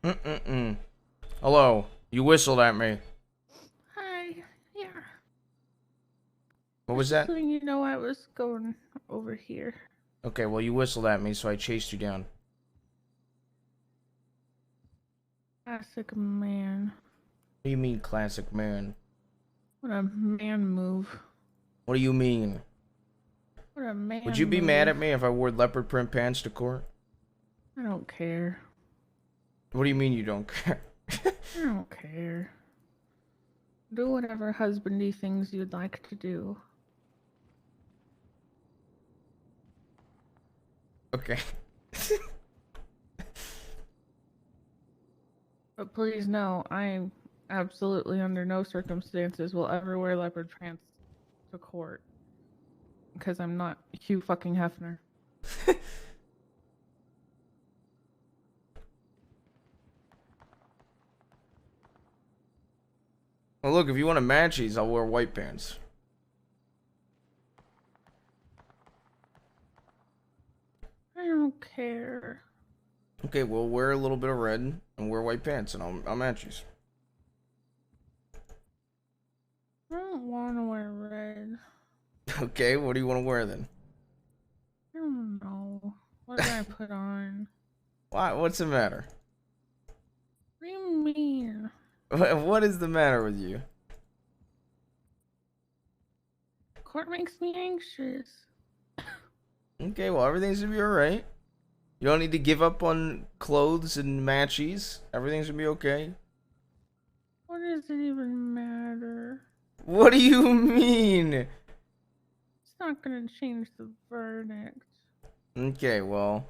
Mm-mm-mm. Hello. You whistled at me. Hi. Yeah. What was Just that? so you know, I was going over here. Okay, well, you whistled at me, so I chased you down. Classic man. What do you mean, classic man? What a man move. What do you mean? What a Would you man be mad move. at me if I wore leopard print pants to court? I don't care. What do you mean you don't care? I don't care. Do whatever husbandy things you'd like to do. Okay. But please know, I absolutely under no circumstances will ever wear leopard pants to court. Because I'm not Hugh fucking Hefner. Well, look, if you want to match these, I'll wear white pants. I don't care. Okay, we'll wear a little bit of red and wear white pants, and I'll match these. I don't want to wear red. Okay, what do you want to wear then? I don't know. What did I put on? Why? What's the matter? What do you mean? What is the matter with you? Court makes me anxious. Okay, well, everything's gonna be alright. You don't need to give up on clothes and matchies. Everything's gonna be okay. What does it even matter? What do you mean? It's not gonna change the verdict. Okay, well,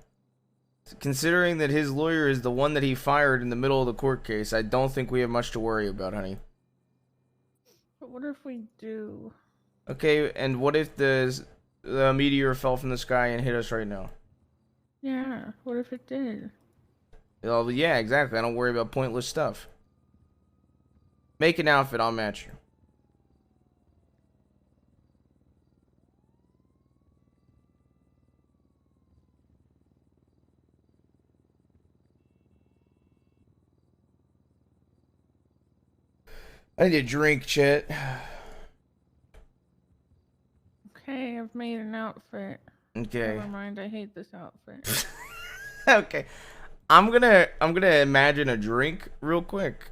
considering that his lawyer is the one that he fired in the middle of the court case, I don't think we have much to worry about, honey. But what if we do? Okay, and what if the meteor fell from the sky and hit us right now? Yeah, what if it did? Well, yeah, exactly. I don't worry about pointless stuff. Make an outfit, I'll match you. I need a drink, Chet. Okay, I've made an outfit. Okay. Never mind, I hate this outfit. Okay. I'm gonna imagine a drink real quick,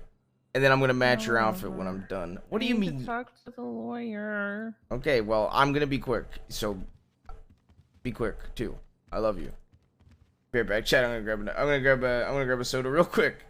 and then I'm gonna match your outfit when I'm Whatever. done. I What do you need to mean? talk to the lawyer. Okay, well, I'm gonna be quick, so be quick too. I love you. Be right back, chat. I'm gonna grab a soda real quick.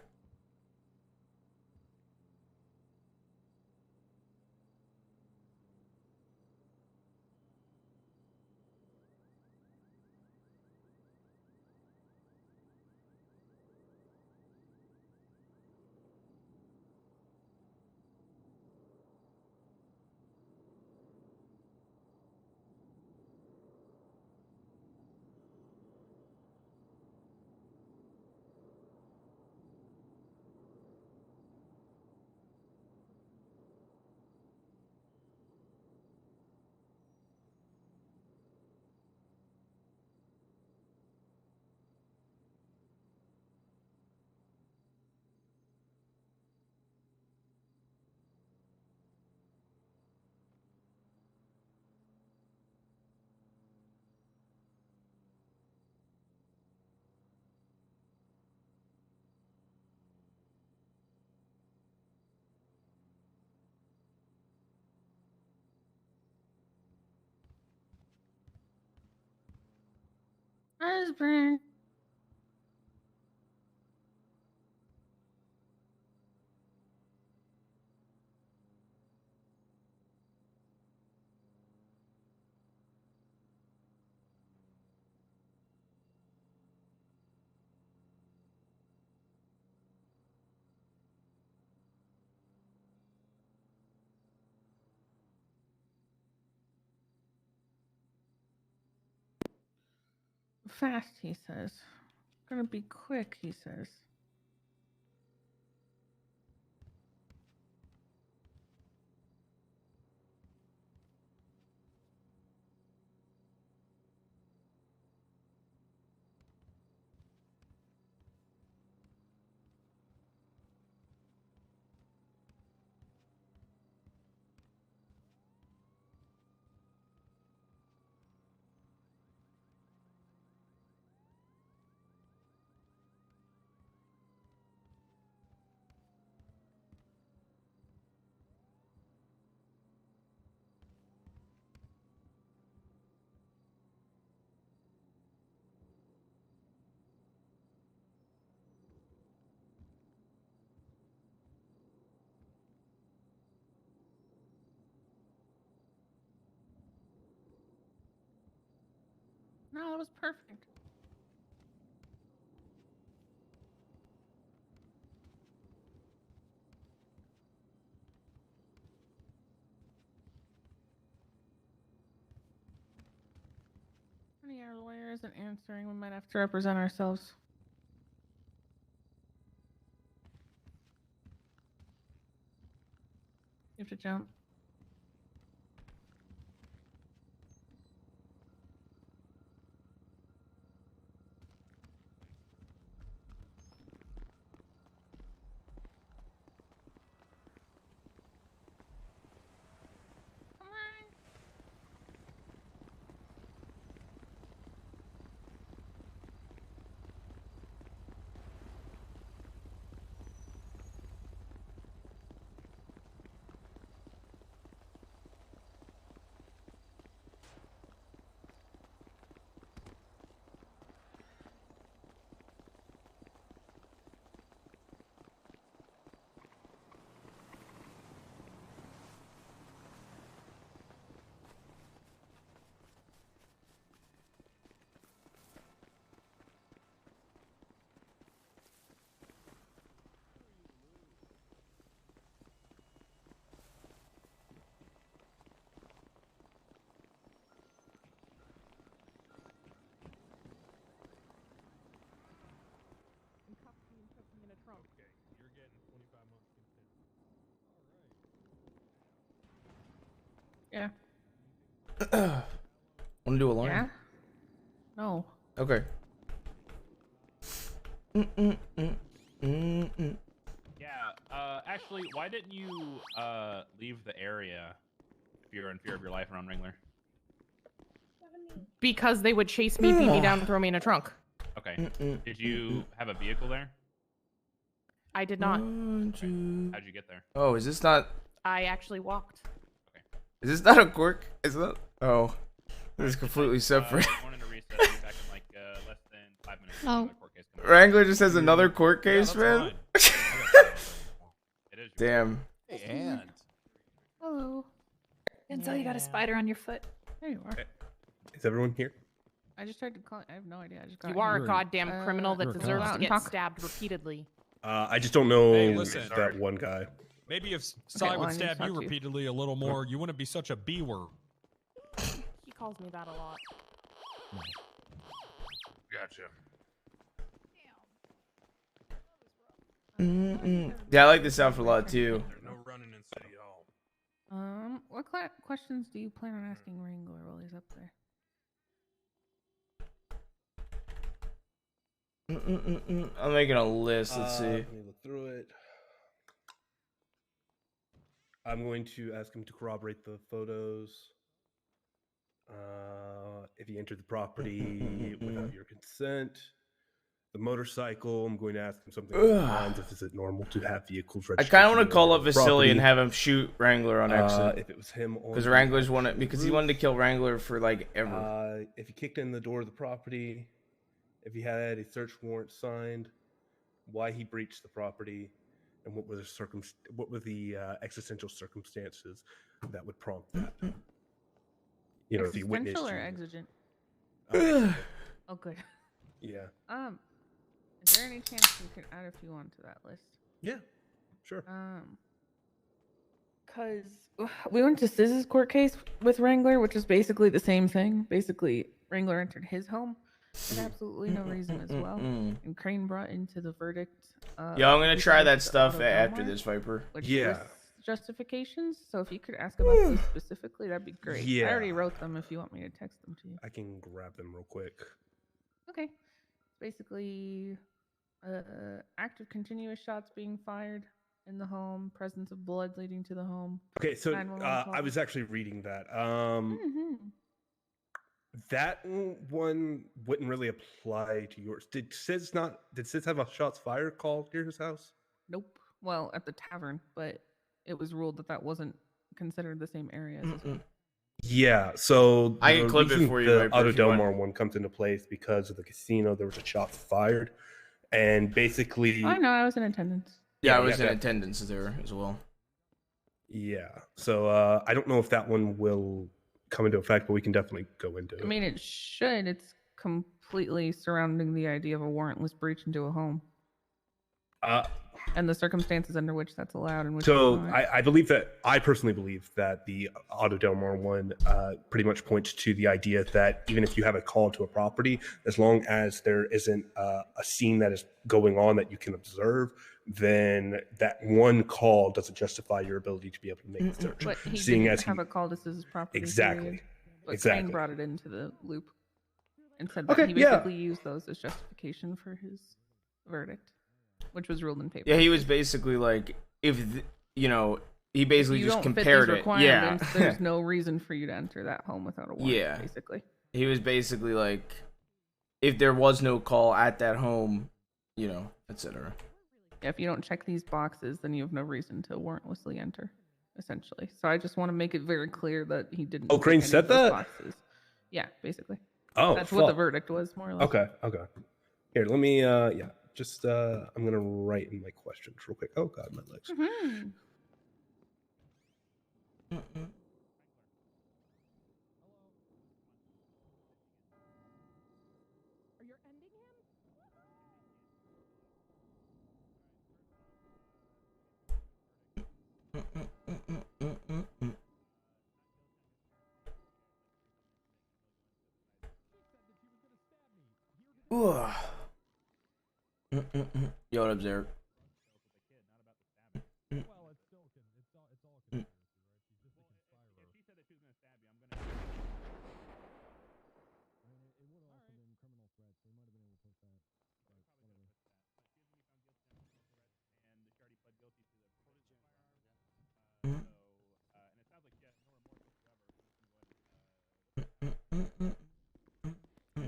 Husband. Fast, he says. Gonna be quick, he says. No, that was perfect. Honey, our lawyer isn't answering. We might have to represent ourselves. You have to jump. Come on. And cuffed me and put me in a trunk. Okay, you're getting 25 months contempt. All right. Yeah. Want to do a line? Yeah? No. Okay. Yeah, actually, why didn't you leave the area if you're in fear of your life around Wrangler? Because they would chase me, beat me down, and throw me in a trunk. Okay. Did you have a vehicle there? I did not. Okay. How'd you get there? Oh, is this not? I actually walked. Is this not a quirk? Is that? Oh, this is Alright, completely just, separate. Going into recess. I'll be back in like less than 5 minutes. Oh. Another court case coming up. Wrangler just has another court Yeah, case, that's man. fine. It is. Damn. Hey, and Hello. Denzel, you got a spider on your foot. There you are. Is everyone here? I just tried to call. I have no idea. I just got You are a You're- goddamn criminal that you're a deserves cop. to get Talk. stabbed repeatedly. I just don't know Hey, listen. that one guy. Maybe if Cy well, I would need to stab talk you to you. repeatedly a little more, you wouldn't be such a B-word. He calls me that a lot. Gotcha. Yeah, I like this outfit a lot too. There's no running in City Hall. What questions do you plan on asking Wrangler while he's up there? I'm making a list. Let's see. Let me look through it. I'm going to ask him to corroborate the photos. If he entered the property without your consent. The motorcycle, I'm going to ask him something along the lines of, is it normal to have vehicles I registered? kind of want to to call your up Vasily and property? have him shoot Wrangler on exit. If it was him on Because the Wrangler's wanted because he roof, wanted to kill Wrangler for like ever. if he kicked in the door of the property, if he had a search warrant signed, why he breached the property, and what were the existential circumstances that would prompt that? You know, if he witnessed Existential or you- exigent? exigent. Oh, good. Yeah. Is there any chance we could add a few onto that list? Yeah. Sure. Cause we went to Siz's court case with Wrangler, which is basically the same thing. Basically, Wrangler entered his home for absolutely no reason as well, and Crane brought into the verdict. Yo, I'm gonna he try said that the stuff auto after Belmar, this, Viper. which Yeah. lists justifications. So if you could ask about those specifically, that'd be great. I already Yeah. wrote them. If you want me to text them to you. I can grab them real quick. Okay. Basically, active continuous shots being fired in the home, presence of blood leading to the home. Okay, so 911 call. I was actually reading that. Mm-hmm. That one wouldn't really apply to yours. Did Sis have a shots fired call near his house? Nope. Well, at the tavern, but it was ruled that that wasn't considered the same area as this one. Yeah, so I can the clip it reason for you, The Viper, Auto if you want. Delmar one comes into place because of the casino. There was a shot fired, and basically, I know, I was in attendance. Yeah, I Yeah, was in yeah. attendance there as well. yeah. So I don't know if that one will come into effect, but we can definitely go into it. I mean, it should. It's completely surrounding the idea of a warrantless breach into a home Uh, and the circumstances under which that's allowed and which so is not. I personally believe that the Auto Del Mar one pretty much points to the idea that even if you have a call to a property, as long as there isn't a scene that is going on that you can observe, then that one call doesn't justify your ability to be able to make the search. But he Seeing didn't as have a call to Siz's property. Exactly. Period. But Exactly. Crane brought it into the loop and said that Okay, he yeah. basically used those as justification for his verdict, which was ruled in paper. Yeah, he was basically like, if he basically you just don't compared fit these it. Yeah, requirements, there's no reason for you to enter that home without a warrant. Yeah. Basically. he was basically like, if there was no call at that home, etc. Yeah, if you don't check these boxes, then you have no reason to warrantlessly enter, essentially. So I just want to make it very clear that he didn't. Oh, check Crane any said of those that? Boxes. Yeah, basically. Oh, That's what the fuck. verdict was, more or less. Okay. Here, let me. I'm gonna write in my questions real quick. Oh God, my legs. Mhm. Ooh. Yo, what up, Zarek?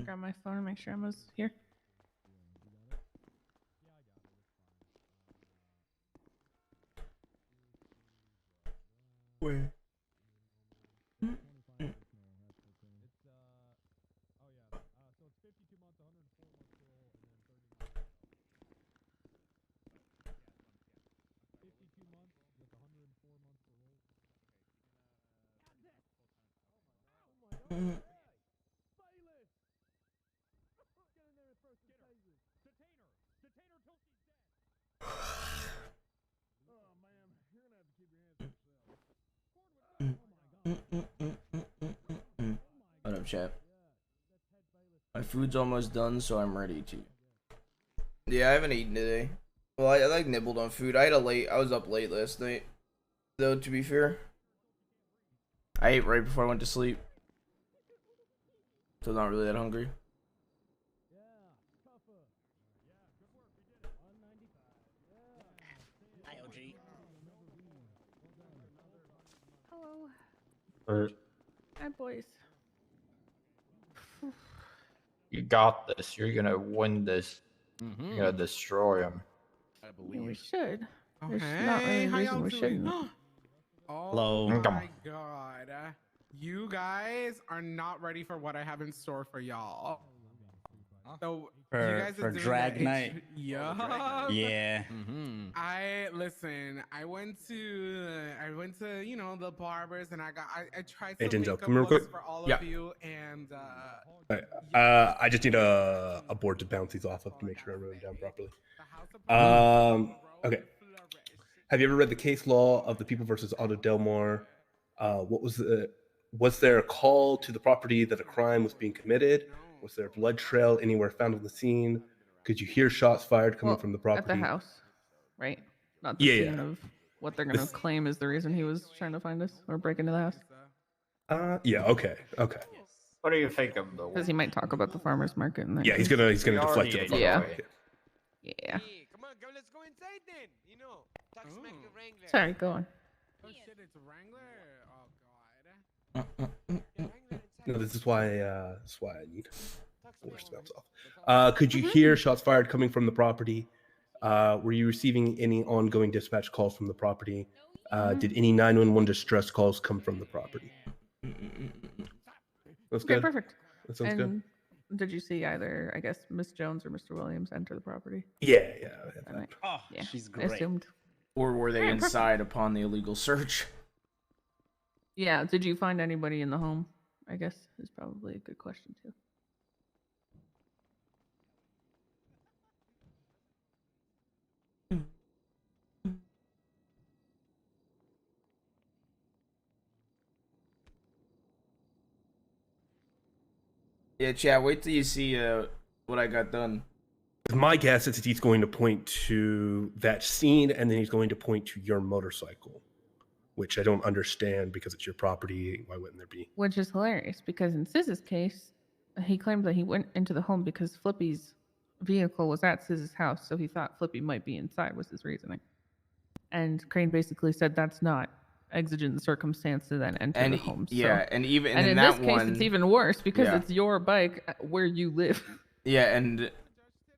Grab my phone and make sure I was here. Where? What up, chat? My food's almost done, so I'm ready to. Yeah, I haven't eaten today. Well, I like nibbled on food. I was up late last night, though. To be fair, I ate right before I went to sleep, so I'm not really that hungry. Hello. Hi, boys. You got this. You're gonna win this. You're gonna destroy him. I Yeah, believe. we should. Oh, There's not really a how reason y'all we doing? shouldn't. Oh Hello. Come my on. god. You guys are not ready for what I have in store for y'all. So you guys are For doing drag the night. Yeah. Yeah. I went to the barbers and I tried Hey, some Denzel, makeup come here real looks quick. for all Yeah. of you and I just need a board to bounce these off of to make sure I wrote them down properly. the House of Okay. Have you ever read the case law of the People versus Auto Del Mar? Was there a call to the property that a crime was being committed? Was there a blood trail anywhere found on the scene? Could you hear shots fired coming from the property? At the house, right? Not the Yeah, scene yeah. of what they're gonna This- claim is the reason he was trying to find us or break into the house. Yeah. Okay. What do you think of the? Because he might talk about the farmer's market. And that Yeah, he's case. gonna We deflect already to the ate front. Yeah. Okay. Yeah. Come on, let's go inside then. Talk smack to Wrangler. Sorry, go on. Oh shit, it's Wrangler. Oh god. No, this is why I need force to bounce off. Could you hear shots fired coming from the property? Were you receiving any ongoing dispatch calls from the property? Did any 911 distress calls come from the property? That's Okay, good. perfect. That sounds good. And did you see either, I guess, Miss Jones or Mr. Williams enter the property? Yeah. I had That that. night? Oh, Yeah, she's I great. assumed. Or were they Alright, perfect. inside upon the illegal search? Yeah. Did you find anybody in the home? I guess is probably a good question too. Yeah, chat. Wait till you see what I got done. My guess is that he's going to point to that scene, and then he's going to point to your motorcycle, which I don't understand because it's your property. Why wouldn't there be? Which is hilarious because in Siz's case, he claimed that he went into the home because Flippy's vehicle was at Siz's house, so he thought Flippy might be inside, was his reasoning. And Crane basically said that's not exigent circumstance to then enter the home. Yeah, so. and even And in that this case, it's even worse because yeah. it's your bike where you live. Yeah, and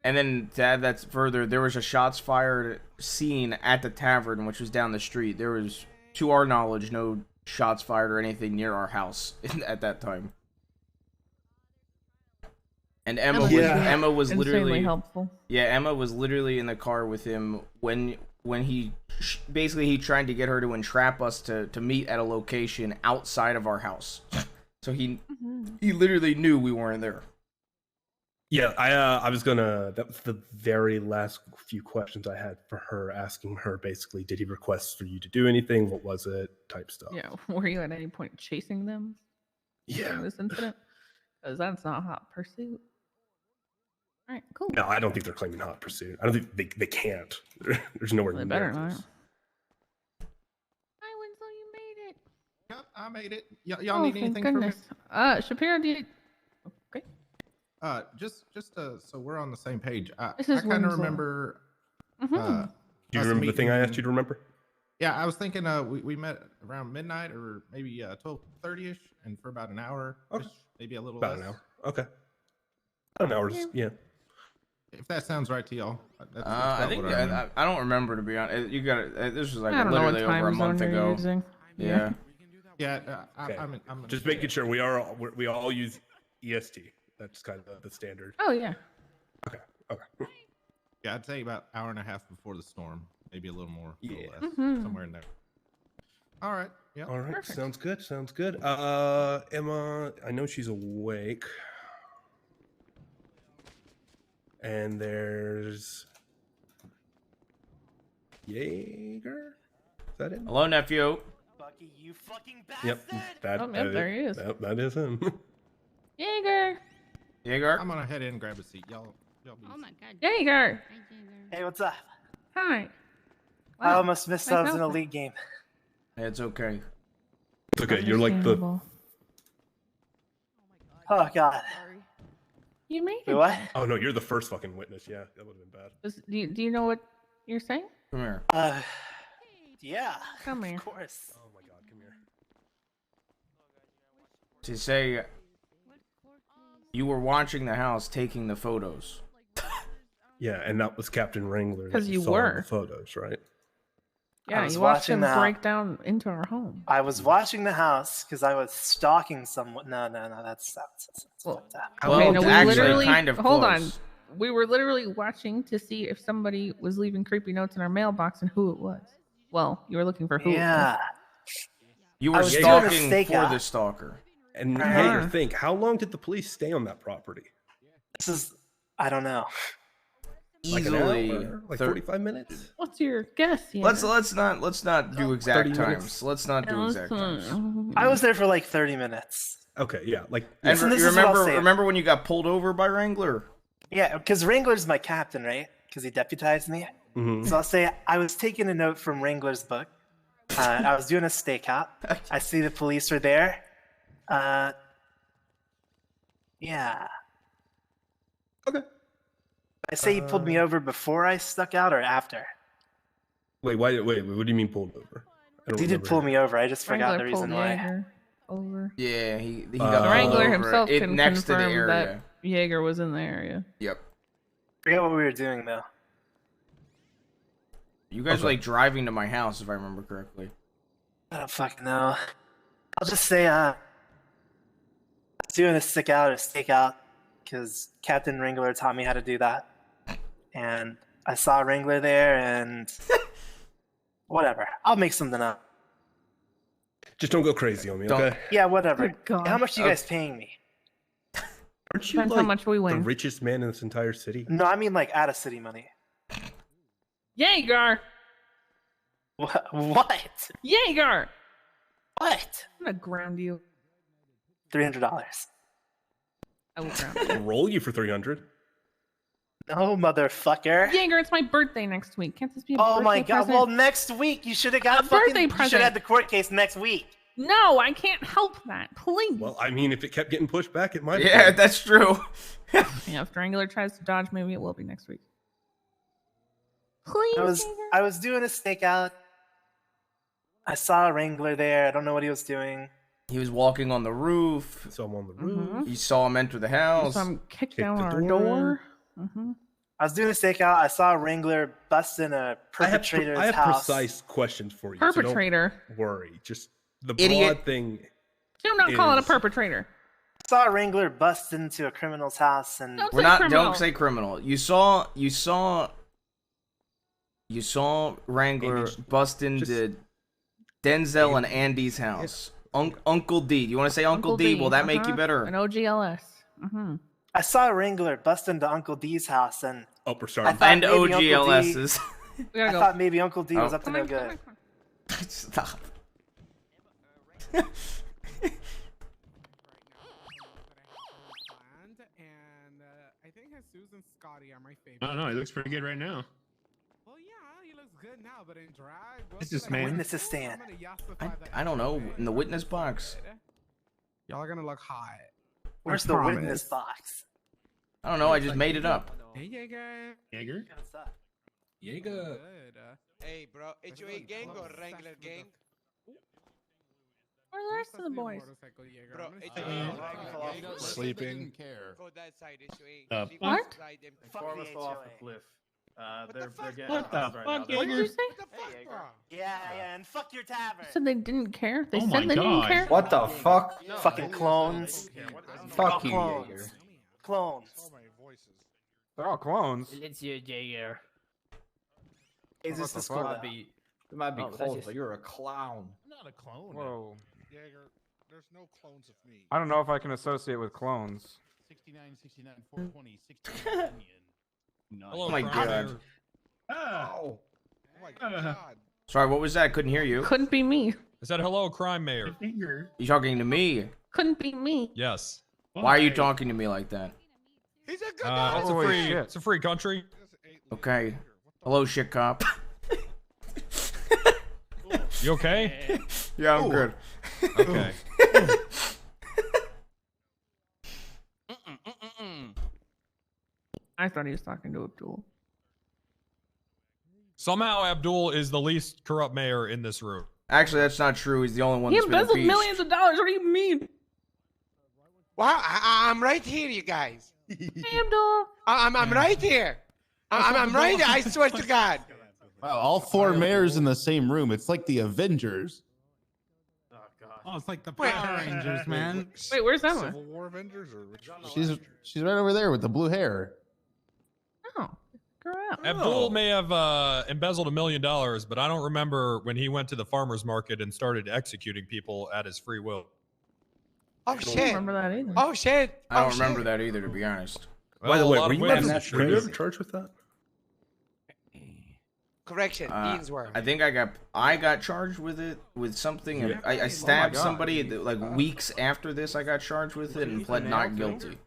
then to add that further, there was a shots fired scene at the tavern, which was down the street. There was, to our knowledge, no shots fired or anything near our house at that time. And Emma was literally helpful. Yeah, Emma was literally in the car with him when he basically he tried to get her to entrap us to meet at a location outside of our house. So he literally knew we weren't there. Yeah, I was gonna. That was the very last few questions I had for her, asking her basically, did he request for you to do anything? What was it? Type stuff. Yeah, were you at any point chasing them? Yeah. In this incident, because that's not hot pursuit. All right, cool. No, I don't think they're claiming hot pursuit. I don't think they can't. There's nowhere They near better not. this. Hi, Winslow, you made it. Yep, I made it. Y'all need anything from me? Shapiro, do you? Okay. Just so we're on the same page. I This is kind of Winslow. remember. Do you remember the thing I asked you to remember? Yeah, I was thinking we met around midnight or maybe 12:30ish, and for about an hour, Okay. maybe a little About less. an hour. Okay. About an hour, yeah. If that sounds right to y'all. That's I about think what I remember. I don't remember, to be honest. You got it. This was like I don't know what literally over a time month zone you're ago. using. Yeah. Yeah, Okay. I'm Just making sure we all use EST. That's kind of the standard. Oh yeah. Okay. Yeah, I'd say about an hour and a half before the storm, maybe a little more, a little Yeah. less, Mhm. somewhere in there. All right. Yeah. All right. Perfect. Sounds good. Sounds good. Emma, I know she's awake. And there's Jaeger. Is that him? Hello, nephew. Bucky, you fucking Yep. bastard! There he is. Yep, that is him. Jaeger. Jaeger. I'm gonna head in and grab a seat. Y'all be Oh my god. Jaeger. Hey, what's up? Hi. I almost missed nice out in a outfit. league game. It's okay. It's okay. You're like the. Understandable. Oh god. You made Wait, it. what? Oh no, you're the first fucking witness. Yeah, that would have been bad. Do you know what you're saying? Come here. Yeah. Come here. Of course. Oh my god, come here. To say you were watching the house taking the photos. Yeah, and that was Captain Wrangler. that 'Cause you saw in were. the photos, right? Yeah, was you watched watching him that. break down into our home. I was watching the house because I was stalking someone. No, that's Well, fucked up. Well, Okay, no, we actually, literally kind of hold on. close. We were literally watching to see if somebody was leaving creepy notes in our mailbox and who it was. Well, you were looking for who. Yeah. It was. You I were was doing a stalking for stakeout. the stalker. And Uh-huh. Jaeger, think, how long did the police stay on that property? This is. I don't know. Like an Easily hour? Like 30 45 minutes? What's your guess? Yeah. Let's not do exact 30 times. minutes. Let's not do exact times. I was there for like 30 minutes. Okay, yeah, like And Listen, you this is what I'll say. remember when you got pulled over by Wrangler? Yeah, because Wrangler's my captain, right? Because he deputized me. mhm. So I'll say I was taking a note from Wrangler's book. I was doing a stakeout. I see the police were there. Yeah. Okay. I say he pulled me over before I stuck out or after. Wait, what do you mean pulled over? I don't He did remember. pull me over. I just forgot the Wrangler reason pulled why. Jaeger over. Yeah, he The got pulled Wrangler over himself it, can next to the confirm area. that Jaeger was in the area. Yep. Forget what we were doing though. You guys were Okay. like driving to my house, if I remember correctly. I don't fucking know. I'll just say I was doing a stakeout because Captain Wrangler taught me how to do that. And I saw Wrangler there and whatever. I'll make something up. Just don't go crazy on me, Don't- okay? Yeah, whatever. Good God. How much are you guys paying me? Aren't you Depends like how much we the win. richest man in this entire city? No, I mean like out of city money. Jaeger! What? Jaeger! What? I'm gonna ground you. $300. I will ground you. Roll you for 300. No, motherfucker. Jaeger, it's my birthday next week. Can't this be a Oh birthday my god. present? Well, next week you should have got A birthday You should present. have had the court case next week. No, I can't help that. Please. Well, I mean, if it kept getting pushed back, it might. Yeah, that's true. Yeah, if Strangler tries to dodge, maybe it will be next week. Please. I was doing a stakeout. I saw a Wrangler there. I don't know what he was doing. He was walking on the roof. Saw him on the roof. You saw him enter the house. Some kick Kicked down the our door. door. Mm-hmm. I was doing a stakeout. I saw a Wrangler busting a perpetrator's I have house. precise questions for you. Perpetrator. So don't worry. Just the Idiot. broad thing. Do not call it a is- perpetrator. I saw a Wrangler bust into a criminal's house and Don't We're say not. criminal. Don't say criminal. You saw Wrangler bust into Denzel and Andy's house. Uncle D. You want to say Uncle D? Will that make you better? An OGLS. Mm-hmm. I saw a Wrangler bust into Uncle D's house and Oh, we're I starting. thought And maybe Uncle D- OGLS's. We gotta I go. thought maybe Uncle D was Oh. up to no good. Stop. And I think Jesus and Scotty are my favorite. I don't know. He looks pretty good right now. Well, yeah, he looks good now, but in drag, It's just man. Witnesses stand. I don't know. In the witness box. Y'all are gonna look hot. Where's I the promise. witness box? I don't know. I just made it up. Hey, Jaeger. Jaeger? Jaeger. Good. Hey, bro, HOA gang or Wrangler gang? Where are the rest of the boys? Bro, HOA. Sleeping. Go that side, HOA. Leave What? this side empty. Fuck the HOA. cliff. What the fuck? What the fuck, What did Jaeger? you say? What the fuck, bro? Yeah, and fuck your tavern. So they didn't care? They Oh said my they didn't God. care? What the fuck? Fucking clones. Fuck you, Clones. Jaeger. Clones. They're all clones. It's you, Jaeger. Jesus the is fuck? cool. It might be Oh, that's close, just- but you're a clown. I'm not a clone. Whoa. Jaeger, there's no clones of me. I don't know if I can associate with clones. 69, 420, 69. Hello, Oh my Crime God. Mayor. Oh. Oh my god. Sorry, what was that? Couldn't hear you. Couldn't be me. I said hello, crime mayor. Finger. You talking to me? Couldn't be me. Yes. Why are you talking to me like that? He's a good It's a Holy free. shit. It's a free country. Okay. Hello, shit cop. You okay? Yeah, I'm good. Okay. I thought he was talking to Abdul. Somehow Abdul is the least corrupt mayor in this room. Actually, that's not true. He's the only one He that's been embezzled impeached. millions of dollars. What do you mean? Wow, I'm right here, you guys. Hey, Abdul. I'm right here. I'm right here. I swear to God. Wow, all four mayors in the same room. It's like the Avengers. Oh, it's like the Power Rangers, man. Wait, where's that one? Civil War Avengers or which? She's right over there with the blue hair. Oh, girl out. Abdul may have embezzled $1 million, but I don't remember when he went to the farmer's market and started executing people at his free will. Oh I don't shit. remember that either. Oh shit. I don't Oh, remember shit. that either, to be honest. By the Well, a way, lot were of you, witnesses ever, were you agree. ever charged with that? Correction. Beans were. I think I got charged with it with something. Yeah. I stabbed God. somebody like weeks after this. I got charged with it and pled not guilty.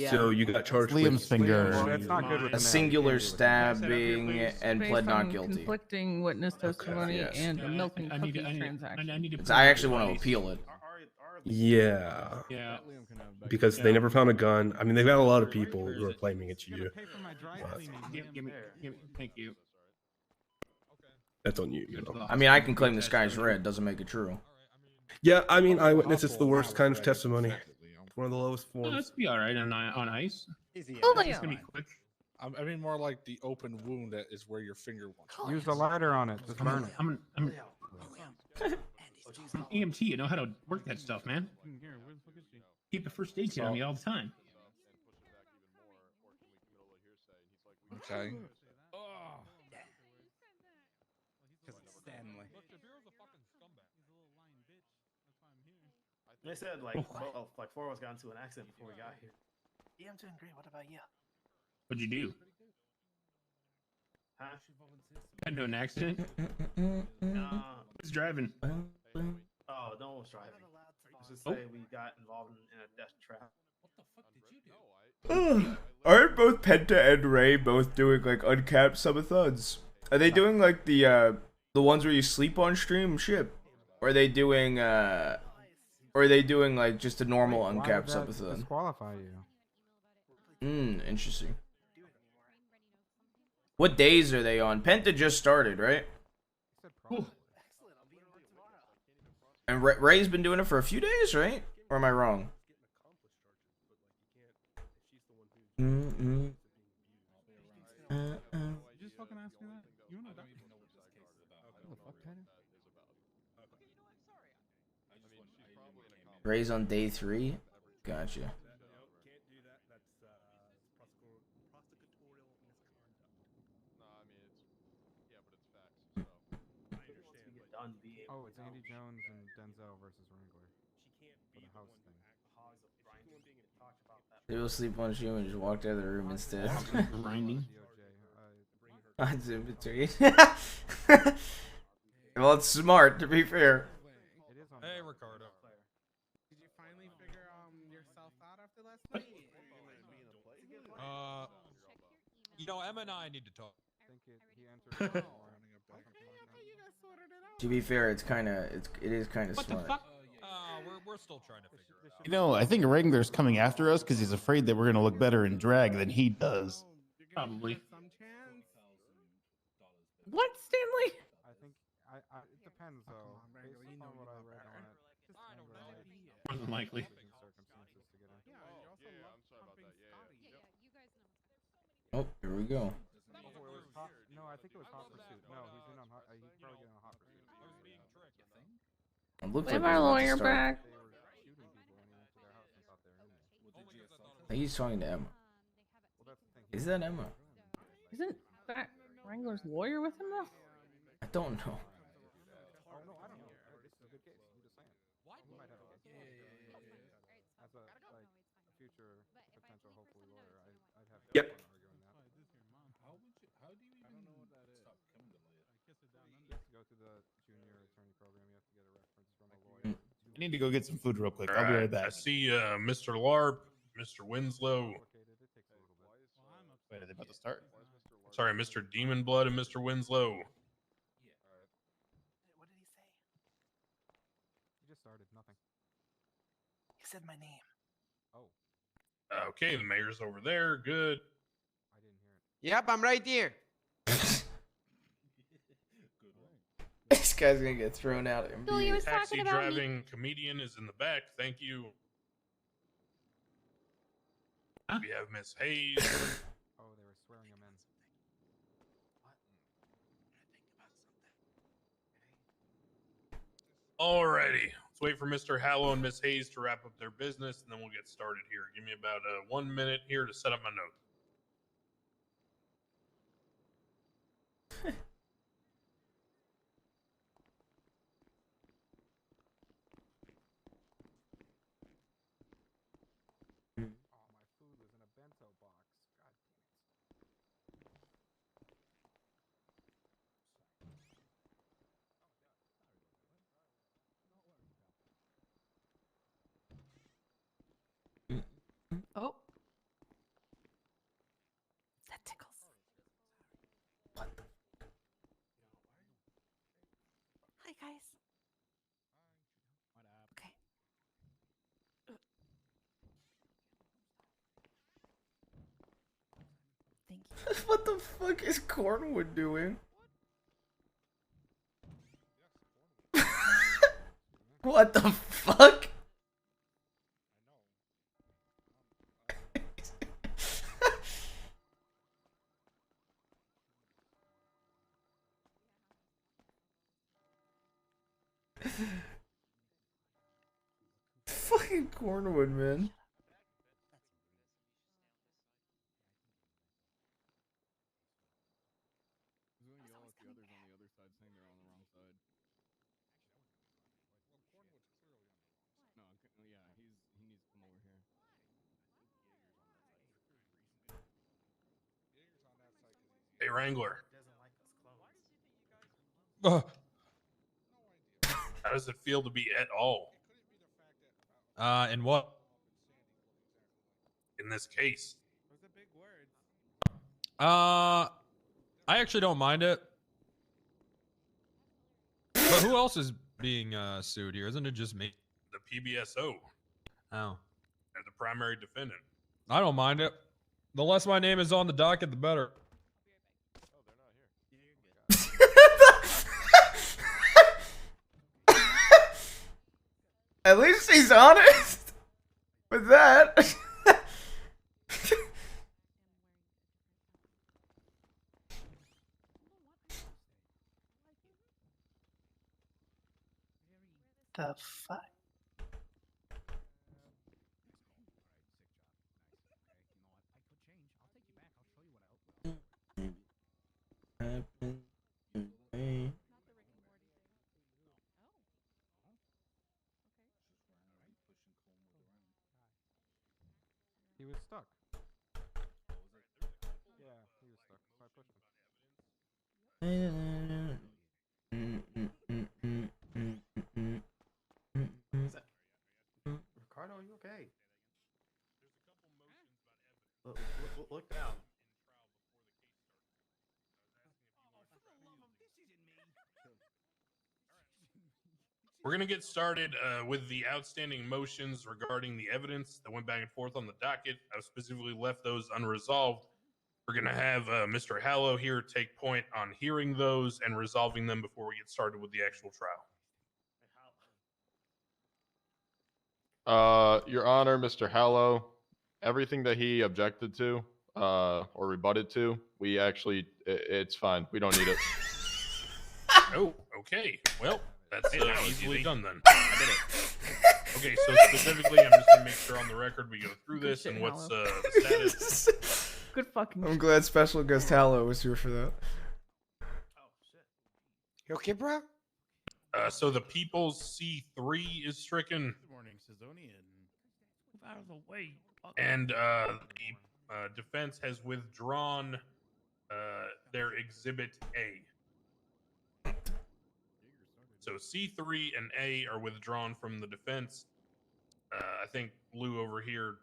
So you got charged Liam's with finger. Well, that's not good with A the singular stabbing and Based pled not on guilty. Conflicting witness testimony yes. and a milk and cookies I transaction. need to. So I actually want to appeal it. Yeah, Yeah. because they never found a gun. I mean, they've got a lot of people who are claiming it's you. Give me. Thank you. That's on you. You know. I mean, I can claim the sky's red. Doesn't make it true. Yeah, I mean, eyewitness is the worst kind of testimony. It's one of the lowest Oh, forms. let's be all right on ice. Oh, It's gonna be quick. I mean more like the open wound that is where your finger wants. Use the lighter on it. Just burn it. I'm EMT. I know how to work that stuff, man. Keep a first aid kit on me all the time. Okay. They said like, like four of us got into an accident before we got here. Yeah, I'm doing great. What about you? What'd you do? Huh? Got into an accident? Who's driving? Oh, no one was driving. Let's just say we got involved in a death trap. Aren't both Penta and Ray both doing like uncapped subathons? Are they doing like the ones where you sleep on stream? Shit. Or are they doing like just a normal uncapped subathon? Disqualify you. Interesting. What days are they on? Penta just started, right? And Ray's been doing it for a few days, right? Or am I wrong? Just fucking ask me that. You know that? Ray's on day 3? Gotcha. Oh, it's Andy Jones and Denzel versus Wrangler for the house thing. They will sleep on stream and just walked out of the room instead. Grinding. Odds in between. Well, it's smart, to be fair. Hey, Ricardo. Did you finally figure yourself out after last night? You know, Emma and I need to talk. To be fair, it is kind of smart. We're still trying to figure it out. You know, I think Wrangler's coming after us because he's afraid that we're gonna look better in drag than he does. Probably. What, Stanley? I think it depends though. Based on what I read on it, More than likely. circumstances to get in. Oh, here we go. No, I think it was Hot Pursuit. No, he's in on Hot. He's probably getting on Hot Pursuit. It looks We have like our we're about to lawyer start. back. They were shooting people when he went to their house and thought they were in there. I think he's talking to Emma. Well, that's the thing. Is that Emma? Isn't that Wrangler's lawyer with him though? I don't know. Oh no, I don't know. This is a good case. I'm just saying. He might have a case. As a future potential, hopefully lawyer, I'd have. Yep. fun arguing that. You have to go to the junior attorney program. You have to get a reference from a lawyer. I need to go get some food real quick. I'll be right back. I see Mr. Larp, Mr. Winslow. Wait, are they about to start? Sorry, Mr. Demon Blood and Mr. Winslow. What did he say? He just started. Nothing. He said my name. Oh, Okay, the mayor's over there. Good. I didn't hear it. Yep, I'm right here. This guy's gonna get thrown out. Taxi driving comedian is in the back. Thank you. We have Miss Hayes. Oh, they were swearing him in. Alrighty. Let's wait for Mr. Hallow and Miss Hayes to wrap up their business, and then we'll get started here. Give me about 1 minute here to set up my notes. Oh, my food was in a bento box. God damn it. Oh. That tickles. Hi, guys. Okay. Thank you. What the fuck is Cornwood doing? What the fuck? Fucking Cornwood, man. Hey, Wrangler. How does it feel to be et al? And what? in this case. I actually don't mind it. But who else is being sued here? Isn't it just me? The PBSO. Oh. They're the primary defendant. I don't mind it. The less my name is on the docket, the better. At least he's honest with that. The fuck? He was stuck. Yeah, he was stuck. So I pushed Is that... Ricardo, are you okay? Look down. We're going to get started with the outstanding motions regarding the evidence that went back and forth on the docket. I've specifically left those unresolved. We're going to have Mr. Hallow here take point on hearing those and resolving them before we get started with the actual trial. Your Honor, Mr. Hallow, everything that he objected to or rebutted to, we actually, it's fine. We don't need it. Oh, okay. Well, that's easily done then. I did it. Okay, so specifically, I'm just going to make sure on the record we go through Good this shit, and what's Hallow. the status. Good fucking. I'm glad Special Guest Hallow was here for that. You okay, bro? So the People's C3 is stricken. Good morning, Sizonian. Move out of the way. And the defense has withdrawn their Exhibit A. So C3 and A are withdrawn from the defense. I think Lou over here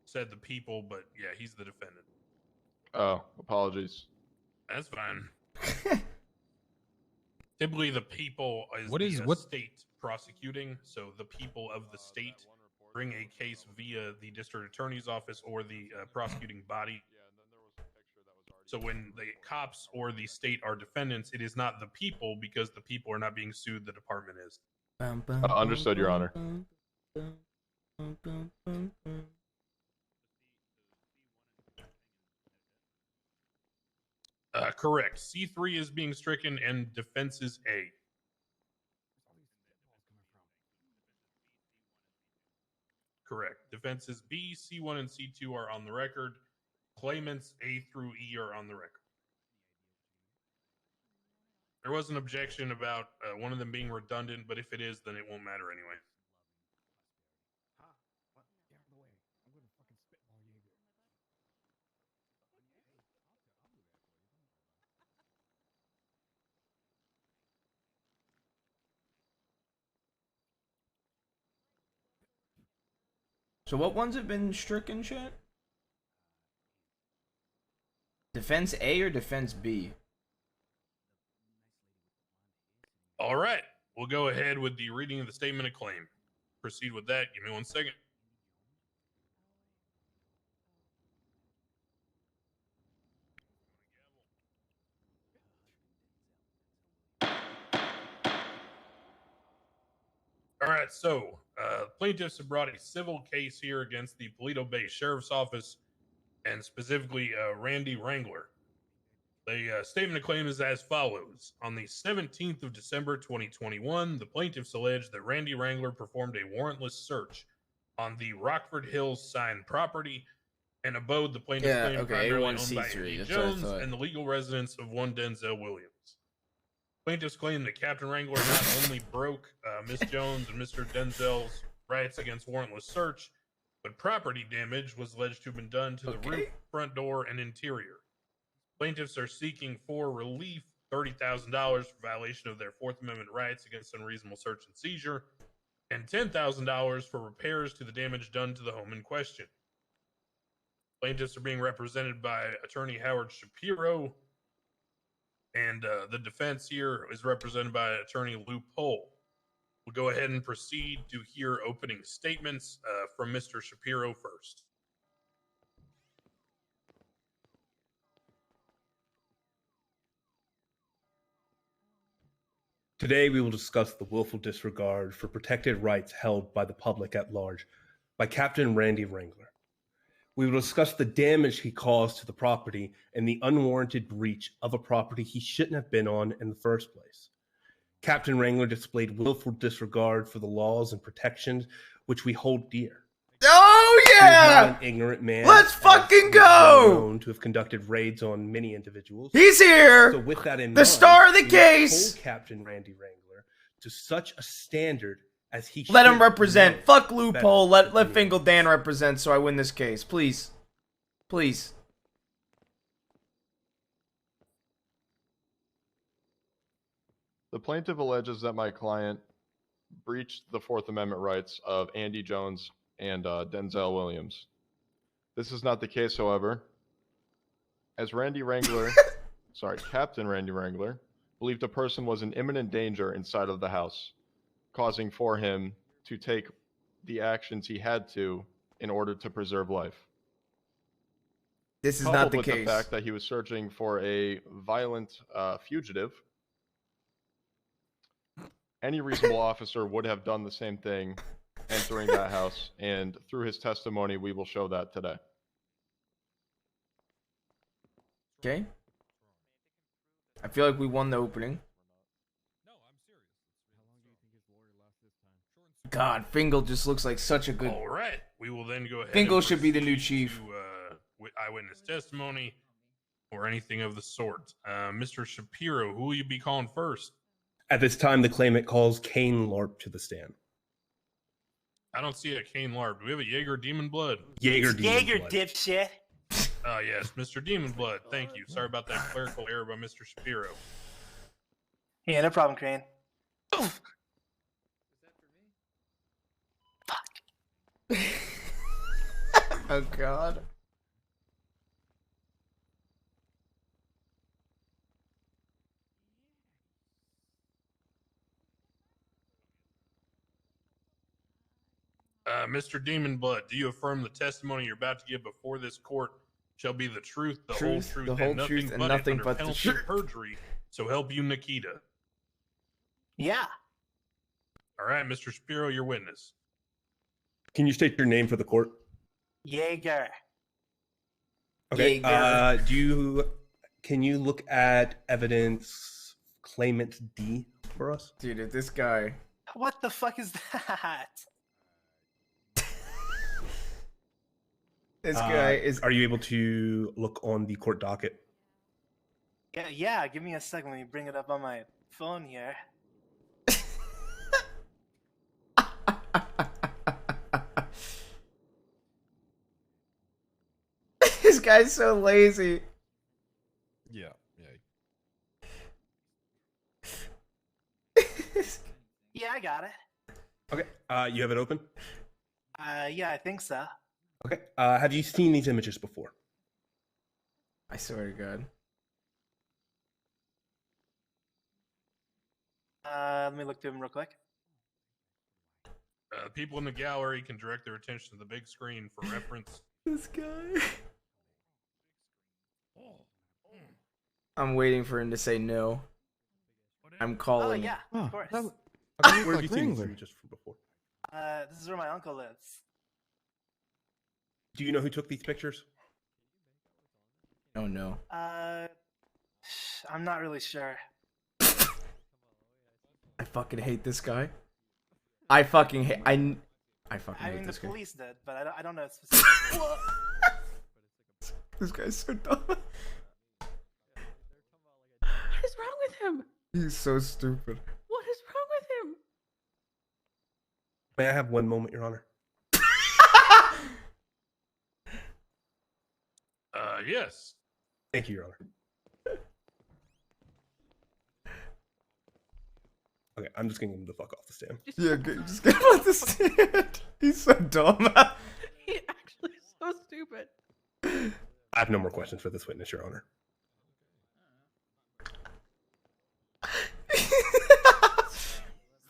said the people, but yeah, he's the defendant. Oh, apologies. That's fine. Typically, the people is What the is- what- state prosecuting, so the people of the state bring a case via the district attorney's office or the prosecuting body. So when the cops or the state are defendants, it is not the people because the people are not being sued, the department is. Understood, Your Honor. Correct. C3 is being stricken and defense is A. Correct. Defenses B, C1, and C2 are on the record. Claimants A through E are on the record. There was an objection about one of them being redundant, but if it is, then it won't matter anyway. So what ones have been stricken, chat? Defense A or Defense B? All right. We'll go ahead with the reading of the statement of claim. Proceed with that. Give me 1 second. All right, so plaintiffs have brought a civil case here against the Paleto Bay Sheriff's Office and specifically Randy Wrangler. The statement of claim is as follows. On the 17th of December 2021, the plaintiffs alleged that Randy Wrangler performed a warrantless search on the Rockford Hills signed property and abode the plaintiff's claim primarily owned by Andy Jones and the legal residence of one Denzel Williams. Plaintiffs claim that Captain Wrangler not only broke Miss Jones and Mr. Denzel's rights against warrantless search, but property damage was alleged to have been done to the roof, front door, and interior. Plaintiffs are seeking for relief, $30,000 for violation of their Fourth Amendment rights against unreasonable search and seizure, and $10,000 for repairs to the damage done to the home in question. Plaintiffs are being represented by attorney Howard Shapiro, and the defense here is represented by attorney Lou Pohl. We'll go ahead and proceed to hear opening statements from Mr. Shapiro first. Today we will discuss the willful disregard for protected rights held by the public at large by Captain Randy Wrangler. We will discuss the damage he caused to the property and the unwarranted breach of a property he shouldn't have been on in the first place. Captain Wrangler displayed willful disregard for the laws and protections which we hold dear. Oh He is yeah! not an ignorant man. Let's fucking he is well go! known to have conducted raids on many individuals. He's here! So with that in The mind, star of the we case! hold Captain Randy Wrangler to such a standard as he Let him should represent. know Fuck better loophole. Let than Fingal Dan represent so I win this case. Please. Please. The plaintiff alleges that my client breached the Fourth Amendment rights of Andy Jones and Denzel Williams. This is not the case, however, as Randy Wrangler, Captain Randy Wrangler, believed a person was in imminent danger inside of the house, causing for him to take the actions he had to in order to preserve life. This is Coupled not the with case. the fact that he was searching for a violent fugitive, any reasonable officer would have done the same thing entering that house, and through his testimony, we will show that today. Okay. I feel like we won the opening. God, Fingal just looks like such a good... All right, we will then go ahead. Fingal and should be the new proceed chief. To eyewitness testimony or anything of the sort. Mr. Shapiro, who will you be calling first? At this time, the claimant calls Kane Larp to the stand. I don't see a Kane Larp. Do we have a Jaeger Demon Blood? Jaeger Demon Jaeger, Blood. dipshit. Yes, Mr. Demon Blood. Thank you. Sorry about that clerical error by Mr. Shapiro. Yeah, no problem, Crane. Oh God. Mr. Demon Blood, do you affirm the testimony you're about to give before this court shall be the truth, the whole truth, and nothing but the truth. penalty of perjury? So help you, Nikita. Yeah. All right, Mr. Shapiro, your witness. Can you state your name for the court? Jaeger. Okay. Jaeger. Can you look at evidence claimant D for us? Dude, if this guy... What the fuck is that? This guy is... Are you able to look on the court docket? Yeah, give me a second. Let me bring it up on my phone here. This guy's so lazy. Yeah. Yeah, I got it. Okay. You have it open? Yeah, I think so. Okay. Have you seen these images before? I swear to God. Let me look through them real quick. People in the gallery can direct their attention to the big screen for reference. This guy. I'm waiting for him to say no. I'm calling. Oh, yeah, of course. Where have you seen these images from before? This is where my uncle lives. Do you know who took these pictures? Oh, no. I'm not really sure. I fucking hate this guy. I fucking hate... I fucking I hate mean, this the guy. police did, but I don't know specifically. This guy's so dumb. What is wrong with him? He's so stupid. What is wrong with him? May I have one moment, Your Honor? Yes. Thank you, Your Honor. Okay, I'm just getting him the fuck off the stand. Yeah, just get him off the stand. He's so dumb. He actually is so stupid. have no more questions for this witness, Your Honor.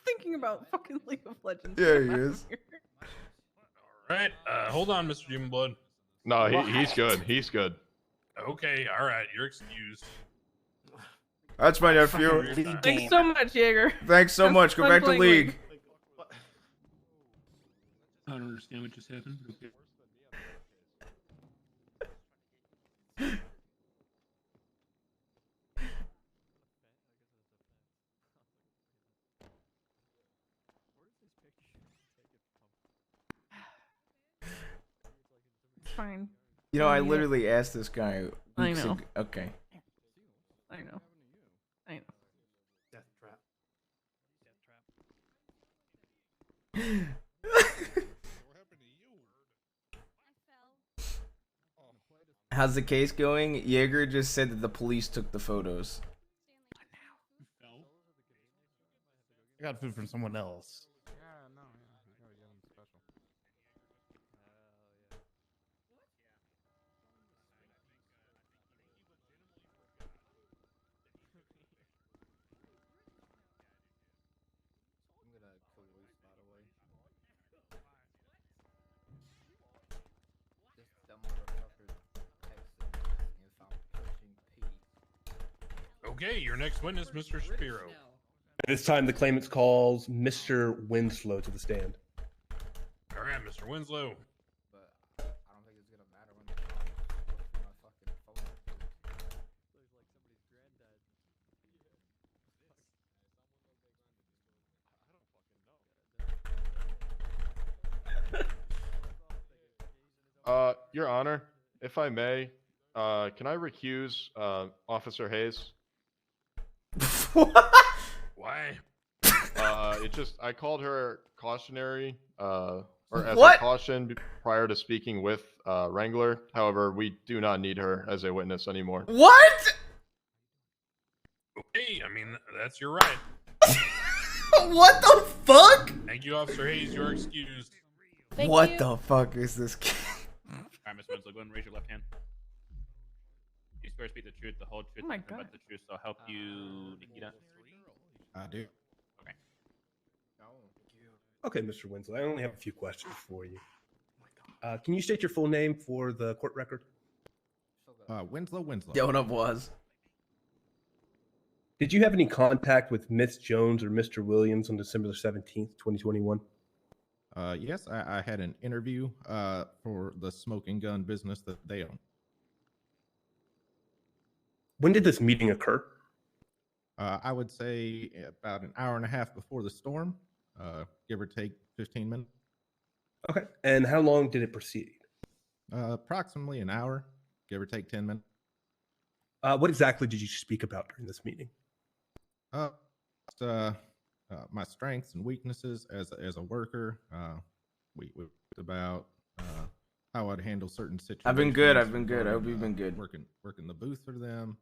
Thinking about fucking League of Legends. Yeah, he Get out of is. here. All right. Hold on, Mr. Demon Blood. No, he's good. He's good. Okay. All right. You're excused. That's my nephew. Thanks so much, Jaeger. Thanks so Have much. Go fun back to playing League. I don't understand what just happened. Okay. It's fine. You know, I Yeah. literally asked this guy. I weeks know. ago- Okay. I know. I know. Death trap. How's the case going? Jaeger just said that the police took the photos. I got food from someone else. Yeah, no, yeah. You gotta get him special. I'm gonna kill Luis, by the way. This dumb motherfucker texted asking if I'm pushing P. Okay. Your next witness, Mr. Shapiro. At this time, the claimant calls Mr. Winslow to the stand. All right, Mr. Winslow. But I don't think it's gonna matter when the cops look through my fucking phone. Your Honor, if I may, can I recuse Officer Hayes? Why? It just I called her cautionary, or as What? a caution prior to speaking with Wrangler. However, we do not need her as a witness anymore. What? Okay. I mean, that's your right. What the fuck? Thank you, Officer Hayes. You're excused. What the fuck is this? All right, Mr. Winslow, go ahead and raise your left hand. You swear to speak the truth, the whole truth, Oh my nothing but God. the truth. So help you, Nikita. I do. Okay. Okay, Mr. Winslow, I only have a few questions for you. Can you state your full name for the court record? Winslow. Yo, what up, was? Did you have any contact with Miss Jones or Mr. Williams on December 17th, 2021? Yes, I had an interview for the smoking gun business that they own. When did this meeting occur? I would say about an hour and a half before the storm, give or take 15 minutes. Okay. And how long did it proceed? Approximately an hour, give or take 10 minutes. What exactly did you speak about during this meeting? My strengths and weaknesses as a worker. We talked about how I'd handle certain situations. I've been good. I've been good. I hope you've been good. Working the booth for them.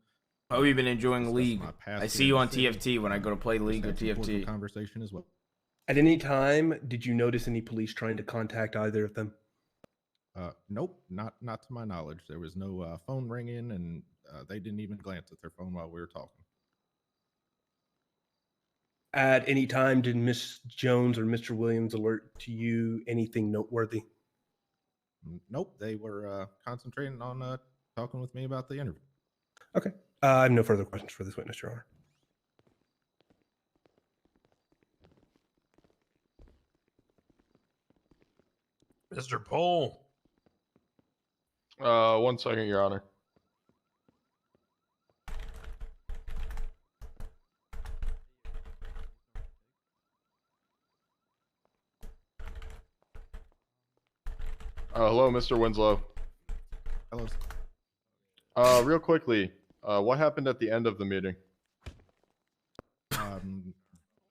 I hope you've been enjoying Discuss League. my past I see here you in on the city. TFT when I go to play Just League or had some cordial TFT. conversation as well. At any time, did you notice any police trying to contact either of them? Nope, not to my knowledge. There was no phone ringing, and they didn't even glance at their phone while we were talking. At any time, did Miss Jones or Mr. Williams alert to you anything noteworthy? Nope, they were concentrating on talking with me about the interview. Okay. I have no further questions for this witness, Your Honor. Mr. Pohl. 1 second, Your Honor. Hello, Mr. Winslow. Hello. Real quickly, what happened at the end of the meeting?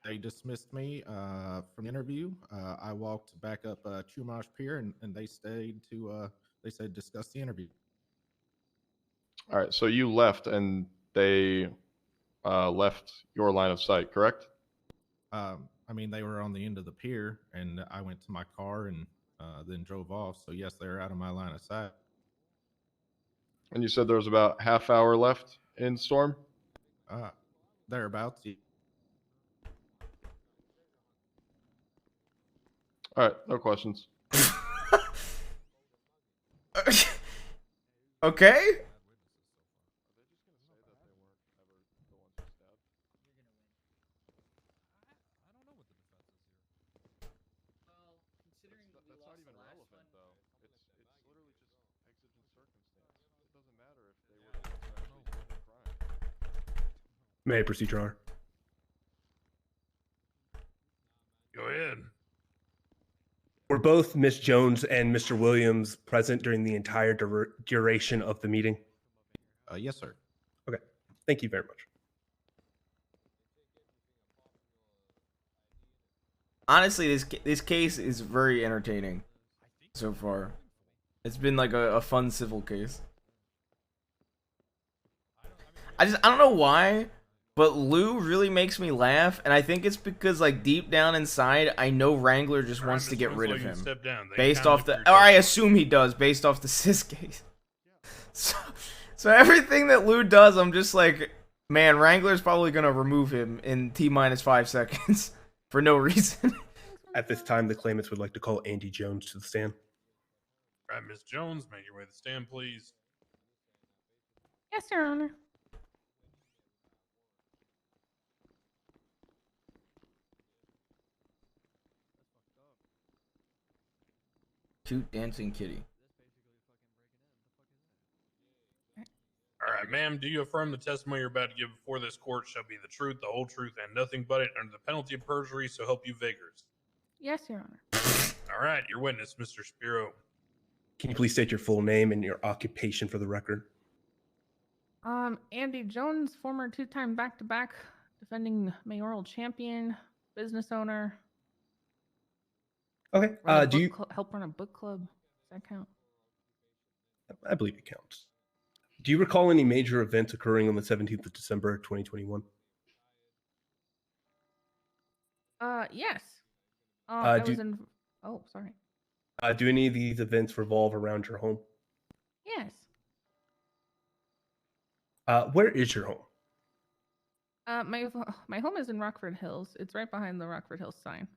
They dismissed me from the interview. I walked back up Chumash Pier, and they stayed to they said discuss the interview. All right, so you left and they left your line of sight, correct? I mean, they were on the end of the pier, and I went to my car and then drove off. So yes, they're out of my line of sight. And you said there was about half hour left in storm? Thereabouts. All right, no questions. Okay. That's not even relevant, though. It's literally just exigent circumstance. It doesn't matter if they were the ones who actually did the crime. May I proceed, Your Honor? Go ahead. Were both Miss Jones and Mr. Williams present during the entire duration of the meeting? Yes, sir. Okay. Thank you very much. Honestly, this case is very entertaining so far. It's been like a fun civil case. I don't know why, but Lou really makes me laugh, and I think it's because like deep down inside, I know Wrangler just wants to get rid of him, based off the, or I assume he does, based off the sis case. So everything that Lou does, I'm just like, man, Wrangler's probably gonna remove him in T-5 seconds for no reason. At this time, the claimants would like to call Andy Jones to the stand. All right, Miss Jones, make your way to the stand, please. Yes, Your Honor. Cute dancing kitty. All right, ma'am, do you affirm the testimony you're about to give before this court shall be the truth, the whole truth, and nothing but it under the penalty of perjury, so help you vigors? Yes, Your Honor. All right, your witness, Mr. Spiro. Can you please state your full name and your occupation for the record? Andy Jones, former two-time back-to-back defending mayoral champion, business owner. Okay. Help run a book club? Does that count? I believe it counts. Do you recall any major events occurring on the 17th of December, 2021? Yes. Oh, sorry. Do any of these events revolve around your home? Yes. Where is your home? My home is in Rockford Hills. It's right behind the Rockford Hills sign.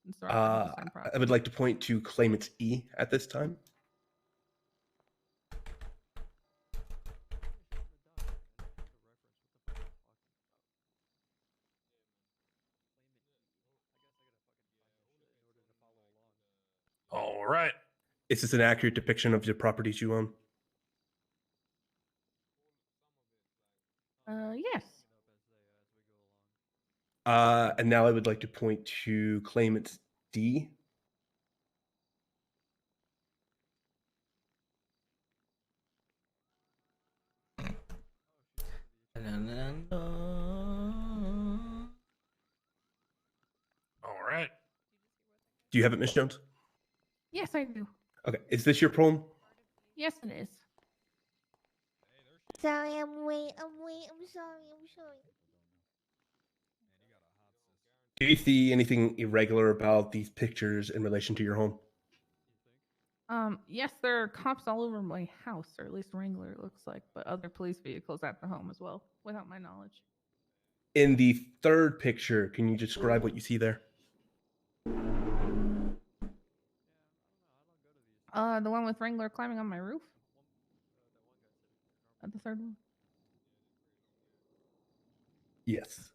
It's the Rockford Hills sign property. I would like to point to claimants E at this time. All right. Is this an accurate depiction of the properties you own? Yes. And now I would like to point to claimants D. All right. Do you have it, Miss Jones? Yes, I do. Okay. Is this your poem? Yes, it is. Sorry, I'm sorry. Do you see anything irregular about these pictures in relation to your home? Yes, there are cops all over my house, or at least Wrangler it looks like, but other police vehicles at the home as well, without my knowledge. In the third picture, can you describe what you see there? The one with Wrangler climbing on my roof? The third one? Yes.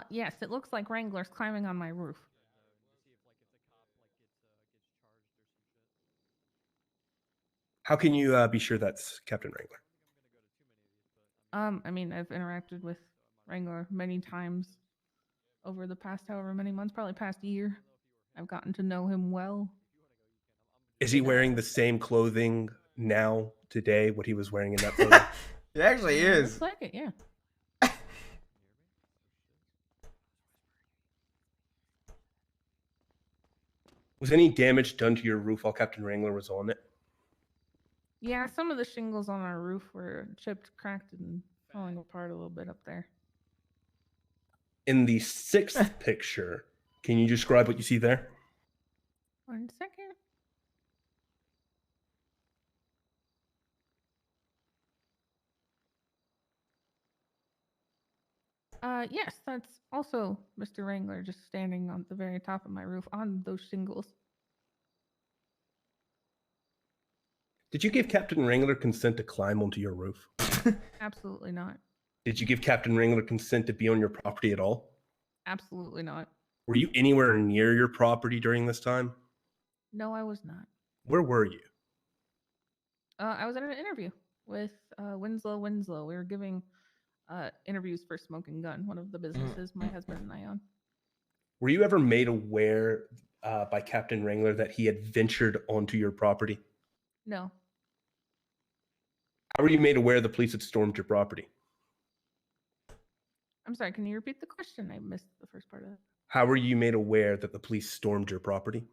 Yes, it looks like Wrangler's climbing on my roof. How can you be sure that's Captain Wrangler? I mean, I've interacted with Wrangler many times over the past however many months, probably past year. I've gotten to know him well. Is he wearing the same clothing now, today, what he was wearing in that photo? It actually is. Looks like it, yeah. Was any damage done to your roof while Captain Wrangler was on it? Yeah, some of the shingles on our roof were chipped, cracked, and falling apart a little bit up there. In the sixth picture, can you describe what you see there? 1 second. Yes, that's also Mr. Wrangler just standing on the very top of my roof on those shingles. Did you give Captain Wrangler consent to climb onto your roof? Absolutely not. Did you give Captain Wrangler consent to be on your property at all? Absolutely not. Were you anywhere near your property during this time? No, I was not. Where were you? I was at an interview with Winslow. We were giving interviews for Smoking Gun, one of the businesses my husband and I own. Were you ever made aware by Captain Wrangler that he had ventured onto your property? No. How were you made aware the police had stormed your property? I'm sorry, can you repeat the question? I missed the first part of it. How were you made aware that the police stormed your property?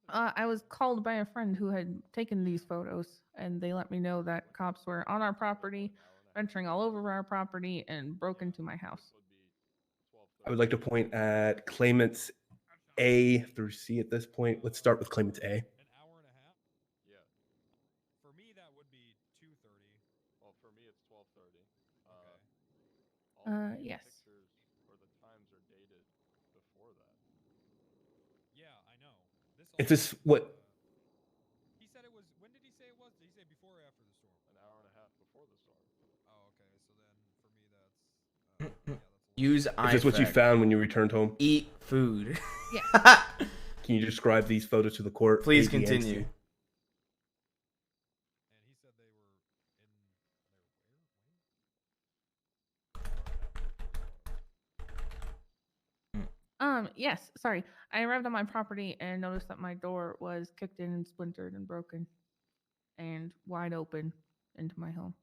I was called by a friend who had taken these photos, and they let me know that cops were on our property, venturing all over our property, and broke into my house. I would like to point at claimants A through C at this point. Let's start with claimants A. For me, that would be 2:30. Well, for me, it's 12:30. Yes. Pictures or the times are dated before that. Yeah, I know. Is this what? He said it was. When did he say it was? Did he say before or after the storm? An hour and a half before the storm. Oh, okay. So then for me, that's. Use Is this what you iFact. found when you returned home? Eat food. Yeah. Can you describe these photos to the court? Please A, B, and C? continue. And he said they were Yes, sorry. I arrived on my property and noticed that my door was kicked in and splintered and broken and wide open into my home.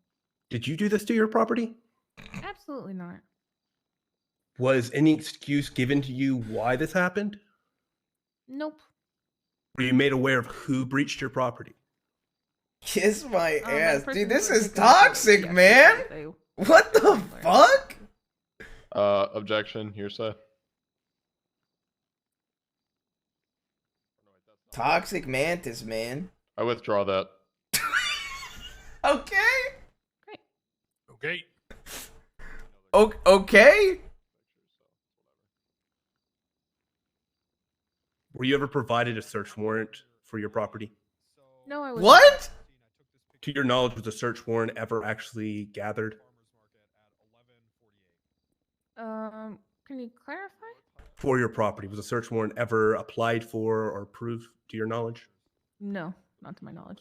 Did you do this to your property? Absolutely not. Was any excuse given to you why this happened? Nope. Were you made aware of who breached your property? Kiss my ass. person Dude, this who was is taking the photos, toxic, yes, man. they- What the fuck? Objection, hearsay. Toxic mantis, man. I withdraw that. Okay. Okay. Okay. Were you ever provided a search warrant for your property? No, I was What? To your knowledge, was a search warrant ever actually gathered? Can you clarify? For your property, was a search warrant ever applied for or approved to your knowledge? No, not to my knowledge.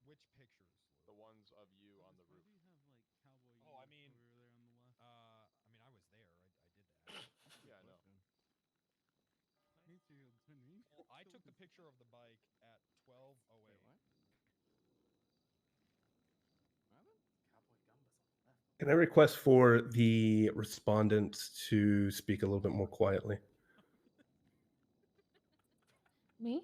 Which pictures? The ones of you on the roof. Oh, I mean, I was there. I did that. Yeah, I know. Well, I took the picture of the bike at 12:08. Can I request for the respondents to speak a little bit more quietly? Me?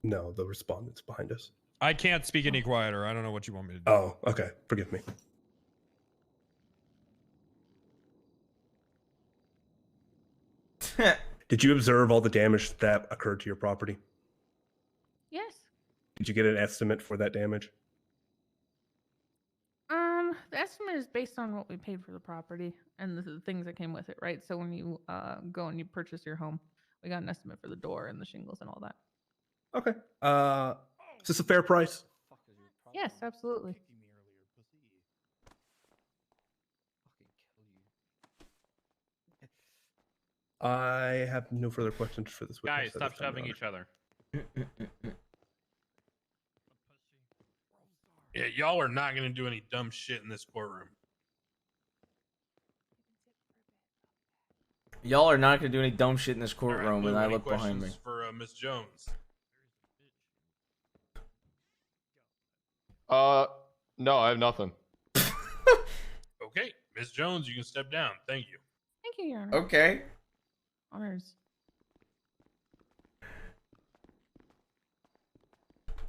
No, the respondents behind us. I can't speak any quieter. I don't know what you want me to do. Oh, okay. Forgive me. Did you observe all the damage that occurred to your property? Yes. Did you get an estimate for that damage? The estimate is based on what we paid for the property and the things that came with it, right? So when you go and you purchase your home, we got an estimate for the door and the shingles and all that. Okay. Is this a fair price? Yes, absolutely. I have no further questions for this witness. Guys, at stop this time, shoving Your each other. Yeah, y'all are not going to do any dumb shit in this courtroom. Y'all are not gonna do any dumb shit in this All right, courtroom, Blue, and I any look behind me. questions for Miss Jones? No, I have nothing. Okay, Miss Jones, you can step down. Thank you. Thank you, Your Honor. Okay. Honors.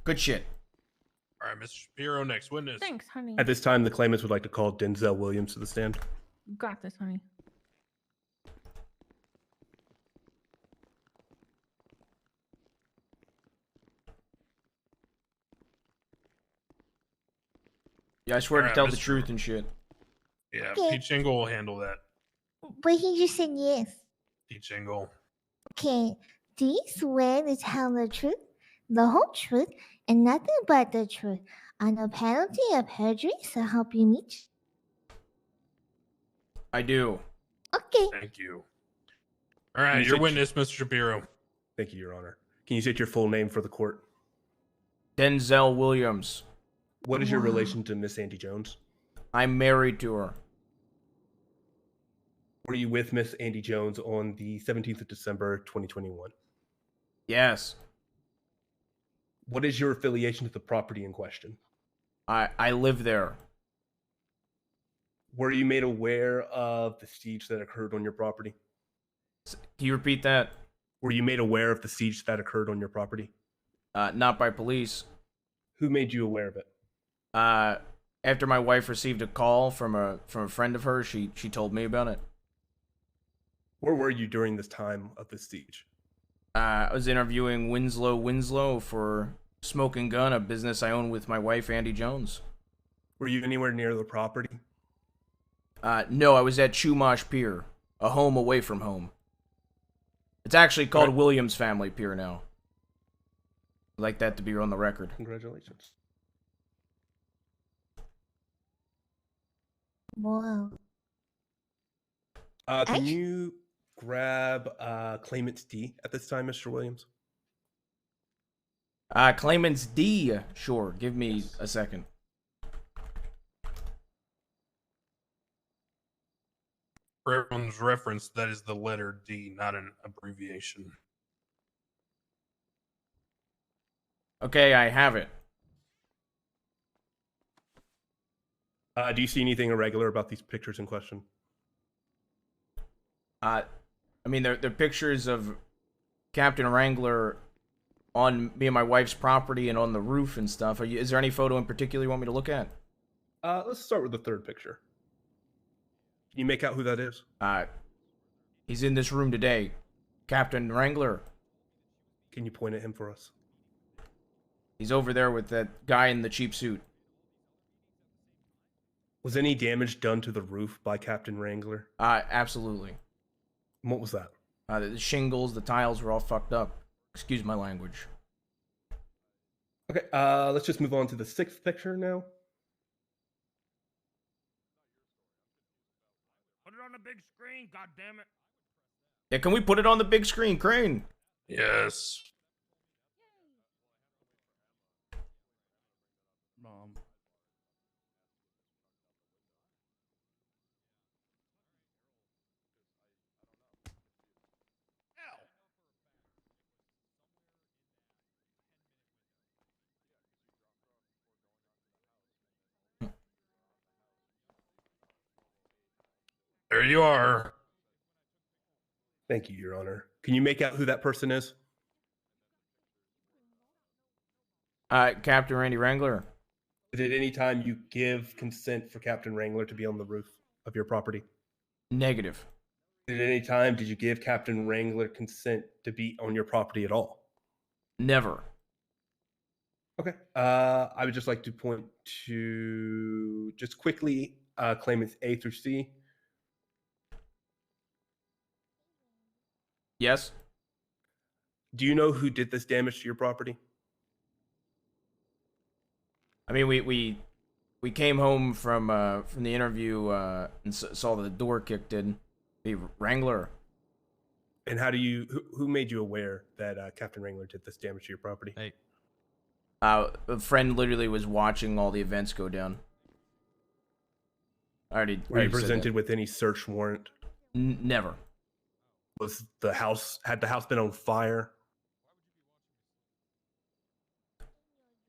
Good shit. All right, Mr. Shapiro, next witness. Thanks, honey. At this time, the claimants would like to call Denzel Williams to the stand. Got this, honey. Yeah, I swear to Alright, tell the Mr. truth and shit. Yeah, Okay. Pete Shingle will handle that. But he just said yes. Pete Shingle. Okay. Do you swear to tell the truth, the whole truth, and nothing but the truth, on the penalty of perjury, so help you meet? I do. Okay. Thank you. All right, You your said- witness, Mr. Shapiro. Thank you, Your Honor. Can you state your full name for the court? Denzel Williams. What is your relation to Miss Andy Jones? I'm married to her. Were you with Miss Andy Jones on the 17th of December, 2021? Yes. What is your affiliation to the property in question? I live there. Were you made aware of the siege that occurred on your property? Can you repeat that? Were you made aware of the siege that occurred on your property? Not by police. Who made you aware of it? After my wife received a call from a friend of hers, she told me about it. Where were you during this time of the siege? I was interviewing Winslow for Smoking Gun, a business I own with my wife, Andy Jones. Were you anywhere near the property? No, I was at Chumash Pier, a home away from home. It's actually called Williams Family Pier now. I'd like that to be on the record. Congratulations. Wow. Can you grab claimant's D at this time, Mr. Williams? Claimant's D. Sure, give me a second. For everyone's reference, that is the letter D, not an abbreviation. Okay, I have it. Do you see anything irregular about these pictures in question? I mean, they're pictures of Captain Wrangler on me and my wife's property and on the roof and stuff. Is there any photo in particular you want me to look at? Let's start with the third picture. Can you make out who that is? He's in this room today. Captain Wrangler. Can you point at him for us? He's over there with that guy in the cheap suit. Was any damage done to the roof by Captain Wrangler? Absolutely. What was that? The shingles, the tiles were all fucked up. Excuse my language. Okay, let's just move on to the sixth picture now. Put it on the big screen, goddammit. Yeah, can we put it on the big screen, Crane? Yes. Mom. There you are. Thank you, Your Honor. Can you make out who that person is? Captain Randy Wrangler. Did at any time you give consent for Captain Wrangler to be on the roof of your property? Negative. At any time did you give Captain Wrangler consent to be on your property at all? Never. Okay. I would just like to point to just quickly claimants A through C. Yes. Do you know who did this damage to your property? I mean, we came home from the interview and saw the door kicked in. The Wrangler. And how do you? Who made you aware that Captain Wrangler did this damage to your property? Hey. A friend literally was watching all the events go down. Were you presented with any search warrant? Never. Was the house had the house been on fire?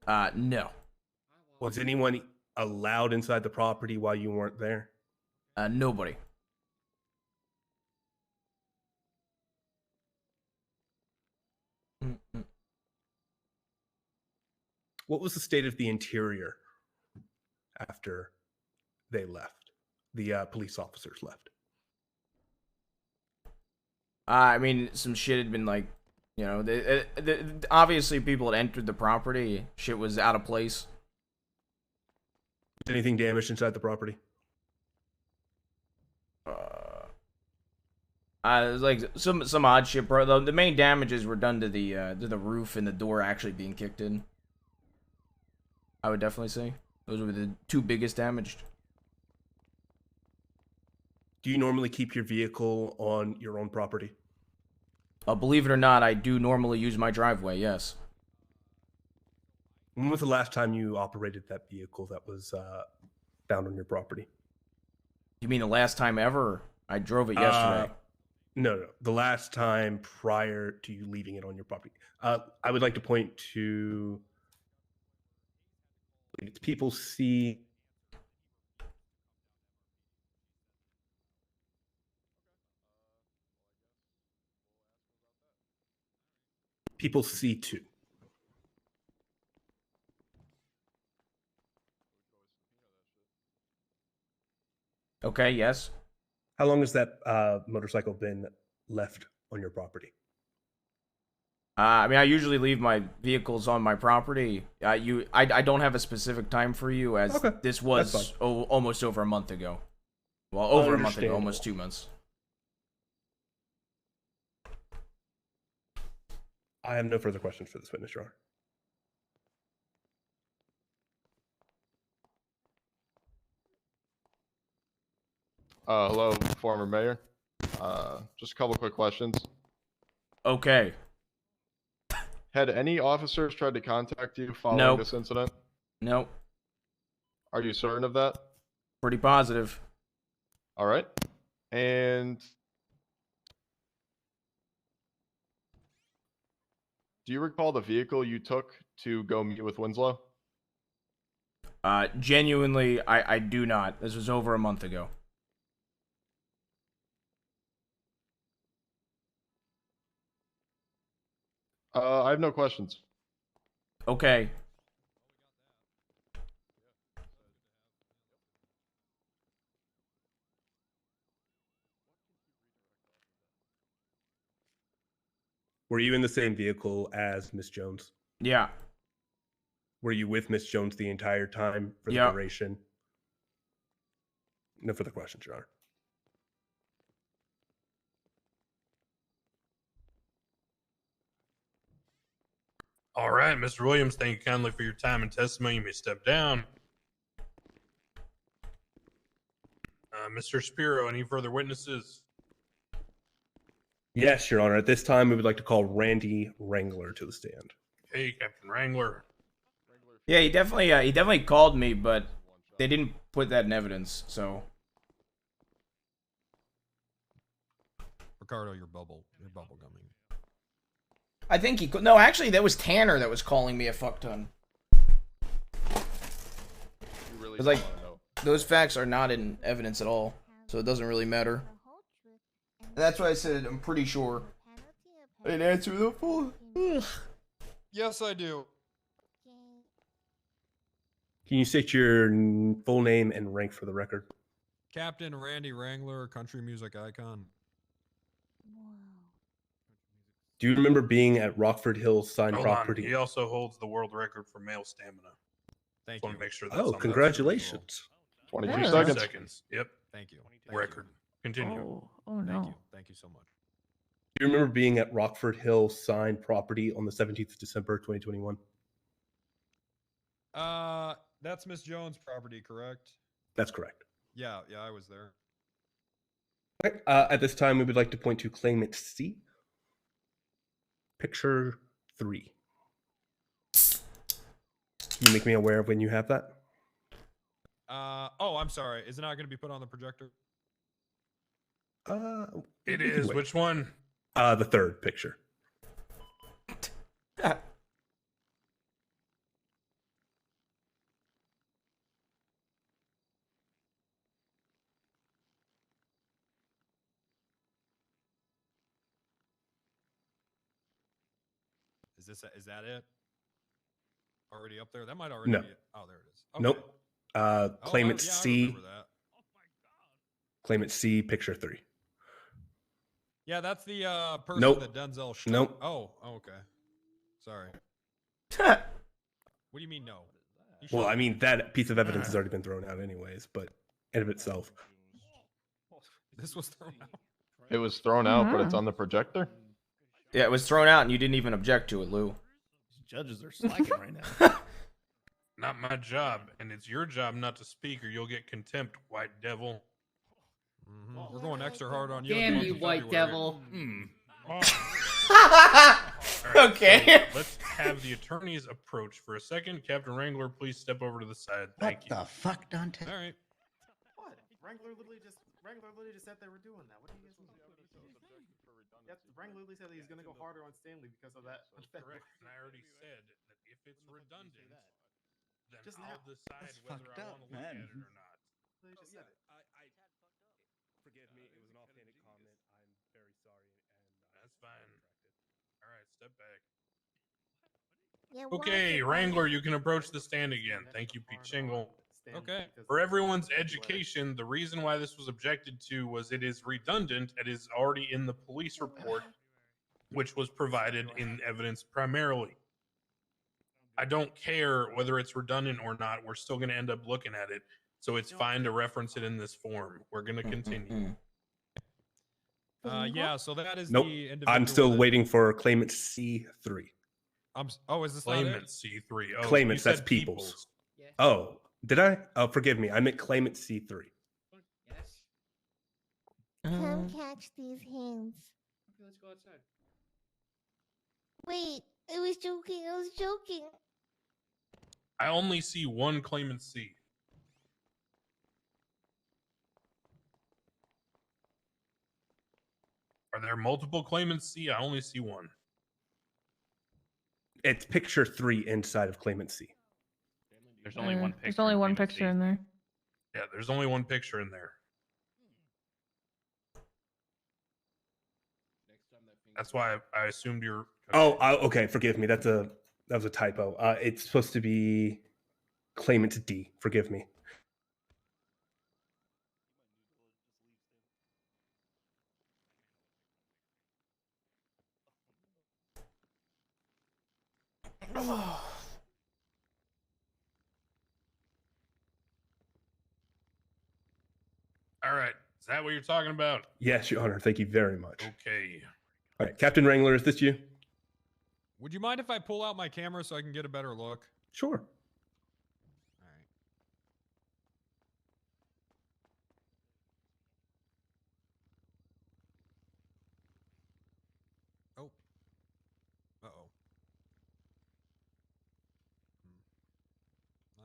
No. Was anyone allowed inside the property while you weren't there? Nobody. What was the state of the interior after they left? The police officers left. I mean, some shit had been like, you know, obviously people had entered the property. Shit was out of place. Was anything damaged inside the property? There's like some odd shit, bro. Though the main damages were done to the roof and the door actually being kicked in. I would definitely say those were the two biggest damaged. Do you normally keep your vehicle on your own property? Believe it or not, I do normally use my driveway. Yes. When was the last time you operated that vehicle that was found on your property? You mean the last time ever? I drove it yesterday. No. The last time prior to you leaving it on your property. I would like to point to people see. People C2. Okay, yes. How long has that motorcycle been left on your property? I mean, I usually leave my vehicles on my property. I don't have a specific time for you, as this was almost over a month ago. Well, over a month ago, almost 2 months. I have no further questions for this witness, Your Honor. Hello, former mayor. Just a couple quick questions. Okay. Had any officers tried to contact you following this incident? Nope. Are you certain of that? Pretty positive. All right. And do you recall the vehicle you took to go meet with Winslow? Genuinely, I do not. This was over a month ago. I have no questions. Okay. Were you in the same vehicle as Miss Jones? Yeah. Were you with Miss Jones the entire time for the duration? No further questions, Your Honor. All right, Mr. Williams, thank you kindly for your time and testimony. You may step down. Mr. Spiro, any further witnesses? Yes, Your Honor. At this time, we would like to call Randy Wrangler to the stand. Hey, Captain Wrangler. Yeah, he definitely called me, but they didn't put that in evidence, so. Ricardo, you're bubble gumming. I think he could. No, actually, that was Tanner that was calling me a fuck ton. It's like, those facts are not in evidence at all, so it doesn't really matter. That's why I said I'm pretty sure. I didn't answer the full. Yes, I do. Can you state your full name and rank for the record? Captain Randy Wrangler, country music icon. Do you remember being at Rockford Hills signed Hold on. property? He also holds the world record for male stamina. Thank you. Want to make sure that's Oh, congratulations. 22 seconds. Yep. Thank you. Record. Continue. Oh no. Thank you so much. Do you remember being at Rockford Hills signed property on the 17th of December, 2021? That's Miss Jones' property, correct? That's correct. Yeah, I was there. Okay, at this time, we would like to point to claimant C. Picture 3. Can you make me aware of when you have that? Oh, I'm sorry. Is it not going to be put on the projector? It is. Wait. Which one? The third picture. Is that it? Already up there? That might already No. be it. Oh, there it is. Okay. Nope. Claimant I C. remember that. Claimant C, picture 3. Yeah, that's the person Nope. that Denzel shot. Nope. Oh, okay. Sorry. What do you mean no? Well, I mean, that piece of evidence has already been thrown out anyways, but in of itself. This was thrown out. It was thrown out, but it's on the projector? Yeah, it was thrown out and you didn't even object to it, Lou. Judges are slacking right now. Not my job, and it's your job not to speak or you'll get contempt, white devil. We're going extra hard on you. Damn you, white devil. Okay. So let's have the attorneys approach for a second. Captain Wrangler, please step over to the side. Thank you. What the fuck, Dante? All right. What? Wrangler literally just said they were doing that. What do you guys mean? Yeah, Wrangler literally said that he's gonna go harder on Stanley because of that. That's correct. And I already said that if it's redundant, then Just I'll now. decide That's whether fucked I up, want to look man. at it or not. They just said it. Forgive me, it was an offhanded comment. I'm very sorry. That's fine. All right, step back. Yeah, why Okay, did- Wrangler, you can approach the stand again. Thank you, Pete Shingle. Okay. For everyone's education, the reason why this was objected to was it is redundant. It is already in the police report, which was provided in evidence primarily. I don't care whether it's redundant or not. We're still going to end up looking at it. So it's fine to reference it in this form. We're going to continue. Yeah, so that is Nope. the individual. I'm still that- waiting for claimant C3. Oh, is this not Claimant it? C3. Oh, Claimants, you that's said people's. Oh, did I? Oh, forgive me. I meant claimant C3. Come catch these hands. Okay, let's go outside. Wait, I was joking. I was joking. I only see one claimant C. Are there multiple claimants C? I only see one. It's picture 3 inside of claimant C. There's only one picture. There's only one picture in there. Yeah, there's only one picture in there. That's why I assumed you're. Oh, okay. Forgive me. That was a typo. It's supposed to be claimant D. Forgive me. All right. Is that what you're talking about? Yes, Your Honor. Thank you very much. Okay. All right, Captain Wrangler, is this you? Would you mind if I pull out my camera so I can get a better look? Sure. Oh. Uh-oh.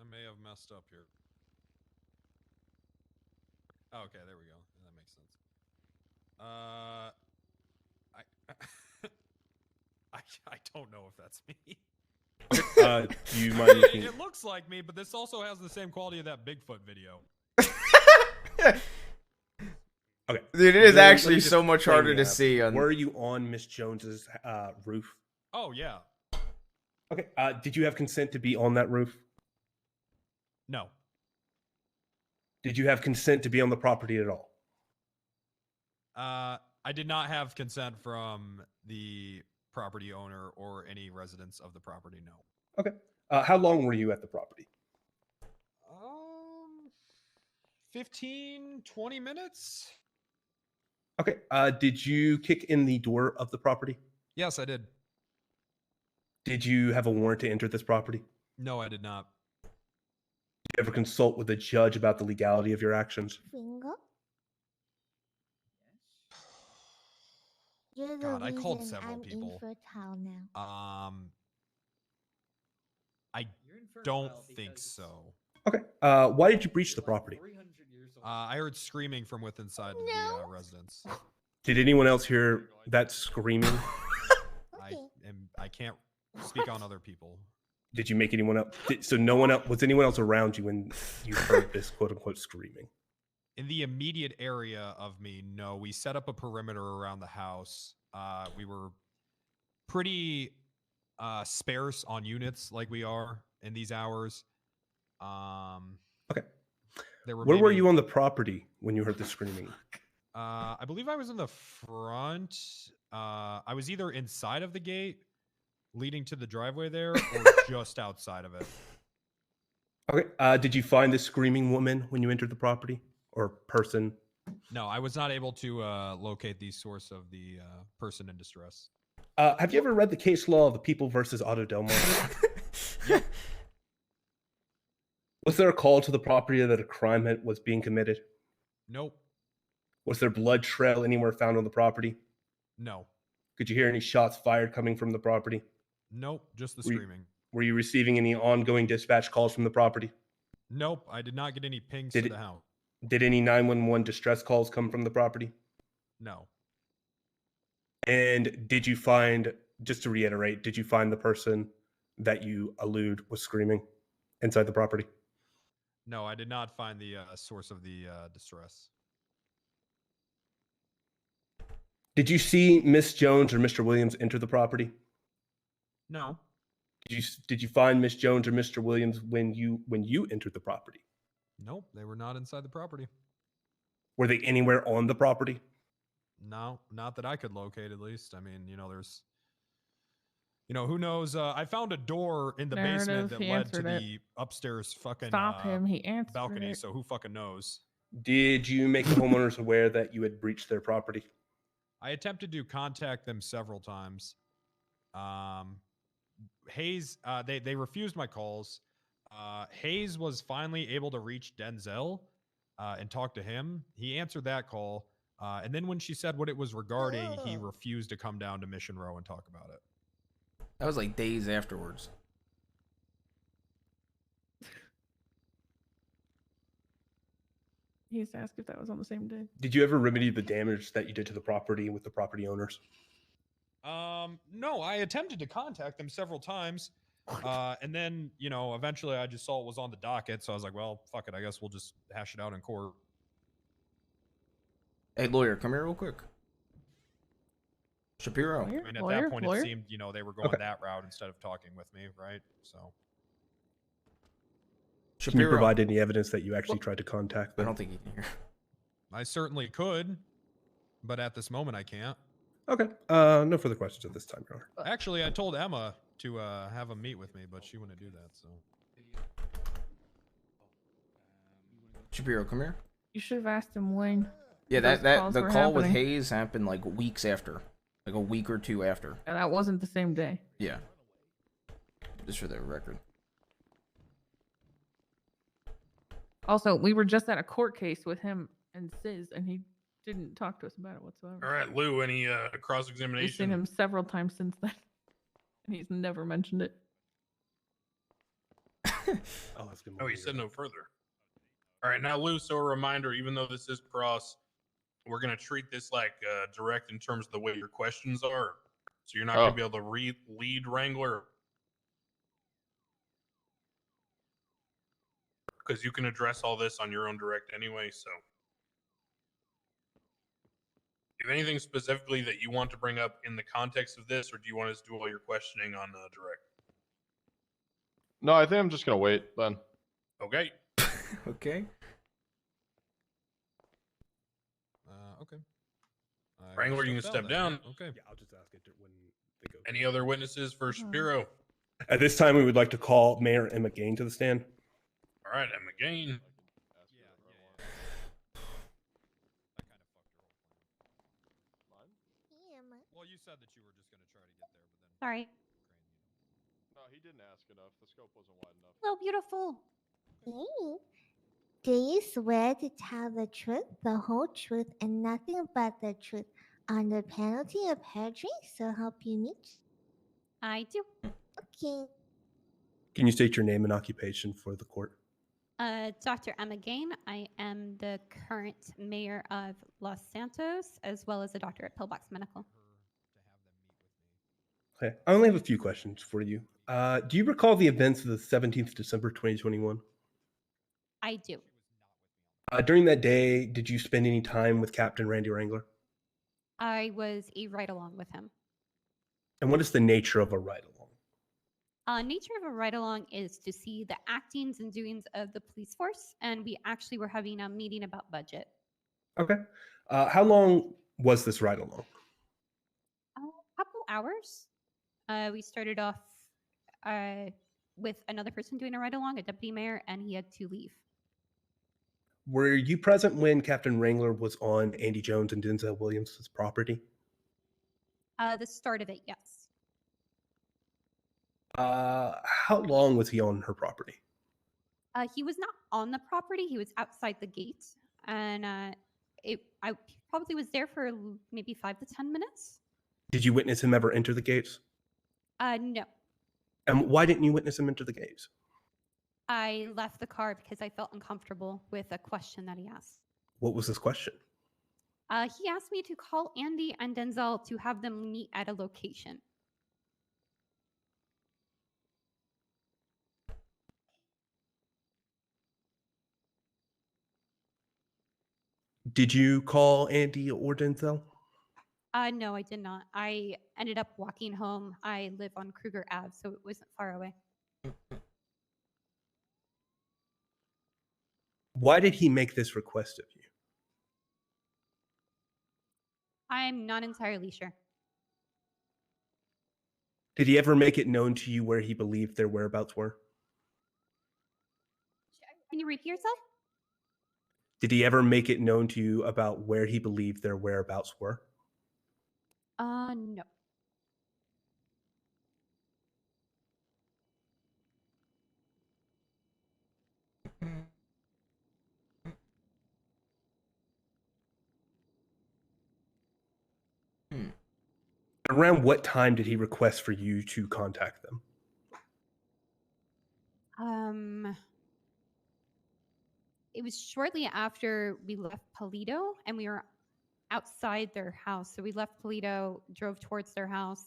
I may have messed up here. Oh, okay, there we go. That makes sense. I don't know if that's me. Do you mind looking? It looks like me, but this also has the same quality of that Bigfoot video. Okay. Dude, it is Let me actually just so much frame harder to that. see on- Were you on Miss Jones's roof? Oh, yeah. Okay. Did you have consent to be on that roof? No. Did you have consent to be on the property at all? I did not have consent from the property owner or any residents of the property, no. Okay. How long were you at the property? 15, 20 minutes? Okay. Did you kick in the door of the property? Yes, I did. Did you have a warrant to enter this property? No, I did not. Did you ever consult with a judge about the legality of your actions? Bingo. You're the God, I called reason several I'm people. infertile now. I don't think so. Okay. Why did you breach the property? I heard screaming from within inside the residence. Did anyone else hear that screaming? I can't speak on other people. Did you make anyone else? So no one else, was anyone else around you when you heard this quote unquote screaming? In the immediate area of me, no. We set up a perimeter around the house. We were pretty sparse on units like we are in these hours. Okay. There were Where were maybe- you on the property when you heard the screaming? I believe I was in the front. I was either inside of the gate leading to the driveway there or just outside of it. Okay. Did you find this screaming woman when you entered the property or person? No, I was not able to locate the source of the person in distress. Have you ever read the case law of the People versus Otto Delmar? Yep. Was there a call to the property that a crime was being committed? Nope. Was there blood trail anywhere found on the property? No. Could you hear any shots fired coming from the property? Nope. Just the Were you- screaming. Were you receiving any ongoing dispatch calls from the property? Nope. I did not get any pings Did to it- the house. Did any 911 distress calls come from the property? No. And did you find, just to reiterate, did you find the person that you allude was screaming inside the property? No, I did not find the source of the distress. Did you see Miss Jones or Mr. Williams enter the property? No. Did you find Miss Jones or Mr. Williams when you entered the property? Nope. They were not inside the property. Were they anywhere on the property? No, not that I could locate at least. I mean, there's, who knows? I found a door in the basement that Narrative, he led to answered it. the upstairs fucking Stop him. He answered balcony. it. So who fucking knows? Did you make the homeowners aware that you had breached their property? I attempted to contact them several times. Hayes, they refused my calls. Hayes was finally able to reach Denzel and talk to him. He answered that call. And then when she said what it was regarding, he refused to come down to Mission Row and talk about it. That was like days afterwards. He used to ask if that was on the same day. Did you ever remedy the damage that you did to the property with the property owners? No, I attempted to contact them several times. And then, eventually I just saw it was on the docket. So I was like, well, fuck it. I guess we'll just hash it out in court. Hey, lawyer, come here real quick. Shapiro. I mean, at that point, it seemed, they were going that route instead of talking with me, right? So. Can you provide any evidence that you actually tried to contact them? I don't think you can hear. I certainly could, but at this moment I can't. Okay. No further questions at this time, Your Honor. Actually, I told Emma to have him meet with me, but she wouldn't do that. So. Shapiro, come here. You should have asked him when. Yeah, those the calls call were with happening. Hayes happened like weeks after, like a week or two after. And that wasn't the same day. Yeah. Just for the record. Also, we were just at a court case with him and Sis, and he didn't talk to us about it whatsoever. All right, Lou, any We've seen cross-examination? him several times since then, and he's never mentioned it. Oh, he said no further. All right, now, Lou, so a reminder, even though this is cross, we're going to treat this like direct in terms of the way your questions are. So you're not going to be able to lead Wrangler. Because you can address all this on your own direct anyway, so. Do you have anything specifically that you want to bring up in the context of this, or do you want us to do all your questioning on direct? No, I think I'm just gonna wait then. Okay. Okay. Okay. Wrangler, you can step down. Okay. Yeah, I'll just ask it when they go. Any other witnesses for Shapiro? At this time, we would like to call Mayor Emma Gain to the stand. All right, Emma Gain. Well, you said that you were just going to try to get there, but then. No, Sorry. he didn't ask enough. The scope wasn't wide enough. Hello, beautiful. Hey. Do you swear to tell the truth, the whole truth, and nothing but the truth, under penalty of perjury? So help you meet. I do. Okay. Can you state your name and occupation for the court? Dr. Emma Gain. I am the current mayor of Los Santos, as well as a doctor at Pillbox Medical. Okay. I only have a few questions for you. Do you recall the events of the 17th December 2021? I do. During that day, did you spend any time with Captain Randy Wrangler? I was a ride-along with him. And what is the nature of a ride-along? Nature of a ride-along is to see the actings and doings of the police force, and we actually were having a meeting about budget. Okay. How long was this ride-along? A couple hours. We started off with another person doing a ride along, a deputy mayor, and he had to leave. Were you present when Captain Wrangler was on Andy Jones and Denzel Williams' property? The start of it, yes. How long was he on her property? He was not on the property. He was outside the gate, and I probably was there for maybe 5 to 10 minutes. Did you witness him ever enter the gates? No. And why didn't you witness him enter the gates? I left the car because I felt uncomfortable with a question that he asked. What was his question? He asked me to call Andy and Denzel to have them meet at a location. Did you call Andy or Denzel? No, I did not. I ended up walking home. I live on Kruger Ave, so it wasn't far away. Why did he make this request of you? I'm not entirely sure. Did he ever make it known to you where he believed their whereabouts were? Can you repeat yourself? Did he ever make it known to you about where he believed their whereabouts were? No. Around what time did he request for you to contact them? It was shortly after we left Polito and we were outside their house. So we left Polito, drove towards their house.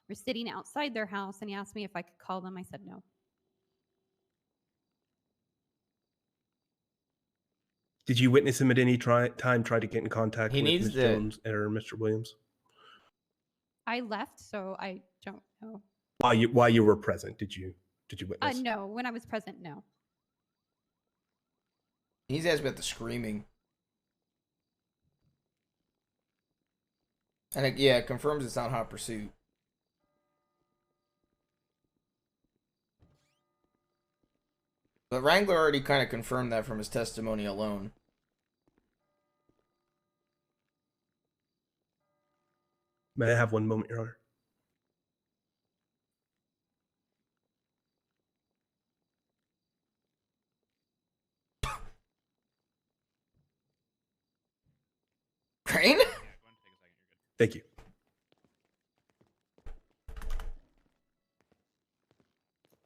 We're sitting outside their house, and he asked me if I could call them. I said no. Did you witness him at any time try to get in contact He with needs Ms. to- Jones or Mr. Williams? I left, so I don't know. While you were present, did you witness? No, when I was present, no. He's asked about the screaming. And it confirms it's not hot pursuit. But Wrangler already kind of confirmed that from his testimony alone. May I have one moment, Your Honor? Crane? Thank you.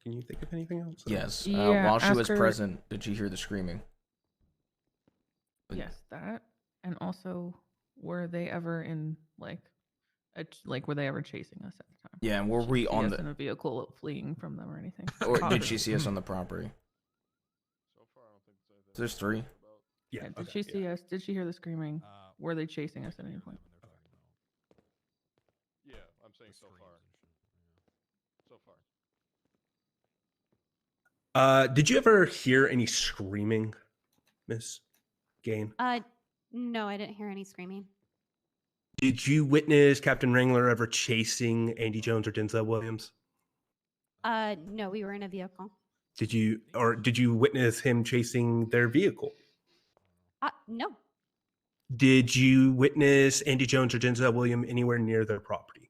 Can you think of anything else? Yes. Yeah, While she was after- present, did she hear the screaming? Yes, that. And also, were they ever in were they ever chasing us at the time? Yeah, and were Did we she see on us the- in a vehicle fleeing from them or anything? Or did she see us on the property? There's 3. Yeah. Did she see us? Did she hear the screaming? Were they chasing us at any point? Yeah, I'm saying so far. So far. Did you ever hear any screaming, Miss Gain? No, I didn't hear any screaming. Did you witness Captain Wrangler ever chasing Andy Jones or Denzel Williams? No, we were in a vehicle. Did you witness him chasing their vehicle? No. Did you witness Andy Jones or Denzel Williams anywhere near their property?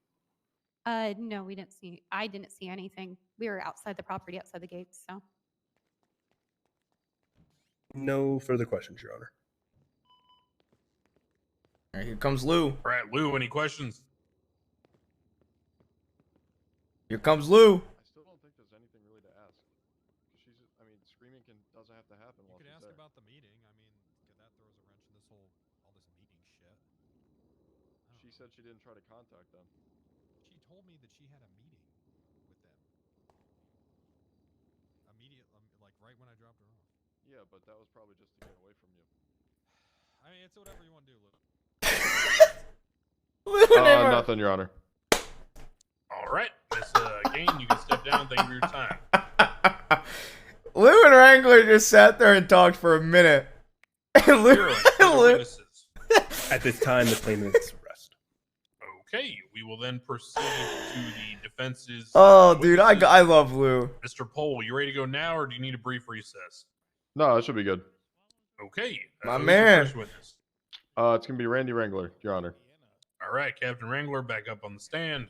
No, we didn't see. I didn't see anything. We were outside the property, outside the gates. So. No further questions, Your Honor. All right, here comes Lou. All right, Lou, any questions? Here comes Lou. I still don't think there's anything really to ask. Screaming doesn't have to happen. You could ask about the meeting. I mean, that throws a wrench in all this meeting shit. She said she didn't try to contact them. She told me that she had a meeting with them. Right when I dropped her off. Yeah, but that was probably just to get away from you. I mean, it's whatever you want to do, Lou. Nothing, Your Honor. All right, Miss Gain, you can step down. Thank you for your time. Lou and Wrangler just sat there and talked for a minute. Lou, At this time, the claimant is arrested. Okay, we we will then proceed to the defense's. Oh, dude, witnesses. I love Lou. Mr. Pohl, you ready to go now, or do you need a brief recess? No, that should be good. Okay. My who's man. Your first witness? It's gonna be Randy Wrangler, Your Honor. All right, Captain Wrangler, back up on the stand.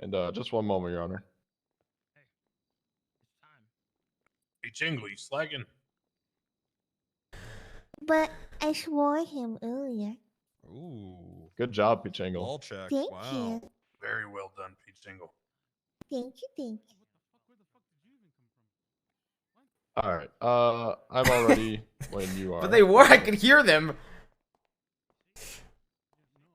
And just one moment, Your Honor. Hey, Chingle, you slacking? But I swore him earlier. Ooh. Good job, Pichingle. Ball check. Thank Wow. you. Very well done, Pete Chingle. Thank you, thank you. All right. I'm all ready when you are. But they were. I could hear them.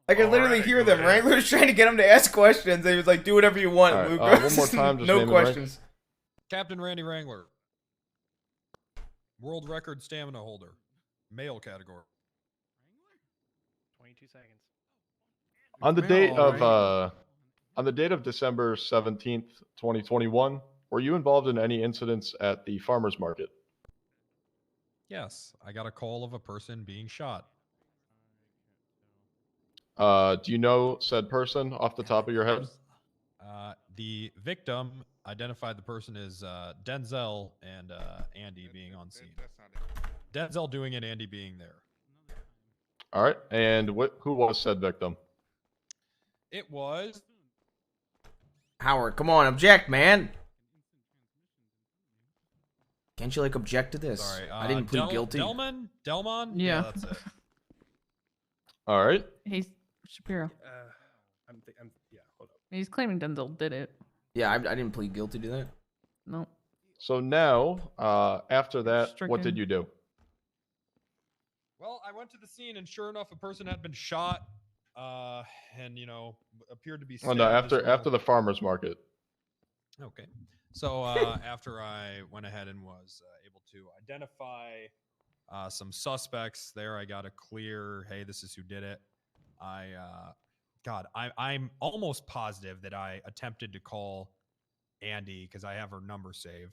I could literally hear them. Wrangler was trying to get him to ask questions. He was like, "Do whatever you want, All right, Luke." one more time, just name no and rank. questions. Captain Randy Wrangler. World record stamina holder. Male category. 22 seconds. On the Well, date all of on the date of December 17th, 2021, were you involved in any incidents at the farmers market? Yes, I got a call of a person being shot. Do you know said person off the top of your head? The victim identified the person as Denzel and Andy being on scene. Denzel doing it, Andy being there. All right. And who was said victim? It was Howard, come on, object, man. Can't you like object to this? Sorry, I didn't plead guilty. Delman? Yeah. That's it. All right. He's Shapiro. Yeah, hold up. He's claiming Denzel did it. Yeah, I didn't plead guilty to that. No. So now, after that, what Stricken. did you do? Well, I went to the scene, and sure enough, a person had been shot, and appeared to be. Oh no, stabbed as well. after the farmers market. Okay. So after I went ahead and was able to identify some suspects there, I got a clear, hey, this is who did it. I'm almost positive that I attempted to call Andy because I have her number saved.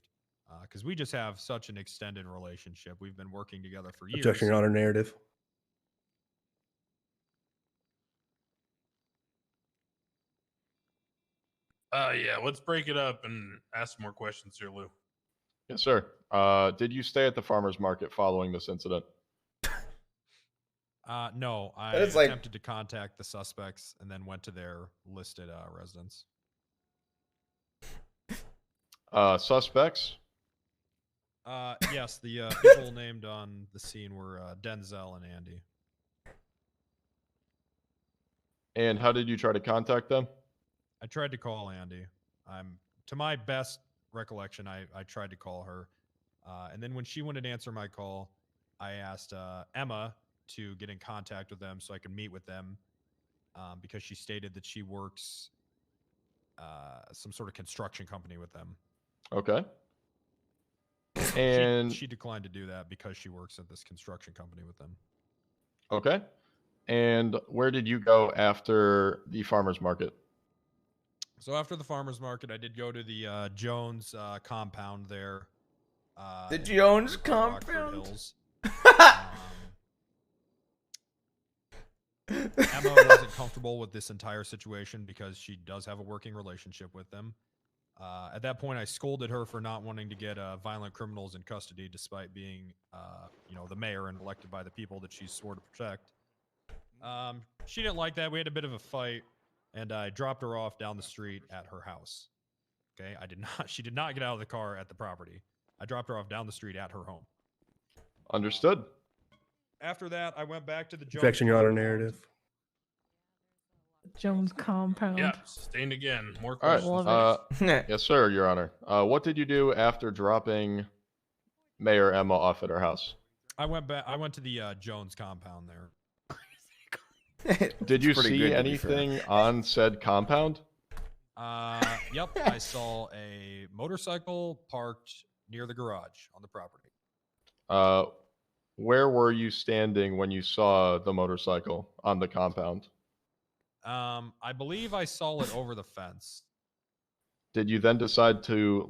Because we just have such an extended relationship. We've been working together for years. Objection, Your Honor, narrative. Yeah, let's break it up and ask some more questions here, Lou. Yes, sir. Did you stay at the farmers market following this incident? No, I That is like- attempted to contact the suspects and then went to their listed residence. Suspects? Yes, the people named on the scene were Denzel and Andy. And how did you try to contact them? I tried to call Andy. To my best recollection, I tried to call her. And then when she wouldn't answer my call, I asked Emma to get in contact with them so I could meet with them because she stated that she works some sort of construction company with them. Okay. And she declined to do that because she works at this construction company with them. okay. And where did you go after the farmers market? So after the farmers market, I did go to the Jones compound there. The in Jones Rockford compound? Hills. Emma wasn't comfortable with this entire situation because she does have a working relationship with them. At that point, I scolded her for not wanting to get violent criminals in custody, despite being, the mayor and elected by the people that she swore to protect. She didn't like that. We had a bit of a fight, and I dropped her off down the street at her house. Okay, she did not get out of the car at the property. I dropped her off down the street at her home. Understood. After that, I went back to the Jones Objection, Your Honor, compound. narrative. Jones compound. Yeah, sustained again. More All questions. right. Yes, sir, Your Honor. What did you do after dropping Mayor Emma off at her house? I went back. I went to the Jones compound there. Did you pretty see good, to be fair. anything on said compound? Yep, I saw a motorcycle parked near the garage on the property. Where were you standing when you saw the motorcycle on the compound? I believe I saw it over the fence. Did you then decide to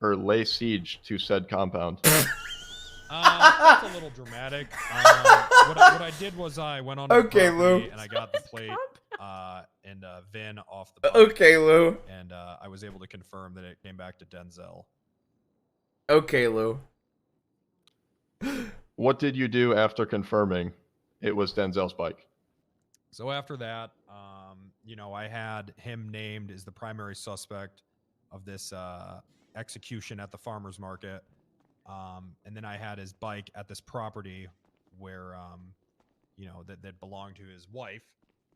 lay siege to said compound? That's a little dramatic. What I did was I went on the property Lou. and I got the plate and VIN off the bike. Okay, Lou. And I was able to confirm that it came back to Denzel. Okay, Lou. What did you do after confirming it was Denzel's bike? So after that, I had him named as the primary suspect of this execution at the farmer's market. And then I had his bike at this property where, that belonged to his wife.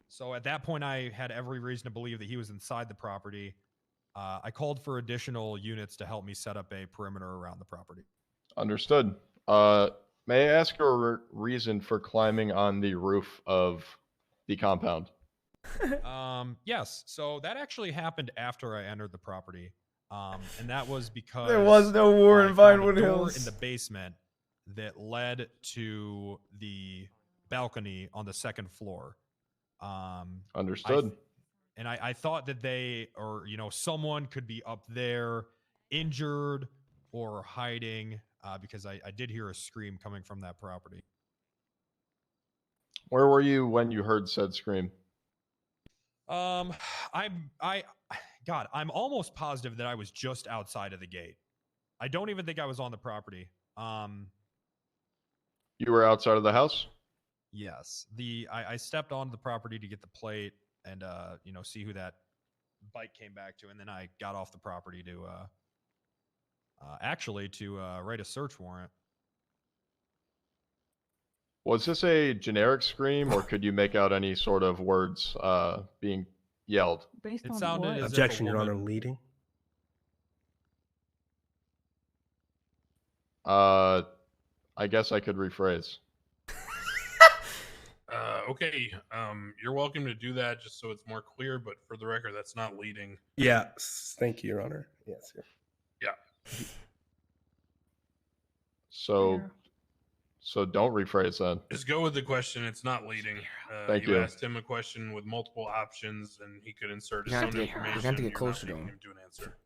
So at that point, I had every reason to believe that he was inside the property. I called for additional units to help me set up a perimeter around the property. Understood. May I ask your reason for climbing on the roof of the compound? Yes. So that actually happened after I entered the property. And that was because There was no war in Vinewood a door Hills. in the basement that led to the balcony on the second floor. Understood. I thought that someone could be up there injured or hiding because I did hear a scream coming from that property. Where were you when you heard said scream? I'm almost positive that I was just outside of the gate. I don't even think I was on the property. You were outside of the house? Yes. I stepped onto the property to get the plate and see who that bike came back to, and then I got off the property to write a search warrant. Was this a generic scream, or could you make out any sort of words being yelled? It sounded as Objection, if a Your Honor, woman- leading. I guess I could rephrase. Okay. You're welcome to do that just so it's more clear, but for the record, that's not leading. Yeah, thank you, Your Honor. Yes. Yeah. So don't rephrase then. Just go with the question. It's not leading. Thank you you. asked him a question with multiple options, and he could insert his You have own to get- information. you have to get You're closer not to leading him. to an answer.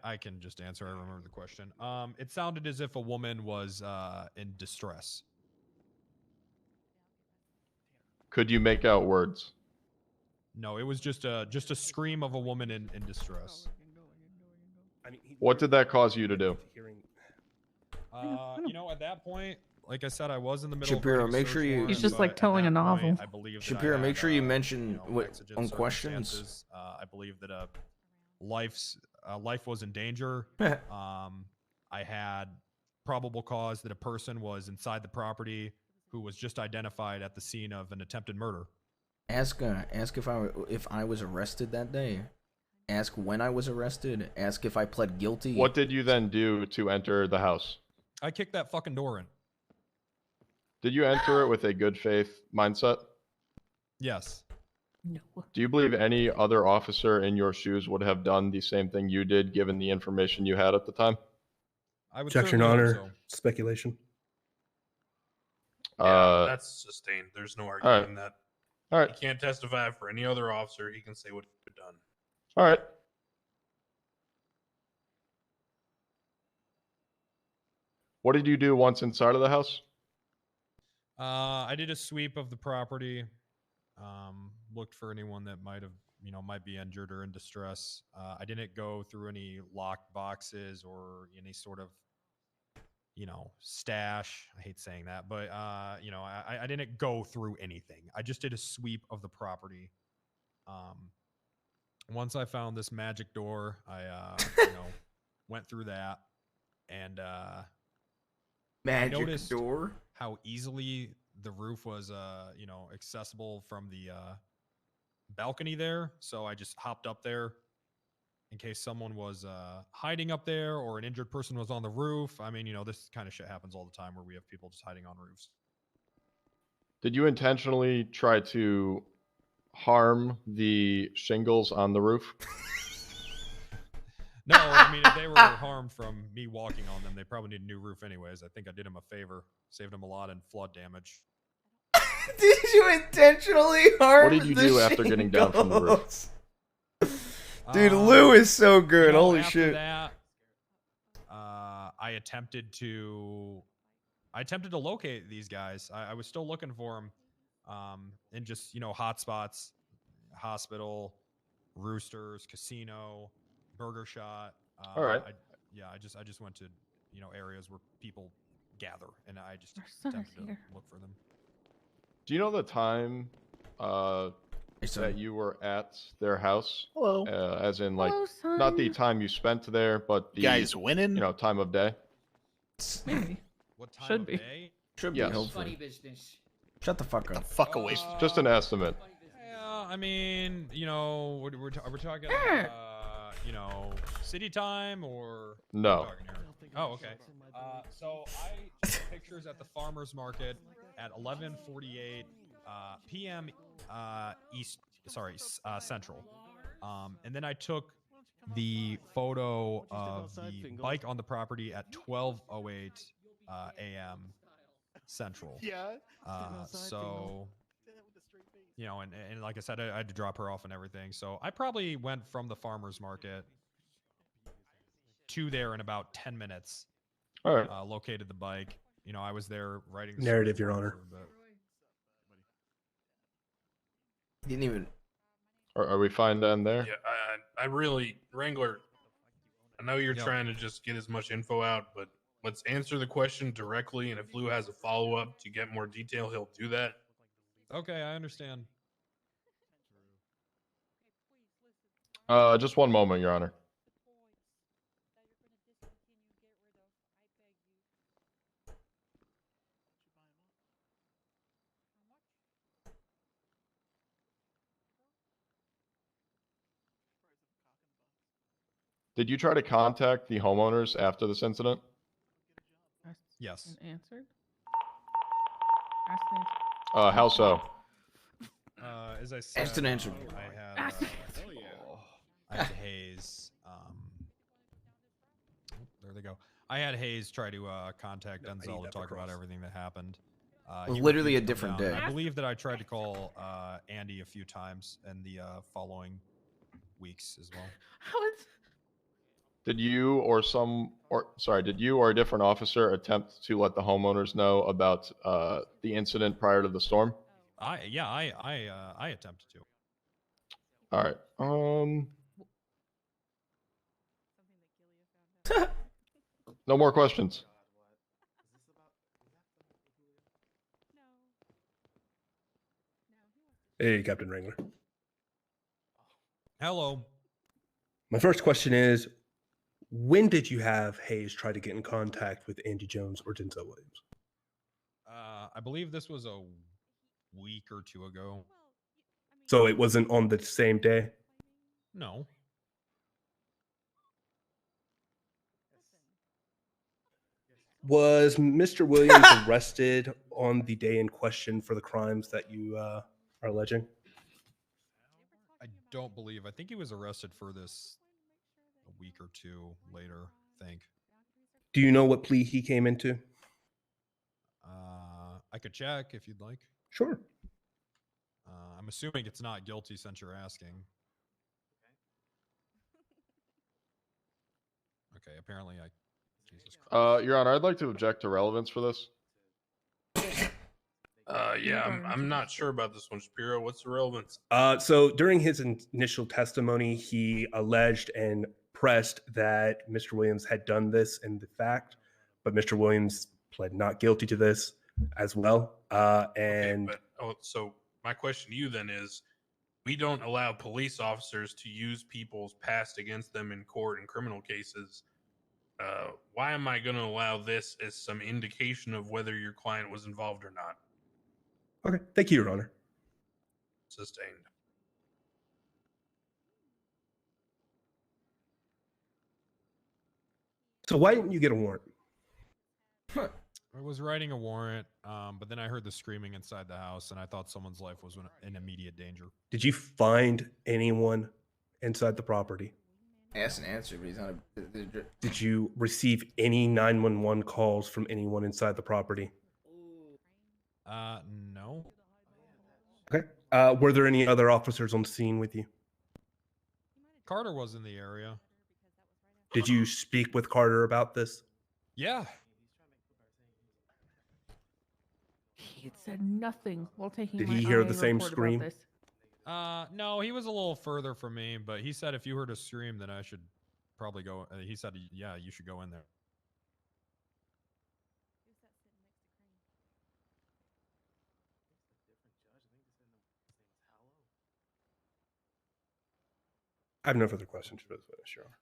I can just answer. I remember the question. It sounded as if a woman was in distress. Could you make out words? No, it was just a scream of a woman in distress. What did that cause you to do? At that point, like I said, I was in the middle. Shapiro, of make sure you. He's just like towing a novel. I believe that Shapiro, I make had, sure you mention what exigent on questions. circumstances. I believe that life was in danger. I had probable cause that a person was inside the property who was just identified at the scene of an attempted murder. Ask if I was arrested that day. Ask when I was arrested. Ask if I pled guilty. What did you then do to enter the house? I kicked that fucking door in. Did you enter it with a good faith mindset? Yes. No. Do you believe any other officer in your shoes would have done the same thing you did, given the information you had at the time? I would Objection, certainly Honor. hope so. Speculation. Yeah, that's sustained. There's no arguing that. All right. He can't testify for any other officer. He can say what he's done. All right. What did you do once inside of the house? I did a sweep of the property. Looked for anyone that might be injured or in distress. I didn't go through any locked boxes or any sort of, stash. I hate saying that, but I didn't go through anything. I just did a sweep of the property. Once I found this magic door, I went through that, and Magic I noticed door? how easily the roof was accessible from the balcony there. So I just hopped up there in case someone was hiding up there or an injured person was on the roof. I mean, this kind of shit happens all the time where we have people just hiding on roofs. Did you intentionally try to harm the shingles on the roof? No, I mean, if they were harmed from me walking on them, they probably need a new roof anyways. I think I did them a favor. Saved them a lot in flood damage. Did you intentionally harm What did you the do after getting down from the roof? Dude, Lou is so good. You know, Holy after shit. that, I attempted to locate these guys. I was still looking for them, in just hot spots, hospital, roosters, casino, burger shot. All right. I just went to areas where people gather, and I just Our son is attempted to here. look for them. Do you know the time that you were at their house? Hello. As in, like, Hello, not the son. time you spent there, but the Guys winning? time of day. Maybe. What time Should of be. day? Should Yes. be, hopefully. Funny business. Shut the fuck The up. fuck away. Just an estimate. Yeah, I mean, we're talking, city time or No. what are we talking here? Oh, okay. So I took pictures at the farmers market at 11:48 p.m. Central, and then I took the photo of the bike on the property at 12:08 a.m. Central. Yeah. So. And like I said, I had to drop her off and everything. So I probably went from the farmer's market to there in about 10 minutes. All right. Located the bike. I was there writing the Narrative, search Your warrant Honor. for a bit. Didn't even. Are we fine to end there? Yeah, I really, Wrangler, I know you're Yep. trying to just get as much info out, but let's answer the question directly. And if Lou has a follow up to get more detail, he'll do that. Okay, I understand. Just one moment, Your Honor. Did you try to contact the homeowners after this incident? Yes. And answered. Asked and answered. How so? As I said, Instant answer. I had Hayes. There they go. I had Hayes try to contact Denzel to talk about everything that happened. He Literally a refused to come different down. day. I believe that I tried to call Andy a few times in the following weeks as well. Did you or a different officer attempt to let the homeowners know about the incident prior to the storm? I attempted to. All right. No more questions. Hey, Captain Wrangler. Hello. My first question is, when did you have Hayes try to get in contact with Andy Jones or Denzel Williams? I believe this was a week or two ago. So it wasn't on the same day? No. Was Mr. Williams arrested on the day in question for the crimes that you are alleging? I don't believe. I think he was arrested for this a week or two later, I think. Do you know what plea he came into? I could check if you'd like. Sure. I'm assuming it's not guilty since you're asking. Okay, apparently Jesus Christ. Your Honor, I'd like to object to relevance for this. I'm not sure about this one, Shapiro. What's the relevance? So during his initial testimony, he alleged and pressed that Mr. Williams had done this in the fact, but Mr. Williams pled not guilty to this as well. So my question to you then is, we don't allow police officers to use people's past against them in court in criminal cases. Why am I going to allow this as some indication of whether your client was involved or not? Okay, thank you, Your Honor. Sustained. So why didn't you get a warrant? I was writing a warrant, but then I heard the screaming inside the house, and I thought someone's life was in immediate danger. Did you find anyone inside the property? Asked and answered, but he's not a. Did you receive any 911 calls from anyone inside the property? No. Okay. Were there any other officers on scene with you? Carter was in the area. Did you speak with Carter about this? Yeah. He had said nothing while taking Did my he hear IA the same report scream? about this. No, he was a little further from me, but he said if you heard a scream, then I should probably go. He said, yeah, you should go in there. I have no further questions for this witness, Your Honor.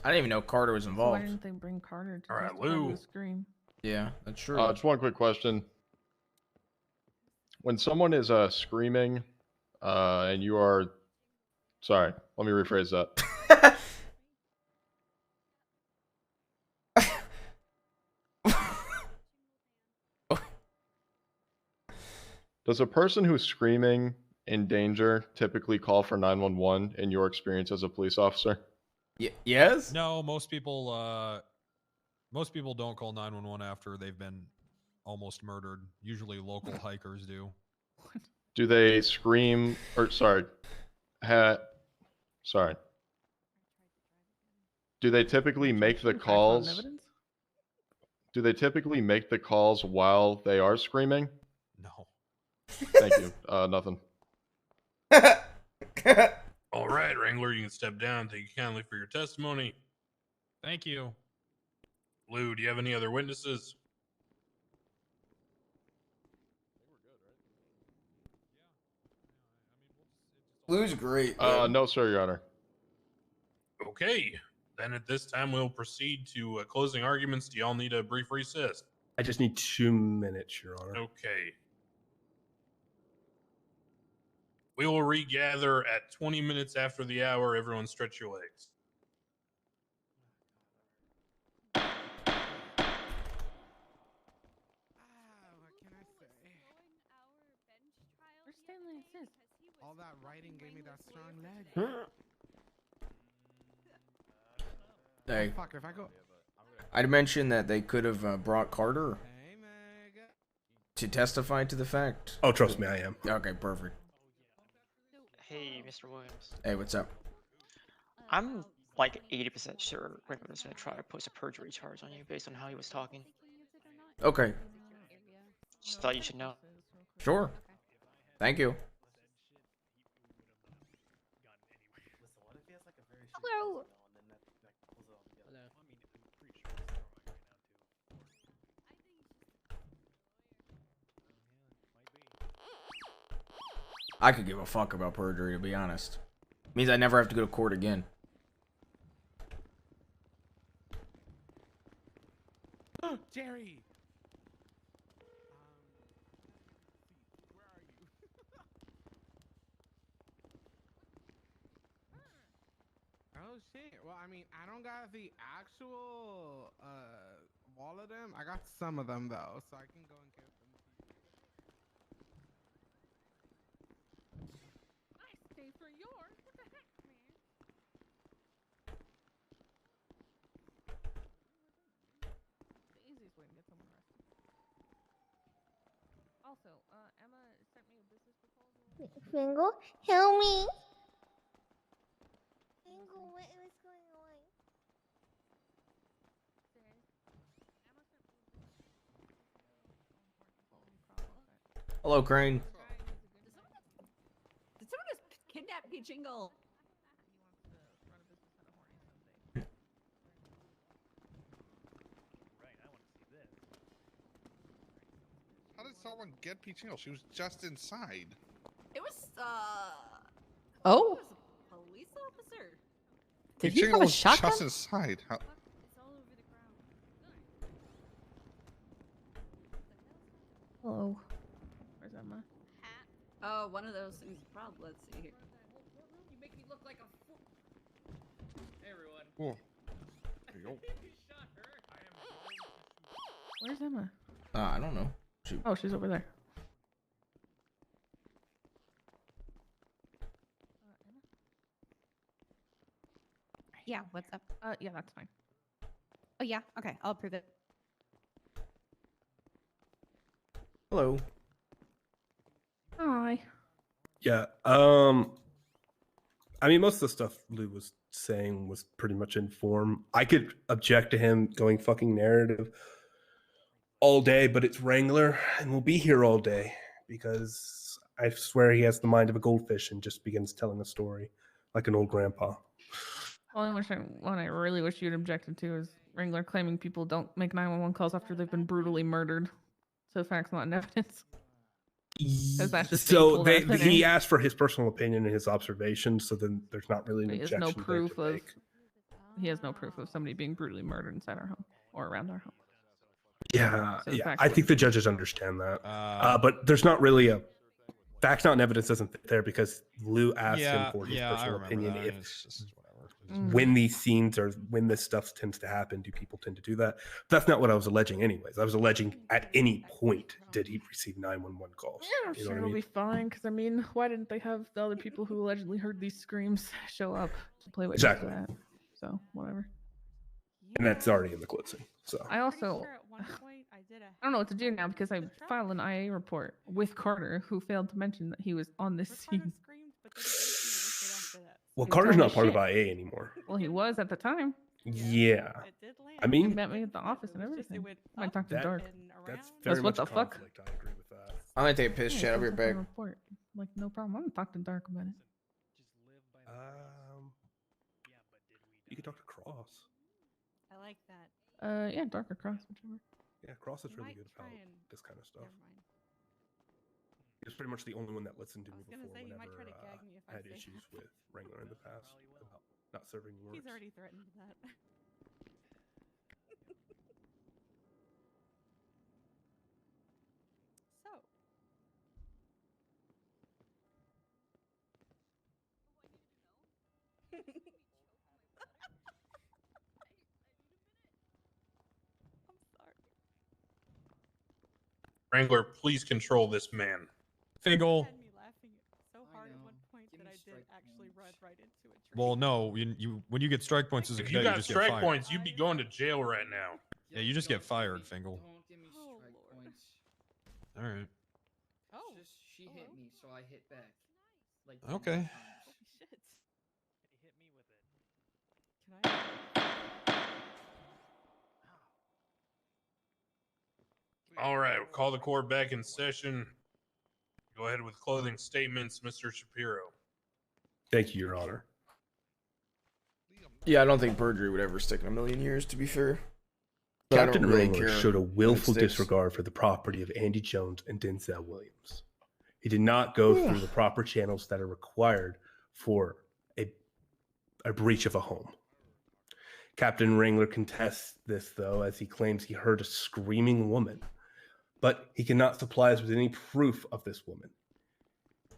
I didn't even know Carter was So why involved. didn't they bring Carter to All right, testify to Lou. the scream? Yeah, that's true. Just one quick question. When someone is screaming, and you are, sorry, let me rephrase that. Does a person who's screaming in danger typically call for 911 in your experience as a police officer? Yes? No, most people don't call 911 after they've been almost murdered. Usually local hikers do. Do they scream, or sorry, sorry. Do they typically make the calls? Do they typically make the calls while they are screaming? No. Thank you. Nothing. All right, Wrangler, you can step down. Thank you kindly for your testimony. Thank you. Lou, do you have any other witnesses? Lou's great. No, sir, Your Honor. Okay. Then at this time, we'll proceed to closing arguments. Do y'all need a brief recess? I just need 2 minutes, Your Honor. Okay. We will regather at 20 minutes after the hour. Everyone stretch your legs. Where's Stanley and Sis? All that writing gave me that strong leg. Hey, Fuck, if I go. I'd mentioned that they could have brought Carter to testify to the fact. Oh, trust me, I am. Okay, perfect. Hey, Mr. Williams. Hey, what's up? I'm like 80% sure Rickman was going to try to post a perjury charge on you based on how he was talking. Okay, Just thought you should know. sure. Thank you. Hello. I could give a fuck about perjury, to be honest. Means I never have to go to court again. Jerry. Oh shit. Well, I mean, I don't got the actual wall of them. I got some of them though, so I can go and get them. I stay for yours. What the heck, man? The easiest way to get someone arrested. Also, Emma sent me a business proposal. Fingal, help me. Fingal, what is going on? Hello, Crane. Did someone just kidnap Jingle? How did someone get Peachingle? She was just inside. It was Oh. It was a police officer. Did he have a was shotgun? just inside. How... Hello. Where's Emma? Oh, one of those things. is a problem. Let's see here. You make me look like a fool. Hey, everyone. Whoa. There you go. Where's Emma? I don't know. Shoot. Oh, she's over there. Yeah, what's up? Yeah, that's fine. Oh, yeah. Okay, I'll approve it. Hello. Hi. Yeah. I mean, most of the stuff Lou was saying was pretty much in form. I could object to him going fucking narrative all day, but it's Wrangler, and we'll be here all day because I swear he has the mind of a goldfish and just begins telling a story like an old grandpa. One I really wish you'd objected to is Wrangler claiming people don't make 911 calls after they've been brutally murdered. So the fact's not in evidence. Because that's just being So pulled out of thin he air. asked for his personal opinion and his observations, so then there's not really an He has objection no there proof to of. make. He has no proof of somebody being brutally murdered inside our home or around our home. Yeah, So the yeah. facts I think wouldn't the be- judges understand that, but there's not really a facts not in evidence doesn't fit there because Lou asked him for his personal opinion. If when these scenes or when this stuff tends to happen, do people tend to do that? But that's not what I was alleging, anyways. I was alleging at any point did he receive 911 calls? Yeah, I'm You know sure what I it'll mean? be fine. Because I mean, why didn't they have the other people who allegedly heard these screams show up to play witness Exactly. to that? So whatever. And that's already in the closing. So I also I don't know what to do now because I filed an IA report with Carter, who failed to mention that he was on this scene. well, He was Carter's telling not me part shit. of IA anymore. Well, he was at the time. Yeah. I He mean, met me at the office and everything. I talked to that- Dark. that's very what much the fuck? conflict. I agree with that. I'm gonna take a piss, Yeah, chat. I'll be it's right a back. report. Like, no problem. I'm gonna talk to Dark about it. You can talk to Cross. I like that. Yeah, Dark or Cross, whichever. Yeah, Cross is really good about this kind of stuff. He was pretty much the only one that listened to me before whenever I had issues with Wrangler in the past about not serving warrants. He's already threatened that. So. Wrangler, please control this man. Fingal. So hard at one point that I did actually run right into a tree. Well, no, you when you get strike points as a If cadet, you got just get strike fired. points, you'd be going to jail right now. Yeah, you just get fired, Fingal. Don't give me strike points. All right. Oh. Just she hit me, so I hit back. Like Okay. 10 times. Holy shit. Can I? All right, we'll call the court back in session. Go ahead with closing statements, Mr. Shapiro. Thank you, Your Honor. Yeah, I don't think perjury would ever stick in a million years, to be fair. But I Captain don't really Wrangler care showed a when it willful sticks. disregard for the property of Andy Jones and Denzel Williams. He did not go through the proper channels that are required for a breach of a home. Captain Wrangler contests this, though, as he claims he heard a screaming woman, but he cannot supply us with any proof of this woman.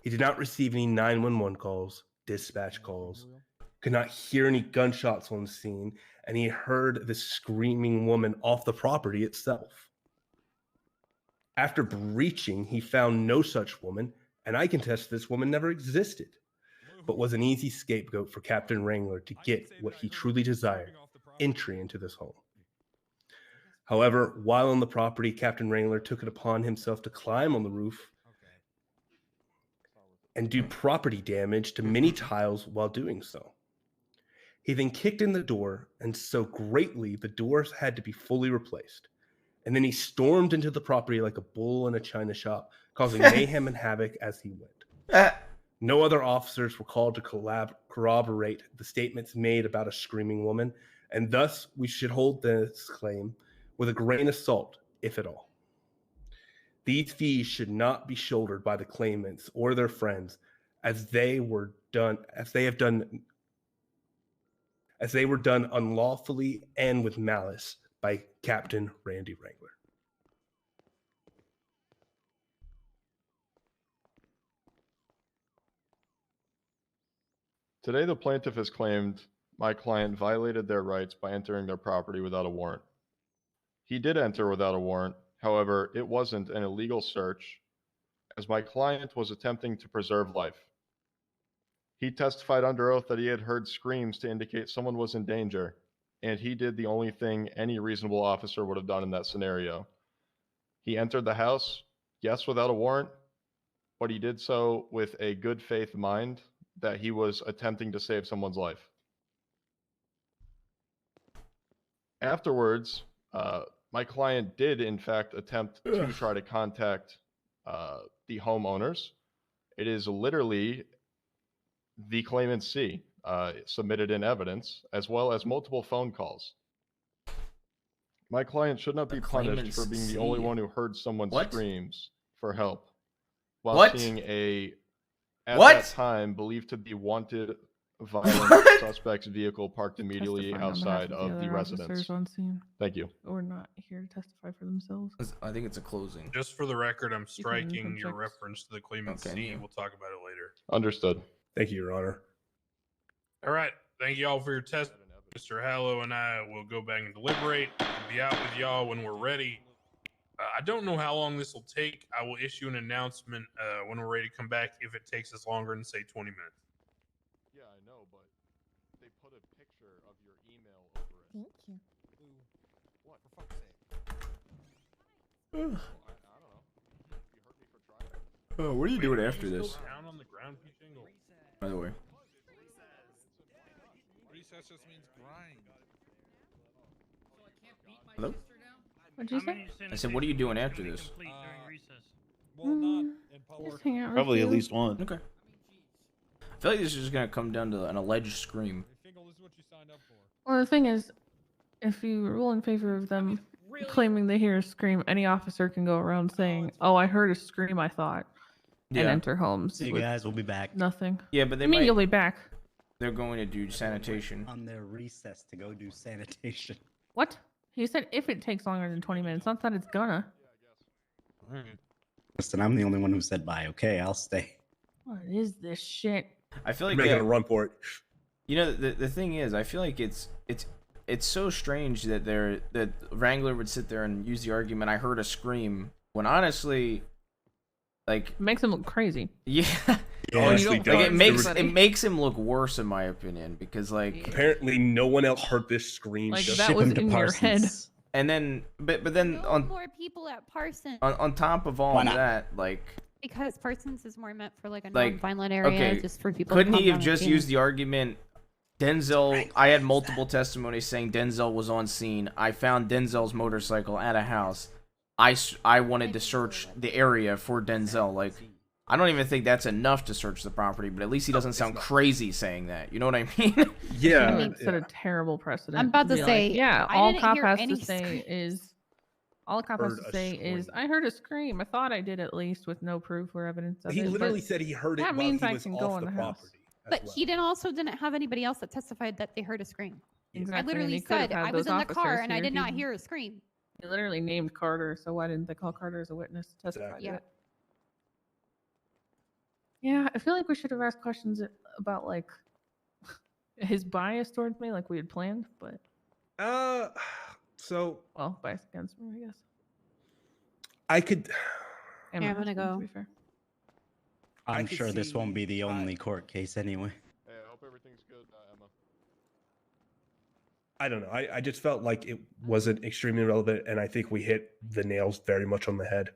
He did not receive any 911 calls, dispatch calls, could not hear any gunshots on the scene, and he heard the screaming woman off the property itself. After breaching, he found no such woman, and I contest this woman never existed, but was an easy scapegoat for Captain Wrangler to get what he truly desired, entry into this home. However, while on the property, Captain Wrangler took it upon himself to climb on the roof and do property damage to many tiles while doing so. He then kicked in the door, and so greatly the doors had to be fully replaced. And then he stormed into the property like a bull in a china shop, causing mayhem and havoc as he went. No other officers were called to corroborate the statements made about a screaming woman, and thus we should hold this claim with a grain of salt, if at all. These fees should not be shouldered by the claimants or their friends, as they were done unlawfully and with malice by Captain Randy Wrangler. Today, the plaintiff has claimed my client violated their rights by entering their property without a warrant. He did enter without a warrant. However, it wasn't an illegal search, as my client was attempting to preserve life. He testified under oath that he had heard screams to indicate someone was in danger, and he did the only thing any reasonable officer would have done in that scenario. He entered the house, yes, without a warrant, but he did so with a good faith mind that he was attempting to save someone's life. Afterwards, my client did in fact attempt to try to contact the homeowners. It is literally the claimant C submitted in evidence, as well as multiple phone calls. My client should not be punished for being the only one who heard someone's screams for help while seeing a, at that time, believed to be wanted violent suspect's vehicle parked immediately Testifying on behalf outside of of the the other residence. officers on scene. Thank you. Or not here to testify for themselves. I think it's a closing. Just for the record, I'm You can striking your object. reference to the claimant Okay, C. yeah. We'll talk about it later. Understood. Thank you, Your Honor. All right. Thank you all for your test. Mr. Hallow and I will go back and deliberate. We'll be out with y'all when we're ready. I don't know how long this will take. I will issue an announcement when we're ready to come back if it takes us longer than, say, 20 minutes. Yeah, I know, but they put a picture of your email over it. Thank you. What? For fuck's sake. I don't know. You hurt me for trying. Oh, what are you doing Wait, after you this? still down on the ground, P-Jingle? By the way. Recess just means grind. Hello? What'd you say? I said, what are you doing after this? Just hang out. Probably at review. least one. Okay. I feel like this is just gonna come down to an alleged scream. Well, the thing is, if you rule in favor of them claiming they hear a scream, any officer can go around saying, "Oh, I heard a scream, I thought," and Yeah. enter homes. See you with guys, we'll be back. Nothing. Yeah, but they I mean, might. you'll be back. They're going to do sanitation. On their recess to go do sanitation. What? He said if it takes longer than 20 minutes. Not that it's gonna. Listen, I'm the only one who said bye. Okay, I'll stay. What is this shit? I feel like You're making that- a run for it. You know, the thing is, I feel like it's so strange that that Wrangler would sit there and use the argument, "I heard a scream," when honestly, like, It makes him look crazy. yeah, It honestly like, it does. makes him look worse, in my opinion, because like Apparently, no one else heard this scream. Like, just- that was in your head. and then but then No on more people at Parsons. on top of all Why of not? that, like Because Parsons is more meant for like a like non-violent area, okay, just for people. couldn't to he calm have down just and used the argument? Denzel, I had multiple testimonies saying Denzel was on scene. I found Denzel's motorcycle at a house. I wanted to search the area for Denzel. Like, I don't even think that's enough to search the property, but at least he doesn't sound crazy saying that. You know what I mean? Yeah. He set a terrible precedent. I'm about to be say, like, yeah, I all didn't cop hear has any to say screams. is, all a cop has Heard to a say is, scream. I heard a scream. I thought I did at least, with no proof or evidence of He it. literally but said he heard it that while means he I was can go off in the the house. property. as But well. he didn't have anybody else that testified that they heard a scream. Exactly, I and literally he could have said had I was those in the car officers and I here. did not He- hear a scream. He literally named Carter, so why didn't they call Carter as a witness to testify Exactly. to Yeah. it? Yeah, I feel like we should have asked questions about like his bias towards me, like we had planned, but So well, bias against me, I guess. I could. And Here, my I'm gonna husband, go. To be fair. I'm could sure this won't see- be the only court case anyway. Hey, I hope everything's good, Emma. I don't know. I just felt like it wasn't extremely relevant, and I think we hit the nails very much on the head.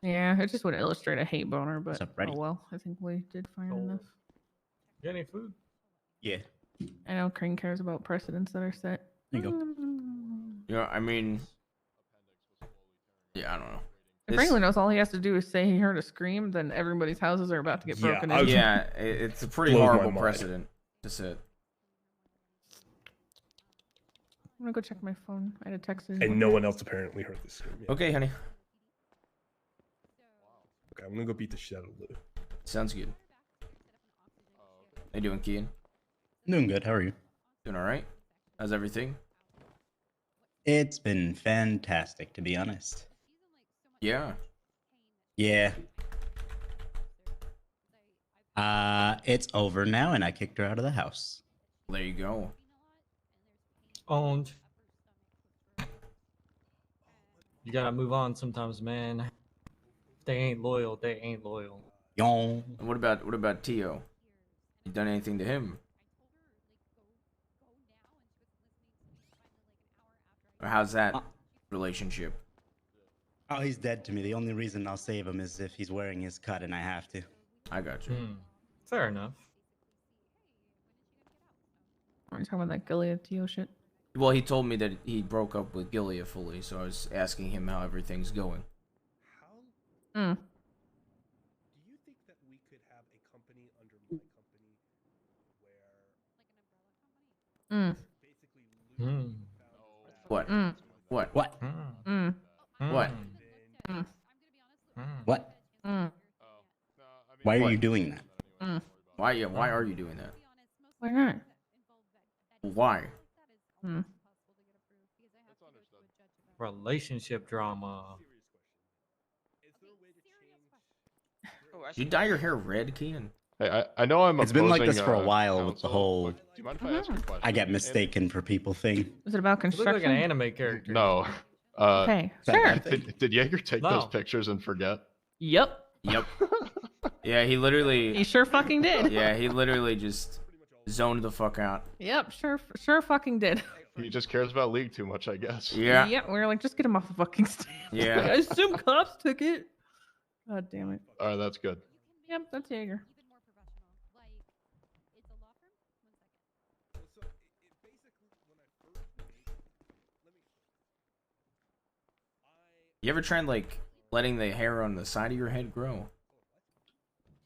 Yeah, it just would illustrate a hate boner, but up, Freddy? oh well. I think we did fine enough. Got any food? Yeah. I know Crane cares about precedents that are set. There you go. You know, I mean, yeah, I don't know. If Franklin knows all he has to do is say he heard a scream, then everybody's houses are about to get Yeah, broken I- into. Yeah, it's a pretty Blows my horrible mind. precedent to set. I'm gonna go check my phone. I had a text. And no one else apparently heard this scream. Yeah. Okay, honey, Okay, I'm gonna go beat the shit out of Lou. sounds good. How you doing, Kean? Doing good. How are you? Doing all right? How's everything? It's been fantastic, to be honest. Yeah. Yeah. It's over now, and I kicked her out of the house. There you go. Owned. You gotta move on sometimes, man. If they ain't loyal, they ain't loyal. Yawn. And what about Tio? You done anything to him? Or how's that relationship? Oh, he's dead to me. The only reason I'll save him is if he's wearing his cut and I have to. I got you. Fair enough. Are you talking about that Gilead Teo shit? Well, he told me that he broke up with Gilead fully, so I was asking him how everything's going. Mm. Do you think that we could have a company under my company where Mm. What? Mm. What? What? Mm. What? Mm. What? Mm. Why are What? you doing that? Mm. Why? Yeah. Why are you doing that? Why not? Why? Mm. Relationship drama. You dye your hair red, Kean? Hey, I know I'm It's been like opposing, this for a while with the counsel, whole but do you mind if I ask a question? I get mistaken for people thing. Is it about You look construction? like an anime character. No. Okay, sure. Did Jaeger take those No. pictures and forget? Yep. Yep. Yeah, he literally. He sure fucking did. Yeah, he literally just zoned the fuck out. Yep, sure fucking did. He just cares about League too much, I guess. Yeah. Yep, we were like, just get him off the fucking stand. Yeah. I assume cops took it. God damn it. All right, that's good. Yep, that's Jaeger. You ever tried like letting the hair on the side of your head grow?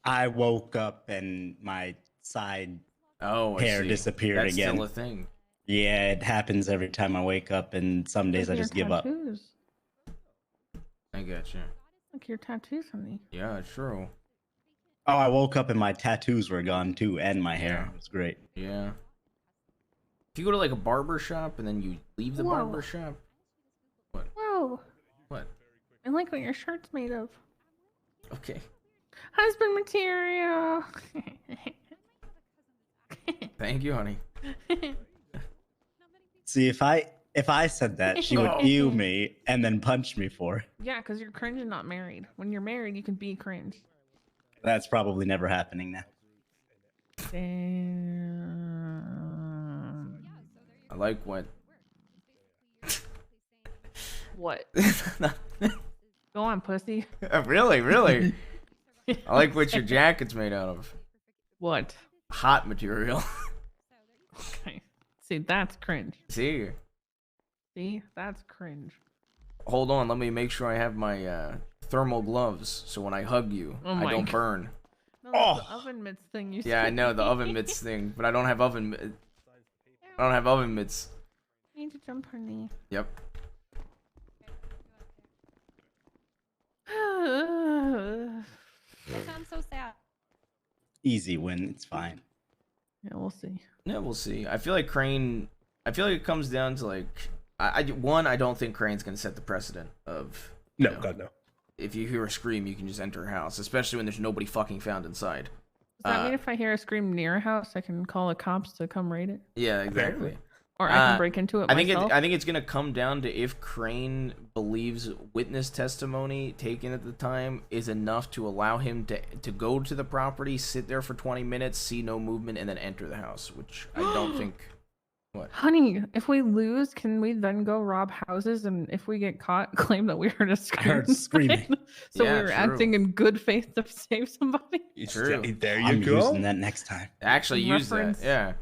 I woke up and my side I hair see. disappeared That's again. still a thing. Yeah, it happens every time I wake up, and some days I Look at just your give up. tattoos. I gotcha. Look at your tattoos, honey. Yeah, true. Oh, I woke up and my tattoos were gone too, and my hair. It was great. Yeah. If you go to like a barber shop and then you leave the Whoa. barber shop, what? Whoa. What? I like what your shirt's made of. Okay. Husband material. Thank you, honey. See, if I said that, she would ew me and then punch me for it. Yeah, because you're cringe and not married. When you're married, you can be cringe. That's probably never happening now. Damn. I like what. What? Go on, pussy. Really, really. I like what your jacket's made out of. What? Hot material. Okay. See, that's cringe. See? See, that's cringe. Hold on, let me make sure I have my thermal gloves so when I hug you, Oh I my don't God. burn. No, that's the oven mitts thing you Yeah, I said. know the oven mitts thing, but I don't have oven. I don't have oven mitts. I need to jump, honey. Yep. That sounds so sad. Easy win. It's fine. Yeah, we'll see. Yeah, we'll see. I feel like Crane. I feel like it comes down to like, I don't think Crane's gonna set the precedent of. No, God no. If you hear a scream, you can just enter a house, especially when there's nobody fucking found inside. Does that mean if I hear a scream near a house, I can call the cops to come raid it? Yeah, exactly. Or I can break into it myself? I think it's gonna come down to if Crane believes witness testimony taken at the time is enough to allow him to go to the property, sit there for 20 minutes, see no movement, and then enter the house, which I don't think. What? Honey, if we lose, can we then go rob houses? And if we get caught, claim that we heard a scream? heard screaming. So Yeah, we were true. acting in good faith to save somebody? True. There you I'm go. using that next time. Actually, use that. Reference Yeah.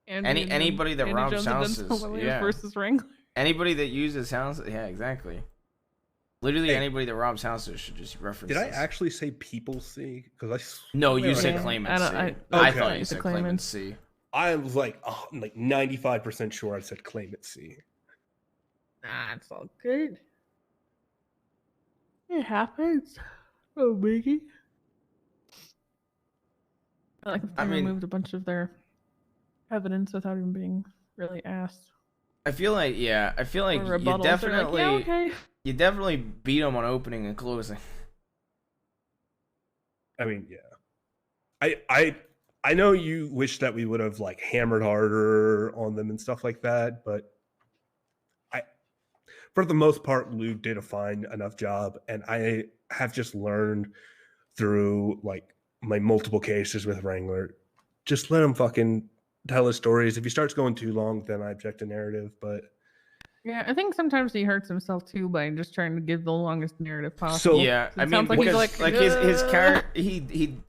Andy Anybody that Indiana robs Jones and houses. Denzel Williams Yeah. versus Wrangler. Anybody that uses houses. Yeah, exactly. Literally, anybody that robs houses should just reference. Did I this. actually say people see? Because I No, you swear said I- claimant C. I I Okay. thought you It's a said claimant claimant. C. I was like 95% sure I said claim it C. Nah, it's all good. It happens. Oh, biggie. I like that they mean- removed a bunch of their evidence without even being really asked. I feel like Or you rebuttals. They're like, definitely yeah, okay. you definitely beat them on opening and closing. I mean, yeah. I know you wish that we would have like hammered harder on them and stuff like that, but for the most part, Lou did a fine enough job, and I have just learned through like my multiple cases with Wrangler, just let him fucking tell his stories. If he starts going too long, then I object to narrative. But Yeah, I think sometimes he hurts himself too by just trying to give the longest narrative possible. Yeah, It I mean, sounds like he's because, like his character,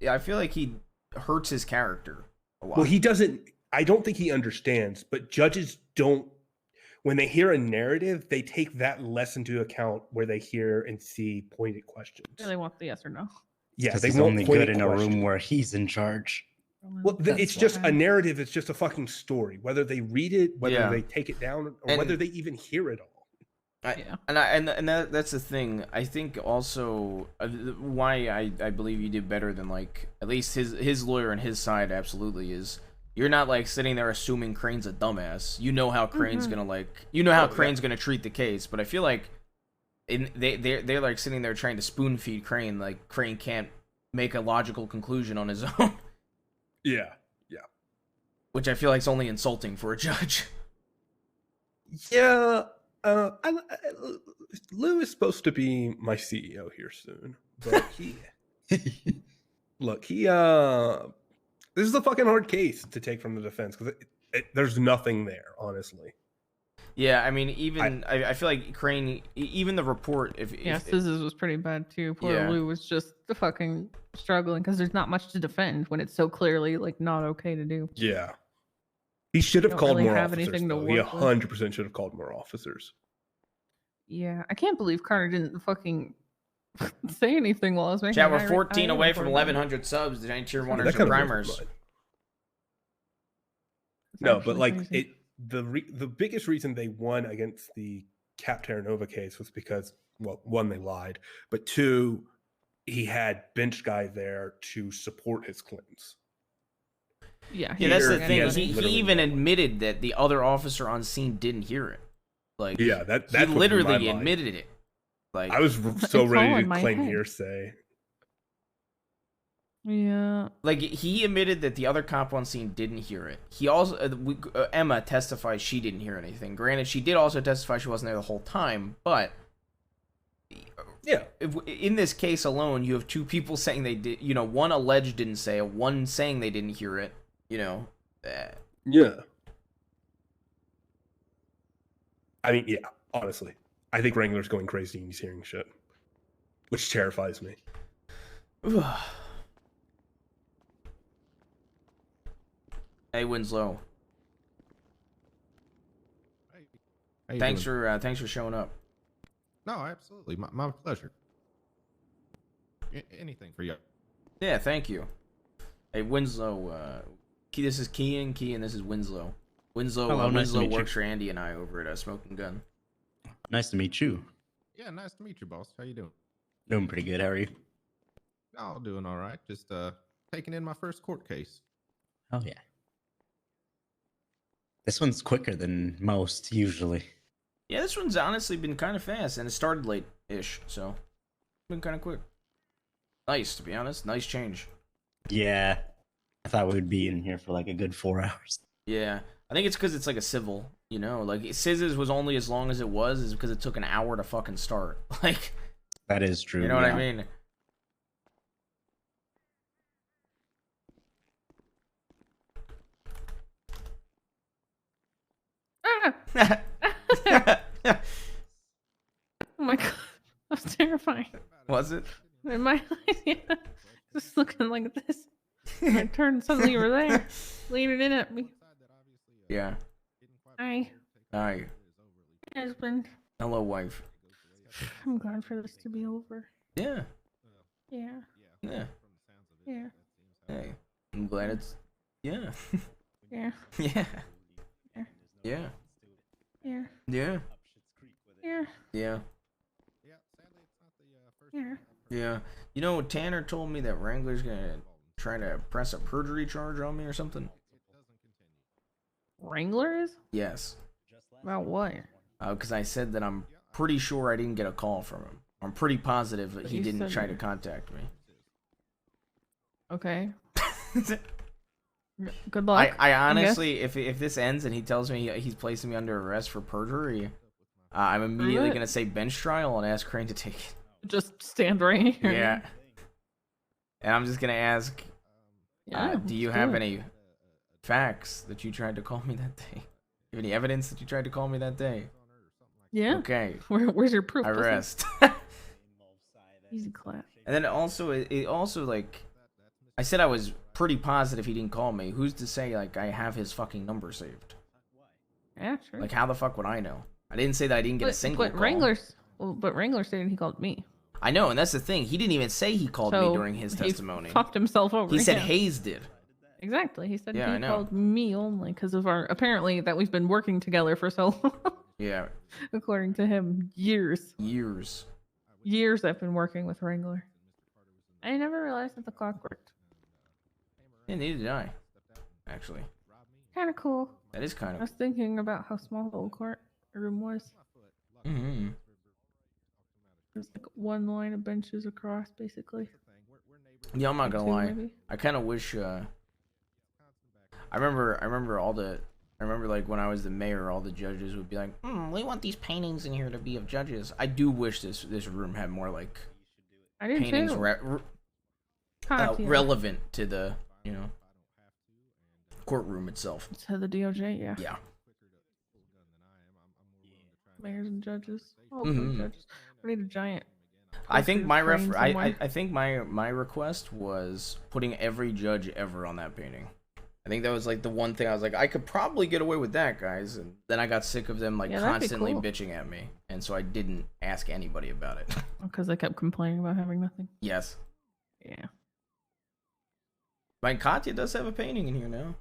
I feel like he hurts his character a lot. well, he doesn't. I don't think he understands, but judges don't. When they hear a narrative, they take that less into account where they hear and see pointed questions. Yeah, they want the yes or no. Yeah, Because they he's want only pointed good in a room questions. where he's in charge. Well, it's just a narrative. It's just a fucking story. Whether they read it, whether Yeah. they take it down, or And- whether they even hear it all. That's the thing. I think also why I believe you did better than like at least his lawyer and his side absolutely is you're not like sitting there assuming Crane's a dumbass. You know how Crane's Mhm. gonna how Oh, Crane's gonna treat the case. But I feel like they're like sitting there trying to spoon feed Crane. Like Crane can't make a logical conclusion on his own. Yeah. Which I feel like is only insulting for a judge. Yeah. Lou is supposed to be my CEO here soon, but this is a fucking hard case to take from the defense because there's nothing there, honestly. Yeah, I mean, even I feel like Crane, even the report. If Scissors was pretty bad too. Poor Yeah. Lou was just fucking struggling because there's not much to defend when it's so clearly like not okay to do. Yeah. He should have Don't called really more have officers. anything to Though. He work with. 100% should have called more officers. Yeah, I can't believe Carter didn't fucking say anything while I was making. Chat, an we're 14 IO away from report. 1,100 subs. Did I tier That 100 kinda blows my primers? mind. No, but actually like crazy. the biggest reason they won against the Cap Terra Nova case was because, well, one, they lied, but two, he had bench guy there to support his claims. Yeah, Yeah, that's the Here, thing. has He literally even no- admitted that the other officer on scene didn't hear it. Like, Yeah, that's he what blew my literally mind. admitted it. Like, I was so It's all ready in to my claim head. hearsay. Yeah. Like he admitted that the other cop on scene didn't hear it. He also Emma testifies she didn't hear anything. Granted, she did also testify she wasn't there the whole time, but yeah, in this case alone, you have two people saying they did. You know, one alleged didn't say it, one saying they didn't hear it. You know. Yeah. I mean, yeah, honestly. I think Wrangler's going crazy and he's hearing shit. Which terrifies me. Hey, Winslow. How you Thanks doing? for showing up. No, absolutely. My pleasure. Anything for you. Yeah, thank you. Hey, Winslow. This is Kean, this is Winslow. Winslow, Hello, nice to Winslow meet you. works for Andy and I over at Smoking Gun. Nice to meet you. Yeah, nice to meet you, boss. How you doing? Doing pretty good. How are you? Oh, doing all right. Just taking in my first court case. Oh yeah. This one's quicker than most usually. Yeah, this one's honestly been kind of fast, and it started late-ish, so it's been kind of quick. Nice, to be honest. Nice change. Yeah. I thought we'd be in here for like a good 4 hours. Yeah, I think it's because it's like a civil, you know? Like, Scissors was only as long as it was is because it took an hour to fucking start. Like, That is true. you know what I yeah. mean? Oh my god, that was terrifying. Was it? In my eyes, yeah. Just looking like this. And I turned, suddenly you were there, leaning in at me. Yeah. Hi, Hi. husband. Hello, wife. I'm glad for this to be over. Yeah. Yeah. Yeah. Yeah. Hey, I'm glad it's... Yeah. Yeah. Yeah. Yeah. Yeah. Yeah. Yeah. Yeah. Yeah. Yeah. Yeah. You know, Tanner told me that Wrangler's gonna try to press a perjury charge on me or something. Wranglers? Yes. About what? Because I said that I'm pretty sure I didn't get a call from him. I'm pretty positive that he You didn't said try to that. contact me. Okay. Good luck. I guess. honestly, if this ends and he tells me he's placing me under arrest for perjury, I'm immediately it. gonna say bench trial and ask Crane to take it. Just stand right here. Yeah. And I'm just gonna ask, Yeah, do you let's have do it. any facts that you tried to call me that day? You have any evidence that you tried to call me that day? Yeah. Okay. Where's your proof? I Pussy? rest. Easy clap. And then also, it also like, I said I was pretty positive he didn't call me. Who's to say, like, I have his fucking number saved? Yeah, sure. Like, how the fuck would I know? I didn't say that I didn't get a single but call. Wrangler stated he called me. I know, and that's the thing. He didn't even say he called me So, during his testimony. He fucked himself over. He said yeah. Hayes did. Exactly. He said Yeah, I he know. called me only because of our apparently that we've been working together for so long. Yeah. According to him, years. Years. Years I've been working with Wrangler. I never realized that the clock worked. Yeah, neither did I. Actually. Kind of cool. That is kind I of. was thinking about how small the old room was. Mm-hmm. There's like one line of benches across, basically. Yeah, I'm not gonna Two, lie. maybe. I kind of wish. I remember like when I was the mayor, all the judges would be like, "We want these paintings in here to be of judges." I do wish this room had more like I did paintings too. Yeah. relevant to the courtroom itself. To the DOJ, yeah. Yeah. Mayors and judges. Oh, Mhm. judges. We need a giant. I think my frame somewhere. I think my request was putting every judge ever on that painting. I think that was like the one thing I was like, I could probably get away with that, guys. And then I got sick of them like Yeah, that'd be constantly cool. bitching at me, and so I didn't ask anybody about it. Because I kept complaining about having nothing. Yes. Yeah. My Katya does have a painting in here now.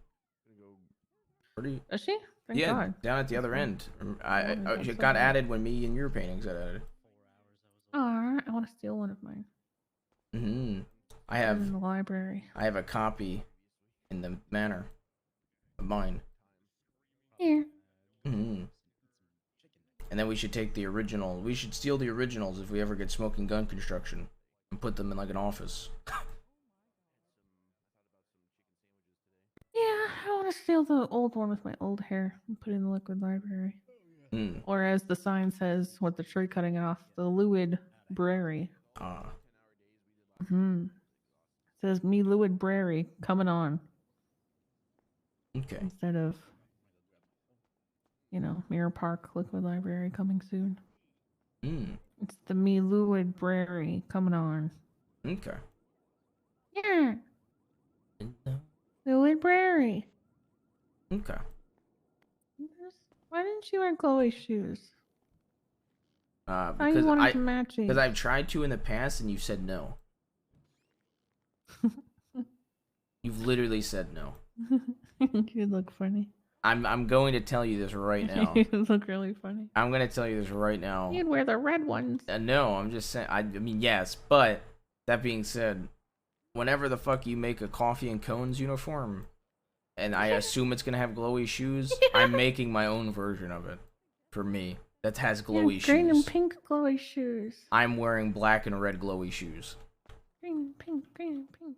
Pretty. Is she? Thank Yeah, God. down at the other That's end. fine. It That's got so added when me and your paintings got added. Oh, I want to steal one of mine. Hmm. I Put it have in the library. I have a copy in the manor of mine. Yeah. Hmm. And then we should take the original. We should steal the originals if we ever get smoking gun construction and put them in like an office. Yeah, I want to steal the old one with my old hair and put it in the liquid library. Hmm. Or as the sign says, with the tree cutting off, the Lewid Brary. Ah. Hmm. It says me Lewid Brary coming on. Okay. Instead of, Mirror Park Liquid Library coming soon. Hmm. It's the me Lewid Brary coming on. Okay. Yeah. Lewid Brary. Okay. Why didn't you wear Chloe's shoes? How you Because wanted to match these? because I've tried to in the past and you said no. You've literally said no. You look funny. I'm going to tell you this right now. You look really funny. I'm going to tell you this right now. You'd wear the red ones. No, I'm just saying. I mean, yes, but that being said, whenever the fuck you make a coffee and cones uniform, and I assume it's gonna have glowy shoes, I'm making my own version of it for me that has glowy Green and shoes. pink glowy shoes. I'm wearing black and red glowy shoes. Green, pink, green, pink,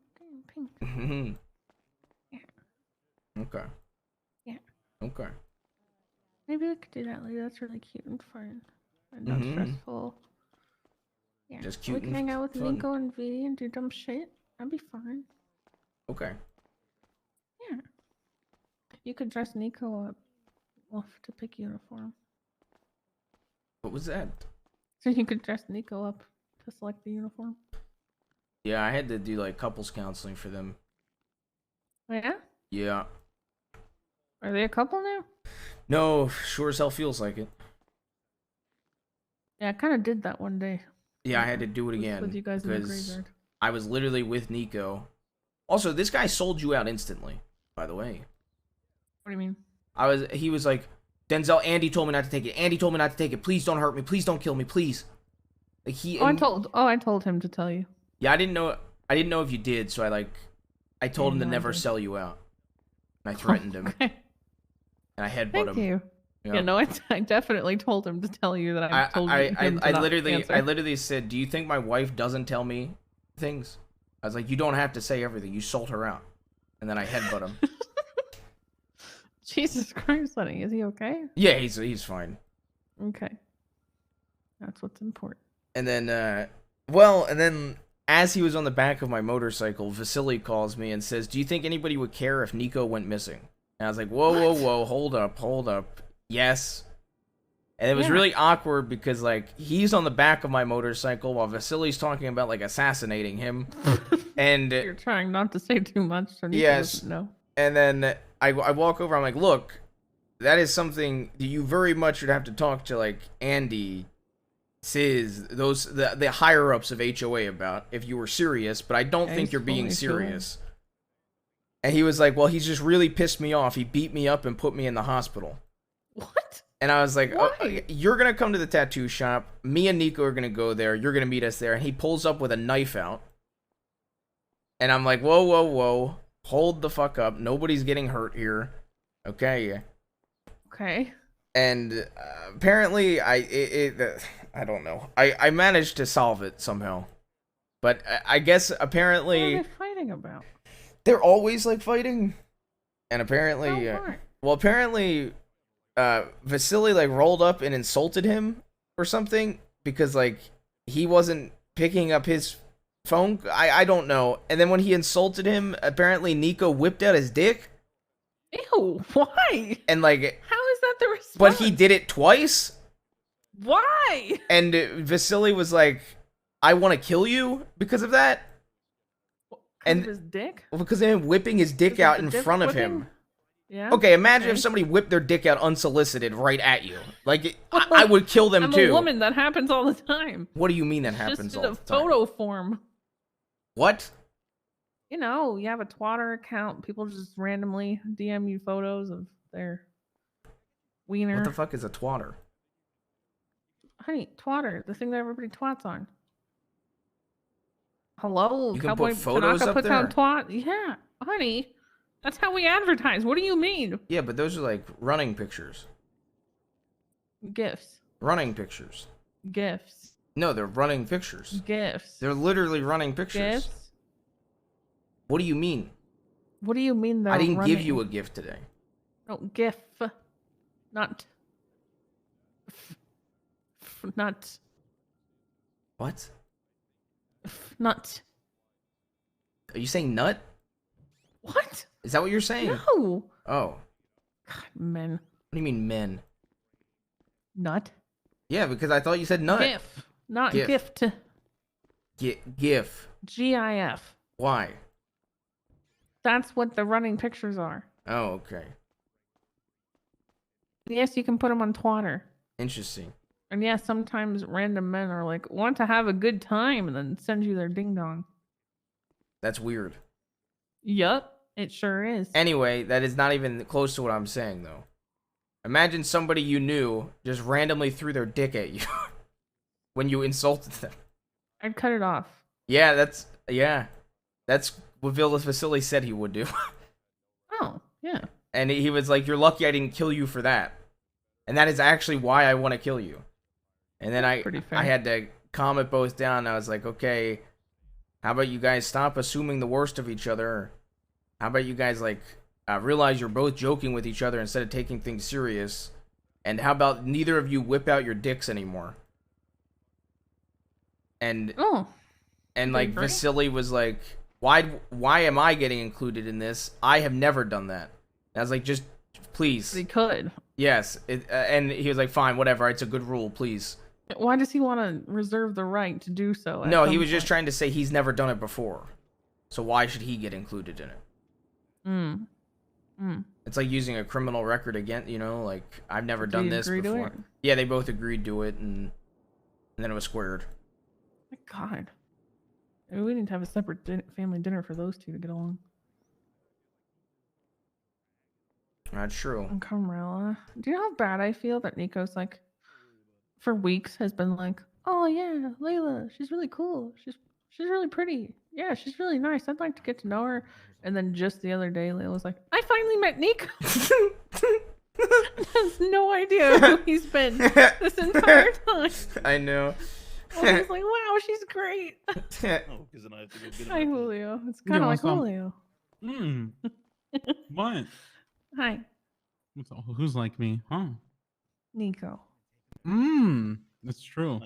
green, pink. Okay. Yeah. Okay. Maybe we could do that later. That's really cute and fun. And not stressful. Yeah. Just We cute can and hang out with fun. Nico and V and do dumb shit. That'd be fun. Okay. Yeah. You could dress Nico up. We'll have to pick uniform. What was that? So you could dress Nico up to select the uniform. Yeah, I had to do like couples counseling for them. Yeah? Yeah. Are they a couple now? No, sure as hell feels like it. Yeah, I kind of did that one day. Yeah, I had to do it again With you guys in the because graveyard. I was literally with Nico. Also, this guy sold you out instantly, by the way. What do you mean? He was like, Denzel, Andy told me not to take it. Andy told me not to take it. Please don't hurt me. Please don't kill me. Please. Like I told him to tell you. Yeah, I didn't know if you did, so I told him to no never idea. sell you out. And I threatened him. Okay. And I headbutt Thank him. you. Yeah, no, I definitely told him to tell you that I told him I to not literally answer. said, "Do you think my wife doesn't tell me things?" I was like, "You don't have to say everything. You sold her out." And then I headbutt him. Jesus Christ, honey, is he okay? Yeah, he's fine. Okay. That's what's important. And then and then as he was on the back of my motorcycle, Vasily calls me and says, "Do you think anybody would care if Nico went missing?" And I was like, whoa, hold up. Yes. And it was really awkward because, like, he's on the back of my motorcycle while Vasily's talking about, like, assassinating him. And You're trying not to say too much, so Nico yes, doesn't know. and then I walk over. I'm like, look, that is something that you very much would have to talk to like Andy, Sis, the higher ups of HOA about if you were serious. But I don't Yeah, think he's you're being fully serious. And he was like, well, he's just really pissed me off. He beat me up and put me in the hospital. What? And I was like, oh, Why? you're going to come to the tattoo shop. Me and Nico are going to go there. You're going to meet us there. And he pulls up with a knife out. And I'm like, whoa, whoa, whoa. Hold the fuck up. Nobody's getting hurt here. Okay. Okay. And apparently, I don't know. I managed to solve it somehow. But I guess apparently... What are they fighting about? They're always like fighting. And apparently... well, apparently... Vasily like rolled up and insulted him or something because like he wasn't picking up his phone. I don't know. And then when he insulted him, apparently Nico whipped out his dick. Ew, why? And like, how is that the response? but he did it twice. Why? And Vasily was like, I want to kill you because of that. And his dick? Because of him whipping his dick out in front of him. Yeah. Okay, imagine if somebody whipped their dick out unsolicited right at you. Like, I would kill them I'm too. a woman. That happens all the time. What do you mean that It's happens just all in the a time? photo form. What? You know, you have a Twitter account. People just randomly DM you photos of their wiener. What the fuck is a twatter? Honey, Twitter, the thing that everybody twats on. Hello, You can Cowboy put photos Tanaka up puts there? on twat. Yeah, honey, that's how we advertise. What do you mean? Yeah, but those are like running pictures. GIFs. Running pictures. GIFs. No, they're running pictures. GIFs. They're literally running pictures. GIFs. What do you mean? What do you mean they're I didn't give you a running? gift today. No, GIF. Not. Not. What? Not. Are you saying nut? What? Is that what you're saying? No. Oh. Men. What do you mean men? Nut. Yeah, because I thought you said nut. GIF. Not GIF. gift. GIF. GIF. Why? That's what the running pictures are. Oh, okay. Yes, you can put them on Twitter. Interesting. And yes, sometimes random men are like, want to have a good time, and then send you their ding dong. That's weird. Yup, it sure is. Anyway, that is not even close to what I'm saying, though. Imagine somebody you knew just randomly threw their dick at you when you insulted them. I'd cut it off. Yeah, that's what Vasily said he would do. Oh, yeah. And he was like, you're lucky I didn't kill you for that. And that is actually why I want to kill you. And then I had to calm it both down. I was like, okay, how about you guys stop assuming the worst of each other? How about you guys like realize you're both joking with each other instead of taking things serious? And how about neither of you whip out your dicks anymore? And like agree? Vasily was like, why am I getting included in this? I have never done that. And I was like, just please. He could. Yes, and he was like, fine, whatever. It's a good rule, please. Why does he want to reserve the right to do so? No, he was just trying to say he's never done it before. So why should he get included in it? It's like using a criminal record again, you know, like I've never Did done he this agree to before. it? Yeah, they both agreed to it, and then it was squared. My God. Maybe we need to have a separate family dinner for those two to get along. That's true. And Carmela. Do you know how bad I feel that Nico's like, for weeks has been like, oh yeah, Layla, she's really cool. She's really pretty. Yeah, she's really nice. I'd like to get to know her. And then just the other day, Layla was like, I finally met Nico. Has no idea who he's been this entire time. I know. I was like, wow, she's great. Hi, Julio. It's kind of like Julio. What? Hi, Who's like me? Huh? Nico. That's true.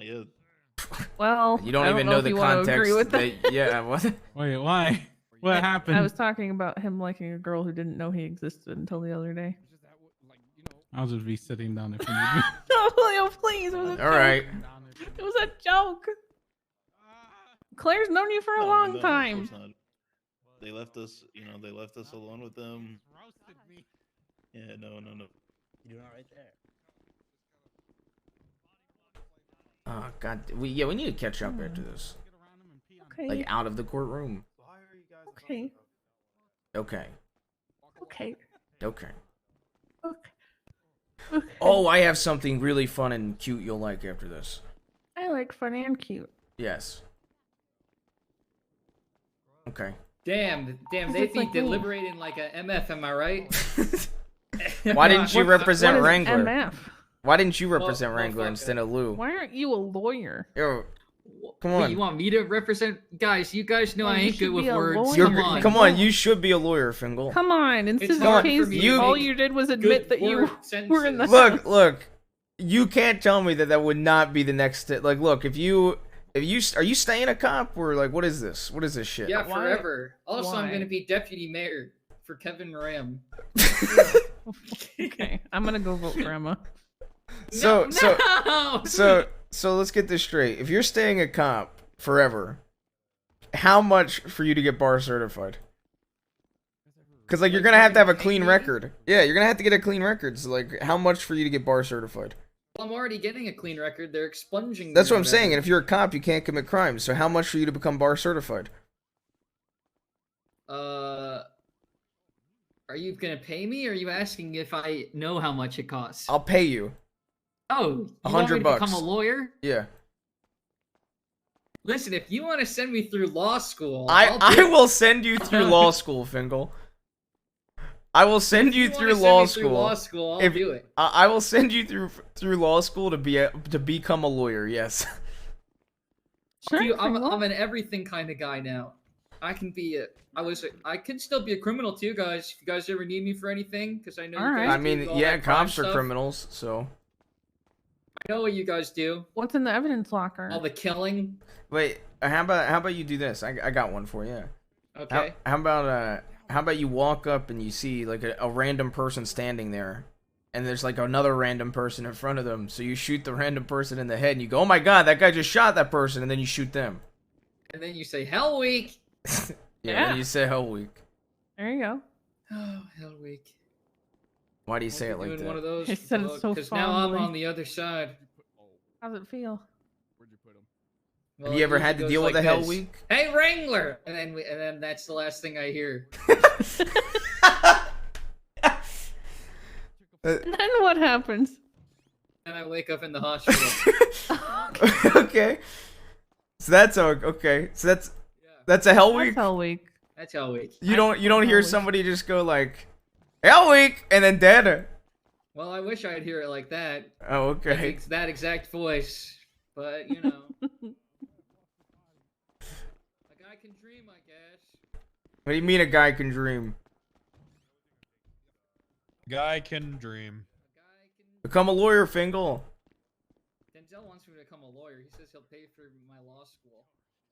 Well, You don't I even know know if the you want to context. agree with that. Yeah, what? Wait, why? What happened? I was talking about him liking a girl who didn't know he existed until the other day. I'll just be sitting down if you need me. No, Julio, please. It was a All joke. right. It was a joke. Claire's known you for a long time. They left us, they left us alone with them. Roasted me. Yeah, no. You're not right there. Oh god, we need to catch up after this. Okay. Like out of the courtroom. Okay. Okay. Okay. Okay. Okay. Oh, I have something really fun and cute you'll like after this. I like fun and cute. Yes. Okay. Damn, they'd be deliberating like a MF, am I right? Why didn't you represent what is Wrangler? MF? Why didn't you represent Wrangler instead of Lou? Why aren't you a lawyer? Yo, come Wait, on. you want me to represent? Guys, you guys know Yeah, I you ain't good should with be a words. lawyer. Come on. Come on, you should be a lawyer, Fingal. Come on, in It's Scissor's hard case, for me to all make you did was admit that you word were in the Look, house. look. You can't tell me that that would not be the next step. Like, look, if you are you staying a cop or like what is this? What is this shit? Yeah, forever. Also, I'm Why? gonna be deputy mayor for Kevin Ram. Okay, I'm gonna go vote for Emma. So No! so let's get this straight. If you're staying a cop forever, how much for you to get bar certified? Because like you're gonna have to have a clean record. Yeah, you're gonna have to get a clean record. So like, how much for you to get bar certified? Well, I'm already getting a clean record. They're expunging. That's me what I'm or saying. And whatever. if you're a cop, you can't commit crimes. So how much for you to become bar certified? Are you gonna pay me, or are you asking if I know how much it costs? I'll pay you. Oh, you want me to $100. become a lawyer? Yeah. Listen, if you want to send me through law school, I will send you through law school, Fingal. I will send you wanna through send law me through school. law school, I'll do it. I will send you through law school to become a lawyer. Yes. Dude, I'm an everything kind of guy now. I can be I can still be a criminal too, guys. If you guys ever need me for anything, because I know you guys I do mean, all yeah, that crime cops are stuff. criminals, so. I know what you guys do. What's in the evidence locker? All the killing. Wait, how about you do this? I got one for you. Okay. How about you walk up and you see like a random person standing there, and there's like another random person in front of them. So you shoot the random person in the head, and you go, "Oh my god, that guy just shot that person," and then you shoot them. And then you say, Hell Week! Yeah. Then you say Hell Week. There you go. Oh, Hell Week. Why do you say it like Doing that? one of those. He said it so Because now I'm fondly. on the other side. How's it feel? Well, Have you it ever had to usually deal goes with a like Hell this. Week? Hey, Wrangler! And then that's the last thing I hear. And then what happens? And I wake up in the hospital. Okay. So that's okay. So that's a Hell Week. That's Hell Week. That's Hell Week. You don't hear somebody just go like Hell Week and then dead. Well, I wish I'd hear it like that. Oh, okay. It's that exact voice. But, you know. A guy can dream, I guess. What do you mean a guy can dream? Guy can dream. Become a lawyer, Fingal. Denzel wants me to become a lawyer. He says he'll pay for my law school.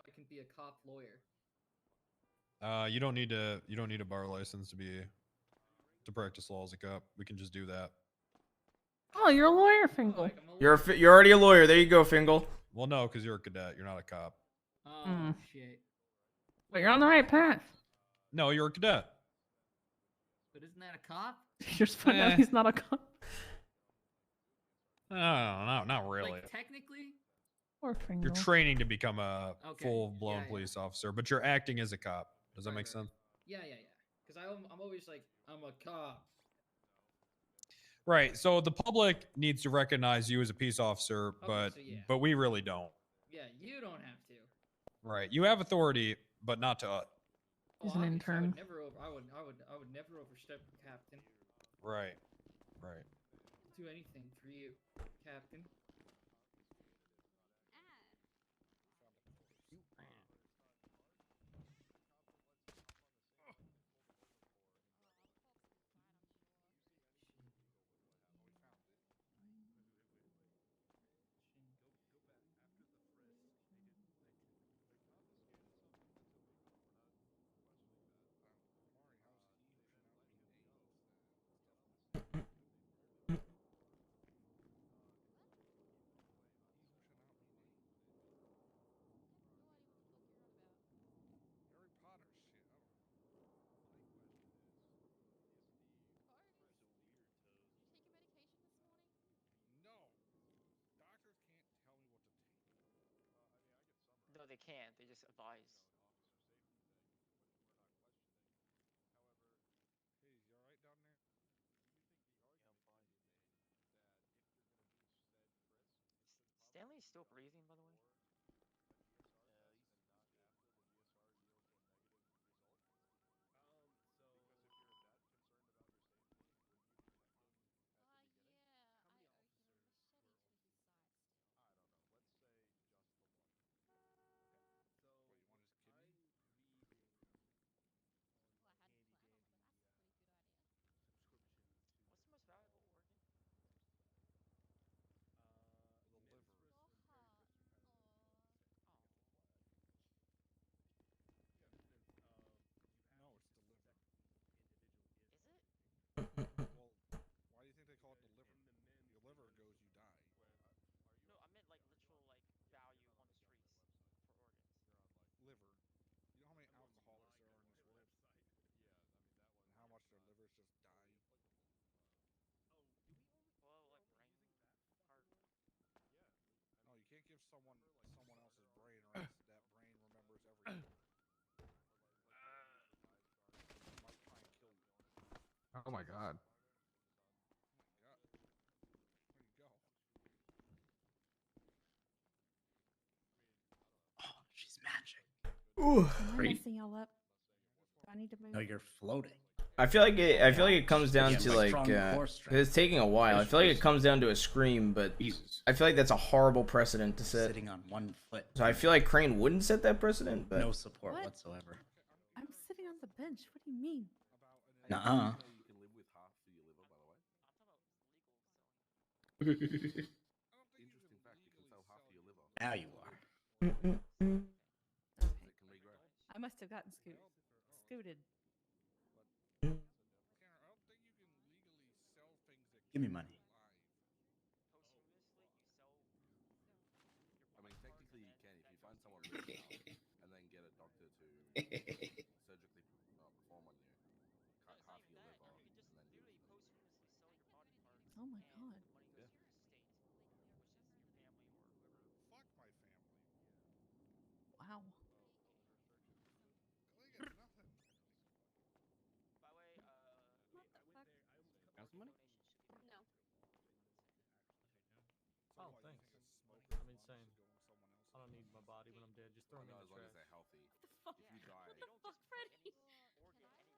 I can be a cop lawyer. You don't need a bar license to practice law as a cop. We can just do that. Oh, you're a lawyer, Fingal. You're already a lawyer. There you go, Fingal. Well, no, because you're a cadet. You're not a cop. Oh, shit. But you're on the right path. No, you're a cadet. But isn't that a cop? You're just finding out he's not a cop. No, not really. Like, technically? Poor Fingal. You're training to become a Okay, full-blown yeah, yeah. police officer, but you're acting as a cop. Does that make sense? Yeah. Because I'm always like, I'm a cop. Right. So the public needs to recognize you as a peace officer, but so yeah. but we really don't. Yeah, you don't have to. Right. You have authority, but not to us. He's an intern. I would never overstep, Captain. Right. Do anything for you, Captain. can't. They just advise. Hey, you all right down there? Stanley's still breathing, by the way. What, you want his kidney? What's the most valuable organ? The liver. No, it's the liver. Is it? Well, why do you think they call it the liver? Your liver goes, you die. No, I meant like literal like value on the streets for organs. Liver. You know how many alcoholics there are in this world? And how much their livers just die? Well, like brain, heart. No, you can't give someone else's brain, or else that brain remembers everything. It might try and kill you. Oh my god. Oh my god. Where'd he go? Oh, she's magic. Ooh. Am I messing y'all up? Do I need to move? No, you're floating. I feel like it comes down Yeah, to like like strong core strength. it's taking a while. I feel like it comes down to a scream, but I feel like that's a horrible precedent to set. Sitting on one foot. So I feel like Crane wouldn't set that precedent, but No support What? whatsoever. I'm sitting on the bench. What do you mean? Nuh-uh. You can live with half of your liver, by the way. Interesting fact, you can sell half of your liver. Now you are. It can regrow. I must have gotten scooted. Tanner, I don't think you can legally sell things that Give me keep money. you alive. Posthumously, you sell. I mean, technically you can if you find someone really young and then get a doctor to surgically perform on you, cut half your liver, You can just and then give it literally to them. posthumously sell your body parts. Oh my and god. the money goes to your estate, which is your family or whoever. Fuck my family. Wow. They get nothing. By the way, What the fuck? Got some money? No. So Oh, what, you thanks. think a smoker's I'm lungs insane. is going someone else's I don't need my body when I'm dead. Just throw me in No, the as long as trash. they're healthy. Fuck. If you die, they don't just put any organ anywhere.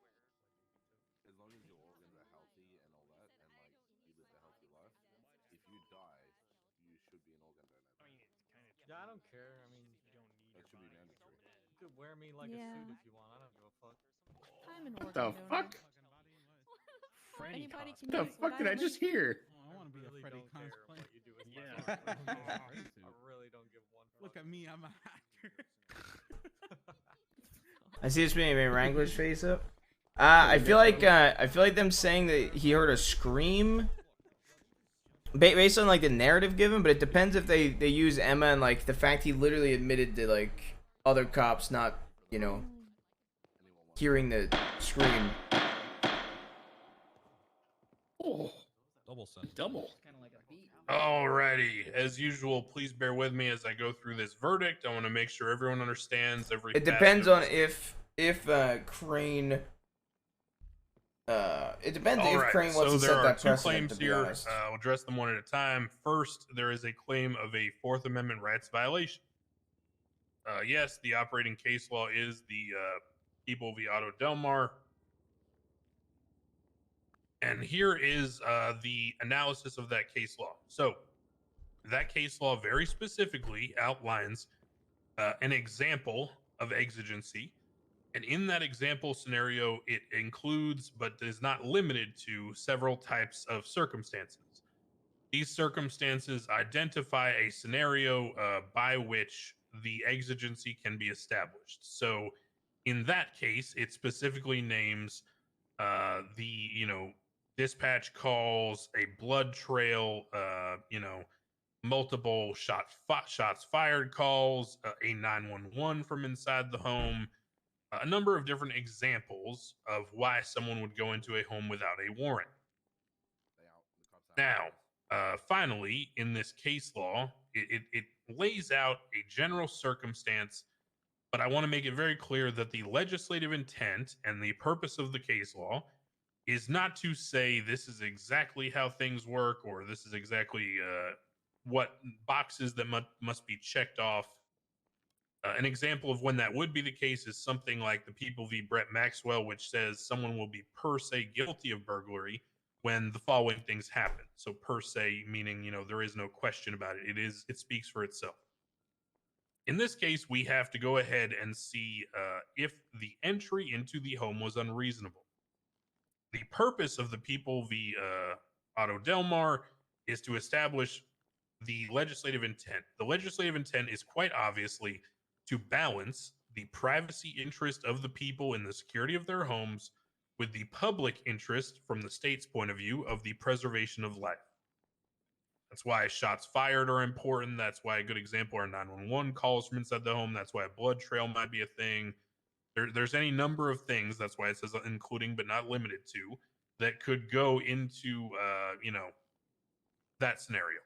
as long as your organs are healthy and all that, and like you live a healthy life, if you die, you should be an organ donor. I mean, it's kind of. Yeah, I don't care. I mean, you don't need that should be mandatory. you could wear me like a Yeah. suit if you want. I don't give a fuck. I'm an organ The donor. fuck? Freddy Anybody cosplay. can The use what fuck did I live. just hear? Oh, I want to be really a Freddy don't care cosplay. what you do with my Yeah. body. I I really don't give one fuck. Look at me, I'm a actor. I see this being Wrangler's face up. I feel like them saying that he heard a scream based on like the narrative given, but it depends if they use Emma and like the fact he literally admitted to like other cops not, you know, hearing the scream. Oh, Double sentence. double. Kind of like a beat. Alrighty, as usual, please bear with me as I go through this verdict. I want to make sure everyone understands every. It depends on if Crane. It depends if Crane wants to set that two precedent. claims To be here. honest. I'll address them one at a time. First, there is a claim of a Fourth Amendment rights violation. Yes, the operating case law is the People v. Otto Delmar. And here is the analysis of that case law. So, that case law very specifically outlines an example of exigency. And in that example scenario, it includes, but is not limited to, several types of circumstances. These circumstances identify a scenario by which the exigency can be established. So, in that case, it specifically names dispatch calls, a blood trail, multiple shots fired calls, a 911 from inside the home, a number of different examples of why someone would go into a home without a warrant. Now, finally, in this case law, it lays out a general circumstance But I want to make it very clear that the legislative intent and the purpose of the case law is not to say this is exactly how things work or this is exactly what boxes that must be checked off. An example of when that would be the case is something like the People v. Brett Maxwell, which says someone will be per se guilty of burglary when the following things happen. So per se meaning, there is no question about it. It speaks for itself. In this case, we have to go ahead and see if the entry into the home was unreasonable. The purpose of the People v. Otto Delmar is to establish the legislative intent. The legislative intent is quite obviously to balance the privacy interest of the people in the security of their homes with the public interest from the state's point of view of the preservation of life. That's why shots fired are important. That's why a good example are 911 calls from inside the home. That's why a blood trail might be a thing. There's any number of things. That's why it says including but not limited to that could go into, that scenario.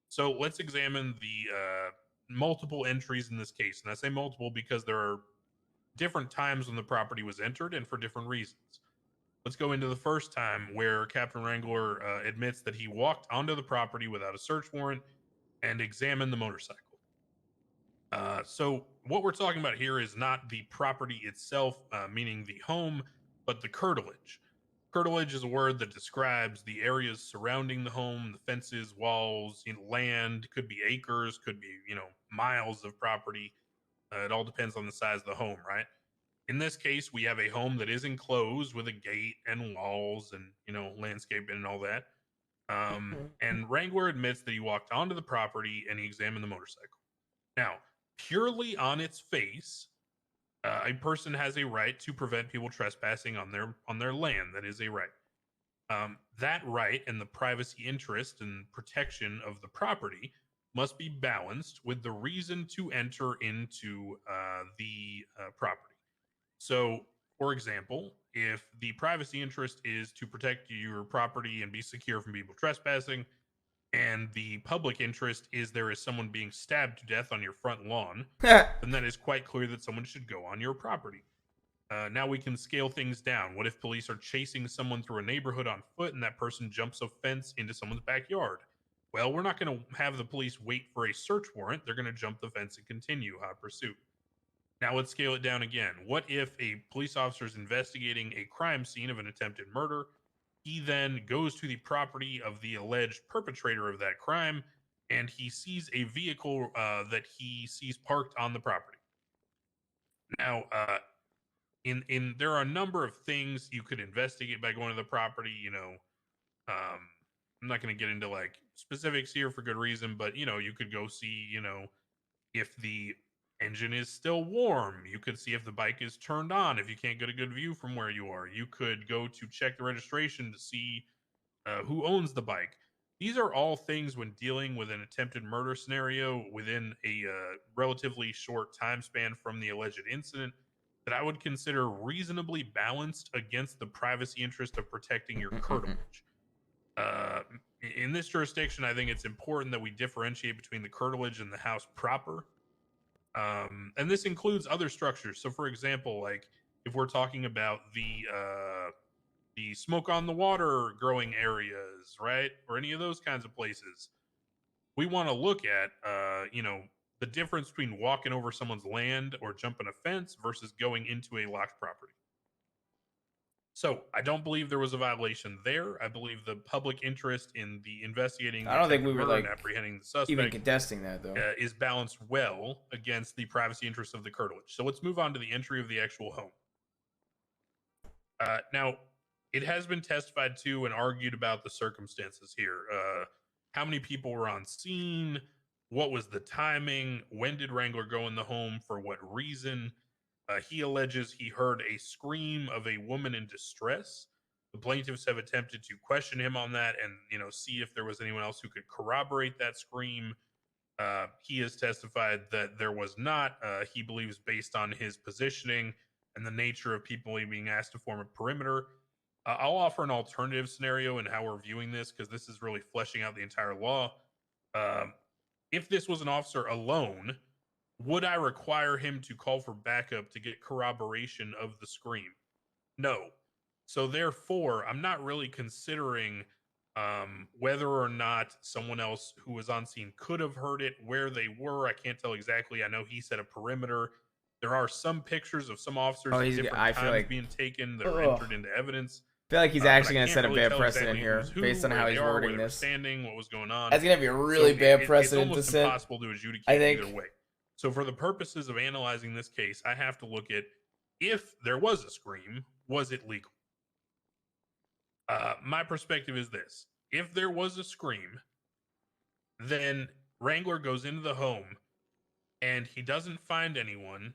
So let's examine the multiple entries in this case. And I say multiple because there are different times when the property was entered and for different reasons. Let's go into the first time where Captain Wrangler admits that he walked onto the property without a search warrant and examined the motorcycle. So what we're talking about here is not the property itself, meaning the home, but the curtilage. Curtilage is a word that describes the areas surrounding the home, the fences, walls, land, could be acres, could be, miles of property. It all depends on the size of the home, right? In this case, we have a home that is enclosed with a gate and walls and, landscaping and all that. And Wrangler admits that he walked onto the property and he examined the motorcycle. Now, purely on its face, a person has a right to prevent people trespassing on their land. That is a right. That right and the privacy interest and protection of the property must be balanced with the reason to enter into the property. So, for example, if the privacy interest is to protect your property and be secure from people trespassing, and the public interest is there is someone being stabbed to death on your front lawn, then that is quite clear that someone should go on your property. Now we can scale things down. What if police are chasing someone through a neighborhood on foot and that person jumps a fence into someone's backyard? Well, we're not going to have the police wait for a search warrant. They're going to jump the fence and continue hot pursuit. Now let's scale it down again. What if a police officer is investigating a crime scene of an attempted murder? He then goes to the property of the alleged perpetrator of that crime, and he sees a vehicle that he sees parked on the property. Now, there are a number of things you could investigate by going to the property. I'm not going to get into like specifics here for good reason, but you could go see, if the engine is still warm. You could see if the bike is turned on. If you can't get a good view from where you are, you could go to check the registration to see who owns the bike. These are all things when dealing with an attempted murder scenario within a relatively short time span from the alleged incident that I would consider reasonably balanced against the privacy interest of protecting your curtilage. In this jurisdiction, I think it's important that we differentiate between the curtilage and the house proper. And this includes other structures. So, for example, like if we're talking about the smoke on the water growing areas, right, or any of those kinds of places, we want to look at, the difference between walking over someone's land or jumping a fence versus going into a locked property. So I don't believe there was a violation there. I believe the public interest in the investigating. I don't think we were murder and like apprehending the suspect even contesting that though. Is balanced well against the privacy interests of the curtilage. So let's move on to the entry of the actual home. Now, it has been testified to and argued about the circumstances here. How many people were on scene? What was the timing? When did Wrangler go in the home? For what reason? He alleges he heard a scream of a woman in distress. The plaintiffs have attempted to question him on that and, see if there was anyone else who could corroborate that scream. He has testified that there was not. He believes based on his positioning and the nature of people being asked to form a perimeter. I'll offer an alternative scenario in how we're viewing this because this is really fleshing out the entire law. If this was an officer alone, would I require him to call for backup to get corroboration of the scream? No. So therefore, I'm not really considering whether or not someone else who was on scene could have heard it, where they were. I can't tell exactly. I know he said a perimeter. There are some pictures of some officers Oh, at he's. different I feel times like. being taken that are Ugh. entered into evidence. I feel like he's But actually I going to can't set a really bad tell precedent exactly here who's who, based on where how they he's are, wording where they were this. standing, what was going on. That's going to be a really bad it's precedent to almost set. impossible to adjudicate I think. either way. So for the purposes of analyzing this case, I have to look at if there was a scream, was it legal? My perspective is this. If there was a scream, then Wrangler goes into the home and he doesn't find anyone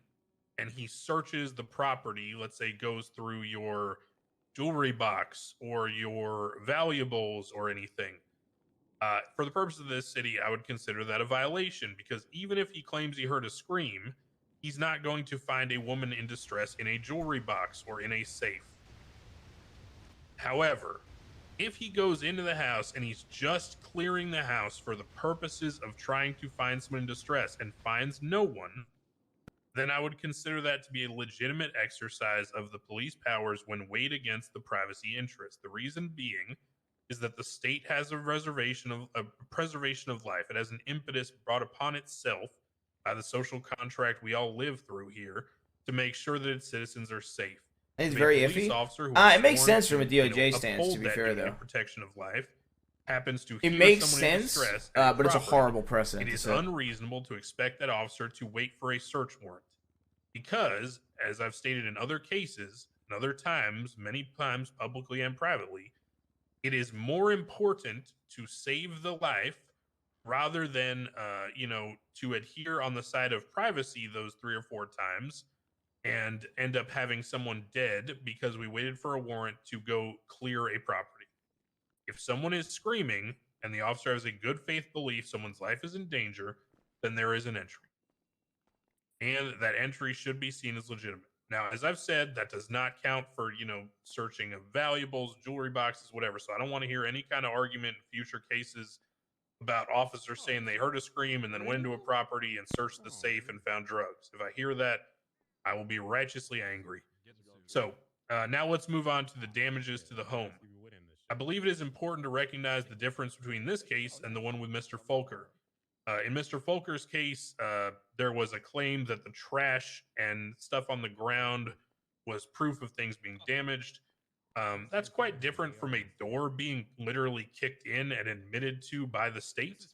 and he searches the property, let's say goes through your jewelry box or your valuables or anything. For the purpose of this city, I would consider that a violation because even if he claims he heard a scream, he's not going to find a woman in distress in a jewelry box or in a safe. However, if he goes into the house and he's just clearing the house for the purposes of trying to find someone in distress and finds no one, then I would consider that to be a legitimate exercise of the police powers when weighed against the privacy interest. The reason being is that the state has a preservation of life. It has an impetus brought upon itself by the social contract we all live through here to make sure that its citizens are safe. It's If a very police iffy. officer who It is makes sworn sense from a to, DOJ stance, to uphold be that fair, duty though. of protection of life happens to It hear makes someone in sense, distress but it's a property, horrible precedent it to is set. unreasonable to expect that officer to wait for a search warrant because, as I've stated in other cases and other times, many times publicly and privately, it is more important to save the life rather than to adhere on the side of privacy those 3 or 4 times and end up having someone dead because we waited for a warrant to go clear a property. If someone is screaming and the officer has a good faith belief someone's life is in danger, then there is an entry. And that entry should be seen as legitimate. Now, as I've said, that does not count for, searching of valuables, jewelry boxes, whatever. So I don't want to hear any kind of argument in future cases about officers saying they heard a scream and then went into a property and searched the safe and found drugs. If I hear that, I will be righteously angry. So now let's move on to the damages to the home. I believe it is important to recognize the difference between this case and the one with Mr. Fulker. In Mr. Fulker's case, there was a claim that the trash and stuff on the ground was proof of things being damaged. That's quite different from a door being literally kicked in and admitted to by the state.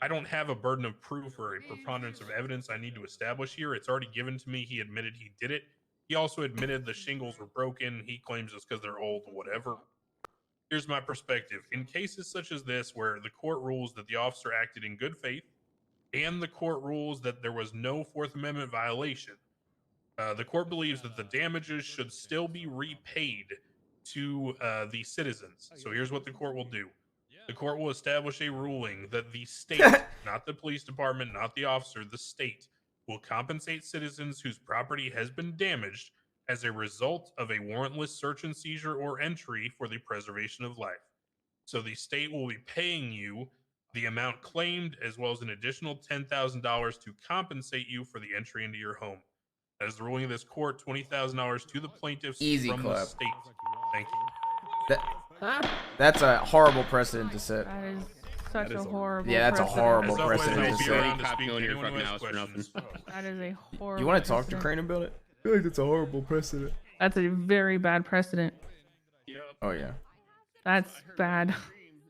I don't have a burden of proof or a preponderance of evidence I need to establish here. It's already given to me. He admitted he did it. He also admitted the shingles were broken. He claims it's because they're old, whatever. Here's my perspective. In cases such as this, where the court rules that the officer acted in good faith and the court rules that there was no Fourth Amendment violation, the court believes that the damages should still be repaid to the citizens. So here's what the court will do. The court will establish a ruling that the state, not the police department, not the officer, the state, will compensate citizens whose property has been damaged as a result of a warrantless search and seizure or entry for the preservation of life. So the state will be paying you the amount claimed as well as an additional $10,000 to compensate you for the entry into your home. That is the ruling of this court, $20,000 to the plaintiffs Easy from clap. the state. Thank you. That's a horrible precedent to set. That is such a horrible. Yeah, that's a precedent. horrible precedent to set. That is a horrible. You want to talk to precedent. Crane about it? I feel like that's a horrible precedent. That's a very bad precedent. Oh yeah. That's bad. Do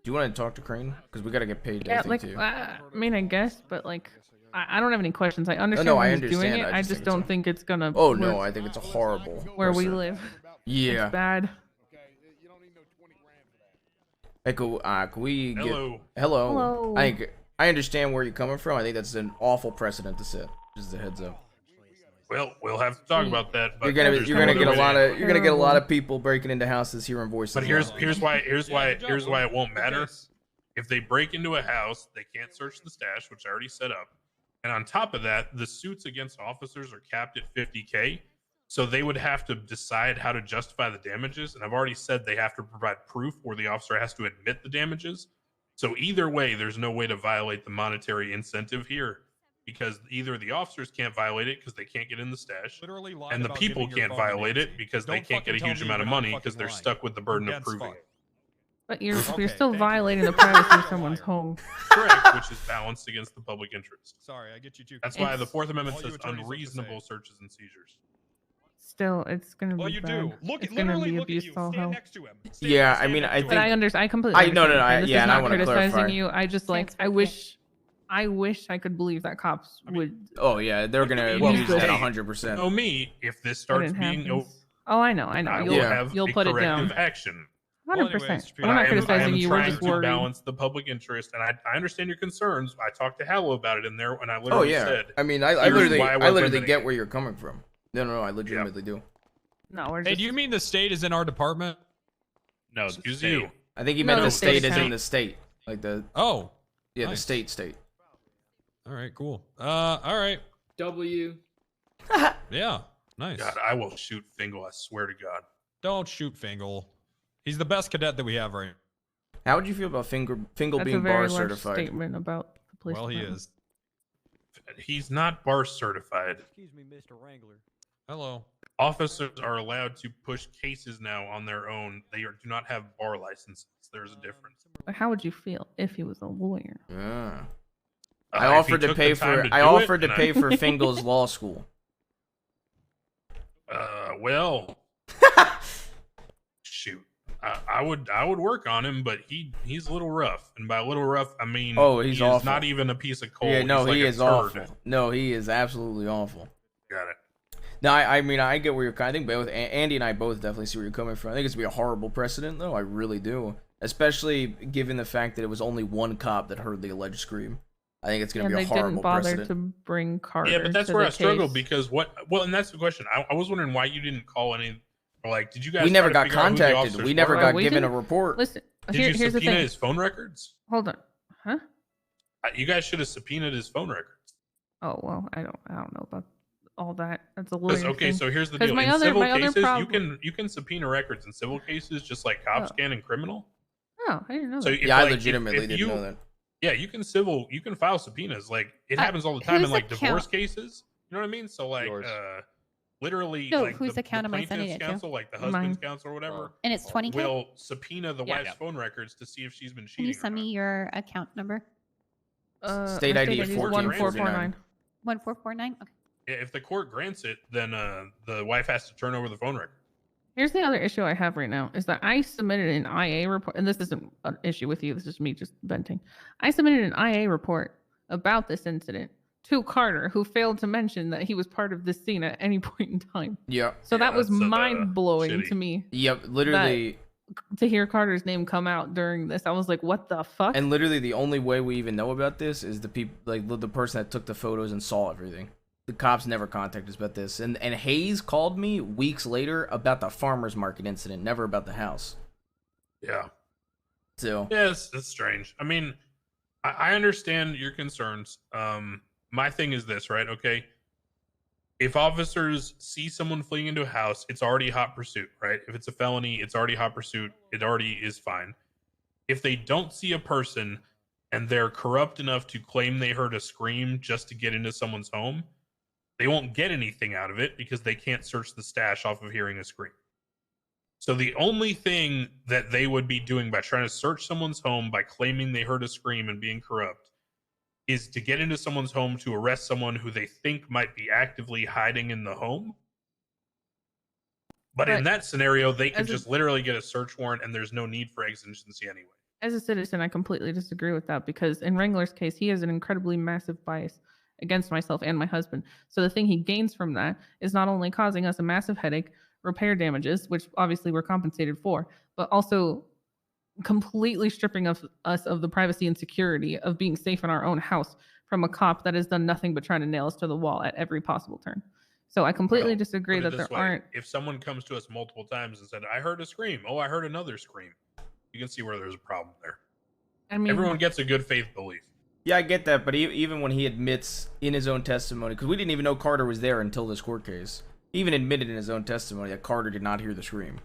you want to talk to Crane? Because we gotta get paid. Yeah, I think, like too. I mean, I guess, but like, I don't have any questions. I understand no, why I he's doing understand. it. I I just just think it's don't think it's gonna. Oh no, work I think it's a horrible. where we precedent. live. Yeah. It's bad. Hey, can we get... Hello. Hello. I understand where you're coming from. I think that's an awful precedent to set. Just a heads up. Well, we'll have to talk about that. But You're gonna get a lot of people breaking into houses, hearing voices. But here's why it won't matter. If they break into a house, they can't search the stash, which I already set up. And on top of that, the suits against officers are capped at $50K. So they would have to decide how to justify the damages. And I've already said they have to provide proof where the officer has to admit the damages. So either way, there's no way to violate the monetary incentive here. because either the officers can't violate it because they can't get in the stash, Literally lied and the about people giving your can't phone to violate it Nancy. because they Don't can't get a fucking huge tell me amount of when I'm money because fucking they're lying. stuck with the burden of dense proving fuck. it. But you're Okay, still thank you. violating the privacy of someone's home. Correct, which is balanced against the public interest. Sorry, I get you too. That's why the It's- Fourth Amendment All you says attorneys look the unreasonable searches and seizures. Still, it's gonna Well, be you bad. do. Look, It's gonna literally be look at abuse you. to all Stand hell. next to him. Yeah, I mean, I But I think I completely I no, understand. no, what you're saying. This yeah, is and I not want to criticizing clarify. you. I just like I wish I could believe that cops would. Oh yeah, they're gonna Well, use that hey, 100%. Know me, if this But starts it being, happens. Oh, I know. I You'll, will have you'll a put it corrective down. action. 100%. But We're not I am criticizing you. We're trying just to worried. balance the public interest, and I understand your concerns. I talked to Hallow about it in there, and I Oh literally yeah, said, I mean, I "Here's literally, why I we're literally limiting get where you're coming from. No, I legitimately do. No, we're Hey, do you mean the state is in our department? No, excuse you. I think he No, meant the the state state is in count. the state, like the. Oh. Yeah, nice. the state. All right, cool. All right. W. Yeah, nice. God, I will shoot Fingal. I swear to God. Don't shoot Fingal. He's the best cadet that we have right now. How would you feel about Fingal That's being a very bar large certified? statement about the police. Well, he department. is. He's not bar certified. Excuse me, Mr. Wrangler. Hello. Officers are allowed to push cases now on their own. They do not have bar licenses. There's a difference. But how would you feel if he was a lawyer? Yeah. If I he offered to took pay the time for. to I do it, offered to and pay for Fingal's law school. Well, shoot, I would work on him, but he's a little rough, and by a little rough, I mean Oh, he's he awful. is not even a piece of coal. Yeah, no, He's like he a is turd. awful. No, he is absolutely awful. Got it. No, I mean, I get where you're. I think both Andy and I both definitely see where you're coming from. I think it's gonna be a horrible precedent, though. I really do, especially given the fact that it was only one cop that heard the alleged scream. I think it's gonna And be a they horrible didn't bother precedent. to bring Carter. Yeah, but that's to where the I struggle case. because what? Well, and that's the question. I was wondering why you didn't call any. Or like, did you guys? We never try to got figure out who the contacted. officers We never were? got we given a didn't- report. Listen, Did here, you here's the subpoena thing. his phone records? Hold on, huh? You guys should have subpoenaed his phone records. Oh well, I don't know about all that. That's a 'Cause- lawyer Okay, thing. so here's the 'Cause deal. My In other, civil my other cases, problem. you can subpoena records in civil cases just like cops can in criminal. Oh, I didn't know So that. if, Yeah, I like, legitimately if didn't you, know that. Yeah, you can file subpoenas. Like it happens all the time in whose like divorce account- cases. You know what I mean? So like literally No, like whose the account am I sending plaintiff's it to? counsel, like the Mine. husband's counsel or whatever, And it's 20K? will subpoena the Yeah. wife's phone records to see if she's been Can you cheating. send me your account number? State my ID is 1449. 1449? Okay. Yeah, if the court grants it, then the wife has to turn over the phone record. Here's the other issue I have right now is that I submitted an IA report, and this isn't an issue with you. This is me just venting. I submitted an IA report about this incident to Carter, who failed to mention that he was part of this scene at any point in time. Yeah. So that was that's, mind blowing shitty. to me. Yep, literally. To hear Carter's name come out during this, I was like, "What the fuck?" And literally, the only way we even know about this is the people, like the person that took the photos and saw everything. The cops never contacted us about this, and Hayes called me weeks later about the farmers market incident, never about the house. Yeah. So yeah, it's strange. I mean, I understand your concerns. My thing is this, right? Okay. If officers see someone fleeing into a house, it's already hot pursuit, right? If it's a felony, it's already hot pursuit. It already is fine. If they don't see a person and they're corrupt enough to claim they heard a scream just to get into someone's home, they won't get anything out of it because they can't search the stash off of hearing a scream. So the only thing that they would be doing by trying to search someone's home by claiming they heard a scream and being corrupt is to get into someone's home to arrest someone who they think might be actively hiding in the home. But in that scenario, they could just literally get a search warrant and there's no need for exigency anyway. As a citizen, I completely disagree with that because in Wrangler's case, he has an incredibly massive bias against myself and my husband. So the thing he gains from that is not only causing us a massive headache, repair damages, which obviously we're compensated for, but also completely stripping us of the privacy and security of being safe in our own house from a cop that has done nothing but trying to nail us to the wall at every possible turn. So I completely disagree Put it that this there way, aren't. If someone comes to us multiple times and said, I heard a scream. Oh, I heard another scream. You can see where there's a problem there. I mean, everyone gets a good faith belief. yeah, I get that, but even when he admits in his own testimony, because we didn't even know Carter was there until this court case, he even admitted in his own testimony that Carter did not hear the scream.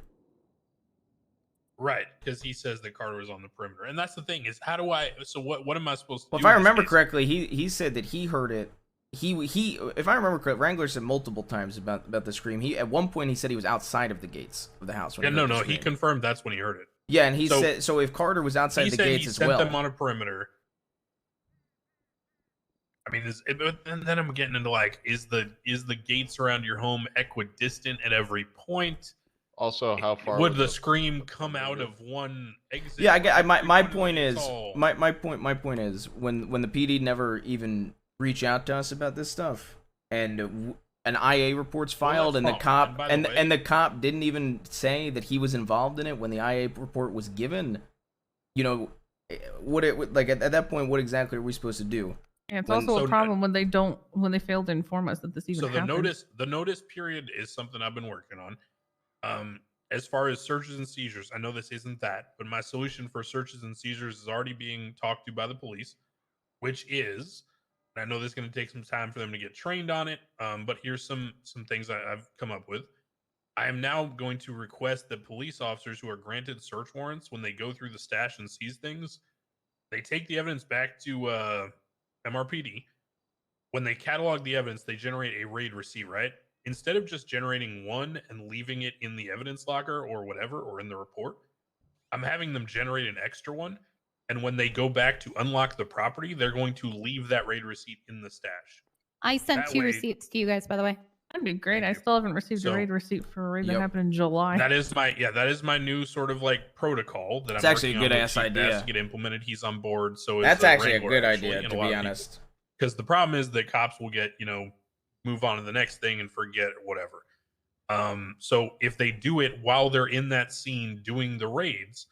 Right, because he says that Carter was on the perimeter. And that's the thing is, how do I, so what am I supposed to Well, do? if I in this remember case? correctly, he said that he heard it he if I remember correctly, Wrangler said multiple times about the scream. He at one point he said he was outside of the gates of the house. When Yeah, he heard no, the he scream. confirmed that's when he heard it. Yeah, and he So, said so if Carter was outside he the said gates he as sent well. them on a perimeter. I mean, and then I'm getting into like, is the gates around your home equidistant at every point? Also, how far would the scream come out of one exit? Yeah, my point is my point is when the PD never even reach out to us about this stuff, and an IA report's filed, and the cop and the cop didn't even say that he was involved in it when the IA report was given. You know, what it like at that point, what exactly are we supposed to do? Yeah, it's also a problem when they fail to inform us that this even happened. The notice period is something I've been working on. As far as searches and seizures, I know this isn't that, but my solution for searches and seizures is already being talked to by the police, which is, and I know this is going to take some time for them to get trained on it, but here's some things I've come up with. I am now going to request that police officers who are granted search warrants, when they go through the stash and seize things, they take the evidence back to MRPD. When they catalog the evidence, they generate a raid receipt, right? Instead of just generating one and leaving it in the evidence locker or whatever, or in the report, I'm having them generate an extra one. And when they go back to unlock the property, they're going to leave that raid receipt in the stash. I sent That 2 way- receipts to you guys, by the way. That'd be great. I still haven't received a raid receipt for a raid that happened in July. That is my new sort of like protocol that It's I'm actually a working good on ass with Chief idea. Bass to get implemented. He's on board, so That's it's actually a Wrangler, good actually, idea, and to a lot be of people. honest. Because the problem is that cops will get, move on to the next thing and forget whatever. So if they do it while they're in that scene doing the raids,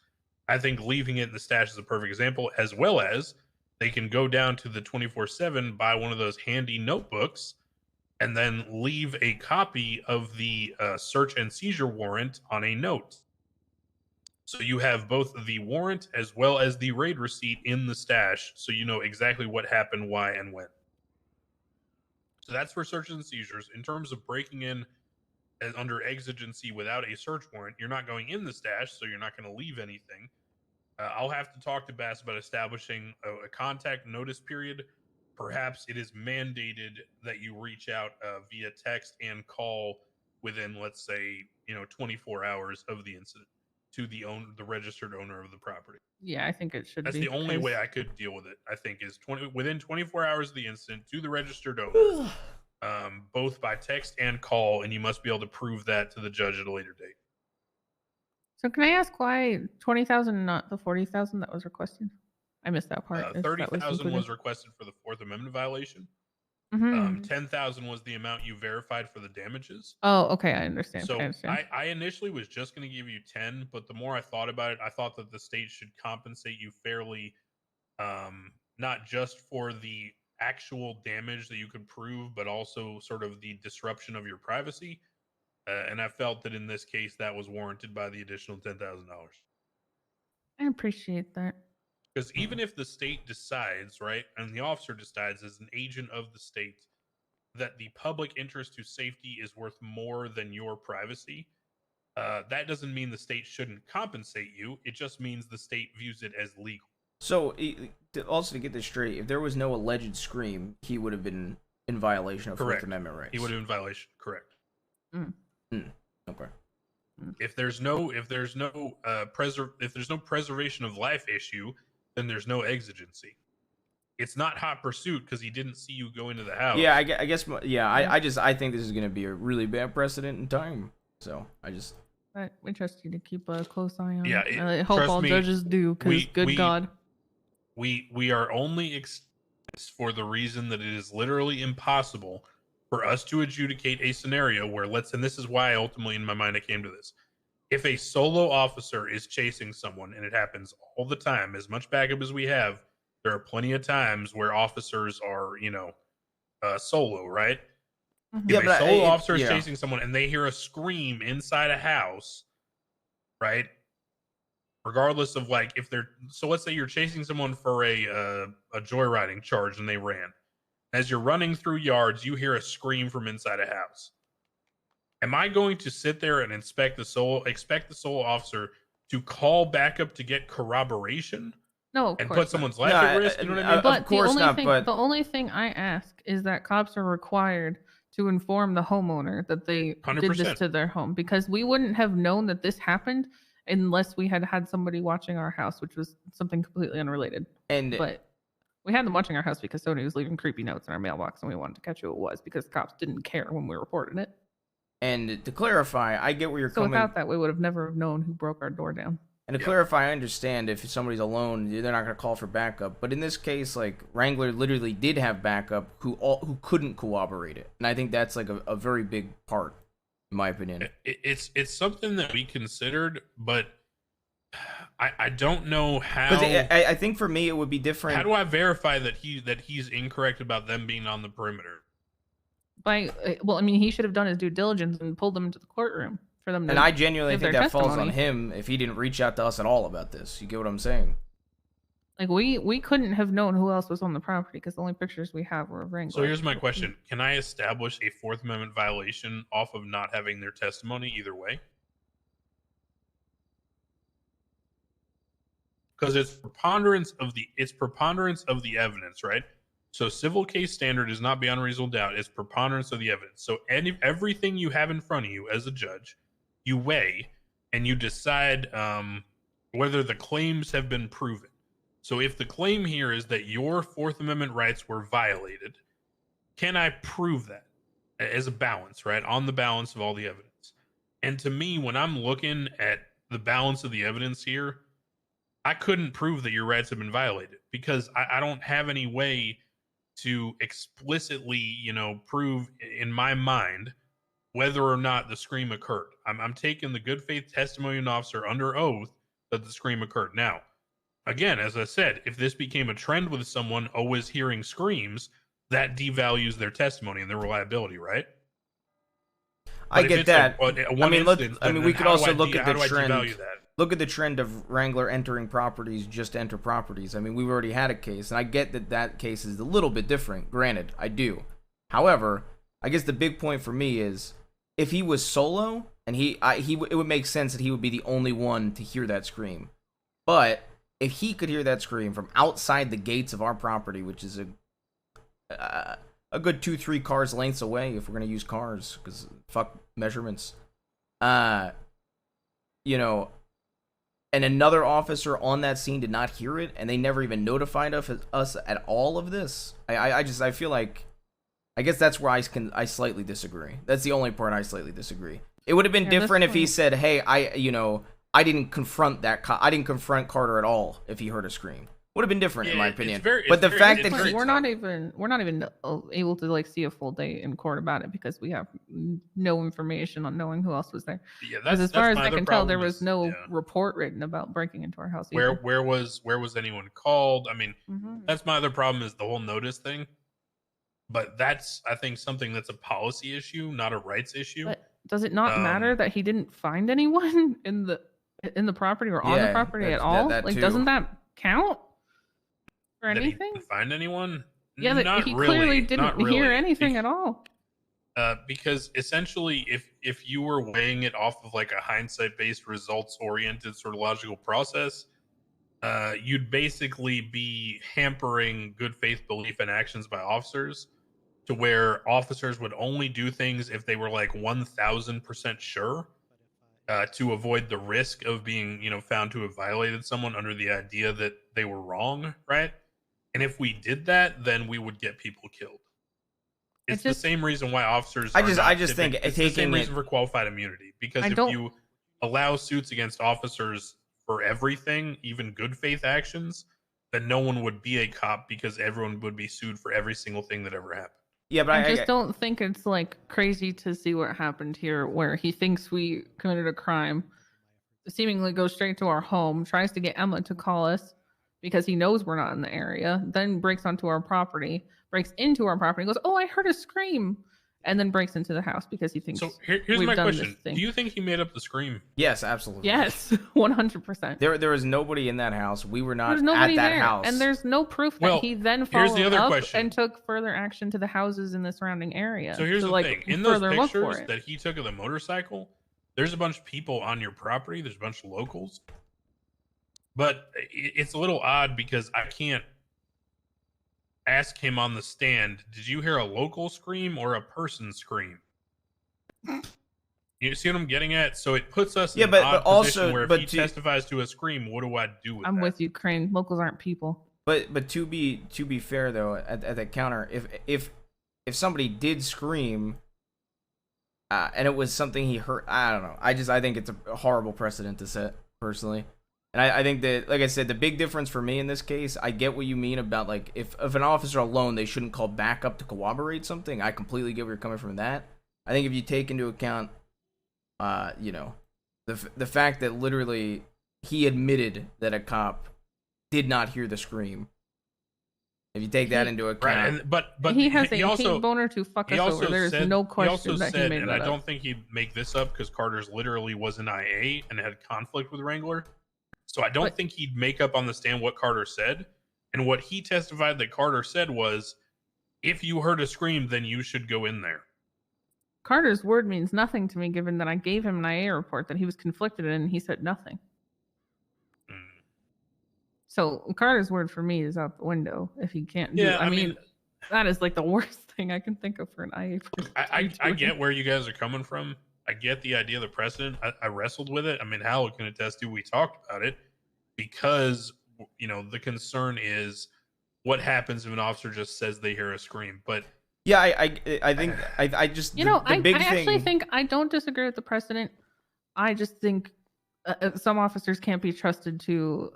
I think leaving it in the stash is a perfect example, as well as they can go down to the 24/7, buy one of those handy notebooks, and then leave a copy of the search and seizure warrant on a note. So you have both the warrant as well as the raid receipt in the stash, so you know exactly what happened, why, and when. So that's for searches and seizures. In terms of breaking in under exigency without a search warrant, you're not going in the stash, so you're not going to leave anything. I'll have to talk to Bass about establishing a contact notice period. Perhaps it is mandated that you reach out via text and call within, let's say, 24 hours of the incident to the registered owner of the property. Yeah, I think it should That's be. the only way I could deal with it, I think, is within 24 hours of the incident to the registered owner, both by text and call, and you must be able to prove that to the judge at a later date. So can I ask why 20,000, not the 40,000 that was requested? I missed that part. if that 30,000 included. was requested for the Fourth Amendment violation. Mhm. 10,000 was the amount you verified for the damages. Oh, okay, I understand. So I understand. I initially was just going to give you 10, but the more I thought about it, I thought that the state should compensate you fairly, not just for the actual damage that you could prove, but also sort of the disruption of your privacy. And I felt that in this case, that was warranted by the additional $10,000. I appreciate that. Because even if the state decides, right, and the officer decides as an agent of the state that the public interest to safety is worth more than your privacy, that doesn't mean the state shouldn't compensate you. It just means the state views it as legal. So, also to get this straight, if there was no alleged scream, he would have been in violation of Correct. Fourth Amendment rights. He would have been in violation. Correct. Okay. If there's no preservation of life issue, then there's no exigency. It's not hot pursuit because he didn't see you go into the house. Yeah, I guess. Yeah, I think this is going to be a really bad precedent in time. So We trust you to keep a close eye on Yeah, it. I hope trust all me, judges do, because good God. We are only for the reason that it is literally impossible for us to adjudicate a scenario where and this is why ultimately in my mind I came to this. If a solo officer is chasing someone, and it happens all the time, as much backup as we have, there are plenty of times where officers are, solo, right? If a solo officer is chasing someone and they hear a scream inside a house, right? Regardless of let's say you're chasing someone for a joyriding charge and they ran. As you're running through yards, you hear a scream from inside a house. Am I going to sit there and expect the solo officer to call backup to get corroboration? No, of and course put not. someone's life at risk. You know what I mean? But the only thing I ask is that cops are required to inform the homeowner that they did this 100%. to their home, because we wouldn't have known that this happened unless we had had somebody watching our house, which was something completely unrelated. But we had them watching our house because Sony was leaving creepy notes in our mailbox, and we wanted to catch who it was because cops didn't care when we reported it. And to clarify, I get where you're So coming. without that, we would have never known who broke our door down. And to clarify, I understand if somebody's alone, they're not going to call for backup. But in this case, like, Wrangler literally did have backup who couldn't corroborate it. And I think that's like a very big part, in my opinion. It's something that we considered, but I don't know how. I think for me it would be different. How do I verify that he's incorrect about them being on the perimeter? Well, I mean, he should have done his due diligence and pulled them into the courtroom for them to. And I genuinely give think their that falls on testimony. him if he didn't reach out to us at all about this. You get what I'm saying? Like we couldn't have known who else was on the property because the only pictures we have were of Wrangler. So here's my question: can I establish a Fourth Amendment violation off of not having their testimony either way? Because it's preponderance of the evidence, right? So civil case standard is not beyond reasonable doubt. It's preponderance of the evidence. So everything you have in front of you as a judge, you weigh and you decide whether the claims have been proven. So if the claim here is that your Fourth Amendment rights were violated, can I prove that as a balance, right? On the balance of all the evidence. And to me, when I'm looking at the balance of the evidence here, I couldn't prove that your rights have been violated because I don't have any way to explicitly, prove in my mind whether or not the scream occurred. I'm taking the good faith testimony of an officer under oath that the scream occurred. Now, again, as I said, if this became a trend with someone always hearing screams, that devalues their testimony and their reliability, right? I get that. We could also look at the trend. Look at the trend of Wrangler entering properties, just enter properties. I mean, we've already had a case, and I get that case is a little bit different. Granted, I do. However, I guess the big point for me is if he was solo, and it would make sense that he would be the only one to hear that scream. But if he could hear that scream from outside the gates of our property, which is a good 2-3 cars lengths away, if we're gonna use cars, because fuck measurements, and another officer on that scene did not hear it, and they never even notified us at all of this. I feel like, I guess that's where I slightly disagree. That's the only part I slightly disagree. It would have been different if he said, "Hey, I didn't confront I didn't confront Carter at all." If he heard a scream, would have been different in my opinion. But the fact that we're not even able to like see a full day in court about it because we have no information on knowing who else was there. Yeah, because as far as I can tell, there was no report written about breaking into our house. Where was anyone called? I mean, Mm-hmm. that's my other problem is the whole notice thing. But that's, I think, something that's a policy issue, not a rights issue. But does it not matter that he didn't find anyone in the property or on the property at all? Doesn't that count for anything? He didn't find anyone? Yeah, that he clearly didn't hear anything at all. Because essentially, if you were weighing it off of like a hindsight-based, results-oriented sort of logical process, you'd basically be hampering good faith belief and actions by officers, to where officers would only do things if they were like 1,000% sure, to avoid the risk of being, found to have violated someone under the idea that they were wrong, right? And if we did that, then we would get people killed. It's the same reason why officers. I just think it's the same reason for qualified immunity, because if you allow suits against officers for everything, even good faith actions, then no one would be a cop because everyone would be sued for every single thing that ever happened. Yeah, but I just don't think it's like crazy to see what happened here, where he thinks we committed a crime, seemingly goes straight to our home, tries to get Emma to call us because he knows we're not in the area, then breaks into our property, goes, "Oh, I heard a scream," and then breaks into the house because he thinks. So here's my question: do you think he made up the scream? Yes, absolutely. Yes, 100%. There was nobody in that house. We were not There's nobody at that there, house, and there's no proof that he then here's followed the other up question. and took further action to the houses in the surrounding area. So here's to, the thing: in those further look for pictures it. that he took of the motorcycle, there's a bunch of people on your property. There's a bunch of locals. But it's a little odd because I can't ask him on the stand, did you hear a local scream or a person scream? You see what I'm getting at? So it puts us in an odd position where if he testifies to a scream, what do I do with I'm that? with you, Crane. Locals aren't people. But to be fair though, at that counter, if somebody did scream, and it was something he heard, I don't know. I think it's a horrible precedent to set personally. And I think that, like I said, the big difference for me in this case, I get what you mean about, like, if an officer alone, they shouldn't call backup to corroborate something. I completely get where you're coming from that. I think if you take into account, you know, the fact that literally he admitted that a cop did not hear the scream. If you take that into account, right, but he has a also, hate boner to fuck us over. There's no question that he made and that I up. don't think he'd make this up because Carter's literally was an IA and had conflict with Wrangler. So I don't think he'd make up on the stand what Carter said. And what he testified that Carter said was, if you heard a scream, then you should go in there. Carter's word means nothing to me, given that I gave him an IA report that he was conflicted in, and he said nothing. So Carter's word for me is out the window if he can't do. I mean, that is like the worst thing I can think of for an IA. I get where you guys are coming from. I get the idea of the precedent. I wrestled with it. I mean, Hal can attest to, we talked about it because, you know, the concern is what happens if an officer just says they hear a scream. But yeah, I think I just, you know, I actually think I don't disagree with the precedent. I just think some officers can't be trusted to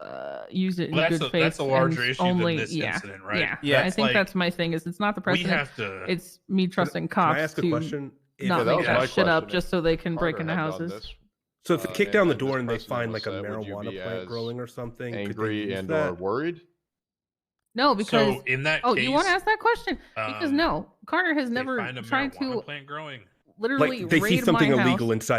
use it in good faith. That's a larger and issue than this incident, right? Yeah, I think that's my thing. Is it's not the precedent. It's me trusting cops Can I ask a to question? not make that shit up just so they can break into houses. So if they kick down the door and they precedent find was like a set, would you marijuana be plant as growing or something, could they angry use and that? or worried? No, because so in that you want to ask that question? Because no, Carter has never find a tried marijuana to plant growing. literally Like they see raid something my illegal house,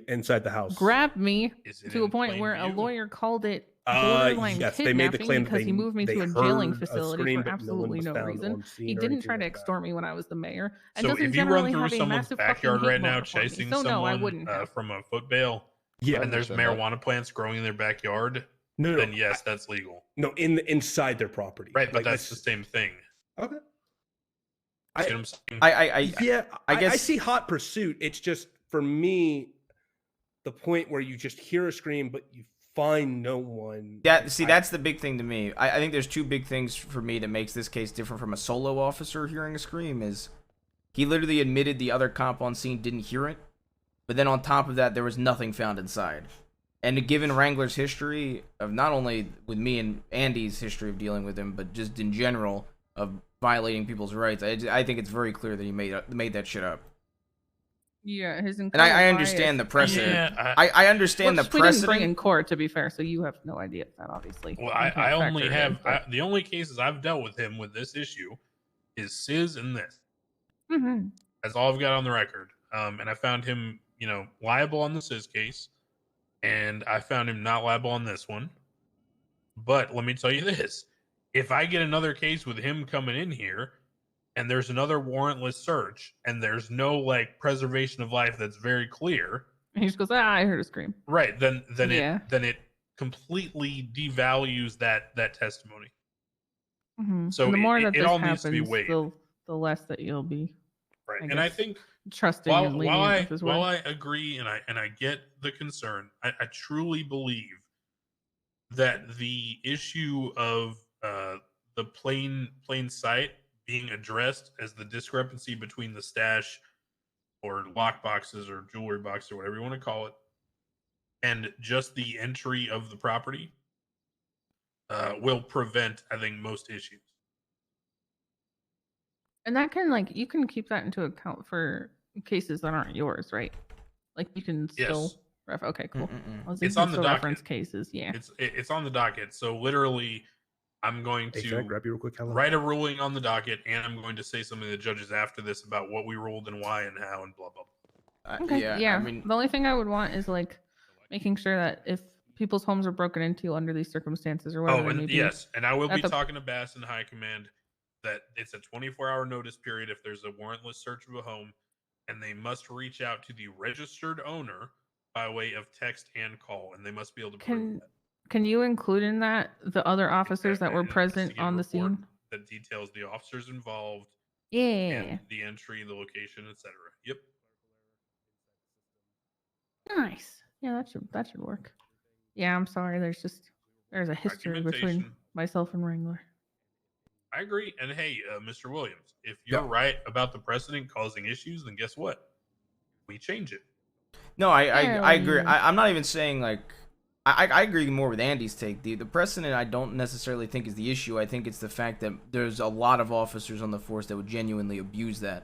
inside the house. grab me it to a in point plain where a view? lawyer called it borderline Yes, they made the kidnapping claim because that he moved me they to a jailing heard a facility scream, for but no one absolutely was no found reason. on scene He or didn't anything try to like that. extort me when I was the mayor, and So doesn't if you generally run have through a someone's massive backyard fucking right hate now boner for me. chasing So no, I someone wouldn't have. from a foot bail, Yeah, and there's understand that. marijuana plants growing in their backyard, No, then yes, that's legal. No, inside their property. Right, but Like, that's the same thing. Okay. See what I'm saying? I guess I see hot pursuit. It's just for me, the point where you just hear a scream but you find no one. That's the big thing to me. I think there's two big things for me that makes this case different from a solo officer hearing a scream. Is he literally admitted the other cop on scene didn't hear it, but then on top of that there was nothing found inside. And given Wrangler's history of not only with me and Andy's history of dealing with him, but just in general of violating people's rights, I think it's very clear that he made that shit up. Yeah, his And I understand the precedent. Yeah, I understand the We didn't bring precedent. in court, to be fair, so you have no idea of that, obviously. Well, You can't I only factor it in, have but- the only cases I've dealt with him with this issue is Sis and this. Mhm. That's all I've got on the record. And I found him, you know, liable on the Sis case, and I found him not liable on this one. But let me tell you this: if I get another case with him coming in here, and there's another warrantless search, and there's no like preservation of life that's very clear, And he just goes, I heard a scream. right? Then Yeah. it completely devalues that testimony. Mhm. So And the more that it this all happens, needs to be weighed. the less that you'll be Right. I And I guess, think trusting and lenient with his while word. I agree and I get the concern, I truly believe that the issue of the plain sight being addressed as the discrepancy between the stash or lock boxes or jewelry box or whatever you want to call it, and just the entry of the property will prevent, I think, most issues. And that can you can keep that into account for cases that aren't yours, right? Like you can still okay, cool. I was It's thinking on the still docket. reference cases, yeah. It's on the docket. So literally, I'm going Hey, to can I grab you real quick, Helen? write a ruling on the docket, and I'm going to say something to the judges after this about what we ruled and why and how and blah blah blah. Okay. Yeah. I mean, the only thing I would want is making sure that if people's homes are broken into under these circumstances or whatever Oh, they may and be, yes, and I will that be the- talking to Bass and High Command that it's a 24-hour notice period if there's a warrantless search of a home, and they must reach out to the registered owner by way of text and call, and they must be able to prove Can that. Can you include in that the other officers that were An present on the investigative report scene? that details the officers involved Yeah. and the entry, the location, etc. Yep. Nice. Yeah, that should work. Yeah, I'm sorry. There's a history between Documentation. myself and Wrangler. I agree. And hey, Mr. Williams, if you're Yeah. right about the precedent causing issues, then guess what? We change it. No, I agree. Hell yeah. I'm not even saying like I agree more with Andy's take. The precedent I don't necessarily think is the issue. I think it's the fact that there's a lot of officers on the force that would genuinely abuse that.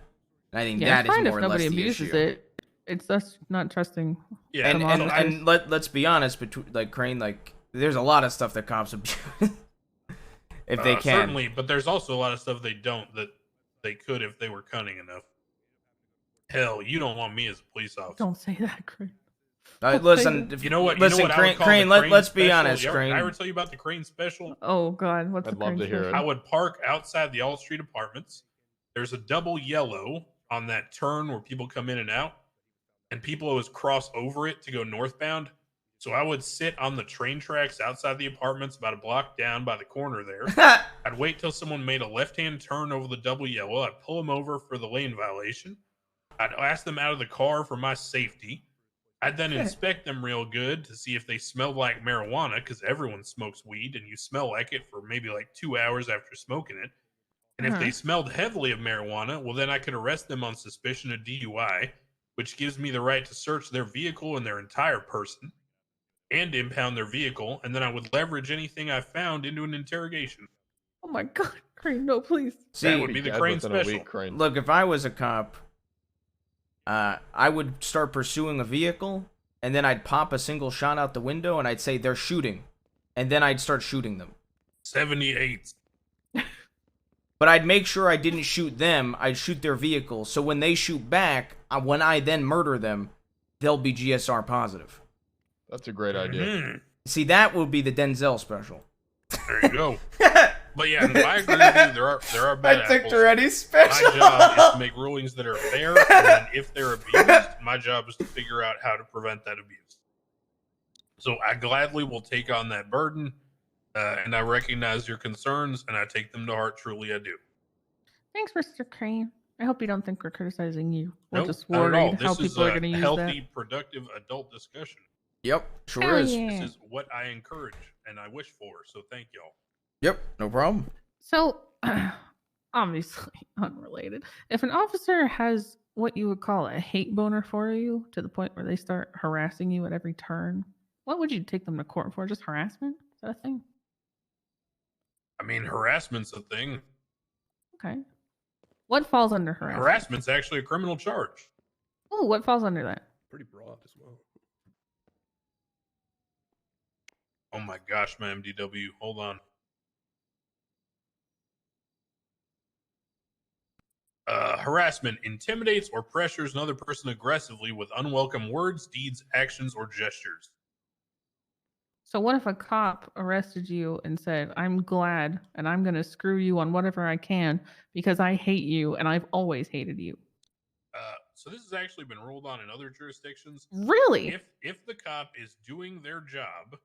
And I think Yeah, that it's is fine more if or less nobody the abuses issue. it. It's us not trusting. Yeah, And some officers. let's be honest, between like Crane, like there's a lot of stuff that cops abuse if they can. Certainly, but there's also a lot of stuff they don't that they could if they were cunning enough. Hell, you don't want me as a police officer. Don't say that, Crane. Listen, You know what? Listen, you know what I would call Crane. the Let's be special? honest, Did I ever Crane. tell you about the Crane special? Oh God, what's I'd the love Crane to hear it. special? I would park outside the Alt Street Apartments. There's a double yellow on that turn where people come in and out, and people always cross over it to go northbound. So I would sit on the train tracks outside the apartments, about a block down by the corner there. I'd wait till someone made a left-hand turn over the double yellow. I'd pull them over for the lane violation. I'd ask them out of the car for my safety. I'd then inspect them real good to see if they smelled like marijuana, because everyone smokes weed and you smell like it for maybe like 2 hours after smoking it. And if they smelled heavily of marijuana, well, then I could arrest them on suspicion of DUI, which gives me the right to search their vehicle and their entire person and impound their vehicle. And then I would leverage anything I found into an interrogation. Oh my God, Crane, no, please. See, that would be the Crane special. Look, if I was a cop, I would start pursuing a vehicle, and then I'd pop a single shot out the window, and I'd say they're shooting, and then I'd start shooting them. 78. But I'd make sure I didn't shoot them. I'd shoot their vehicle, so when they shoot back, when I then murder them, they'll be GSR positive. That's a great idea. See, that would be the Denzel special. There you go. But yeah, no, I agree with you. There are bad I picked apples. already special. My job is to make rulings that are fair, and then if they're abused, my job is to figure out how to prevent that abuse. So I gladly will take on that burden, and I recognize your concerns, and I take them to heart. Truly, I do. Thanks, Mr. Crane. I hope you don't think we're criticizing you. We're Nope, just not at all. worried how This is people are a going to use healthy, that. productive adult discussion. Yep, sure Hell is. yeah. This is what I encourage and I wish for. So thank y'all. Yep, no problem. So, obviously unrelated. If an officer has what you would call a hate boner for you to the point where they start harassing you at every turn, what would you take them to court for? Just harassment? Is that a thing? I mean, harassment's a thing. Okay. What falls under harassment? Harassment's actually a criminal charge. Oh, what falls under that? Pretty broad as well. Oh my gosh, my MDW. Hold on. Harassment intimidates or pressures another person aggressively with unwelcome words, deeds, actions, or gestures. So what if a cop arrested you and said, I'm glad and I'm going to screw you on whatever I can because I hate you and I've always hated you? So this has actually been ruled on in other jurisdictions. Really? If the cop is doing their job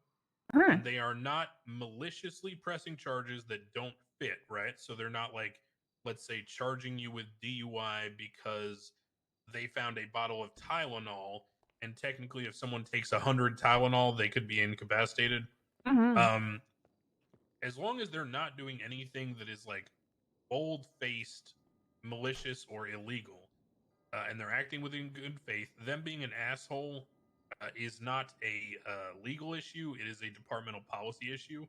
Huh. and they are not maliciously pressing charges that don't fit, right? So they're not like, let's say, charging you with DUI because they found a bottle of Tylenol, and technically if someone takes 100 Tylenol, they could be incapacitated. Mhm. As long as they're not doing anything that is like bold-faced, malicious, or illegal, and they're acting within good faith, them being an asshole is not a legal issue. It is a departmental policy issue,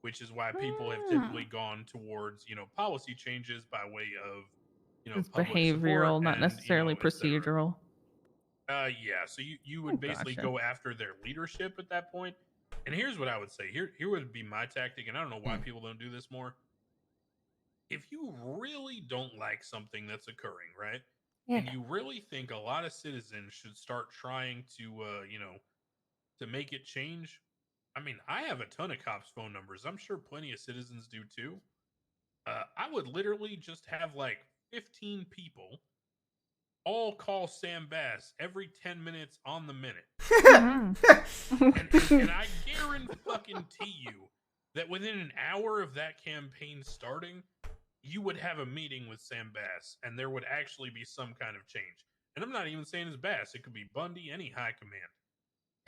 which is why people have typically gone towards, policy changes by way of, It's public behavioral, support not and, necessarily et cetera. procedural. Yeah. So you would basically gotcha. go after their leadership at that point. And here's what I would say. Here would be my tactic, and I don't know why people don't do this more. If you really don't like something that's occurring, right? And you really think a lot of citizens should start trying to, to make it change. I mean, I have a ton of cops' phone numbers. I'm sure plenty of citizens do too. I would literally just have like 15 people all call Sam Bass every 10 minutes on the minute. and I guarantee you that within an hour of that campaign starting, you would have a meeting with Sam Bass, and there would actually be some kind of change. And I'm not even saying it's Bass. It could be Bundy, any high command.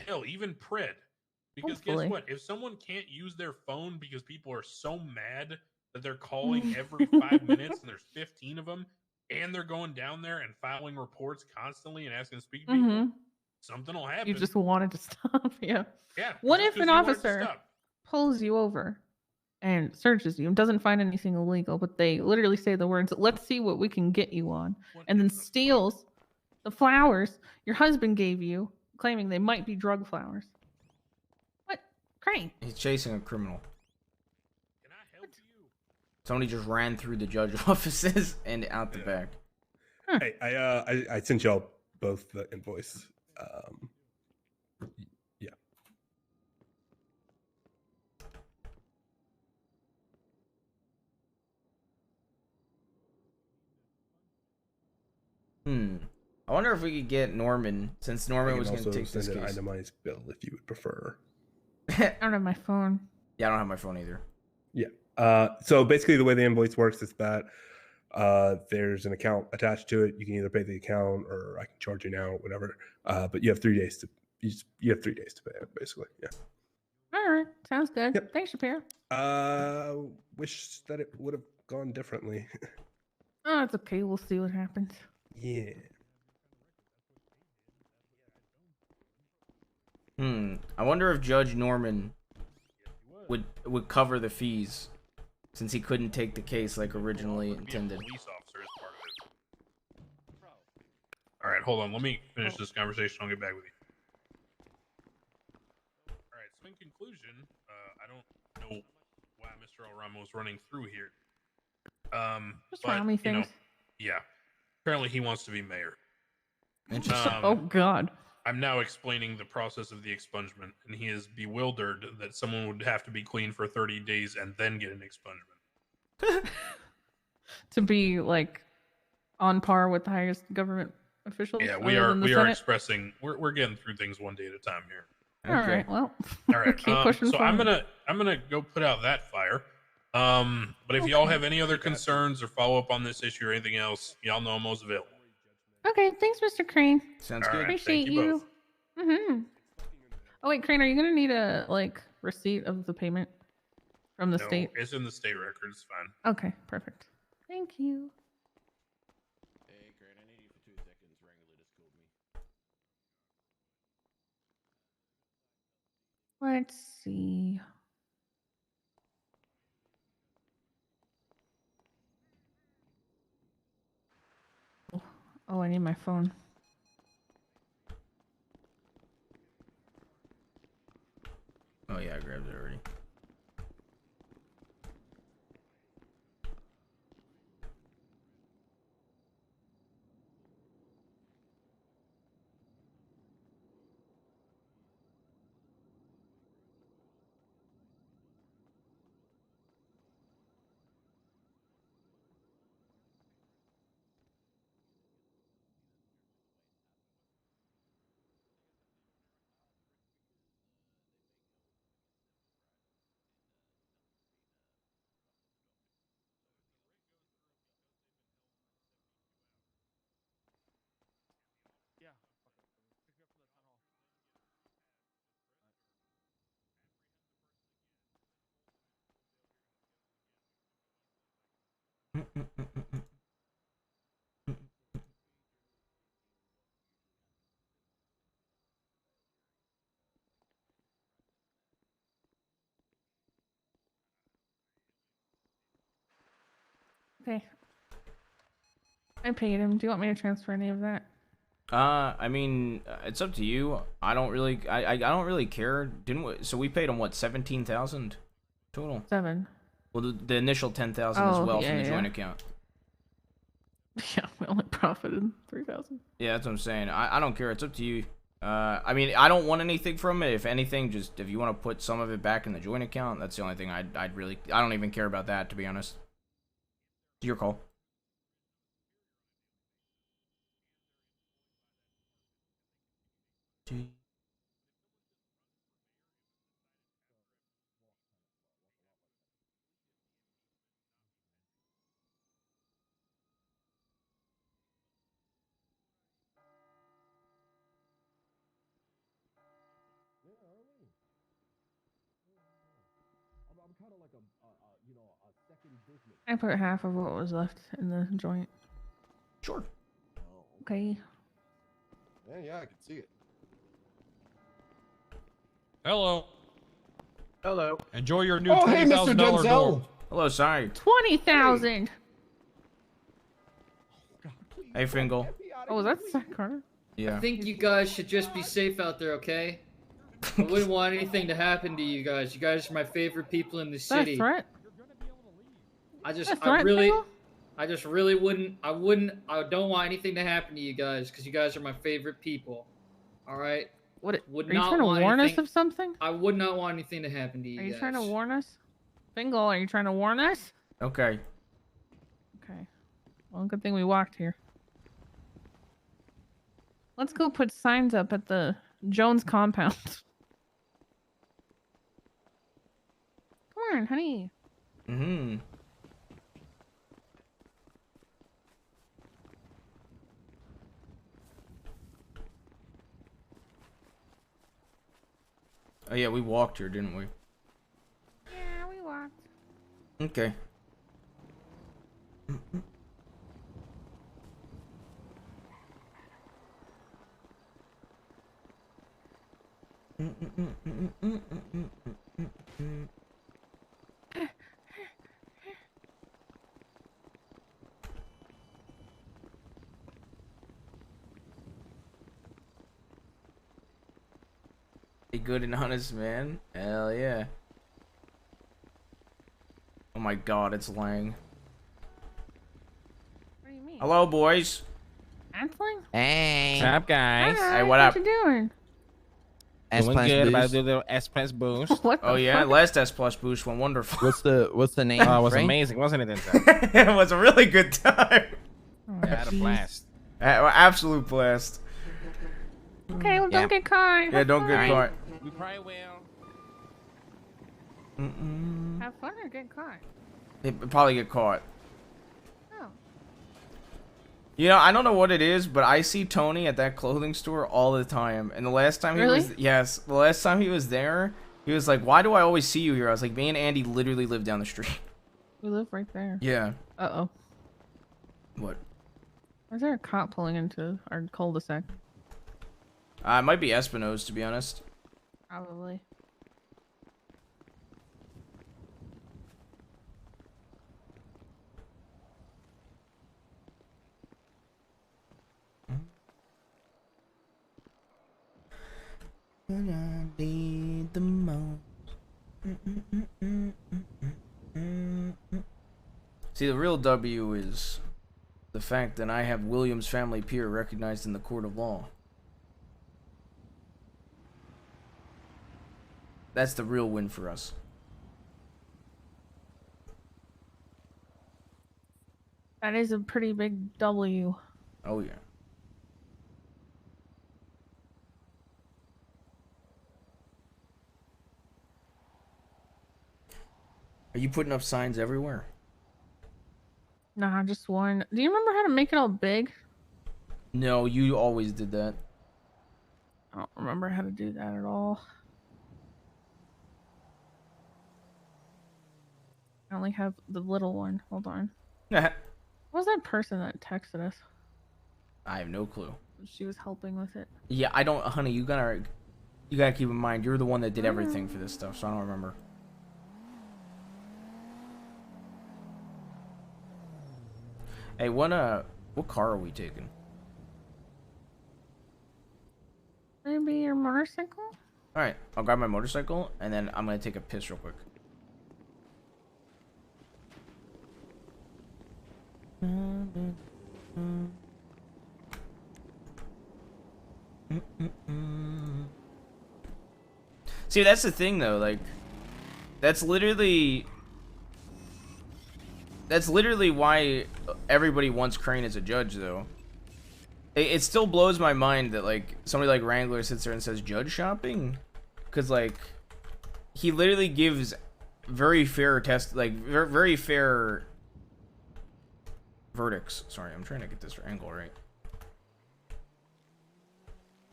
Hell, even Pred. Because Hopefully. guess what? If someone can't use their phone because people are so mad that they're calling every 5 minutes and there's 15 of them, and they're going down there and filing reports constantly and asking to speak to people, something will happen. You just wanted to stop, yeah. Yeah. What just if an 'cause you wanted to officer stop. pulls you over and searches you and doesn't find anything illegal, but they literally say the words, "Let's see what we can get you on," and then steals the flowers your husband gave you, claiming they might be drug flowers? What? Crane. He's chasing a criminal. Somebody just ran through the judge offices and out the back. Hey, I sent y'all both the invoice. Yeah. I wonder if we could get Norman, since Norman I was can going to also take this send an case. itemized bill if you would prefer. I don't have my phone. Yeah, I don't have my phone either. Yeah. So basically, the way the invoice works is that there's an account attached to it. You can either pay the account or I can charge you now, whatever. But you have 3 days to you have 3 days to pay it, basically. Yeah. All right. Sounds good. Thanks, Shapiro. Wish that it would have gone differently. Oh, it's okay. We'll see what happens. Yeah. I wonder if Judge Norman would cover the fees, since he couldn't take the case like originally intended. Police officer is part of it. All right, hold on. Let me finish this conversation. I'll get back with you. All right. So in conclusion, I don't know why Mr. El Ramo is running through here. Just but, Rami you know, things. yeah. Apparently, he wants to be mayor. Oh God. I'm now explaining the process of the expungement, and he is bewildered that someone would have to be clean for 30 days and then get an expungement. To be like on par with the highest government officials. Yeah, other we are than the we are Senate? expressing we're getting through things one day at a time here. All right. Well. All right. Keep pushing so I'm forward. gonna go put out that fire. But if y'all have any other concerns or follow up on this issue or anything else, y'all know I'm always available. Okay. Thanks, Mr. Crane. Sounds All good. right, Appreciate thank you you. Mm-hmm. Oh wait, Crane, are you gonna need a like receipt of the payment from the No, state? it's in the state record. It's fine. Okay, perfect. Thank you. Hey, Grant, I need you for 2 seconds. Wrangler just called me. Let's see. Oh, I need my phone. Oh yeah, I grabbed it already. Okay. I paid him. Do you want me to transfer any of that? I mean, it's up to you. I don't really, I don't really care. Didn't we, so we paid him what, 17,000 total? 7. Well, the initial 10,000 as Oh, well yeah, from the yeah. joint account. Yeah, we only profited 3,000. Yeah, that's what I'm saying. I don't care. It's up to you. I mean, I don't want anything from it. If anything, just if you want to put some of it back in the joint account, that's the only thing I'd really. I don't even care about that, to be honest. Your call. I'm kind of like a second business. I put half of what was left in the joint. Sure. Okay. Yeah, I can see it. Hello. Hello. Enjoy your new Oh, hey, Mr. $20,000 Denzel. door. Hello, sorry. 20,000. Hey, Fingal. Oh, that's Carter. Yeah. I think you guys should just be safe out there, okay? I wouldn't want anything to happen to you guys. You guys are my favorite people in the Is that a city. threat? I Is that a threat, Fingal? I don't want anything to happen to you guys because you guys are my favorite people. All right. What? Would Are you not trying to want warn us anything- of something? I would not want anything to happen to you Are you guys. trying to warn us? Fingal, are you trying to warn us? Okay. Okay. Well, good thing we walked here. Let's go put signs up at the Jones compound. Come on, honey. Mm-hmm. Oh yeah, we walked here, didn't we? Yeah, we walked. Okay. A good and honest man? Hell yeah. Oh my god, it's Lang. What do you mean? Hello, boys. Antling? Hey. What's up, guys? Hi, Hey, what up? you doing? Doing S-Plus good. About to boost. do a little S Plus boost. What Oh the yeah, fuck? last S Plus boost went wonderful. What's the name? Oh, it was Frank? amazing, wasn't it, Denzel? It was a really good time. Oh, I had a jeez. blast. Absolute blast. Okay, well, Yeah. don't get caught. Yeah, Have don't get fun. caught. We probably will. Have fun or get caught. It probably get caught. Oh. You know, I don't know what it is, but I see Tony at that clothing store all the time. And the last time he was, Really? yes, the last time he was there, he was like, "Why do I always see you here?" I was like, "Me and Andy literally live down the street." We live right there. Yeah. Uh-oh. What? Is there a cop pulling into our cul-de-sac? It might be Espino's, to be honest. Probably. When I need the most. See, the real W is the fact that I have Williams family peer recognized in the court of law. That's the real win for us. That is a pretty big W. Oh yeah. Are you putting up signs everywhere? Nah, just one. Do you remember how to make it all big? No, you always did that. I don't remember how to do that at all. I only have the little one. Hold on. What was that person that texted us? I have no clue. She was helping with it. Yeah, I don't, honey. You gotta keep in mind you're the one that did everything for this stuff, so I don't remember. Hey, what car are we taking? Maybe your motorcycle? All right, I'll grab my motorcycle and then I'm gonna take a piss real quick. See, that's the thing though, like that's literally why everybody wants Crane as a judge though. It still blows my mind that like somebody like Wrangler sits there and says judge shopping, because like he literally gives very fair very fair verdicts. Sorry, I'm trying to get this angle right.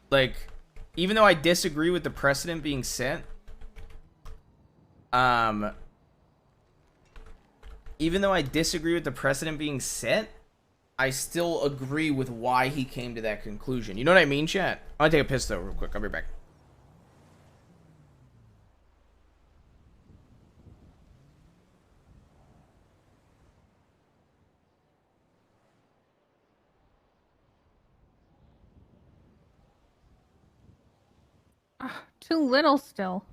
Like, even though I disagree with the precedent being set, I still agree with why he came to that conclusion. You know what I mean, chat? I'm gonna take a piss though real quick. I'll be back. Too little still.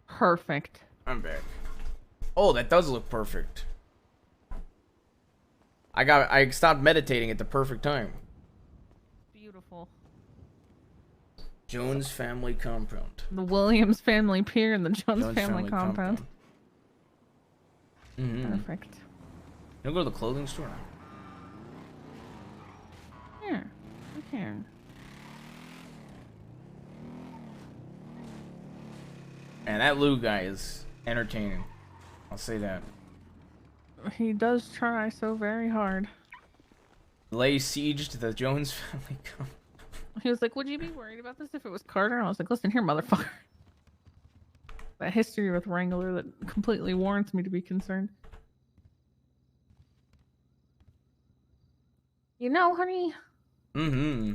Perfect. I'm back. Oh, that does look perfect. I stopped meditating at the perfect time. Beautiful. Jones family compound. The Williams family pier and the Jones family compound. Perfect. You wanna go to the clothing store? Yeah, we can. And that Lou guy is entertaining. I'll say that. He does try so very hard. Lay siege to the Jones family compound. He was like, would you be worried about this if it was Carter? And I was like, listen here, motherfucker. That history with Wrangler that completely warrants me to be concerned. You know, honey, Mm-hmm.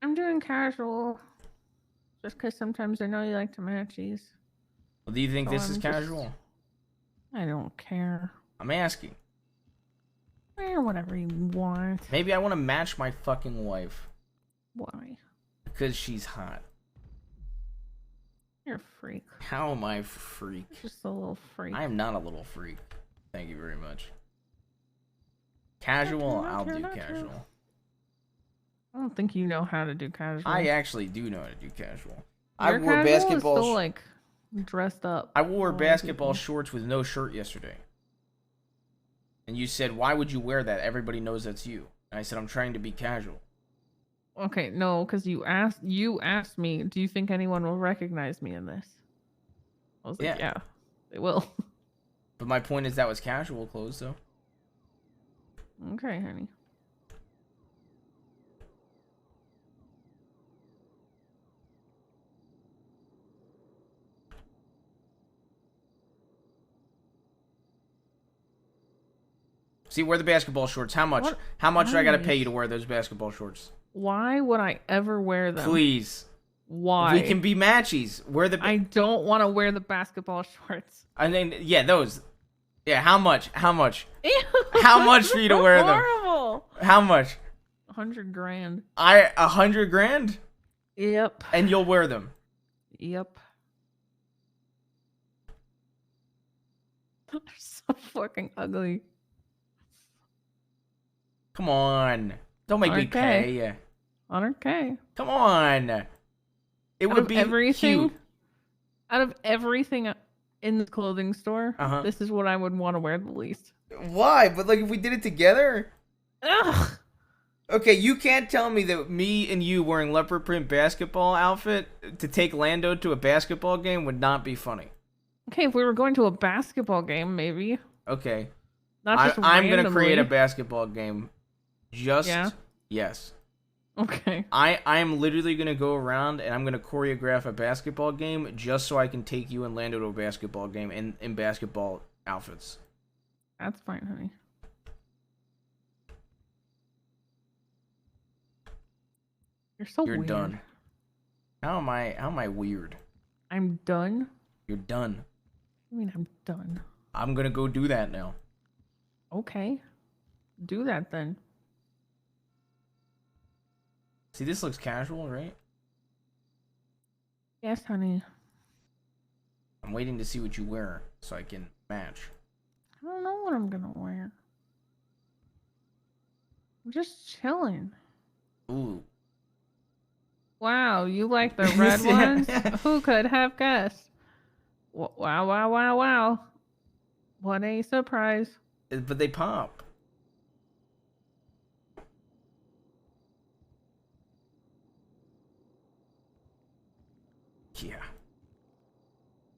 I'm doing casual. Just because sometimes I know you like to matchies. Well, do you think So this is I'm just- casual? I don't care. I'm asking. Wear whatever you want. Maybe I want to match my fucking wife. Why? Because she's hot. You're a freak. How am I a freak? Just a little freak. I am not a little freak. Thank you very much. Casual, I'll do casual. I don't think you know how to do casual. I actually do know how to do casual. Your I wore casual basketball. is still, like dressed up. I wore for basketball people. shorts with no shirt yesterday. And you said, why would you wear that? Everybody knows that's you. And I said, I'm trying to be casual. Okay, no, because you asked me, do you think anyone will recognize me in this? I was like, yeah, they will. But my point is that was casual clothes, though. Okay, honey. See, wear the basketball shorts. How much? What? How much do I gotta pay Nice. you to wear those basketball shorts? Why would I ever wear them? Please. Why? We can be matchies. Wear the. I don't want to wear the basketball shorts. I mean, yeah, those. Yeah, how much? How much? Ew, How much for you to wear them? horrible. How much? 100 grand. 100 grand? Yep. And you'll wear them. Yep. They're so fucking ugly. Come on. Don't make me pay. 100K. Come on. It Out would of be everything, cute. Out of everything in the clothing store, Uh-huh. this is what I would want to wear the least. Why? But like, if we did it together. Ugh. Okay, you can't tell me that me and you wearing leopard print basketball outfit to take Lando to a basketball game would not be funny. Okay, if we were going to a basketball game, maybe. Okay. Not just I'm gonna create a randomly. basketball game. Just Yeah? yes. Okay. I am literally gonna go around and I'm gonna choreograph a basketball game just so I can take you and Lando to a basketball game in basketball outfits. That's fine, honey. You're so You're weird. done. How am I weird? I'm done. You're done. I mean, I'm done. I'm gonna go do that now. Okay. Do that then. See, this looks casual, right? Yes, honey. I'm waiting to see what you wear so I can match. I don't know what I'm gonna wear. I'm just chilling. Ooh. Wow, you like the red Yeah. ones? Who could have guessed? Wow, wow, wow, wow. What a surprise. But they pop. Yeah.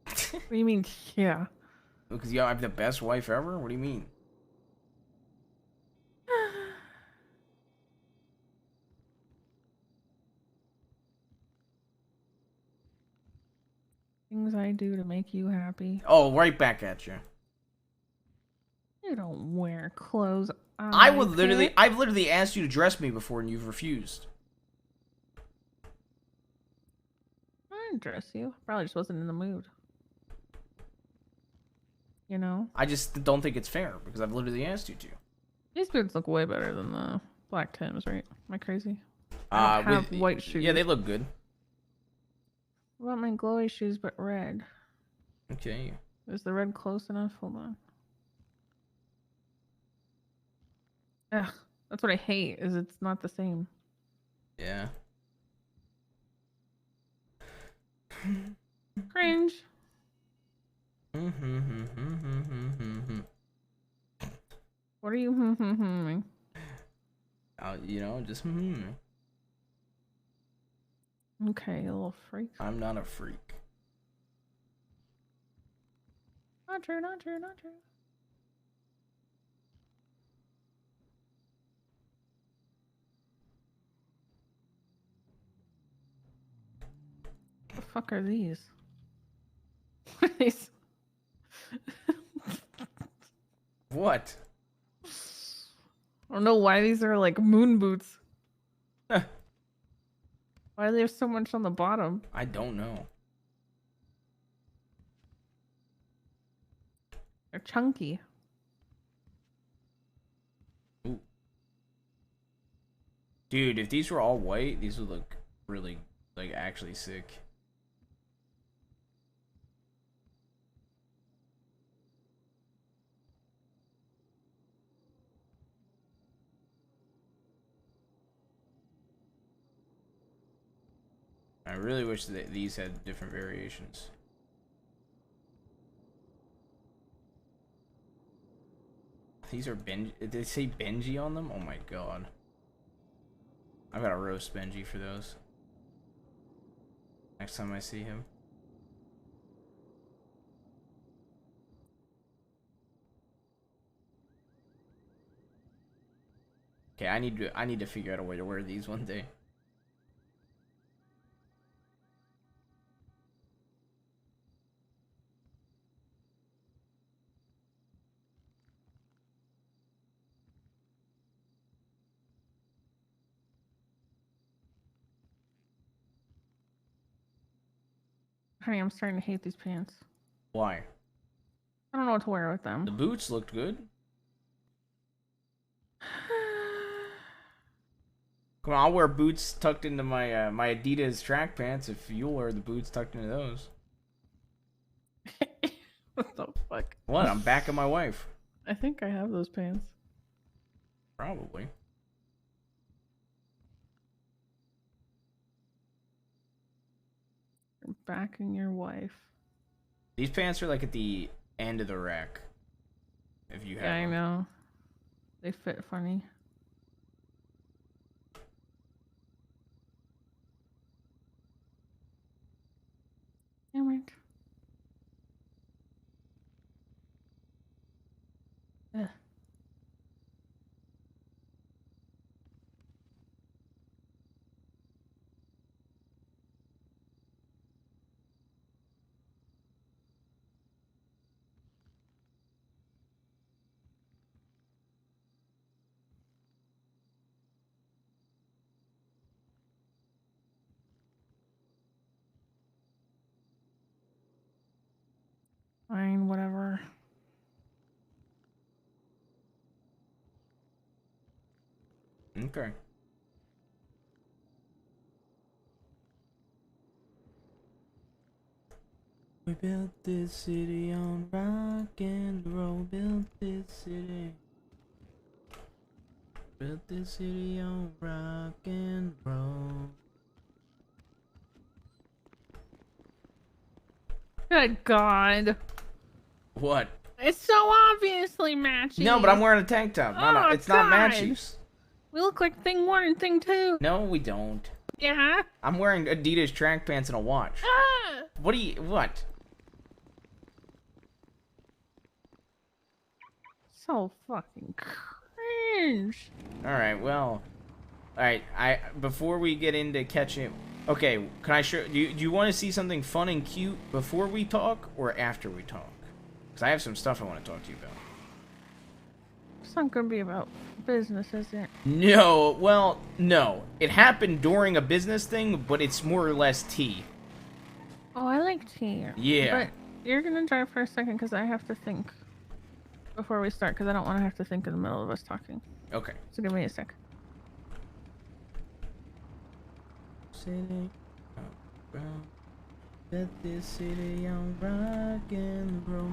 What do you mean, yeah? Because I'm the best wife ever? What do you mean? Things I do to make you happy. Oh, right back at you. You don't wear clothes. I've literally asked you to dress me before and you've refused. I didn't dress you. Probably just wasn't in the mood. You know? I just don't think it's fair because I've literally asked you to. These boots look way better than the black Tims, right? Am I crazy? I don't have white shoes. Yeah, they look good. What about my glowy shoes but red? Okay. Is the red close enough? Hold on. Ugh, that's what I hate, is it's not the same. Yeah. Cringe. What are you hmm? You know, just Okay, a little freak. I'm not a freak. Not true, not true, not true. What the fuck are these? What are these? What? I don't know why these are like moon boots. Why do they have so much on the bottom? I don't know. They're chunky. Ooh. Dude, if these were all white, these would look really, like, actually sick. I really wish that these had different variations. These are Benji. Did they say Benji on them? Oh my god. I gotta roast Benji for those. Next time I see him. Okay, I need to figure out a way to wear these one day. Honey, I'm starting to hate these pants. Why? I don't know what to wear with them. The boots looked good. Come on, I'll wear boots tucked into my my Adidas track pants if you'll wear the boots tucked into those. What the fuck? What? I'm backing my wife. I think I have those pants. Probably. You're backing your wife. These pants are like at the end of the rack. If you have Yeah, I them. know. They fit funny. Damn it. Ugh. Okay. We built this city on rock and roll. Built this city. Built this city on rock and roll. Good God. What? It's so obviously matchy. No, but I'm wearing a tank top. No, it's not matchies. We look like thing 1 and thing 2. No, we don't. Yeah. I'm wearing Adidas track pants and a watch. Ah. What? So fucking cringe. Alright, well. Alright, before we get into catching... Okay, can I show... Do you want to see something fun and cute before we talk or after we talk? Because I have some stuff I want to talk to you about. It's not gonna be about business, is it? No, well, no. It happened during a business thing, but it's more or less tea. Oh, I like tea. Yeah. But you're gonna drive for a second because I have to think before we start because I don't want to have to think in the middle of us talking. Okay. So give me a sec. City on bet this city on rock and roll.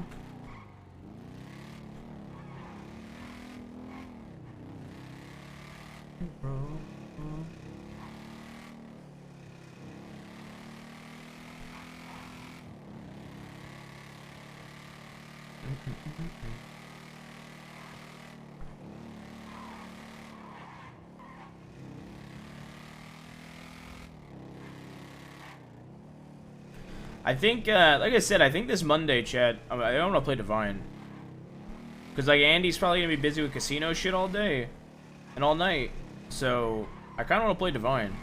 I think, like I said, I think this Monday, Chad, I don't want to play Divine. Because, like, Andy's probably going to be busy with casino shit all day and all night. So, I kind of want to play Divine.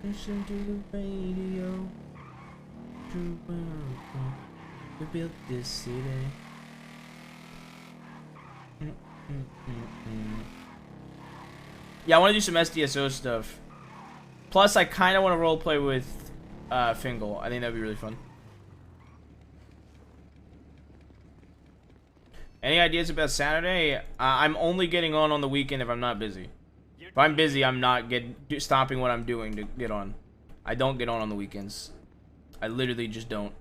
Listen to the radio. We built this city. Yeah, I want to do some SDSO stuff. Plus, I kind of want to roleplay with Fingal. I think that'd be really fun. Any ideas about Saturday? I'm only getting on the weekend if I'm not busy. If I'm busy, I'm not stopping what I'm doing to get on. I don't get on the weekends. I literally just don't.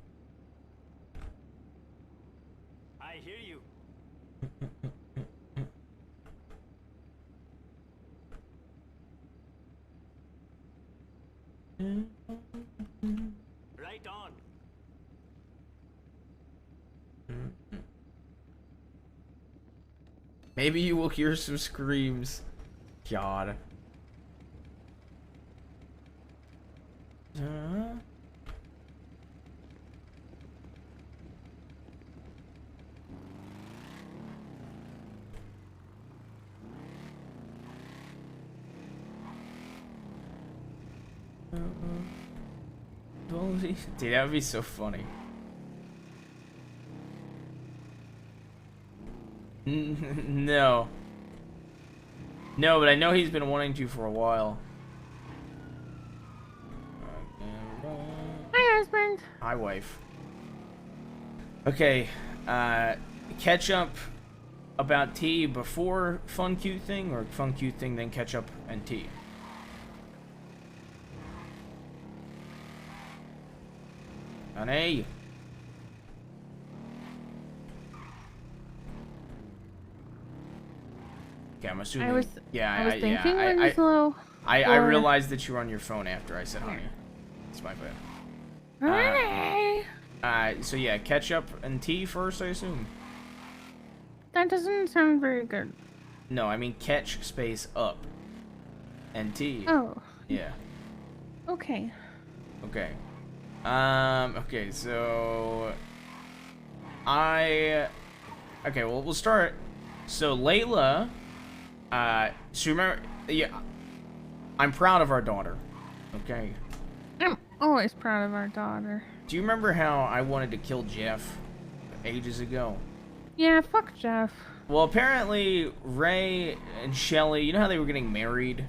I hear you. Right on. Maybe you will hear some screams. God. Dude, that would be so funny. No. No, but I know he's been wanting to for a while. Hi, husband. Hi, wife. Okay, catch up about tea before fun cute thing, or fun cute thing then catch up and tea? Honey. Okay, I'm assuming. I was thinking I Winslow. I realized that you were on your phone after I said honey. It's my bad. Honey. So yeah, ketchup and tea first, I assume. That doesn't sound very good. No, I mean catch space up and tea. Oh. Yeah. Okay. Okay. Okay, so okay, well, we'll start. So Layla, so remember, yeah, I'm proud of our daughter. Okay. I'm always proud of our daughter. Do you remember how I wanted to kill Jeff ages ago? Yeah, fuck Jeff. Well, apparently Ray and Shelly, you know how they were getting married?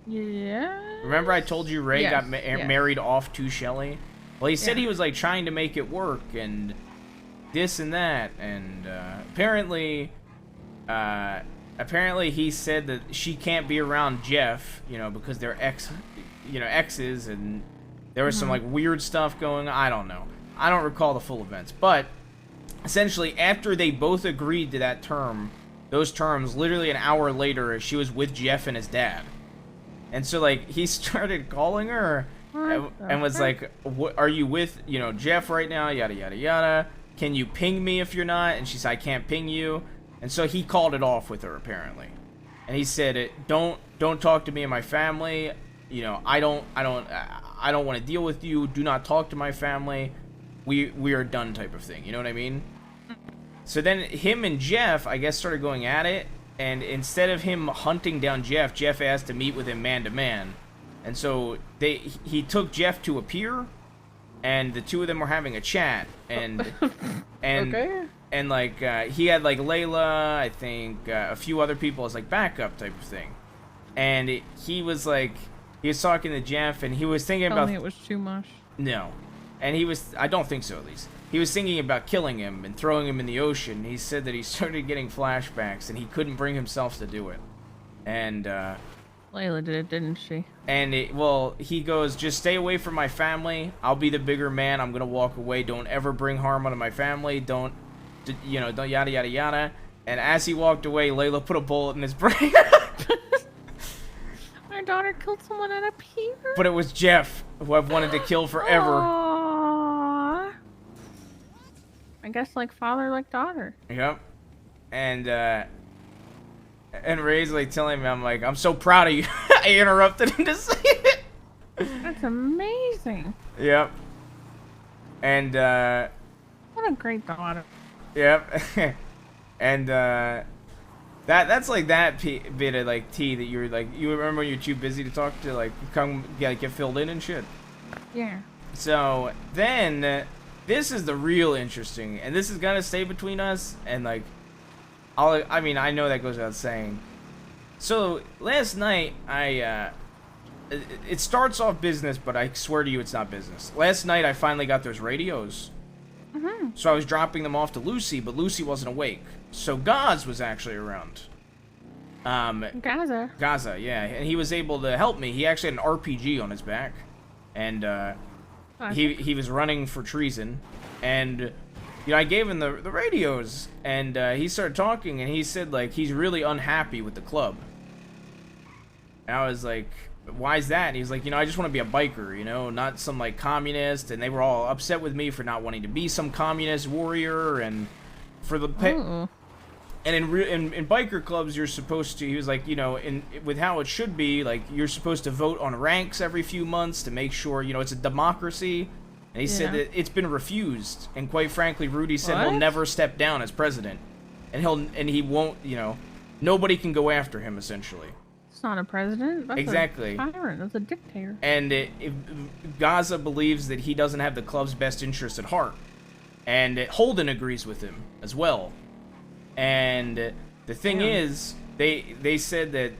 Yeah. Remember I told you Ray Yes, got yes. married off to Shelly? Well, he said Yeah. he was like trying to make it work, and this and that, and apparently he said that she can't be around Jeff, you know, because they're exes, and there was some like weird stuff going on. I don't know. I don't recall the full events, but essentially after they both agreed to those terms, literally an hour later, she was with Jeff and his dad. And so like he started calling her and was like, "What are you with, you know, Jeff right now? Yada yada yada. Can you ping me if you're not?" And she said, "I can't ping you." And so he called it off with her apparently. And he said, "Don't talk to me and my family. You know, I don't want to deal with you. Do not talk to my family. We are done," type of thing. You know what I mean? So then him and Jeff, I guess, started going at it. And instead of him hunting down Jeff, Jeff asked to meet with him man to man. And so he took Jeff to a pier, and the two of them were having a chat. And Okay. and like he had like Layla, I think, a few other people as like backup type of thing. And he was talking to Jeff, and he was thinking Tell about me it was too much. no. And I don't think so, at least. He was thinking about killing him and throwing him in the ocean. He said that he started getting flashbacks and he couldn't bring himself to do it. And Layla did it, didn't she? and he goes, "Just stay away from my family. I'll be the bigger man. I'm gonna walk away. Don't ever bring harm onto my family. Don't yada yada yada." And as he walked away, Layla put a bullet in his brain. My daughter killed someone at a pier. But it was Jeff, who I've wanted to kill forever. Aww. I guess like father, like daughter. Yep. And Ray's like telling me, I'm like, "I'm so proud of you." I interrupted him to say it. That's amazing. Yep. And What a great daughter. yep. And that's like that bit of like tea that you were like, you remember when you're too busy to talk to, like, come get filled in and shit. Yeah. So then this is the real interesting, and this is gonna stay between us, and like I mean, I know that goes without saying. So last night it starts off business, but I swear to you it's not business. Last night I finally got those radios. So I was dropping them off to Lucy, but Lucy wasn't awake. So Gaz was actually around. Gaza, yeah, and he was able to help me. He actually had an RPG on his back, and he was running for treason, and you know, I gave him the radios, and he started talking, and he said like he's really unhappy with the club. And I was like, "Why is that?" And he's like, "You know, I just want to be a biker, you know, not some like communist." And they were all upset with me for not wanting to be some communist warrior, and for the and in biker clubs you're supposed to, he was like, you know, with how it should be, like, you're supposed to vote on ranks every few months to make sure, you know, it's a democracy. And he said that it's been refused, and quite frankly, Rudy said he'll never step down as president, and he won't, you know, nobody can go after him essentially. It's not a president. That's Exactly. A tyrant. That's a dictator. And Gaza believes that he doesn't have the club's best interest at heart, and Holden agrees with him as well. And the thing is, they said that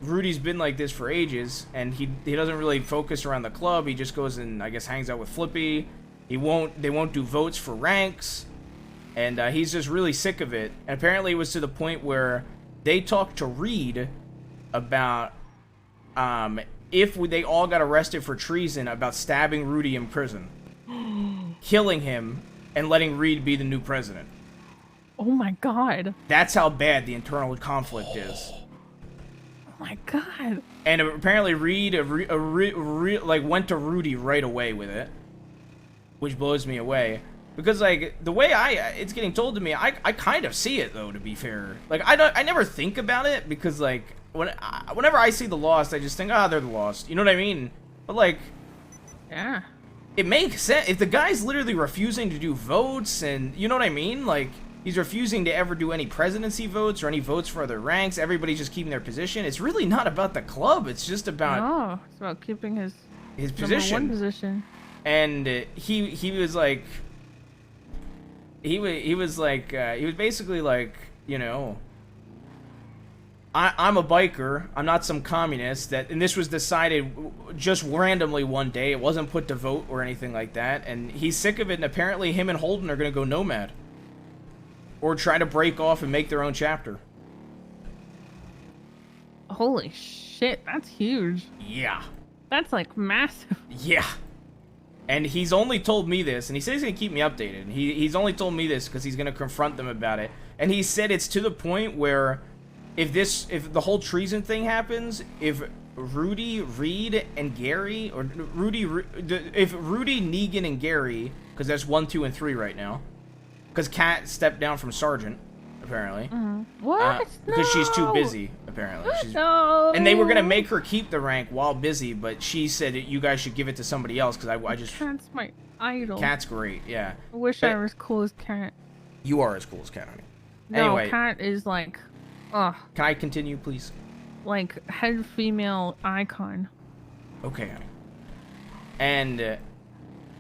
Rudy's been like this for ages, and he doesn't really focus around the club. He just goes and, I guess, hangs out with Flippy. They won't do votes for ranks, and he's just really sick of it. And apparently it was to the point where they talked to Reed about if they all got arrested for treason, about stabbing Rudy in prison, killing him, and letting Reed be the new president. Oh my god. That's how bad the internal conflict is. Oh my god. And apparently Reed like went to Rudy right away with it, which blows me away. Because like the way it's getting told to me, I kind of see it though, to be fair. Like I never think about it, because like whenever I see the Lost, I just think, they're the Lost. You know what I mean? But like, yeah, it makes sense if the guy's literally refusing to do votes, and you know what I mean? Like, he's refusing to ever do any presidency votes or any votes for other ranks. Everybody's just keeping their position. It's really not about the club. It's just about it's about keeping his position. Number 1 position. And he was like, he was basically like, you know, I'm a biker. I'm not some communist. And this was decided just randomly one day. It wasn't put to vote or anything like that. And he's sick of it. And apparently him and Holden are gonna go nomad. or try to break off and make their own chapter. Holy shit, that's huge. Yeah. That's like massive. Yeah. And he's only told me this, and he said he's gonna keep me updated. He's only told me this because he's gonna confront them about it. And he said it's to the point where if the whole treason thing happens, if Rudy, Reed, and Gary, or if Rudy, Negan, and Gary, because that's 1, 2, and 3 right now, because Kat stepped down from sergeant, apparently. What? Because she's too No. busy, apparently. No. And they were gonna make her keep the rank while busy, but she said that you guys should give it to somebody else because I just. Cat's my idol. Cat's great, yeah. I wish But I was cool as Cat. You are as cool as Cat, honey. No, Anyway, Cat is like, ugh, can I continue, please? like head female icon. Okay, honey. And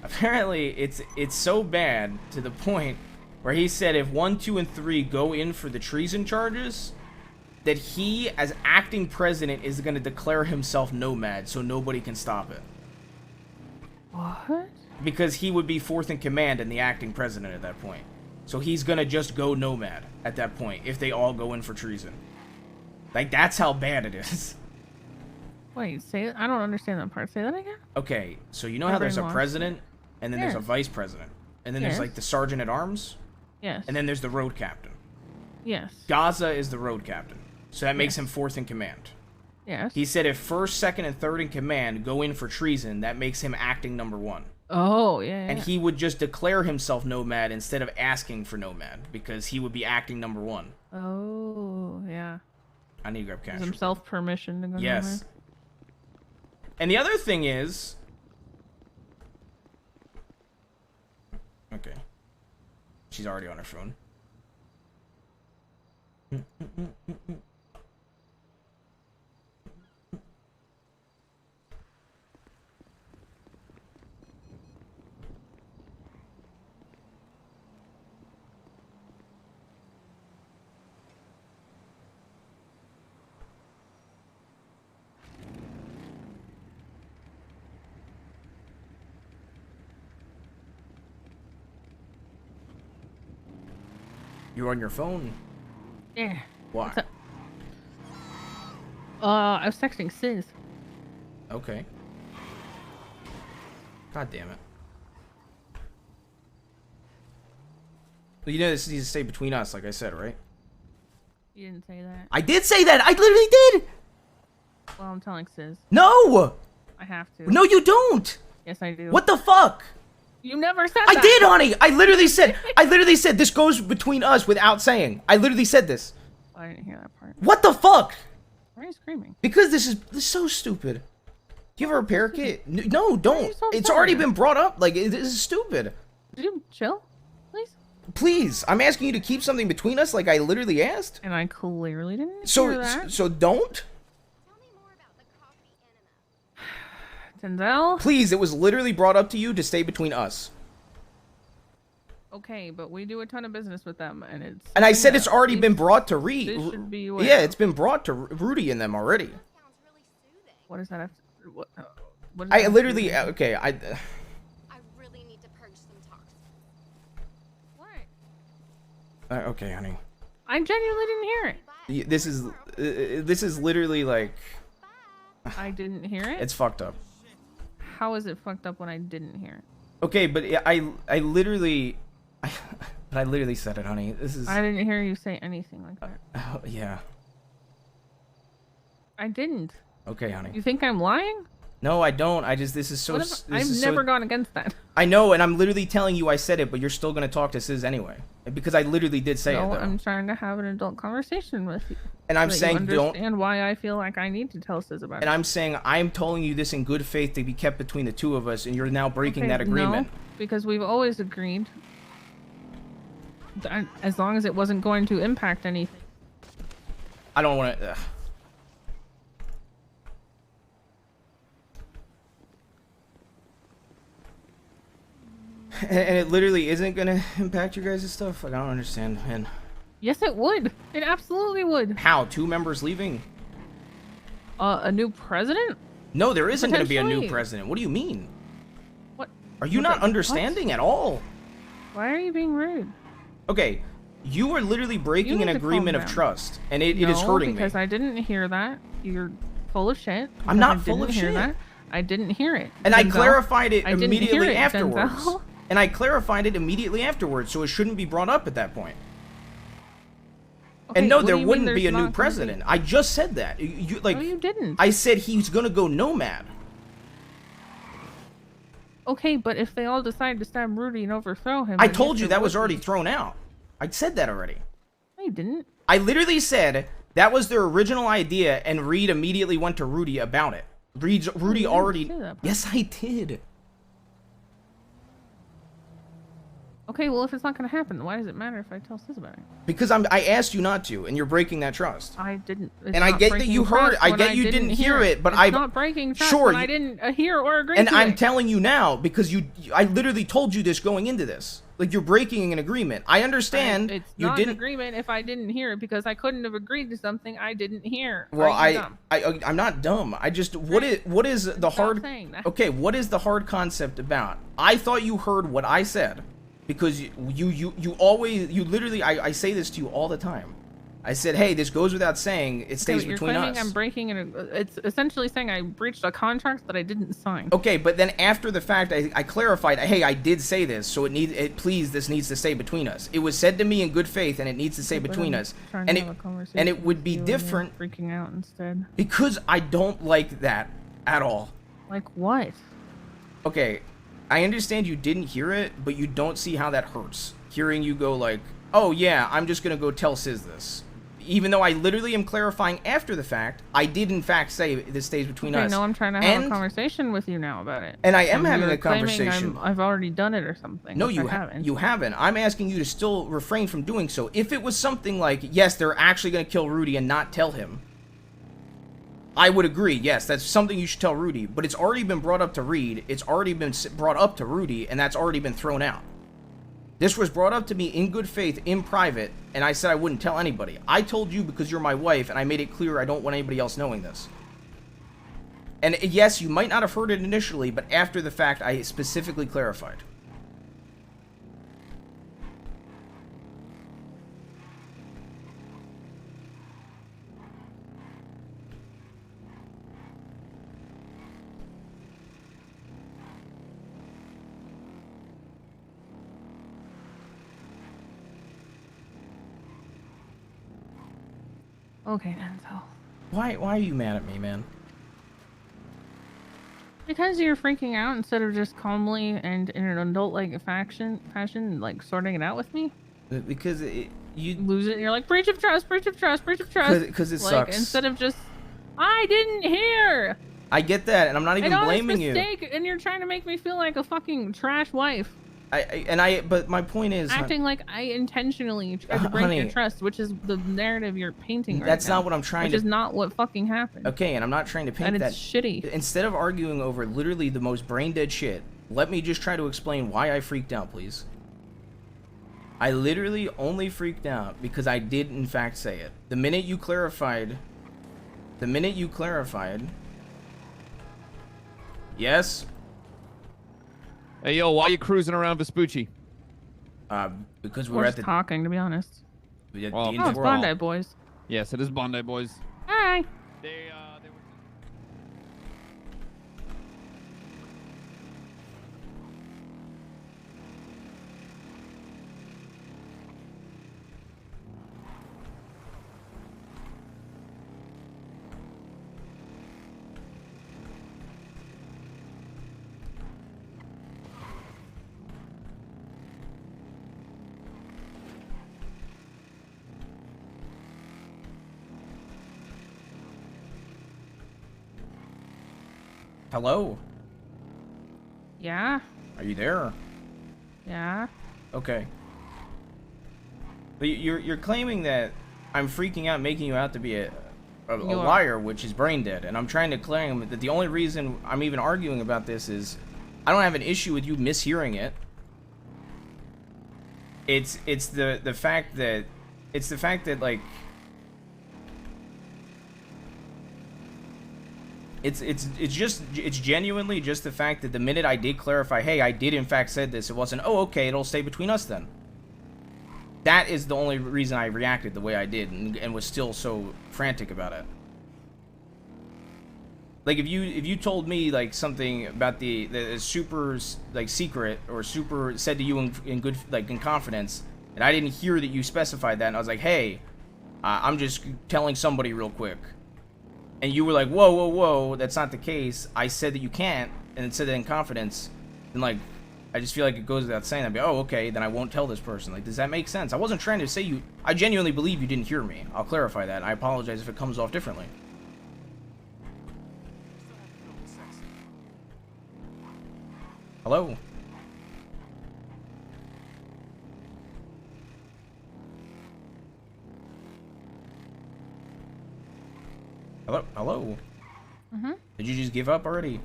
apparently, it's so bad to the point where he said if 1, 2, and 3 go in for the treason charges, that he, as acting president, is going to declare himself nomad, so nobody can stop it. What? Because he would be fourth in command and the acting president at that point. So he's going to just go nomad at that point if they all go in for treason. Like, that's how bad it is. Wait, say it. I don't understand that part. Say that again. Okay, so you know how there's a Brainwashed. president, and then there's a Yes. vice president, and then there's Yes. like the sergeant at arms, Yes. and then there's the road captain. Yes. Gaza is the road captain, so that makes Yes. him fourth in command. Yes. He said if first, second, and third in command go in for treason, that makes him acting number 1. Oh, yeah. And he would just declare himself nomad instead of asking for nomad, because he would be acting number 1. Oh, yeah. I need to grab cash. Gives himself permission to go Yes. nomad. And the other thing is... Okay. She's already on her phone. You're on your phone. Yeah. Why? What's up? I was texting Sis. Okay. God damn it. Well, you know this needs to stay between us, like I said, right? You didn't say that. I did say that! I literally did! Well, I'm telling Sis. No! I have to. No, you don't! Yes, I do. What the fuck? You never said I that. did, honey! I literally said this goes between us without saying. I literally said this. I didn't hear that part. What the fuck? Why are you screaming? Because this is so stupid. Do you have a repair kit? No, don't. so It's already sorry? been brought up. Like, this is stupid. Could you chill, please? Please, I'm asking you to keep something between us like I literally asked. And I clearly didn't hear So, that. so don't? Denzel? Please, it was literally brought up to you to stay between us. Okay, but we do a ton of business with them, and it's... And I said it's already been brought to Reed. This should be aware. Yeah, it's been brought to Rudy and them already. What does that have to... What does that I have to literally... do with- Okay, I really need to purge some toxins. What? okay, honey. I genuinely didn't hear it. This is literally like... I didn't hear it? It's fucked up. How is it fucked up when I didn't hear it? Okay, but I literally... I literally said it, honey. This is... I didn't hear you say anything like that. yeah. I didn't. Okay, honey. You think I'm lying? No, I don't. I just... This is so... What if- this I've is never so, gone against that. I know, and I'm literally telling you I said it, but you're still going to talk to Sis anyway. Because I literally did say it, No, though. I'm trying to have an adult conversation with you. And I'm so that saying you don't... understand why I feel like I need to tell Sis about And it. I'm saying I'm telling you this in good faith to be kept between the two of us, and you're now breaking Okay, that agreement. No, because we've always agreed that as long as it wasn't going to impact anything. I don't want to... And it literally isn't going to impact your guys' stuff? Like, I don't understand, man. Yes, it would. It absolutely would. How? 2 members leaving? A new president? No, there isn't going to be a new Potentially. president. What do you mean? What? Are you What not the- understanding at all? Why are you being rude? Okay, You are literally breaking an need to calm agreement of down. trust, and it is hurting me. because I didn't hear that. You're full of shit. I'm because not I full didn't of hear shit. That. I didn't hear it. And I Denzel. clarified it I didn't hear immediately it, afterwards. Denzel. And I clarified it immediately afterwards, so it shouldn't be brought up at that point. Okay, And no, what there do you mean wouldn't be there's a new not gonna be- president. I just said that. You like. No, you didn't. I said he's gonna go nomad. Okay, but if they all decide to stab Rudy and overthrow him, I then told yes, you there that was would already be. thrown out. I said that already. No, you didn't. I literally said that was their original idea, and Reed immediately went to Rudy about it. Rudy didn't already. say that part. Yes, I did. Okay, well, if it's not gonna happen, why does it matter if I tell Sis about it? Because I asked you not to, and you're breaking that trust. I didn't. And I get that you heard. I get you didn't hear it, but it's I've not breaking trust sure when you- I didn't hear or agree And to I'm it. telling you now because I literally told you this going into this. Like you're breaking an agreement. I understand It's you not didn't. an agreement if I didn't hear it because I couldn't have agreed to something I didn't hear. Well, Are you dumb? I'm not dumb. I just what is the hard? saying that. Okay, what is the hard concept about? I thought you heard what I said, because you always literally I say this to you all the time. I said, hey, this goes without saying. It Okay, stays but you're between claiming us. I'm breaking it's essentially saying I breached a contract that I didn't sign. Okay, but then after the fact, I clarified, hey, I did say this, so please, this needs to stay between us. It was said to me in good faith, and it needs to stay But between I'm us. trying to And have a conversation it would with be you and you're different freaking out instead. because I don't like that at all. Like what? Okay, I understand you didn't hear it, but you don't see how that hurts. Hearing you go like, oh yeah, I'm just gonna go tell Sis this. Even though I literally am clarifying after the fact, I did in fact say this stays between Okay, us. no, I'm trying to have a And- conversation with you now about it. And I am having you're a claiming conversation. I've already done it or something. No, which you I haven't. You haven't. I'm asking you to still refrain from doing so. If it was something like, yes, they're actually going to kill Rudy and not tell him, I would agree. Yes, that's something you should tell Rudy. But it's already been brought up to Reed. It's already been brought up to Rudy, and that's already been thrown out. This was brought up to me in good faith, in private, and I said I wouldn't tell anybody. I told you because you're my wife, and I made it clear I don't want anybody else knowing this. And yes, you might not have heard it initially, but after the fact, I specifically clarified. Okay, Denzel. Why are you mad at me, man? Because you're freaking out instead of just calmly and in an adult-like fashion, like sorting it out with me. Because you lose it. And you're like breach of trust, breach of trust, breach of trust. 'Cause it like, sucks. Instead of just, I didn't hear. I get that, and I'm not even I know blaming it's you. mistake, and you're trying to make me feel like a fucking trash wife. But my point is, Acting like I intentionally tried to break your honey, trust, which is the narrative you're painting right that's now, not what I'm trying which to. is not what fucking happened. Okay, and I'm not trying to paint And that. it's shitty. Instead of arguing over literally the most brain dead shit, let me just try to explain why I freaked out, please. I literally only freaked out because I did in fact say it. The minute you clarified. Yes. Hey yo, why are you cruising around Vespucci? Because We're just talking, to be honest. Well, Oh, it's Bondi Boys. Yes, it is Bondi Boys. Hi. Hello. Yeah. Are you there? Yeah. Okay. But you're claiming that I'm freaking out, making you out to be a You are. liar, which is brain dead, and I'm trying to claim that the only reason I'm even arguing about this is I don't have an issue with you mishearing it. It's the fact that like it's genuinely just the fact that the minute I did clarify, hey, I did in fact said this, it wasn't, oh, okay, it'll stay between us then. That is the only reason I reacted the way I did and was still so frantic about it. Like if you told me like something about the super like secret or super said to you in good like in confidence, and I didn't hear that you specified that, and I was like, hey, I'm just telling somebody real quick, and you were like, whoa, that's not the case. I said that you can't, and it said that in confidence, and like I just feel like it goes without saying. I'd be, oh, okay, then I won't tell this person. Like, does that make sense? I wasn't trying to say you. I genuinely believe you didn't hear me. I'll clarify that. I apologize if it comes off differently. Hello? Hello? Mm-hmm. Did you just give up already?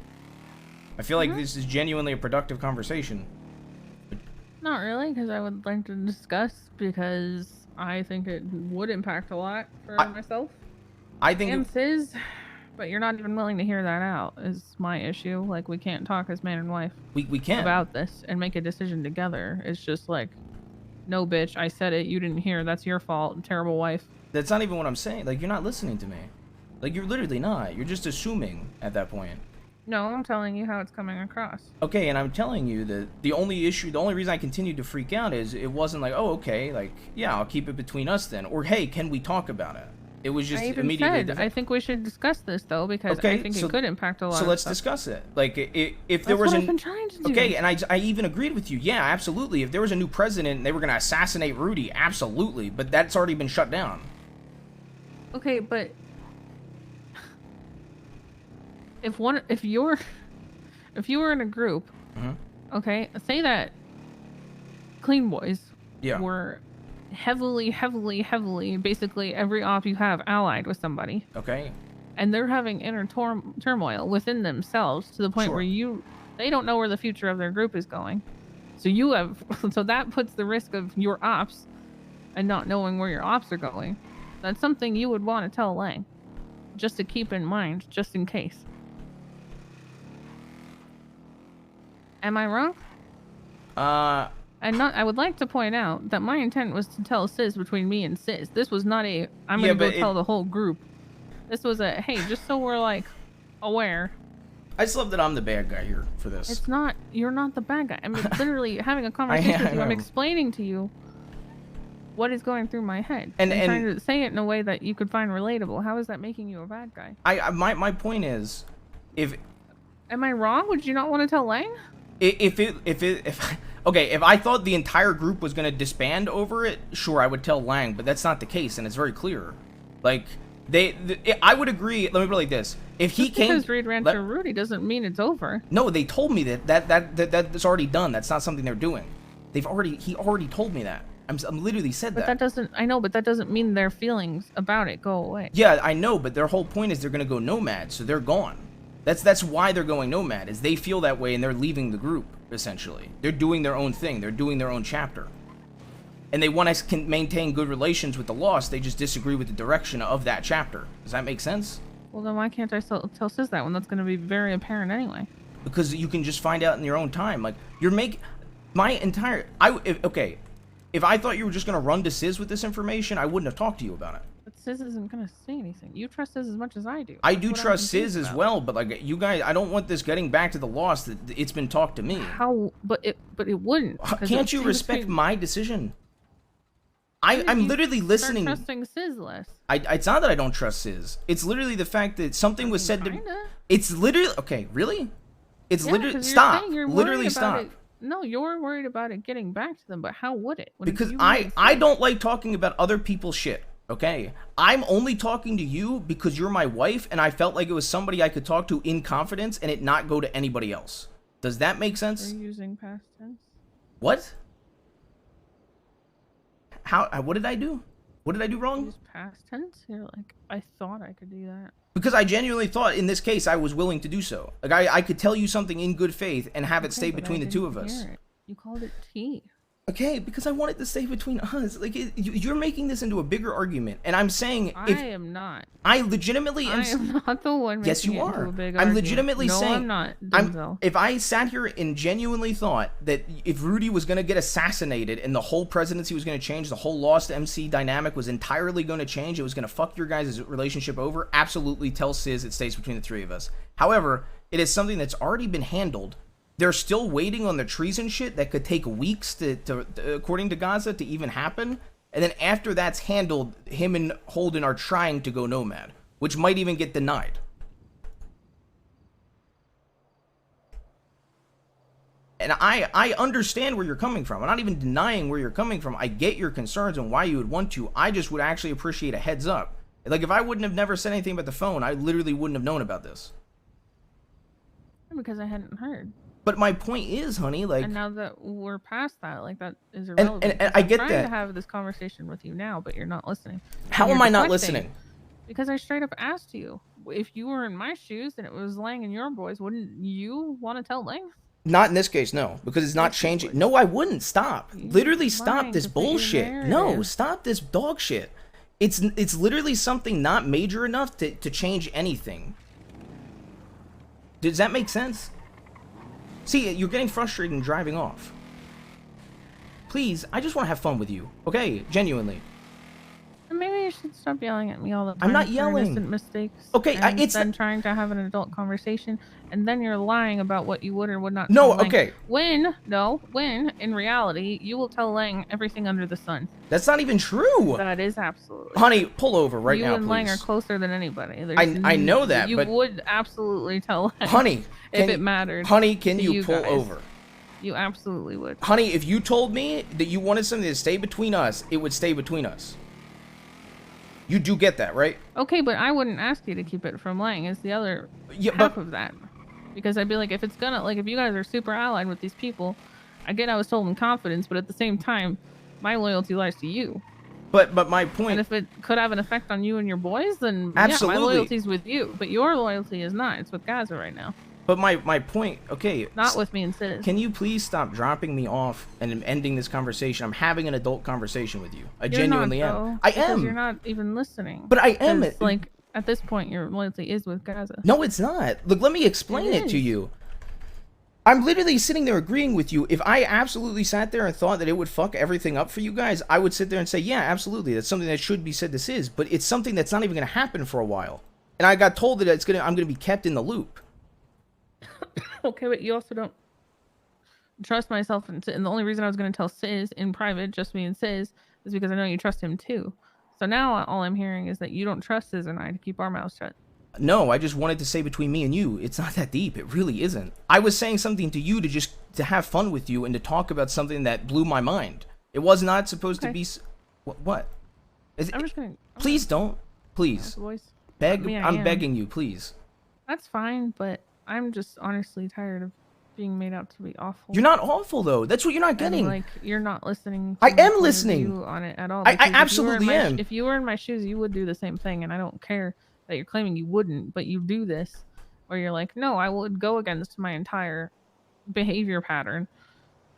I feel like this is genuinely a productive conversation. Not really, because I would like to discuss, because I think it would impact a lot for myself. I think and Sis, but you're not even willing to hear that out is my issue. Like, we can't talk as man and wife we can't about this and make a decision together. It's just like, no, bitch, I said it, you didn't hear, that's your fault, terrible wife. That's not even what I'm saying. Like, you're not listening to me. Like, you're literally not. You're just assuming at that point. No, I'm telling you how it's coming across. Okay, and I'm telling you that the only reason I continued to freak out is it wasn't like, oh, okay, like, yeah, I'll keep it between us then. Or, hey, can we talk about it? It was just I even immediately. said, I think we should discuss this, though, because I think it could impact a lot So of let's stuff. discuss it. Like, if there That's was what I've been trying to do. Okay, and I even agreed with you. Yeah, absolutely. If there was a new president and they were going to assassinate Rudy, absolutely. But that's already been shut down. Okay, but if you were in a group, okay, say that Clean Boys were heavily, basically every op you have allied with somebody. Okay. And they're having inner turmoil within themselves to the point where they don't know where the future of their group is going. So that puts the risk of your ops and not knowing where your ops are going. That's something you would want to tell Lang, just to keep in mind, just in case. Am I wrong? I would like to point out that my intent was to tell Sis between me and Sis. This was not a, I'm going to go tell the whole group. This was a, hey, just so we're like aware. I just love that I'm the bad guy here for this. It's not, you're not the bad guy. I'm literally having a conversation with you. I'm explaining to you what is going through my head. And trying to say it in a way that you could find relatable. How is that making you a bad guy? My point is, am I wrong? Would you not want to tell Lang? If I thought the entire group was going to disband over it, sure, I would tell Lang, but that's not the case, and it's very clear. Like, I would agree. Let me put it like this: if he came, because Reed ran to Rudy doesn't mean it's over. No, they told me that's already done. That's not something they're doing. He already told me that. I'm literally said that. But that doesn't. I know, but that doesn't mean their feelings about it go away. Yeah, I know, but their whole point is they're going to go nomad, so they're gone. That's why they're going nomad, is they feel that way and they're leaving the group, essentially. They're doing their own thing. They're doing their own chapter. And they want to maintain good relations with the Lost. They just disagree with the direction of that chapter. Does that make sense? Well, then why can't I tell Sis that when that's going to be very apparent anyway? Because you can just find out in your own time. Like, you're making... If I thought you were just going to run to Sis with this information, I wouldn't have talked to you about it. But Sis isn't going to say anything. You trust Sis as much as I do. I do trust Sis as well, but like, you guys, I don't want this getting back to the Lost that it's been talked to me. How? But it wouldn't. Can't you respect my decision? I'm literally listening. Start trusting Sis less. It's not that I don't trust Sis. It's literally the fact that something was said to. It's literally okay. Really? It's literally stop. Literally stop. No, you're worried about it getting back to them, but how would it? Because I don't like talking about other people's shit. Okay, I'm only talking to you because you're my wife, and I felt like it was somebody I could talk to in confidence and it not go to anybody else. Does that make sense? Are you using past tense? What? What did I do? What did I do wrong? Use past tense? You're like, I thought I could do that. Because I genuinely thought in this case I was willing to do so. Like I could tell you something in good faith and have it stay between the two of us. You called it tea. Okay, because I want it to stay between us. Like, you're making this into a bigger argument, and I'm saying I am not. I legitimately am. I am not the one. Yes, making you it into are. a big I'm argument. legitimately no, saying. I'm not. Denzel. If I sat here and genuinely thought that if Rudy was going to get assassinated and the whole presidency was going to change, the whole Lost MC dynamic was entirely going to change, it was going to fuck your guys' relationship over, absolutely tell Sis it stays between the three of us. However, it is something that's already been handled. They're still waiting on the treason shit that could take weeks to according to Gaza, to even happen. And then after that's handled, him and Holden are trying to go nomad, which might even get denied. And I understand where you're coming from. I'm not even denying where you're coming from. I get your concerns and why you would want to. I just would actually appreciate a heads up. Like, if I wouldn't have never said anything about the phone, I literally wouldn't have known about this. Because I hadn't heard. But my point is, honey, like... And now that we're past that, like, that is irrelevant. And I get I'm that. trying to have this conversation with you now, but you're not listening. How am I not listening? Because I straight up asked you. If you were in my shoes and it was Lang and your boys, wouldn't you want to tell Lang? Not in this case, no. Because it's not changing. No, I wouldn't. Stop. Literally stop this bullshit. No, stop this dog shit. It's literally something not major enough to change anything. Does that make sense? See, you're getting frustrated and driving off. Please, I just want to have fun with you. Okay, genuinely. Maybe you should stop yelling at me all the time. I'm not for yelling. Innocent mistakes. Okay, and it's then trying to have an adult conversation, and then you're lying about what you would or would not. No, tell Lang. okay. When in reality you will tell Lang everything under the sun. That's not even true. That is absolutely. Honey, pull over right now, You and please. Lang are closer than anybody. I know that, you but would absolutely tell Lang. Honey, if it mattered. Honey, can to you pull guys. over? You absolutely would. Honey, if you told me that you wanted something to stay between us, it would stay between us. You do get that, right? Okay, but I wouldn't ask you to keep it from Lang. Is the other half of that? Because I'd be like, if it's gonna, like, if you guys are super allied with these people, again, I was told in confidence, but at the same time, my loyalty lies to you. But my point. And if it could have an effect on you and your boys, then Absolutely. yeah, my loyalty's with you. But your loyalty is not. It's with Gaza right now. But my point, okay. Not with me and Sis. Can you please stop dropping me off and ending this conversation? I'm having an adult conversation with you. I genuinely am. I am. You're not even listening. But I am. Like, at this point, your loyalty is with Gaza. No, it's not. Look, let me explain it to you. I'm literally sitting there agreeing with you. If I absolutely sat there and thought that it would fuck everything up for you guys, I would sit there and say, yeah, absolutely. That's something that should be said to Sis. But it's something that's not even going to happen for a while. And I got told that I'm going to be kept in the loop. Okay, but you also don't trust myself, and the only reason I was going to tell Sis in private, just me and Sis, is because I know you trust him too. So now all I'm hearing is that you don't trust Sis and I to keep our mouths shut. No, I just wanted to say between me and you, it's not that deep. It really isn't. I was saying something to you to have fun with you and to talk about something that blew my mind. It was not supposed to be. What? I'm just gonna. Please don't. Please. I'm begging you, please. That's fine, but I'm just honestly tired of being made out to be awful. You're not awful though. That's what you're not getting. And, like, you're not listening. I am listening on it at all. I absolutely am. If you were in my shoes, you would do the same thing, and I don't care that you're claiming you wouldn't, but you do this, where you're like, no, I would go against my entire behavior pattern,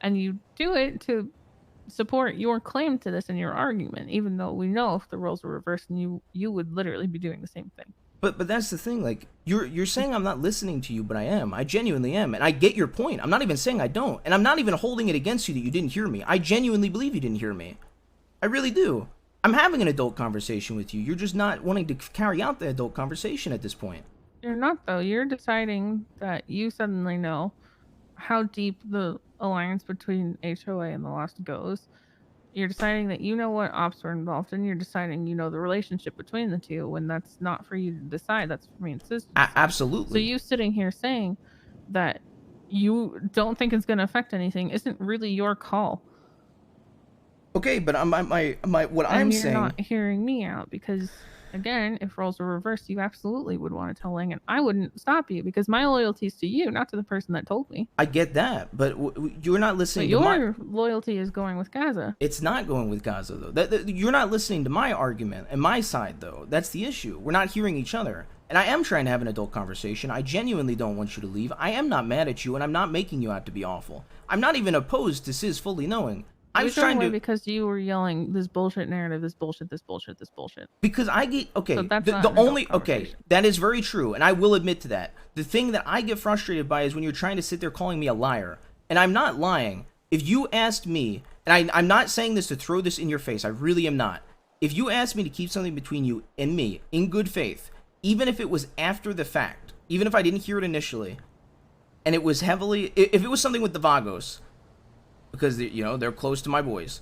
and you do it to support your claim to this and your argument, even though we know if the roles were reversed, and you would literally be doing the same thing. But that's the thing, like, you're saying I'm not listening to you, but I am. I genuinely am, and I get your point. I'm not even saying I don't, and I'm not even holding it against you that you didn't hear me. I genuinely believe you didn't hear me. I really do. I'm having an adult conversation with you. You're just not wanting to carry out the adult conversation at this point. You're not, though. You're deciding that you suddenly know how deep the alliance between HOA and the Lost goes. You're deciding that you know what ops were involved in. You're deciding you know the relationship between the two, when that's not for you to decide. That's for me and Sis. Absolutely. So you sitting here saying that you don't think it's going to affect anything isn't really your call. Okay, but what I'm And saying. you're not hearing me out, because again, if roles were reversed, you absolutely would want to tell Lang, and I wouldn't stop you because my loyalty is to you, not to the person that told me. I get that, but you're not listening But to your loyalty is going with Gaza. It's not going with Gaza, though. You're not listening to my argument and my side, though. That's the issue. We're not hearing each other. And I am trying to have an adult conversation. I genuinely don't want you to leave. I am not mad at you, and I'm not making you out to be awful. I'm not even opposed to Sis fully knowing. I You was threw trying away to because you were yelling this bullshit narrative, this bullshit, this bullshit, this bullshit. because I get okay. So that's the not the an adult only okay conversation. that is very true, and I will admit to that. The thing that I get frustrated by is when you're trying to sit there calling me a liar, and I'm not lying. If you asked me, and I'm not saying this to throw this in your face, I really am not. If you asked me to keep something between you and me in good faith, even if it was after the fact, even if I didn't hear it initially, and it was heavily, if it was something with the Vagos, because they're close to my boys,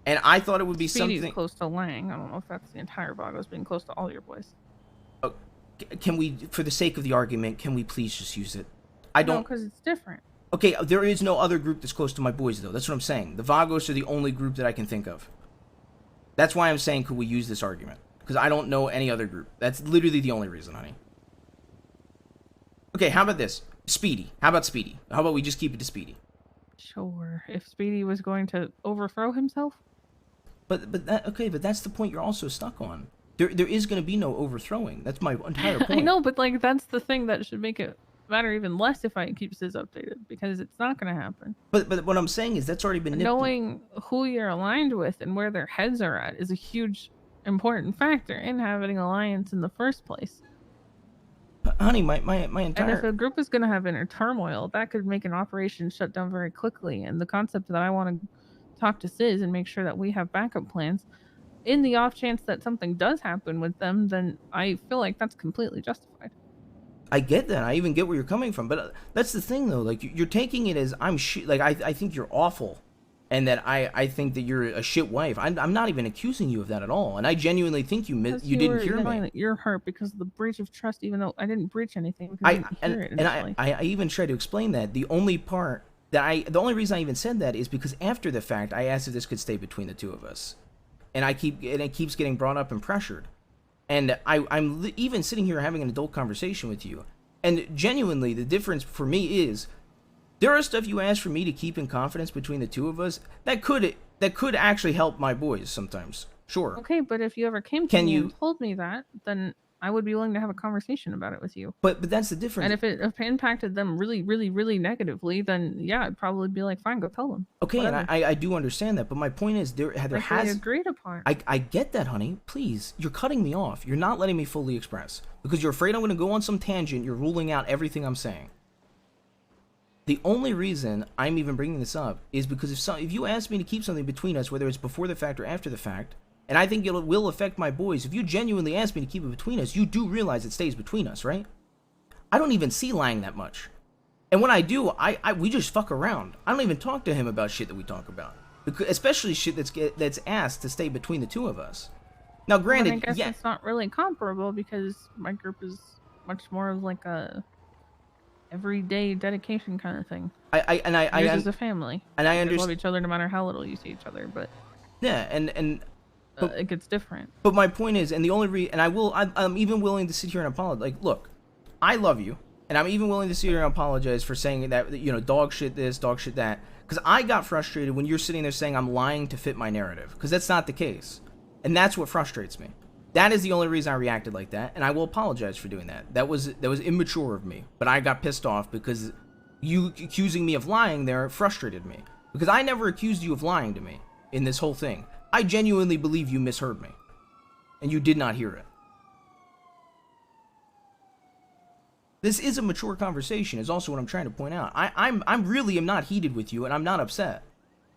and I thought it would be Speedy's something. close to Lang. I don't know if that's the entire Vagos being close to all your boys. Can we, for the sake of the argument, can we please just use it? I don't. because it's different. Okay, there is no other group that's close to my boys, though. That's what I'm saying. The Vagos are the only group that I can think of. That's why I'm saying, could we use this argument? Because I don't know any other group. That's literally the only reason, honey. Okay, how about this? Speedy. How about Speedy? How about we just keep it to Speedy? Sure. If Speedy was going to overthrow himself? But that's the point you're also stuck on. There is going to be no overthrowing. That's my entire point. I know, but like that's the thing that should make it matter even less if I keep Sis updated, because it's not going to happen. But what I'm saying is that's already been nipped. Knowing who you're aligned with and where their heads are at is a huge important factor in having an alliance in the first place. Honey, my And if entire. a group is going to have inner turmoil, that could make an operation shut down very quickly. And the concept that I want to talk to Sis and make sure that we have backup plans in the off chance that something does happen with them, then I feel like that's completely justified. I get that. I even get where you're coming from. But that's the thing, though. Like, you're taking it as I'm shit. Like, I think you're awful. And that I think that you're a shit wife. I'm not even accusing you of that at all. And I genuinely think you didn't hear me. That you're hurt because of the breach of trust, even though I didn't breach anything. Because I didn't hear it initially. I even tried to explain that. The only reason I even said that is because after the fact, I asked if this could stay between the two of us. And it keeps getting brought up and pressured. And I'm even sitting here having an adult conversation with you. And genuinely, the difference for me is there are stuff you ask for me to keep in confidence between the two of us that could actually help my boys sometimes. Sure. Okay, but if you ever came to me and told me that, then I would be willing to have a conversation about it with you. But that's the difference. And if it impacted them really, really, really negatively, then yeah, I'd probably be like, fine, go tell them. Okay, Whatever. and I do understand that, but my point is there Like has we agreed upon. I get that, honey. Please, you're cutting me off. You're not letting me fully express because you're afraid I'm going to go on some tangent. You're ruling out everything I'm saying. The only reason I'm even bringing this up is because if you ask me to keep something between us, whether it's before the fact or after the fact, and I think it will affect my boys, if you genuinely ask me to keep it between us, you do realize it stays between us, right? I don't even see lying that much. And when I do, we just fuck around. I don't even talk to him about shit that we talk about. Because, especially shit that's asked to stay between the two of us. Now, granted, I guess it's not really comparable because my group is much more of like a everyday dedication kind of thing. I Yours is a family. And I You guys understand. love each other no matter how little you see each other, but Yeah, and it gets different. But my point is, and the only I'm even willing to sit here and apologize. Like, look, I love you, and I'm even willing to sit here and apologize for saying that, dog shit this, dog shit that. Because I got frustrated when you're sitting there saying I'm lying to fit my narrative. Because that's not the case. And that's what frustrates me. That is the only reason I reacted like that, and I will apologize for doing that. That was immature of me. But I got pissed off because you accusing me of lying there frustrated me. Because I never accused you of lying to me in this whole thing. I genuinely believe you misheard me. And you did not hear it. This is a mature conversation, is also what I'm trying to point out. I'm really am not heated with you, and I'm not upset.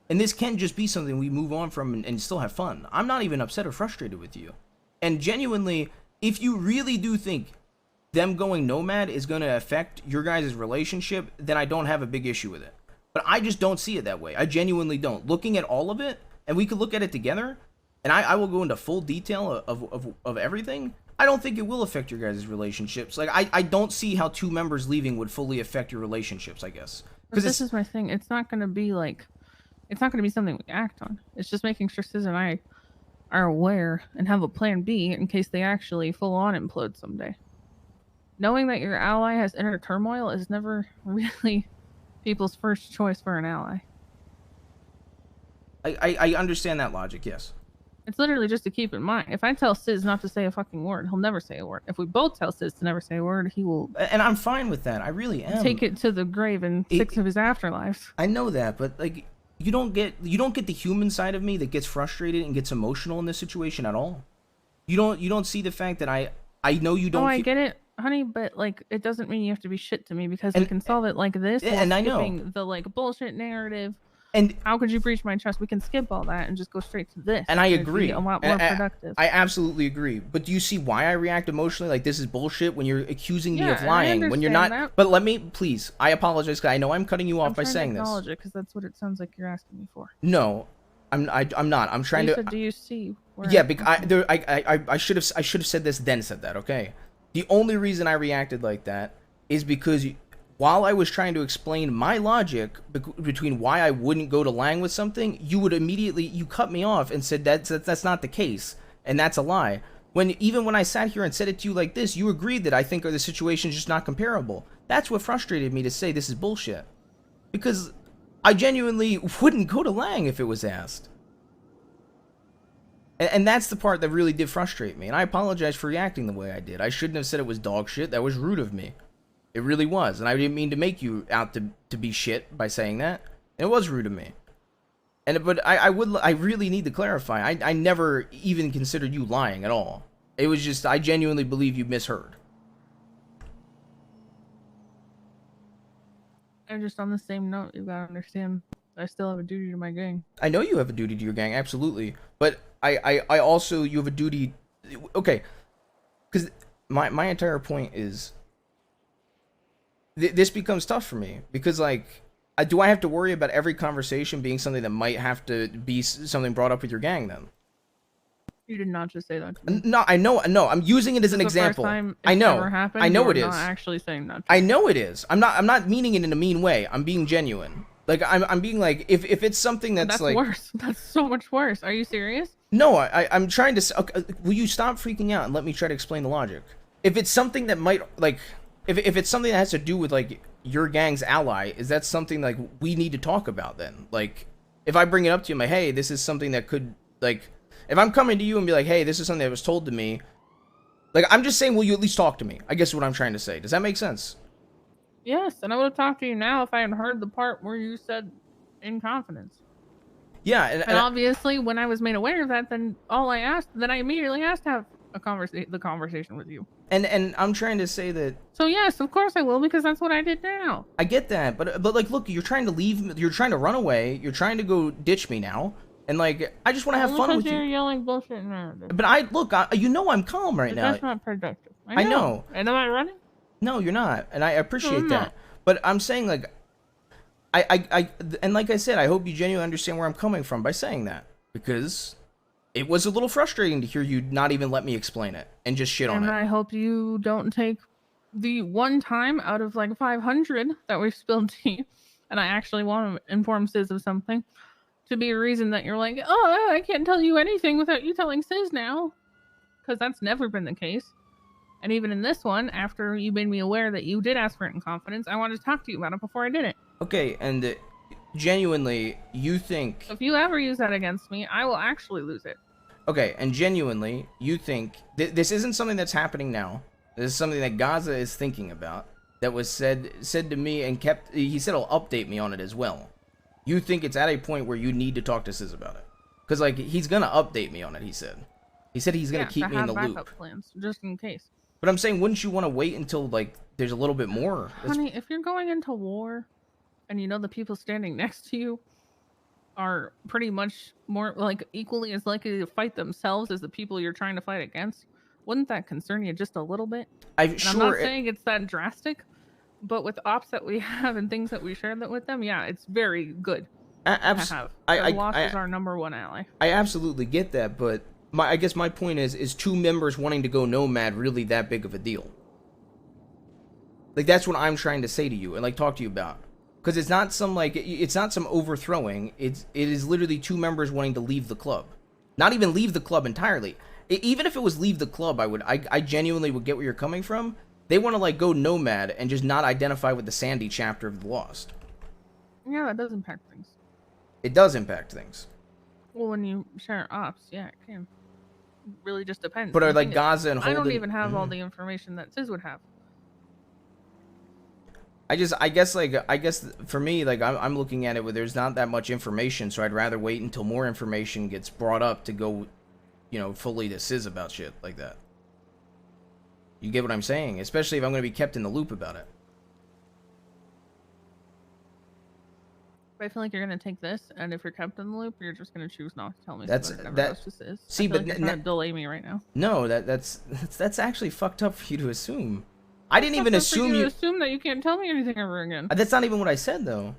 And this can just be something we move on from and still have fun. I'm not even upset or frustrated with you. And genuinely, if you really do think them going nomad is going to affect your guys' relationship, then I don't have a big issue with it. But I just don't see it that way. I genuinely don't. Looking at all of it, and we could look at it together, and I will go into full detail of everything. I don't think it will affect your guys' relationships. Like, I don't see how two members leaving would fully affect your relationships, I guess. Because this is my thing. It's not going to be something we act on. It's just making sure Sis and I are aware and have a plan B in case they actually full on implode someday. Knowing that your ally has inner turmoil is never really people's first choice for an ally. I understand that logic, yes. It's literally just to keep in mind. If I tell Sis not to say a fucking word, he'll never say a word. If we both tell Sis to never say a word, he will. And I'm fine with that. I really am. Take it to the grave in 6 of his afterlives. I know that, but like, you don't get the human side of me that gets frustrated and gets emotional in this situation at all. You don't see the fact that I know you don't. Oh, I get it, honey, but like it doesn't mean you have to be shit to me because we can solve it like this. Yeah, while and I know. skipping the like bullshit narrative. And how could you breach my trust? We can skip all that and just go straight to this. And I It'd agree. be a lot more productive. I absolutely agree. But do you see why I react emotionally? Like this is bullshit when you're accusing me Yeah, of and I lying when you're not. understand that. But let me please. I apologize because I know I'm cutting you off I'm by trying saying to this. acknowledge it because that's what it sounds like you're asking me for. No, I'm not. I'm trying You to. said, do you see? Where Yeah, I'm because I should have said this then said that. Okay. The only reason I reacted like that is because while I was trying to explain my logic between why I wouldn't go to Lang with something, you cut me off and said that's not the case and that's a lie. Even when I sat here and said it to you like this, you agreed that I think the situation is just not comparable. That's what frustrated me to say this is bullshit, because I genuinely wouldn't go to Lang if it was asked. And that's the part that really did frustrate me. And I apologize for reacting the way I did. I shouldn't have said it was dog shit. That was rude of me. It really was. And I didn't mean to make you out to be shit by saying that. It was rude of me. But I really need to clarify. I never even considered you lying at all. It was just, I genuinely believe you misheard. And just on the same note, you gotta understand, I still have a duty to my gang. I know you have a duty to your gang, absolutely. But I also, you have a duty. Okay. Because my entire point is, this becomes tough for me. Because, like, do I have to worry about every conversation being something that might have to be something brought up with your gang then? You did not just say that to me. No, I know. I'm using it as an This is the first example. time I it's know. ever happened. I know You it are is. not actually saying that. I know it is. I'm not meaning it in a mean way. I'm being genuine. Like I'm being like, if it's something that's like worse. That's so much worse. Are you serious? No, I'm trying to. Okay, will you stop freaking out and let me try to explain the logic? If it's something that might like, if it's something that has to do with like your gang's ally, is that something like we need to talk about then? Like, if I bring it up to you, I'm like, hey, this is something that could like, if I'm coming to you and be like, hey, this is something that was told to me, like I'm just saying, will you at least talk to me? I guess is what I'm trying to say. Does that make sense? Yes, and I would have talked to you now if I had heard the part where you said in confidence. Yeah, and obviously, when I was made aware of that, then I immediately asked to have the conversation with you. And I'm trying to say that. So yes, of course I will, because that's what I did now. I get that, but like, look, you're trying to leave. You're trying to run away. You're trying to go ditch me now, and like, I just want to have fun with you. You're yelling bullshit now. But you know, I'm calm right now. That's not productive. I know. And am I running? No, you're not, and I appreciate that. But I'm saying like, and like I said, I hope you genuinely understand where I'm coming from by saying that, because it was a little frustrating to hear you not even let me explain it and just shit on it. And I hope you don't take the one time out of like 500 that we've spilled tea, and I actually want to inform Sis of something, to be a reason that you're like, oh, I can't tell you anything without you telling Sis now, because that's never been the case. And even in this one, after you made me aware that you did ask for it in confidence, I wanted to talk to you about it before I did it. Okay, and genuinely, you think... If you ever use that against me, I will actually lose it. Okay, and genuinely, you think... this isn't something that's happening now. This is something that Gaza is thinking about. That was said to me and kept... He said he'll update me on it as well. You think it's at a point where you need to talk to Sis about it? Because, like, he's gonna update me on it, he said. He said he's gonna keep me in the loop. Backup plans, just in case. But I'm saying, wouldn't you want to wait until, like, there's a little bit more? Honey, if you're going into war, and you know the people standing next to you are pretty much more, like, equally as likely to fight themselves as the people you're trying to fight against, wouldn't that concern you just a little bit? I'm not saying it's that drastic, but with ops that we have and things that we share with them, yeah, it's very good to have. Loss is our number one ally. I absolutely get that, but... I guess my point is two members wanting to go nomad really that big of a deal? Like, that's what I'm trying to say to you and, like, talk to you about. Because it's not some, like, it's not some overthrowing. It is literally two members wanting to leave the club. Not even leave the club entirely. Even if it was leave the club, I genuinely would get where you're coming from. They want to, like, go nomad and just not identify with the Sandy chapter of the Lost. Yeah, that does impact things. It does impact things. Well, when you share ops, yeah, it can. Really just depends. But are like Gaza and Holden... I don't even have all the information that Sis would have. I guess for me, like I'm looking at it where there's not that much information, so I'd rather wait until more information gets brought up to go, you know, fully to Sizz about shit like that. You get what I'm saying? Especially if I'm going to be kept in the loop about it. But I feel like you're gonna take this, and if you're kept in the loop, you're just gonna choose not to tell me. That's so that it never that. goes to Sizz. See, I feel but like you're trying to delay me right now. No, that's actually fucked up for you to assume. I didn't even That's not for assume you you. to assume that you can't tell me anything ever again. That's not even what I said though.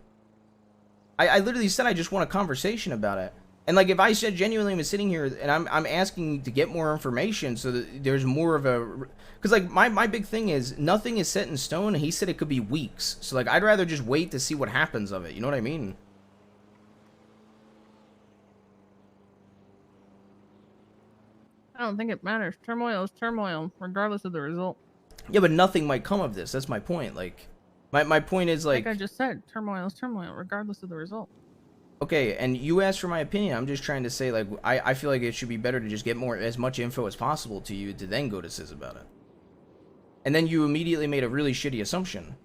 I literally said I just want a conversation about it. And like if I said genuinely I'm sitting here and I'm asking to get more information so that there's more of a, because like my big thing is nothing is set in stone, and he said it could be weeks. So like I'd rather just wait to see what happens of it. You know what I mean? I don't think it matters. Turmoil is turmoil, regardless of the result. Yeah, but nothing might come of this. That's my point. Like my point is Like I just said, turmoil is turmoil, regardless of the result. okay, and you asked for my opinion. I'm just trying to say, like, I feel like it should be better to just get as much info as possible to you to then go to Sizz about it. And then you immediately made a really shitty assumption.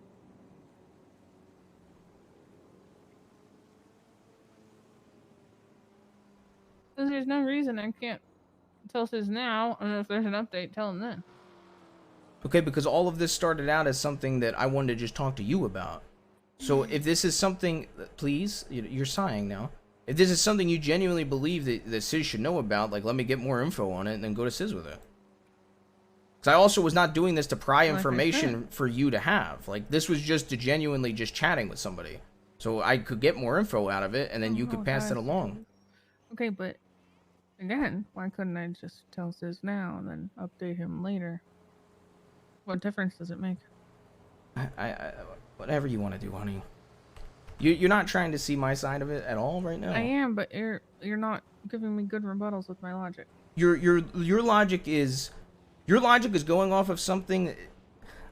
Because there's no reason I can't tell Sizz now, and if there's an update, tell him then. Okay, because all of this started out as something that I wanted to just talk to you about. So if this is something, please, you're sighing now. If this is something you genuinely believe that Sizz should know about, like, let me get more info on it and then go to Sizz with it. Because I also was not doing this to pry information for you to have. Like, this was just to genuinely just chatting with somebody. So I could get more info out of it, and then you could pass it along. Okay, but again, why couldn't I just tell Sizz now and then update him later? What difference does it make? Whatever you want to do, honey. You're not trying to see my side of it at all right now. I am, but you're not giving me good rebuttals with my logic. Your logic is going off of something.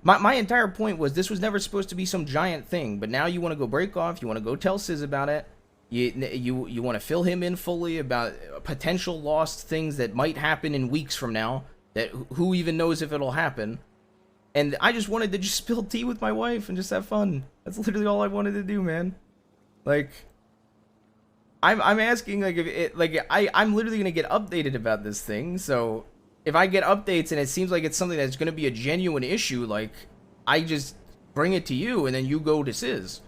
My entire point was this was never supposed to be some giant thing, but now you want to go break off. You want to go tell Sizz about it. You want to fill him in fully about potential lost things that might happen in weeks from now. That who even knows if it'll happen. And I just wanted to just spill tea with my wife and just have fun. That's literally all I wanted to do, man. Like, I'm asking, like, if it, like, I'm literally gonna get updated about this thing. So if I get updates and it seems like it's something that's gonna be a genuine issue, like, I just bring it to you and then you go to Sizz.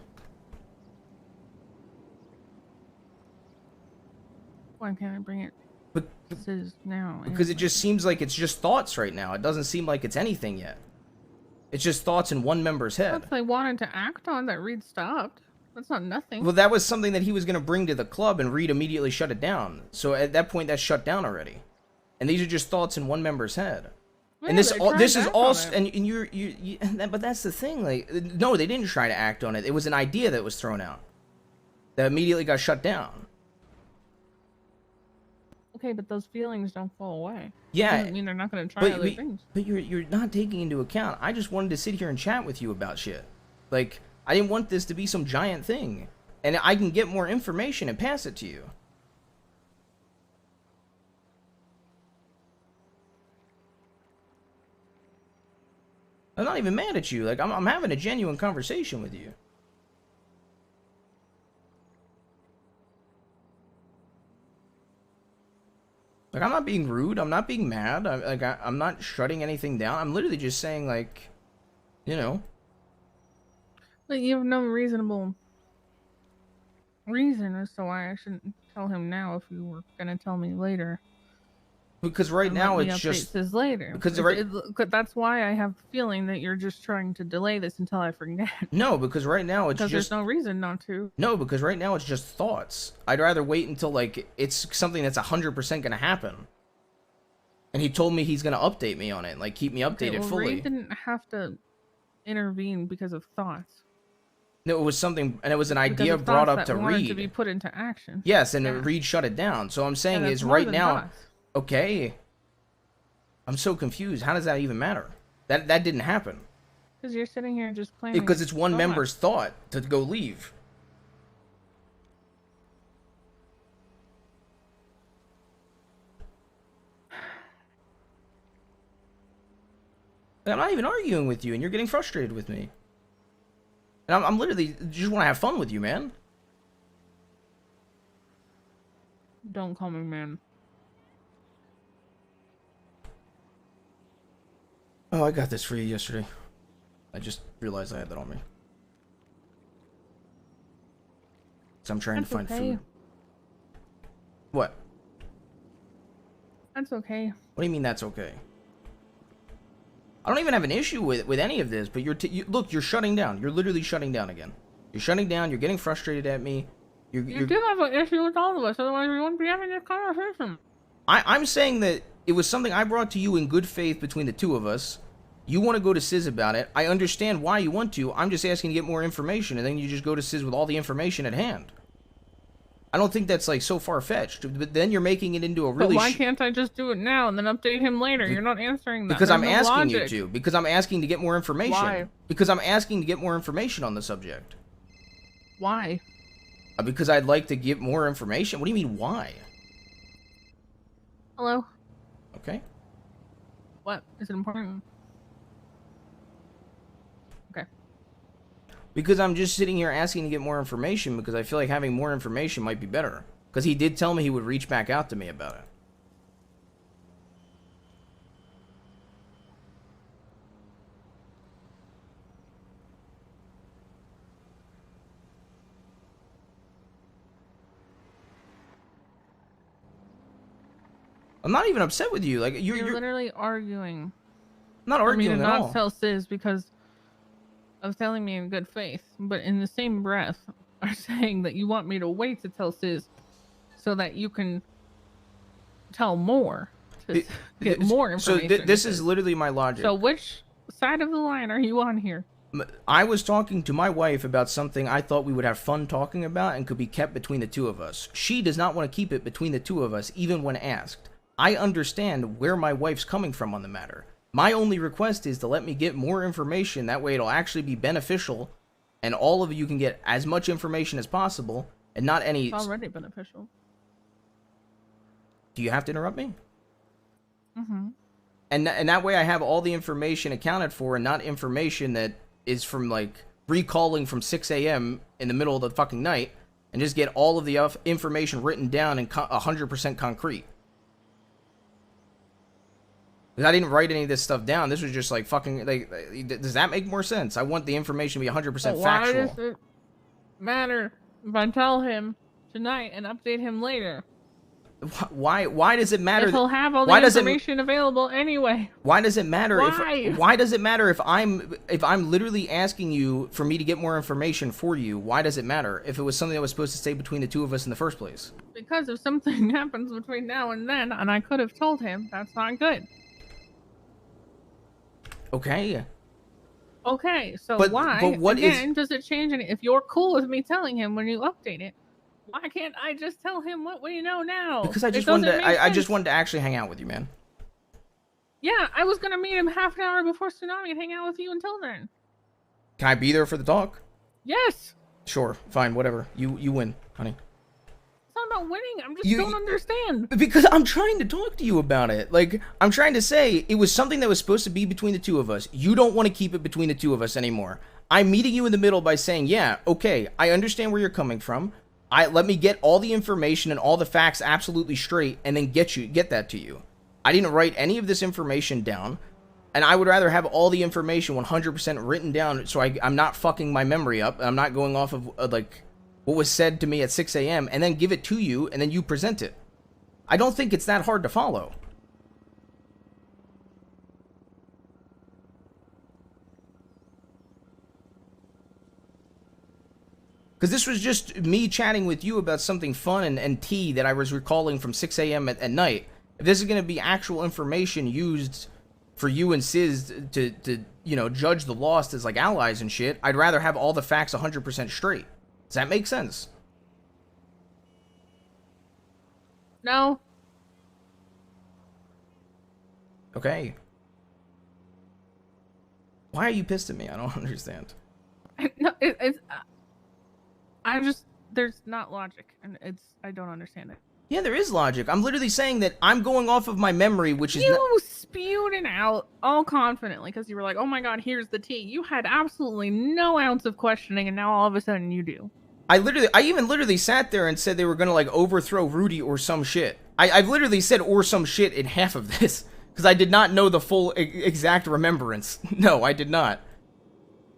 Why can't I bring it to Sizz now? Because it just seems like it's just thoughts right now. It doesn't seem like it's anything yet. It's just thoughts in one member's head. That's they wanted to act on that Reed stopped. That's not nothing. Well, that was something that he was going to bring to the club, and Reed immediately shut it down. So at that point, that's shut down already. And these are just thoughts in one member's head. Yeah, and this is all, and you but that's the thing. Like, no, they didn't try to act on it. It was an idea that was thrown out that immediately got shut down. Okay, but those feelings don't fall away. Yeah, Doesn't mean they're not going to try other things. But you're not taking into account. I just wanted to sit here and chat with you about shit. Like, I didn't want this to be some giant thing, and I can get more information and pass it to you. I'm not even mad at you. Like, I'm having a genuine conversation with you. Like, I'm not being rude. I'm not being mad. I'm not shutting anything down. I'm literally just saying, like, you know. But you have no reasonable reason as to why I shouldn't tell him now if you were going to tell me later. Because right now it's just Says later. Because that's why I have the feeling that you're just trying to delay this until I forget. No, because right now it's because just there's no reason not to. No, because right now it's just thoughts. I'd rather wait until like it's something that's 100% gonna happen. And he told me he's gonna update me on it, like keep me updated fully. Reed didn't have to intervene because of thoughts. No, it was something, and it was an idea brought up to Reed to be put into action. Yes, and Reed shut it down. So I'm saying is right now. Thoughts. Okay. I'm so confused. How does that even matter? That didn't happen. Because you're sitting here just playing. Because it's one member's thought to go leave. I'm not even arguing with you, and you're getting frustrated with me. And I'm literally just want to have fun with you, man. Don't call me man. Oh, I got this for you yesterday. I just realized I had that on me. So I'm trying to find food. What? That's okay. What do you mean that's okay? I don't even have an issue with any of this, but look, you're shutting down. You're literally shutting down again. You're shutting down. You're getting frustrated at me. You do have an issue with all of us, otherwise we wouldn't be having this conversation. I'm saying that it was something I brought to you in good faith between the two of us. You want to go to Sis about it. I understand why you want to. I'm just asking to get more information, and then you just go to Sis with all the information at hand. I don't think that's like so far-fetched, but then you're making it into a really. But why can't I just do it now and then update him later? You're not answering that. Because I'm There's no asking you logic. to. Because I'm asking to get more information. Why? Because I'm asking to get more information on the subject. Why? Because I'd like to get more information. What do you mean, why? Hello? Okay. What? Is it important? Okay. Because I'm just sitting here asking to get more information because I feel like having more information might be better. Because he did tell me he would reach back out to me about it. I'm not even upset with you. Like you're literally arguing. I'm not arguing for me at to all. not tell Sis because of telling me in good faith, but in the same breath are saying that you want me to wait to tell Sis so that you can tell more to get more information. So this is literally my logic. So which side of the line are you on here? I was talking to my wife about something I thought we would have fun talking about and could be kept between the two of us. She does not want to keep it between the two of us, even when asked. I understand where my wife's coming from on the matter. My only request is to let me get more information. That way it'll actually be beneficial and all of you can get as much information as possible and not any... It's already beneficial. Do you have to interrupt me? Mm-hmm. And that way I have all the information accounted for and not information that is from like recalling from 6 a.m. in the middle of the fucking night and just get all of the information written down and 100% concrete. I didn't write any of this stuff down. This was just like fucking like. Does that make more sense? I want the information to be 100% factual. Why does it matter if I tell him tonight and update him later? Why does it matter? If he'll have all the information available anyway. Why does it matter? Why? Why does it matter if I'm literally asking you for me to get more information for you? Why does it matter if it was something that was supposed to stay between the two of us in the first place? Because if something happens between now and then, and I could have told him, that's not good. Okay. Okay, so But what again, does it change any? If you're cool with me telling him when you update it, why can't I just tell him what we know now? Because I just wanted to, I just wanted to actually hang out with you, man. Yeah, I was gonna meet him half an hour before Tsunami and hang out with you until then. Can I be there for the talk? Yes. Sure, fine, whatever. You win, honey. It's not about winning. I'm just don't understand. Because I'm trying to talk to you about it. Like, I'm trying to say it was something that was supposed to be between the two of us. You don't want to keep it between the two of us anymore. I'm meeting you in the middle by saying, yeah, okay, I understand where you're coming from. Let me get all the information and all the facts absolutely straight and then get that to you. I didn't write any of this information down. And I would rather have all the information 100% written down so I'm not fucking my memory up. And I'm not going off of, like, what was said to me at 6 a.m. and then give it to you and then you present it. I don't think it's that hard to follow. Because this was just me chatting with you about something fun and tea that I was recalling from 6 a.m. at night. If this is going to be actual information used for you and Sis to you know, judge the Lost as like allies and shit, I'd rather have all the facts 100% straight. Does that make sense? No. Okay. Why are you pissed at me? I don't understand. No, it's. I just there's not logic, and I don't understand it. Yeah, there is logic. I'm literally saying that I'm going off of my memory, which is You spewed it out all confidently because you were like, "Oh my god, here's the tea." You had absolutely no ounce of questioning, and now all of a sudden you do. I even literally sat there and said they were gonna like overthrow Rudy or some shit. I've literally said or some shit in half of this because I did not know the full exact remembrance. No, I did not.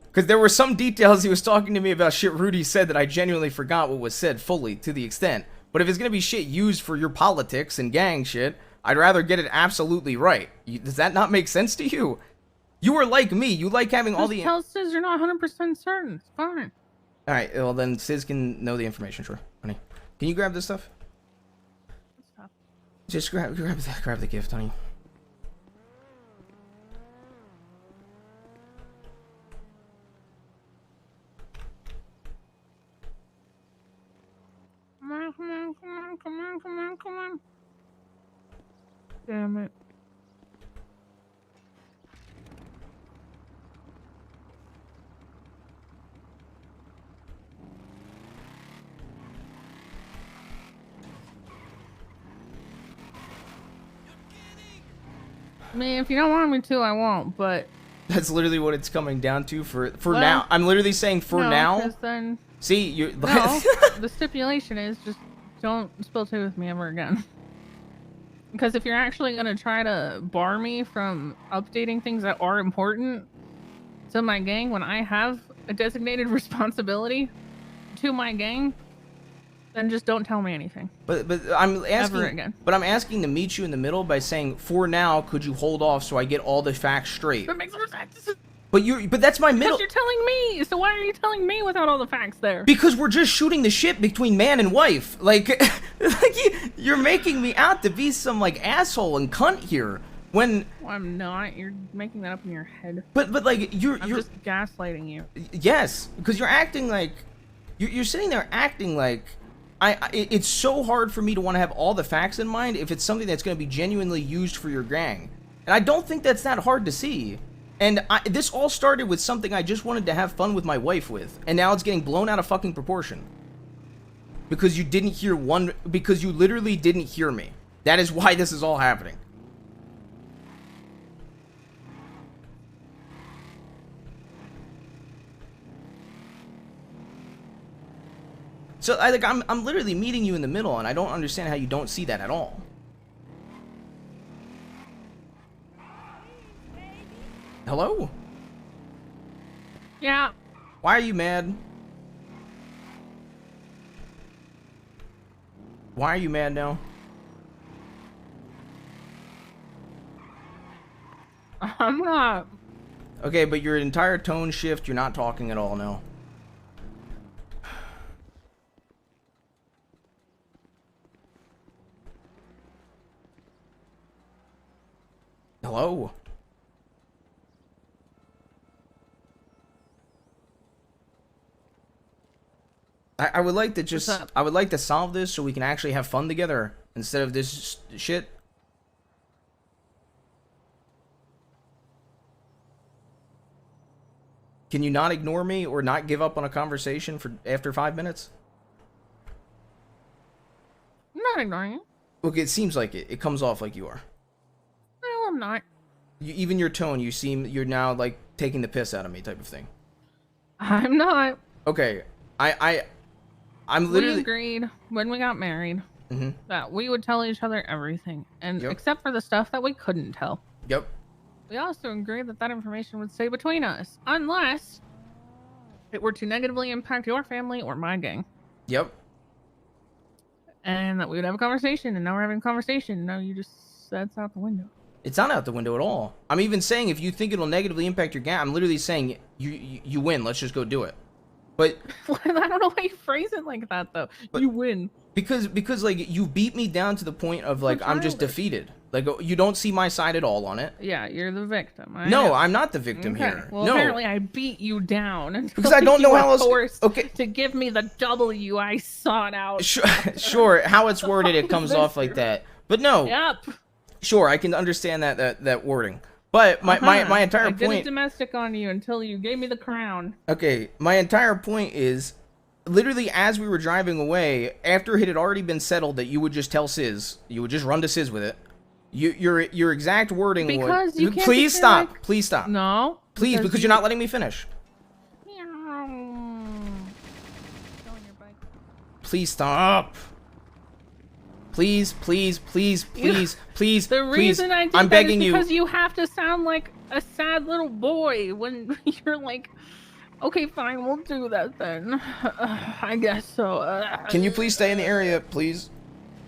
Because there were some details he was talking to me about shit Rudy said that I genuinely forgot what was said fully to the extent. But if it's gonna be shit used for your politics and gang shit, I'd rather get it absolutely right. Does that not make sense to you? You are like me. You like having all the. Tell Sis you're not 100% certain. It's fine. All right. Well, then Sis can know the information. Sure, honey. Can you grab this stuff? Just grab the gift, honey. Come on. Damn it. I mean, if you don't want me to, I won't, but... That's literally what it's coming down to for Well, now. I'm literally saying for no, now. 'cause then... See, you. No, the stipulation is just don't spill tea with me ever again. Because if you're actually going to try to bar me from updating things that are important to my gang when I have a designated responsibility to my gang, then just don't tell me anything. But I'm asking. Ever again. But I'm asking to meet you in the middle by saying, for now, could you hold off so I get all the facts straight? That makes more sense. But that's my middle. Because you're telling me. So why are you telling me without all the facts there? Because we're just shooting the shit between man and wife. Like you're making me out to be some like asshole and cunt here. When well, I'm not. You're making that up in your head. But like you're just gaslighting you. Yes, because you're acting like you're sitting there acting like it's so hard for me to want to have all the facts in mind if it's something that's going to be genuinely used for your gang. And I don't think that's that hard to see. And this all started with something I just wanted to have fun with my wife with, and now it's getting blown out of fucking proportion. Because you didn't hear because you literally didn't hear me. That is why this is all happening. So I'm literally meeting you in the middle, and I don't understand how you don't see that at all. Hello? Yeah. Why are you mad? Why are you mad now? I'm not. Okay, but your entire tone shift, you're not talking at all now. Hello? I would like to just, I would like to solve this so we can actually have fun together instead of this shit. Can you not ignore me or not give up on a conversation for after 5 minutes? I'm not ignoring you. Look, it seems like it. It comes off like you are. No, I'm not. Even your tone, you're now like taking the piss out of me type of thing. I'm not. Okay, I'm literally. We agreed when we got married that we would tell each other everything, and except for the stuff that we couldn't tell. Yep. We also agreed that that information would stay between us, unless it were to negatively impact your family or my gang. Yep. And that we would have a conversation, and now we're having a conversation. No, you just that's out the window. It's not out the window at all. I'm even saying if you think it'll negatively impact your gang, I'm literally saying you win. Let's just go do it. But I don't know why you phrase it like that though. You win. Because like you beat me down to the point of like I'm just defeated. Like you don't see my side at all on it. Yeah, you're the victim. No, I'm not the victim here. Well, no. Apparently I beat you down because I don't know how else. Okay. To give me the W I sought out. Sure, how it's worded, it comes off like that. But no. Yep. Sure, I can understand that wording. But my entire I point. did a domestic on you until you gave me the crown. Okay, my entire point is, literally as we were driving away, after it had already been settled that you would just tell Sis, you would just run to Sis with it. Your exact wording Because was, you can't please just say, stop, like- please stop. No. Please, because you're not letting me finish. Please stop. Please, please, please, please, please, The please. reason I did I'm that begging is you. because you have to sound like a sad little boy when you're like, okay, fine, we'll do that then. I guess so. Can you please stay in the area, please?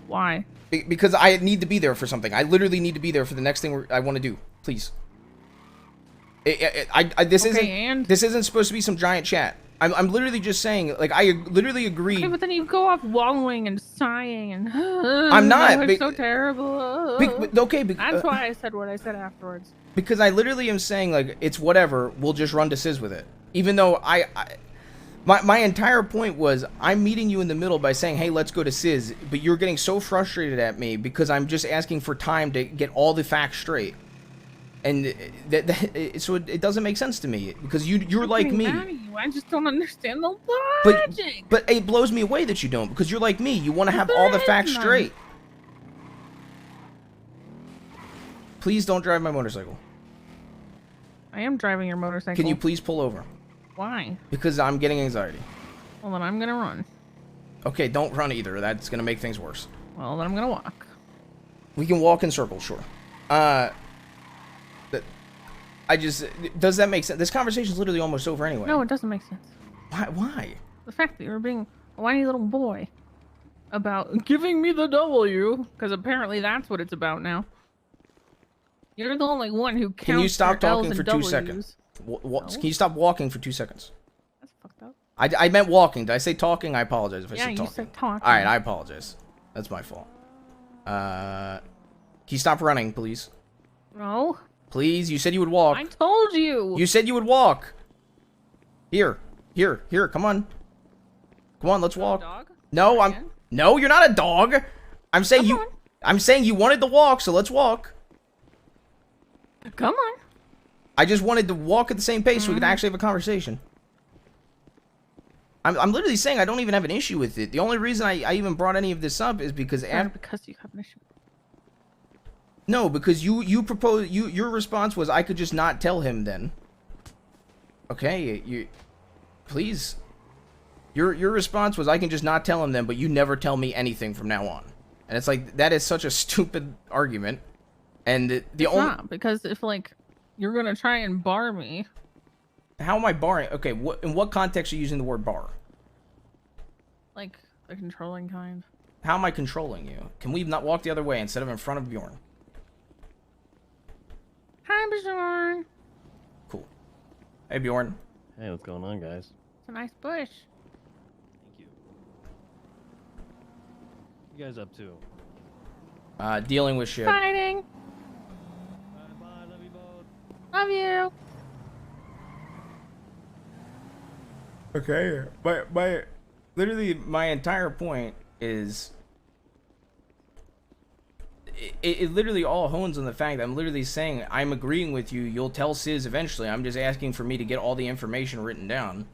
Why? Because I need to be there for something. I literally need to be there for the next thing I want to do. Please. This isn't supposed to be some giant chat. I'm literally just saying, like, I literally agreed. Okay, but then you go off wallowing and sighing and I'm not. It's so terrible. That's why I said what I said afterwards. Because I literally am saying, like, it's whatever. We'll just run to Sis with it. Even though my entire point was I'm meeting you in the middle by saying, hey, let's go to Sis. But you're getting so frustrated at me because I'm just asking for time to get all the facts straight. And so it doesn't make sense to me because you're like me. I just don't understand the logic. But it blows me away that you don't, because you're like me. You want to have all the facts straight. Please don't drive my motorcycle. I am driving your motorcycle. Can you please pull over? Why? Because I'm getting anxiety. Well, then I'm gonna run. Okay, don't run either. That's gonna make things worse. Well, then I'm gonna walk. We can walk in circles, sure. Does that make sense? This conversation's literally almost over anyway. No, it doesn't make sense. Why? The fact that you're being a whiny little boy about giving me the W, because apparently that's what it's about now. You're the only one who counts. Can you stop your L's talking and for 2 W's. seconds? No. Can you stop walking for 2 seconds? That's fucked up. I meant walking. Did I say talking? I apologize if I Yeah, said you talking. said talking. All right, I apologize. That's my fault. Can you stop running, please? No. Please, you said you would walk. I told you. You said you would walk. Here, come on. Come on, let's walk. Dog? No, No, you're not a dog. I'm saying you wanted to walk, so let's walk. Come on. I just wanted to walk at the same pace so we could actually have a conversation. I'm literally saying I don't even have an issue with it. The only reason I even brought any of this up is because Because you have an issue. No, because you proposed your response was I could just not tell him then. Okay, please. Your response was I can just not tell him then, but you never tell me anything from now on. And it's like that is such a stupid argument. And the only not, because if like you're gonna try and bar me. How am I barring? Okay, in what context are you using the word bar? Like the controlling kind. How am I controlling you? Can we not walk the other way instead of in front of Bjorn? Hi, Bjorn. Cool. Hey, Bjorn. Hey, what's going on, guys? It's a nice bush. What you guys up to? Dealing with shit. Fighting. Love you. Okay, but literally my entire point is it literally all hones on the fact that I'm literally saying I'm agreeing with you. You'll tell Sis eventually. I'm just asking for me to get all the information written down.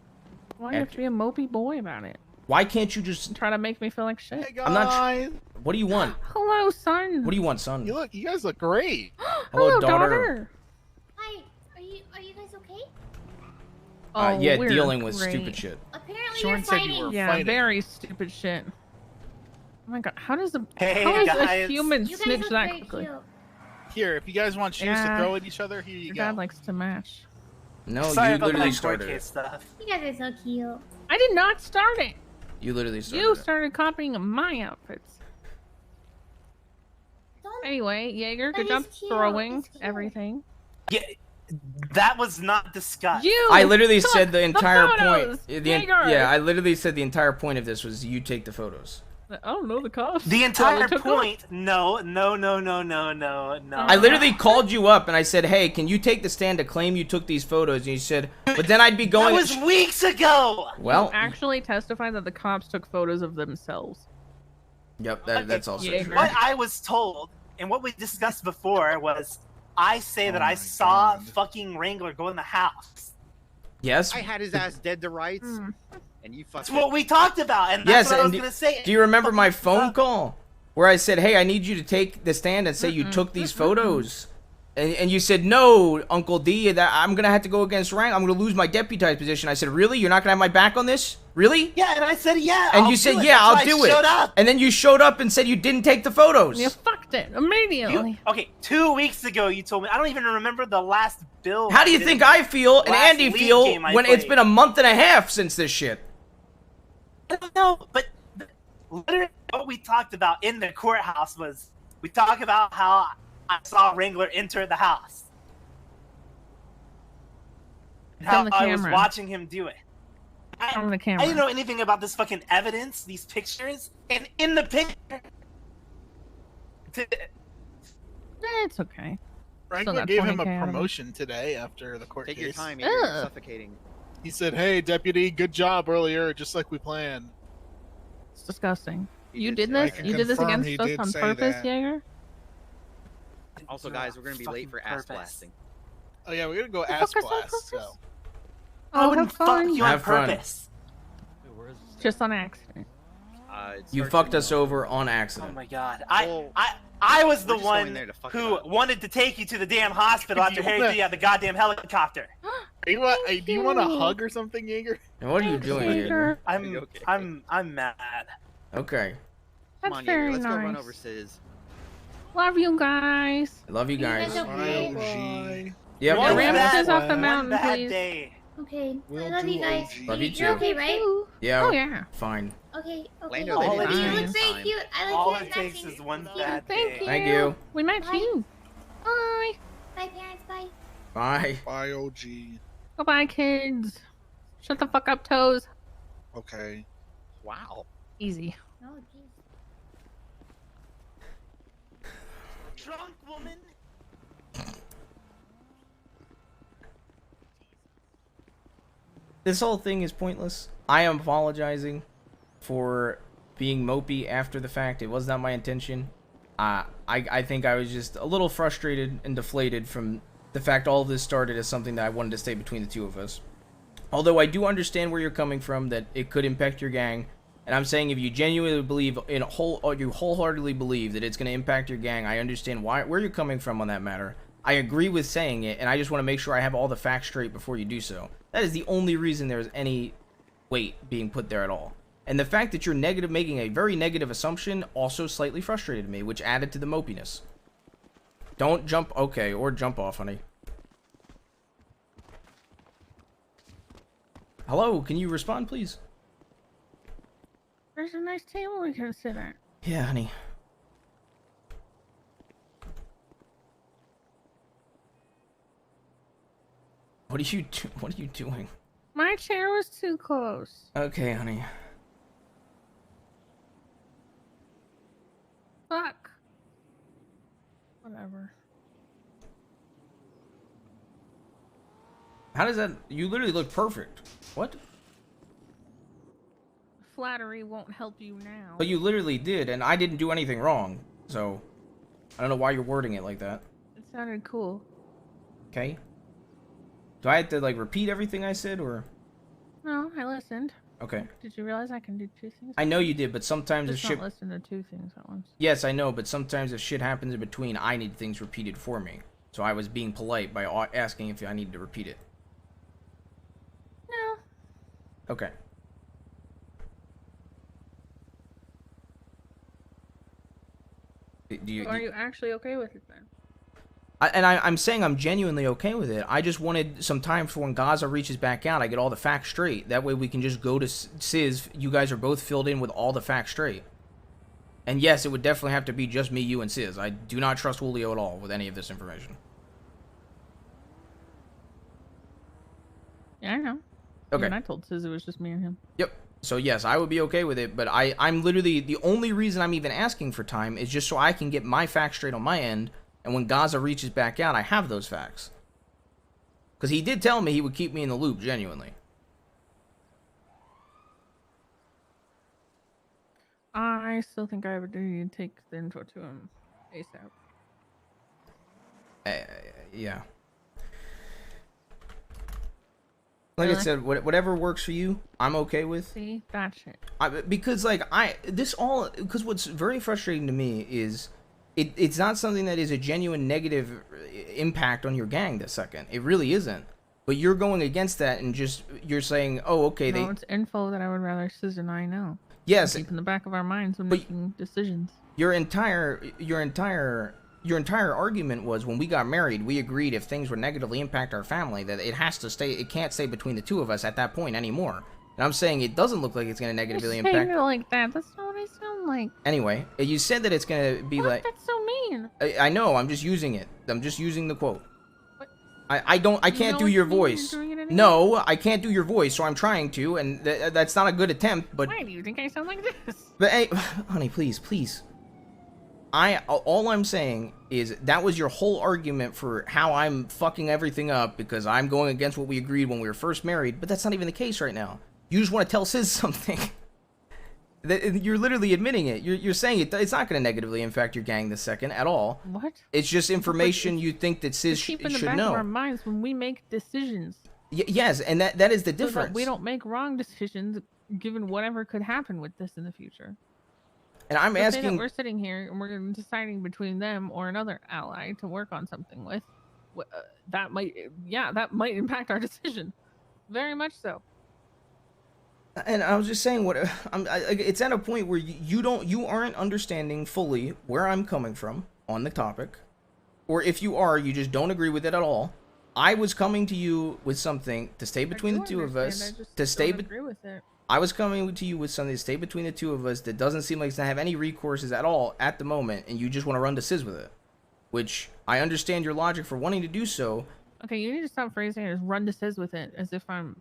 Why do you have to be a mopey boy about it? Why can't you just try to make me feel like shit? Hey guys. I'm not. What do you want? Hello, son. What do you want, son? You guys look great. Hello, daughter. Hi, are you guys okay? Oh, Yeah, we're dealing with great. stupid shit. Apparently Sean you're said fighting. you were Yeah, fighting. very stupid shit. Oh my god, how does a Hey, how does a guys. human You guys snitch look that very quickly? cute. Here, if you guys want shoes Yeah. to throw at each other, here you Your go. dad likes to match. No, Sorry you about literally my started it. stuff. You guys are so cute. I did not start it. You literally started You it. started copying my outfits. Anyway, Jaeger, good That job is cute. throwing It's cute. everything. Yeah, that was not discussed. You. I literally took said the entire photos, point. Jaeger. Yeah, I literally said the entire point of this was you take the photos. I don't know the cops. The entire Probably took them. point. No. I literally called you up and I said, "Hey, can you take the stand to claim you took these photos?" And you said, "But then I'd be going." That was weeks ago. Well, You actually testified that the cops took photos of themselves. Yep, that's also Jaeger. true. What I was told and what we discussed before was I say that I saw fucking Wrangler go in the house. Yes. I had his ass dead to rights. And you That's fucking. what we talked about, and that's Yes, what I was and gonna say. do you remember my phone call where I said, "Hey, I need you to take the stand and say you took these photos," and you said, "No, Uncle D, that I'm gonna have to go against rank. I'm gonna lose my deputized position." I said, "Really? You're not gonna have my back on this? Really?" Yeah, and I said, "Yeah." And I'll you said, do it. "Yeah, That's I'll why I do it." showed up. And then you showed up and said you didn't take the photos. You fucked it immediately. Okay, 2 weeks ago you told me. I don't even remember the last bill. How do you think I feel and last Andy league feel game I when it's played. been a month and a half since this shit? I don't know, but literally what we talked about in the courthouse was we talked about how I saw Wrangler enter the house. And It's how on the I was camera. watching him do it. On the I camera. didn't know anything about this fucking evidence, these pictures, and in the picture. It's okay. Wrangler got gave him 20K a out of him. promotion today after the court Take case. your time, Andrew. You're Ugh. suffocating. He said, "Hey, deputy, good job earlier, just like we planned." It's disgusting. He You did did say this? that. You did this Confirm against he us did on say purpose, that. Jaeger? Also, guys, we're gonna be late for ass Purpose. blasting. Oh yeah, we're gonna go The ass fuck is on blast. purpose? So I Oh, wouldn't have fuck fun. you on Have fun. purpose. Just on accident. It You starts fucked in- us over on Oh accident. my god. Well, I was the we're just going one there to fuck who it up. wanted to take you to the damn hospital after You Harry wanna- threw you out the goddamn helicopter. do you want a you. hug or something, Jaeger? And what are you Thanks, doing here? Jaeger. I'm Okay. I'm mad. Okay. Come That's on, Jaeger. very Let's go run nice. over Sis. Love you guys. I love you guys. guys okay? Bye. Yep. One Ramp bad- us off the one mountain, bad please. day. Okay. We'll I love do you guys. OG. Love you You're too. okay, right? Yeah. Oh, yeah. Fine. Okay. Okay. Lando, they you didn't you do look this very time. cute. I like All you it guys takes matching. is one Cute. bad Thank day. you. Thank you. We match Bye. you. Bye. Bye, parents. Bye. Bye. Bye, OG. Goodbye, kids. Shut the fuck up, Toes. Okay. Wow. Easy. Oh, jeez. Drunk woman. This whole thing is pointless. I am apologizing for being mopey after the fact. It was not my intention. I think I was just a little frustrated and deflated from the fact all of this started as something that I wanted to stay between the two of us. Although I do understand where you're coming from, that it could impact your gang. And I'm saying if you genuinely believe or you wholeheartedly believe that it's going to impact your gang, I understand where you're coming from on that matter. I agree with saying it, and I just want to make sure I have all the facts straight before you do so. That is the only reason there's any weight being put there at all. And the fact that you're making a very negative assumption also slightly frustrated me, which added to the mopiness. Don't jump, okay, or jump off, honey. Hello, can you respond, please? There's a nice table we can sit at. Yeah, honey. What are you doing? My chair was too close. Okay, honey. Fuck. Whatever. How does that? You literally look perfect. What? Flattery won't help you now. But you literally did, and I didn't do anything wrong. So, I don't know why you're wording it like that. It sounded cool. Okay. Do I have to, like, repeat everything I said, or? No, I listened. Okay. Did you realize I can do two things? I know you did, but sometimes if Just shit... not listen to two things at once. Yes, I know, but sometimes if shit happens in between, I need things repeated for me. So I was being polite by asking if I needed to repeat it. No. Okay. Are you actually okay with it then? I'm saying I'm genuinely okay with it. I just wanted some time for when Gaza reaches back out, I get all the facts straight. That way we can just go to Sis. You guys are both filled in with all the facts straight. And yes, it would definitely have to be just me, you, and Sis. I do not trust Julio at all with any of this information. Yeah, I know. Okay. And I told Sis it was just me and him. Yep. So yes, I would be okay with it, but I'm literally, the only reason I'm even asking for time is just so I can get my facts straight on my end, and when Gaza reaches back out, I have those facts. Because he did tell me he would keep me in the loop, genuinely. I still think I would need to take the info to him ASAP. Yeah. Like I Really? said, whatever works for you, I'm okay with. See, that shit. Because like because what's very frustrating to me is it's not something that is a genuine negative impact on your gang this second. It really isn't. But you're going against that and you're saying, oh, okay, No, it's info that I would rather Sis and I know. Yes. Keep in the back of our minds when making decisions. Your entire argument was when we got married, we agreed if things would negatively impact our family that it can't stay between the two of us at that point anymore. And I'm saying it doesn't look like it's going to negatively You're saying impact. it like that. That's not what I sound like. Anyway, you said that it's going to be like. That's so mean. I know. I'm just using it. I'm just using the quote. I can't do your voice. No, I can't do your voice, so I'm trying to, and that's not a good attempt. But why do you think I sound like this? But hey, honey, please. All I'm saying is that was your whole argument for how I'm fucking everything up because I'm going against what we agreed when we were first married. But that's not even the case right now. You just want to tell Sis something. You're literally admitting it. You're saying it's not going to negatively impact your gang this second at all. What? It's just information you think that Sis Keep in the should back know. of our minds when we make decisions. Yes, and that is the So that difference. we don't make wrong decisions given whatever could happen with this in the future. And I'm So say that asking. we're sitting here and we're deciding between them or another ally to work on something with. That might impact our decision. Very much so. And I was just saying, it's at a point where you aren't understanding fully where I'm coming from on the topic, or if you are, you just don't agree with it at all. I was coming to you with something to stay between the two of us. Agree with it. I was coming to you with something to stay between the two of us that doesn't seem like it's gonna have any recourses at all at the moment, and you just want to run to Sis with it, which I understand your logic for wanting to do so. Okay, you need to stop phrasing it as run to Sis with it, as if I'm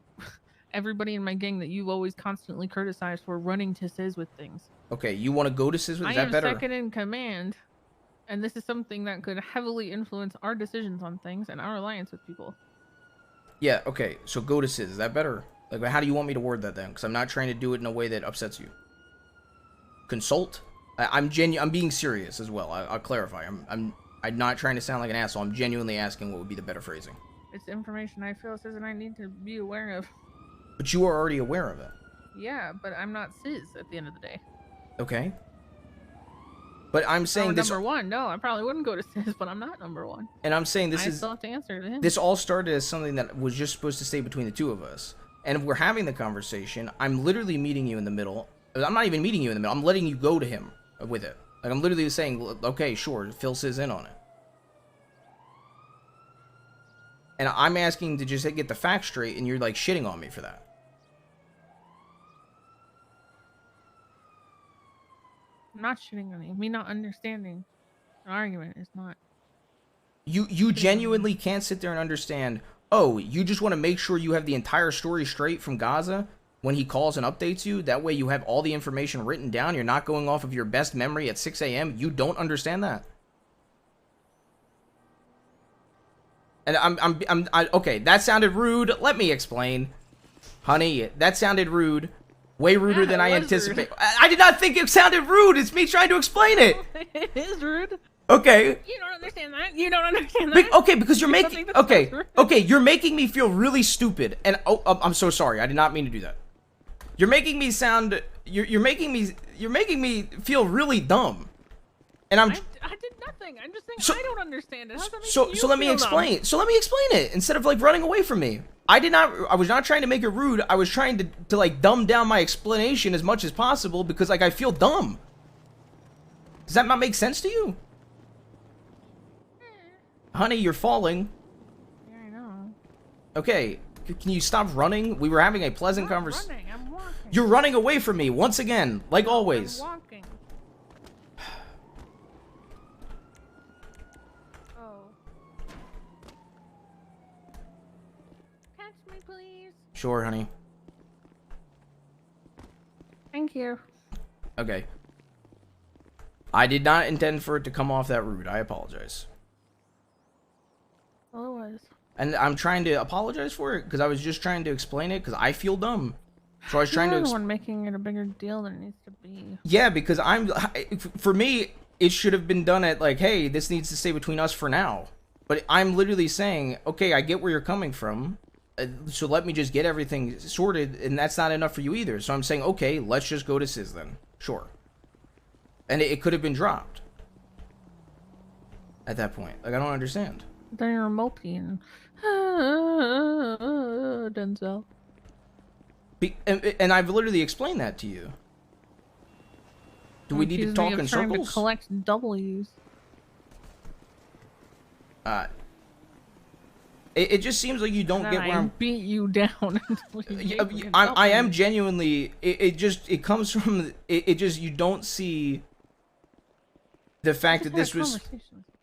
everybody in my gang that you've always constantly criticized for running to Sis with things. Okay, you want to go to Sis with? Is that better? I am second in command, and this is something that could heavily influence our decisions on things and our alliance with people. Yeah, okay, so go to Sis. Is that better? Like, how do you want me to word that then? Because I'm not trying to do it in a way that upsets you. Consult? I'm being serious as well. I'll clarify. I'm not trying to sound like an asshole. I'm genuinely asking what would be the better phrasing. It's information I feel Sis and I need to be aware of. But you are already aware of it. Yeah, but I'm not Sis at the end of the day. Okay. But I'm saying this. Number one, no, I probably wouldn't go to Sis, but I'm not number one. And I'm saying I still have to answer to him. This all started as something that was just supposed to stay between the two of us. And if we're having the conversation, I'm literally meeting you in the middle. I'm not even meeting you in the middle. I'm letting you go to him with it. Like, I'm literally saying, okay, sure, fill Sis in on it. And I'm asking to just get the facts straight, and you're like shitting on me for that. I'm not shitting on you. Me not understanding an argument is not. You genuinely can't sit there and understand. Oh, you just want to make sure you have the entire story straight from Gaza when he calls and updates you. That way you have all the information written down. You're not going off of your best memory at 6 a.m. You don't understand that. And okay, that sounded rude. Let me explain. Honey, that sounded rude. Way ruder than I anticipated. I did not think it sounded rude. It's me trying to explain it. It is rude. Okay. You don't understand that. You don't understand that. Okay, because you're making you're making me feel really stupid. And I'm so sorry. I did not mean to do that. You're making me sound you're making me feel really dumb. And I did nothing. I'm just saying I don't understand it. How's that make so let me explain. Dumb? So let me explain it instead of like running away from me. I was not trying to make it rude. I was trying to like dumb down my explanation as much as possible because like I feel dumb. Does that not make sense to you? Honey, you're falling. Yeah, I know. Okay, can you stop running? We were having a pleasant conversation. I'm walking. You're running away from me once again, like always. I'm walking. Oh. Catch me, please. Sure, honey. Thank you. Okay. I did not intend for it to come off that rude. I apologize. Well, it was. And I'm trying to apologize for it because I was just trying to explain it because I feel dumb. So I was trying to. You're the one making it a bigger deal than it needs to be. Yeah, because for me, it should have been done at like, hey, this needs to stay between us for now. But I'm literally saying, okay, I get where you're coming from. So let me just get everything sorted, and that's not enough for you either. So I'm saying, okay, let's just go to Sis then. Sure. And it could have been dropped at that point. Like, I don't understand. Then you're multi and Denzel. And I've literally explained that to you. Do we need to talk in circles? To collect W's. It just seems like you don't get where I'm. Beat you down. I am genuinely. It comes from. It just, you don't see the fact that this was.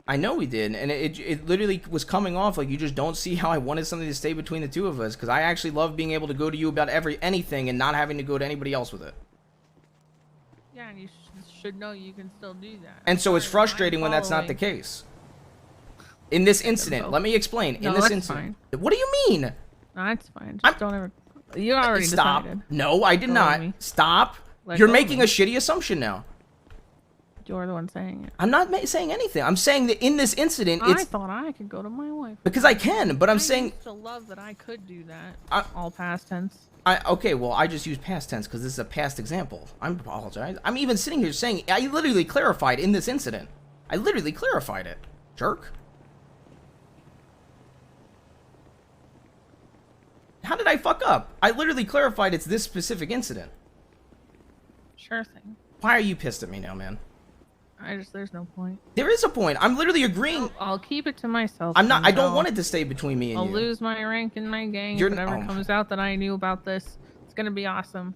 I know we did, and it literally was coming off like you just don't see how I wanted something to stay between the two of us, because I actually love being able to go to you about anything and not having to go to anybody else with it. Yeah, and you should know you can still do that. And so it's frustrating when that's not the case. In this incident, let me explain. No, In this that's incident, fine. what do you mean? No, that's fine. Just don't ever. You already Stop. decided. No, I did Go not. me. Stop. Let You're go of making me. a shitty assumption now. You're the one saying it. I'm not saying anything. I'm saying that in this incident, I it's thought I could go to my wife. because I can, but I'm I saying. used to love that I could do that. All past tense. Okay, well, I just used past tense because this is a past example. I apologize. I'm even sitting here saying I literally clarified in this incident. I literally clarified it, jerk. How did I fuck up? I literally clarified it's this specific incident. Sure thing. Why are you pissed at me now, man? There's no point. There is a point. I'm literally agreeing. I'll keep it to myself. I'm not. I don't Denzel. want it to stay between me and I'll you. lose my rank in my gang. You're- If it ever oh. comes out that I knew about this, it's gonna be awesome.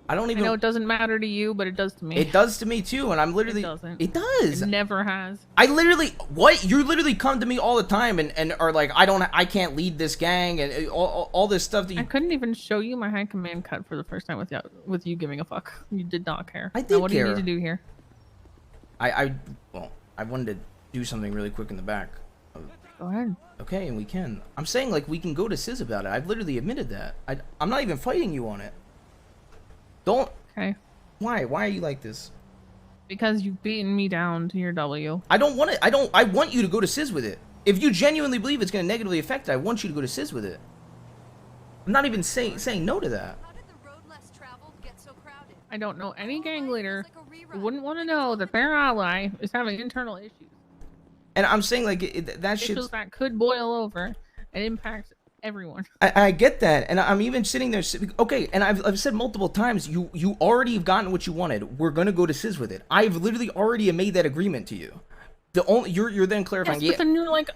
I don't even. I know it doesn't matter to you, but it does to me. It does to me too, and I'm literally. It doesn't. It does. It never has. I literally. What? You literally come to me all the time and are like, I can't lead this gang and all this stuff that you. I couldn't even show you my high command cut for the first time with you giving a fuck. You did not care. I Now, did what do you care. need to do here? I wanted to do something really quick in the back. Go ahead. Okay, and we can. I'm saying, like, we can go to Sis about it. I've literally admitted that. I'm not even fighting you on it. Don't. Okay. Why? Why are you like this? Because you've beaten me down to your W. I don't want it. I want you to go to Sis with it. If you genuinely believe it's going to negatively affect it, I want you to go to Sis with it. I'm not even saying no to that. I don't know any gang leader who wouldn't want to know that their ally is having internal issues. And I'm saying, like, that shit's... Issues that could boil over and impact everyone. I get that, and I'm even sitting there. Okay, and I've said multiple times, you already have gotten what you wanted. We're gonna go to Sis with it. I've literally already made that agreement to you. The only you're then clarifying. Yes, but then you're like,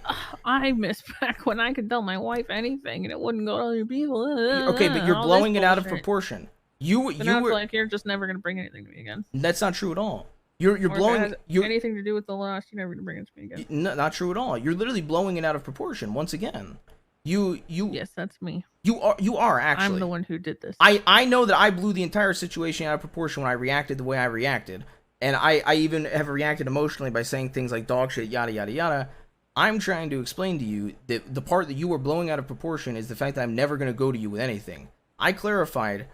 I miss back when I could tell my wife anything and it wouldn't go to other people. Okay, but you're all blowing this it out of bullshit. proportion. So You now it's were. like you're just never gonna bring anything to me again. That's not true at all. You're Or if it blowing. has You're anything to do with the loss, you're never gonna bring it to me again. no, not true at all. You're literally blowing it out of proportion once again. You. Yes, that's me. You are actually. I'm the one who did this. I know that I blew the entire situation out of proportion when I reacted the way I reacted. And I even have reacted emotionally by saying things like dog shit, yada, yada, yada. I'm trying to explain to you that the part that you were blowing out of proportion is the fact that I'm never going to go to you with anything. I clarified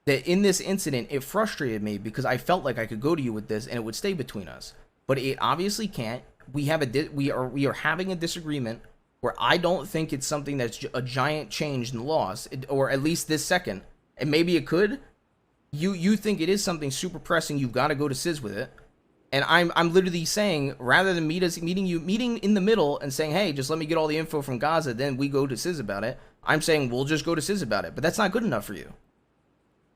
that in this incident, it frustrated me because I felt like I could go to you with this and it would stay between us. But it obviously can't. We are having a disagreement where I don't think it's something that's a giant change in the loss, or at least this second. And maybe it could. You think it is something super pressing. You've got to go to Sis with it. And I'm literally saying, rather than meeting in the middle and saying, hey, just let me get all the info from Gaza, then we go to Sis about it. I'm saying we'll just go to Sis about it. But that's not good enough for you.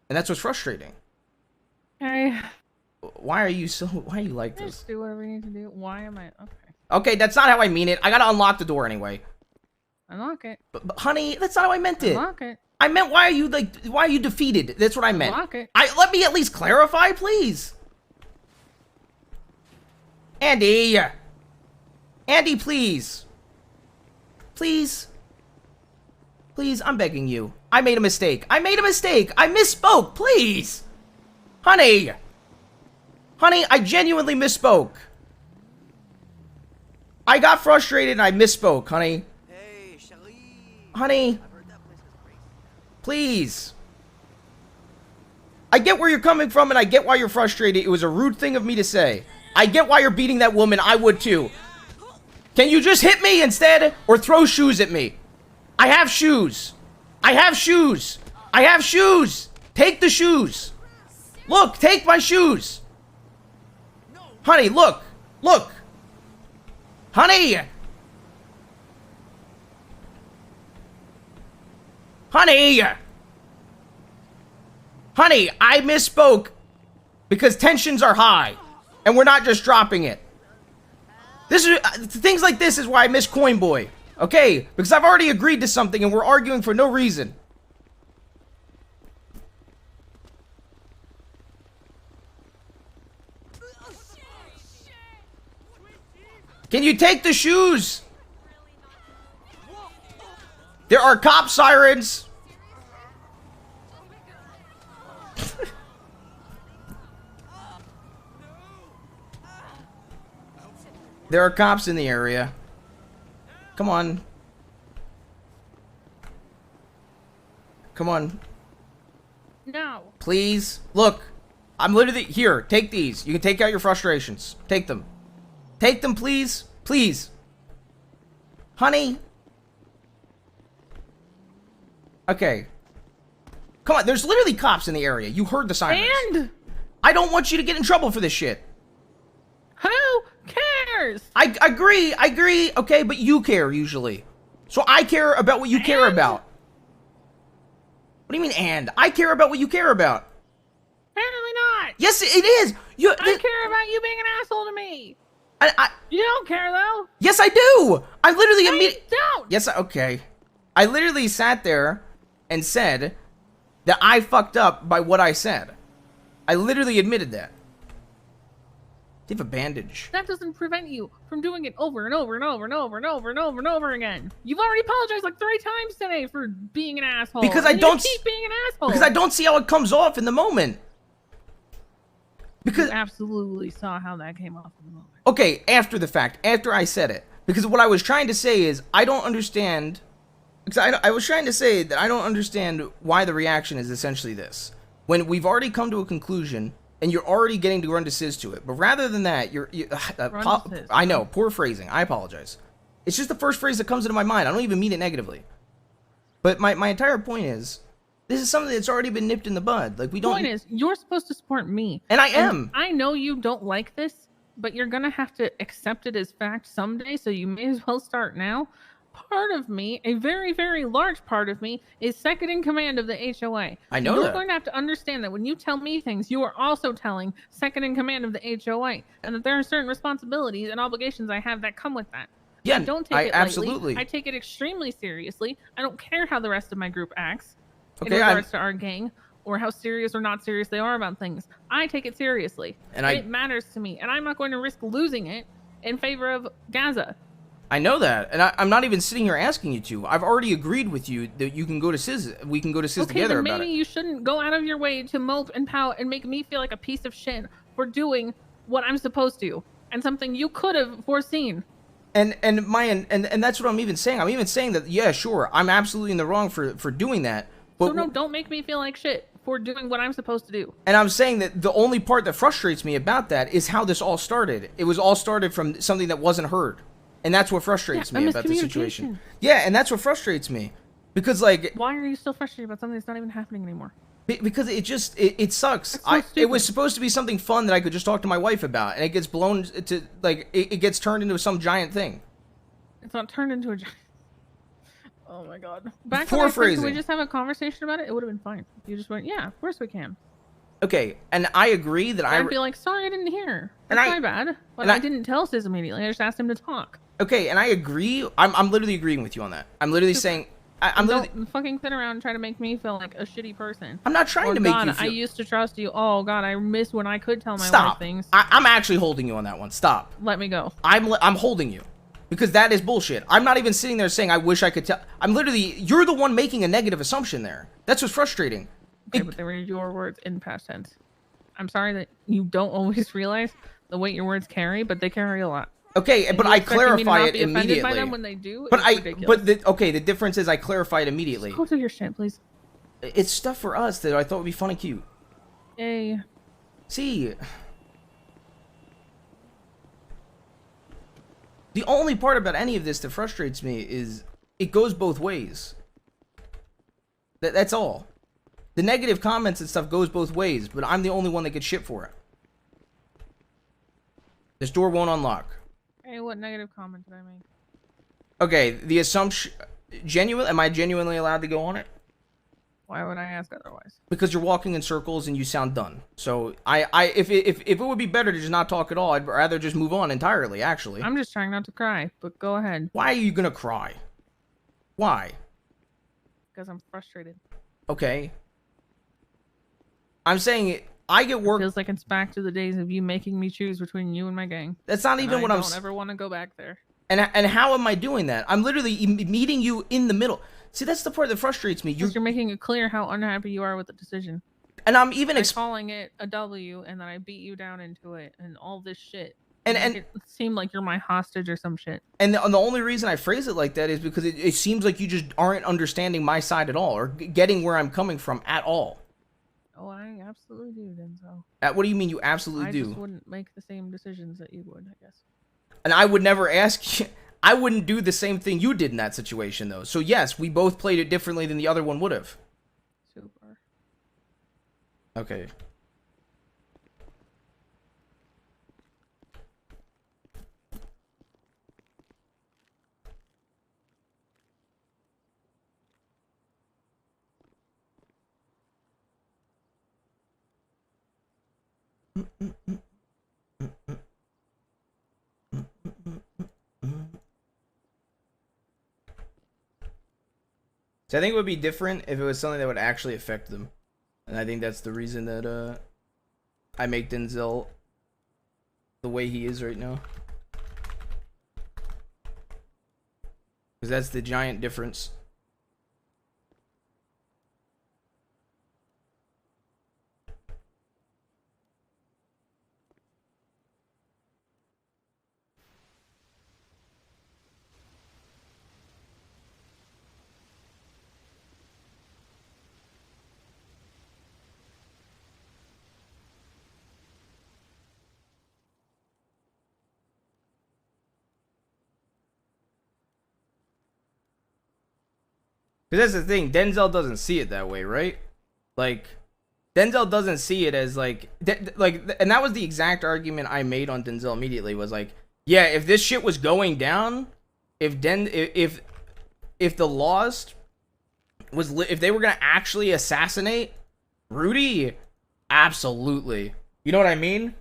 And that's what's frustrating. Okay. Why are you like this? Just do whatever you need to do. Why am I okay? Okay, that's not how I mean it. I gotta unlock the door anyway. Unlock it. But honey, that's not how I meant it. Unlock it. I meant why are you defeated? That's what I meant. Unlock it. Let me at least clarify, please. Andy, please. Please, I'm begging you. I made a mistake. I misspoke, please. Honey, I genuinely misspoke. I got frustrated and I misspoke, honey. Honey, please. I get where you're coming from and I get why you're frustrated. It was a rude thing of me to say. I get why you're beating that woman. I would too. Can you just hit me instead or throw shoes at me? I have shoes. I have shoes. I have shoes. Take the shoes. Look, take my shoes. Honey, look. Look. Honey. Honey. Honey, I misspoke because tensions are high and we're not just dropping it. This is things like this is why I miss Coin Boy. Okay, because I've already agreed to something and we're arguing for no reason. Can you take the shoes? There are cop sirens. There are cops in the area. Come on. Come on. No. Please. Look. I'm literally here. Take these. You can take out your frustrations. Take them. Take them, please. Please. Honey. Okay. Come on. There's literally cops in the area. You heard the sirens. And I don't want you to get in trouble for this shit. who cares? I agree. I agree. Okay, but you care usually. So I care about what you care about. What do you mean and? I care about what you care about. Apparently not. Yes, it is. I care about you being an asshole to me. You don't care though. Yes, I do. I literally immediately don't. Yes, okay. I literally sat there and said that I fucked up by what I said. I literally admitted that. You have a bandage. That doesn't prevent you from doing it over and over and over and over and over and over and over again. You've already apologized like 3 times today for being an asshole. Because I and don't you keep being an asshole. Because I don't see how it comes off in the moment. Because you absolutely saw how that came off in the moment. Okay, after the fact, after I said it. Because what I was trying to say is I don't understand. Because I was trying to say that I don't understand why the reaction is essentially this. When we've already come to a conclusion and you're already getting to run to Sizz to it. But rather than that, I know, poor phrasing. I apologize. It's just the first phrase that comes into my mind. I don't even mean it negatively. But my entire point is, this is something that's already been nipped in the bud. Like, we don't... Point is, you're supposed to support me. And I am. I know you don't like this, but you're going to have to accept it as fact someday, so you may as well start now. Part of me, a very, very large part of me, is second in command of the HOA. I know You're that. going to have to understand that when you tell me things, you are also telling second in command of the HOA, and that there are certain responsibilities and obligations I have that come with that. Yeah, I don't take it absolutely. lightly. I take it extremely seriously. I don't care how the rest of my group acts in Okay, regards to our gang, or how serious or not serious they are about things. I take it seriously, and it matters to me, and I'm not going to risk losing it in favor of Gaza. I know that, and I'm not even sitting here asking you to. I've already agreed with you that you can go to Sizz. We can go to Sizz together then about maybe it. you shouldn't go out of your way to mope and pout and make me feel like a piece of shit for doing what I'm supposed to, and something you could have foreseen. And that's what I'm even saying. I'm even saying that, yeah, sure, I'm absolutely in the wrong for doing that. But So no, don't make me feel like shit for doing what I'm supposed to do. And I'm saying that the only part that frustrates me about that is how this all started. It was all started from something that wasn't heard. And that's what frustrates me about the situation. Yeah, and that's what frustrates me. Because, like... Why are you still frustrated about something that's not even happening anymore? Because it sucks. It was supposed to be something fun that I could just talk to my wife about. And it gets blown to, like, it gets turned into some giant thing. It's not turned into a giant... Oh my god. Back Poor when I said, phrasing. can we just have a conversation about it? It would have been fine. You just went, yeah, of course we can. Okay, and I agree that I'd be like, sorry, I didn't hear. And That's my bad. But I didn't tell Sizz immediately. I just asked him to talk. Okay, and I agree. I'm literally agreeing with you on that. I'm literally saying... I'm literally... Don't fucking sit around and try to make me feel like a shitty person. I'm not trying to make you feel... I used to trust you. Oh god, I miss when I could tell my wife things. I'm actually holding you on that one. Stop. Let me go. I'm holding you. Because that is bullshit. I'm not even sitting there saying I wish I could tell... I'm literally... You're the one making a negative assumption there. That's what's frustrating. Okay, but they were your words in past tense. I'm sorry that you don't always realize the weight your words carry, but they carry a lot. Okay, but I clarify it immediately. By them when they do, but it's ridiculous. Okay, the difference is I clarify it immediately. Just go through your shit, please. It's stuff for us that I thought would be fun and cute. Yay. See, the only part about any of this that frustrates me is it goes both ways. That's all. The negative comments and stuff goes both ways, but I'm the only one that gets shit for it. This door won't unlock. Hey, what negative comment did I make? Okay, the assumption... Am I genuinely allowed to go on it? Why would I ask otherwise? Because you're walking in circles and you sound done. So if it would be better to just not talk at all, I'd rather just move on entirely, actually. I'm just trying not to cry, but go ahead. Why are you gonna cry? Why? Because I'm frustrated. Okay. I'm saying I get work. Feels like it's back to the days of you making me choose between you and my gang. That's not even what I'm. I don't ever want to go back there. And how am I doing that? I'm literally meeting you in the middle. See, that's the part that frustrates me. You're making it clear how unhappy you are with the decision. And I'm even calling it a W, and then I beat you down into it, and all this shit. And it seemed like you're my hostage or some shit. And the only reason I phrase it like that is because it seems like you just aren't understanding my side at all, or getting where I'm coming from at all. Oh, I absolutely do, Denzel. What do you mean you absolutely do? I just wouldn't make the same decisions that you would, I guess. And I would never ask you. I wouldn't do the same thing you did in that situation, though. So yes, we both played it differently than the other one would have. Super. Okay. So I think it would be different if it was something that would actually affect them. And I think that's the reason that I make Denzel the way he is right now. Because that's the giant difference. Because that's the thing, Denzel doesn't see it that way, right? Like, Denzel doesn't see it as like, and that was the exact argument I made on Denzel immediately. Was like, yeah, if this shit was going down, if the Lost was if they were gonna actually assassinate Rudy, absolutely. You know what I mean?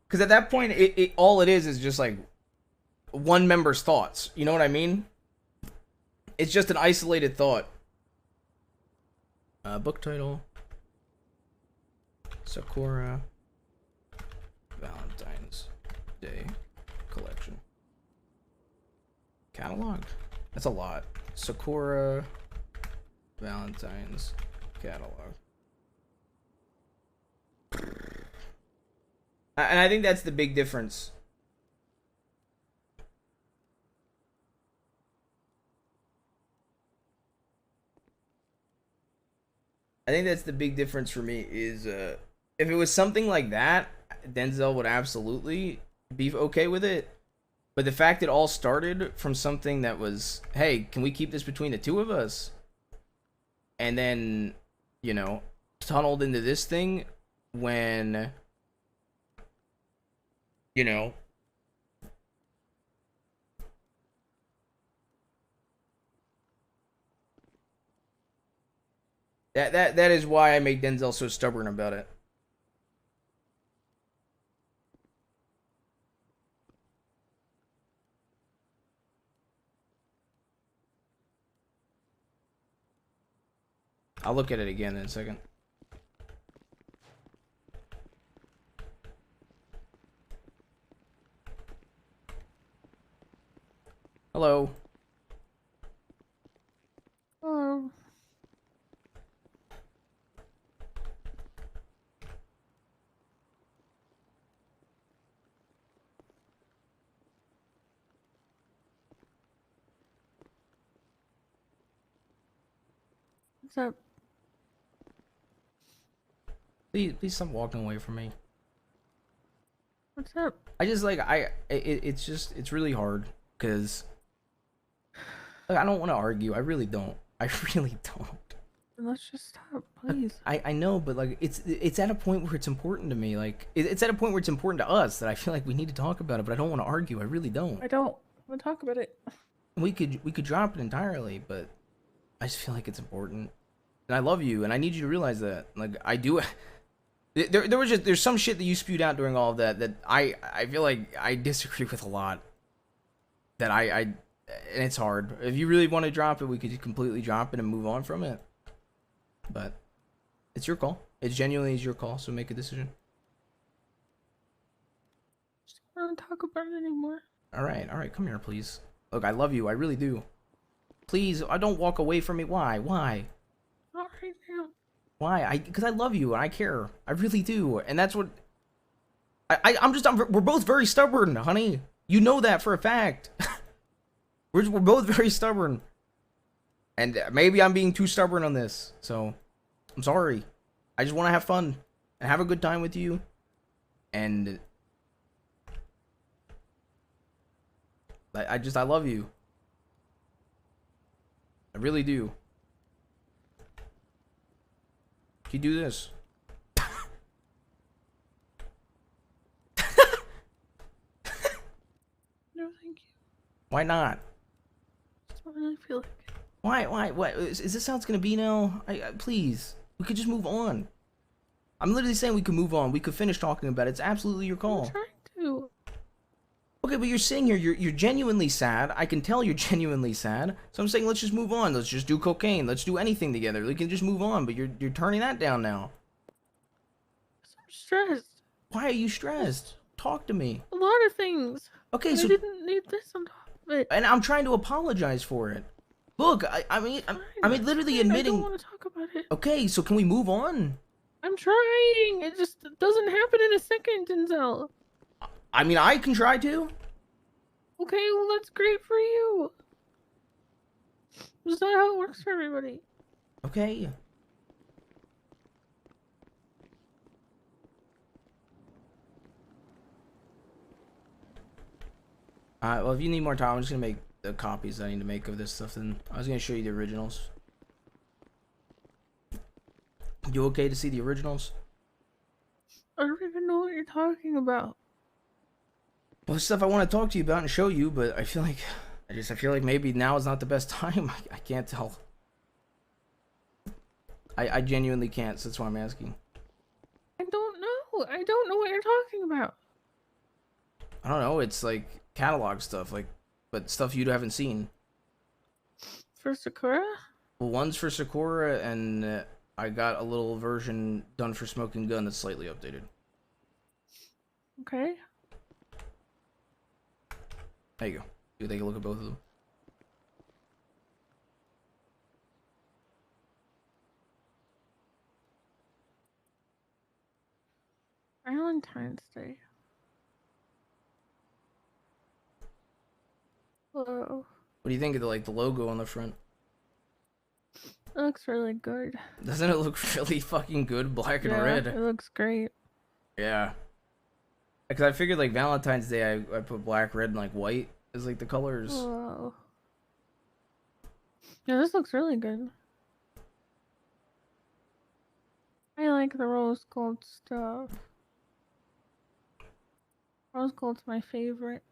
Because at that point, it all it is just like one member's thoughts. You know what I mean? It's just an isolated thought. Book title. Sakura Valentine's Day Collection. Catalog? That's a lot. Sakura Valentine's Catalog. And I think that's the big difference. I think that's the big difference for me is if it was something like that, Denzel would absolutely be okay with it. But the fact it all started from something that was, hey, can we keep this between the two of us? And then, you know, tunneled into this thing when, you know, that is why I make Denzel so stubborn about it. I'll look at it again in a second. Hello. Hello. What's up? Please stop walking away from me. What's up? I just like it's really hard because Look, I don't want to argue. I really don't. I really don't. Let's just stop, please. I know, but like it's at a point where it's important to me. Like it's at a point where it's important to us that I feel like we need to talk about it. But I don't want to argue. I really don't. I don't want to talk about it. We could drop it entirely, but I just feel like it's important. And I love you, and I need you to realize that. Like I do. There's some shit that you spewed out during all of that I feel like I disagree with a lot. That and it's hard. If you really want to drop it, we could just completely drop it and move on from it. But it's your call. It genuinely is your call, so make a decision. I don't talk about it anymore. All right, come here, please. Look, I love you, I really do. Please, I don't walk away from me. Why? Not right now. Why? Because I love you and I care. I really do, and that's what. We're both very stubborn, honey. You know that for a fact. we're both very stubborn. And maybe I'm being too stubborn on this, so I'm sorry. I just want to have fun and have a good time with you. And I love you. I really do. Can you do this? No, thank you. Why not? I don't really feel like it. Why? What? Is this how it's gonna be now? Please. We could just move on. I'm literally saying we could move on. We could finish talking about it. It's absolutely your call. I'm trying to. Okay, but you're saying you're genuinely sad. I can tell you're genuinely sad. So I'm saying let's just move on. Let's just do cocaine. Let's do anything together. We can just move on. But you're turning that down now. I'm stressed. Why are you stressed? Talk to me. A lot of things. Okay, and so I didn't need this on top of it. And I'm trying to apologize for it. Look, I mean literally admitting. I don't want to talk about it. Okay, so can we move on? I'm trying. It just doesn't happen in a second, Denzel. I mean, I can try to. Okay, well that's great for you. That's not how it works for everybody. Okay. Well, if you need more time, I'm just gonna make the copies I need to make of this stuff. Then I was gonna show you the originals. You okay to see the originals? I don't even know what you're talking about. Well, it's stuff I want to talk to you about and show you, but I feel like I feel like maybe now is not the best time. I can't tell. I genuinely can't, so that's why I'm asking. I don't know. I don't know what you're talking about. I don't know. It's like catalog stuff, but stuff you haven't seen. For Sakura? Well, one's for Sakura, and I got a little version done for Smoking Gun that's slightly updated. Okay. There you go. You take a look at both of them. Valentine's Day. Whoa. What do you think of the logo on the front? It looks really good. Doesn't it look really fucking good, black and red? It looks great. Yeah. Because I figured like Valentine's Day, I put black, red, and like white as like the colors. Whoa. Yeah, this looks really good. I like the rose gold stuff. Rose gold's my favorite.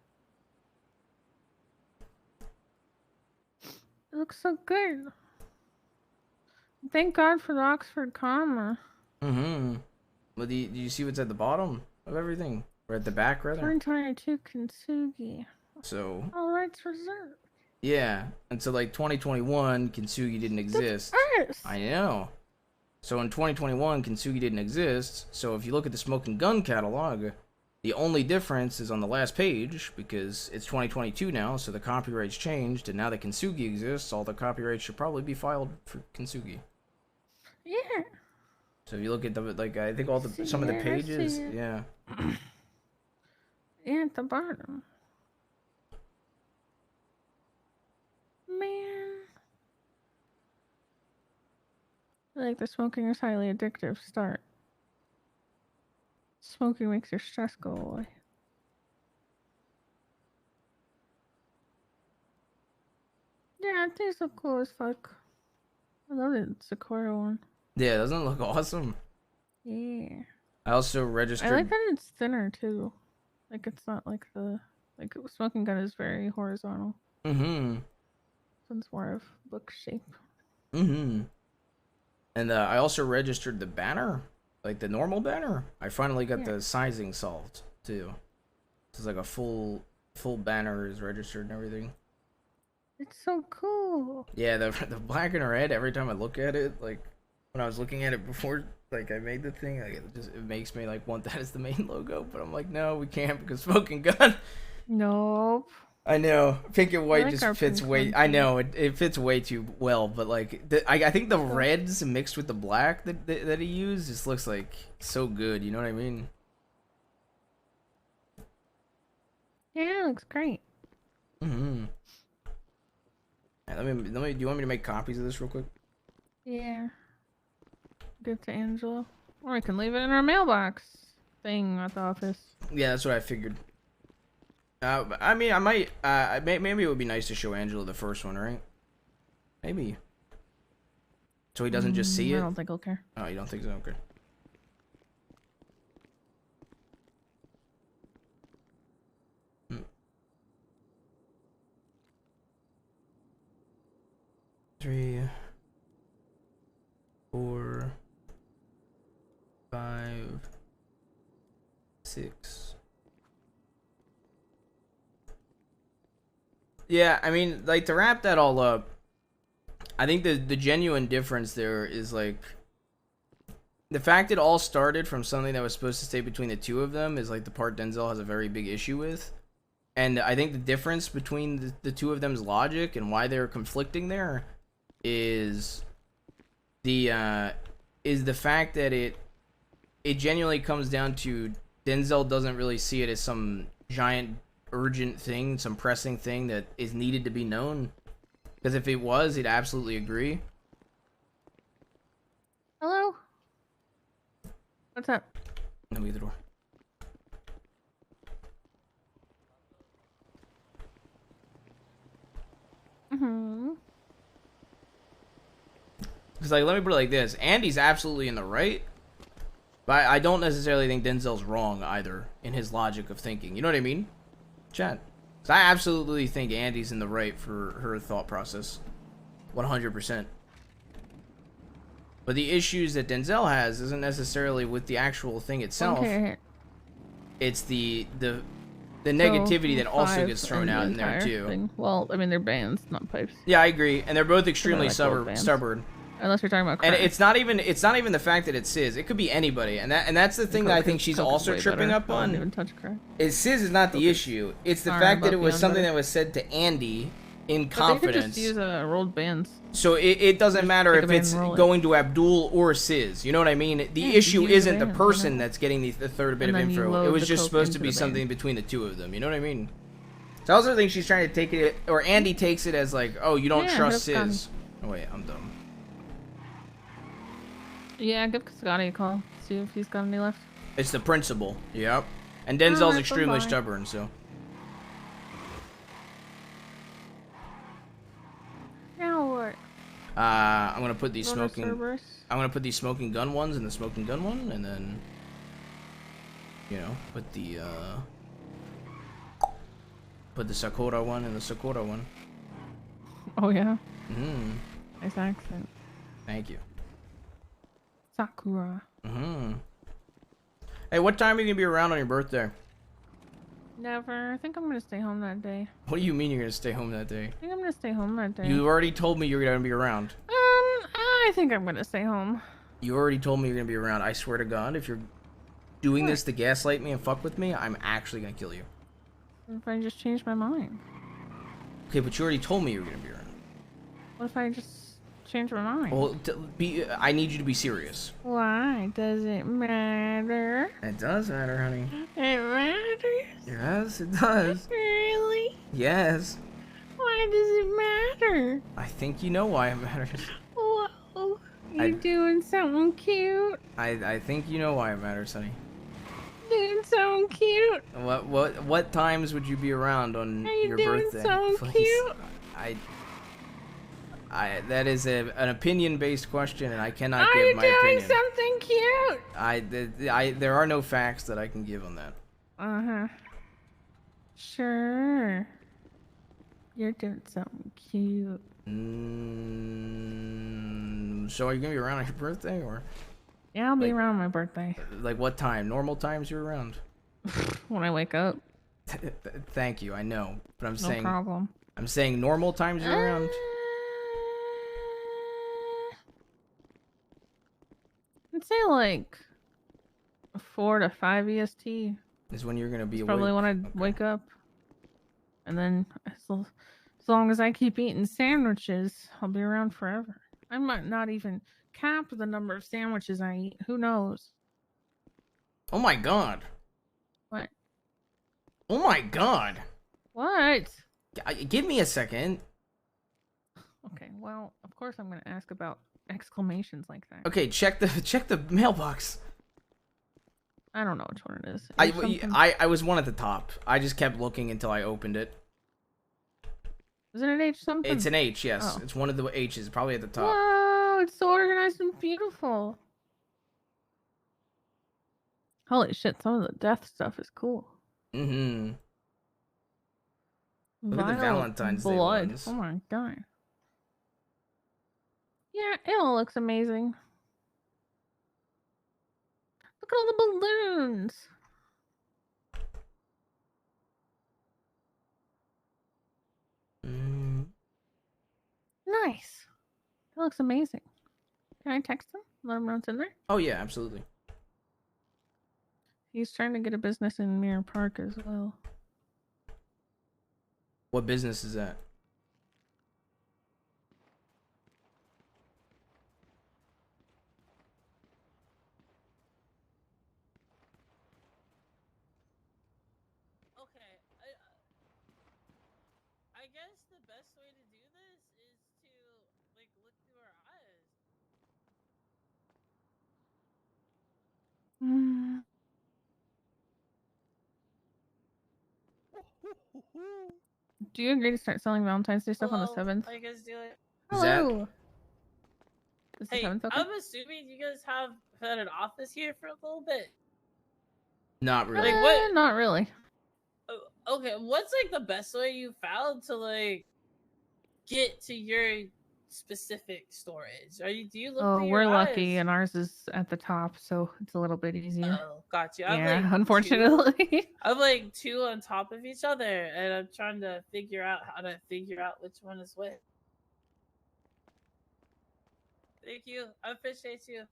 It looks so good. Thank God for the Oxford comma. Mm-hmm. Well, do you see what's at the bottom of everything? Or at the back, rather? 2022 Kintsugi. So... All rights reserved. Yeah. And so, like, 2021, Kintsugi didn't exist. That's us. I know. So, in 2021, Kintsugi didn't exist. So, if you look at the Smoking Gun catalog, the only difference is on the last page, because it's 2022 now, so the copyright's changed, and now that Kintsugi exists, all the copyrights should probably be filed for Kintsugi. Yeah. So if you look at the, like, I think all the, some of the pages, yeah. Yeah, at the bottom. Man. I like the smoking is highly addictive start. Smoking makes your stress go away. Yeah, that thing's so cool as fuck. I love it. Sakura one. Yeah, doesn't it look awesome? Yeah. I also I registered. like that it's thinner too. Like it's not like the smoking gun is very horizontal. Mm-hmm. So it's more of book shape. Mm-hmm. And I also registered the banner, like the normal banner. I finally got the sizing solved too. It's like a full banner is registered and everything. It's so cool. Yeah, the black and red. Every time I look at it, like when I was looking at it before, like I made the thing, like it makes me like want that as the main logo. But I'm like, no, we can't because smoking gun. Nope. I know pink and white like our just fits pink way. one, I too. know it fits way too well, but like I think the reds mixed with the black that he used just looks like so good. You know what I mean? Yeah, it looks great. Mm-hmm. Let me. Do you want me to make copies of this real quick? Yeah. Give to Angela. Or we can leave it in our mailbox thing at the office. Yeah, that's what I figured. I mean, I might. Maybe it would be nice to show Angela the first one, right? Maybe. So he doesn't just see it. I don't think he'll care. Oh, you don't think so? Okay. Three, 4, 5, 6. Yeah, I mean, like, to wrap that all up, I think the genuine difference there is, like, the fact it all started from something that was supposed to stay between the two of them is, like, the part Denzel has a very big issue with. And I think the difference between the two of them's logic and why they're conflicting there is the fact that it genuinely comes down to Denzel doesn't really see it as some giant urgent thing, some pressing thing that is needed to be known. Because if it was, he'd absolutely agree. Hello? What's up? Let me get the door. Mm-hmm. Because, like, let me put it like this. Andy's absolutely in the right. But I don't necessarily think Denzel's wrong either in his logic of thinking. You know what I mean? Chat. So I absolutely think Andy's in the right for her thought process. 100%. But the issues that Denzel has isn't necessarily with the actual thing itself. Okay. It's the negativity that also five gets thrown and the out in there entire too. thing. Well, I mean, they're bands, not pipes. Yeah, I agree, and they're both extremely like old bands. stubborn. Unless you're talking about And crack. it's not even the fact that it's Sis. It could be anybody, and that's the thing that I think she's Coke is also way tripping better. up I wouldn't on. even touch crack. Is Sis is not the issue. It's the Far fact that above it was beyond something better. that was said to Andy in But they could confidence. just use rolled bands. So it doesn't matter take a if band it's and roll it. going to Abdul or Sis. You know what I mean? The Yeah, issue use the isn't the band, person you know? that's getting the third bit And of then you info. load It was the just coke supposed to into be the something band. between the two of them. You know what I mean? So I also think she's trying to take it, or Andy takes it as like, oh, you don't Yeah, trust that's gone. Sis. Oh wait, I'm dumb. Yeah, give Scotty a call. See if he's got any left. It's the principal. Yep. And Denzel's Alright, extremely bye-bye. stubborn, so. Now what? I'm gonna put these Go to smoking. Cerberus? I'm gonna put these smoking gun ones in the smoking gun one, and then, you know, put the Sakura one in the Sakura one. Oh yeah. Mm. Nice accent. Thank you. Sakura. Mm-hmm. Hey, what time are you gonna be around on your birthday? Never. I think I'm gonna stay home that day. What do you mean you're gonna stay home that day? I think I'm gonna stay home that day. You already told me you're gonna be around. I think I'm gonna stay home. You already told me you're gonna be around. I swear to God, if you're doing What? this to gaslight me and fuck with me, I'm actually gonna kill you. What if I just change my mind? Okay, but you already told me you were gonna be around. What if I just change my mind? Well, I need you to be serious. Why does it matter? It does matter, honey. It matters? Yes, it does. Really? Yes. Why does it matter? I think you know why it matters. Whoa. You I- doing something cute? I think you know why it matters, honey. Doing something cute? What times would you be around on Are you your doing birthday? something Please. cute? That is an opinion-based question, and I cannot Are give you my doing opinion. something cute? There are no facts that I can give on that. Uh-huh. Sure. You're doing something cute. So are you gonna be around on your birthday, or? Yeah, I'll be Like- around my birthday. Like what time? Normal times you're around? When I wake up. Thank you, I know, but I'm No saying. problem. I'm saying normal times you're around. I'd say like 4 to 5 EST. Is when you're gonna be It's awake. probably when I wake up. And then as long as I keep eating sandwiches, I'll be around forever. I might not even cap the number of sandwiches I eat. Who knows? Oh my god. What? Oh my god. What? Give me a second. Okay, well, of course I'm going to ask about exclamations like that. Okay, check the mailbox. I don't know which one it is. I was one at the top. I just kept looking until I opened it. Is it an H something? It's an H, yes. Oh. It's one of the H's, probably at the top. Whoa, it's so organized and beautiful. Holy shit, some of the death stuff is cool. Mm-hmm. Look at the Vial of Valentine's Day blood. ones. Oh my god. Yeah, it all looks amazing. Look at all the balloons. Nice. That looks amazing. Can I text him? Let him know it's in there? Oh yeah, absolutely. He's trying to get a business in Mirror Park as well. What business is that? Okay, I guess the best way to do this is to like look through our eyes. Do you agree to start selling Valentine's Day stuff on the Hello, 7th? how you guys doing? Hello. Is the Hey, 7th okay? I'm assuming you guys have had an office here for a little bit. Not really. Like what? Not really. Okay, what's like the best way you found to like get to your specific storage? Do you look Oh, through we're your lucky, eyes? and ours is at the top, so it's a little bit easier. Oh, got you. Yeah, like unfortunately. I'm like two on top of each other, and I'm trying to figure out how to figure out which one is which. Thank you. I appreciate you.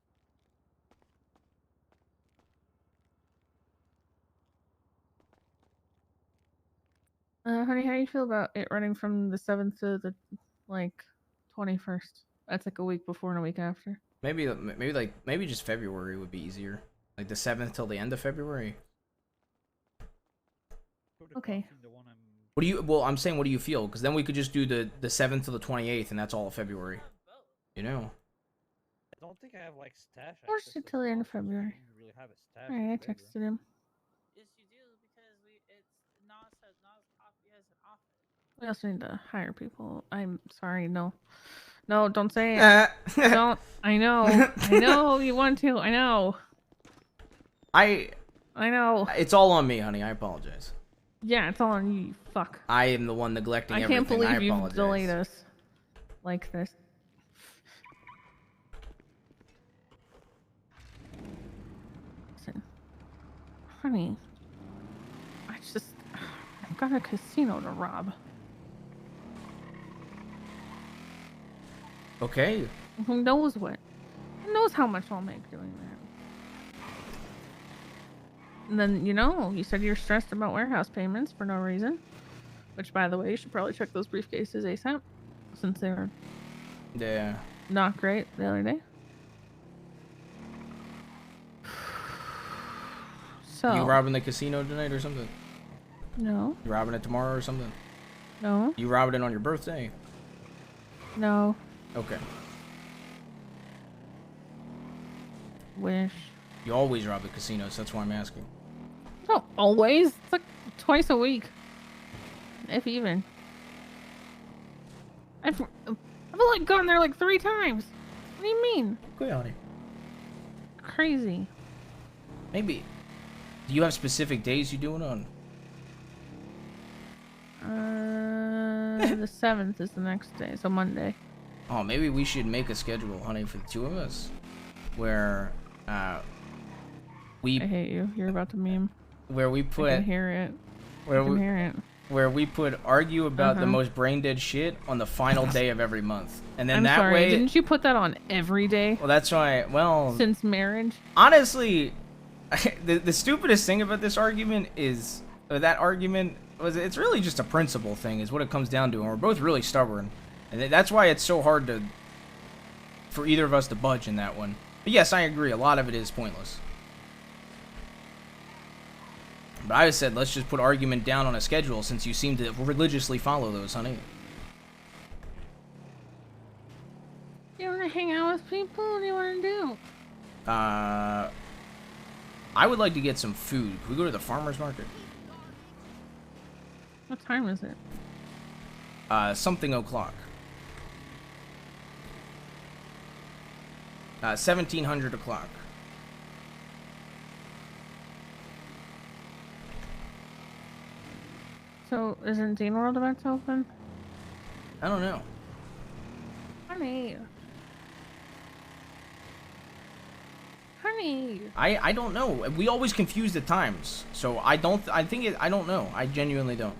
Honey, how do you feel about it running from the 7th to the, like, 21st? That's like a week before and a week after. Maybe just February would be easier. Like the 7th till the end of February. Okay. What do you? Well, I'm saying, what do you feel? Because then we could just do the 7th to the 28th, and that's all of February. You know. I don't think I have like stash. Or just till the end of February. Really have a stash. Alright, I texted him. Yes, you do, because it's Nas copy as an office. We also need to hire people. I'm sorry, no. No, don't say it. Don't. I know. I know you want to. I know. I know. It's all on me, honey. I apologize. Yeah, it's all on you, you fuck. I am the one neglecting I everything. can't believe I you've apologize. delayed us like this. Listen, honey, I've got a casino to rob. Okay. Who knows what? Who knows how much I'll make doing that? And then, you said you're stressed about warehouse payments for no reason. Which, by the way, you should probably check those briefcases ASAP. Since they were not great the other day. So. You robbing the casino tonight or something? No. You robbing it tomorrow or something? No. You robbing it on your birthday? No. Okay. Wish. You always rob the casinos, that's why I'm asking. No, always. It's like twice a week. If even. I've I've like gone there like 3 times. What do you mean? Okay, honey. Crazy. Maybe. Do you have specific days you do it on? The 7th is the next day, so Monday. Oh, maybe we should make a schedule, honey, for the 2 of us, where we. I hate you. You're about to meme. Where we put. I can hear it. Where I can we hear it. Where we put argue about the Uh-huh. most brain dead shit on the final day of every month, and then I'm that sorry, way. didn't you put that on every day? Well, that's why. Well, Since marriage. honestly, the stupidest thing about this argument is that argument was it's really just a principle thing, is what it comes down to, and we're both really stubborn, and that's why it's so hard for either of us to budge in that one. But yes, I agree. A lot of it is pointless. But I said, let's just put argument down on a schedule, since you seem to religiously follow those, honey. You want to hang out with people? What do you want to do? I would like to get some food. Can we go to the farmer's market? What time is it? Something o'clock. 1700 o'clock. So, isn't Dean World about to open? I don't know. Honey. Honey. I don't know. We always confuse the times. So I don't know. I genuinely don't.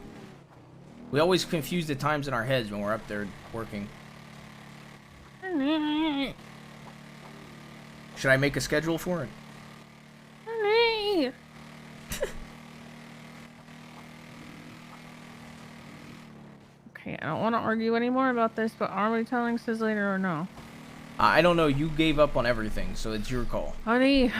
We always confuse the times in our heads when we're up there working. Honey. Should I make a schedule for it? Honey. Okay, I don't want to argue anymore about this, but are we telling Sis later or no? I don't know. You gave up on everything, so it's your call. Honey.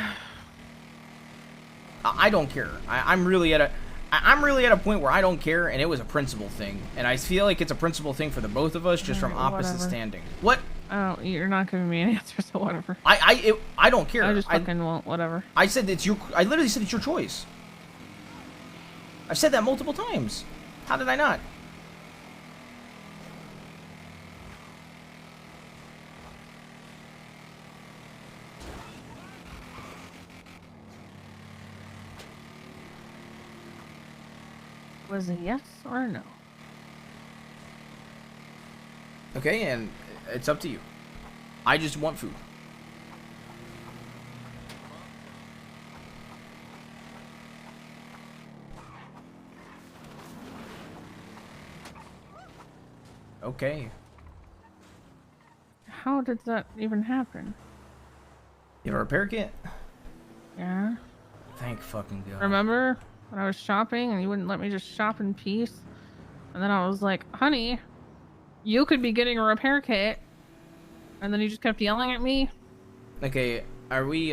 I don't care. I'm really at a point where I don't care, and it was a principle thing, and I feel like it's a principle thing for the both of us, just from opposite Whatever. standing. What? Oh, you're not giving me an answer, so whatever. I don't care. I just fucking won't. Whatever. I said it's your. I literally said it's your choice. I've said that multiple times. How did I not? Was it yes or no? Okay, and it's up to you. I just want food. Okay. How did that even happen? You have a repair kit? Yeah. Thank fucking God. Remember when I was shopping and you wouldn't let me just shop in peace? And then I was like, honey, you could be getting a repair kit. And then you just kept yelling at me. Okay, are we,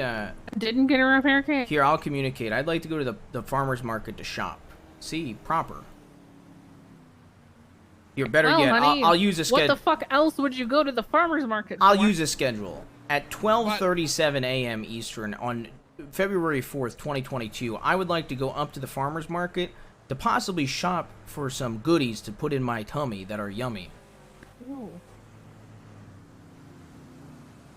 Didn't get a repair kit? Here, I'll communicate. I'd like to go to the farmer's market to shop. See, proper. You're better Well, yet. honey, I'll use a what schedule. the fuck else would you go to the farmer's market I'll for? use a schedule. At 12:37 a.m. Eastern on February 4th, 2022, I would like to go up to the farmer's market to possibly shop for some goodies to put in my tummy that are yummy. Ooh.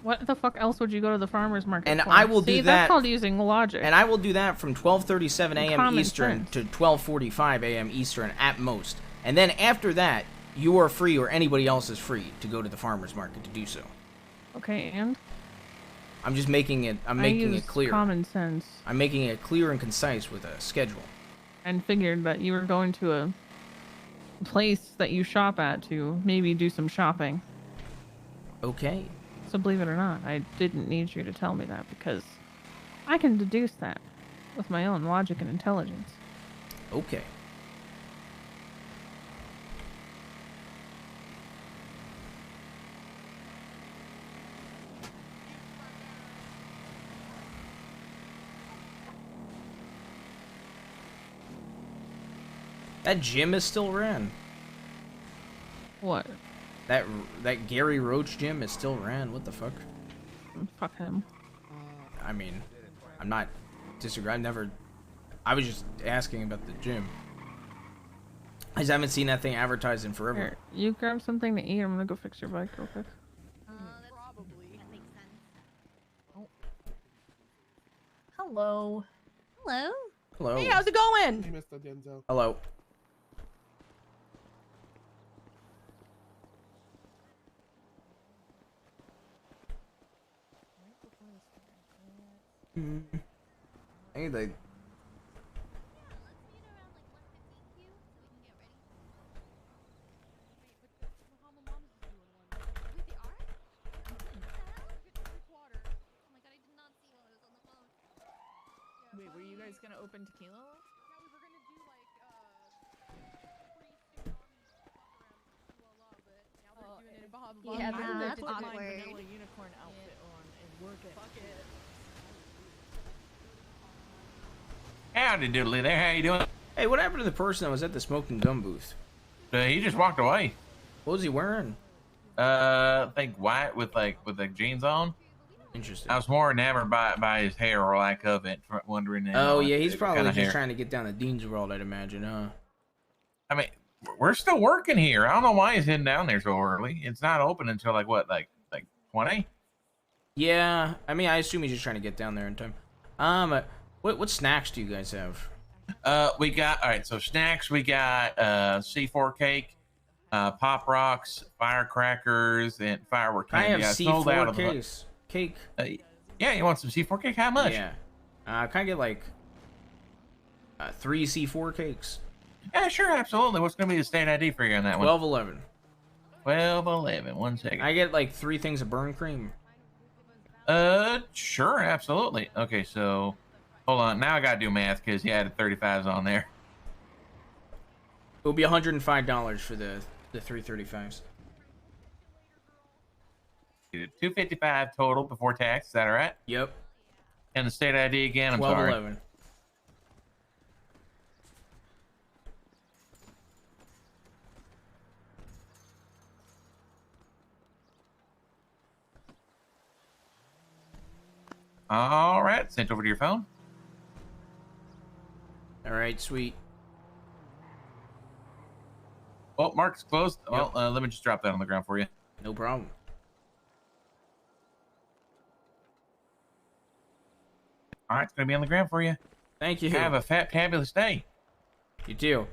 What the fuck else would you go to the farmer's market And for? I will See, do that's that. called using logic. And I will do that from 12:37 a.m. Common Eastern sense. to 12:45 a.m. Eastern at most. And then after that, you are free, or anybody else is free, to go to the farmer's market to do so. Okay, and? I'm just making it. I'm I making used it clear. common sense. I'm making it clear and concise with a schedule. And figured that you were going to a place that you shop at to maybe do some shopping. Okay. So believe it or not, I didn't need you to tell me that because I can deduce that with my own logic and intelligence. Okay. That gym is still ran. What? That Gary Roach gym is still ran. What the fuck? Fuck him. I mean, I'm not disagreeing. I was just asking about the gym. I just haven't seen that thing advertised in forever. Here, you grab something to eat. I'm gonna go fix your bike real quick. Probably. That makes sense. Hello. Hello. Hello. Hey, how's it going? Hey, Mr. Denzel. Hello. Hey, they. Wait, were you guys gonna open tequila? Yeah, that's put my awkward. vanilla unicorn outfit on and work it. Fuck it. Howdy doodly there, how you doing? Hey, what happened to the person that was at the smoking gun booth? He just walked away. What was he wearing? I think white with like jeans on. Interesting. I was more enamored by his hair or lack of it, wondering. Oh yeah, he's probably kinda just hair. trying to get down to Dean's World, I'd imagine, huh? I mean, we're still working here. I don't know why he's heading down there so early. It's not open until like what, like 20? Yeah, I mean, I assume he's just trying to get down there in time. What snacks do you guys have? We got all right. So snacks, we got C4 cake, Pop Rocks, firecrackers, and firework I candy. have sold out C4 of the- cake. Yeah, you want some C4 cake? How much? Yeah. Can I get like 3 C4 cakes? Yeah, sure, absolutely. What's going to be the state ID for you on that one? 1211. 1211. 1 second. I get like 3 things of burn cream. Sure, absolutely. Okay, so hold on. Now I got to do math because he added 35s on there. It will be $105 for the 335s. $255 total before tax. Is that all right? Yep. And the state ID again. I'm sorry. 1211. All right, sent over to your phone. All right, sweet. Oh, Mark's closed. Well, let me just drop that on the ground for you. No problem. All right, it's gonna be on the ground for you. Thank you. Have a fabulous day. You too.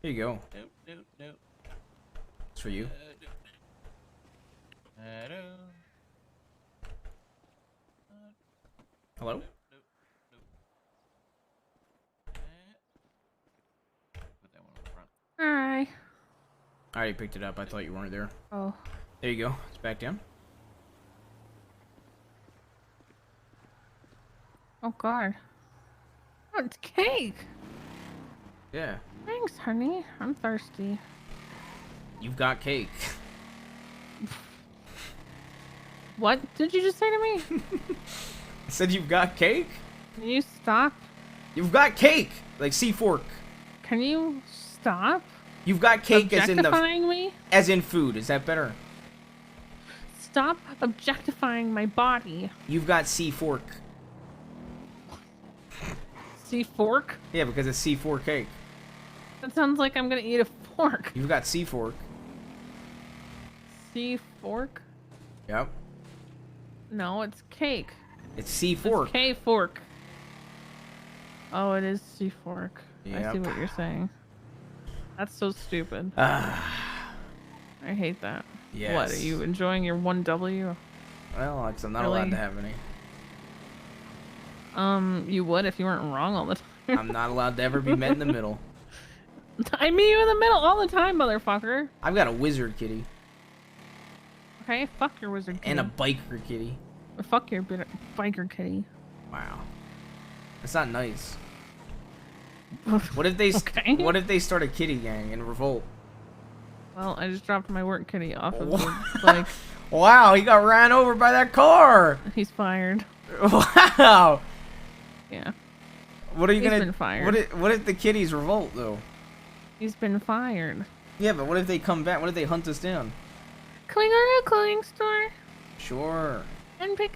Here you go. Nope. It's for you. Hello? Hi. I already picked it up. I thought you weren't there. Oh. There you go. It's back down. Oh God. Oh, it's cake. Yeah. Thanks, honey. I'm thirsty. You've got cake. What did you just say to me? I said you've got cake? Can you stop? You've got cake! Like C-fork. Can you stop? You've got cake as in the... Objectifying me? As in food. Is that better? Stop objectifying my body. You've got C-fork. C-fork? Yeah, because it's C4 cake. That sounds like I'm gonna eat a fork. You've got C-fork. C-fork? Yep. No, it's cake. It's C-fork. It's K-fork. Oh, it is C-fork. I see Yep. what you're saying. That's so stupid. I hate that. Yes. What, are you enjoying your 1W? Well, I'm not Really? allowed to have any. You would if you weren't wrong all the time. I'm not allowed to ever be met in the middle. I meet you in the middle all the time, motherfucker. I've got a wizard kitty. Okay, fuck your wizard kitty. And a biker kitty. Fuck your biker kitty. Wow. That's not nice. What if they Okay. What if they start a kitty gang in revolt? Well, I just dropped my work kitty off of the bike. Wow, he got ran over by that car. He's fired. Wow. Yeah. What are you He's gonna? been fired. What if the kitties revolt though? He's been fired. Yeah, but what if they come back? What if they hunt us down? Can we go to a clothing store Sure. and pick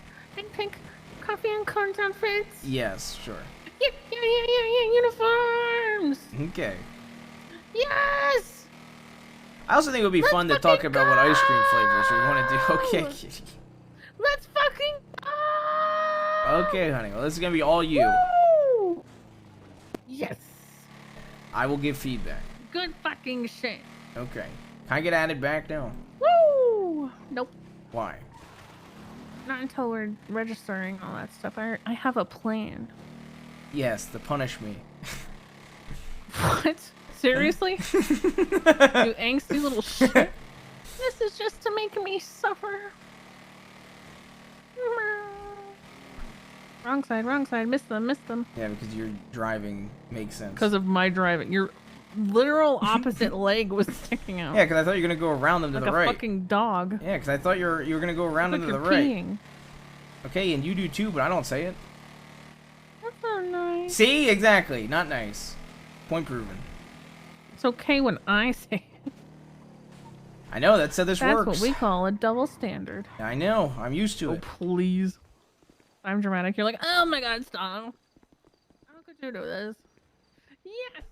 coffee and corns outfits? Yes, sure. Yep. Yeah, uniforms. Okay. Yes. I also think it would be fun to talk about what ice cream flavors we want to do. Okay, kitty. Let's fucking go. Okay, honey. Well, this is gonna be all you. Woo! Yes. I will give feedback. Good fucking shit. Okay. Can I get added back now? Woo! Nope. Why? Not until we're registering all that stuff. I have a plan. Yes, to punish me. What? Seriously? You angsty little shit. This is just to make me suffer. Wrong side. Miss them. Yeah, because your driving makes sense. Because of my driving. Your literal opposite leg was sticking out. Yeah, because I thought you were going to go around them to like the a right. fucking dog. Yeah, because I thought you were going to go around them Like to the you're right. peeing. Okay, and you do too, but I don't say it. That's not nice. See? Exactly. Not nice. Point proven. It's okay when I say it. I know, that's how this That's works. what we call a double standard. I know. I'm used to Oh, it. please. I'm dramatic. You're like, oh my god, stop. How could you do this? Yes.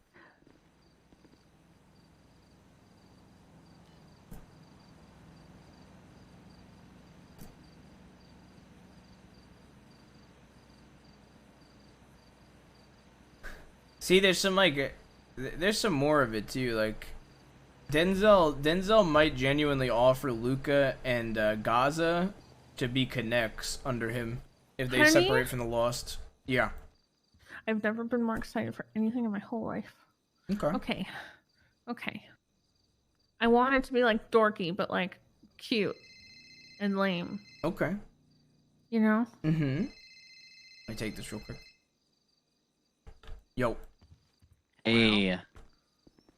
See, there's some there's some more of it too. Like, Denzel might genuinely offer Luca and Gaza to be connects under him if they Honey? separate from the Lost. Yeah. I've never been more excited for anything in my whole life. Okay. Okay. I want it to be like dorky, but like cute and lame. Okay. You know? Mm-hmm. Let me take this real quick. Yo. Hey.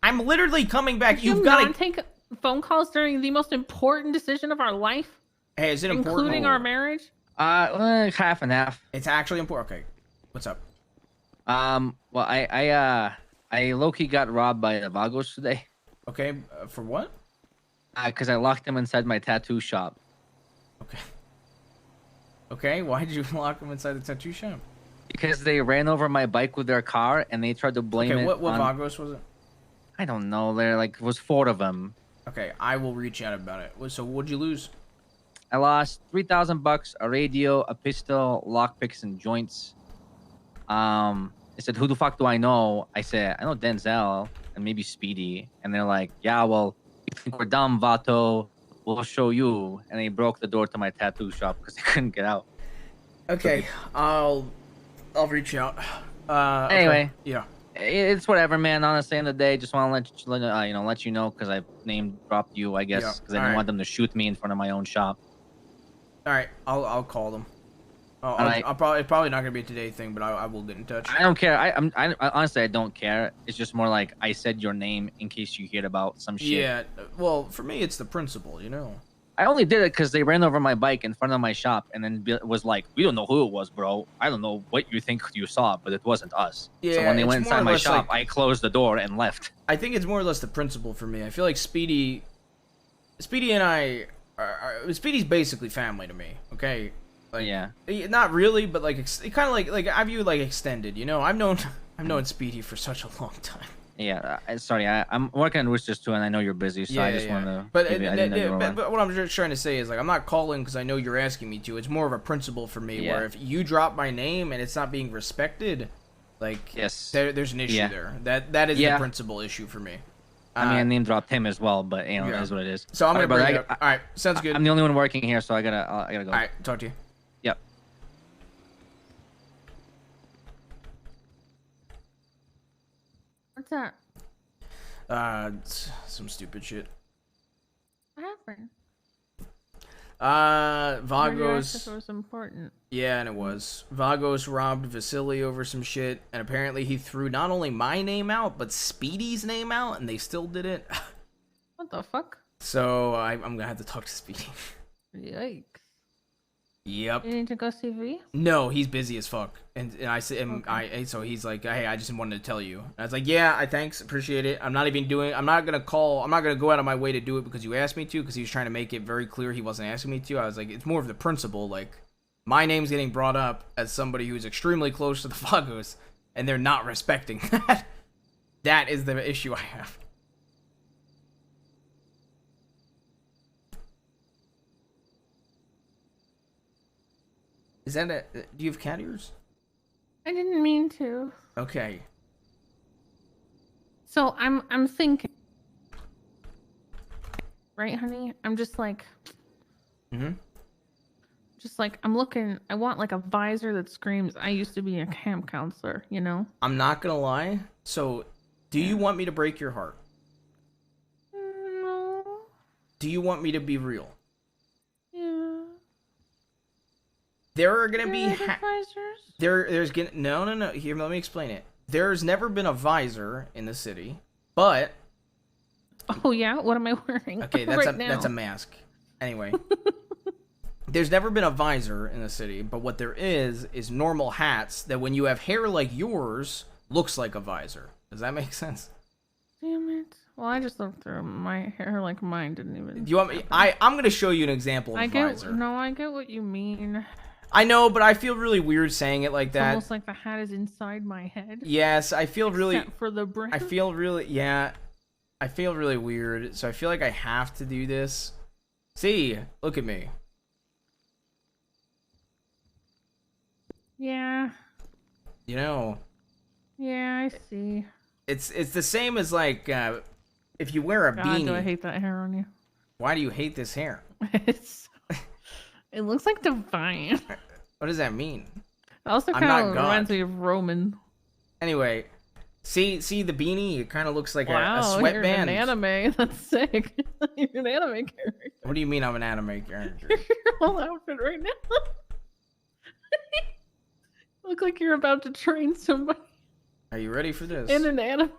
I'm literally coming back. You've You've got got to take phone calls during the most important decision of our life, Hey, is it important? including our marriage. Half and half. It's actually important. Okay. What's up? Well, I low-key got robbed by the Vagos today. Okay, for what? Because I locked them inside my tattoo shop. Okay, why did you lock them inside the tattoo shop? Because they ran over my bike with their car and they tried to blame Okay, it what on... Vagos was it? I don't know. There was 4 of them. Okay, I will reach out about it. So what'd you lose? I lost $3,000, a radio, a pistol, lockpicks, and joints. They said, who the fuck do I know? I said, I know Denzel and maybe Speedy. And they're like, yeah, well, you think we're dumb, Vato. We'll show you. And they broke the door to my tattoo shop because they couldn't get out. Okay, I'll reach out. Anyway. Okay. Yeah. It's whatever, man. Honestly, end of the day, just want to let you know because I name dropped you, I guess, because I didn't want them to shoot me in front of my own shop. All right, I'll call them. I'll probably not gonna be a today thing, but I will get in touch. I don't care. I honestly I don't care. It's just more like I said your name in case you hear about some shit. Yeah. Well, for me, it's the principle, you know. I only did it because they ran over my bike in front of my shop and then was like, we don't know who it was, bro. I don't know what you think you saw, but it wasn't us. Yeah, so when they it's went more or inside my less shop, like- I closed the door and left. I think it's more or less the principle for me. I feel like Speedy and I Speedy's basically family to me. Okay. Like, yeah. Not really, but like kind of like I view like extended. You know, I've known Speedy for such a long time. Yeah, sorry, I'm working on Roosters too, and I know you're busy, so I just wanted to. But, I didn't know you were around. but what I'm just trying to say is like I'm not calling because I know you're asking me to. It's more of a principle for me Yeah. where if you drop my name and it's not being respected, like there's an issue Yeah. there. That is Yeah. the principal issue for me. I mean, I name dropped him as well, but you know, yeah. it is what it is. So I'm gonna Alright, bring but it up. All right, sounds good. I'm the only one working here, so I gotta go. All right, talk to you. Yep. What's that? Some stupid shit. What happened? Why did you ask Vagos. if it was important. Yeah, and it was. Vagos robbed Vasily over some shit, and apparently he threw not only my name out, but Speedy's name out, and they still did it. What the fuck? So I'm gonna have to talk to Speedy. Yikes. Yep. You need to go see V? No, he's busy as fuck. And I said, so he's like, hey, I just wanted to tell you. And I was like, yeah, thanks, appreciate it. I'm not gonna go out of my way to do it because you asked me to, because he was trying to make it very clear he wasn't asking me to. I was like, it's more of the principle, like, my name's getting brought up as somebody who's extremely close to the Vagos, and they're not respecting that. That is the issue I have. Is that a... Do you have cat ears? I didn't mean to. Okay. So I'm thinking, right, honey? I'm just like, I'm looking. I want like a visor that screams, "I used to be a camp counselor." You know? I'm not gonna lie. So, do you want me to break your heart? No. Do you want me to be real? Yeah. There are gonna be visors. there's gonna no. Here, let me explain it. There's never been a visor in the city, but Oh yeah, what am I wearing? okay, that's right now? that's a mask. Anyway, there's never been a visor in the city, but what there is normal hats that when you have hair like yours looks like a visor. Does that make sense? Damn it. Well, I just looked through my hair like mine didn't even. Do you want me? I'm gonna show you an example of I a get visor. no, I get what you mean. I know, but I feel really weird saying it like It's that. almost like the hat is inside my head. Yes, I feel really. Except for the brim. I feel really, yeah. I feel really weird, so I feel like I have to do this. See, look at me. Yeah. You know, Yeah, I see. it's the same as like if you wear a God, beanie. do I hate that hair on you? Why do you hate this hair? It looks like divine. What does that mean? It also I'm kind not of God. reminds me of Roman. Anyway, see the beanie. It kind of looks like a Wow, you're sweatband. an anime. That's sick. You're an anime character. What do you mean I'm an anime character? Your whole outfit right now. Look like you're about to train somebody Are you ready for this? in an anime.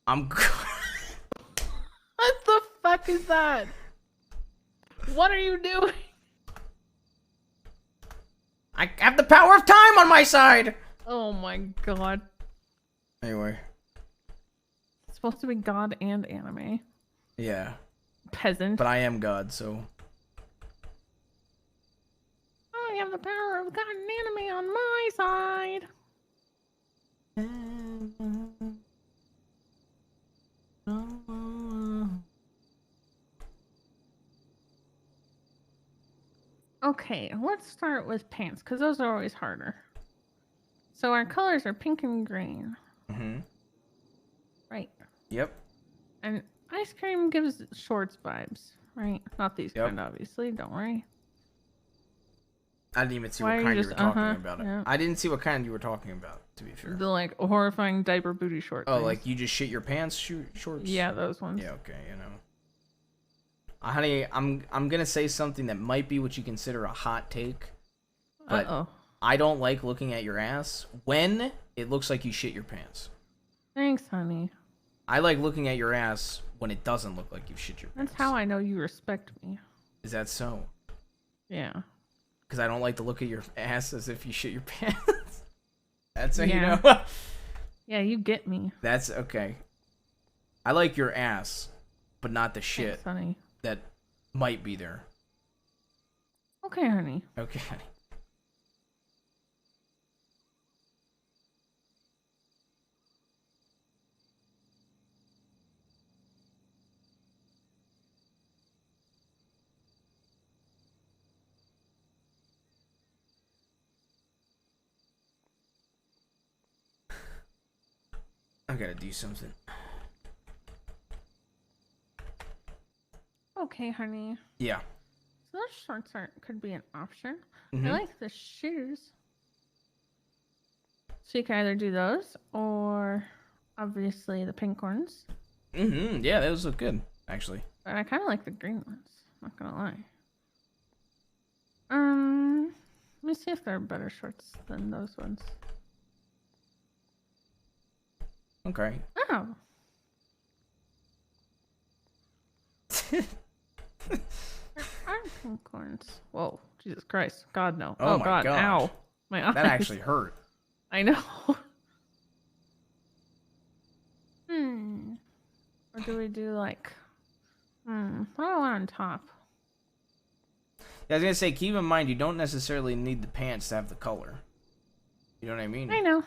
I'm. What the fuck is that? What are you doing? I have the power of time on my side. Oh my god. Anyway, It's supposed to be God and anime. yeah. Peasant. But I am God, so. I have the power of God and anime on my side. Okay, let's start with pants, because those are always harder. So our colors are pink and green. Mm-hmm. Right. Yep. And ice cream gives shorts vibes, right? Not these Yep. kind, obviously. Don't worry. I didn't even see Why what are kind you you were just, talking about. yeah. I didn't see what kind you were talking about, to be fair. The like horrifying diaper booty short. Oh, things. like you just shit your pants shorts? Yeah, those ones. Yeah, okay, you know. Honey, I'm gonna say something that might be what you consider a hot take. But Uh-oh. I don't like looking at your ass when it looks like you shit your pants. Thanks, honey. I like looking at your ass when it doesn't look like you shit your pants. That's how I know you respect me. Is that so? Yeah. Because I don't like to look at your ass as if you shit your pants. That's how Yeah. you know. Yeah, you get me. That's okay. I like your ass, but not the shit Thanks, honey. that might be there. Okay, honey. Okay, honey. I gotta do something. Okay, honey. Yeah. So those shorts could be an option. Mhm. I like the shoes. So you can either do those or obviously the pink ones. Mm-hmm. Yeah, those look good, actually. But I kind of like the green ones. Not gonna lie. Let me see if there are better shorts than those ones. Okay. Oh. There are pink ones. Whoa, Jesus Christ. God, no. Oh my God. God. Ow. My eyes. That actually hurt. I know. Or do we do like, what do I want on top? Yeah, I was gonna say, keep in mind you don't necessarily need the pants to have the color. You know what I mean? I know.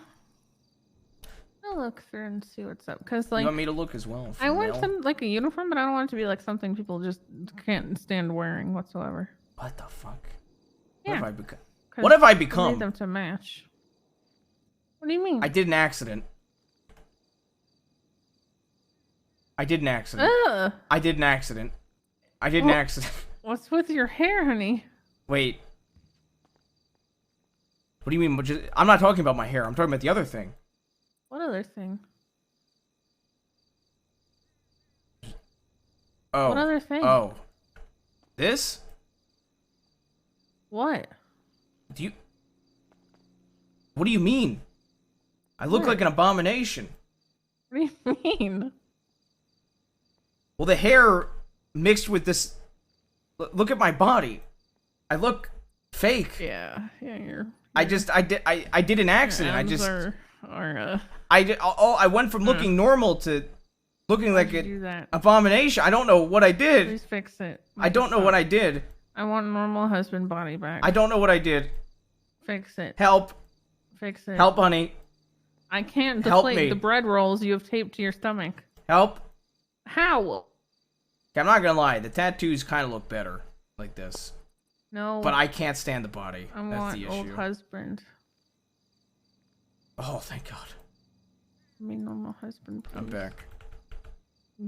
I'll look through and see what's up. Cause like you want me to look as well? I want Mel? some like a uniform, but I don't want it to be like something people just can't stand wearing whatsoever. What the fuck? Yeah. What have I become? 'Cause What have I you need become? them to match. What do you mean? I did an accident. I did an accident. Ugh. I did an accident. I did an Well- accident. What's with your hair, honey? Wait. What do you mean? I'm not talking about my hair. I'm talking about the other thing. What other thing? Oh. What other thing? Oh. This? What? Do you? What do you mean? I look What? like an abomination. What do you mean? Well, the hair mixed with this. Look at my body. I look fake. Yeah, you're. I did an accident. I just. Are I did. I went from looking normal to looking like you do that? an abomination. I don't know what I did. Please fix it. I don't know what I did. I want normal husband body back. I don't know what I did. Fix it. Help. Fix it. Help, honey. I can't Help deflate me. the bread rolls you have taped to your stomach. Help. How? Okay, I'm not gonna lie. The tattoos kind of look better like this. No. But I can't stand the body. I That's want the old issue. husband. Oh, thank God. I mean normal husband. I'm please. back.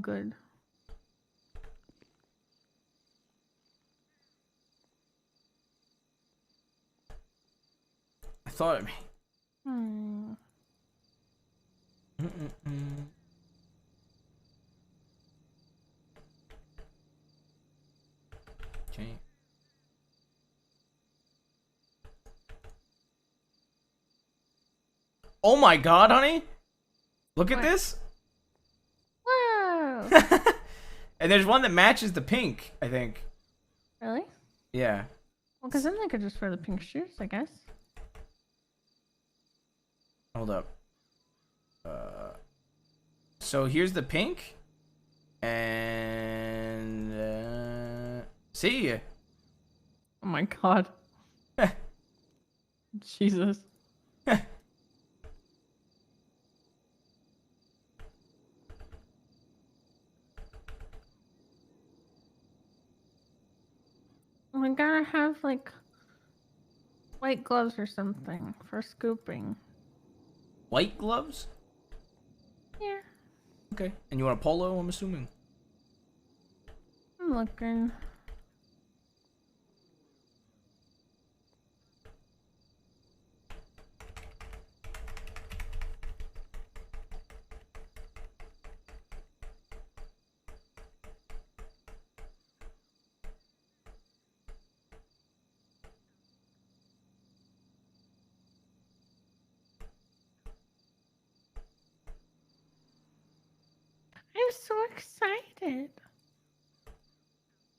Good. I thought of me. Hmm. Okay. Oh my God, honey! Look at What? this. Whoa. And there's one that matches the pink, I think. Really? Yeah. Well, because then they could just wear the pink shoes, I guess. Hold up. So here's the pink. And see. Oh my God. Jesus. We gotta have like white gloves or something for scooping. White gloves? Yeah, Okay. And you want a polo, I'm assuming? I'm looking. I'm so excited.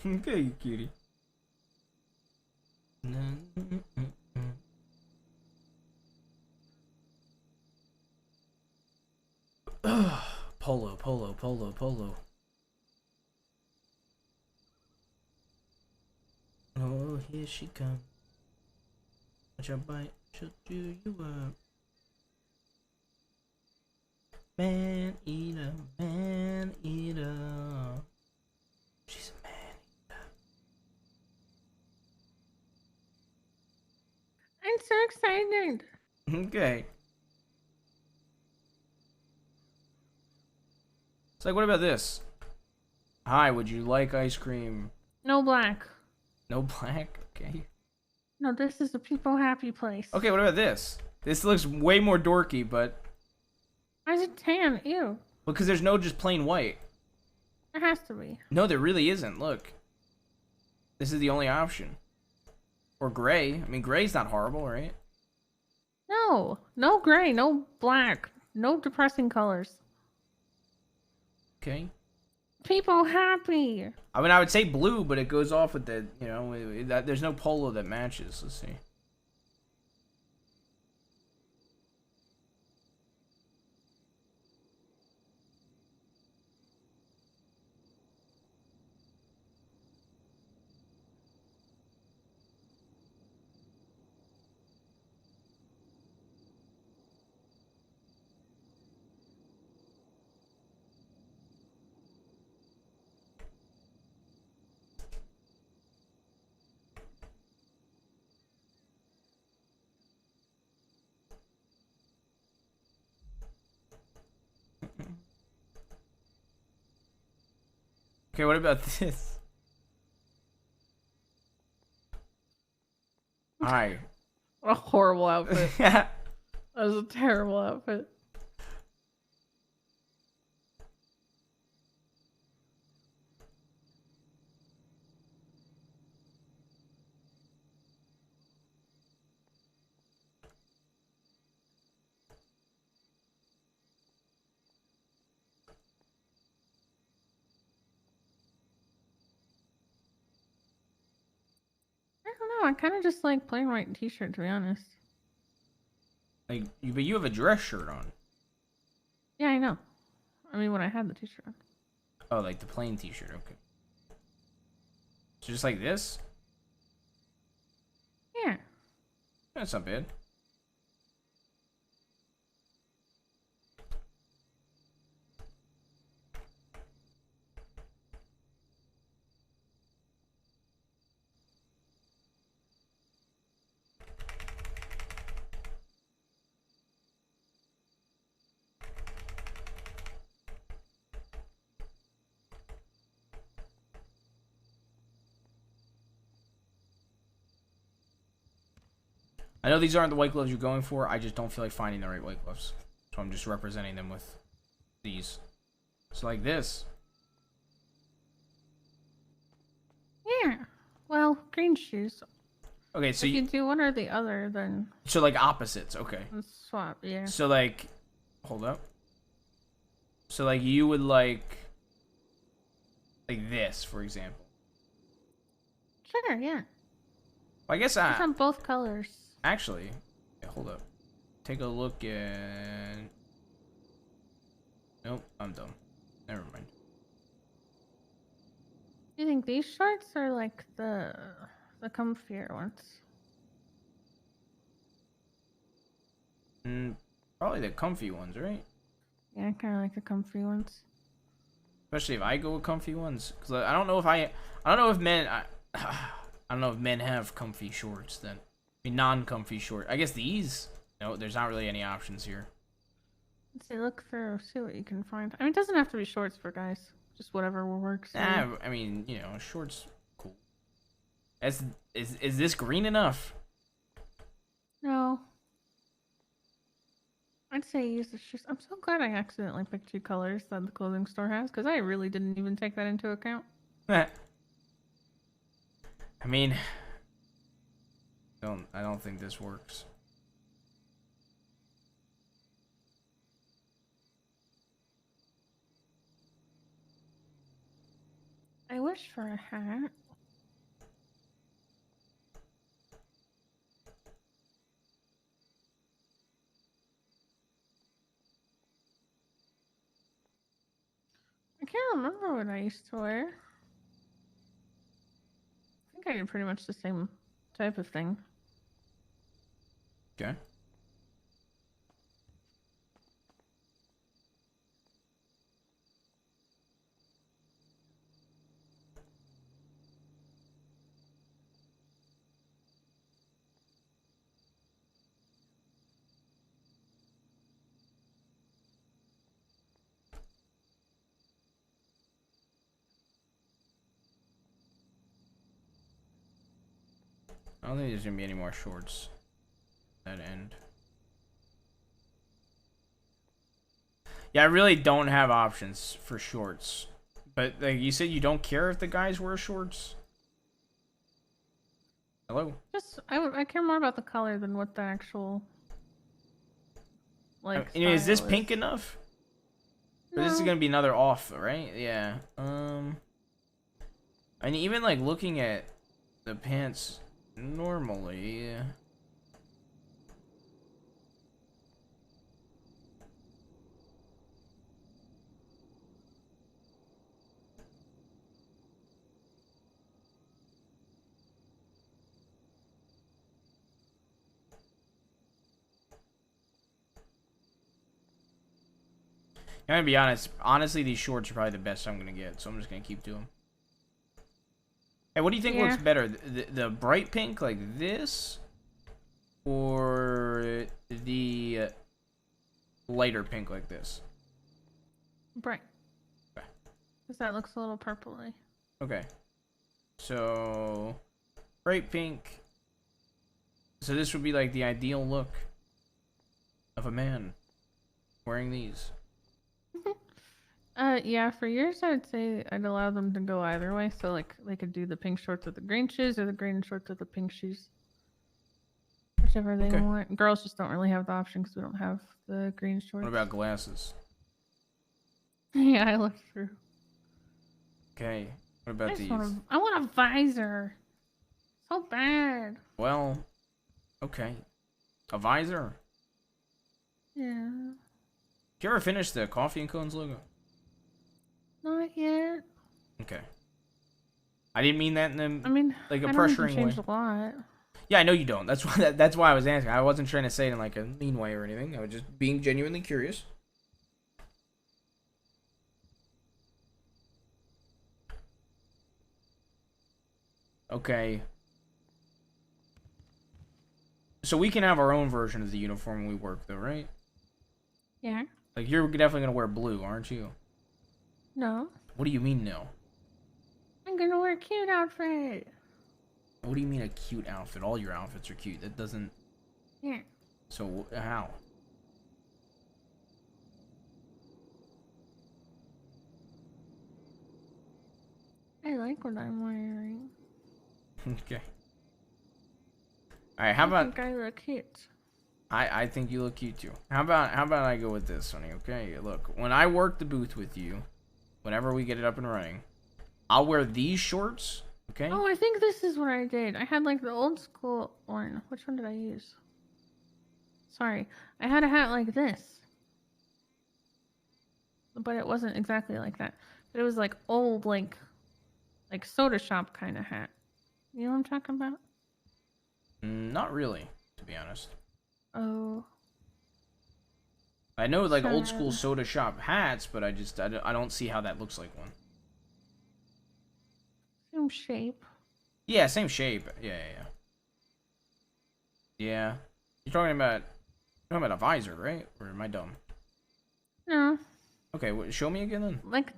Okay, you cutie. Polo, polo, polo, polo. Oh, here she comes. Watch her bite, she'll do you up. Man eater, man eater. She's a man I'm so excited. eater. Okay. It's like, what about this? Hi, would you like ice cream? No black. No black? Okay. No, this is a people happy place. Okay, what about this? This looks way more dorky, but Why is it tan? Ew. because there's no just plain white. There has to be. No, there really isn't. Look. This is the only option. Or gray. I mean, gray's not horrible, right? No. No gray. No black. No depressing colors. Okay. People happy. I mean, I would say blue, but it goes off with the, you know, that there's no polo that matches. Let's see. Okay, what about this? Hi. What a horrible outfit. That was a terrible outfit. I don't know. I kind of just like plain white t-shirt, to be honest. Like, but you have a dress shirt on. Yeah, I know. I mean, when I had the t-shirt on. Oh, like the plain t-shirt. Okay. So just like this? Yeah. That's not bad. I know these aren't the white gloves you're going for. I just don't feel like finding the right white gloves. So I'm just representing them with these. So like this. Yeah. Well, green shoes. Okay, so if you do one or the other, then so like opposites. Okay. let's swap. Yeah. So like, hold up. So like you would like this, for example. Sure. Yeah. I guess It's on both colors. actually, yeah, hold up. Take a look at. Nope, I'm dumb. Never mind. Do you think these shorts are like the comfier ones? Probably the comfy ones, right? Yeah, I kind of like the comfy ones. Especially if I go with comfy ones, because I don't know if I don't know if men I don't know if men have comfy shorts then. I mean, non-comfy short. I guess these. No, there's not really any options here. Let's see, look through, see what you can find. I mean, it doesn't have to be shorts for guys. Just whatever works. Nah, I mean, you know, shorts, cool. Is this green enough? No. I'd say use the shoes. I'm so glad I accidentally picked 2 colors that the clothing store has, because I really didn't even take that into account. I mean, I don't think this works. I wish for a hat. I can't remember what I used to wear. I think I did pretty much the same type of thing. Okay. I don't think there's gonna be any more shorts. That end. Yeah, I really don't have options for shorts. But like you said, you don't care if the guys wear shorts. Hello. Just I care more about the color than what the actual like. Anyway, is this style pink enough? Or this is No. gonna be another off, right? Yeah. And even like looking at the pants normally. I'm gonna be honest. Honestly, these shorts are probably the best I'm gonna get, so I'm just gonna keep doing them. Hey, what do you think looks Yeah. better? The bright pink like this? Or the lighter pink like this? Bright. Because that looks a little purpley. Okay. So, bright pink. So this would be like the ideal look of a man wearing these. Yeah, for yours, I'd say I'd allow them to go either way. So, like, they could do the pink shorts with the green shoes or the green shorts with the pink shoes. Whichever they want. Girls just don't really have the option because we don't have the green shorts. What about glasses? Yeah, I looked through. Okay. What about these? I want a visor. So bad. Well, okay. A visor. Yeah. Did you ever finish the Coffee and Cones logo? Not yet. Okay. I didn't mean that in a, I mean, like a I don't think pressuring it way. changed a lot. Yeah, I know you don't. That's why. That's why I was asking. I wasn't trying to say it in like a mean way or anything. I was just being genuinely curious. Okay. So we can have our own version of the uniform when we work, though, right? Yeah. Like, you're definitely gonna wear blue, aren't you? No. What do you mean, no? I'm gonna wear a cute outfit. What do you mean a cute outfit? All your outfits are cute. That doesn't... Yeah. So, how? I like what I'm wearing. Okay. Alright, how about... I think I look cute. I think you look cute, too. How about I go with this, honey, okay? Look, when I work the booth with you, whenever we get it up and running, I'll wear these shorts, okay? Oh, I think this is what I did. I had like the old school one. Which one did I use? Sorry. I had a hat like this. But it wasn't exactly like that. But it was like old, like soda shop kind of hat. You know what I'm talking about? Not really, to be honest. Oh. I know, like, old school soda shop hats, but I don't see how that looks like one. Same shape. Yeah, same shape. Yeah. Yeah. You're talking about a visor, right? Or am I dumb? No. Okay, show me again then. Like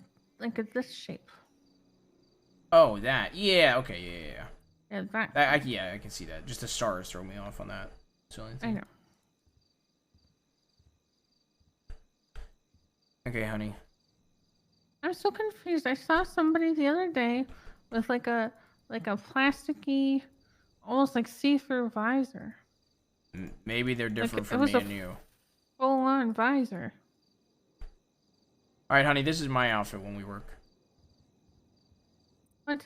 this shape. Oh, that. Yeah. Okay. Yeah. Yeah, that. I can see that. Just the stars throw me off on that. I know. Okay, honey. I'm so confused. I saw somebody the other day with like a plasticky, almost like see-through visor. Maybe they're different from me and you. Full-on visor. All right, honey. This is my outfit when we work. What?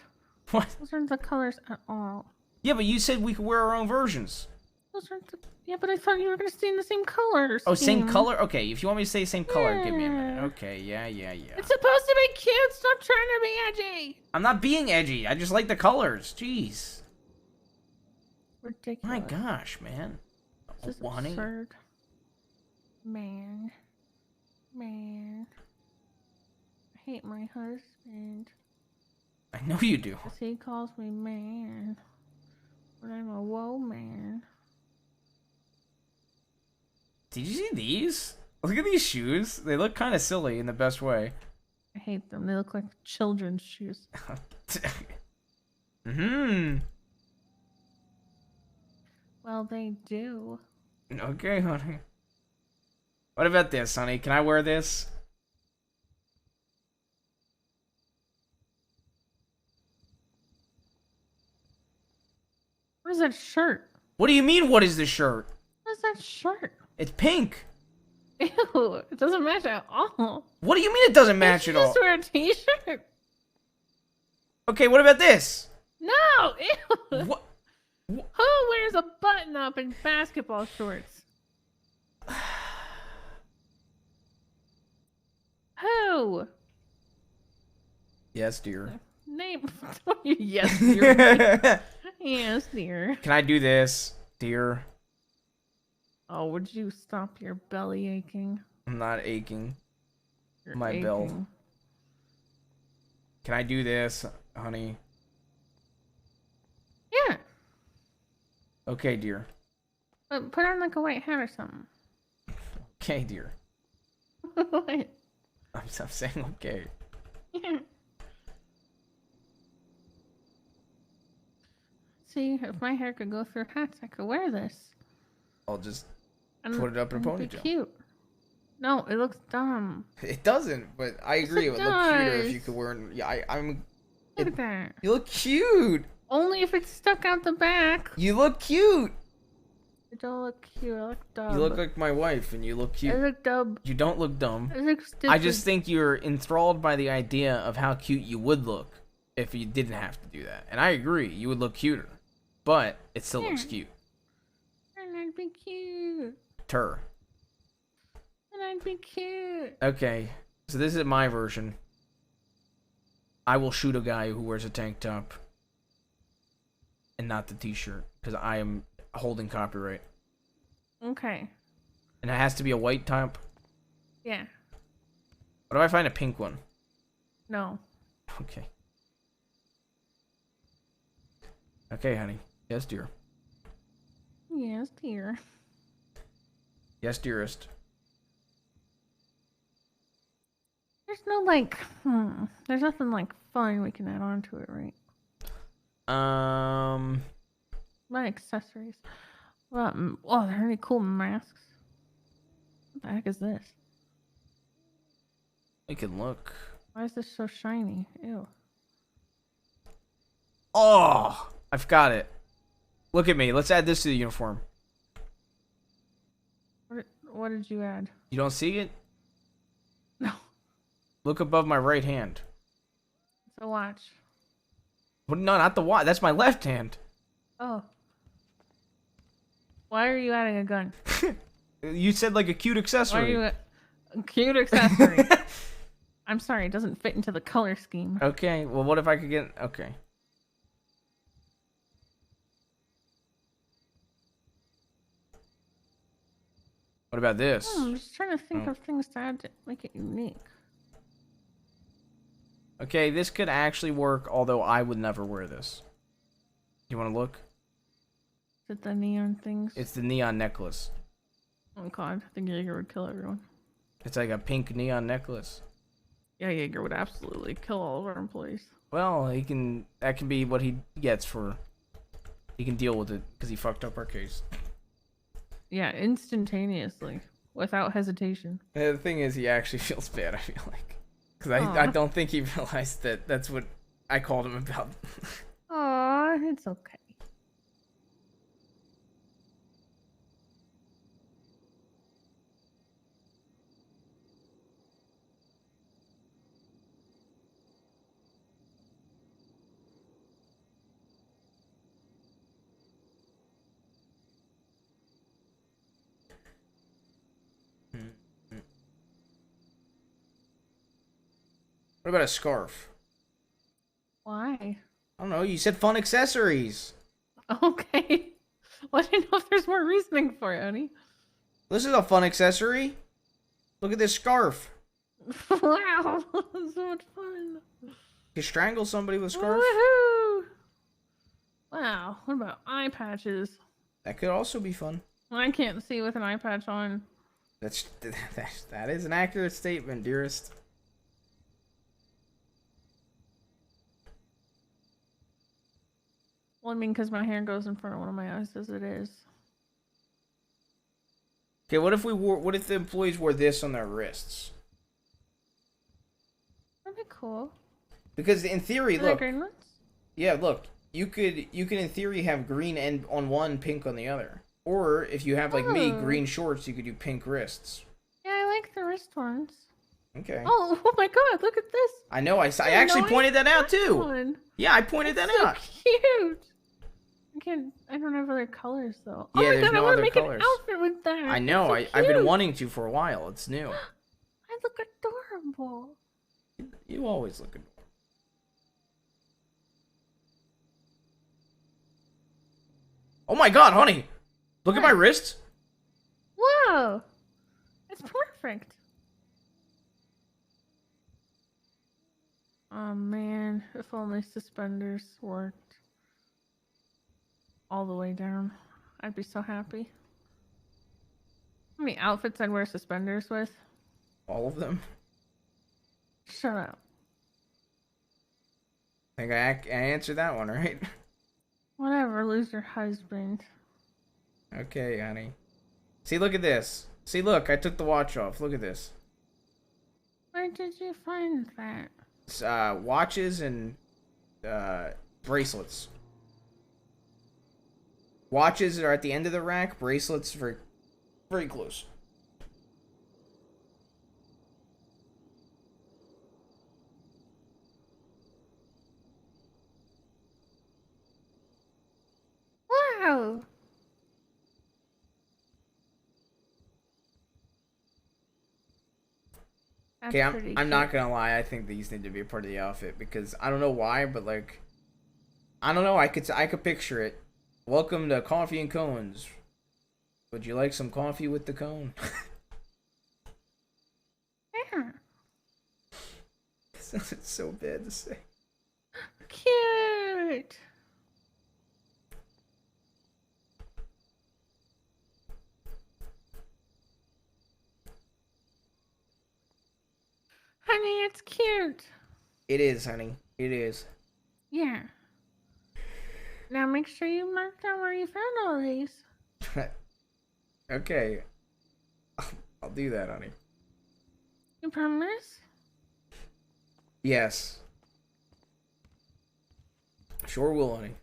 What? Those aren't the colors at all. Yeah, but you said we could wear our own versions. Those aren't the... Yeah, but I thought you were gonna stay in the same color. Oh, same scheme. color? Okay, if you want me to say same color, give me a minute. Okay, yeah. It's supposed to be cute. Stop trying to be edgy. I'm not being edgy. I just like the colors. Jeez. Ridiculous. My gosh, man. This is honey. absurd. Man. I hate my husband. I know you do. 'Cause he calls me man. But I'm a whoa man. Did you see these? Look at these shoes. They look kind of silly in the best way. I hate them. They look like children's shoes. Well, they do. Okay, honey. What about this, honey? Can I wear this? What is that shirt? What do you mean, what is the shirt? What is that shirt? It's pink. Ew, it doesn't match at all. What do you mean it doesn't match at all? Just wear a t-shirt. Okay, what about this? No! Ew. What? Who wears a button-up in basketball shorts? Who? Yes, dear. Name. Yes, dear. Yes, dear. Can I do this, dear? Oh, would you stop your belly aching? I'm not aching. You're My aching. bell. Can I do this, honey? Yeah. Okay, dear. But put on like a white hat or something. Okay, dear. What? I'm saying okay. Yeah. See, if my hair could go through hats, I could wear this. I'll just And put it up in a it'd be ponytail. cute. No, it looks dumb. It doesn't, but I Yes, agree. it It would look cuter if you does. could wear. Yeah, I'm. Look at that. You look cute. Only if it's stuck out the back. You look cute. I don't look cute. I look dumb. You look like my wife, and you look cute. I look dumb. You don't look dumb. I look stupid. I just think you're enthralled by the idea of how cute you would look if you didn't have to do that. And I agree, you would look cuter, but it still looks cute. And I'd be cute. Tur. And I'd be cute. Okay, so this is my version. I will shoot a guy who wears a tank top and not the t-shirt because I am holding copyright. Okay. And it has to be a white top. Yeah. What if I find a pink one? No. Okay. Okay, honey. Yes, dear. Yes, dear. Yes, dearest. There's no like, there's nothing like fun we can add on to it, right? My accessories. Well, oh, there are any cool masks. What the heck is this? We can look. Why is this so shiny? Ew. Oh, I've got it. Look at me. Let's add this to the uniform. What did you add? You don't see it? No. Look above my right hand. It's a watch. Well, no, not the watch. That's my left hand. Oh. Why are you adding a gun? You said like a cute Why accessory. are you a cute accessory? I'm sorry, it doesn't fit into the color scheme. Okay, well, what if I could get... Okay. What about this? I'm just trying to think Oh. of things to add to make it unique. Okay, this could actually work, although I would never wear this. You want to look? Is it the neon things? It's the neon necklace. Oh god, I think Jaeger would kill everyone. It's like a pink neon necklace. Yeah, Jaeger would absolutely kill all of our employees. Well, he can... That can be what he gets for... He can deal with it, because he fucked up our case. Yeah, instantaneously. Without hesitation. The thing is, he actually feels bad, I feel like. Because I Aw. don't think he realized that that's what I called him about. Aw, it's okay. What about a scarf? Why? I don't know, you said fun accessories. Okay. Well, I didn't know if there's more reasoning for it, honey. This is a fun accessory. Look at this scarf. Wow, so much fun. You strangle somebody with a scarf? Woohoo! Wow, what about eye patches? That could also be fun. I can't see with an eye patch on. That is an accurate statement, dearest. Well, I mean, because my hair goes in front of one of my eyes as it is. Okay, what if the employees wore this on their wrists? That'd be cool. Because in theory, Are there look. green ones? Yeah, look. You could in theory have green and on one, pink on the other. Or if you have like me, Oh. green shorts, you could do pink wrists. Yeah, I like the wrist ones. Okay. Oh my god, look at this. I know. I didn't actually know I pointed that out had too. one. Yeah, I pointed that So out. cute. I don't have other colors though. Yeah, oh my there's god, no I want other to make colors. an outfit with that. I know. That's so I've been cute. wanting to for a while. It's new. I look adorable. You always look good. Oh my god, honey! Look at my wrist. Whoa, it's perfect. Oh man, if only suspenders worked all the way down, I'd be so happy. How many outfits I'd wear suspenders with? All of them. Shut up. I think I answered that one, right? Whatever, lose your husband. Okay, honey. See, look at this. See, look, I took the watch off. Look at this. Where did you find that? It's, watches and bracelets. Watches are at the end of the rack. Bracelets very, very close. Wow. That's Okay, pretty I'm not cute. gonna lie. I think these need to be a part of the outfit because I don't know why, but like, I don't know. I could picture it. Welcome to Coffee and Cones. Would you like some coffee with the cone? Yeah. It's so bad to say. Cute. Honey, it's cute. It is, honey. It is. Yeah. Now make sure you mark down where you found all these. Okay. I'll do that, honey. You promise? Yes. Sure will, honey.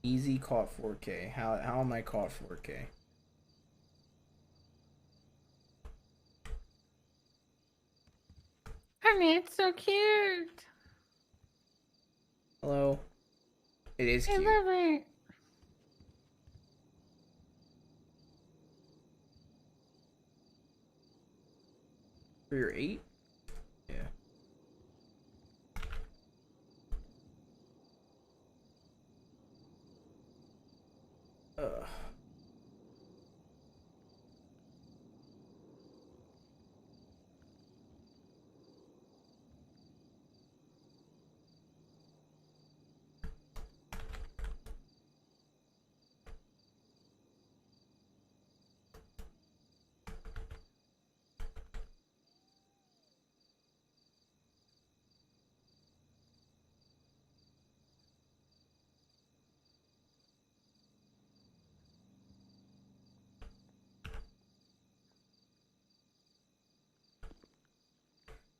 Easy caught 4K. How am I caught 4K? Honey, it's so cute. Hello. It is I cute. love it. For your 8? Yeah. Ugh.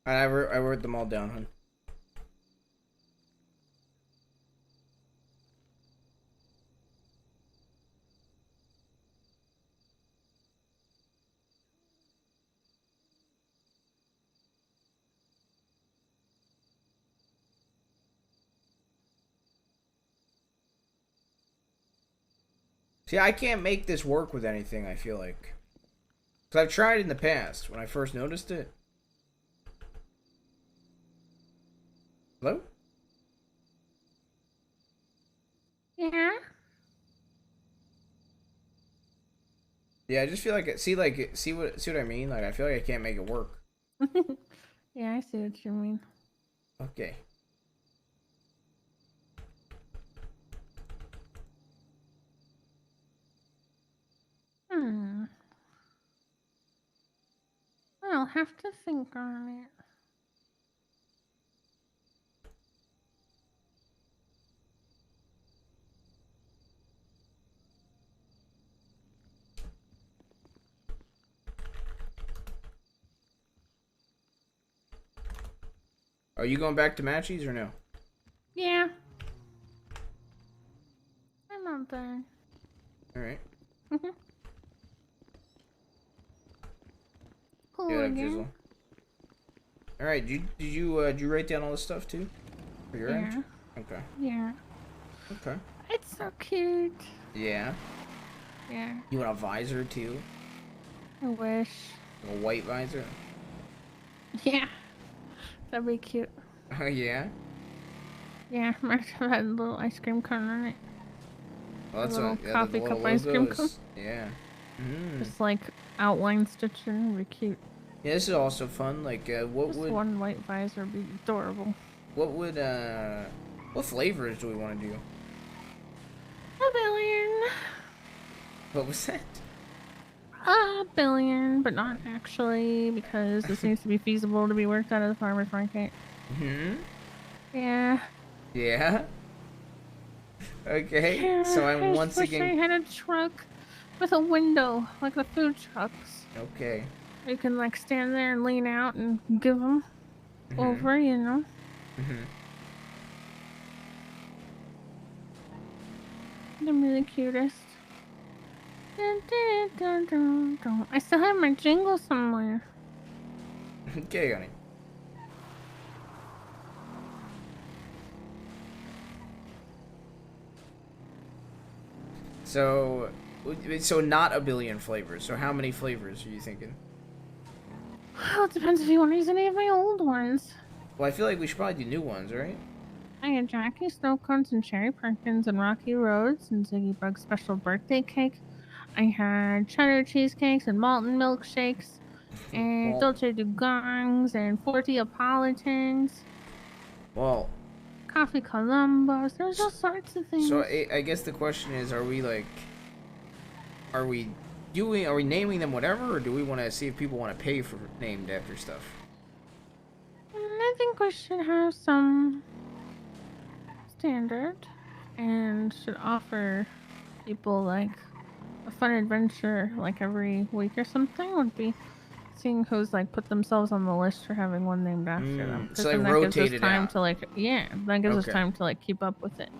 I wrote them all down, hun. See, I can't make this work with anything, I feel like. Because I've tried in the past, when I first noticed it. Hello? Yeah. Yeah, I just feel like see what I mean? Like I feel like I can't make it work. Yeah, I see what you mean. Okay. Hmm. I'll have to think on it. Are you going back to Matchies or no? Yeah. I'm not done. Alright. Cool Yeah, again. Jizzle. Alright, did you write down all this stuff too? For your end? Yeah. Okay. Yeah. Okay. It's so cute. Yeah. Yeah. You want a visor too? I wish. A white visor? Yeah. That'd be cute. Oh yeah. Yeah, might have had a little ice cream cone on it. Well, A that's little what. Yeah, coffee the cup little ice cream cone. logos. Yeah. Just like outline stitching would be cute. Yeah, this is also fun. Like, what Just would one white visor would be adorable. what would what flavors do we want to do? A billion. What was that? A billion, but not actually, because this needs to be feasible to be worked out of the farmer's market. Hmm. Yeah. Yeah. Okay. Yeah, So I I'm just once wish I again. had a truck with a window, like the food trucks. Okay. You can like stand there and lean out and give them Mhm. over, you know. Mhm. They're really cutest. Dun, dun, dun, dun, dun. I still have my jingle somewhere. Okay, honey. So, not a billion flavors. So how many flavors are you thinking? Well, it depends if you want to use any of my old ones. Well, I feel like we should probably do new ones, right? I had Jackie Snow Cones and Cherry Perkins and Rocky Roads and Ziggy Bug's special birthday cake. I had cheddar cheesecakes and malton milkshakes and Well- Dolce Dugongs and 40 Neapolitans, Well, Coffee Columbus. There's all sorts of things. so I guess the question is, are we naming them whatever, or do we want to see if people want to pay for named after stuff? I think we should have some standard and should offer people like a fun adventure like every week or something. Would be seeing who's like put themselves on the list for having one named after them. 'Cause so, like, then that gives rotate us it time out. to like that gives us Okay. time to like keep up with it.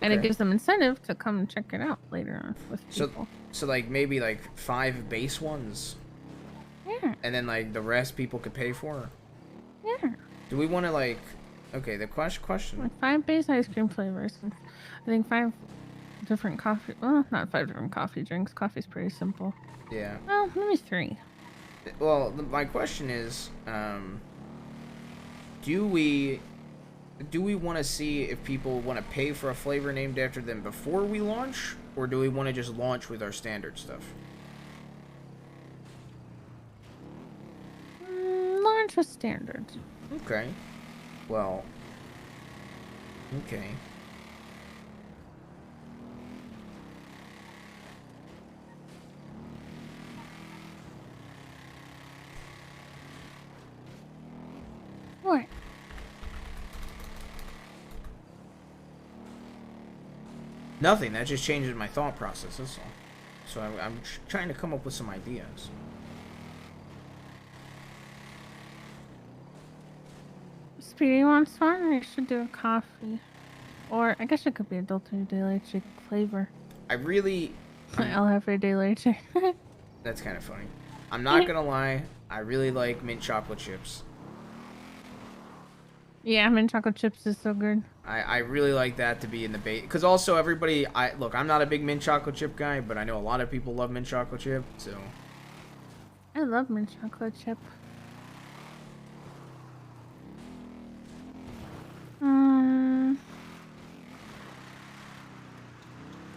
And it Okay. gives them incentive to come check it out later on with people. So like maybe like 5 base ones, Yeah. and then like the rest people could pay for. Yeah. Do we want to like? Okay, the question. Like 5 base ice cream flavors. And I think 5 different coffee. Well, not 5 different coffee drinks. Coffee's pretty simple. Yeah. Well, maybe 3. Well, my question is, do we want to see if people want to pay for a flavor named after them before we launch, or do we want to just launch with our standard stuff? Launch with standard. Okay. Well. Okay. What? Nothing. That just changes my thought process. That's all. So I'm trying to come up with some ideas. Speedy wants one. I should do a coffee. Or I guess it could be a dulce de leche flavor. I really. El Jefe de leche. That's kind of funny. I'm not gonna lie. I really like mint chocolate chips. Yeah, mint chocolate chips is so good. I really like that to be in the base. Because also everybody, look, I'm not a big mint chocolate chip guy, but I know a lot of people love mint chocolate chip, so. I love mint chocolate chip.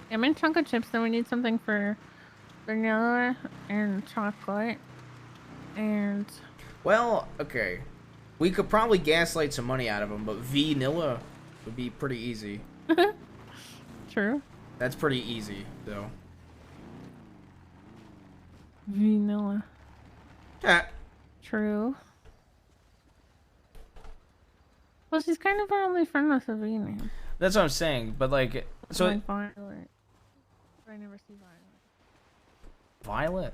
Yeah, mint chocolate chips. Then we need something for vanilla and chocolate. And Well, okay. We could probably gaslight some money out of them, but vanilla would be pretty easy. True. That's pretty easy, though. Vanilla. Yeah. True. Well, she's kind of our only friend with a V name. That's what I'm saying, but like, so. Like Violet. But I never see Violet. Violet?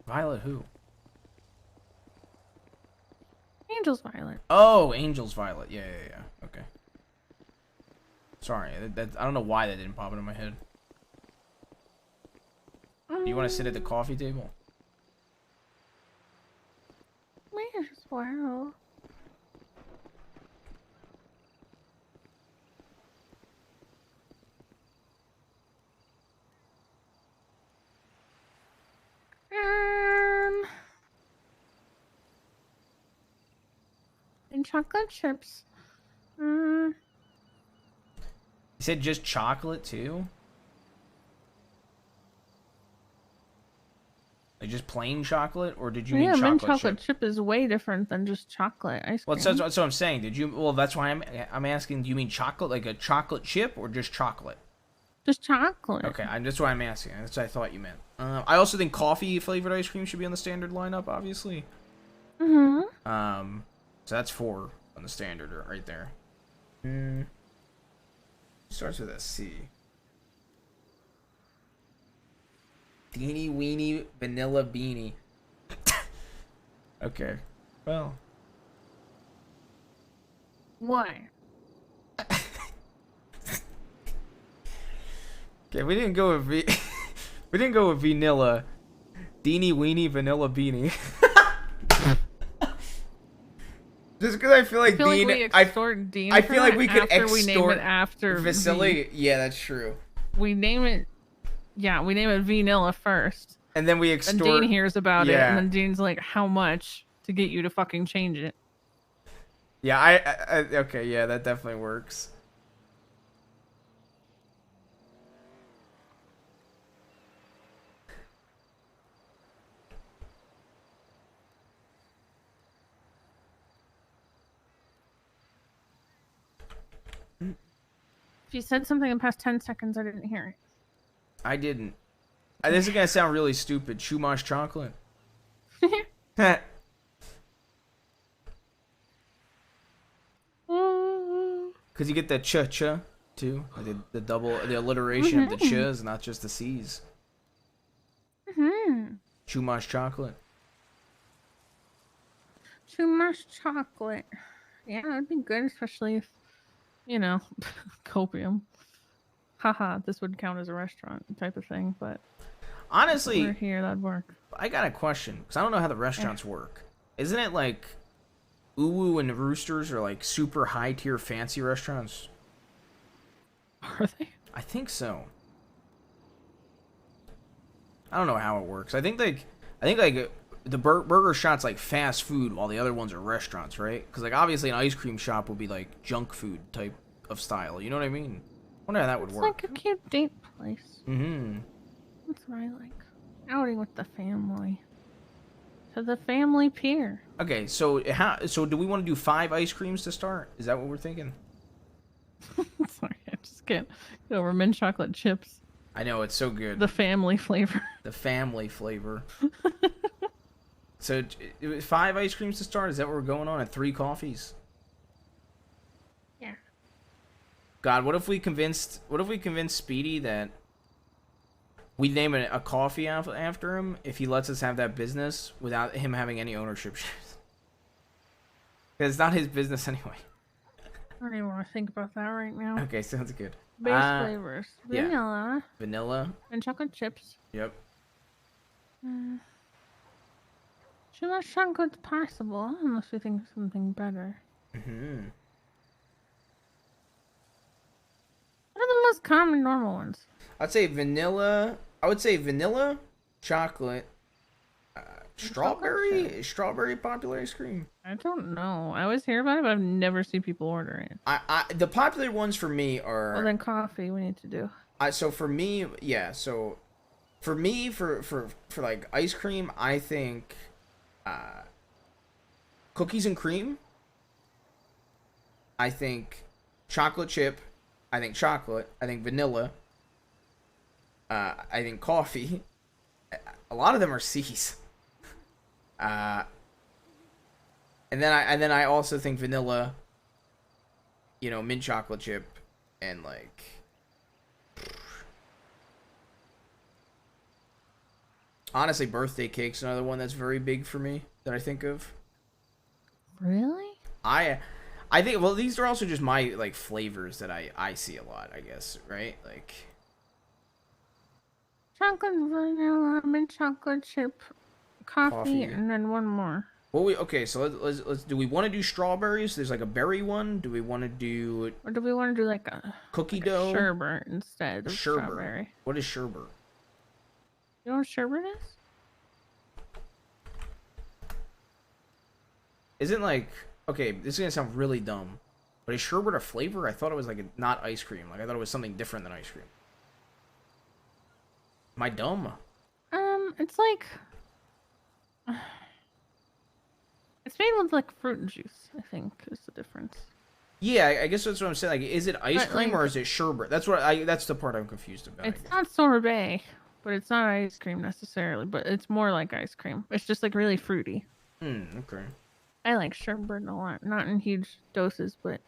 Violet who? Angel's Violet. Oh, Angel's Violet. Yeah. Okay. Sorry, I don't know why that didn't pop into my head. Do you want to sit at the coffee table? May as well. mint chocolate chips. You said just chocolate too? Like just plain chocolate, or did you mean Yeah, chocolate mint chocolate chip? chip is way different than just chocolate ice Well, cream. that's what I'm saying. Did you? Well, that's why I'm asking. Do you mean chocolate, like a chocolate chip, or just chocolate? Just chocolate. Okay, that's why I'm asking. That's what I thought you meant. I also think coffee flavored ice cream should be on the standard lineup, obviously. Mhm. So that's 4 on the standard right there. Starts with a C. Teeny weeny vanilla beanie. Okay. Well. Why? Okay, we didn't go with we didn't go with vanilla. Teeny weeny vanilla beanie. Just because I feel like Dean, we extort Dean. I for feel like that we could after we name extort it after Vasily. V. Yeah, that's true. We name it. Yeah, we name it Vanilla first. And then we And extort. Dean hears about it, Yeah. and then Dean's like, "How much to get you to fucking change it?" Yeah, I okay, yeah, that definitely works. If you said something in past 10 seconds, I didn't hear it. I didn't. This is gonna sound really stupid. Chumash chocolate. Heh. Cause you get the cha too, like the double, the alliteration of the chas, not just the c's. Chumash chocolate. Too much chocolate. Yeah, that'd be good, especially if, you know, copium. Haha, this would count as a restaurant type of thing, but Honestly, we're here, that'd work. I got a question, because I don't know how the restaurants work. Isn't it like Uwu and Roosters are like super high tier fancy restaurants? Are they? I think so. I don't know how it works. I think like the burger shop's like fast food, while the other ones are restaurants, right? Because like obviously an ice cream shop would be like junk food type of style. You know what I mean? I wonder how that would It's work. like a cute date place. Mm-hmm. That's what I like. Outing with the family. To the family pier. Okay, so so do we want to do 5 ice creams to start? Is that what we're thinking? Sorry, I just can't get over mint chocolate chips. I know, it's so good. The family flavor. The family flavor. So 5 ice creams to start? Is that what we're going on? And 3 coffees? Yeah. God, what if we convinced Speedy that we name a coffee after him if he lets us have that business without him having any ownership shares? Because it's not his business anyway. I don't even want to think about that right now. Okay, sounds good. Base flavors. Yeah. Vanilla. Vanilla. And chocolate chips. Yep. Too much chocolate's possible, unless we think of something better. Mm-hmm. What are the most common normal ones? I'd say vanilla. I would say vanilla, chocolate, strawberry. Is strawberry popular ice cream? I don't know. I always hear about it, but I've never seen people order it. The popular ones for me are. Well, then coffee we need to do. So for me, yeah. So for me, for like ice cream, I think cookies and cream. I think chocolate chip. I think chocolate. I think vanilla. I think coffee. A lot of them are C's. And then I also think vanilla. You know, mint chocolate chip, and like. Honestly, birthday cake's another one that's very big for me that I think of. Really? I think, well, these are also just my like flavors that I see a lot, I guess, right? Like Chocolate, vanilla, mint chocolate chip, coffee, Coffee. and then one more. well, okay, so let's do we want to do strawberries? There's like a berry one. Do we want to do Or do we want to do like a cookie like dough? a sherbet instead of Sherbet. strawberry? What is sherbet? You know what sherbet is? Isn't like okay, this is gonna sound really dumb, but is sherbet a flavor? I thought it was like not ice cream. Like I thought it was something different than ice cream. Am I dumb? It's like it's made with like fruit juice. I think is the difference. Yeah, I guess that's what I'm saying. Like, is it ice But, cream or like- is it sherbet? That's the part I'm confused about. It's not sorbet, but it's not ice cream necessarily. But it's more like ice cream. It's just like really fruity. Okay. I like sherbet a lot. Not in huge doses, but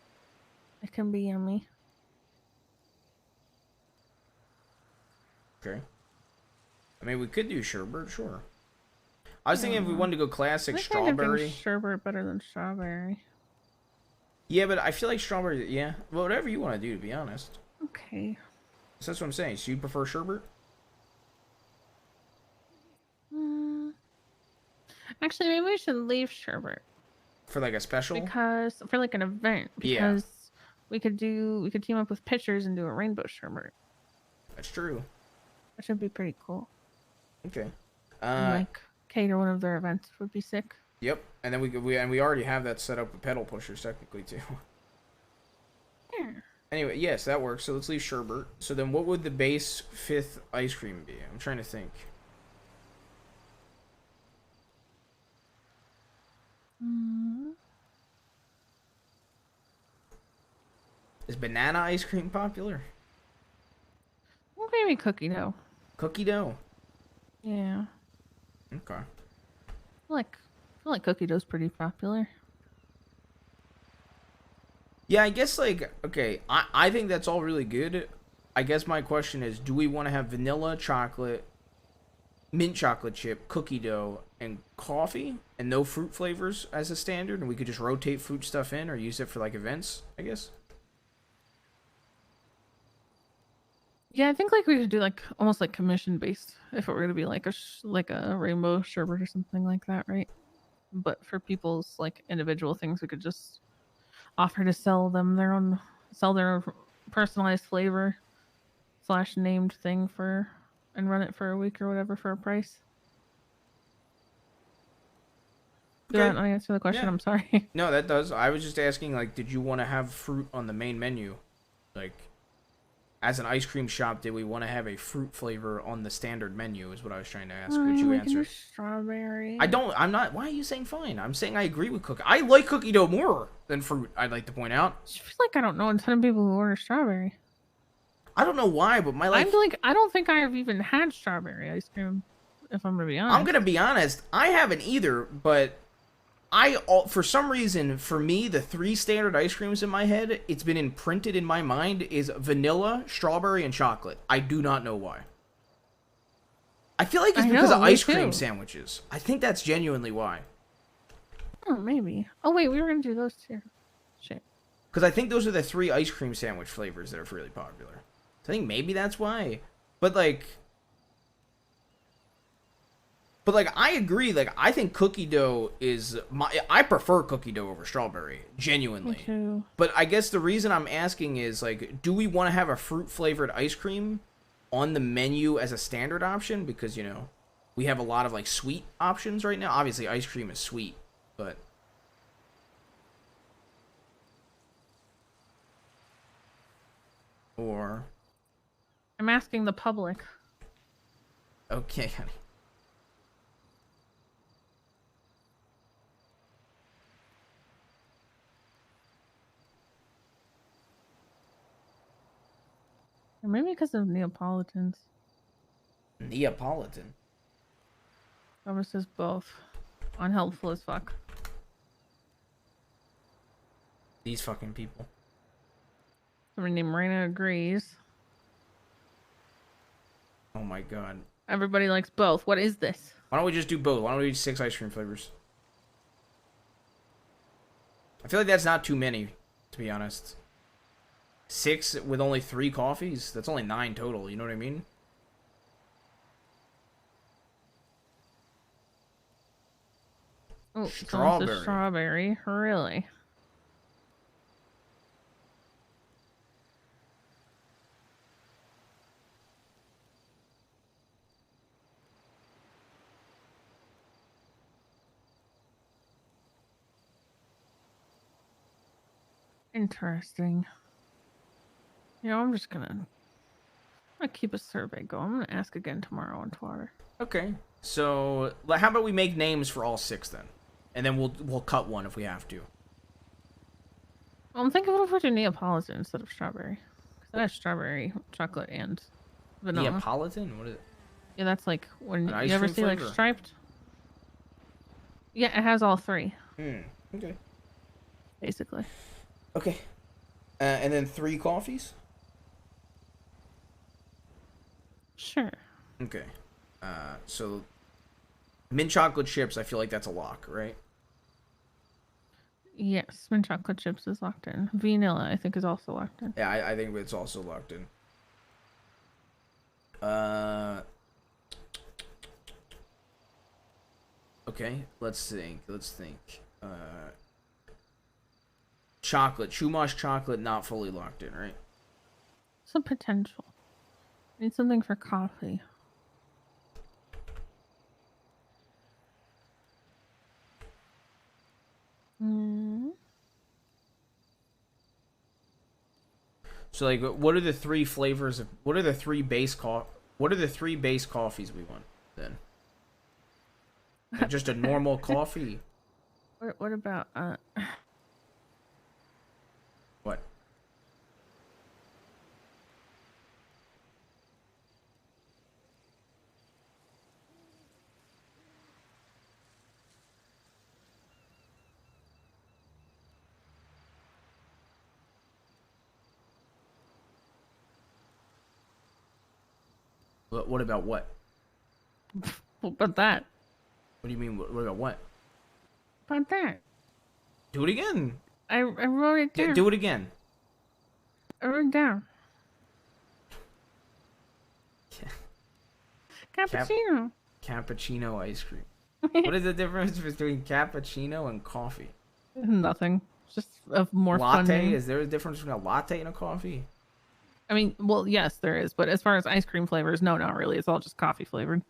it can be yummy. Okay. I mean, we could do sherbet, sure. I was thinking if we wanted to go classic I kind of strawberry. think sherbet better than strawberry. Yeah, but I feel like strawberry. Yeah, well, whatever you want to do, to be honest. Okay. So that's what I'm saying. So you prefer sherbet? Actually, maybe we should leave sherbet For like a special? because for like an event. Yeah. Because we could team up with pictures and do a rainbow sherbet, That's true. which would be pretty cool. Okay. And, like cater one of their events would be sick. Yep. And then we already have that set up with pedal pushers technically too. Yeah. Anyway, yes, that works. So let's leave sherbet. So then what would the base 5th ice cream be? I'm trying to think. Is banana ice cream popular? Well, maybe cookie dough. Cookie dough. Yeah. Okay. I feel like cookie dough's pretty popular. Yeah, I guess like okay, I think that's all really good. I guess my question is, do we want to have vanilla, chocolate, mint chocolate chip, cookie dough, and coffee, and no fruit flavors as a standard, and we could just rotate fruit stuff in or use it for like events, I guess? Yeah, I think like we could do like almost like commission based if it were gonna be like a rainbow sherbet or something like that, right? But for people's like individual things, we could just offer to sell their personalized flavor / named thing and run it for a week or whatever for a price. Did Okay. that not answer the question? Yeah. I'm sorry. No, that does. I was just asking, like, did you want to have fruit on the main menu? Like, as an ice cream shop, did we want to have a fruit flavor on the standard menu is what I was trying to ask. Would you We can do answer? strawberry. I'm not. Why are you saying fine? I'm saying I agree with cookie. I like cookie dough more than fruit, I'd like to point out. I feel like I don't know a ton of people who order strawberry. I don't know why, but my like... I don't think I've even had strawberry ice cream, if I'm gonna be honest. I'm gonna be honest. I haven't either, but for some reason, for me, the 3 standard ice creams in my head, it's been imprinted in my mind is vanilla, strawberry, and chocolate. I do not know why. I feel like it's because of ice cream sandwiches. I think that's genuinely why. Oh, maybe. Oh wait, we were gonna do those too. Shit. Because I think those are the 3 ice cream sandwich flavors that are really popular. So I think maybe that's why. But like, I agree. Like, I think cookie dough is I prefer cookie dough over strawberry, genuinely. Me too. But I guess the reason I'm asking is like, do we want to have a fruit flavored ice cream on the menu as a standard option? Because, you know, we have a lot of like sweet options right now. Obviously, ice cream is sweet, but or I'm asking the public. okay, honey. Or maybe because of Neapolitans. Neapolitan. Thomas says both. Unhelpful as fuck. These fucking people. Somebody named Marina agrees. Oh my god. Everybody likes both. What is this? Why don't we just do both? Why don't we do 6 ice cream flavors? I feel like that's not too many, to be honest. 6 with only 3 coffees? That's only 9 total, you know what I mean? Oh, Strawberry. Strawberry. Really? Interesting. You know, I'm gonna keep a survey going. I'm gonna ask again tomorrow on Twitter. Okay. So how about we make names for all 6 then, and then we'll cut one if we have to. Well, I'm thinking, what if we do Neapolitan instead of strawberry? Because that has strawberry, chocolate, and vanilla. Neapolitan? What is it? Yeah, that's like when An ice you ever cream see like flavor? striped. Yeah, it has all 3. Okay. Basically. Okay. And then 3 coffees? Sure. Okay. So mint chocolate chips, I feel like that's a lock, right? Yes, mint chocolate chips is locked in. Vanilla, I think, is also locked in. Yeah, I think it's also locked in. Okay, let's think. Chocolate. Chumash chocolate, not fully locked in, right? Some potential. Need something for coffee. So like, what are the 3 flavors of? What are the 3 base What are the 3 base coffees we want then? Like just a normal coffee. What about What? What about what? what about that? What do you mean? What about what? About that? Do it again. I wrote it down. Do it again. I wrote it down. Cappuccino. Cappuccino ice cream. What is the difference between cappuccino and coffee? Nothing. Just a more fun Latte? name. Is there a difference between a latte and a coffee? I mean, well, yes, there is. But as far as ice cream flavors, no, not really. It's all just coffee flavored.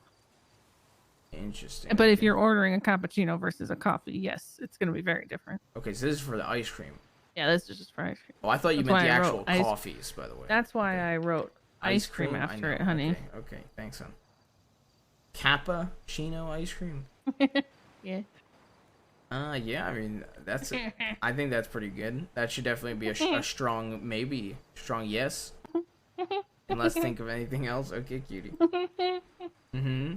Interesting. But if you're ordering a cappuccino versus a coffee, yes, it's going to be very different. Okay, so this is for the ice cream. Yeah, this is just for ice cream. Oh, I thought you That's meant why the I actual wrote ice- coffees, by the way. That's why I wrote ice cream I after know. it, honey. Okay, thanks, son. Cappuccino ice cream? Yeah. Yeah, I mean, that's. I think that's pretty good. That should definitely be a strong maybe. Strong yes. And let's think of anything else. Okay, cutie. Mm-hmm.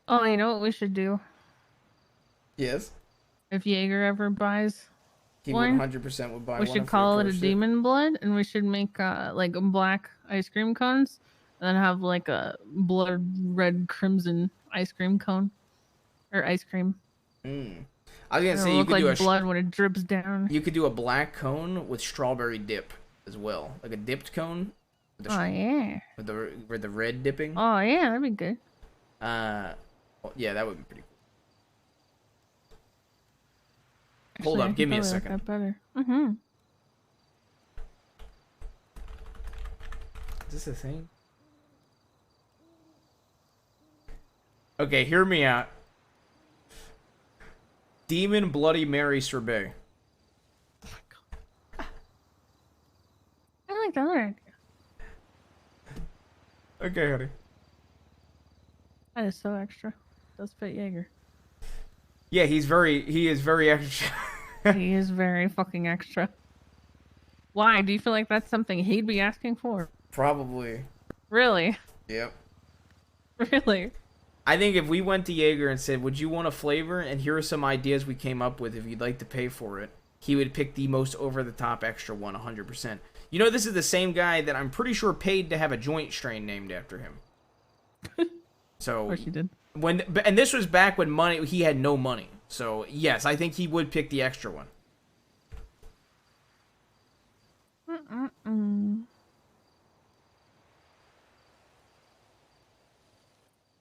Oh, you know what we should do? Yes. If Jaeger ever buys He one, 100% would buy we one should if we call it a approached it. demon blood, and we should make like black ice cream cones, and then have like a blood red crimson ice cream cone, or ice cream. I was gonna It'll say you look could like do a blood when it drips down. you could do a black cone with strawberry dip as well, like a dipped cone. With the Oh yeah. with the red dipping. Oh yeah, that'd be good. Well, yeah, that would be pretty cool. Actually, Hold I up, can give me a probably like second. that better. Mm-hmm. Is this a thing? Okay, hear me out. Demon Bloody Mary sorbet. I like the other idea. Okay, honey. That is so extra. Does fit Jaeger. Yeah, he is very extra. He is very fucking extra. Why? Do you feel like that's something he'd be asking for? Probably. Really? Yep. Really? I think if we went to Jaeger and said, would you want a flavor? And here are some ideas we came up with if you'd like to pay for it. He would pick the most over-the-top extra one 100%. You know, this is the same guy that I'm pretty sure paid to have a joint strain named after him. So, Of course you did. And this was back when he had no money. So, yes, I think he would pick the extra one.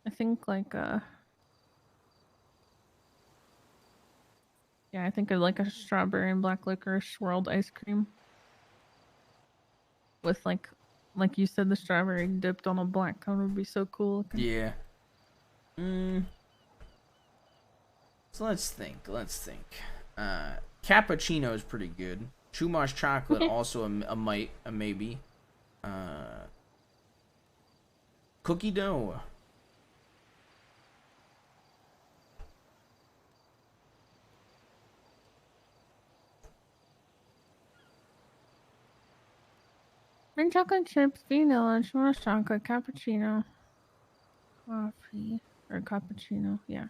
I think like yeah, I think I'd like a strawberry and black licorice swirled ice cream with like you said, the strawberry dipped on a black cone would be so cool looking. Yeah. So let's think. Cappuccino is pretty good. Chumash chocolate also a maybe. Cookie dough. Mint chocolate chips, vanilla, Schwartz chocolate, cappuccino, coffee, or cappuccino, yeah.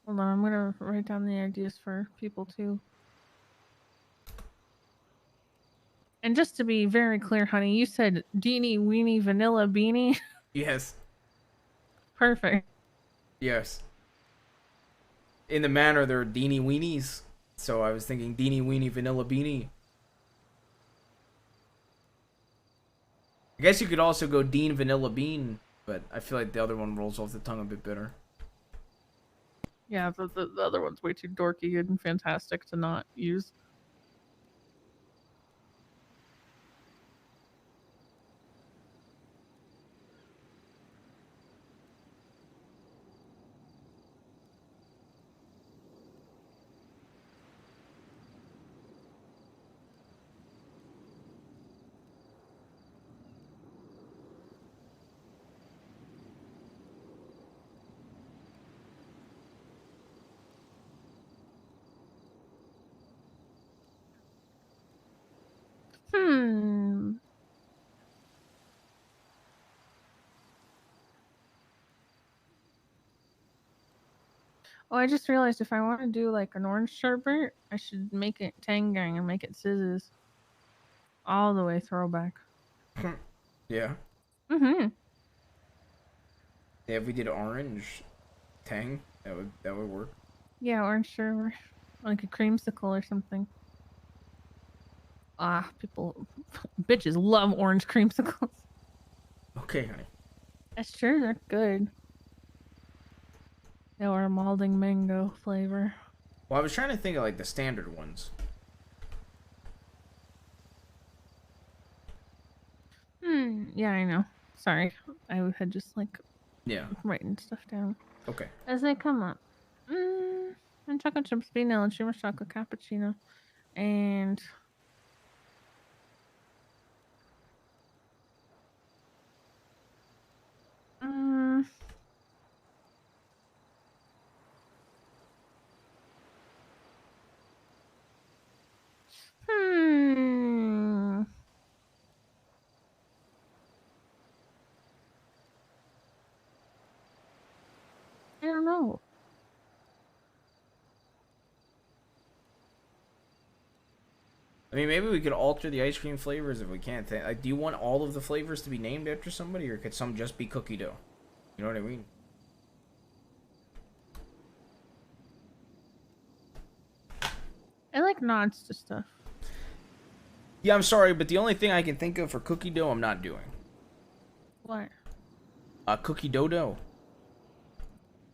Hold on, I'm gonna write down the ideas for people too. And just to be very clear, honey, you said Deanie Weenie Vanilla Beanie. Yes. Perfect. Yes. In the manner they're Deanie Weenies. So I was thinking Deanie Weenie Vanilla Beanie. I guess you could also go Dean Vanilla Bean, but I feel like the other one rolls off the tongue a bit better. Yeah, the other one's way too dorky and fantastic to not use. Oh, I just realized if I want to do like an orange sherbet, I should make it Tangang and make it Scissors. All the way throwback. Yeah. Mm-hmm. Yeah, if we did orange tang, that would work. Yeah, orange sherbet. Like a creamsicle or something. Ah, bitches love orange creamsicles. Okay, honey. That's true, they're good. They were a malding mango flavor. Well, I was trying to think of like the standard ones. Yeah, I know. Sorry. I had just like writing stuff down. Okay. As they come up. And chocolate chips, vanilla, and shimmer chocolate cappuccino. And I don't know. I mean, maybe we could alter the ice cream flavors if we can't. Like, do you want all of the flavors to be named after somebody, or could some just be cookie dough? You know what I mean? I like nods to stuff. Yeah, I'm sorry, but the only thing I can think of for cookie dough, I'm not doing. What? Cookie dough.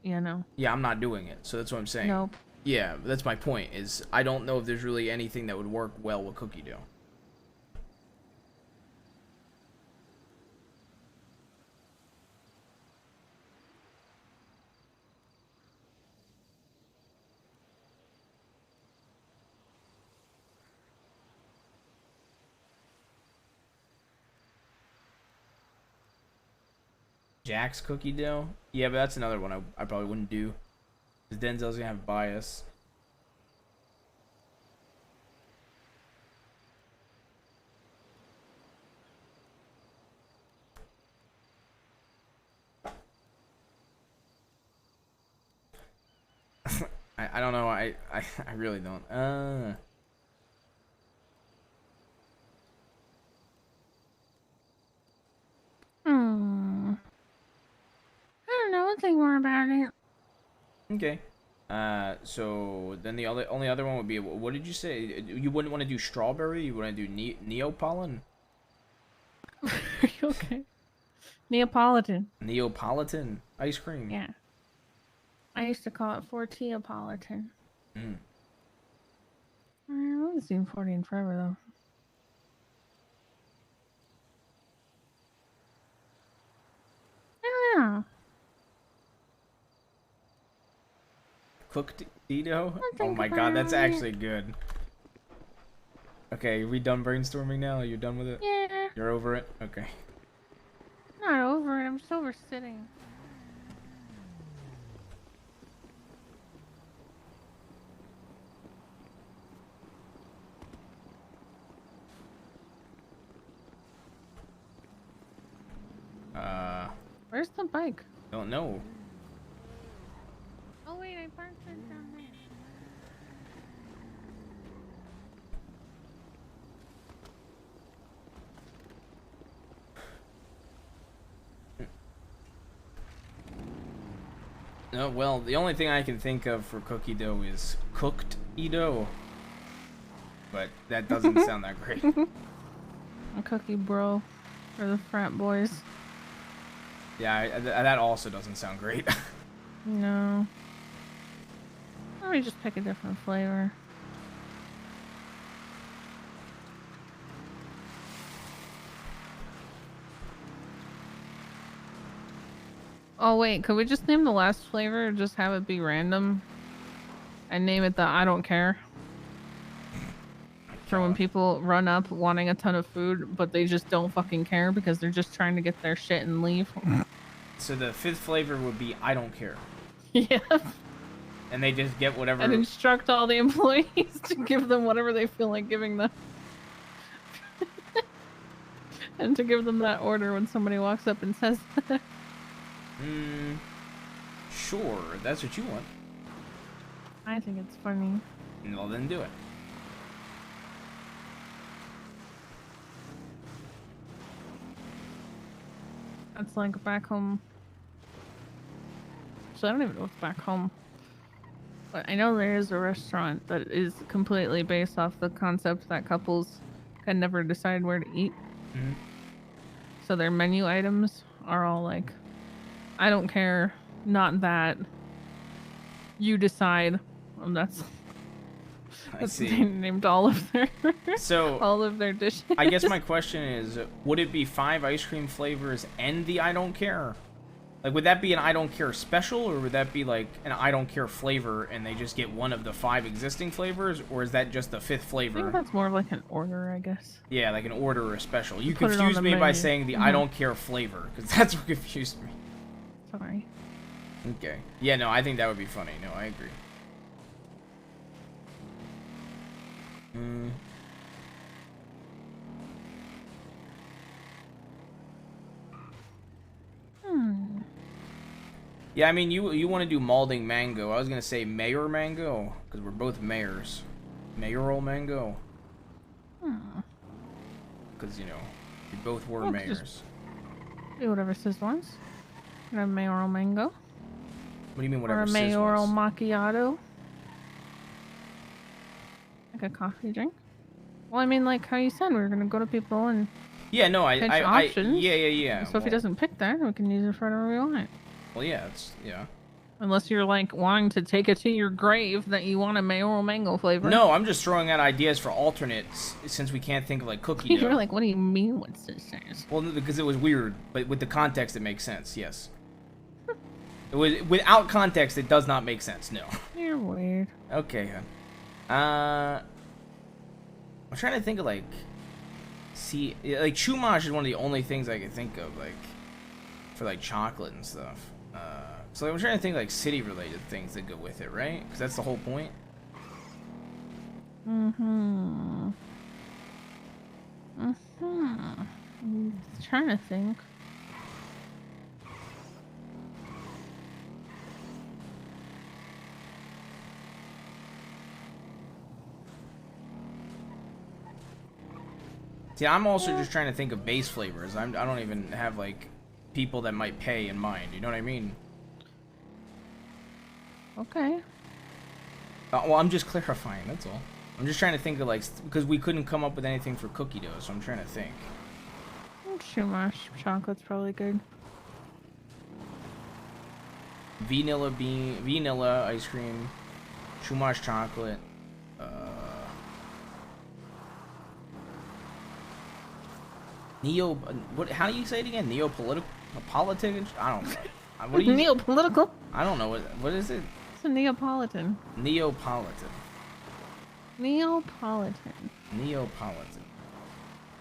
Yeah, no. Yeah, I'm not doing it. So that's what I'm saying. Nope. Yeah, that's my point. Is I don't know if there's really anything that would work well with cookie dough. Jack's cookie dough? Yeah, but that's another one I probably wouldn't do. Because Denzel's gonna have bias. I don't know. I really don't. I don't know. I'll think more about it. Okay. So then the only other one would be, what did you say? You wouldn't want to do strawberry? You want to do Neapolitan? Are you okay? Neapolitan. Neapolitan ice cream. Yeah. I used to call it 4T-apolitan. Mm. I haven't seen 40 in forever though. Yeah. Cooked Dito? Oh think my god, that's about it. actually good. Okay, are we done brainstorming now? Are you done with it? Yeah. You're over it? Okay. Not over it. I'm just over sitting. Where's the bike? Don't know. Oh wait, I parked it down there. No, well, the only thing I can think of for cookie dough is cooked dough. But that doesn't sound that great. A cookie bro for the frat boys. Yeah, that also doesn't sound great. No. Let me just pick a different flavor. Oh wait, could we just name the last flavor or just have it be random? And name it the I don't care. For when people run up wanting a ton of food, but they just don't fucking care because they're just trying to get their shit and leave. So the 5th flavor would be I don't care. Yeah. And they just get whatever. And instruct all the employees to give them whatever they feel like giving them. And to give them that order when somebody walks up and says that. Sure, that's what you want. I think it's funny. Well, then do it. That's like back home. So I don't even know what's back home. But I know there is a restaurant that is completely based off the concept that couples can never decide where to eat. Mm-hmm. So their menu items are all like, I don't care, not that. You decide. That's I see. They named all of their So all of their dishes. I guess my question is, would it be 5 ice cream flavors and the I don't care? Like, would that be an I don't care special, or would that be like an I don't care flavor and they just get one of the 5 existing flavors, or is that just the 5th I flavor? think that's more of like an order, I guess. Yeah, like an order or a special. You Put it on confused the me by menu. saying the I don't care flavor, because that's what confused me. Sorry. Okay. Yeah, no, I think that would be funny. No, I agree. Yeah, I mean, you want to do malding mango. I was going to say mayor mango, because we're both mayors. Mayoral mango. Because, you know, we both were Yeah, mayors. Do whatever Sis wants. Can I have mayoral mango? What do you mean whatever Or a sis mayoral wants? macchiato? Like a coffee drink? Well, I mean, like how you said, we were gonna go to people and Yeah, no, pitch I options. yeah. So if he well- doesn't pick that, we can use it for whatever we want. Well, yeah, it's, yeah. Unless you're like wanting to take it to your grave that you want a mayoral mango flavor. No, I'm just throwing out ideas for alternates since we can't think of like cookie dough. You're like, what do you mean? What's this? Well, no, because it was weird, but with the context, it makes sense. Yes. It was without context, it does not make sense. No. You're weird. Okay. I'm trying to think of like, see, like Chumash is one of the only things I can think of like, for like chocolate and stuff. So I'm trying to think like city-related things that go with it, right? Because that's the whole point. I'm trying to think. See, I'm also just trying to think of base flavors. I don't even have like people that might pay in mind. You know what I mean? Okay. Well, I'm just clarifying. That's all. I'm just trying to think of like, because we couldn't come up with anything for cookie dough, so I'm trying to think. Chumash chocolate's probably good. vanilla ice cream, Chumash chocolate. What? How do you say it again? Neopolitical? I don't know. What do you? Neopolitical? I don't know. What is it? It's a Neapolitan. Neapolitan. Neapolitan. Neapolitan.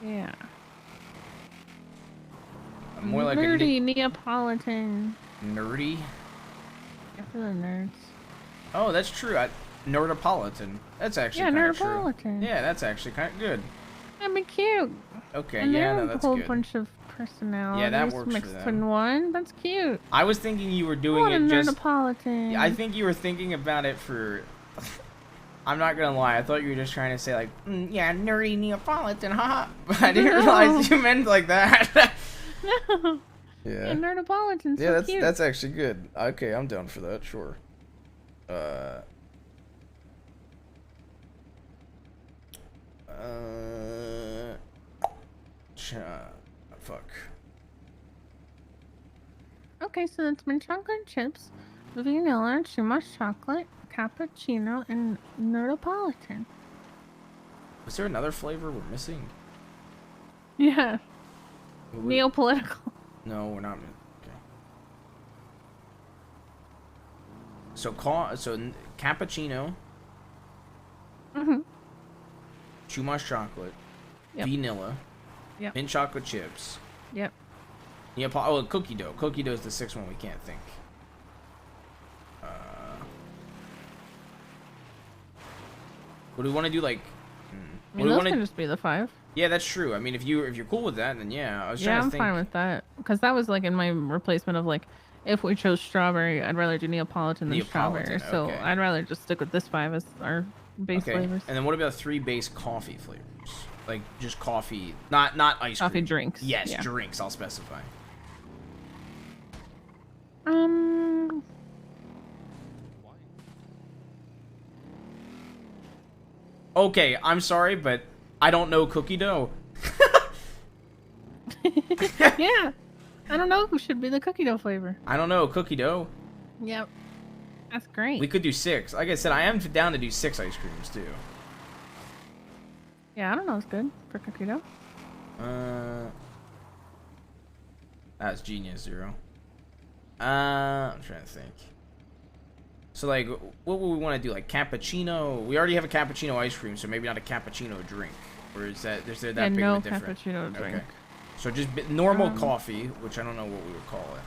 Yeah. More like nerdy Neapolitan. Nerdy? Yeah, for the nerds. Oh, that's true. Nerdopolitan. That's actually yeah, kind of true. Nerdopolitan. Yeah, that's actually kind of good. That'd be cute. Okay, and yeah, they no, have that's a whole good. bunch of personalities Yeah, that works mixed for them. in one. That's cute. I was thinking you were I doing want a it just. Nerdopolitan. I think you were thinking about it for. I'm not gonna lie. I thought you were just trying to say like, yeah, nerdy Neapolitan, haha. But I didn't realize you meant like that. No. Yeah. Nerdopolitan's Yeah, so cute. that's actually good. Okay, I'm down for that. Sure. Fuck. Okay, so that's mint chocolate chips, vanilla, Chumash chocolate, cappuccino, and Nerdopolitan. Was there another flavor we're missing? Yeah. We- Neopolitical. No, we're not. Okay. So cappuccino, Mhm. Chumash chocolate, Yep. vanilla, Yep. mint chocolate chips. Yep. Cookie dough. Cookie dough is the sixth one we can't think. What do we want to do? Like, I what mean, do we those want can to? just be the 5. Yeah, that's true. I mean, if you're cool with that, then yeah. I was Yeah, trying to I'm think. fine with that. Because that was like in my replacement of like, if we chose strawberry, I'd rather do Neapolitan than strawberry. Neapolitan, So okay. I'd rather just stick with this 5 as our base Okay. flavors. And then what about 3 base coffee flavors? Like just coffee, not ice Coffee cream. drinks. Yes, Yeah. drinks. I'll specify. Okay, I'm sorry, but I don't know cookie dough. Yeah. I don't know who should be the cookie dough flavor. I don't know cookie dough. Yep. That's great. We could do 6. Like I said, I am down to do 6 ice creams too. Yeah, I don't know. It's good for cookie dough. That's genius 0. I'm trying to think. So like, what would we want to do? Like cappuccino? We already have a cappuccino ice cream, so maybe not a cappuccino drink. Or is there that Yeah, big no of a difference? cappuccino drink. Okay. So just normal Um, coffee, which I don't know what we would call it.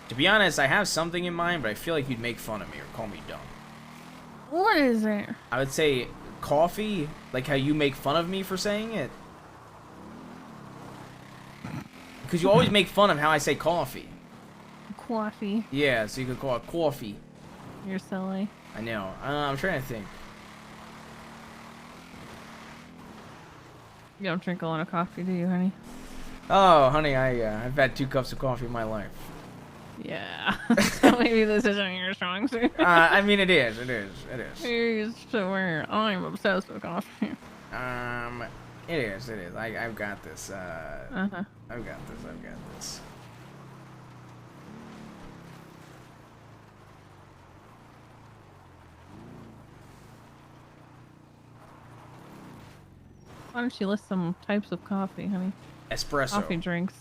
To be honest, I have something in mind, but I feel like you'd make fun of me or call me dumb. What is it? I would say coffee, like how you make fun of me for saying it. Because you always make fun of how I say coffee. Coffee. Yeah, so you could call it coffee. You're silly. I know. I'm trying to think. You don't drink a lot of coffee, do you, honey? Oh, honey, I've had 2 cups of coffee in my life. Yeah. So maybe this isn't your strong suit. I mean, it is. It is. You're used to where I'm obsessed with coffee. It is. It is. I've got this. Uh-huh. I've got this. Why don't you list some types of coffee, honey? Espresso. Coffee drinks.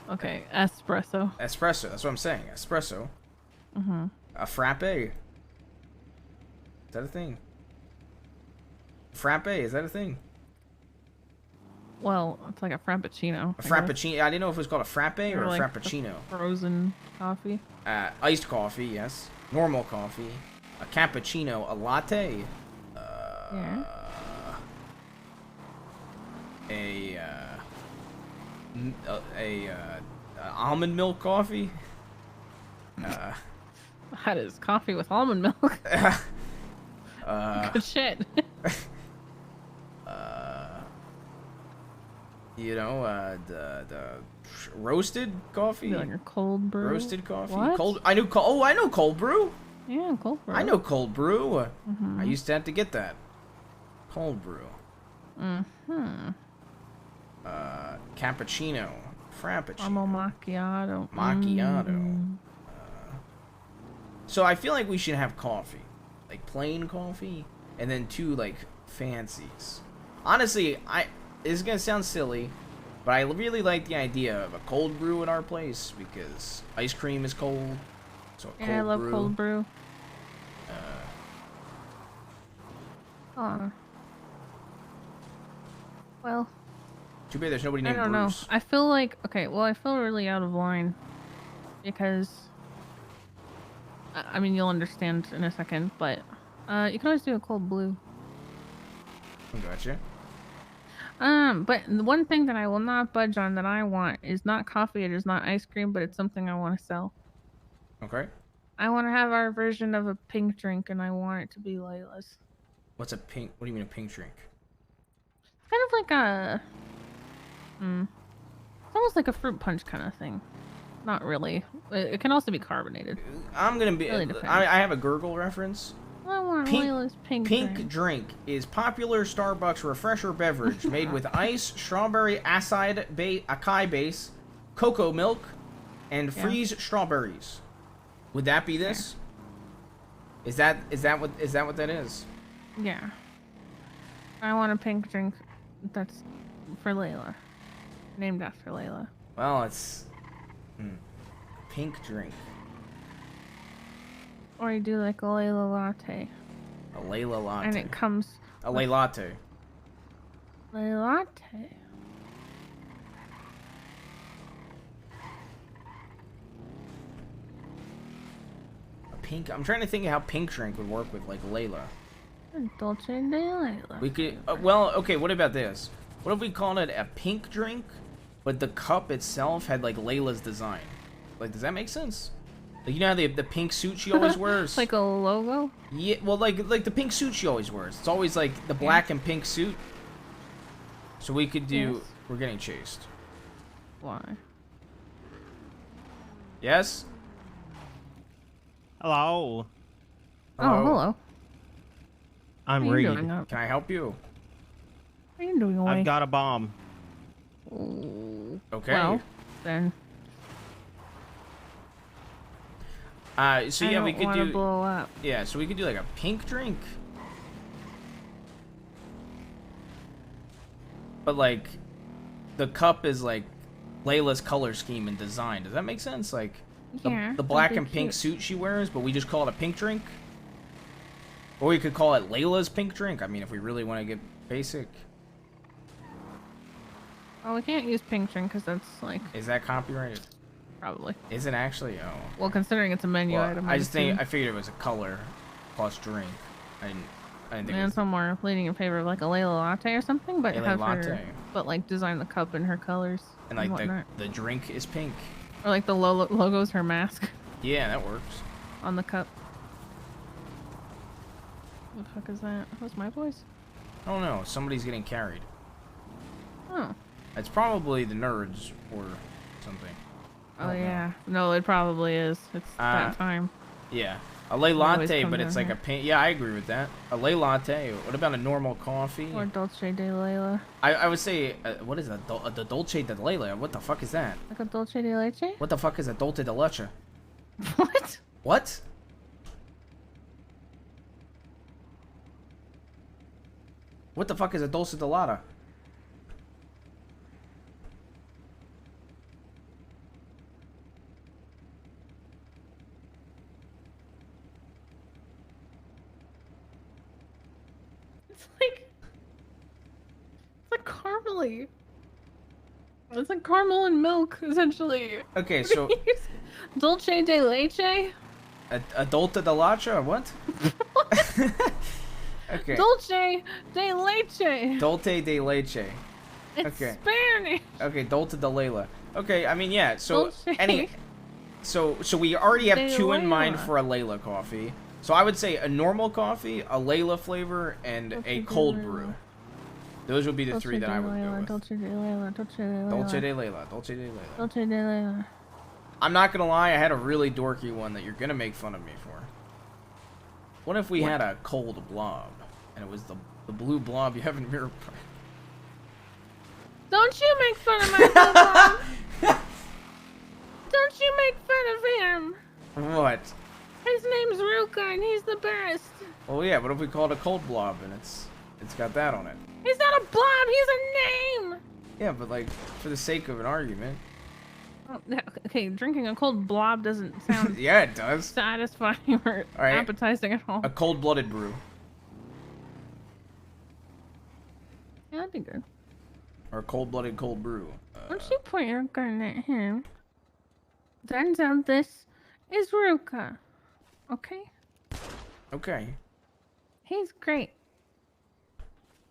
Okay, espresso. Espresso. That's what I'm saying. Espresso. Mm-hmm. A frappe. Is that a thing? Frappe. Is that a thing? Well, it's like a frappuccino. A frappuccino. I didn't know if it was called a frappe or a like frappuccino. Frozen coffee. Iced coffee, yes. Normal coffee. A cappuccino. A latte. Yeah. Almond milk coffee. That is coffee with almond milk. Good shit. The roasted coffee. Like a cold brew. Roasted coffee. What? I know cold brew. Yeah, cold brew. I know cold brew. Mhm. I used to have to get that. Cold brew. Mm-hmm. Cappuccino. Frappuccino. Caramel macchiato. Macchiato. Mm. So I feel like we should have coffee, like plain coffee, and then 2 like fancies. Honestly, this is gonna sound silly, but I really like the idea of a cold brew at our place because ice cream is cold. So a Yeah, I love brew. cold brew. Well, Too bad there's nobody I named don't Bruce. know. I feel like I feel really out of line because I mean you'll understand in a second, but you can always do a cold blue. Gotcha. But the one thing that I will not budge on that I want is not coffee. It is not ice cream, but it's something I want to sell. Okay. I want to have our version of a pink drink, and I want it to be Layla's. What's a pink? What do you mean a pink drink? Kind of like a, it's almost like a fruit punch kind of thing. Not really. It can also be carbonated. I'm gonna be. Really depends. I have a gurgle reference. I want Layla's pink drink is popular Starbucks refresher beverage made with ice, strawberry acai base, cocoa milk, and freeze strawberries. Would that be this? Yeah. Is that what that is? Yeah. I want a pink drink that's for Layla. Named after Layla. Well, it's pink drink. Or you do like a Layla latte. A Layla latte. And it comes a Layla latte. Layla latte. A pink. I'm trying to think of how pink drink would work with like Layla. Dolce de Layla. We could. Well, okay. What about this? What if we called it a pink drink, but the cup itself had like Layla's design? Like, does that make sense? Like, you know how the pink suit she always wears? Like a logo? Yeah, well, like the pink suit she always wears. It's always like the black and pink suit. So we could do. Yes. We're getting chased. Why? Yes. Hello. Oh, hello. I'm How you Reed. doing up? Can I help you? What are you doing away? I've got a bomb. Okay. Well, then. So yeah, we could do. Blow up. Yeah, so we could do like a pink drink. But like, the cup is like Layla's color scheme and design. Does that make sense? Like, the black and pink suit she wears, but we just call it a pink drink. Or we could call it Layla's pink drink. I mean, if we really want to get basic. Oh, we can't use pink drink because that's like. Is that copyrighted? Probably. Is it actually? Oh. Well, considering it's a menu item. I figured it was a color plus drink. I didn't think. And somewhere leaning in favor of like a Layla latte or something, but Layla have latte. her, but like design the cup in her colors And like whatnot. the drink is pink. Or like the logo's her mask Yeah, that works. on the cup. What the fuck is that? What's my voice? I don't know. Somebody's getting carried. Oh. It's probably the nerds or something. Oh yeah. No, it probably is. It's that time. Yeah. A lay It always latte, comes but it's in like here. a pink. Yeah, I agree with that. A lay latte. What about a normal coffee? Or Dolce de Layla. I would say, what is that? The Dolce de Layla. What the fuck is that? Like a Dolce de Leche? What the fuck is a Dolce de Leche? What? What? What the fuck is a Dolce de Lata? It's like caramely. It's like caramel and milk, essentially. Okay, so Dolce de Leche? a Dolce de Leche or what? Okay. Dolce de Leche. Dolce de Leche. It's Okay. Spanish. Okay, Dolce de Layla. Okay, I mean, yeah. So Dolce. so we already have De two in mind Layla. for a Layla coffee. So I would say a normal coffee, a Layla flavor, and Dolce a de cold Layla. brew. Those would be the three that I would go with. Dolce de Layla. Dolce de Layla. Dolce de Layla. Dolce de Layla. Dolce de Layla. I'm not gonna lie, I had a really dorky one that you're gonna make fun of me for. What if we had a cold blob, and it was the blue blob you have in Mirror Park? Don't you make fun of my blue blob. of him. What? His name's Ruka, and he's the best. Oh yeah, what if we call it a cold blob and it's got that on it? He's not a blob. He's a name. Yeah, but like for the sake of an argument. Oh, okay, drinking a cold blob doesn't sound Yeah, it does. satisfying or All right. appetizing at all. A cold-blooded brew. Yeah, that'd be good. Or a cold-blooded cold brew. Why don't you point your gun at him? Denzel, this is Ruka. Okay? Okay. He's great.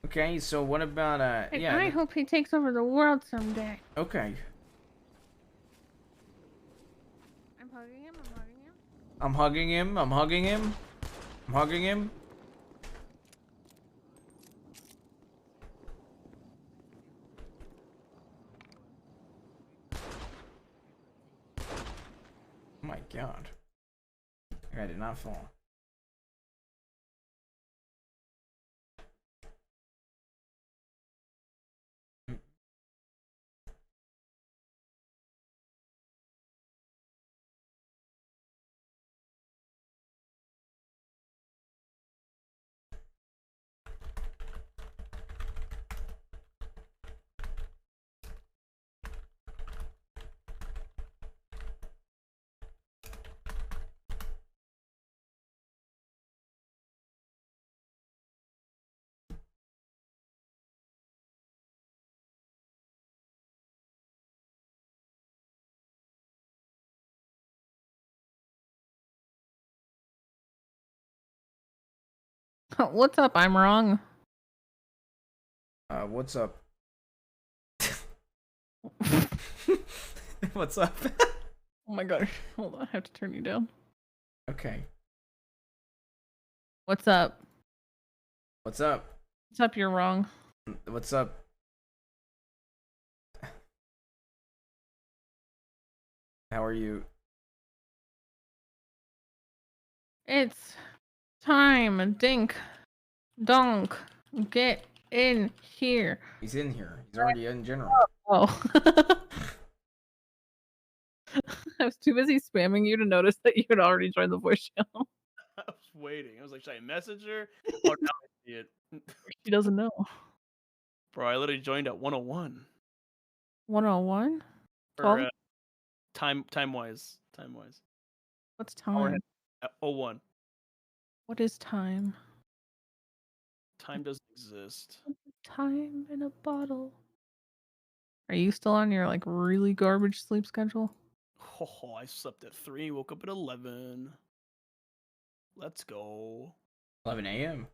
Okay, so what about And yeah. I hope he takes over the world someday. Okay. I'm hugging him, I'm hugging him. I'm hugging him. I'm hugging him. I'm hugging him. Oh my god. I did not fall. What's up? I'm wrong. What's up? What's up? Oh my god. Hold on, I have to turn you down. Okay. What's up? What's up? What's up? You're wrong. What's up? How are you? It's time. Dink. Donk. Get in here. He's in here. He's already in general. Oh. I was too busy spamming you to notice that you had already joined the voice channel. I was waiting. I was like, should I message her? Oh, now I see it. She doesn't know. Bro, I literally joined at 101. 101? Or 12? time wise. What's Hour time? ahead at 01. What is time? Time doesn't exist. Time in a bottle. Are you still on your like really garbage sleep schedule? Oh, I slept at 3, woke up at 11. Let's go. 11 a.m.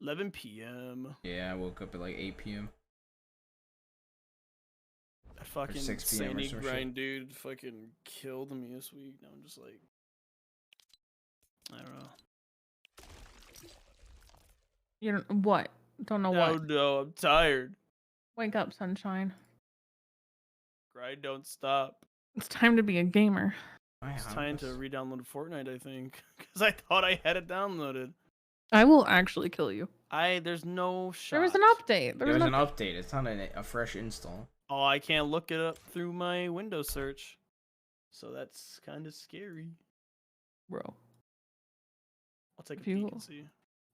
11 p.m. Yeah, I woke up at like 8 p.m. That fucking 6 p.m. or Sandy some shit. grind dude fucking killed me this week. Now I'm just like, I don't know. You don't what? Don't know No, what. no, I'm tired. Wake up, sunshine. Grind don't stop. It's time to be a gamer. It's time to re-download Fortnite, I think, because I thought I had it downloaded. I will actually kill you. There's no shot. There was an update. There was an update. It's not a fresh install. Oh, I can't look it up through my Windows search, so that's kind of scary. Bro. I'll take a If peek you and see.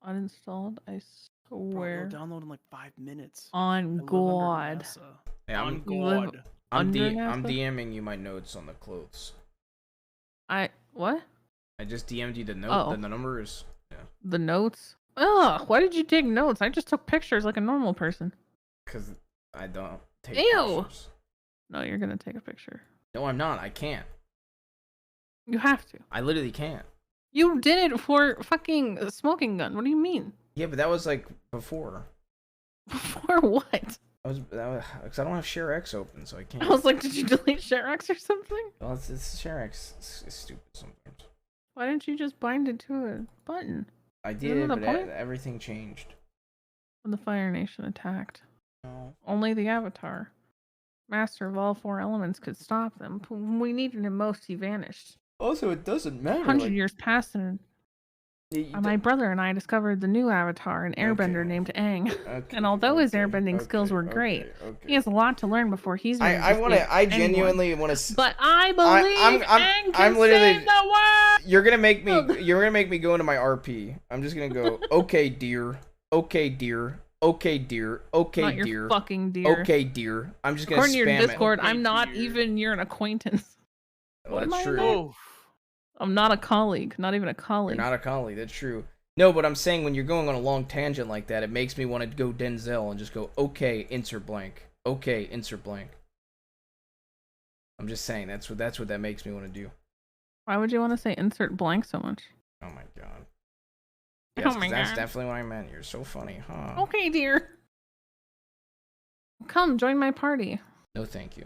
uninstalled, I swear. Bro, download in like 5 minutes. On I live under God. NASA. Yeah, On You live God. I'm under I'm NASA? DMing you my notes on the clothes. What? I just DM'd you the note, Oh. the numbers. Yeah. The notes? Ugh, why did you take notes? I just took pictures like a normal person. Because I don't take Ew! pictures. No, you're gonna take a picture. No, I'm not. I can't. You have to. I literally can't. You did it for fucking a smoking gun. What do you mean? Yeah, but that was like before. For what? Because I don't have ShareX open, so I can't. I was like, did you delete ShareX or something? Well, it's ShareX. It's stupid sometimes. Why didn't you just bind it to a button? I Isn't did, that but the point? everything changed. When the Fire Nation attacked. No. Only the Avatar, master of all 4 elements, could stop them. When we needed him most, he vanished. Also, it doesn't matter. 100 like- years passed and My brother and I discovered the new avatar, an airbender named Aang. And although his airbending skills were great, he has a lot to learn before he's ready to save I anyone. genuinely want to. But I believe Aang can save the world. You're gonna make me go into my RP. I'm just gonna go. Okay, dear. Okay, dear. Okay, dear. Okay, Not your dear. fucking dear. Okay, dear. I'm just gonna According to your spam Discord, it. I'm not even an acquaintance. What am That's I in true. there? I'm not a colleague. Not even a colleague. You're not a colleague. That's true. No, but I'm saying when you're going on a long tangent like that, it makes me want to go Denzel and just go, okay, insert blank. Okay, insert blank. I'm just saying that's what that makes me want to do. Why would you want to say insert blank so much? Oh my god. Yes, 'cause my that's God. definitely what I meant. You're so funny, huh? Okay, dear. Come join my party. No, thank you.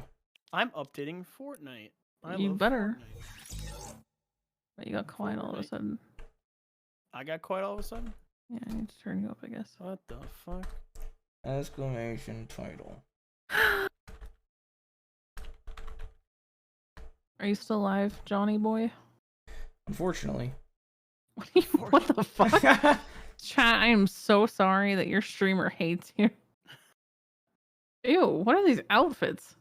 I'm updating Fortnite. You love better. Fortnite. But you got quiet all of a sudden. I got quiet all of a sudden? Yeah, I need to turn you up, I guess. What the fuck? Exclamation title. Are you still alive, Johnny boy? Unfortunately. What the fuck? Chat, I am so sorry that your streamer hates you. Ew, what are these outfits?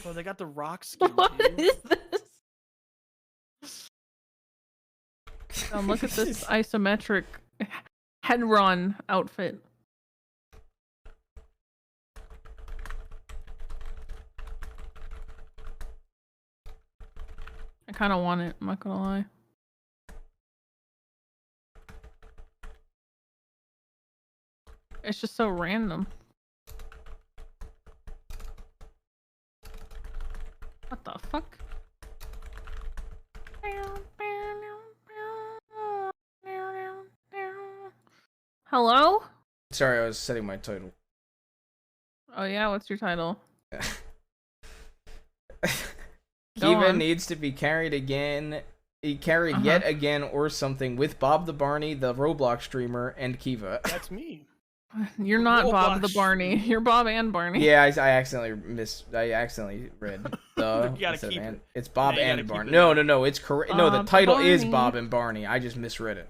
Oh, they got the rock skin. What dude. is this? Look at this isometric head-run outfit. I kind of want it, I'm not gonna lie. It's just so random. What the fuck? Hello? Sorry, I was setting my title. Oh yeah, what's your title? Go Kiva on. needs to be carried again. Carried yet again or something with Bob the Barney, the Roblox streamer, and Kiva. That's me. You're not Bob the Roblox Barney. You're Bob and Barney. Yeah, I accidentally read the. You gotta instead of keep and. it. It's Bob Yeah, you and gotta keep Barney. it No, in. no, no. It's correct. No, the Bob title is Barney. Bob and Barney. I just misread it.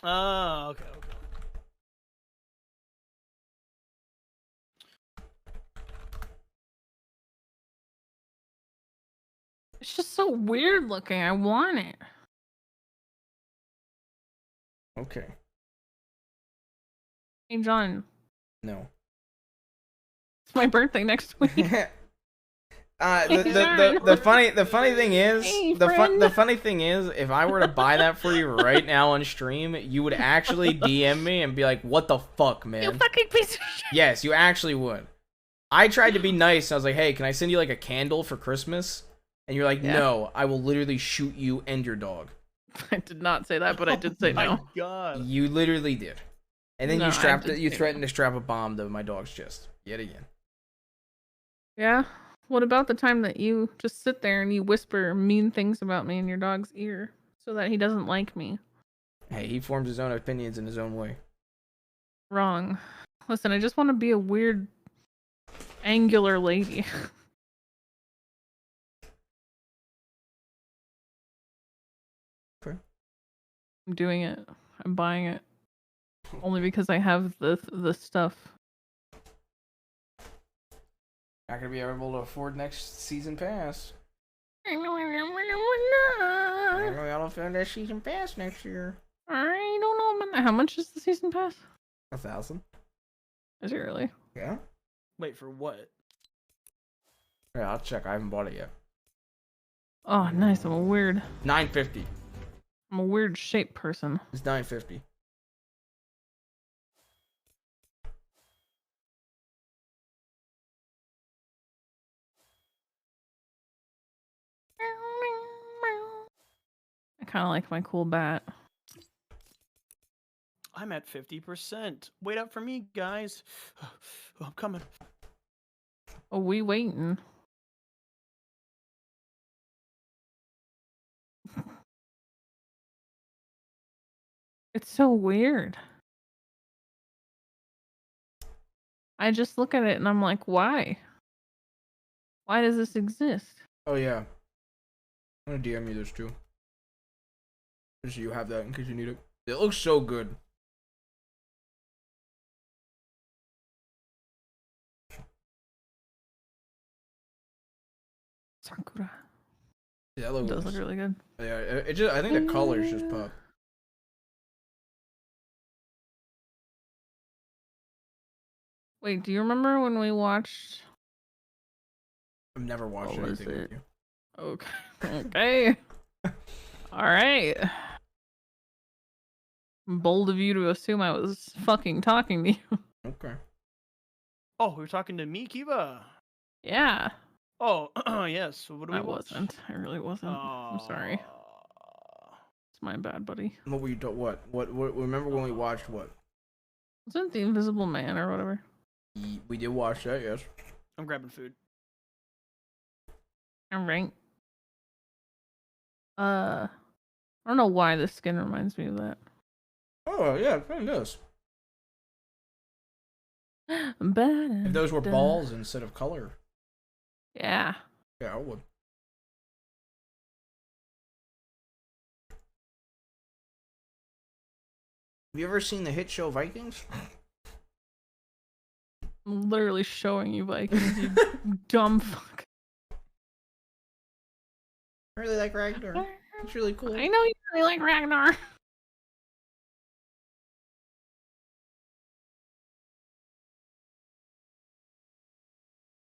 Oh, okay. It's just so weird looking. I want it. Okay. Hey John, No. it's my birthday next week. The funny thing is Hey, the friend. funny thing is if I were to buy that for you right now on stream, you would actually DM me and be like, "What the fuck, man?" You fucking piece of shit. Yes, you actually would. I tried to be nice. I was like, "Hey, can I send you like a candle for Christmas?" And you're like, Yeah. "No, I will literally shoot you and your dog." I did not say that, but I did say no. My God. You literally did. And then No, you I strapped did it. You say threatened to strap a bomb to my dog's chest yet again. Yeah. What about the time that you just sit there and you whisper mean things about me in your dog's ear so that he doesn't like me? Hey, he forms his own opinions in his own way. Wrong. Listen, I just want to be a weird, angular lady. Okay. I'm doing it. I'm buying it. Only because I have the stuff. Not gonna be able to afford next season pass. I I'm gonna be able to afford that season pass next year. don't know about that. How much is the season pass? 1,000. Is it really? Yeah. Wait, for what? Yeah, I'll check. I haven't bought it yet. Oh, nice. I'm a weird $9.50. shaped person. It's $9.50. I kind of like my cool bat. I'm at 50%. Wait up for me, guys. Oh, I'm coming. Oh, we waiting. It's so weird. I just look at it and I'm like, why? Why does this exist? Oh yeah. I'm gonna DM you this too. Just so you have that in case you need it. It looks so good. Sakura. Yeah, that It does look really good. Yeah, it just I think the colors just pop. Wait, do you remember when we watched? I've never watched What was anything with it? you. Okay. Okay. All right. Bold of you to assume I was fucking talking to you. Okay. Oh, we were talking to me, Kiva. Yeah. Oh, yes. So what do we I watch? wasn't. I really wasn't. I'm sorry. It's my bad, buddy. What were you what? Remember when we watched what? Wasn't The Invisible Man or whatever? We did watch that, yes. I'm grabbing food. All right. I don't know why this skin reminds me of that. Oh yeah, it kind of does. If those were balls instead of color. Yeah. Yeah, I would. Have you ever seen the hit show Vikings? I'm literally showing you Vikings, you dumb fuck. I really like Ragnar. It's really cool. I know you really like Ragnar.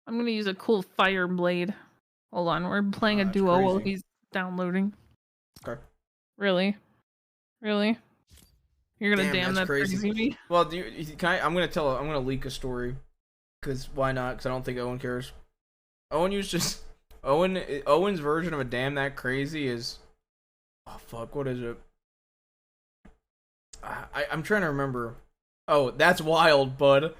I'm gonna use a cool fire blade. Hold on, we're playing a duo while crazy. he's downloading. Okay. Really? Really? You're gonna damn that's that crazy me? Well, I'm gonna leak a story. Cause why not? Cause I don't think Owen cares. Owen's version of a damn that crazy is, oh fuck, what is it? I'm trying to remember. Oh, that's wild, bud.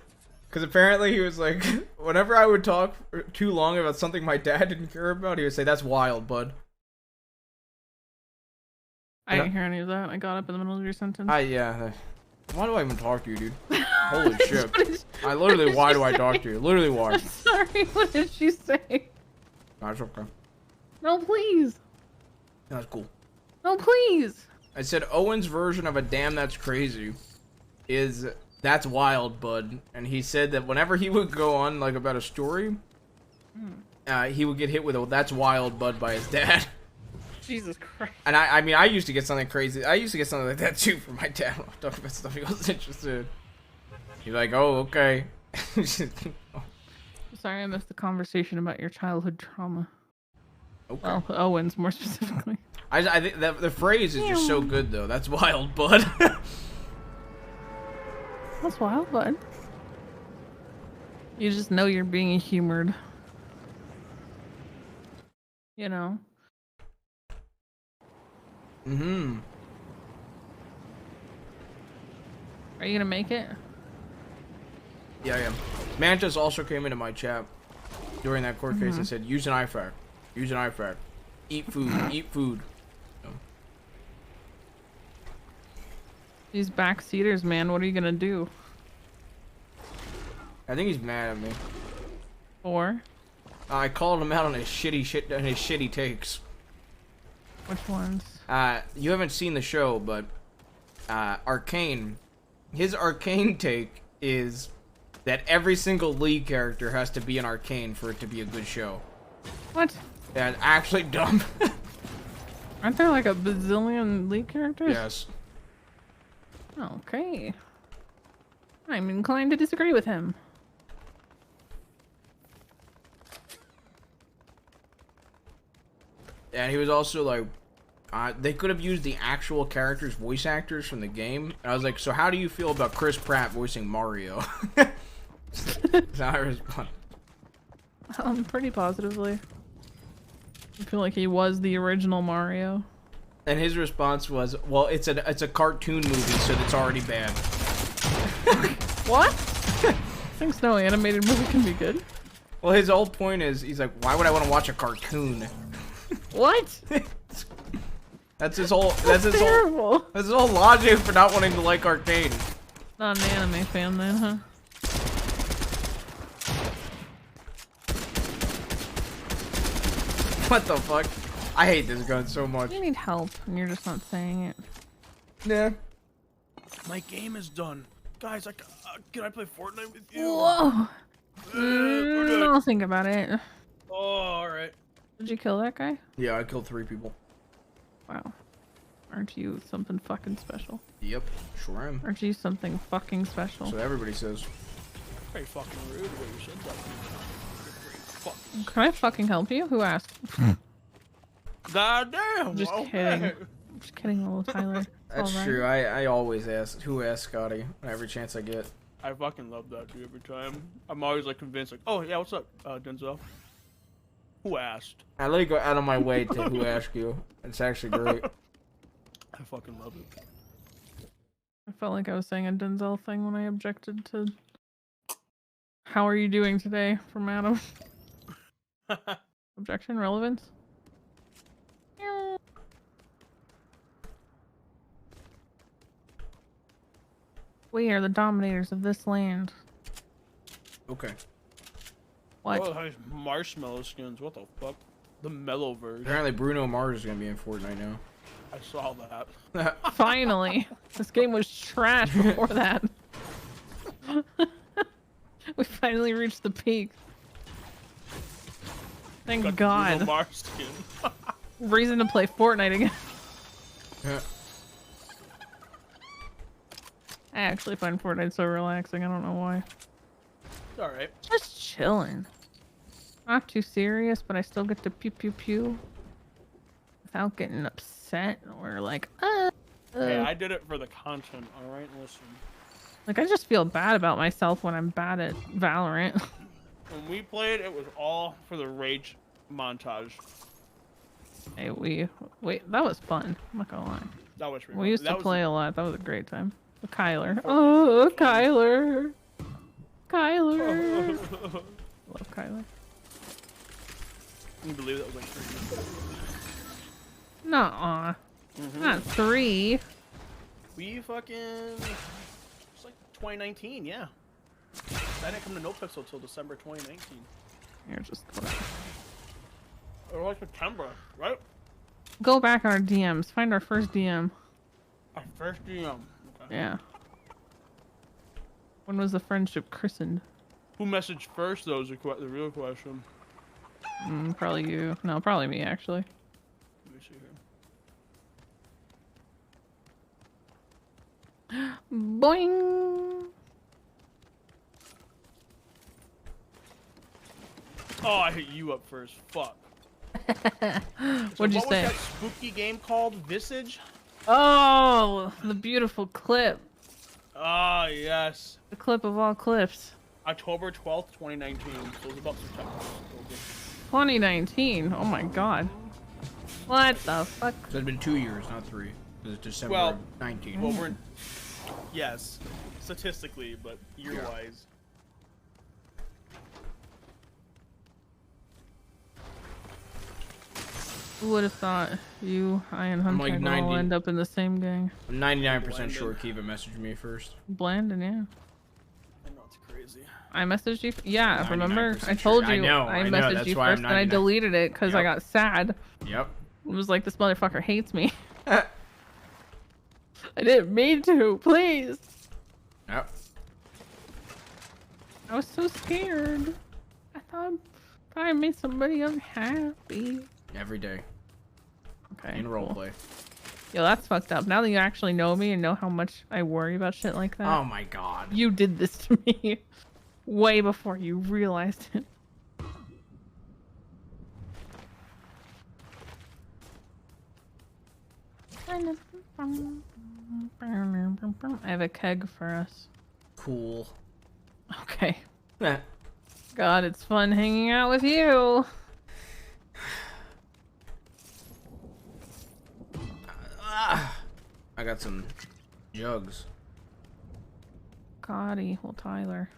Because apparently he was like, whenever I would talk too long about something my dad didn't care about, he would say, "That's wild, bud." I didn't hear any of that. I got up in the middle of your sentence. Yeah. Why do I even talk to you, dude? Holy shit. Why do I talk to you? Literally, why? Sorry, what did she say? That's okay. No, please. That's cool. No, please. I said Owen's version of a damn that's crazy is "That's wild, bud." And he said that whenever he would go on like about a story, he would get hit with a "That's wild, bud" by his dad. Jesus Christ. And I mean, I used to get something crazy. I used to get something like that too from my dad when I talked about stuff he wasn't interested in. He's like, "Oh, okay." Sorry, I missed the conversation about your childhood trauma. Okay. Well, Owen's more specifically. I think that the phrase is just so good though. "That's wild, bud." That's wild, bud. You just know you're being humored. You know. Mm-hmm. Are you gonna make it? Yeah, I am. Mantis also came into my chat during that court case and said, "Use an IFAC. Use an IFAC. Eat food. Eat food." These backseaters, man. What are you gonna do? I think he's mad at me. Or? I called him out on his shitty takes. Which ones? You haven't seen the show, but Arcane, his Arcane take is that every single League character has to be an Arcane for it to be a good show. What? Yeah, it's actually dumb. Aren't there like a bazillion League characters? Yes. Okay. I'm inclined to disagree with him. And he was also like, they could have used the actual characters' voice actors from the game. And I was like, so how do you feel about Chris Pratt voicing Mario? So I responded. Pretty positively. I feel like he was the original Mario. And his response was, well, it's a cartoon movie, so it's already bad. What? Thinks no animated movie can be good. Well, his whole point is, he's like, why would I want to watch a cartoon? What? That's his whole. That's his terrible. whole. That's his whole logic for not wanting to like Arcane. Not an anime fan, then, huh? What the fuck? I hate this gun so much. You need help, and you're just not saying it. Yeah. My game is done. Guys, can I play Fortnite with you? Whoa. I'll think about it. Oh, alright. Did you kill that guy? Yeah, I killed 3 people. Wow. Aren't you something fucking special? Yep, sure am. Aren't you something fucking special? So everybody says. Very fucking rude the way you said that. Can I fucking help you? Who asked? God damn. I'm just kidding. I'm just kidding, little Tyler. It's That's all right. true. I always ask. Who asks Scotty? Every chance I get. I fucking love that dude every time. I'm always like convinced, like, oh yeah, what's up, Denzel? Who asked? I let it go out of my way to who asked you. It's actually great. I fucking love it. I felt like I was saying a Denzel thing when I objected to "How are you doing today?" from Adam. Objection, relevance. We are the dominators of this land. Okay. What? Oh, nice marshmallow skins. What the fuck? The mellow version. Apparently Bruno Mars is gonna be in Fortnite now. I saw that. Finally, this game was trash before that. We finally reached the peak. Thank Got God. Bruno Mars skin. Reason to play Fortnite again. I actually find Fortnite so relaxing. I don't know why. It's alright. Just chilling. Not too serious, but I still get to pew pew pew without getting upset or like, Hey, I did it for the content, alright? Listen. Like, I just feel bad about myself when I'm bad at Valorant. When we played, it was all for the rage montage. Hey, wait, that was fun. I'm not gonna lie. That was really We used that to was play a lot. That was a great time. Kyler. Oh, Kyler. Kyler. Love Kyler. Can you believe that was like 3 years ago? Nuh-uh. Not 3. We fucking... It's like 2019, yeah. I didn't come to NoPixel till December 2019. You're just... Or like September, right? Go back our DMs. Find our first DM. Our first DM. Okay. Yeah. When was the friendship christened? Who messaged first, though, is the real question. Probably you. No, probably me, actually. Let me see here. Boing! Oh, I hit you up first. Fuck. What'd you what say? was that spooky game called? Visage? Oh, the beautiful clip. Ah, yes. The clip of all clips. October 12th, 2019. So it was about September. 2019. Oh my god. What the fuck? So it's been 2 years, not 3. It's December Well, of 19. Well, we're yes, statistically, but year-wise. Who would have thought you, I, and Hunter like will 90 end up in the same gang? I'm 99% sure Kiva messaged me first. Blandon, yeah. I know it's crazy. I messaged you. Yeah, remember? 99% I told sure. you. I know, messaged that's you why I'm first, and I 99. deleted it because I Yep. got sad. Yep. It was like, this motherfucker hates me. I didn't mean to. Please. Yep. I was so scared. I thought I made somebody unhappy. Every day. Okay. In roleplay. Yo, that's fucked up. Now that you actually know me and know how much I worry about shit like that. Oh my god. You did this to me way before you realized it. I have a keg for us. Cool. Okay. God, it's fun hanging out with you. I got some jugs. Gotti. Well, Tyler.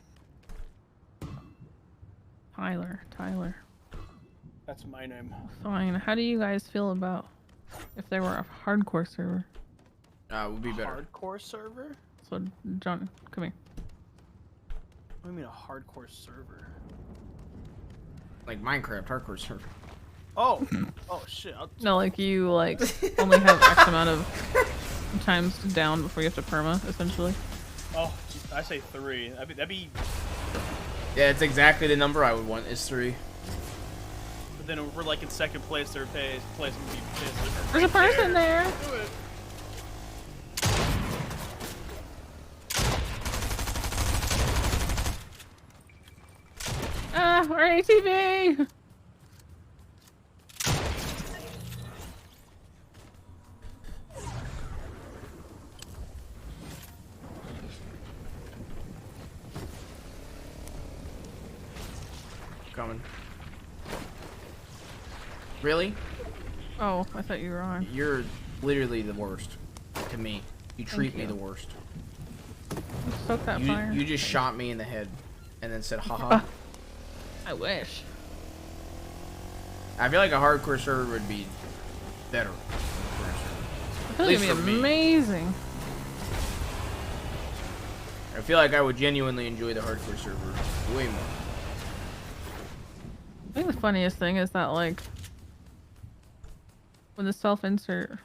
Tyler. That's my name. Fine. How do you guys feel about if there were a hardcore server? Would be better. Hardcore server? So, John, come here. What do you mean a hardcore server? Like Minecraft hardcore server. Oh, oh shit. No, like you only have X amount of times down before you have to perma, essentially. Oh, I say 3. That'd be. Yeah, it's exactly the number I would want is 3. But then we're like in second place, third place would be pissed. There's a person there. Do it. Ah, our ATV. Coming. Really? Oh, I thought you were on. You're literally the worst to me. You treat Thank me you. the worst. Soak that fire. You just shot me in the head and then said haha. I wish. I feel like a hardcore server would be better. I feel like it'd be amazing. I feel like I would genuinely enjoy the hardcore server way more. I think the funniest thing is that, like, when the self-insert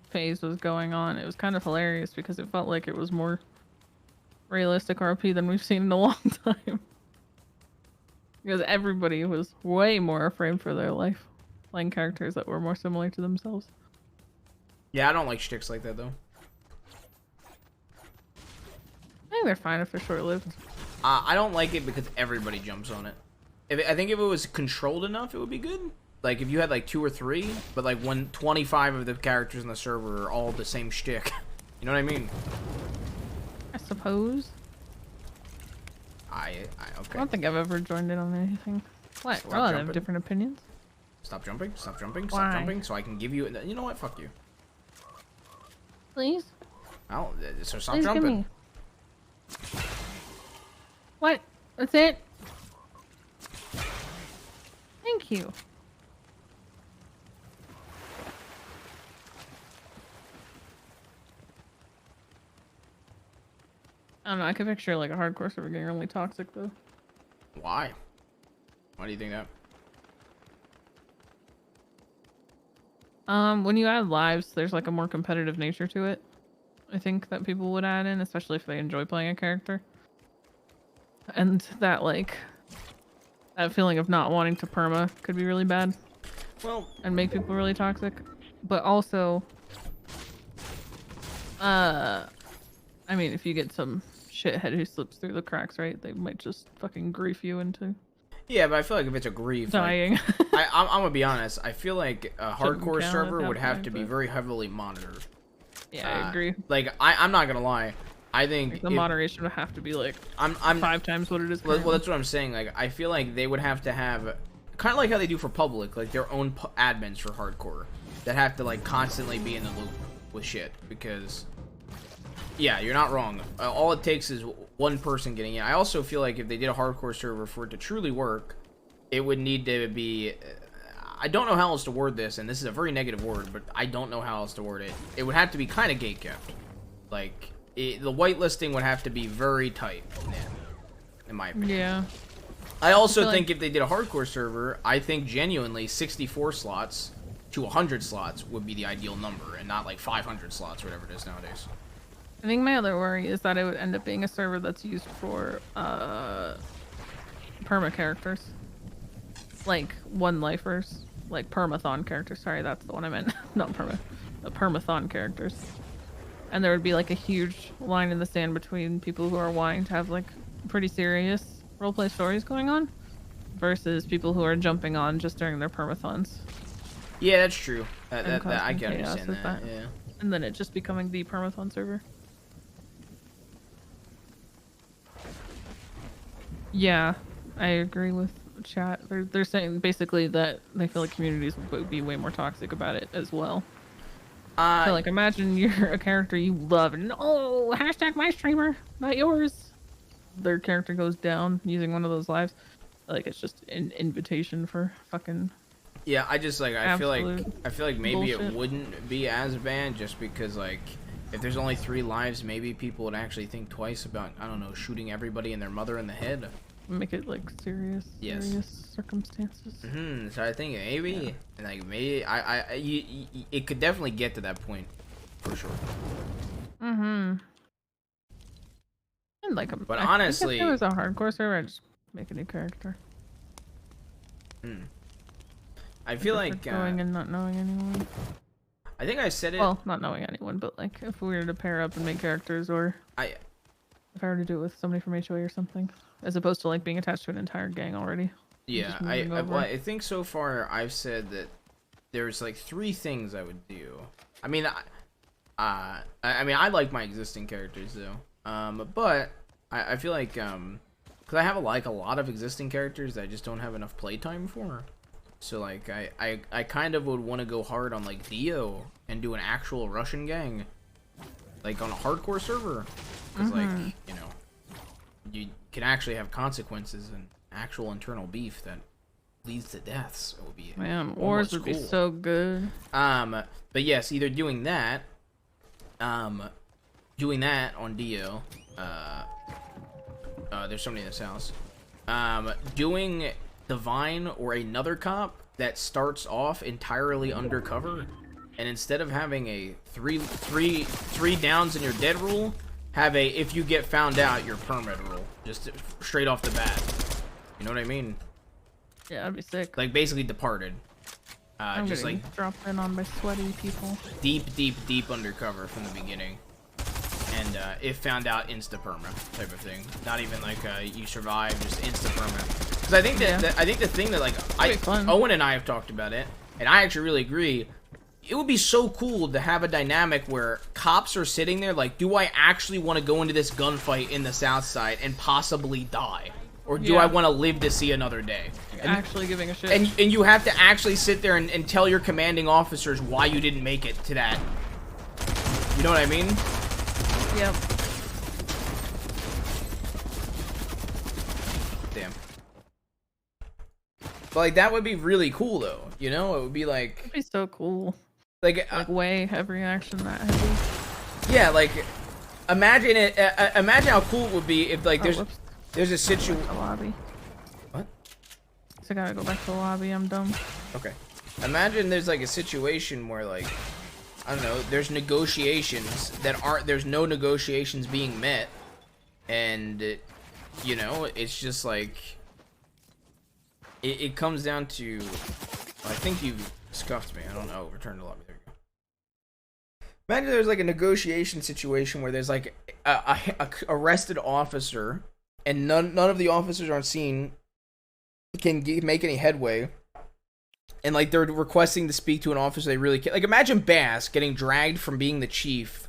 phase was going on, it was kind of hilarious because it felt like it was more realistic RP than we've seen in a long time. Because everybody was way more afraid for their life, playing characters that were more similar to themselves. Yeah, I don't like shticks like that though. I think they're fine if they're short-lived. I don't like it because everybody jumps on it. I think if it was controlled enough, it would be good. Like if you had like 2 or 3, but like when 25 of the characters in the server are all the same shtick. You know what I mean? I suppose. Okay. I don't think I've ever joined in on anything. What? Stop We all have jumping. different opinions. Stop jumping. Stop jumping. Why? Stop jumping. So I can give you. You know what? Fuck you. Please? So stop Please give jumping. me. What? That's it? Thank you. I don't know, I could picture like a hardcore server getting really toxic though. Why? Why do you think that? When you add lives, there's like a more competitive nature to it. I think that people would add in, especially if they enjoy playing a character. And that like that feeling of not wanting to perma could be really bad. Well, and make people really toxic. But also I mean, if you get some shithead who slips through the cracks, right? They might just fucking grief you into Yeah, but I feel like if it's a grief, dying. Like, I'm gonna be honest. I feel like a Shouldn't hardcore count server at that would have point, to be but- very heavily monitored. Yeah, I agree. Like I'm not gonna lie. I think Like, the if- moderation would have to be like I'm 5 times what it is. Well, currently. that's what I'm saying. Like I feel like they would have to have kind of like how they do for public, like their own admins for hardcore that have to like constantly be in the loop with shit because. Yeah, you're not wrong. All it takes is one person getting in. I also feel like if they did a hardcore server for it to truly work, it would need to be... I don't know how else to word this, and this is a very negative word, but I don't know how else to word it. It would have to be kind of gatekept. Like, the whitelisting would have to be very tight, in my opinion. Yeah. I also feel think like- if they did a hardcore server, I think genuinely 64 slots to 100 slots would be the ideal number, and not like 500 slots or whatever it is nowadays. I think my other worry is that it would end up being a server that's used for perma characters, like one-lifers, like permathon characters. Sorry, that's the one I meant. Not perma, permathon characters. And there would be like a huge line in the sand between people who are wanting to have like pretty serious roleplay stories going on, versus people who are jumping on just during their permathons. Yeah, that's true. That I causing can chaos understand with that. Yeah. And then it just becoming the permathon server. Yeah, I agree with chat. They're saying basically that they feel like communities would be way more toxic about it as well. So like imagine you're a character you love and oh, hashtag my streamer, not yours. Their character goes down using one of those lives. Like it's just an invitation for fucking. Yeah, I just like I feel like maybe bullshit. it wouldn't be as bad just because like if there's only 3 lives, maybe people would actually think twice about I don't know shooting everybody and their mother in the head. Make it like serious, Yes. serious circumstances. So I think maybe like maybe it could definitely get to that point for sure. Mm-hmm. I like him. But I honestly, think if there was a hardcore server, I'd just make a new character. I feel like going and not knowing anyone. I think I said it. Well, not knowing anyone, but like if we were to pair up and make characters, or if I were to do it with somebody from HOA or something, as opposed to like being attached to an entire gang already. Yeah, I think so far I've said that there's like 3 things I would do. I mean, I like my existing characters though. But I feel like because I have a lot of existing characters that I just don't have enough playtime for. So like I kind of would want to go hard on like Dio and do an actual Russian gang, like on a hardcore server, because like you know you can actually have consequences and actual internal beef that leads to deaths. It would be wars would be so good. But yes, either doing that on Dio. There's somebody in this house. Doing Divine or another cop that starts off entirely undercover, and instead of having a three downs and you're dead rule, have a if you get found out you're permit rule, just straight off the bat. You know what I mean? Yeah, that'd be sick. Like basically Departed. I'm just getting like dropped in on by sweaty people. Deep undercover from the beginning. And if found out, insta perma type of thing. Not even like you survive, just insta perma. Because I think that I think the thing that like Owen and I have talked about it, and I actually really agree. It would be so cool to have a dynamic where cops are sitting there like, do I actually want to go into this gunfight in the South Side and possibly die, or do I want to live to see another day? And, actually giving a shit. And you have to actually sit there and tell your commanding officers why you didn't make it to that. You know what I mean? Yep. Damn. But like that would be really cool though, you know? It would be like it'd be so cool. Like way every action that heavy. Yeah, like imagine it imagine how cool it would be if like there's a situation. Lobby. What? So I gotta go back to the lobby, I'm dumb. Okay. Imagine there's like a situation where like I don't know, there's negotiations that aren't, there's no negotiations being met, and you know, it's just like it comes down to, I think you scuffed me, I don't know, return to lobby, there you go. Imagine there's like a negotiation situation where there's like a arrested officer and none of the officers on scene can make any headway. And like they're requesting to speak to an officer they really can't. Like imagine Bass getting dragged from being the chief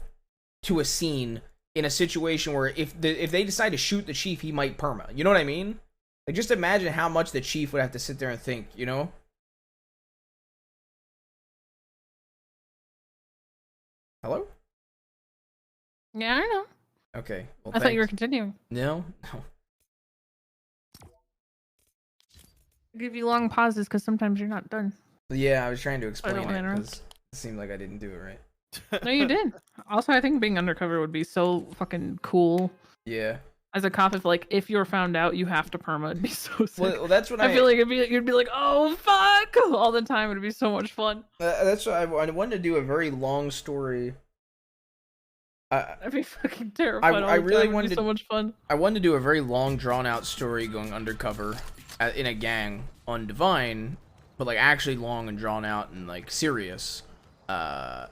to a scene in a situation where if they decide to shoot the chief, he might perma. You know what I mean? Like just imagine how much the chief would have to sit there and think. You know? Hello? Yeah, I know. Okay. Well, I thought you were continuing. No. Give you long pauses because sometimes you're not done. Yeah, I was trying to explain it interrupt. because it seemed like I didn't do it right. No, you did. Also, I think being undercover would be so fucking cool. Yeah. As a cop, if you're found out, you have to perma. It'd be so sick. Well, that's what I feel like you'd be like, oh fuck, all the time. It'd be so much fun. That's what I wanted to do a very long story. I'd be fucking terrified. I really wanted so much fun. I wanted to do a very long, drawn out story going undercover in a gang on Divine, but like actually long and drawn out and like serious. But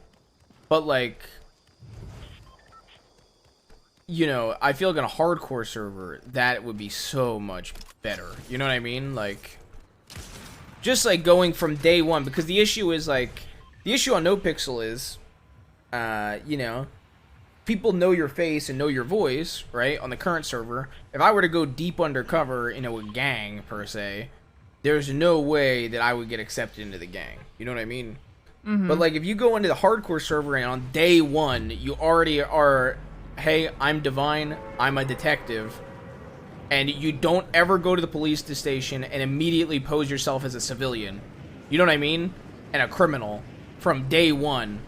like, you know, I feel like on a hardcore server that would be so much better. You know what I mean? Like, just like going from day one, because the issue is like, the issue on NoPixel is, you know, people know your face and know your voice, right? On the current server, if I were to go deep undercover in a gang per se, there's no way that I would get accepted into the gang. You know what I mean? Mm-hmm. But like if you go into the hardcore server and on day one you already are, hey, I'm Divine, I'm a detective, and you don't ever go to the police station and immediately pose yourself as a civilian. You know what I mean? And a criminal from day one.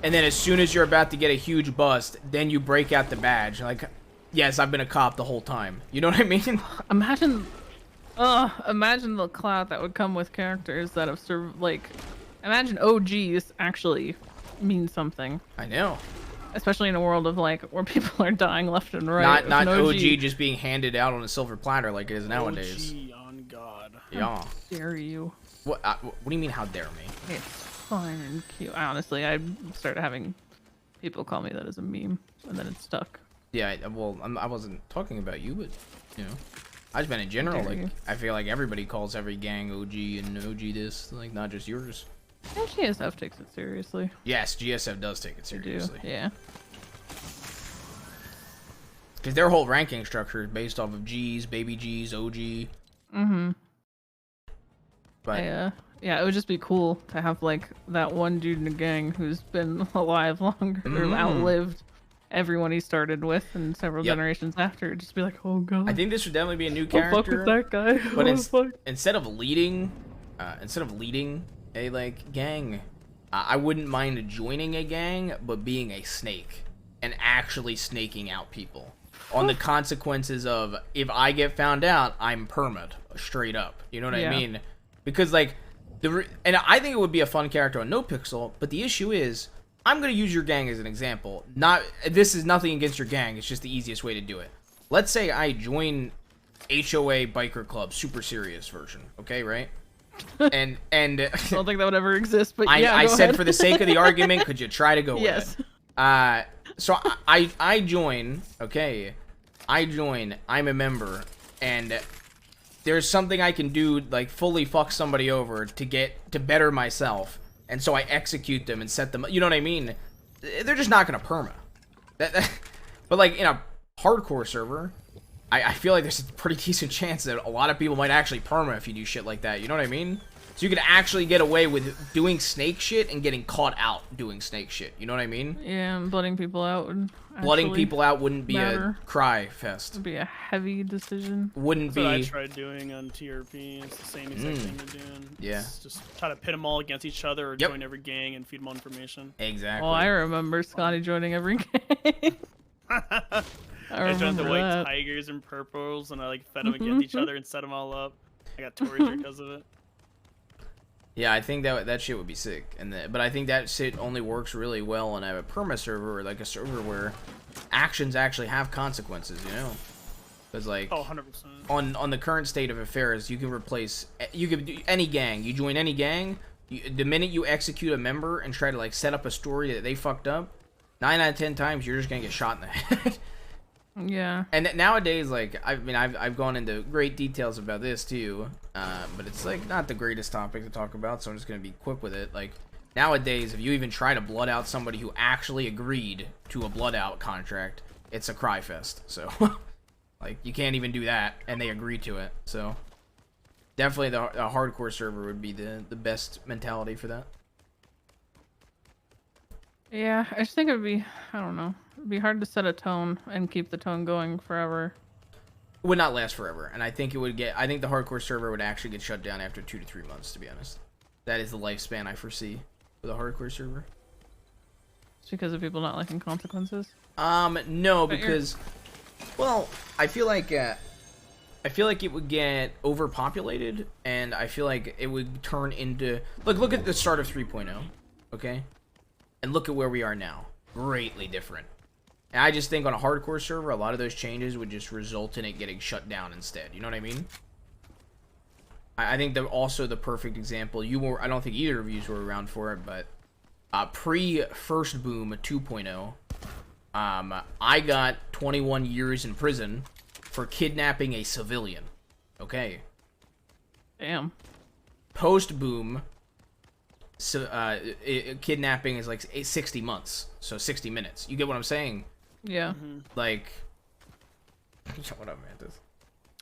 And then as soon as you're about to get a huge bust, then you break out the badge. Like, yes, I've been a cop the whole time. You know what I mean? Imagine the clout that would come with characters that have served, like, imagine OGs actually, mean something. I know. Especially in a world of like where people are dying left and right. Not with OG just being handed out on a silver platter like it is nowadays. OG on God. Yeah. How dare you? What do you mean? How dare me? It's fun and cute. Honestly, I started having people call me that as a meme, and then it stuck. Yeah. Well, I wasn't talking about you, but you know, I just meant in general. Like, I feel like everybody calls every gang OG and OG this, like not just yours. And GSF takes it seriously. Yes, GSF does take it They do, seriously. yeah. Because their whole ranking structure is based off of G's, baby G's, OG. Mm-hmm. But yeah, it would just be cool to have like that one dude in the gang who's been alive longer or outlived everyone he started with and several generations after. It'd just be like, oh god. I think this would definitely be a new Don't fuck character. with that guy. But Oh, fuck. instead of leading a like gang, I wouldn't mind joining a gang, but being a snake and actually snaking out people on the consequences of if I get found out, I'm permit straight up. You know what I mean? Because like and I think it would be a fun character on NoPixel, but the issue is I'm gonna use your gang as an example. This is nothing against your gang. It's just the easiest way to do it. Let's say I join HOA Biker Club, super serious version. Okay, right? And I don't think that would ever exist, but I said ahead. for the sake of the argument, could you try to go Yes. with it? So I join. Okay, I join. I'm a member, and there's something I can do, like fully fuck somebody over to better myself, and so I execute them and set them. You know what I mean? They're just not gonna perma. But like in a hardcore server, I feel like there's a pretty decent chance that a lot of people might actually perma if you do shit like that. You know what I mean? So you could actually get away with doing snake shit and getting caught out doing snake shit. You know what I mean? Yeah, and blooding people out would Blooding actually people out wouldn't be matter. a cry fest. It'd be a heavy decision. Wouldn't That's what I be. tried doing on TRP. It's the same exact thing you're doing. Yeah. It's just try to pit them all against each other or join every gang and feed them all information. Exactly. Well, I remember Scotty joining every game. I joined the remember white that. tigers and purples, and I like fed them against each other and set them all up. I got tortured because of it. Yeah, I think that shit would be sick, but I think that shit only works really well on a perma server, or like a server where actions actually have consequences, you know? Because like, 100%. On the current state of affairs, you can replace, you can do any gang, you join any gang, the minute you execute a member and try to like set up a story that they fucked up, 9 out of 10 times you're just gonna get shot in the head. Yeah. And nowadays, like, I've gone into great details about this too, but it's like not the greatest topic to talk about, so I'm just gonna be quick with it. Like, nowadays, if you even try to blood out somebody who actually agreed to a blood out contract, it's a cry fest. So, like, you can't even do that, and they agree to it. So, definitely the hardcore server would be the best mentality for that. Yeah, I just think it'd be, I don't know, it'd be hard to set a tone and keep the tone going forever. It would not last forever, and I think the hardcore server would actually get shut down after 2 to 3 months, to be honest. That is the lifespan I foresee for the hardcore server. It's because of people not liking consequences? No, because, well, I feel like it would get overpopulated, and I feel like it would turn into, look at the start of 3.0, okay? And look at where we are now. Greatly different. And I just think on a hardcore server, a lot of those changes would just result in it getting shut down instead. You know what I mean? I think that also the perfect example, I don't think either of you were around for it, but pre-First Boom 2.0, I got 21 years in prison for kidnapping a civilian. Okay. Damn. Post-Boom, so kidnapping is like 60 months, so 60 minutes. You get what I'm saying? Yeah. Like, what up, Mantis?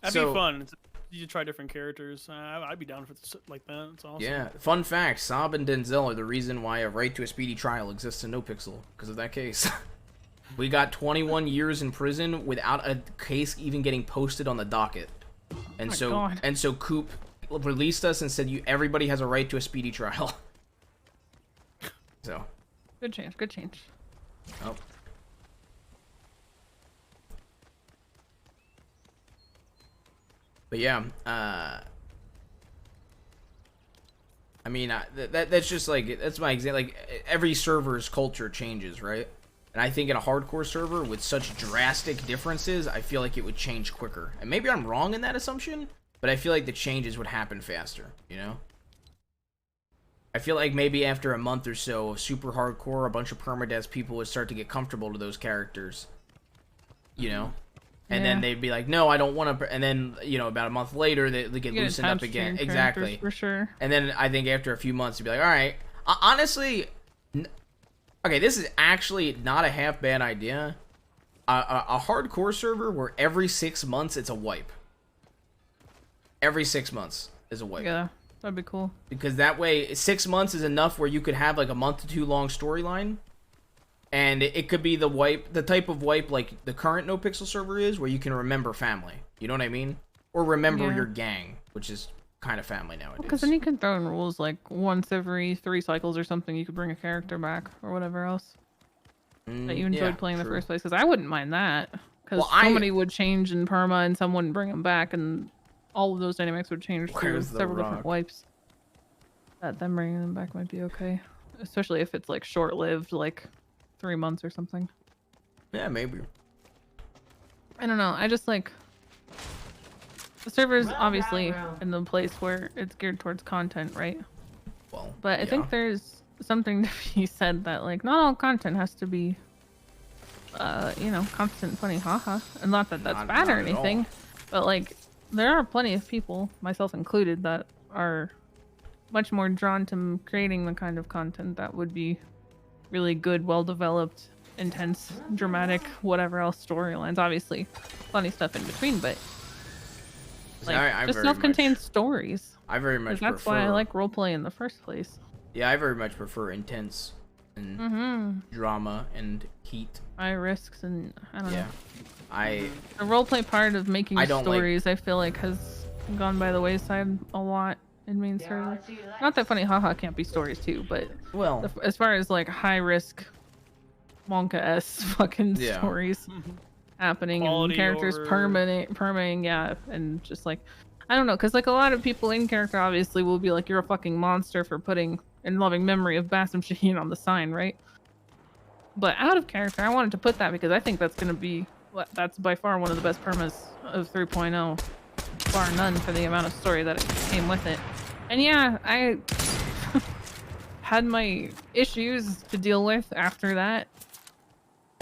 That'd be fun. You try different characters. I'd be down for like that. It's awesome. Yeah. Fun fact: Saab and Denzel are the reason why a right to a speedy trial exists in NoPixel, because of that case. We got 21 years in prison without a case even getting posted on the docket, and so Coop released us and said everybody has a right to a speedy trial. So. Good change. Good change. Oh. But yeah, I mean, that's just like, that's my example. Like, every server's culture changes, right? And I think in a hardcore server with such drastic differences, I feel like it would change quicker. And maybe I'm wrong in that assumption, but I feel like the changes would happen faster, you know? I feel like maybe after a month or so of super hardcore, a bunch of permadeath people would start to get comfortable to those characters, you know? And then they'd be like, no, I don't want to. And then, you know, about a month later, they get loosened up again. Exactly. For sure. And then I think after a few months, you'd be like, all right. Honestly, okay, this is actually not a half bad idea. A hardcore server where every 6 months it's a wipe. Every 6 months is a wipe. Yeah, that'd be cool. Because that way, 6 months is enough where you could have like a month to 2 long storyline. And it could be the type of wipe like the current NoPixel server is, where you can remember family. You know what I mean? Or remember your gang, which is kind of family nowadays. Because then you can throw in rules like once every 3 cycles or something, you could bring a character back or whatever else that you enjoyed playing in the first place. Because I wouldn't mind that. Because somebody would change in perma and someone would bring them back, and all of those dynamics would change through several different wipes. Them bringing them back might be okay, especially if it's like short-lived, like 3 months or something. Yeah, maybe. I don't know. I just like the server's obviously in the place where it's geared towards content, right? Well, but I think there's something to be said that like not all content has to be, you know, constant funny haha. And not that that's bad or anything, but like there are plenty of people, myself included, that are much more drawn to creating the kind of content that would be really good, well-developed, intense, dramatic, whatever else storylines. Obviously, funny stuff in between, but like just self-contained stories. I very much prefer. That's why I like roleplay in the first place. Yeah, I very much prefer intense and drama and heat. High risks and I don't know. The roleplay part of making stories, I feel like, has gone by the wayside a lot in main server. Not that funny haha can't be stories too, but as far as like high risk Wonka-esque fucking stories happening and characters permaing, and just like I don't know, because like a lot of people in character obviously will be like, you're a fucking monster for putting in loving memory of Bassem Shaheen on the sign, right? But out of character, I wanted to put that because I think that's gonna be that's by far one of the best permas of 3.0, bar none, for the amount of story that came with it. And yeah, I had my issues to deal with after that,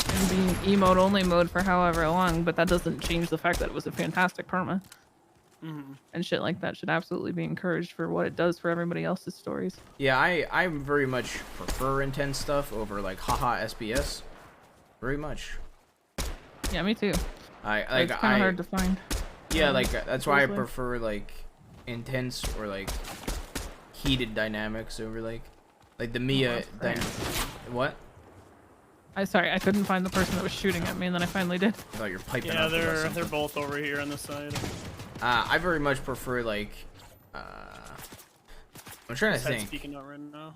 and being emote only mode for however long, but that doesn't change the fact that it was a fantastic perma. And shit like that should absolutely be encouraged for what it does for everybody else's stories. Yeah, I very much prefer intense stuff over like haha SBS. Very much. Yeah, me too. It's kind of hard to find. Yeah, like that's why I prefer like intense or like heated dynamics over like the Mia dynamic. What? Sorry, I couldn't find the person that was shooting at me, and then I finally did. I thought you were piping Yeah, up about they're both over here on the side. I very much prefer like I'm trying to think. Speaking out right now.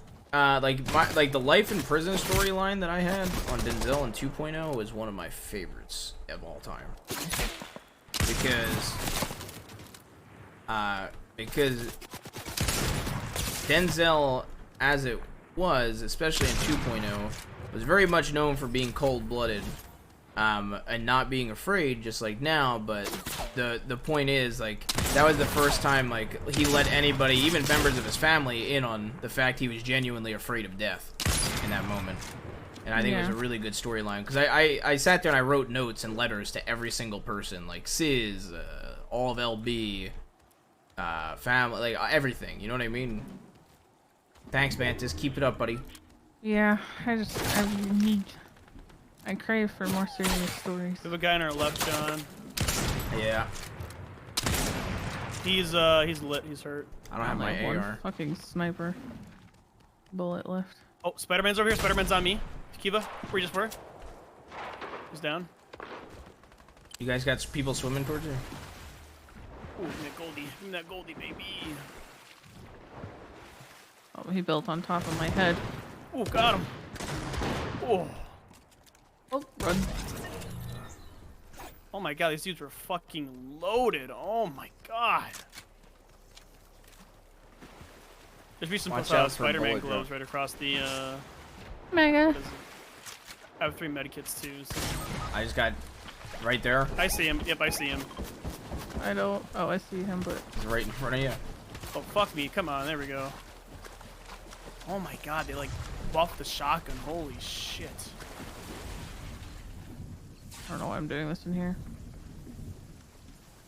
Like the life in prison storyline that I had on Denzel in 2.0 was one of my favorites of all time. Because Denzel, as it was, especially in 2.0, was very much known for being cold-blooded, and not being afraid, just like now. But the point is, like, that was the first time like he let anybody, even members of his family, in on the fact he was genuinely afraid of death in that moment. And I think it was a really good storyline, because I sat there and I wrote notes and letters to every single person, like Sizz, all of LB, family, like everything. You know what I mean? Thanks, Mantis. Keep it up, buddy. Yeah, I crave for more serious stories. We have a guy on our left, John. Yeah. He's lit. He's hurt. I don't have my one AR. Fucking sniper bullet left. Oh, Spider-Man's over here. Spider-Man's on me. Kiva, where you just were? He's down. You guys got people swimming towards you? Ooh, give me that Goldie. Give me that Goldie, baby. Oh, he built on top of my head. Ooh, got him. Oh. Oh, run. Oh my god, these dudes were fucking loaded. Oh my god. There should be some Watch out for Spider-Man bullet gloves drop. right across the. Mega. I have 3 medikits too. So. I just got right there. I see him. Yep, I see him. I don't. Oh, I see him, but He's right in front of you. Oh fuck me! Come on, there we go. Oh my god, they like buffed the shotgun. Holy shit! I don't know why I'm doing this in here,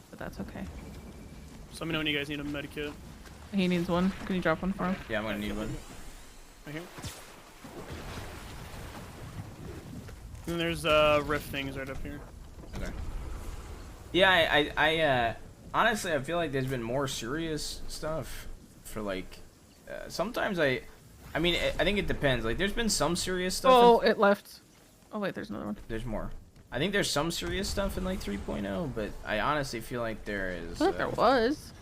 but that's okay. So let me know when you guys need a medikit. He needs one. Can you drop one for him? Yeah, I'm gonna need one. Right here. And there's rift things right up here. Okay. Yeah, I honestly I feel like there's been more serious stuff for like sometimes I mean I think it depends. Like there's been some serious stuff. Oh, it left. Oh wait, there's another one. There's more. I think there's some serious stuff in like 3.0, but I honestly feel like there is. I feel like there was.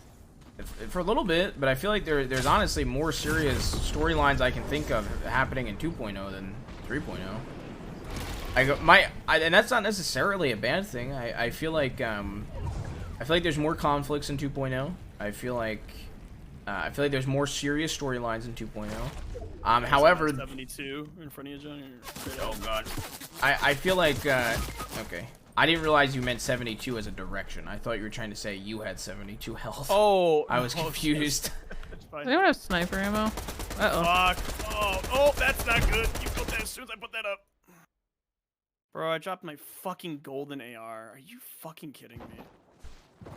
For a little bit, but I feel like there's honestly more serious storylines I can think of happening in 2.0 than 3.0. And that's not necessarily a bad thing. I feel like there's more conflicts in 2.0. I feel like there's more serious storylines in 2.0. However, 72 in front of you, John. Oh god. I feel like okay. I didn't realize you meant 72 as a direction. I thought you were trying to say you had 72 health. Oh, I was confused. Does anyone have sniper ammo? Fuck. Oh, that's not good. You put that as soon as I put that up. Bro, I dropped my fucking golden AR. Are you fucking kidding me?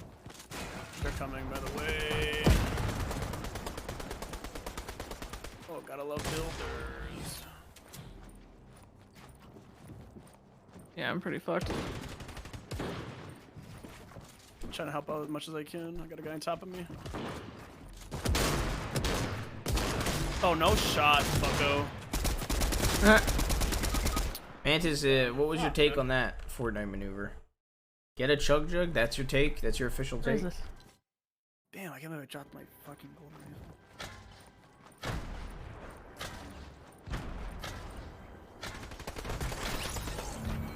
They're coming, by the way. Oh, gotta love builders. Yeah, I'm pretty fucked. I'm trying to help out as much as I can. I got a guy on top of me. Oh, no shot, fucko. Mantis, what was your take on that Fortnite maneuver? Get a chug jug? That's your take? That's your official What is take? this? Damn, I can't believe I dropped my fucking golden rifle.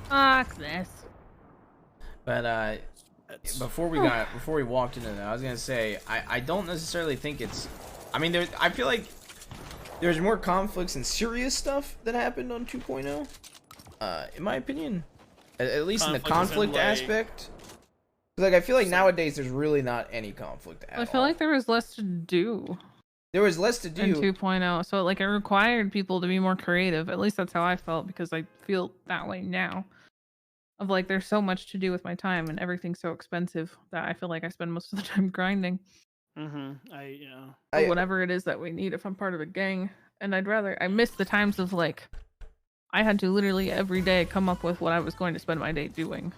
Fuck this. But before we walked into that, I was gonna say I don't necessarily think it's. I mean, I feel like there's more conflicts and serious stuff that happened on 2.0. In my opinion, at least in the conflict aspect. Like I feel like nowadays there's really not any conflict at all. I feel like there was less to do. There was less to do In 2.0, so like it required people to be more creative. At least that's how I felt, because I feel that way now. Of like, there's so much to do with my time, and everything's so expensive that I feel like I spend most of the time grinding. Yeah. Whatever it is that we need if I'm part of a gang. And I miss the times of like, I had to literally every day come up with what I was going to spend my day doing.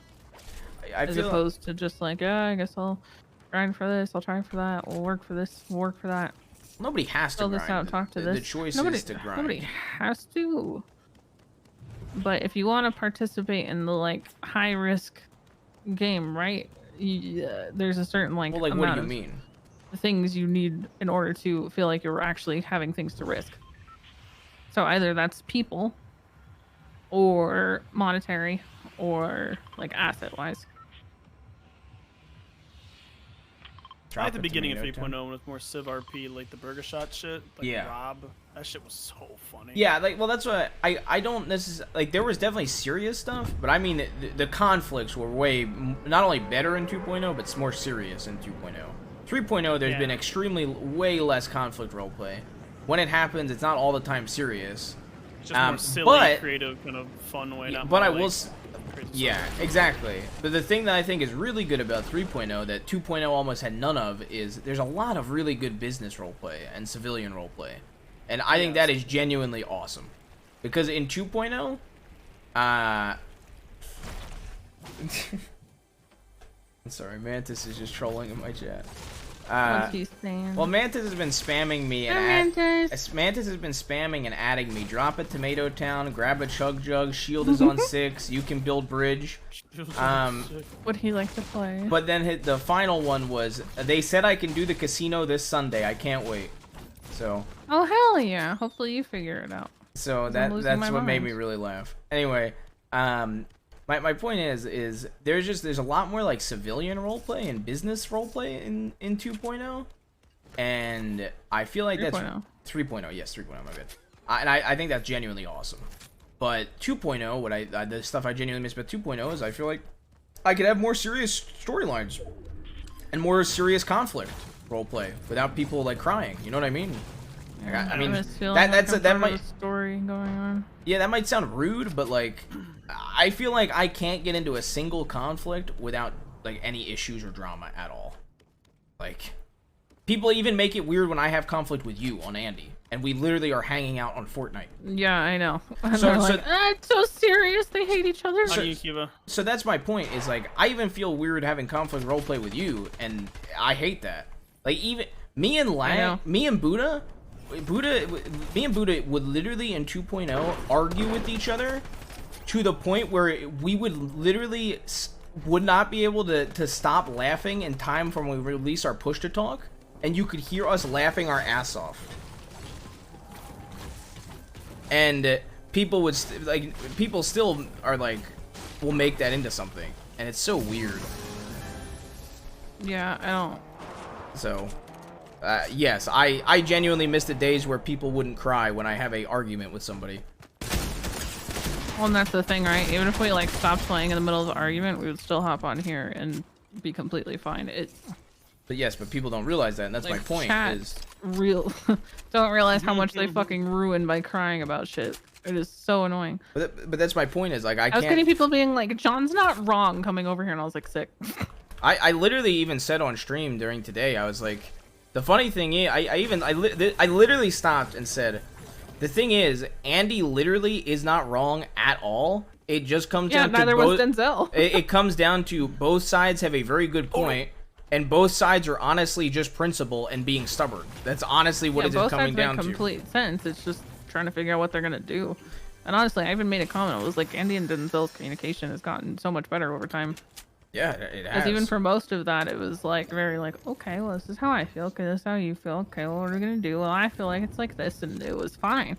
As opposed to just like, yeah, I guess I'll grind for this, I'll try for that, we'll work for this, we'll work for that. Nobody has to fill grind. this out, talk to this. The choice nobody, is to grind. Nobody has to. But if you want to participate in the like high risk game, right? There's a certain like, Well, like what do you mean? Things you need in order to feel like you're actually having things to risk. So either that's people, or monetary, or like asset wise. At the beginning of 3.0, when it was more Civ RP, like the burger shot shit, like Yeah. Rob, that shit was so funny. Yeah, like, well, that's what I don't necessarily, like, there was definitely serious stuff, but I mean, the conflicts were way, not only better in 2.0, but more serious in 2.0. 3.0, there's been extremely, way less conflict roleplay. When it happens, it's not all the time serious. It's just more silly, creative, kind of fun way. Not But more, I like, will, yeah, exactly. But the thing that I think is really good about 3.0 that 2.0 almost had none of is there's a lot of really good business roleplay and civilian roleplay. And I think that is genuinely awesome. Because in 2.0, I'm sorry, Mantis is just trolling in my chat. What's he saying? Well, Mantis has been spamming me and Mantis has been spamming and adding me. Drop a Tomato Town, grab a Chug Jug, Shield is on 6, you can build bridge. Would he like to play? But then the final one was, they said I can do the casino this Sunday. I can't wait. So. Oh hell yeah! Hopefully you figure it out. So that's what made me really laugh. Anyway, my point is there's a lot more like civilian roleplay and business roleplay in 2.0. and I feel like that's 3.0. 3.0. Yes, 3.0. My bad. And I think that's genuinely awesome. But 2.0, what the stuff I genuinely miss about 2.0 is I feel like I could have more serious storylines and more serious conflict roleplay without people like crying. You know what I mean? Like, I mean that might story going on. Yeah, that might sound rude, but like I feel like I can't get into a single conflict without like any issues or drama at all. Like people even make it weird when I have conflict with you on Andy, and we literally are hanging out on Fortnite. Yeah, I know. And So- they're so- like, it's so serious. They hate each other. So that's my point. Is like I even feel weird having conflict roleplay with you, and I hate that. Like even me and Buddha would literally in 2.0 argue with each other to the point where we would literally would not be able to stop laughing in time from when we release our push to talk, and you could hear us laughing our ass off. And people would people still are like will make that into something, and it's so weird. Yeah, I don't. So yes, I genuinely miss the days where people wouldn't cry when I have a argument with somebody. Well, and that's the thing, right? Even if we like stopped playing in the middle of the argument, we would still hop on here and be completely fine. But yes, but people don't realize that, and that's like, my point. chat Is don't realize how much they fucking ruin by crying about shit. It is so annoying. but that's my point. Is like I was can't. getting people being like, "John's not wrong," coming over here, and I was like, sick. I literally even said on stream during today, I was like, the funny thing is, I literally stopped and said, the thing is, Andy literally is not wrong at all. It just comes down to neither was Denzel. it comes down to both sides have a very good point, and both sides are honestly just principle and being stubborn. That's honestly what it is coming down to. Complete sense. It's just trying to figure out what they're gonna do. And honestly, I even made a comment. It was like Andy and Denzel's communication has gotten so much better over time. Yeah, it has. Because even for most of that, it was like very like, okay, well, this is how I feel. Okay, this is how you feel. Okay, well, what are we gonna do? Well, I feel like it's like this, and it was fine.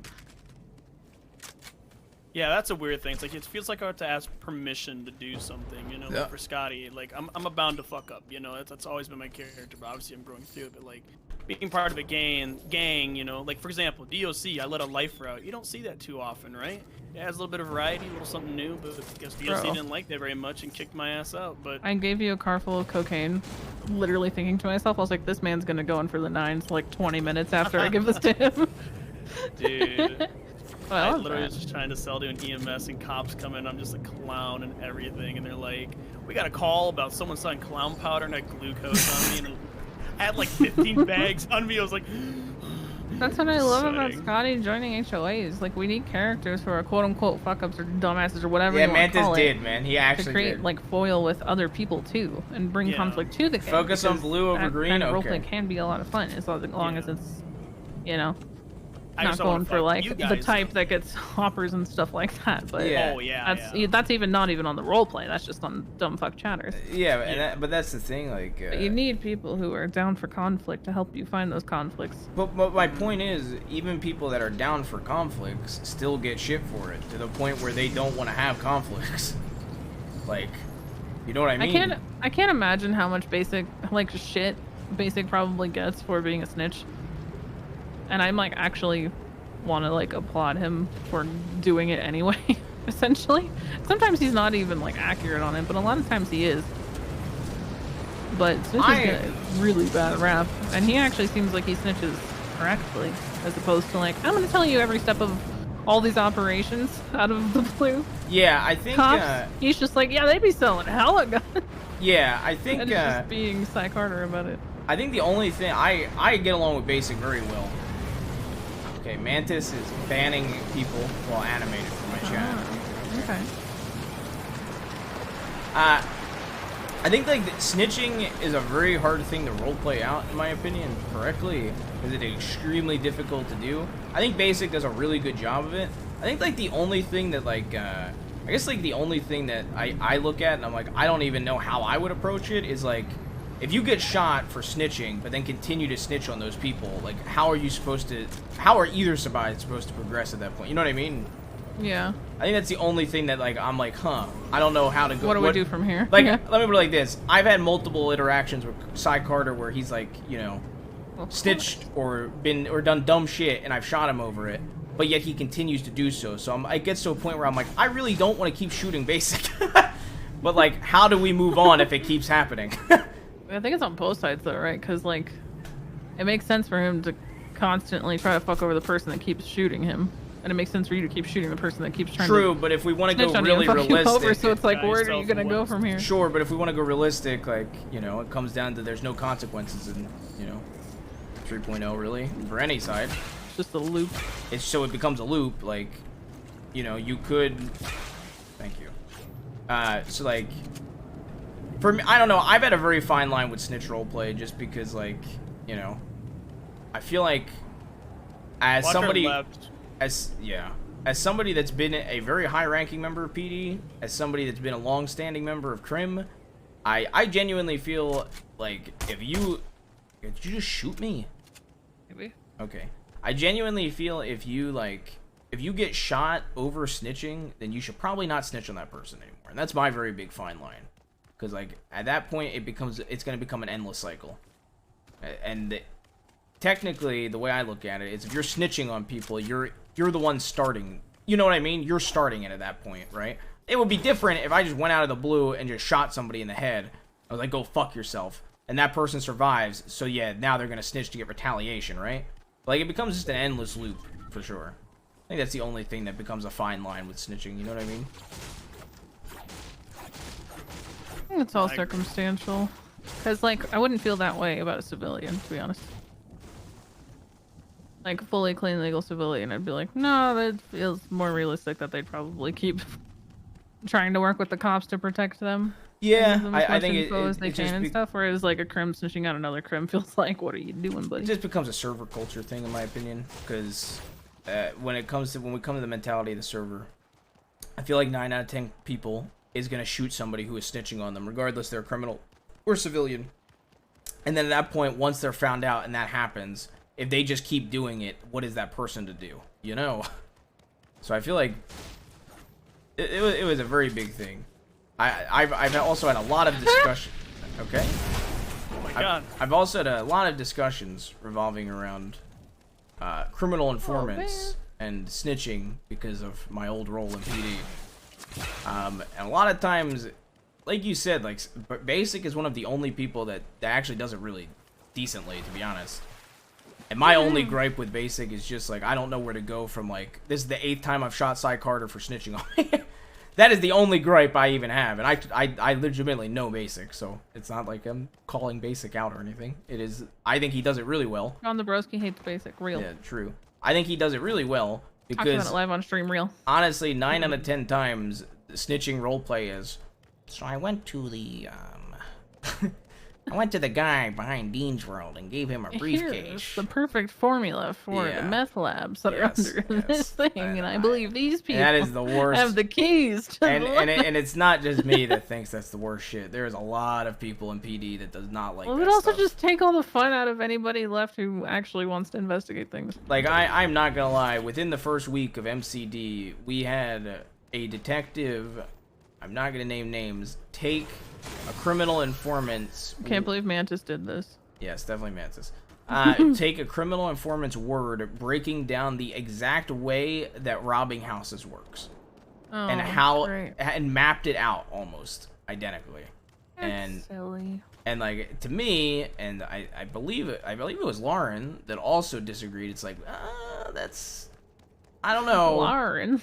Yeah, that's a weird thing. It's like it feels like I have to ask permission to do something, you know. Yeah. Like for Scotty, like I'm bound to fuck up, you know. That's always been my character, but obviously I'm growing through it. But like being part of a gang, you know. Like for example, DOC, I led a life route. You don't see that too often, right? It adds a little bit of variety, a little something new. But I guess DOC Bro. didn't like that very much and kicked my ass out. But I gave you a car full of cocaine, literally thinking to myself, I was like, this man's gonna go in for the nines like 20 minutes after I give this to him. dude. Well, I I love literally that. was just trying to sell to an EMS and cops come in. I'm just a clown and everything, and they're like, "We got a call about someone selling clown powder and had glucose on me." And I had like 15 bags on me. I was like, That's what I love about Exciting. Scotty joining HOAs. Like, we need characters who are quote-unquote fuck-ups or dumbasses or whatever Yeah, you want to Mantis call did, it. man. He to actually create, did. like, foil with other people, too, and bring Yeah. conflict to the game. Focus on because blue over that green? kind of Okay. roleplay can be a lot of fun, as long as it's, you know, I not just don't wanna going for, fuck like, you the guys type that gets hoppers and stuff like that. But Yeah. Oh, yeah, that's even not even on the roleplay. That's just on dumb fuck chatters. Yeah, and but that's the thing. Like, But you need people who are down for conflict to help you find those conflicts. But my point is, even people that are down for conflicts still get shit for it, to the point where they don't want to have conflicts. Like, you know what I mean? I can't imagine how much basic shit basic probably gets for being a snitch. And I'm like actually want to like applaud him for doing it anyway. Essentially, sometimes he's not even like accurate on it, but a lot of times he is. But snitches get a really bad rap, and he actually seems like he snitches correctly, as opposed to like, I'm gonna tell you every step of all these operations out of the blue. Yeah, I think. Cops, he's just like, yeah, they be selling hella guns. Yeah, I think. And just being Psych Harder about it. I think the only thing I get along with Basic very well. Okay, Mantis is banning people while animated from my chat. Okay. I think like snitching is a very hard thing to roleplay out, in my opinion, correctly, because it's extremely difficult to do. I think Basic does a really good job of it. I think like the only thing that like I guess like the only thing that I look at and I'm like, I don't even know how I would approach it, is like, if you get shot for snitching but then continue to snitch on those people, like how are either side supposed to progress at that point? You know what I mean? Yeah. I think that's the only thing that like I'm like, I don't know how to go. What do we do from here? Like, Yeah. let me put it like this: I've had multiple interactions with Cy Carter where he's like, you know, snitched or done dumb shit, and I've shot him over it, but yet he continues to do so. So it gets to a point where I'm like, I really don't want to keep shooting basic. But like, how do we move on if it keeps happening? I think it's on both sides though, right? Because like, it makes sense for him to constantly try to fuck over the person that keeps shooting him, and it makes sense for you to keep shooting the person that keeps trying True, to but if we want to snitch go on you and really fuck you realistic, over, so it's like, where are you gonna go from here? Sure, but if we want to go realistic, like, you know, it comes down to there's no consequences in, you know, 3.0 really for any side. It's just a loop. It's so it becomes a loop. Like, you know, you could. Thank you. So like, for me, I don't know. I've had a very fine line with snitch roleplay just because, like, you know, I feel like as somebody, as somebody that's been a very high-ranking member of PD, as somebody that's been a long-standing member of Crim, I genuinely feel like if you, did you just shoot me? Maybe. Okay. I genuinely feel if you get shot over snitching, then you should probably not snitch on that person anymore. And that's my very big fine line. Because, like, at that point, it's going to become an endless cycle. And technically, the way I look at it is if you're snitching on people, you're the one starting. You know what I mean? You're starting it at that point, right? It would be different if I just went out of the blue and just shot somebody in the head. I was like, go fuck yourself. And that person survives, so yeah, now they're going to snitch to get retaliation, right? Like, it becomes just an endless loop, for sure. I think that's the only thing that becomes a fine line with snitching, you know what I mean? I think it's all circumstantial. Because, like, I wouldn't feel that way about a civilian, to be honest. Like, a fully clean, legal civilian, I'd be like, no, that feels more realistic that they'd probably keep trying to work with the cops to protect them. Yeah, I think as they can and stuff. Whereas, like, a Crim snitching out another Crim feels like, what are you doing, buddy? It just becomes a server culture thing, in my opinion. Because when we come to the mentality of the server, I feel like 9 out of 10 people is going to shoot somebody who is snitching on them, regardless they're a criminal or civilian. And then at that point, once they're found out and that happens, if they just keep doing it, what is that person to do? You know? So I feel like it was a very big thing. I've also had a lot of discussion. Okay. Oh my god. I've also had a lot of discussions revolving around criminal informants and snitching because of my old role in PD. And a lot of times, like you said, like Basic is one of the only people that actually does it really decently, to be honest. And my only gripe with Basic is just like, I don't know where to go from, like, this is the 8th time I've shot Cy Carter for snitching on me. That is the only gripe I even have, and I legitimately know Basic, so it's not like I'm calling Basic out or anything. It is, I think he does it really well. On the broski hates Basic, real. Yeah, true. I think he does it really well Talking about because it live on stream, real. honestly, 9 out of 10 times, snitching roleplay is. So I went to the I went to the guy behind Dean's World and gave him a briefcase. Here's the perfect formula for the meth labs that are under this thing, and I believe these people that is the worst. have the keys to and it's not just me that thinks that's the worst shit. There's a lot of people in PD that does not like well, that it also stuff. just take all the fun out of anybody left who actually wants to investigate things. Like, I'm not gonna lie, within the first week of MCD, we had a detective, I'm not gonna name names, take a criminal informant's... Can't believe Mantis did this. Yes, definitely Mantis. Take a criminal informant's word, breaking down the exact way that robbing houses works. Oh, and how... great. And mapped it out, almost, identically. That's silly. And like, to me, and I believe it was Lauren that also disagreed. It's like, that's, I don't know. Lauren.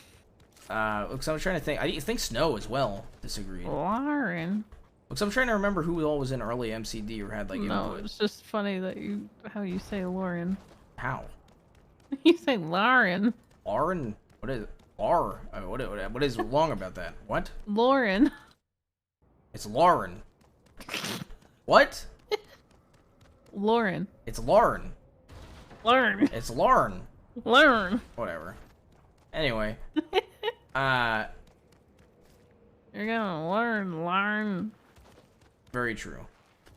Because I'm trying to think. I think Snow as well disagreed. Lauren. Because I'm trying to remember who all was in early MCD or had like No, input. it's just funny that how you say Lauren. How? You say Lauren. Lauren? What is it? What is wrong about that? What? Lauren. It's Lauren. What? Lauren. It's Lauren. Lauren. It's Lauren. Lauren. Whatever. Anyway. You're gonna learn. Very true.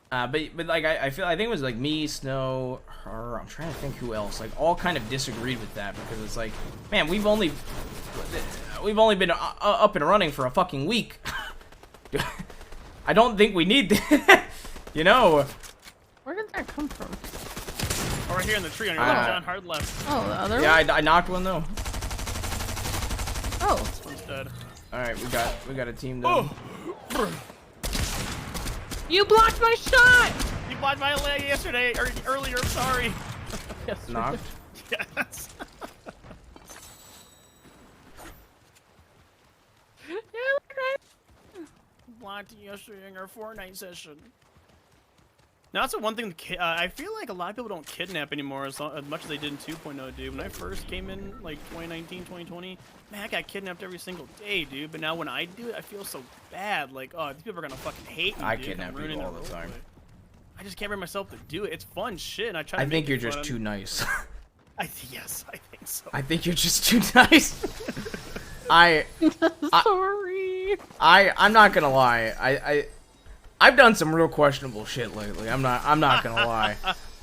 But like I think it was like me, Snow, her. I'm trying to think who else. Like all kind of disagreed with that because it's like, man, we've only been up and running for a fucking week. I don't think we need that. You know. Where did that come from? Over here in the tree on your Ah. left, John. Hard left. Oh, the other Yeah, one? I knocked one though. Oh. This one's dead. All right, we got a team done. You blocked my shot! You blocked my leg yesterday, or earlier. I'm sorry. Knocked. Yes. Blocked you yesterday in our Fortnite session. Now that's the one thing. I feel like a lot of people don't kidnap anymore as much as they did in 2.0, dude. When I first came in, like 2019, 2020, man, I got kidnapped every single day, dude. But now when I do it, I feel so bad. Like, oh, these people are gonna fucking hate me. I dude, kidnap I'm ruining people all their the time. roleplay. I just can't bring myself to do it. It's fun shit. And I try. I To think make you're it just fun. too nice. Yes, I think so. I think you're just too nice. Sorry. I'm not gonna lie. I've done some real questionable shit lately. I'm not gonna lie.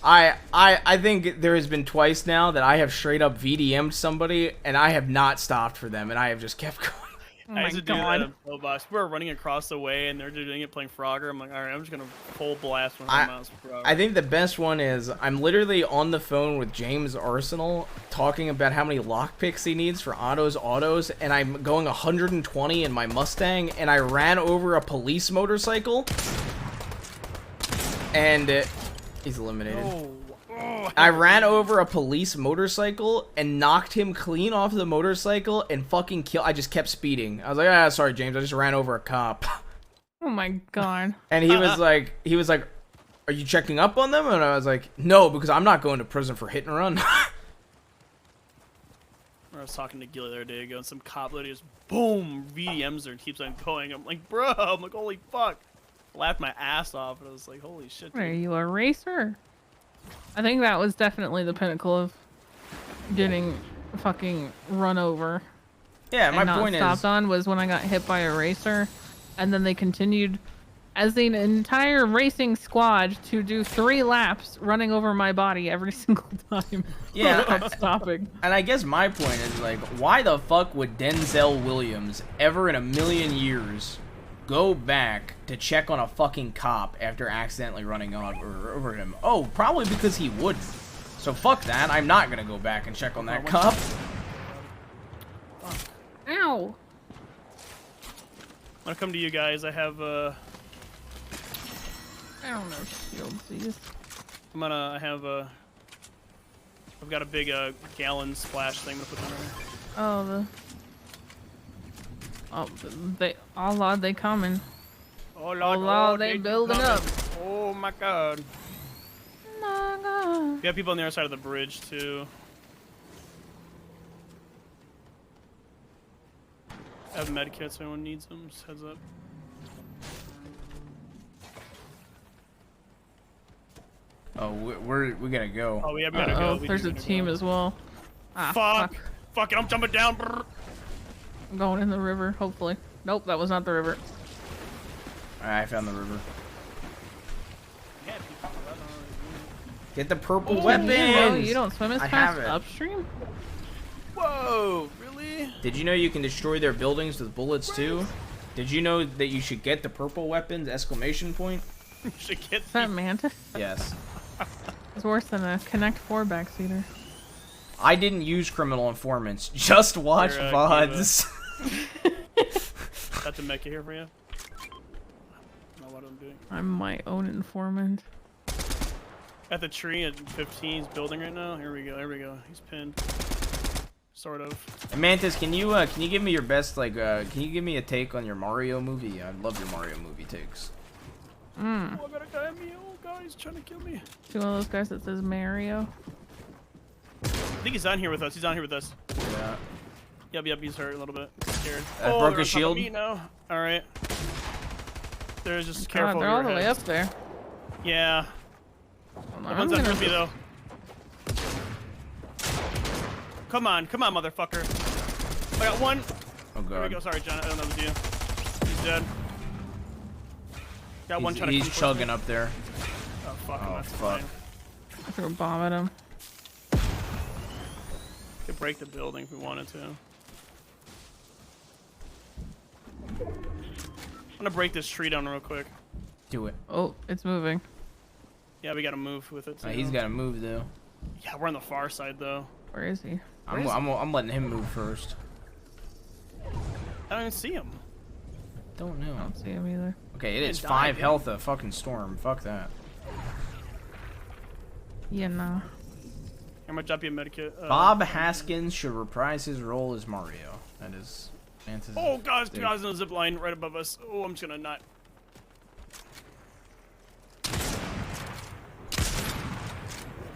I think there has been twice now that I have straight up VDM'd somebody and I have not stopped for them and I have just kept going. Oh I my used to do that god. in Pillbox. We were running across the way and they're doing it playing Frogger. I'm like, all right, I'm just gonna full blast one of my mouse with Frogger. I think the best one is I'm literally on the phone with James Arsenal talking about how many lockpicks he needs for autos, and I'm going 120 in my Mustang, and I ran over a police motorcycle, and he's eliminated. I ran over a police motorcycle and knocked him clean off the motorcycle and fucking I just kept speeding. I was like, ah, sorry, James, I just ran over a cop. Oh my god. And he was like, are you checking up on them? And I was like, no, because I'm not going to prison for hit and run. I was talking to Gilly the other day ago, and some cop lady just boom VDMs her and keeps on going. I'm like, bro, I'm like, holy fuck. Laughed my ass off, and I was like, holy shit. Are Dude. you a racer? I think that was definitely the pinnacle of getting fucking run over. Yeah, my and not point stopped is, on was when I got hit by a racer, and then they continued as an entire racing squad to do 3 laps running over my body every single time. Yeah, without stopping. And I guess my point is, like, why the fuck would Denzel Williams ever in a million years go back to check on a fucking cop after accidentally running over him? Oh, probably because he wouldn't. So fuck that. I'm not gonna go back and check on that cop. Ow. When I come to you guys, I have I don't know shieldsies. I've got a big gallon splash thing to put on there. Oh Lord, they coming. Oh Lord, oh Lord, they building coming. up. Oh my god. Oh my god. We have people on the other side of the bridge too. I have medkits if anyone needs them. Just heads up. Oh, we gotta go. Oh, we gotta go. There's a team as well. Ah, fuck. Fuck it, I'm jumping down. I'm going in the river, hopefully. Nope, that was not the river. Alright, I found the river. Get the purple Oh, weapons! you don't swim as I fast have it. upstream? Whoa, really? Did you know you can destroy their buildings with bullets too? Did you know that you should get the purple weapons? Exclamation point. You should get Is that Mantis? Yes. It's worse than a Connect 4 backseater. I didn't use criminal informants. Just watch VODs. Got the mecha here for you. Know what I'm doing. I'm my own informant. At the tree at 15, he's building right now. Here we go. There we go. He's pinned. Sort of. Mantis, can you give me your best, like, can you give me a take on your Mario movie? I love your Mario movie takes. Mm. Oh, I got a guy at me. Oh, guy's trying to kill me. See one of those guys that says Mario? I think he's on here with us. He's on here with us. Yeah. Yep, he's hurt a little bit. Scared. Broke they're his on top of shield? me now. All right. There's just God, careful. they're of all your the way heads. up there. Yeah. on, The I'm one's under gonna me though. Come on, motherfucker. I got one. Oh There we god. go. Sorry, John. I don't know if it was you. He's dead. Got one trying to He's come towards chugging me. up there. Oh fuck. Oh that's fuck. fine. I threw a bomb at him. Could break the building if we wanted to. I'm gonna break this tree down real quick. Do it. Oh, it's moving. Yeah, we gotta move with it. Too. He's gotta move though. Yeah, we're on the far side though. Where is he? I'm letting him move first. I don't even see him. Don't know. I don't see him either. Okay, it is Die, 5 dude. health a fucking storm. Fuck that. Yeah, no. I'm gonna drop you a medikit. Bob Haskins should reprise his role as Mario. That is Mantis. Oh god, there's 2 guys on the zip line right above us. Oh, I'm just gonna not.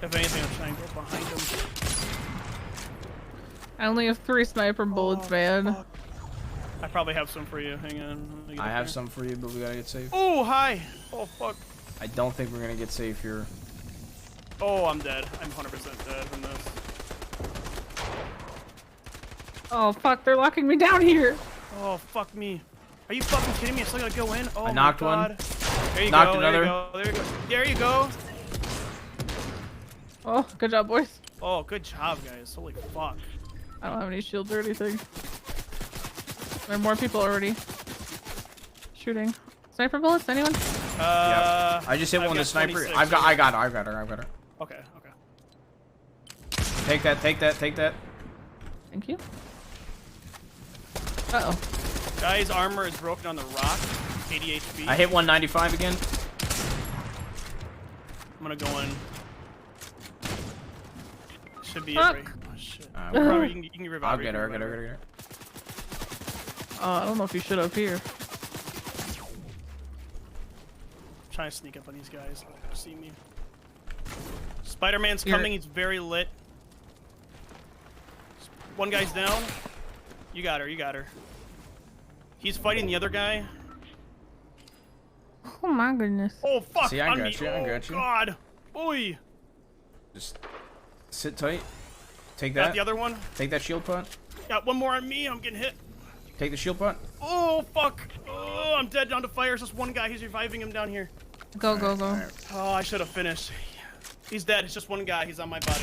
If anything, I'm trying to go behind him. I only have 3 sniper bullets, man. Fuck. I probably have some for you. Hang on. Let me get I up have here. some for you, but we gotta get safe. Oh, hi. Oh, fuck. I don't think we're gonna get safe here. Oh, I'm dead. I'm 100% dead from this. Oh, fuck, they're locking me down here. Oh, fuck me. Are you fucking kidding me? I still gotta go in? Oh, I knocked my God. one. There you Knocked go. another. There you go. There you go. There you go. Oh, good job, boys. Oh, good job, guys. Holy fuck. I don't have any shields or anything. There are more people already shooting. Sniper bullets, anyone? I just hit one with the sniper. I got her. Okay, okay. Take that. Thank you. Uh-oh. Guy's armor is broken on the rock. 80 HP. I hit 195 again. I'm gonna go in. Should be Fuck. it right. Oh, shit. Well, You can revive I'll her, get you her. can revive her. I don't know if you should up here. Trying to sneak up on these guys. They're gonna see me. Spider-Man's Here. coming. He's very lit. One guy's down. You got her. You got her. He's fighting the other guy. Oh my goodness. Oh fuck! See, I on got me. you, I Oh got you. god! Boy! Just sit tight. Take Got that. the other one. Take that shield pot. Got one more on me. I'm getting hit. Take the shield pot. Oh fuck! Oh, I'm dead down to fire. It's just one guy. He's reviving him down here. Go. Oh, I should have finished. He's dead. It's just one guy. He's on my body.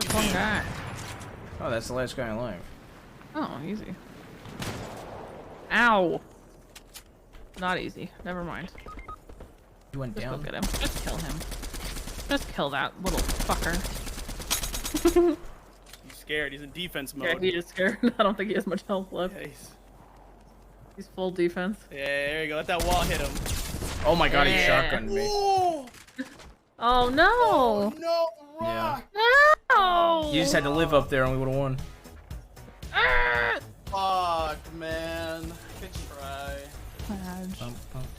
Just one guy. Oh, that's the last guy alive. Oh, easy. Ow. Not easy. Never mind. You went Just down. go get him. Just kill him. Just kill that little fucker. He's scared. He's in defense mode. Yeah, he is scared. I don't think he has much health left. Yeah, He's full defense. yeah, there you go. Let that wall hit him. Oh my god, he Yeah. shotgunned me. Oh, Oh no! no, Yeah. No! You just had to live up there and we would have won. fuck, man. Good try. Sad.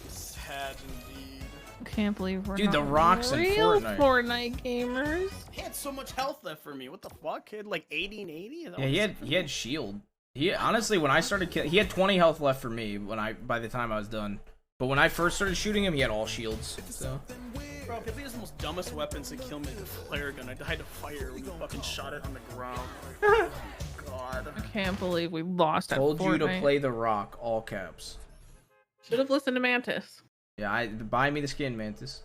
Sad indeed. Can't believe we're Dude, not the rocks in real Fortnite. gamers. He had so much health left for me. What the fuck? He had like 80 and 80? Yeah, he had shield. He honestly, when I started killing, he had 20 health left for me by the time I was done. But when I first started shooting him, he had all shields. So Bro, because he has the most dumbest weapons to kill me, the flare gun. I had to fire when he fucking shot it on the ground. Like, God. I can't believe we lost at told you to Fortnite. play the rock, all caps. Should have listened to Mantis. Yeah, buy me the skin, Mantis.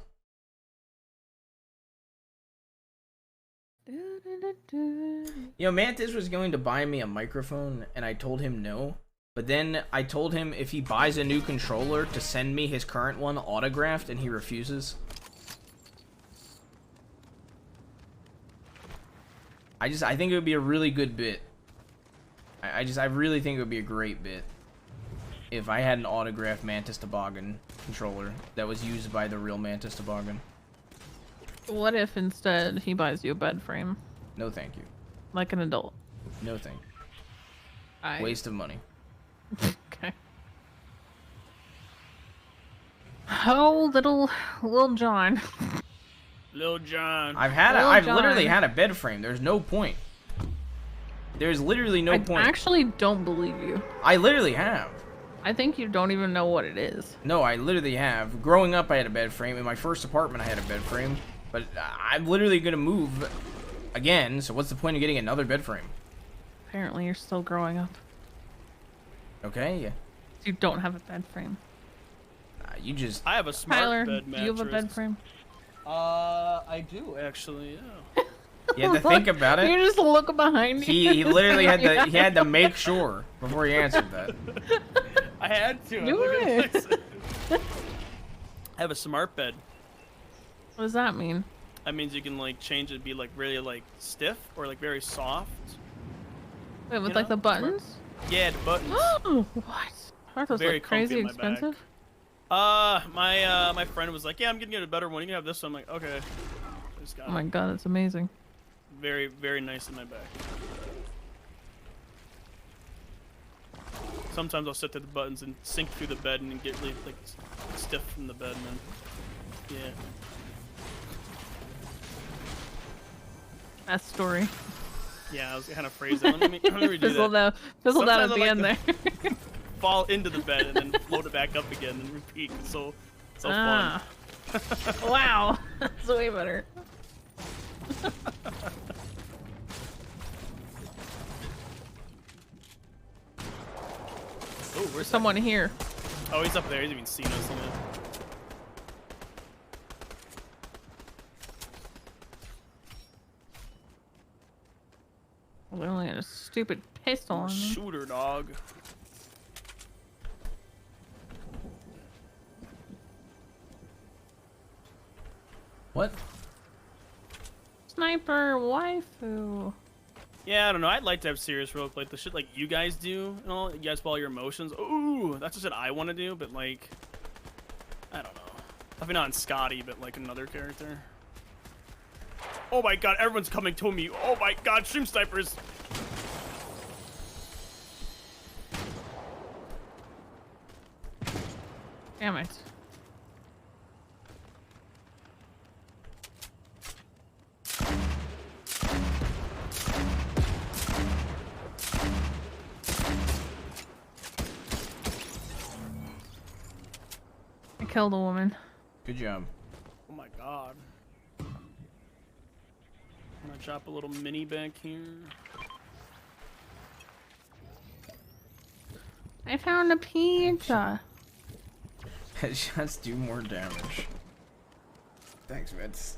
You know, Mantis was going to buy me a microphone, and I told him no. But then I told him if he buys a new controller to send me his current one autographed, and he refuses. I think it would be a really good bit. I really think it would be a great bit if I had an autographed Mantis Toboggan controller that was used by the real Mantis Toboggan. What if instead he buys you a bed frame? No, thank you. Like an adult. No, thank you. Waste of money. Okay. Oh, little John. Lil John. I've literally had a bed frame. There's no point. There's literally no point. I actually don't believe you. I literally have. I think you don't even know what it is. No, I literally have. Growing up, I had a bed frame. In my first apartment, I had a bed frame. But I'm literally gonna move again. So what's the point of getting another bed frame? Apparently, you're still growing up. Okay. Yeah. You don't have a bed frame. You just. I have a smart Tyler, bed do mattress. you have a bed frame? I do actually. Yeah. You had to think about it. You just look behind you. He literally had to make sure before he answered that. I had to. Do Look at it. this. I have a smart bed. What does that mean? That means you can like change it to be like really like stiff or like very soft. Wait, with You like know? the buttons? Yeah, the buttons. What? Aren't those Very like crazy comfy in my back. expensive? My friend was like, yeah, I'm gonna get a better one. You can have this one. I'm like, okay. Just got Oh my it. god, that's amazing. Very, very nice in my back. Sometimes I'll set to the buttons and sink through the bed and get really like stiff from the bed, and then yeah. That story. Yeah, I was kind of phrased it. Let me redo Fizzled that. out, fizzled out at Sometimes the I end like there. to fall into the bed and then float it back up again and repeat. It's so Ah. Wow, that's way better. Oh, where's Someone here. Oh, he's up there. He hasn't even seen us yet. We only had a stupid pistol on them. Shooter dog. What? Sniper waifu. Yeah, I don't know. I'd like to have serious roleplay, the shit like you guys do, you know, you guys follow your emotions. Ooh, that's the shit I want to do, but like, I don't know. Probably not in Scotty, but like another character. Oh my god, everyone's coming to me. Oh my god, stream snipers. Damn it. I killed a woman. Good job. Oh my god. I'm gonna chop a little mini back here. I found a pizza. Headshots do more damage. Thanks, Vince.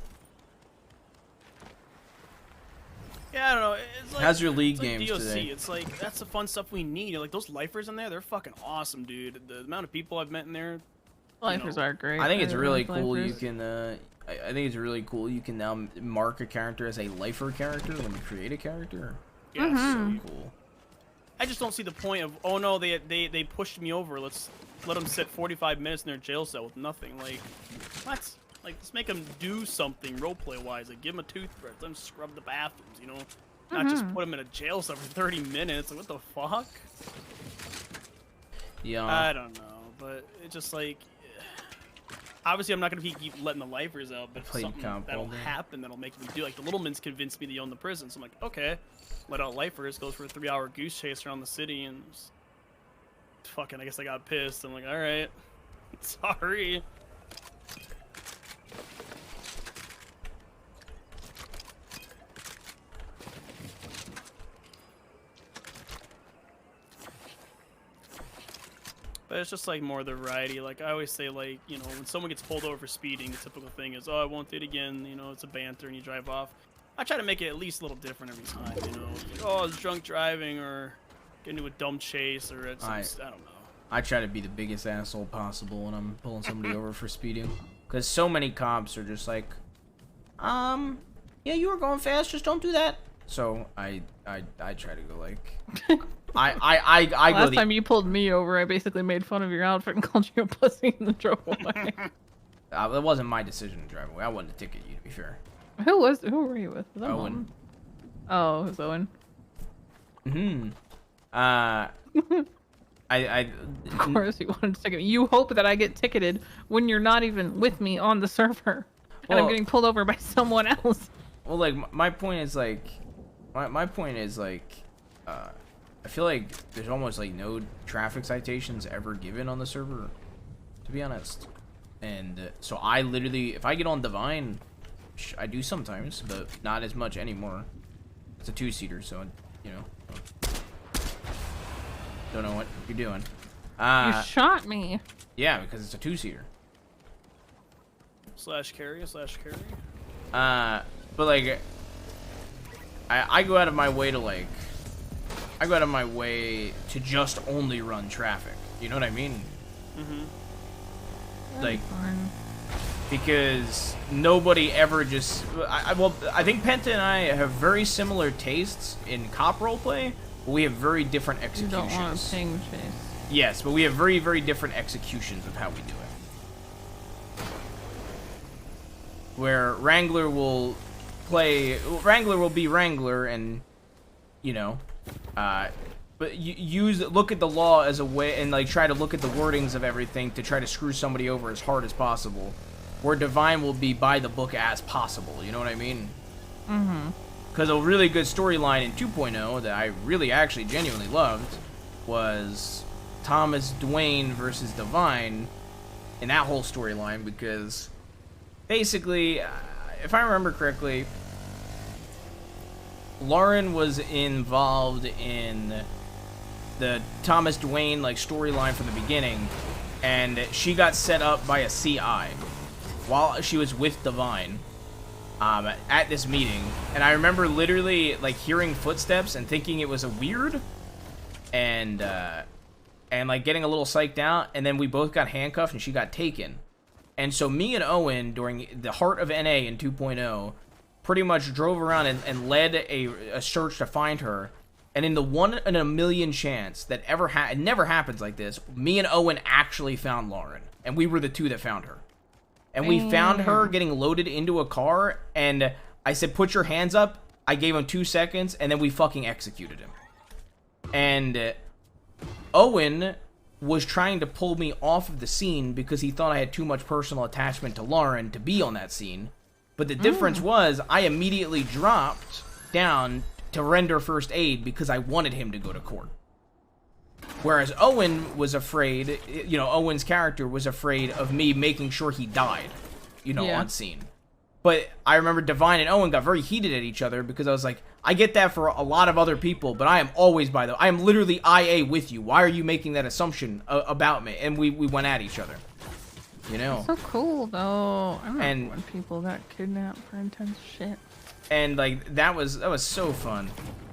Yeah, I don't know. It's like, How's your league it's like games DOC. today? It's like that's the fun stuff we need. Like those lifers in there, they're fucking awesome, dude. The amount of people I've met in there. Lifers are great. I think it's I really like cool. You lifers. can. I think it's really cool. You can now mark a character as a lifer character when you create a character. Yeah, it's Mhm. so cool. I just don't see the point of, oh no, they pushed me over. Let's let them sit 45 minutes in their jail cell with nothing. Like, what? Like, let's make them do something roleplay wise. Like, give them a toothbrush, let them scrub the bathrooms. You know, not just put them in a jail cell for 30 minutes. Like, what the fuck? Yeah. I don't know, but it's just like, obviously I'm not gonna keep letting the lifers out, but Played something comp that'll all day. happen that'll make me do. Like the Littlemans convinced me to own the prison, so I'm like, okay, let out lifers, goes for a 3-hour goose chase around the city, and just, fucking, I guess I got pissed. I'm like, all right, sorry. But it's just like more the variety. Like I always say, like, you know, when someone gets pulled over for speeding, the typical thing is, oh, I won't do it again. You know, it's a banter and you drive off. I try to make it at least a little different every time. You know, it's like, oh, I was drunk driving or get into a dumb chase or it's I don't know. I try to be the biggest asshole possible when I'm pulling somebody over for speeding, because so many cops are just like, yeah, you were going fast, just don't do that. So I try to go like, I go Last the time you pulled me over, I basically made fun of your outfit and called you a pussy and then drove away. it wasn't my decision to drive away. I wanted to ticket you, to be fair. Who were you with? Was that Owen. Mom? Oh, it was Owen. Of course you wanted to ticket me. You hope that I get ticketed when you're not even with me on the server. And I'm Well- getting pulled over by someone else. Well, like my point is like, my point is like, I feel like there's almost like no traffic citations ever given on the server, to be honest. And so I literally, if I get on Divine, I do sometimes, but not as much anymore. It's a 2-seater, so you know, don't know what you're doing. You shot me. Yeah, because it's a 2-seater. Slash carry. But like, I go out of my way to like, I go out of my way to just only run traffic. You know what I mean? Mm-hmm. Like, because nobody ever just. Well, I think Penta and I have very similar tastes in cop roleplay, but we have very different You executions. don't want to ping chase. Yes, but we have very, very different executions of how we do it. Where Wrangler will be Wrangler, and you know, but look at the law as a way, and like try to look at the wordings of everything to try to screw somebody over as hard as possible. Where Divine will be by the book as possible. You know what I mean? Mm-hmm. Because a really good storyline in 2.0 that I really actually genuinely loved was Thomas Dwayne versus Divine in that whole storyline, because basically, if I remember correctly, Lauren was involved in the Thomas Dwayne like storyline from the beginning, and she got set up by a CI while she was with Divine at this meeting. And I remember literally like hearing footsteps and thinking it was a weird, and like getting a little psyched out, and then we both got handcuffed and she got taken. And so me and Owen, during the heart of NA in 2.0, pretty much drove around and led a search to find her. And in the 1 in a million chance that it never happens like this, me and Owen actually found Lauren. And we were the two that found her. And we found her getting loaded into a car, and I said, put your hands up. I gave him 2 seconds, and then we fucking executed him. And Owen was trying to pull me off of the scene because he thought I had too much personal attachment to Lauren to be on that scene. But the difference was I immediately dropped down to render first aid because I wanted him to go to court. Whereas Owen was afraid, you know, Owen's character was afraid of me making sure he died, you know, on scene. But I remember Divine and Owen got very heated at each other because I was like, I get that for a lot of other people, but I am always I am literally IA with you. Why are you making that assumption about me? And we went at each other, you know. It's so cool though. I remember when people got kidnapped for intense shit. And like that was so fun.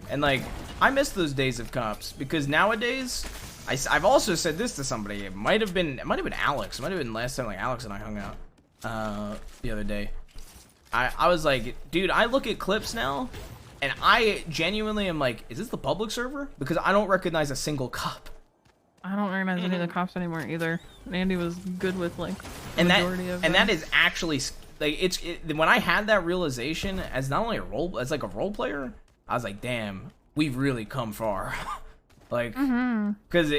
And like I miss those days of cops because nowadays I've also said this to somebody. It might have been Alex. It might have been last time like Alex and I hung out the other day. I was like, dude, I look at clips now and I genuinely am like, is this the public server? Because I don't recognize a single cop. I don't recognize any of the cops anymore either. Andy was good with like the majority of them. And that is actually like when I had that realization as not only as like a role player, I was like, damn, we've really come far. Like, because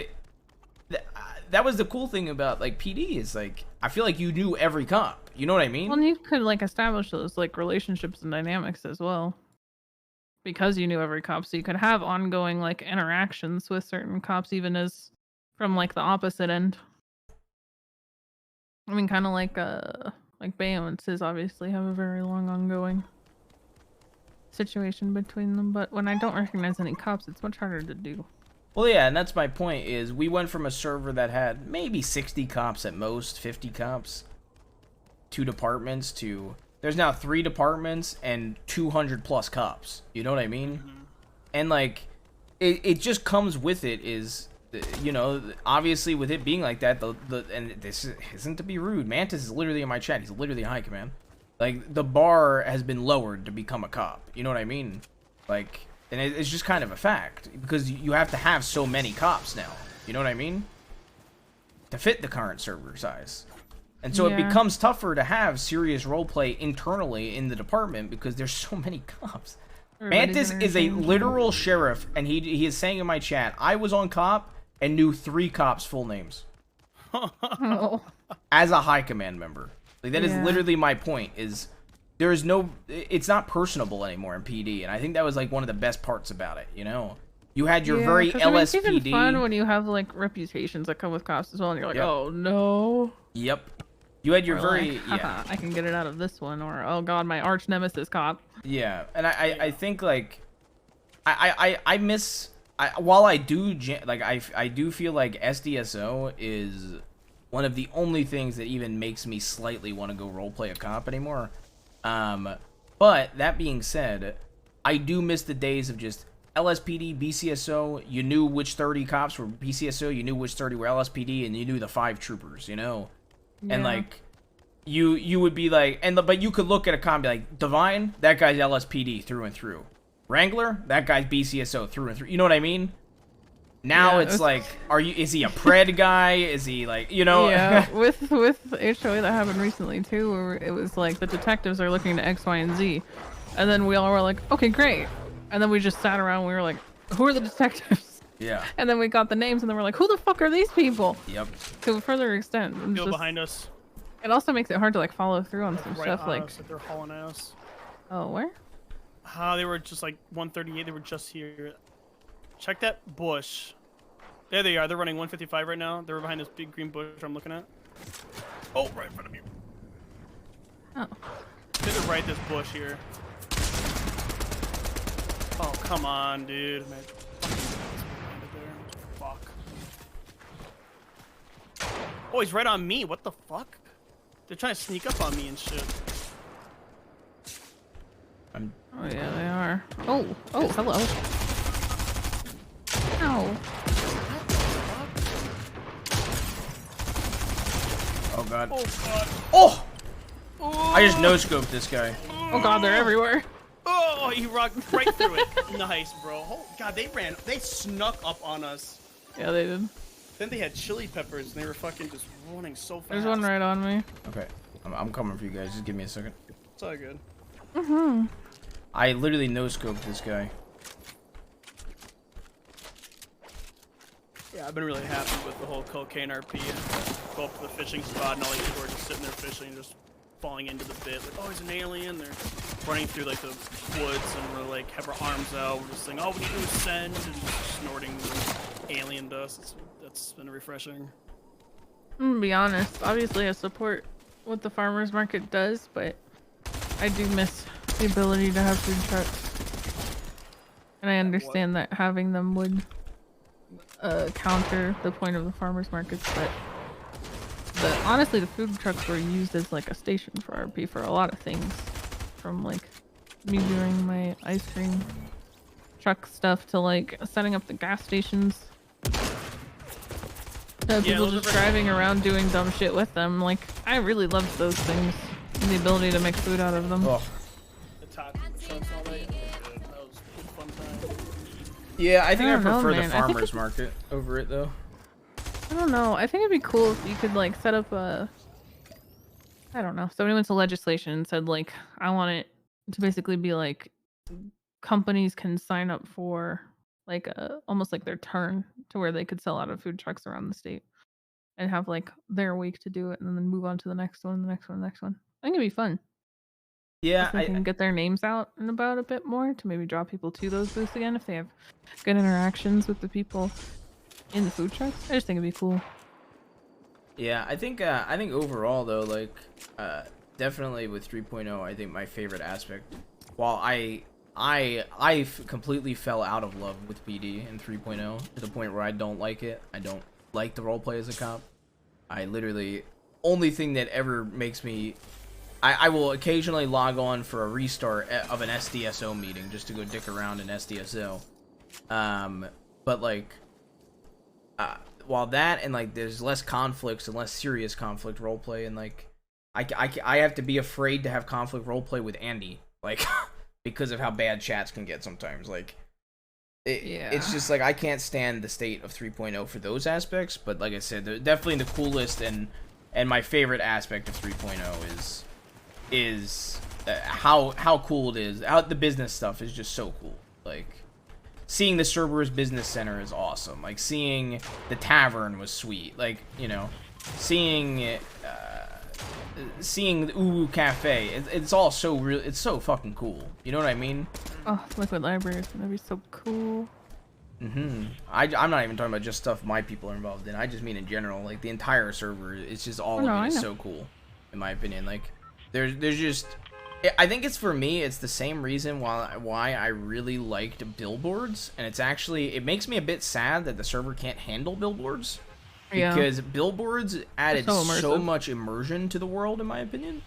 that was the cool thing about like PD is like I feel like you knew every cop. You know what I mean? Well, and you could like establish those like relationships and dynamics as well, because you knew every cop, so you could have ongoing like interactions with certain cops, even as from like the opposite end. I mean, kind of like Bayo and Sis obviously have a very long ongoing situation between them, but when I don't recognize any cops, it's much harder to do. Well, yeah, and that's my point is we went from a server that had maybe 60 cops at most, 50 cops, 2 departments to there's now 3 departments and 200 plus cops. You know what I mean? And like it just comes with it is, you know, obviously with it being like that, and this isn't to be rude, Mantis is literally in my chat. He's literally high command. Like the bar has been lowered to become a cop. You know what I mean? Like, and it's just kind of a fact because you have to have so many cops now. You know what I mean? To fit the current server size. And so it becomes tougher to have serious roleplay internally in the department because there's so many cops. Mantis is a literal sheriff, and he is saying in my chat, I was on cop and knew 3 cops' full names. As a high command member. Like that is literally my point, is there is no, it's not personable anymore in PD, and I think that was like one of the best parts about it, you know? You had your very LSPD. I mean, it's even fun when you have like reputations that come with cops as well, and you're like, oh no. Yep. You had your like, I can get it out of this one, or oh god, my arch nemesis cop. Yeah, and I think like I miss while I do like I do feel like SDSO is one of the only things that even makes me slightly want to go roleplay a cop anymore. But that being said, I do miss the days of just LSPD, BCSO. You knew which 30 cops were BCSO, you knew which 30 were LSPD, and you knew the 5 troopers, you know. And like you would be like, but you could look at a comp and be like, Divine, that guy's LSPD through and through. Wrangler, that guy's BCSO through and through. You know what I mean? Now Yeah, it's like, is he a pred guy? Is he like, you know? Yeah, with HOA that happened recently too, where it was like the detectives are looking to X, Y, and Z, and then we all were like, okay, great, and then we just sat around and we were like, who are the detectives? Yeah. And then we got the names and then we're like, who the fuck are these people? Yep. To a further extent, it's Go just- behind us. it also makes it hard to like follow through on some Right stuff on like. us, they're hauling ass. Oh, where? They were just like 138. They were just here. Check that bush. There they are. They're running 155 right now. They're behind this big green bush I'm looking at. Oh, right in front of you. Oh. To the right, this bush here. Oh, come on, dude. Man. Fuck. Oh, he's right on me. What the fuck? They're trying to sneak up on me and shit. Oh yeah, they are. Oh, hello. Ow. Oh god. Oh god. Oh! I just no-scoped this guy. Oh god, they're everywhere. Oh, he rocked right through it. Nice, bro. Oh god, they snuck up on us. Yeah, they did. Then they had chili peppers and they were fucking just running so fast. There's one right on me. Okay, I'm coming for you guys. Just give me a second. It's all good. Mm-hmm. I literally no-scoped this guy. Yeah, I've been really happy with the whole cocaine RP. Go up to the fishing spot and all these people are just sitting there fishing, just falling into the bit. Like, oh, he's an alien. They're running through like the woods and we're like have our arms out. We're just saying, oh, we need to ascend, and just snorting alien dust. That's been refreshing. I'm gonna be honest. Obviously, I support what the farmers market does, but I do miss the ability to have food trucks. And I understand that having them would counter the point of the farmers markets, but honestly, the food trucks were used as like a station for RP for a lot of things, from like me doing my ice cream truck stuff to like setting up the gas stations. People just driving around doing dumb shit with them. Like, I really loved those things and the ability to make food out of them. Oh. The top trucks, all that. That was a fun time. Yeah, I think I don't know, prefer the man. I think farmer's it's- market over it though. I don't know. I think it'd be cool if you could like set up a. I don't know. Somebody went to legislation and said like, I want it to basically be like, companies can sign up for like almost like their turn to where they could sell out of food trucks around the state, and have like their week to do it, and then move on to the next one, the next one, the next one. I think it'd be fun. Yeah, If they can get their names out and about a bit more to maybe draw people to those booths again if they have good interactions with the people in the food trucks. I just think it'd be cool. Yeah, I think overall though, like definitely with 3.0, I think my favorite aspect, while I completely fell out of love with PD in 3.0 to the point where I don't like it. I don't like the roleplay as a cop. I literally, only thing that ever makes me, I will occasionally log on for a restart of an SDSO meeting just to go dick around in SDSO. But like, while that and like there's less conflicts and less serious conflict roleplay, and like I have to be afraid to have conflict roleplay with Andy, like because of how bad chats can get sometimes. Like it's just like I can't stand the state of 3.0 for those aspects. But like I said, they're definitely the coolest, and my favorite aspect of 3.0 is how cool it is. How the business stuff is just so cool. Like seeing the Cerberus Business Center is awesome. Like seeing the tavern was sweet. Like, you know, seeing the Uwu Cafe. It's all so real. It's so fucking cool. You know what I mean? Oh, Liquid Library is gonna be so cool. I'm not even talking about just stuff my people are involved in. I just mean in general. Like the entire server. It's just all of it is so cool, in my opinion. Like there's just. I think it's for me, it's the same reason why I really liked billboards, and it's actually, it makes me a bit sad that the server can't handle billboards, because billboards added so much immersion to the world, in my opinion.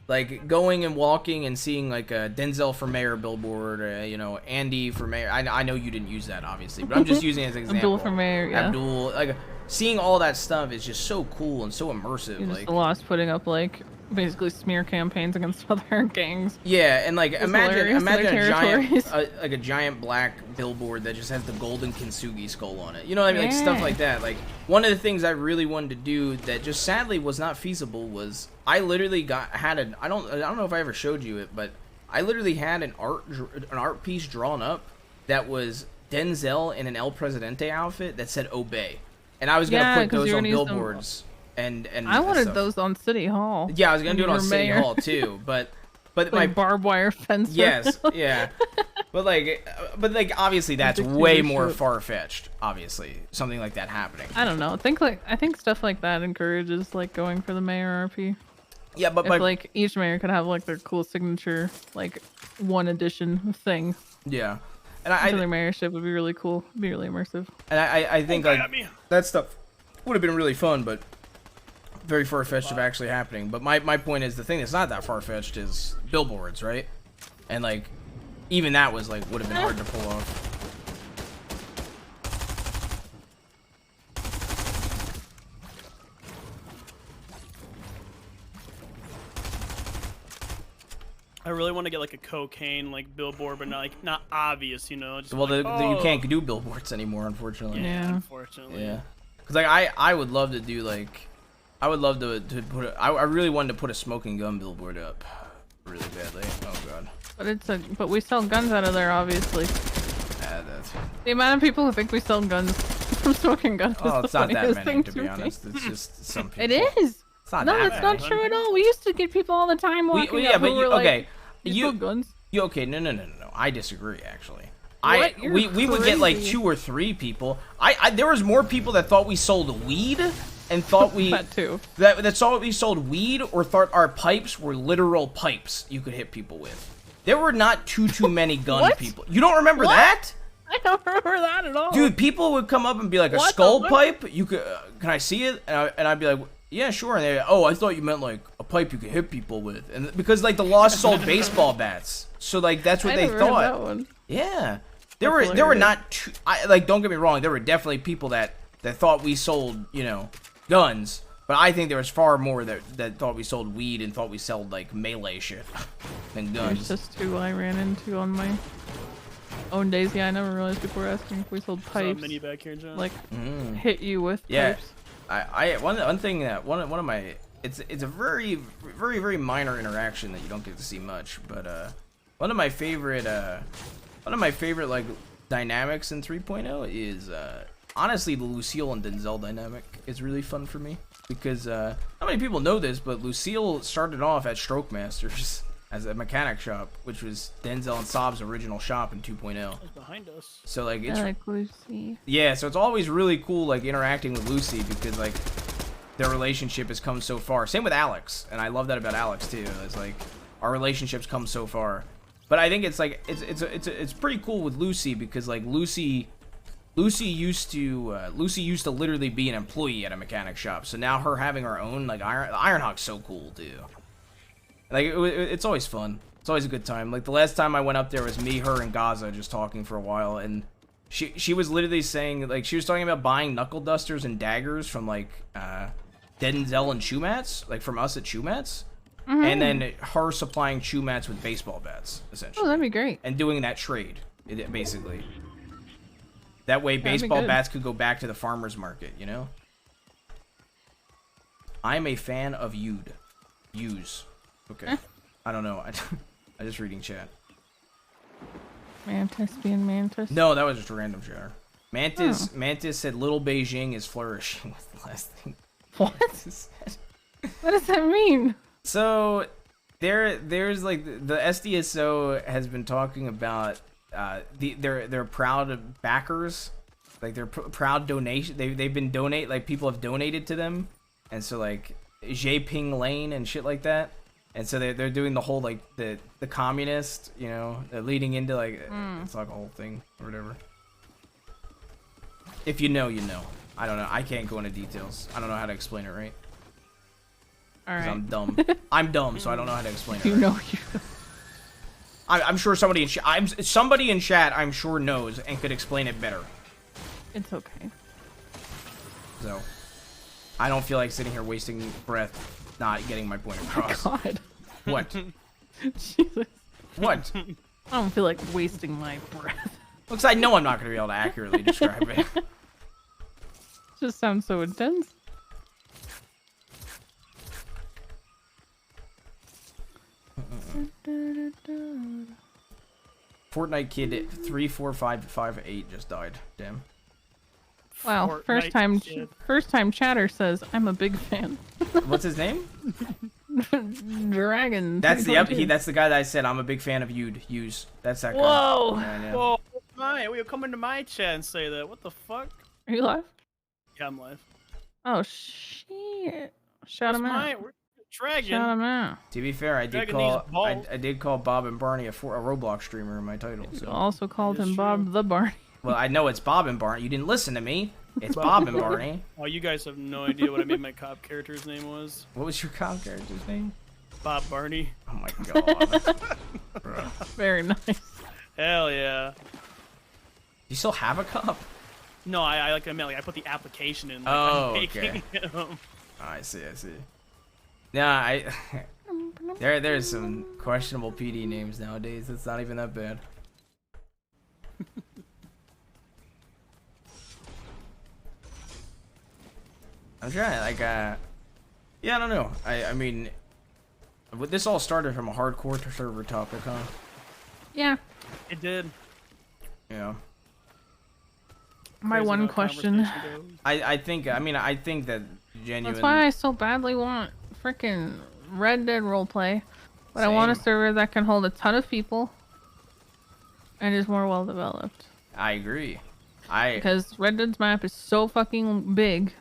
Like going and walking and seeing like a Denzel for mayor billboard, you know, Andy for mayor. I know you didn't use that obviously, but I'm just using it as an example. Abdul for mayor, yeah. Abdul, like seeing all that stuff is just so cool and so immersive. You're Like, just the Lost putting up like basically smear campaigns against other gangs. yeah, and like It's imagine hilarious in their a giant territories. like a giant black billboard that just has the golden kintsugi skull on it. You know what I mean? Like stuff Yeah. like that. Like one of the things I really wanted to do that just sadly was not feasible was I literally had an I don't know if I ever showed you it, but I literally had an art piece drawn up that was Denzel in an El Presidente outfit that said "Obey," and I was gonna put 'cause those you're on gonna use them- billboards. And I wanted stuff. those on City Hall. Yeah, I was gonna when do it you on were City mayor. Hall too, but like my barbed wire fence. yes, yeah, but like obviously that's Dictatorship. way more far fetched. Obviously, something like that happening. I don't know. I think stuff like that encourages like going for the mayor RP. Yeah, but if like each mayor could have like their cool signature like one edition thing. Yeah, and I their mayorship would be really cool. It'd be really immersive. And I think like that stuff would have been really fun, but very far-fetched of actually happening. But my point is the thing that's not that far-fetched is billboards, right? And like even that was like would have been hard to pull off. I really want to get like a cocaine like billboard, but not obvious, you know. Just Well, like, you oh. can't do billboards anymore, unfortunately. Yeah, unfortunately. Yeah, because like I would love to do like I would love to put I really wanted to put a smoking gun billboard up really badly. Oh god. But we sell guns out of there, obviously. That's... The amount of people who think we sell guns from smoking guns. Oh, is it's the not that funniest many, thing to be me. honest. It's just some people. It is. It's not No, that that's not many. true at all. We used to get people all the time walking yeah, up but who you, were like, okay, you sell guns. You okay? No. I disagree. Actually, What? You're we would get like crazy. 2 or 3 people. There was more people that thought we sold weed and thought we That too. that saw we sold weed or thought our pipes were literal pipes you could hit people with. There were not too many gun What? people. You don't remember What? that? I don't remember that at all. Dude, people would come up and be like, a What the skull fuck? pipe? You could, can I see it? And I'd be like, yeah, sure. And they, oh, I thought you meant like a pipe you could hit people with. And because like the Lost sold baseball bats, so like that's what I they never heard thought. that one. Yeah, That's there were hilarious. not too, like don't get me wrong, there were definitely people that thought we sold guns, but I think there was far more that thought we sold weed and thought we sold like melee shit than guns. There's just 2 I ran into on my own days. Yeah, I never realized people were asking if we sold Saw a pipes. mini back here, John. Like Mm. hit you with Yeah, pipes. one thing that one of my it's a very minor interaction that you don't get to see much, but one of my favorite like dynamics in 3.0 is honestly the Lucille and Denzel dynamic is really fun for me because not many people know this, but Lucille started off at Stroke Masters as a mechanic shop, which was Denzel and Saab's original shop in 2.0. It's behind us. So like it's I like Lucy. yeah, so it's always really cool like interacting with Lucy because like their relationship has come so far. Same with Alex, and I love that about Alex too. It's like our relationships come so far. But I think it's like it's pretty cool with Lucy because like Lucy used to literally be an employee at a mechanic shop. So now her having her own like Ironhawk's so cool too. Like it's always fun. It's always a good time. Like the last time I went up there was me, her, and Gaza just talking for a while, and she was literally saying like she was talking about buying knuckle dusters and daggers from like Denzel and shoe mats, like from us at shoe mats. Mhm. And then her supplying shoe mats with baseball bats, essentially. Oh, that'd be great. And doing that trade, basically. That way, That'd be baseball good. bats could go back to the farmer's market, you know? I'm a fan of Use. Okay. I don't know. I'm just reading chat. Mantis being Mantis. No, that was just a random share. Mantis said Little Beijing is flourishing was the last thing. What? What does that mean? So there's like the SDSO has been talking about their proud backers, like their proud donation. They've been like people have donated to them, and so like Ping Lane and shit like that. And so they're doing the whole like the communist, leading into like it's like a whole thing or whatever. If you know, you know. I don't know. I can't go into details. I don't know how to explain it right. All right. I'm dumb. I'm dumb, so I don't know how to explain it. You right. know you. I'm sure somebody in chat I'm sure knows and could explain it better. It's okay. So I don't feel like sitting here wasting breath, not getting my point across. God. What? Jesus. What? I don't feel like wasting my breath. Looks, I know I'm not going to be able to accurately describe it. Just sounds so intense. Fortnite kid 34558 just died. Damn. Wow, Fortnite first time chatter says I'm a big fan. What's his name? Dragon. That's that's the guy that I said I'm a big fan of. Use. That's that guy. Whoa! Yeah. Whoa! My, will you come into my chat and say that? What the fuck? Are you live? Yeah, I'm live. Oh shit! Shout him out. Dragon. Shout him out. To be fair, I did call Bob and Barney a Roblox streamer in my title. You So. also called him Bob the Barney. Well, I know it's Bob and Barney. You didn't listen to me. It's Bob and Barney. Oh, you guys have no idea what I made my cop character's name was. What was your cop character's name? Bob Barney. Oh my god. Very nice. Hell yeah. You still have a cop? No, I like I meant like I put the application in. Like, Oh, I'm making okay. him. Oh, I see. Yeah, there's some questionable PD names nowadays. It's not even that bad. I'm trying, like, yeah, I don't know. I mean, this all started from a hardcore server topic, huh? Yeah. It did. Yeah. My one question. I think that genuine. That's why I so badly want freaking Red Dead roleplay, but I want a Same. server that can hold a ton of people and is more well developed. I agree. Because Red Dead's map is so fucking big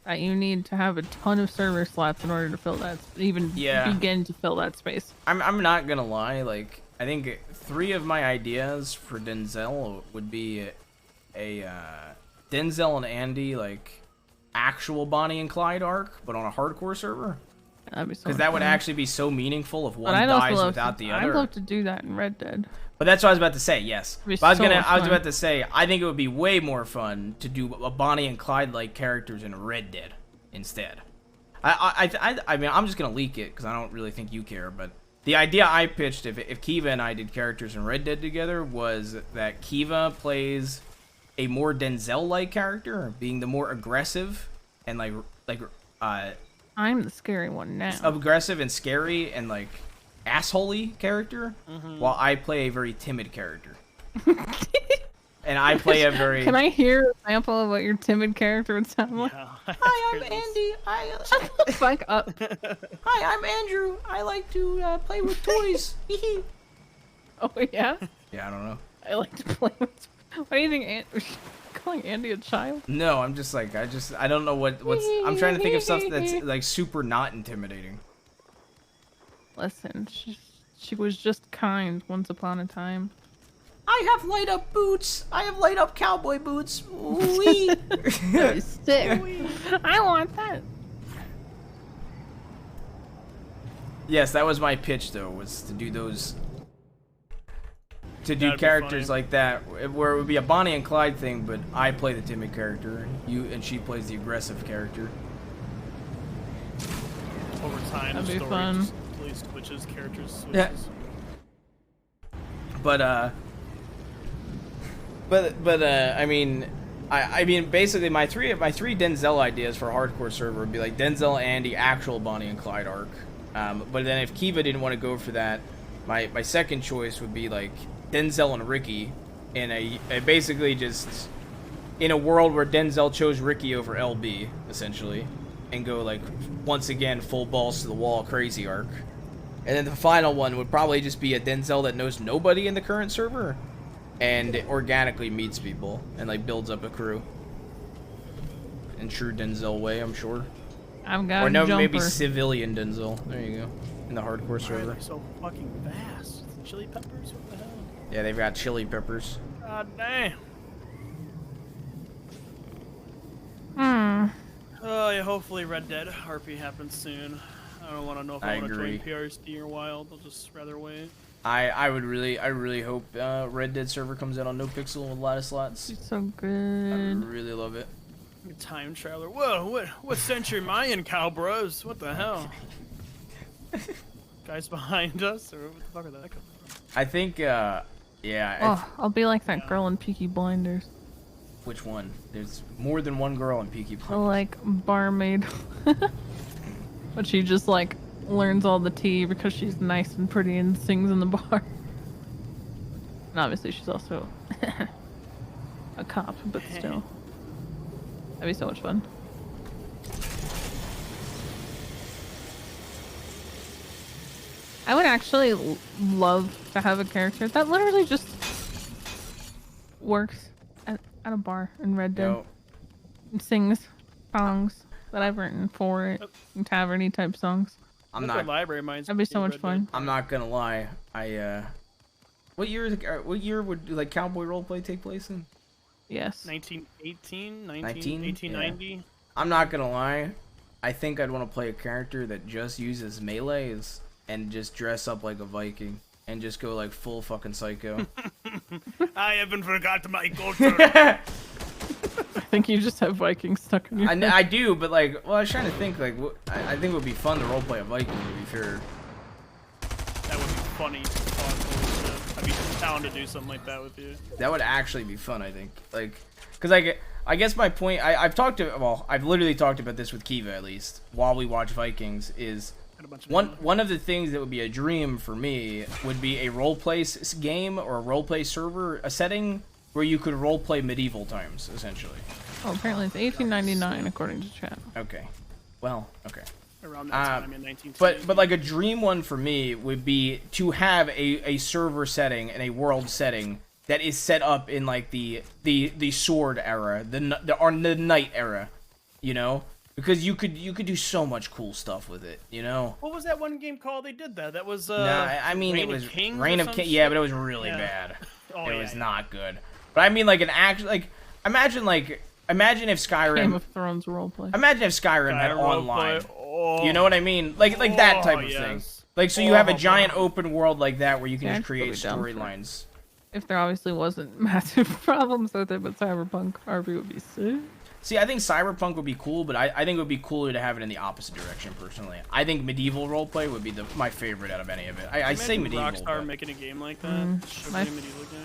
that you need to have a ton of server slots in order to fill that, begin to fill that space. I'm not gonna lie, like, I think 3 of my ideas for Denzel would be a Denzel and Andy, like, actual Bonnie and Clyde arc, but on a hardcore server. That'd be so Because that would fun. actually be so meaningful if one But I'd also dies love without to, the other. I'd love to do that in Red Dead. But that's what I was about to say. Yes, It'd be but so much I was fun. about to say I think it would be way more fun to do a Bonnie and Clyde like characters in Red Dead instead. I mean, I'm just gonna leak it because I don't really think you care. But the idea I pitched, if Kiva and I did characters in Red Dead together, was that Kiva plays a more Denzel-like character, being the more aggressive and I'm the scary one now. aggressive and scary and like assholey character, while I play a very timid character. And I play a very. Can I hear an example of what your timid character would sound like? Hi, I'm Andy. Shut the fuck up. Hi, I'm Andrew. I like to play with toys. Oh yeah. Yeah, I don't know. I like to play with. What do you think? Calling Andy a child? No, I'm just like I don't know what's. I'm trying to think of stuff that's like super not intimidating. Listen, she was just kind once upon a time. I have light up boots. I have light up cowboy boots. Wee. That was sick. I want that. Yes, that was my pitch though. Was to do those. To do That'd be characters funny. like that, where it would be a Bonnie and Clyde thing, but I play the timid character, and she plays the aggressive character. Over time, That'd the be story fun. just completely switches, characters switches. Yeah. But I mean, I mean, basically my three Denzel ideas for a hardcore server would be like Denzel, Andy, actual Bonnie and Clyde arc. But then if Kiva didn't want to go for that, my second choice would be like Denzel and Ricky in a basically just in a world where Denzel chose Ricky over LB essentially, and go like once again full balls to the wall crazy arc. And then the final one would probably just be a Denzel that knows nobody in the current server and organically meets people and like builds up a crew. In true Denzel way, I'm sure. I've got Or no, a jumper. maybe civilian Denzel. There you go. In the hardcore Why are server. they so fucking fast? Chili peppers? What the hell? Yeah, they've got chili peppers. God damn. Oh yeah, hopefully Red Dead RP happens soon. I don't want to know if I I want to join agree. PRSD or Wild. I'll just rather wait. I really hope Red Dead server comes out on NoPixel with a lot of slots. It's so I good. really love it. Time traveler. Whoa, what century am I in, cow bros? What the hell? Guys behind us, or what the fuck are that? I think, yeah. Oh, I'll be like that girl in Peaky Blinders. Which one? There's more than one girl in Peaky The Blinders. like barmaid. But she just like learns all the tea because she's nice and pretty and sings in the bar. And obviously she's also a cop, but still. That'd be so much fun. I would actually love to have a character that literally just works at a bar in Red Dead and sings songs that I've written for it, tavern-y type songs. I'm not. Library minds. That'd be so much fun. I'm not gonna lie. What year would like cowboy roleplay take place in? Yes. 1918, 1890. Yeah. I'm not gonna lie. I think I'd want to play a character that just uses melees and just dress up like a Viking and just go like full fucking psycho. I haven't forgot my culture. I think you just have Vikings stuck in your head. I do, but like, well, I was trying to think like, I think it would be fun to roleplay a Viking. To be fair. That would be funny. I'd be down to do something like that with you. That would actually be fun, I think. Like, cause I guess my point, I've literally talked about this with Kiva at least while we watch Vikings is one of the things that would be a dream for me would be a roleplay game or a roleplay server, a setting where you could roleplay medieval times, essentially. Oh, apparently it's 1899 according to chat. Okay. Well, okay. Around that time in 1920. But like a dream one for me would be to have a server setting and a world setting that is set up in like the sword era, the knight era, you know, because you could do so much cool stuff with it, you know. What was that one game called? They did that. That was no, I mean Reign it was of Kings Reign or of some Kings. Yeah, shit? but it was really Yeah. bad. Oh, it yeah, was yeah. not good. But I mean like an act like imagine if Skyrim. Game of Thrones roleplay. Imagine if Skyrim had Skyrim online. roleplay. Oh. You know what I mean? Like that type of thing. Yes. Like so you have a Oh, giant bro. open world like that where you can Yeah, just I'd create still be down for it. storylines. If there obviously wasn't massive problems with it, but Cyberpunk RP would be sick. See, I think Cyberpunk would be cool, but I think it would be cooler to have it in the opposite direction, personally. I think medieval roleplay would be my favorite out of any of it. I say Imagine medieval. Rockstar but- making a game like that. Should my- be a medieval game.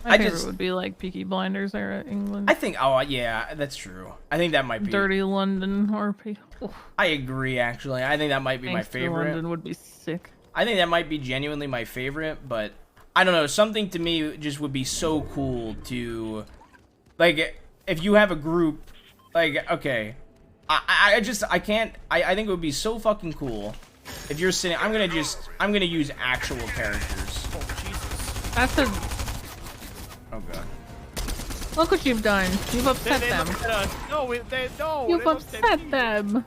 My I favorite just- would be like Peaky Blinders era England. I think, yeah, that's true. I think that might be. Dirty London RP. Oh, I agree, actually. I think that might be my Gangster favorite. London would be sick. I think that might be genuinely my favorite, but I don't know. Something to me just would be so cool to, like, if you have a group, like, okay, I think it would be so fucking cool if you're sitting. I'm gonna use actual characters. Oh Jesus! That's a. Oh god. Look what you've done. You've upset They them. looked at us. No, they no. You've they looked at upset me. them.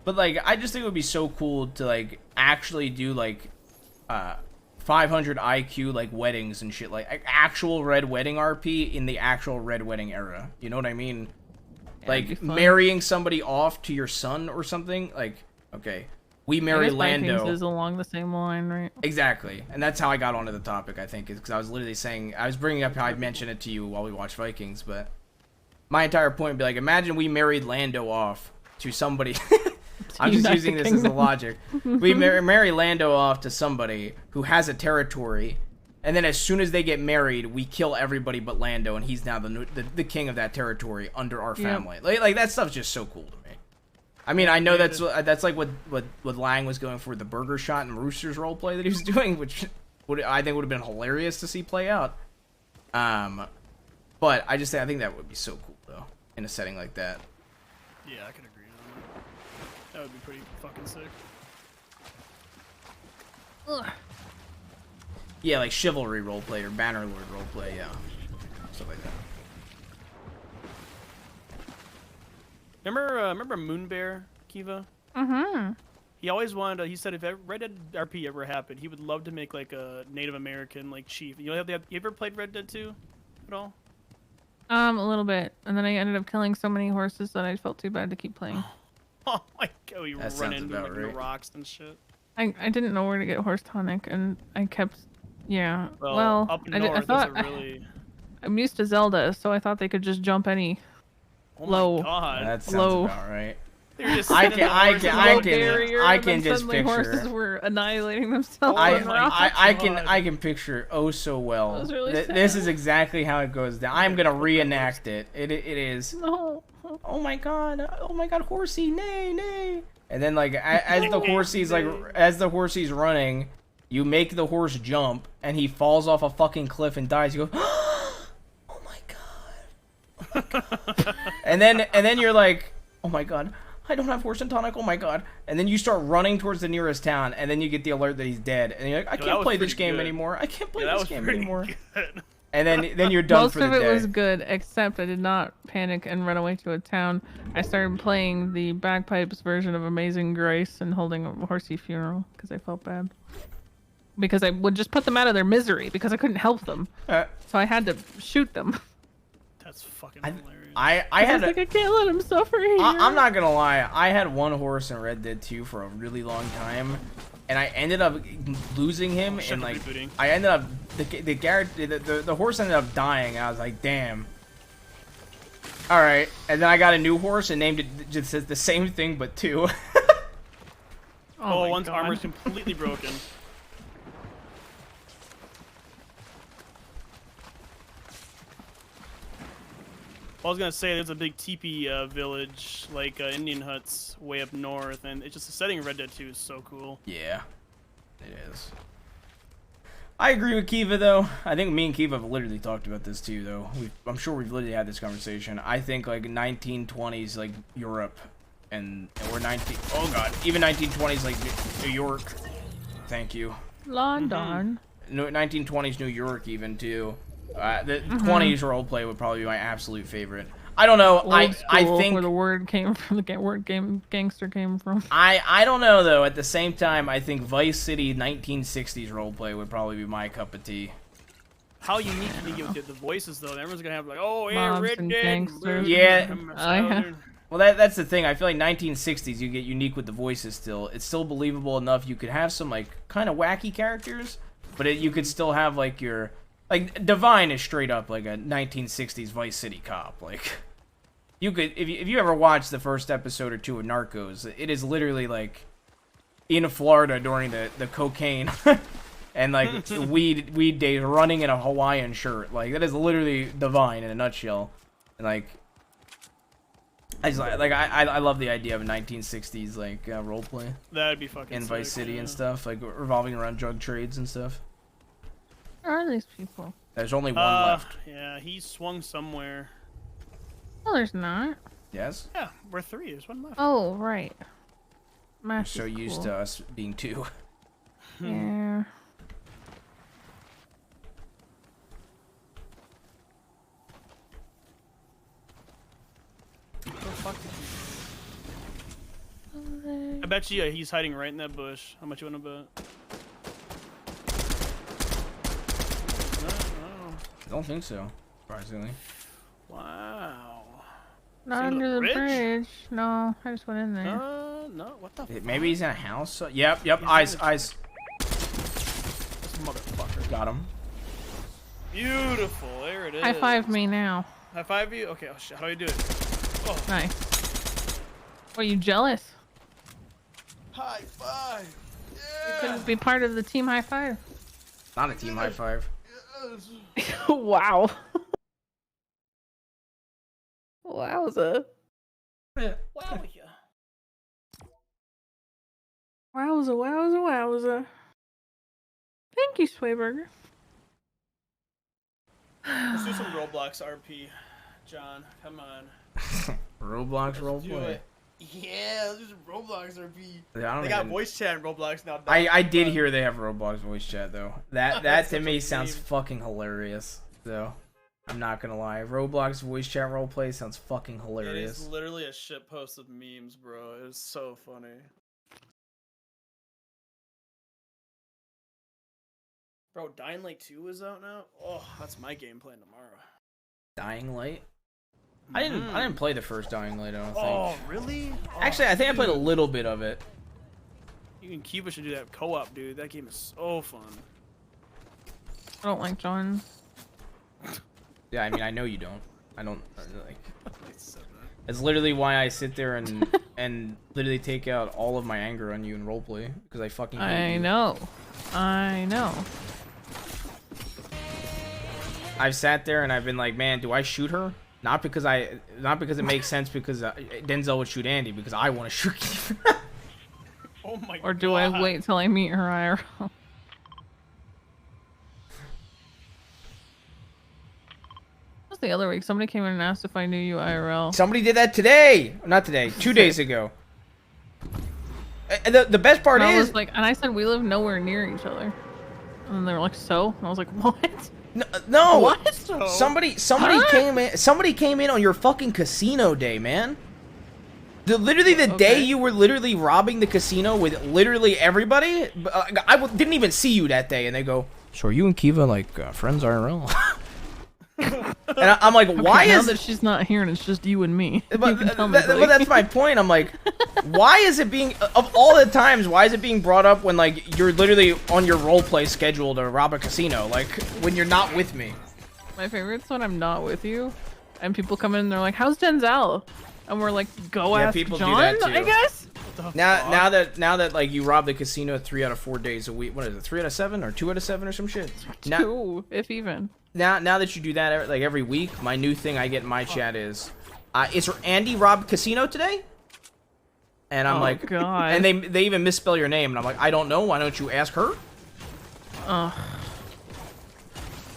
But like, I just think it would be so cool to like actually do like 500 IQ like weddings and shit, like actual Red Wedding RP in the actual Red Wedding era. You know what I mean? Yeah, it'd be Like fun. marrying somebody off to your son or something. Like, okay, we I marry guess Vikings Lando. is along the same line, right? Exactly, and that's how I got onto the topic. I think is because I was literally saying I was bringing up how I mentioned it to you while we watched Vikings, but my entire point would be like, imagine we married Lando off to somebody. I'm just United using this as the Kingdom. logic. We marry Lando off to somebody who has a territory, and then as soon as they get married, we kill everybody but Lando, and he's now the king of that territory under our Yep. family. Like that stuff's just so cool to me. I mean, I know that's like what Lang was going for, the burger shot and Rooster's roleplay that he was doing, which I think would have been hilarious to see play out. But I think that would be so cool though in a setting like that. Yeah, I can agree on that. That would be pretty fucking sick. Ugh. Yeah, like chivalry roleplay or Bannerlord roleplay, yeah, stuff like that. Remember Moonbear, Kiva? Mm-hmm. He always wanted to, he said if Red Dead RP ever happened, he would love to make like a Native American like chief. You ever played Red Dead 2 at all? A little bit, and then I ended up killing so many horses that I felt too bad to keep playing. Oh my god, you That run sounds into about like, the right. rocks and shit. I didn't know where to get horse tonic, and I kept, yeah. Well, up I north thought is a really... I'm used to Zelda, so I thought they could just jump any Oh Low. my god. That sounds Low. about right. They're just I sitting can, on I horses. can, Low I can, barrier, I and can then just suddenly horses picture. were annihilating themselves. I, on rocks. I can picture oh so well. That was really This sad. is exactly how it goes down. I'm gonna reenact it. It is. No. Oh my god! Oh my god! Horsey, nay, nay! And then like as the horsey's running, you make the horse jump, and he falls off a fucking cliff and dies. You go, oh my god! and then you're like, oh my god! I don't have horse and tonic. Oh my god! And then you start running towards the nearest town, and then you get the alert that he's dead, and you're like, I can't play this game anymore. I can't play this game anymore. Good. And then you're done Most for the of it day. was good, except I did not panic and run away to a town. I started playing the bagpipes version of Amazing Grace and holding a horsey funeral because I felt bad. Because I would just put them out of their misery because I couldn't help them. So I had to shoot them. That's fucking hilarious. I I had was like, I can't let him suffer here. I'm not gonna lie. I had one horse in Red Dead 2 for a really long time, and I ended up losing him. shit, And like, rebooting. I ended up the horse ended up dying. I was like, damn. All right, and then I got a new horse and named it just the same thing but 2. Oh, my one's God. armor's completely broken. I was gonna say there's a big teepee village, like Indian huts, way up north, and it's just the setting of Red Dead 2 is so cool. Yeah, it is. I agree with Kiva though. I think me and Kiva have literally talked about this too, though. I'm sure we've literally had this conversation. I think like 1920s like Europe, and or 19. Oh god, even 1920s like New York. Thank you. London. No, 1920s New York even too. The 20s roleplay would probably be my absolute favorite. I don't know. Old I school, think where the word came from, the word game gangster came from. I don't know though. At the same time, I think Vice City 1960s roleplay would probably be my cup of tea. How unique can you get the voices though? Everyone's gonna have like, oh yeah, Mobs Red and Dead. gangsters. Yeah. Yeah. Well, that's the thing. I feel like 1960s, you get unique with the voices still. It's still believable enough. You could have some like kind of wacky characters, but you could still have like your like Divine is straight up like a 1960s Vice City cop. Like you could if you ever watched the first episode or 2 of Narcos, it is literally like in Florida during the cocaine and like weed days, running in a Hawaiian shirt. Like that is literally Divine in a nutshell. And like I love the idea of a 1960s like roleplay That'd be fucking in Vice sick, City yeah. and stuff, like revolving around drug trades and stuff. Where are these people? There's only one left. Yeah, he swung somewhere. No, there's not. Yes. Yeah, we're 3. There's one left. Oh, right. I'm Math so is used cool. to us being 2. Yeah. I bet you he's hiding right in that bush. How much you want to bet? No. I don't think so, surprisingly. Wow. Not Does he under the look rich? bridge. No, I just went in there. No. What the? Maybe he's in a house. Yep. He's Eyes. in the- Eyes. This motherfucker. Got him. Beautiful. There it is. High five me now. High five you? Okay. Oh shit. How do you do it? Oh. Nice. Are you jealous? High five. You couldn't be part of the team high five. Not a team high five. Wow. Wowza. Wow. Wowza. Thank you, Swayburger. Let's do some Roblox RP, John. Come on. Roblox Do roleplay. it. Yeah, let's do some Roblox RP. Yeah, I don't They got even- voice chat in Roblox now. I did hear they have Roblox voice chat though. That That's to such me a sounds meme. fucking hilarious. So I'm not gonna lie. Roblox voice chat roleplay sounds fucking It hilarious. is literally a shit post of memes, bro. It is so funny. Bro, Dying Light 2 is out now? Oh, that's my game plan tomorrow. Dying Light? I didn't play the first Dying Light, I don't think. Oh, really? Actually, I think I played a little bit of it. You and Cuba should do that co-op, dude. That game is so fun. I don't like John. Yeah, I mean, I know you don't. I don't like. It's literally why I sit there and and literally take out all of my anger on you in roleplay because I fucking hate I you. know. I know. I've sat there and I've been like, man, do I shoot her? Not because it makes sense because Denzel would shoot Andy because I want to shoot Kiefer. Oh my Or do I wait till I meet her IRL? What was the other week? Somebody came in and asked if I knew you IRL. Somebody did that today. Not today. 2 days ago. The best part And I is was like, and I said we live nowhere near each other. And then they were like, so? And I was like, what? no. What? Somebody Huh? came in. Somebody came in on your fucking casino day, man. Literally the day you were literally robbing the casino with literally everybody. Didn't even see you that day, and they go, "So are you and Kiva like friends IRL?" And I'm like, why now is that she's not here and it's just you and me? But, You can tell me, but buddy. that's my point. I'm like, why is it being of all the times? Why is it being brought up when like you're literally on your roleplay schedule to rob a casino? Like when you're not with me. My favorite's when I'm not with you, and people come in and they're like, "How's Denzel?" And we're like, "Go Yeah, ask people do John." that too. I guess. Now that like you rob the casino 3 out of 4 days a week. What is it? 3 out of 7 or 2 out of 7 or some shit? Now, 2, if even. now that you do that like every week, my new thing I get in my chat is Andy robbed casino today? And I'm Oh, like, God. and they even misspell your name, and I'm like, I don't know. Why don't you ask her? Ugh.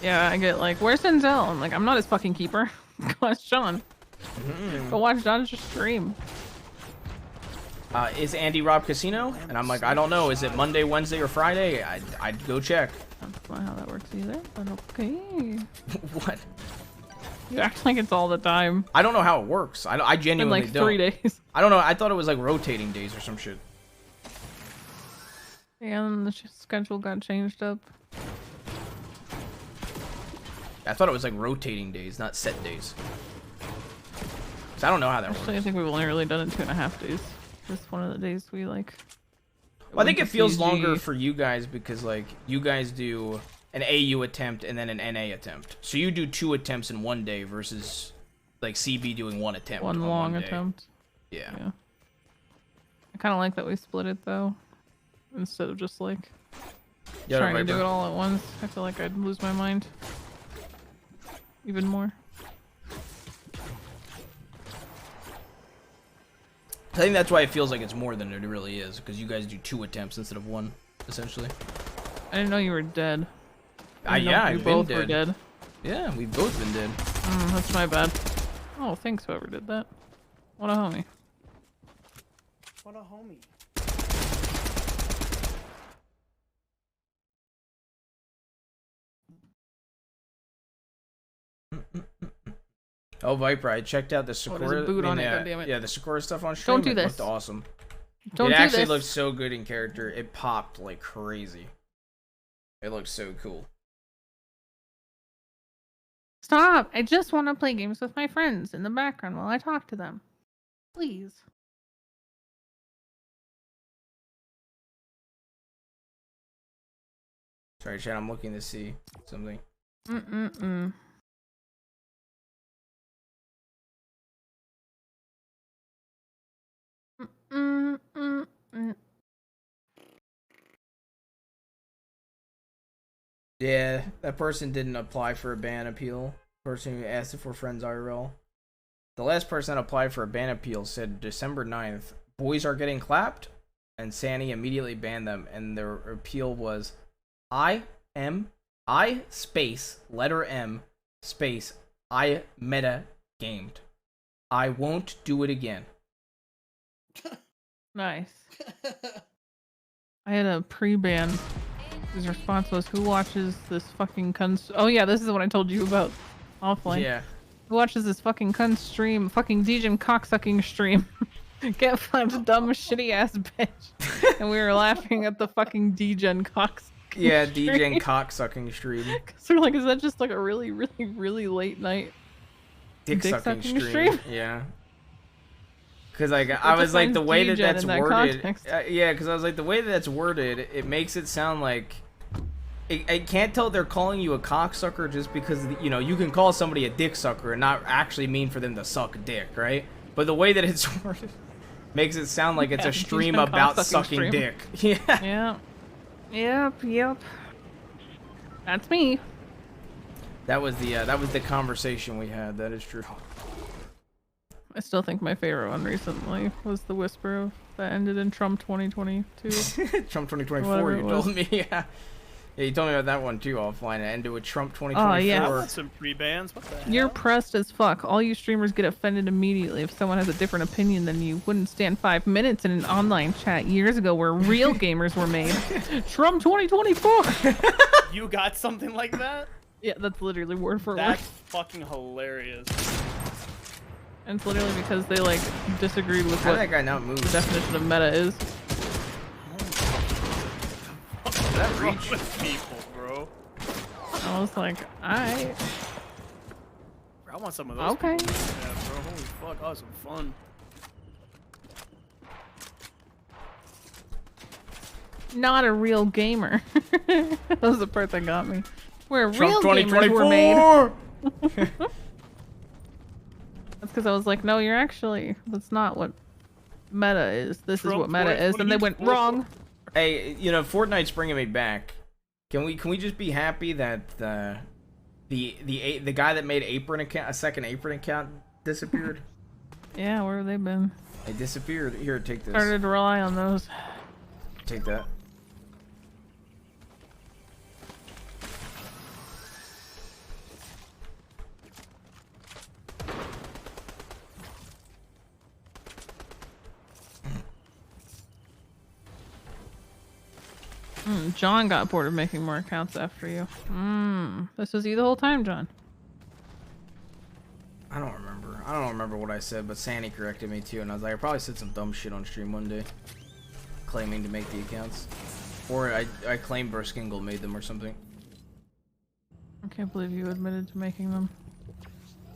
Yeah, I get like, "Where's Denzel?" I'm like, "I'm not his fucking keeper." Go ask John. Go watch John's stream. Is Andy robbed casino? And I'm like, I don't know. Is it Monday, Wednesday, or Friday? I'd go check. That's not how that works either, but okay. What? You act like it's all the time. I don't know how it works. I genuinely like don't. 3 days. I don't know. I thought it was like rotating days or some shit. And the schedule got changed up. I thought it was like rotating days, not set days. So I don't know how that works. Actually, I think we've only really done it 2.5 days. Just one of the days we like. Well, I think went it to feels CG. longer for you guys because like you guys do an AU attempt and then an NA attempt. So you do 2 attempts in 1 day versus like CB doing 1 attempt. One on long 1 day. attempt. Yeah. I kind of like that we split it though, instead of just like Yeah, trying to do Viper. it all at once. I feel like I'd lose my mind even more. I think that's why it feels like it's more than it really is because you guys do 2 attempts instead of 1, essentially. I didn't know you were dead. I didn't know Yeah, we I've been both were dead. dead. Yeah, we've both been dead. That's my bad. Oh, thanks whoever did that. What a homie. What a homie. Oh, Viper, I checked out the Oh, Sakura. there's a boot on it, yeah, goddammit. yeah, the Sakura stuff on stream. Don't do It this. looked awesome. Don't it do actually this. looked so good in character. It popped like crazy. It looked so cool. Stop! I just want to play games with my friends in the background while I talk to them. Please. Sorry, chat. I'm looking to see something. Mm-mm-mm. Mm-mm-mm. Yeah, that person didn't apply for a ban appeal. Person who asked if we're friends IRL. The last person that applied for a ban appeal said December 9th, boys are getting clapped, and Sandy immediately banned them, and their appeal was I space letter M space I meta gamed. I won't do it again. Nice. I had a pre-ban. His response was, "Who watches this fucking cunt?" Oh yeah, this is what I told you about offline. Yeah. Who watches this fucking cunt stream? Fucking DJ cocksucking stream. Get flamed, dumb shitty ass bitch. And we were laughing at the fucking DJ cocks. Yeah, DJ and cocksucking stream. So we're like, is that just like a really, really, really late night Dick sucking stream. Yeah. Because like What I was like defines the way that degen that's in that worded. context? Yeah, because I was like the way that that's worded, it makes it sound like I can't tell they're calling you a cocksucker just because you know you can call somebody a dick sucker and not actually mean for them to suck dick, right? But the way that it's worded makes it sound like it's Yeah, a stream he's gonna call about sucking sucking stream. dick. Yeah. Yep. That's me. That was the conversation we had. That is true. I still think my favorite one recently was the whisper of that ended in Trump 2022. Trump Whatever 2024. it You was. told me. Yeah. Yeah, you told me about that one too offline. It ended with Trump 2024. Oh, yeah. I want some pre-bans. What the hell? You're pressed as fuck. All you streamers get offended immediately if someone has a different opinion than you. Wouldn't stand 5 minutes in an online chat years ago where real gamers were made. Trump 2024. You got something like that? Yeah, that's literally word for That's word. fucking hilarious. And it's literally because they like disagreed with How what did that guy not move? the definition of meta is. That Wrong reach? with people, bro. I was like, alright. I want some of those. Okay. people. Yeah, bro. Holy fuck, that was some fun. Not a real gamer. That was the part that got me. Where real Trump gamers were made. 2024. That's because I was like, no, you're actually, that's not what meta is. This is Trump what meta is. And they went 2024. wrong. Hey, you know, Fortnite's bringing me back. Can we just be happy that the guy that made a second apron account disappeared? Yeah, where have they been? They disappeared. Here, take this. Started to rely on those. Take that. John got bored of making more accounts after you. This was you the whole time, John. I don't remember what I said, but Sandy corrected me too, and I was like, I probably said some dumb shit on stream one day, claiming to make the accounts, or I claimed Burskingel made them or something. I can't believe you admitted to making them.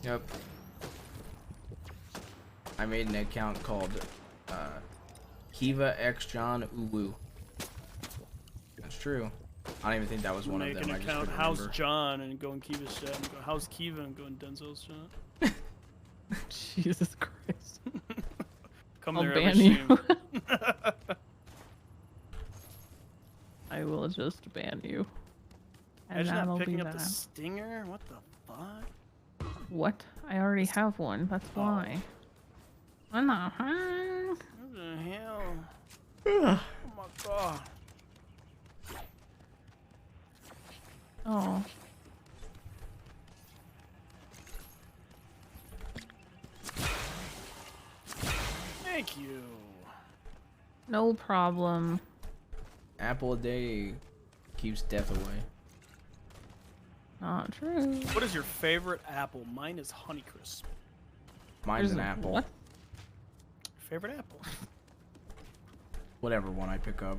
Yep. I made an account called Kiva X John Uwu. That's true. I don't even think that was one Make of them. an I just account. couldn't How's remember. John and go in Kiva's chat and go, how's Kiva and go in Denzel's chat. Jesus Christ. Come I'll there ban every you. stream. I will just ban you. And Imagine that'll not picking be up that. the stinger. What the fuck? What? I already have one. That's why. What the heck? What the hell? Oh my god. Oh. Thank you. No problem. Apple a day keeps death away. Not true. What is your favorite apple? Mine is Honeycrisp. Mine's There's an a- apple. what? Favorite apple? Whatever one I pick up.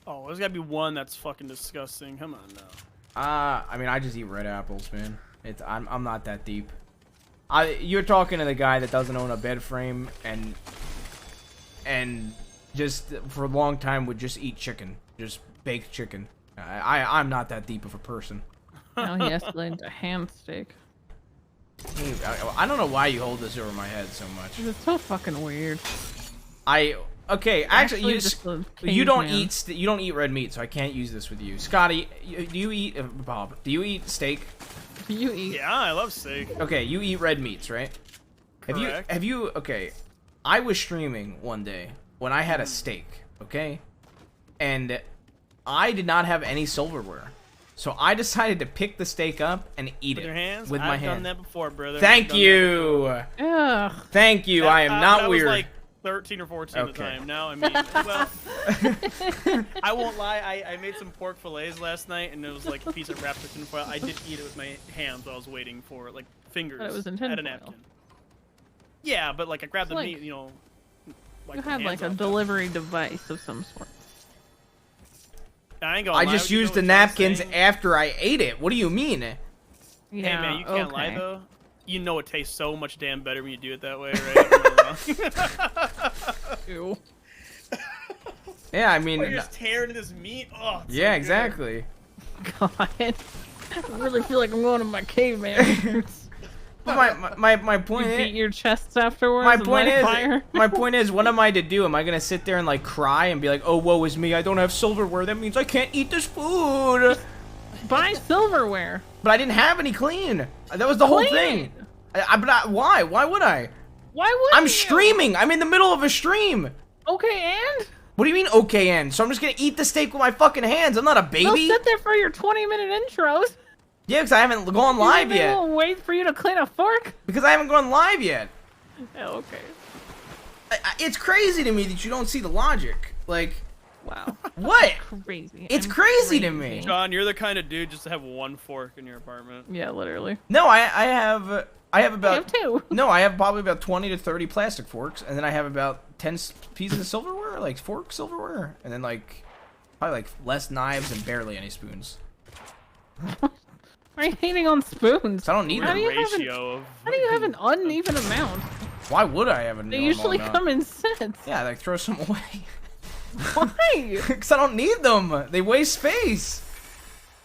Oh, there's gotta be one that's fucking disgusting. Come on now. I mean, I just eat red apples, man. I'm not that deep. You're talking to the guy that doesn't own a bed frame and just for a long time would just eat chicken, just baked chicken. I'm not that deep of a person. Now he escalated to ham steak. I don't know why you hold this over my head so much. It's so fucking weird. Okay, actually, just a you don't caveman. you don't eat red meat, so I can't use this with you. Scotty, do you eat Bob? Do you eat steak? Do you eat? Yeah, I love steak. Okay, you eat red meats, right? Correct. Have you okay, I was streaming one day when I had a steak, okay? And I did not have any silverware. So I decided to pick the steak up and eat With it your hands? with my I've done hand. that before, brother. Thank I've done you. that Ugh. Thank you. before. I am That- not that weird. Was like 13 or 14 at the Okay. time. Now, I mean, well, I won't lie. I made some pork fillets last night, and it was like a piece of wrapped in tin foil. I did eat it with my hands while I was waiting for like fingers But it was in at tin a foil. napkin. Yeah, but like I grabbed the Like- meat, you know. You the had like hands a off it. delivery device of some sort. I ain't gonna I lie, just you know used the what John's napkins saying? after I ate it. What do you mean? Yeah, Hey man, you can't lie okay. though. You know it tastes so much damn better when you do it that way, right? Ew. Yeah, I mean, Or you're just tearing this meat. Oh, it's so yeah, good. exactly. God. I really feel like I'm going to my caveman roots. my point You is, beat your chests afterwards. my and point light is, fire? my point is, what am I to do? Am I gonna sit there and like cry and be like, "Oh, woe is me! I don't have silverware. That means I can't eat this food." Buy silverware. But I didn't have any clean. That was the whole thing. Why? Why would I? Why would I'm streaming. I'm in the middle of a stream. Okay, and? What do you mean, okay, and? So I'm just gonna eat the steak with my fucking hands. I'm not a baby. They'll sit there for your 20-minute intros. Yeah, because I haven't gone live They yet. will wait for you to clean a fork. Because I haven't gone live yet. Yeah, okay. It's crazy to me that you don't see the logic. Like, wow. What? Crazy. It's I'm crazy to me. John, you're the kind of dude just to have one fork in your apartment. Yeah, literally. No, I have about. I have two. No, I have probably about 20 to 30 plastic forks, and then I have about 10 pieces of silverware, like fork silverware, and then like probably like less knives and barely any spoons. Why are you hating on spoons? I don't need How them. do you have an uneven amount? Why would I have a They normal usually amount? come in sets. Yeah, like throw some away. Why? Because I don't need them. They waste space.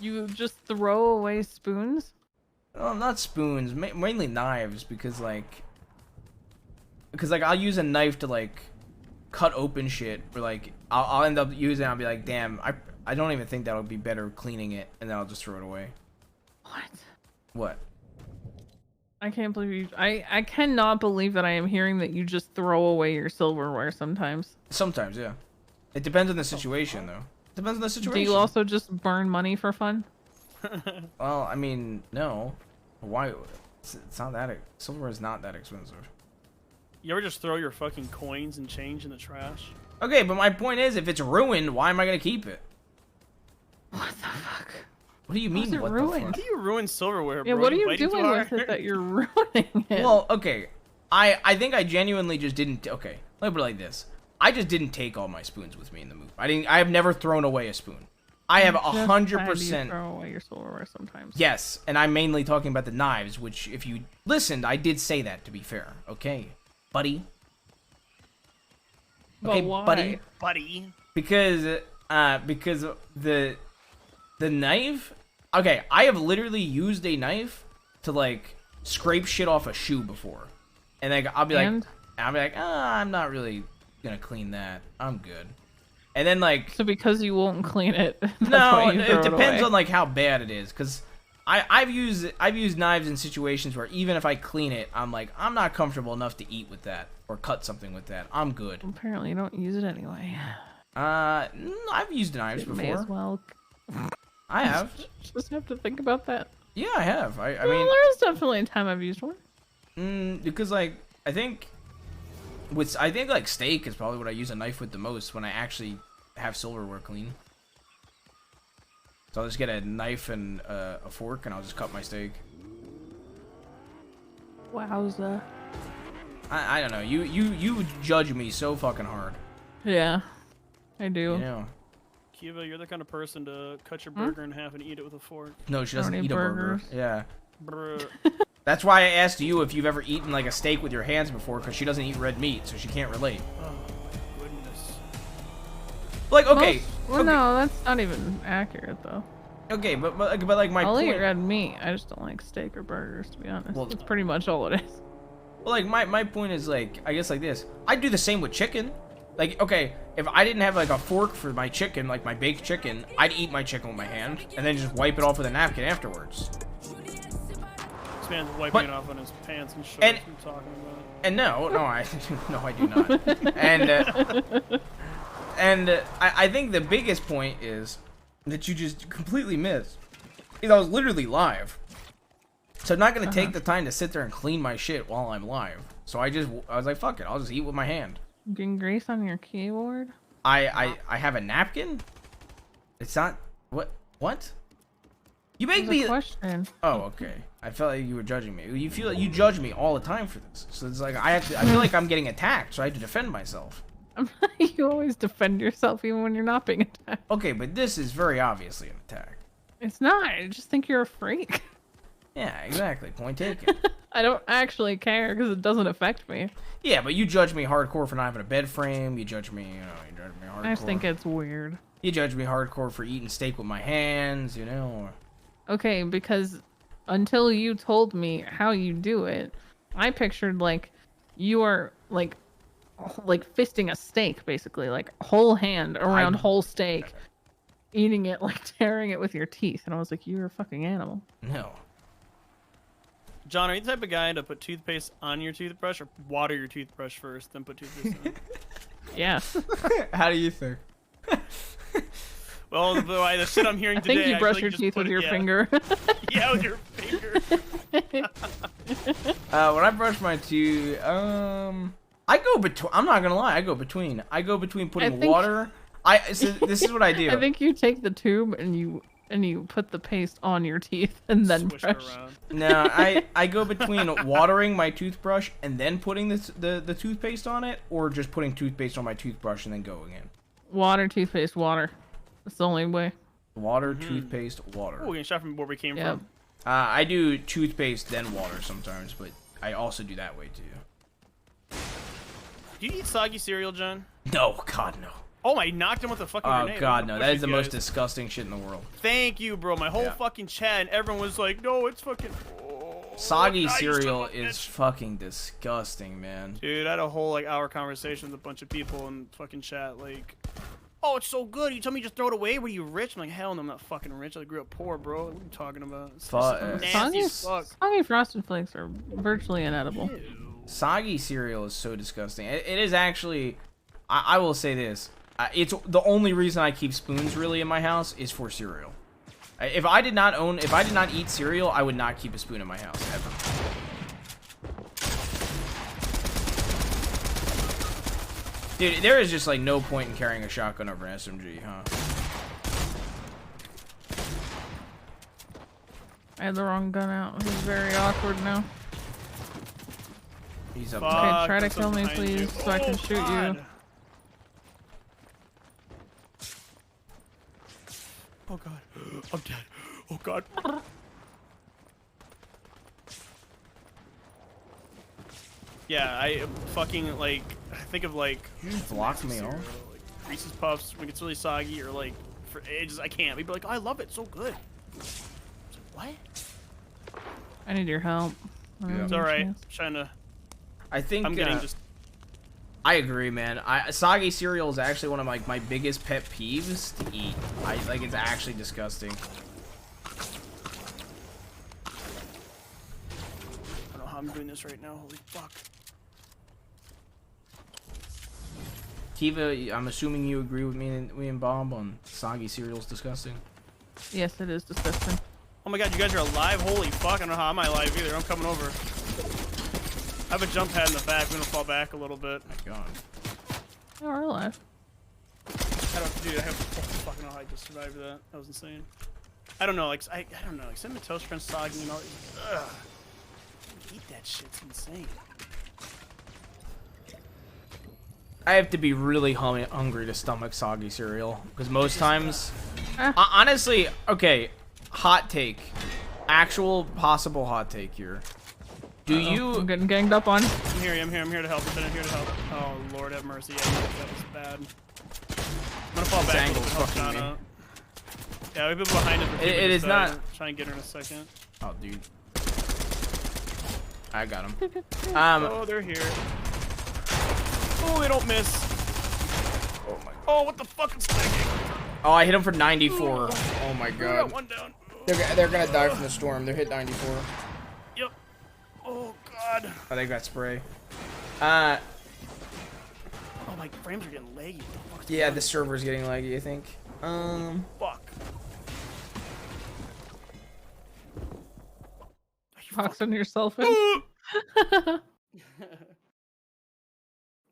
You just throw away spoons? Oh, not spoons, mainly knives, because like I'll use a knife to like cut open shit, or like I'll end up using it, I'll be like, damn, I don't even think that'll be better cleaning it, and then I'll just throw it away. What? What? I can't believe you. I cannot believe that I am hearing that you just throw away your silverware sometimes. Sometimes, yeah. It depends on the situation, though. It depends on the situation. Do you also just burn money for fun? Well, I mean, no. Why? It's not that. Silverware is not that expensive. You ever just throw your fucking coins and change in the trash? Okay, but my point is, if it's ruined, why am I gonna keep it? What the fuck? What do you mean? What the How fuck? do you ruin silverware, Yeah, bro? what are you Biting too doing with hard? it that you're ruining it? Well, okay. I think I genuinely just didn't. Okay, let me put it like this. I just didn't take all my spoons with me in the move. I have never thrown away a spoon. I have Just how do you 100%. throw away your silverware sometimes. Yes, and I'm mainly talking about the knives, which, if you listened, I did say that, to be fair. Okay, buddy. But why? buddy. Because the knife. Okay, I have literally used a knife to like scrape shit off a shoe before, and like I'll be like, I'm not really gonna clean that. I'm good. And then like, So because you won't clean it. that's no, why you throw it depends away. on like how bad it is, because I've used knives in situations where even if I clean it, I'm like, I'm not comfortable enough to eat with that or cut something with that. I'm good. Apparently, you don't use it anyway. I've used knives You before. may as well. I have. Just have to think about that. Yeah, I have. I Well, mean, there's definitely a time I've used one. because like I think like steak is probably what I use a knife with the most when I actually have silverware clean. So I'll just get a knife and a fork, and I'll just cut my steak. Wowza. I don't know. You judge me so fucking hard. Yeah, I do. You know. Kiva, you're the kind of person to cut your burger in half and eat it with a fork. No, she doesn't Don't eat eat a burger. burgers. Yeah. Bruh. That's why I asked you if you've ever eaten like a steak with your hands before, because she doesn't eat red meat, so she can't relate. Oh my goodness. Like, okay. Well, no, that's not even accurate though. Okay, but like my I'll point. eat red meat. I just don't like steak or burgers, to be honest. Well- That's pretty much all it is. Well, like my point is like, I guess like this. I do the same with chicken. Like, okay, if I didn't have like a fork for my chicken, like my baked chicken, I'd eat my chicken with my hand and then just wipe it off with a napkin afterwards. This man's wiping But- it off on his pants and shorts. And- I'm talking about. And no, I do not. And I think the biggest point is that you just completely missed. Is I was literally live. So I'm not gonna take the time to sit there and clean my shit while I'm live. So I was like, fuck it, I'll just eat with my hand. Getting grease on your keyboard? I have a napkin. It's not what? You make There's me a question. Oh, okay. I felt like you were judging me. You feel like you judge me all the time for this. So it's like I feel like I'm getting attacked, so I have to defend myself. You always defend yourself even when you're not being attacked. Okay, but this is very obviously an attack. It's not. I just think you're a freak. Yeah, exactly. Point taken. I don't actually care because it doesn't affect me. Yeah, but you judge me hardcore for not having a bed frame. You judge me, you judge me hardcore. I just think it's weird. You judge me hardcore for eating steak with my hands, Okay, because until you told me how you do it, I pictured like you are like fisting a steak, basically, like whole hand around whole steak, eating it, like tearing it with your teeth, and I was like, you're a fucking animal. No. John, are you the type of guy to put toothpaste on your toothbrush or water your toothbrush first, then put toothpaste on? Yes. How do you think? Well, the shit I'm hearing I today. think you brush feel your like teeth put with it- your yeah. finger. Yeah, with your finger. When I brush my teeth, I go between. I'm not gonna lie, I go between. I go between putting think- water. So this is what I do. I think you take the tube and you put the paste on your teeth and then Swish it brush. around. No, I go between watering my toothbrush and then putting the toothpaste on it, or just putting toothpaste on my toothbrush and then going in. Water, toothpaste, water. That's the only way. Water, toothpaste, water. Oh, we can shot from where we came Yep. from. I do toothpaste then water sometimes, but I also do that way too. Do you eat soggy cereal, John? No, God no. Oh, I knocked him with a fucking Oh grenade. God I'm no, gonna that push is the you most guys. disgusting shit in the world. Thank you, bro. My whole Yeah. fucking chat and everyone was like, no, it's fucking... Soggy I used to cereal love is fucking disgusting, man. Dude, I had a whole like hour conversation with a bunch of people in fucking chat, like, oh, it's so good. You tell me you just throw it away? Were you rich? I'm like, hell no, I'm not fucking rich. I grew up poor, bro. What are you talking about? It's nasty as fuck. Soggy Frosted Flakes are virtually inedible. Soggy cereal is so disgusting. It is actually. I will say this. It's the only reason I keep spoons really in my house is for cereal. If I did not eat cereal, I would not keep a spoon in my house ever. Dude, there is just like no point in carrying a shotgun over an SMG, huh? I had the wrong gun out. This is very awkward now. He's up. Okay, try to there's kill me, something behind you. please, so I can Oh, shoot God. you. Oh god. I'm dead. Oh god. Yeah, I fucking like think of like blocked me off. like Reese's Puffs when it's really soggy or like for ages I can't. People be like, oh, I love it, so good. It's like, what? I need your help. It's alright. Trying to I think I'm getting just I agree, man. Soggy cereal is actually one of my biggest pet peeves to eat. It's actually disgusting. I don't know how I'm doing this right now. Holy fuck. Kiva, I'm assuming you agree with me and Bob on soggy cereal's disgusting. Yes, it is disgusting. Oh my god, you guys are alive? Holy fuck, I don't know how I'm alive either. I'm coming over. I have a jump pad in the back. I'm gonna fall back a little bit. My god. Oh, we're alive. Dude, I fucking know how I just survived that. That was insane. I don't know, like, I don't know, like, cinnamon toast crunch soggy and all. Ugh. Eat that shit, it's insane. I have to be really hungry to stomach soggy cereal because most times, honestly, okay, hot take, actual possible hot take here. Do you? I'm getting ganged up on. I'm here to help. I'm here to help. Oh Lord have mercy, yeah, that was bad. I'm gonna fall This back. angle's to help fucking me. Shauna. Yeah, we have people behind us. It is not. Try and get her in a second. Oh, dude. I got him. Oh, they're here. Oh, they don't miss. Oh my. Oh, what the fuck is lagging? Oh, I hit him for 94. Oh my We got god. one down. They're gonna die from the storm. They're hit 94. Yep. Oh god. Oh, they got spray. Oh, my frames are getting laggy. What the fuck's Yeah, going the server's getting laggy, I think. on? Fuck. Boxing yourself in.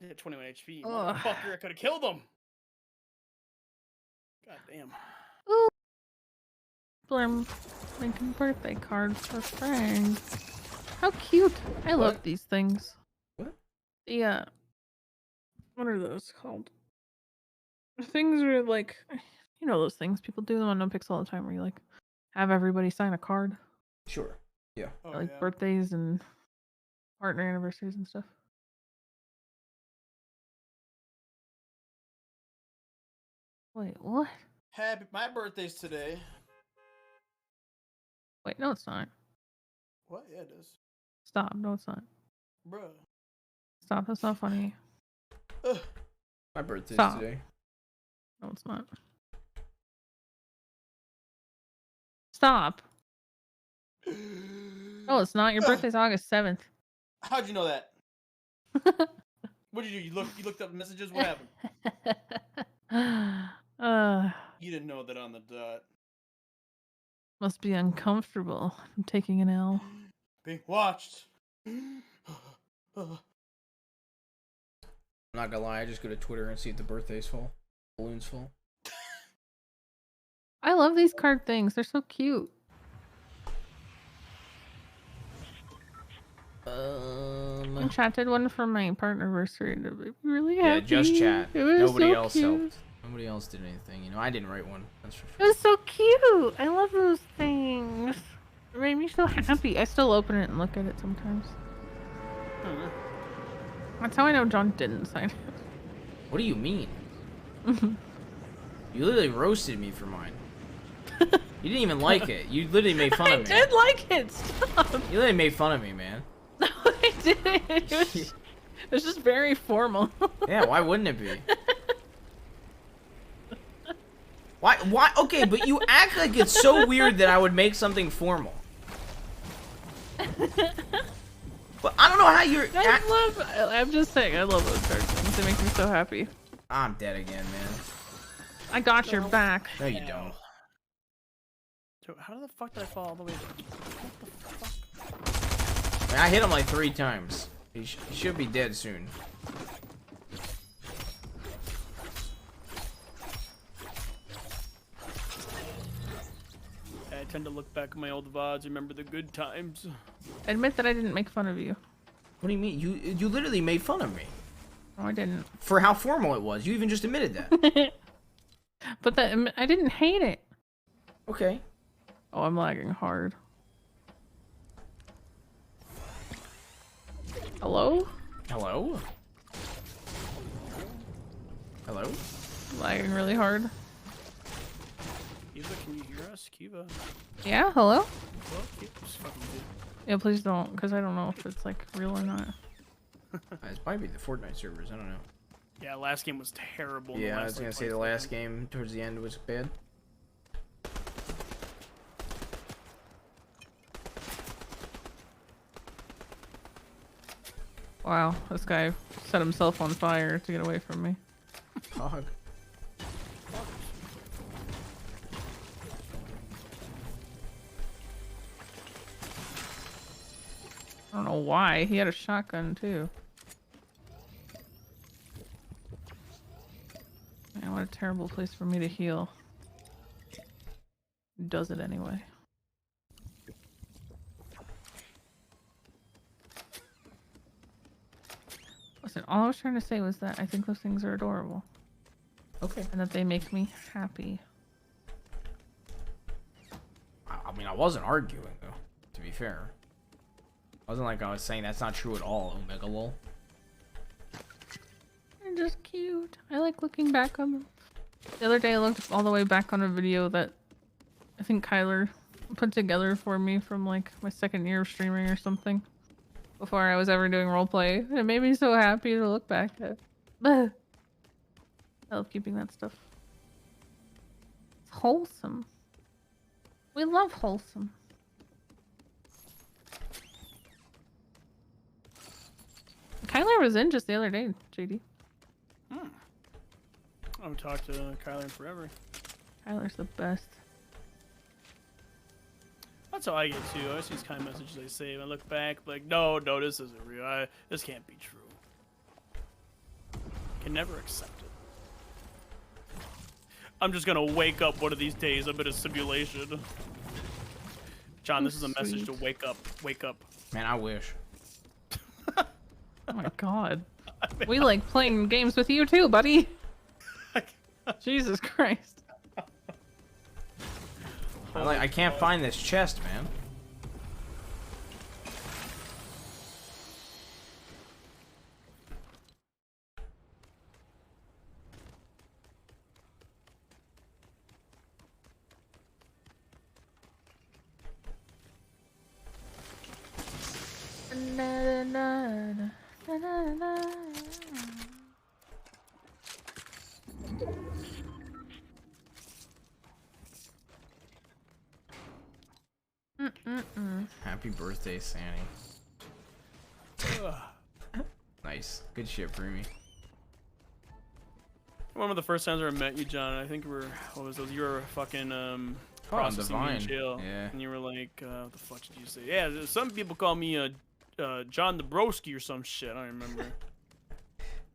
They had 21 HP. Ugh. Motherfucker, I could have killed him. God damn. People are making birthday cards for Frank. How cute. I love What? these things. What? The, what are those called? Things where, like, you know those things. People do them on NoPixel all the time where you, like, have everybody sign a card. Sure. Yeah. Oh, Like, yeah. birthdays and partner anniversaries and stuff. Wait, what? Happy, my birthday's today. Wait, no, it's not. What? Yeah, it is. Stop. No, it's not. Bruh. Stop. That's not funny. My birthday's Stop. today. No, it's not. Stop. No, it's not. Your birthday's August 7th. How'd you know that? What did you do? You looked up messages? What happened? You didn't know that on the dot. Must be uncomfortable. I'm taking an L. Being watched. I'm not gonna lie, I just go to Twitter and see if the birthday's full. Balloon's full. I love these card things. They're so cute. I chatted one for my partner anniversary and I'm really happy. Yeah, just chat. It was Nobody so else cute. helped. Nobody else did anything. You know, I didn't write one. That's for It sure. was so cute. I love those things. It made me so happy. I still open it and look at it sometimes. That's how I know John didn't sign it. What do you mean? You literally roasted me for mine. You didn't even like it. You literally made fun of me. I did like it. Stop. You literally made fun of me, man. No, I didn't. It was just very formal. Yeah, why wouldn't it be? Why? Okay, but you act like it's so weird that I would make something formal. But I don't know how you're. I'm just saying, I love those card things. They make me so happy. I'm dead again, man. I got your back. No, you don't. So how the fuck did I fall all the way down? What the fuck? I mean, I hit him like 3 times. He should be dead soon. I tend to look back at my old VODs, remember the good times. Admit that I didn't make fun of you. What do you mean? You literally made fun of me. No, I didn't. For how formal it was. You even just admitted that. But I didn't hate it. Okay. Oh, I'm lagging hard. Hello? Hello? Hello? Lagging really hard. Kiva, can you hear us? Kiva? Yeah, hello? Well, Kiva's fucking good. Yeah, please don't, because I don't know if it's like real or not. It's probably the Fortnite servers. I don't know. Yeah, last game was terrible. Yeah, I was gonna say the last game towards the end was bad. Wow, this guy set himself on fire to get away from me. Dog. I don't know why. He had a shotgun too. Man, what a terrible place for me to heal. Does it anyway. Listen, all I was trying to say was that I think those things are adorable. Okay. And that they make me happy. I mean, I wasn't arguing though, to be fair. It wasn't like I was saying that's not true at all, Omega lol. They're just cute. I like looking back on them. The other day I looked all the way back on a video that I think Kyler put together for me from like my second year of streaming or something. Before I was ever doing roleplay. It made me so happy to look back at. I love keeping that stuff. It's wholesome. We love wholesome. Kyler was in just the other day, JD. I haven't talked to Kyler in forever. Kyler's the best. That's how I get too. I see these kind of messages I save. I look back, like, no, this isn't real. This can't be true. Can never accept it. I'm just gonna wake up one of these days. I'm in a simulation. John, this is a message to wake up. Wake up. Man, I wish. Oh my god. We like playing games with you too, buddy. Jesus Christ. I can't find this chest, man. Happy birthday, Sandy. Nice. Good shit, Preemie. One of the first times I ever met you, John, I think what was those? You were fucking processing me in Divine. jail. Yeah. And you were like, what the fuck did you say? Yeah, some people call me John the Broski or some shit. I don't remember.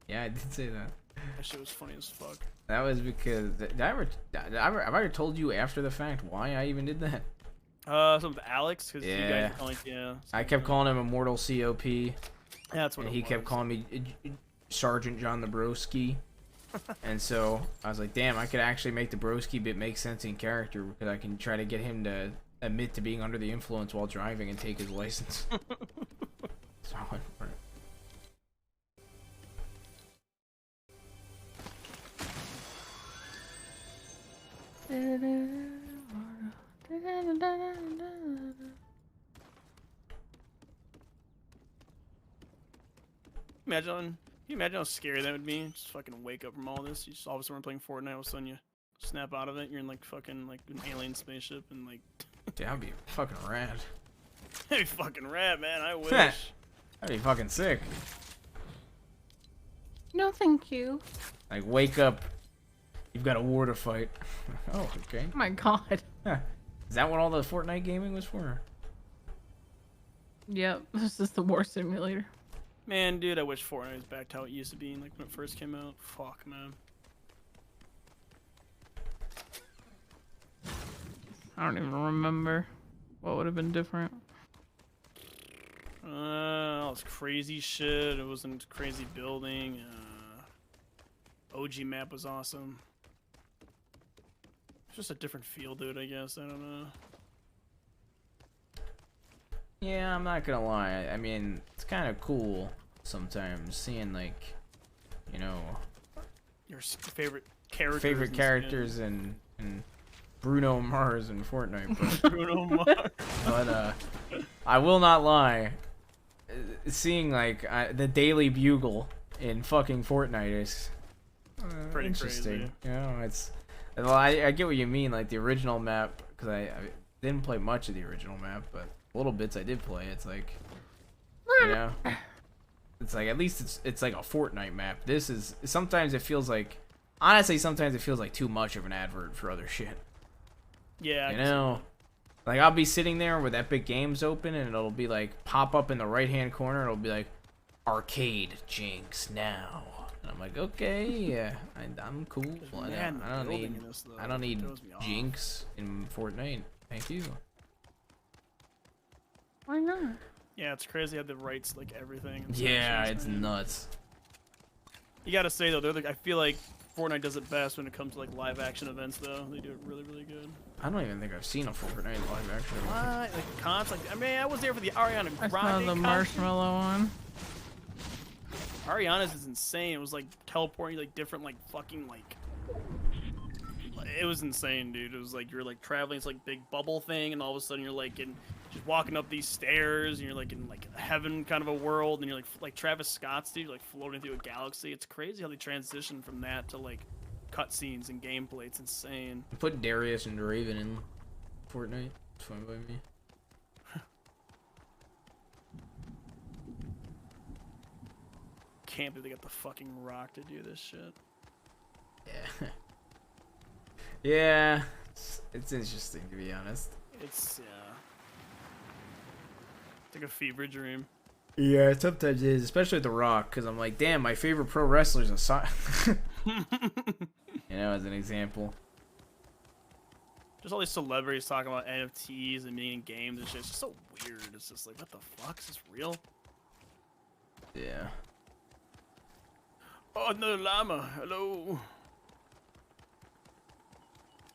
Yeah, I did say that. That shit was funny as fuck. That was because have I ever told you after the fact why I even did that? Something with Alex, because you guys are like, yeah. I kept calling him Immortal COP. That's what and it he was. kept calling me Sergeant John the Broski. And so I was like, damn, I could actually make the Broski bit make sense in character because I can try to get him to admit to being under the influence while driving and take his license. So I went for it. Can you imagine how scary that would be? Just fucking wake up from all this. You just all of a sudden playing Fortnite, all of a sudden you snap out of it. You're in like fucking like an alien spaceship and like. Dude, that'd be fucking rad. That'd be fucking rad, man. I wish. That'd be fucking sick. No, thank you. Like, wake up. You've got a war to fight. Oh, okay. Oh my god. Huh. Is that what all the Fortnite gaming was for? Yep, this is the war simulator. Man, dude, I wish Fortnite was back to how it used to be, like when it first came out. Fuck, man. I don't even remember what would have been different. All this crazy shit. It wasn't crazy building. OG map was awesome. It's just a different feel, dude, I guess. I don't know. Yeah, I'm not gonna lie. I mean, it's kind of cool sometimes seeing, like, you know, Your favorite characters. favorite characters and Bruno Mars in Fortnite. But, Bruno Mars. But I will not lie. Seeing like the Daily Bugle in fucking Fortnite is Pretty interesting. crazy. You know, it's. Well, I get what you mean, like the original map, because I didn't play much of the original map, but little bits I did play. It's like, you know, it's like at least it's like a Fortnite map. This is sometimes it feels like, honestly, sometimes it feels like too much of an advert for other shit. Yeah. You know, like I'll be sitting there with Epic Games open, and it'll be like pop up in the right hand corner. It'll be like, Arcade Jinx now. And I'm like, okay, yeah, I'm cool. I don't need Jinx in Fortnite. Thank you. Why not? Yeah, it's crazy how the rights like everything. Yeah, it's nuts. You gotta say though, I feel like Fortnite does it best when it comes to like live action events. Though they do it really, really good. I don't even think I've seen a Fortnite live action. What? Like cons? Like I mean, I was there for the Ariana I Grande. saw the concert. marshmallow one. Ariana's is insane. It was like teleporting like different like fucking like. It was insane, dude. It was like you're like traveling. It's like big bubble thing, and all of a sudden you're like in just walking up these stairs, and you're like in like heaven kind of a world, and you're like Travis Scott's dude, like floating through a galaxy. It's crazy how they transition from that to like cutscenes and gameplay. It's insane. Put Darius and Draven in Fortnite. It's fine by me. Can't believe they got the fucking Rock to do this shit. Yeah. Yeah, it's interesting to be honest. It's like a fever dream. Yeah, sometimes it is, especially with The Rock, because I'm like, damn, my favorite pro wrestler's a you know, as an example. Just all these celebrities talking about NFTs and being in games and shit. It's just so weird. It's just like, what the fuck? Is this real? Yeah. Oh, another llama. Hello.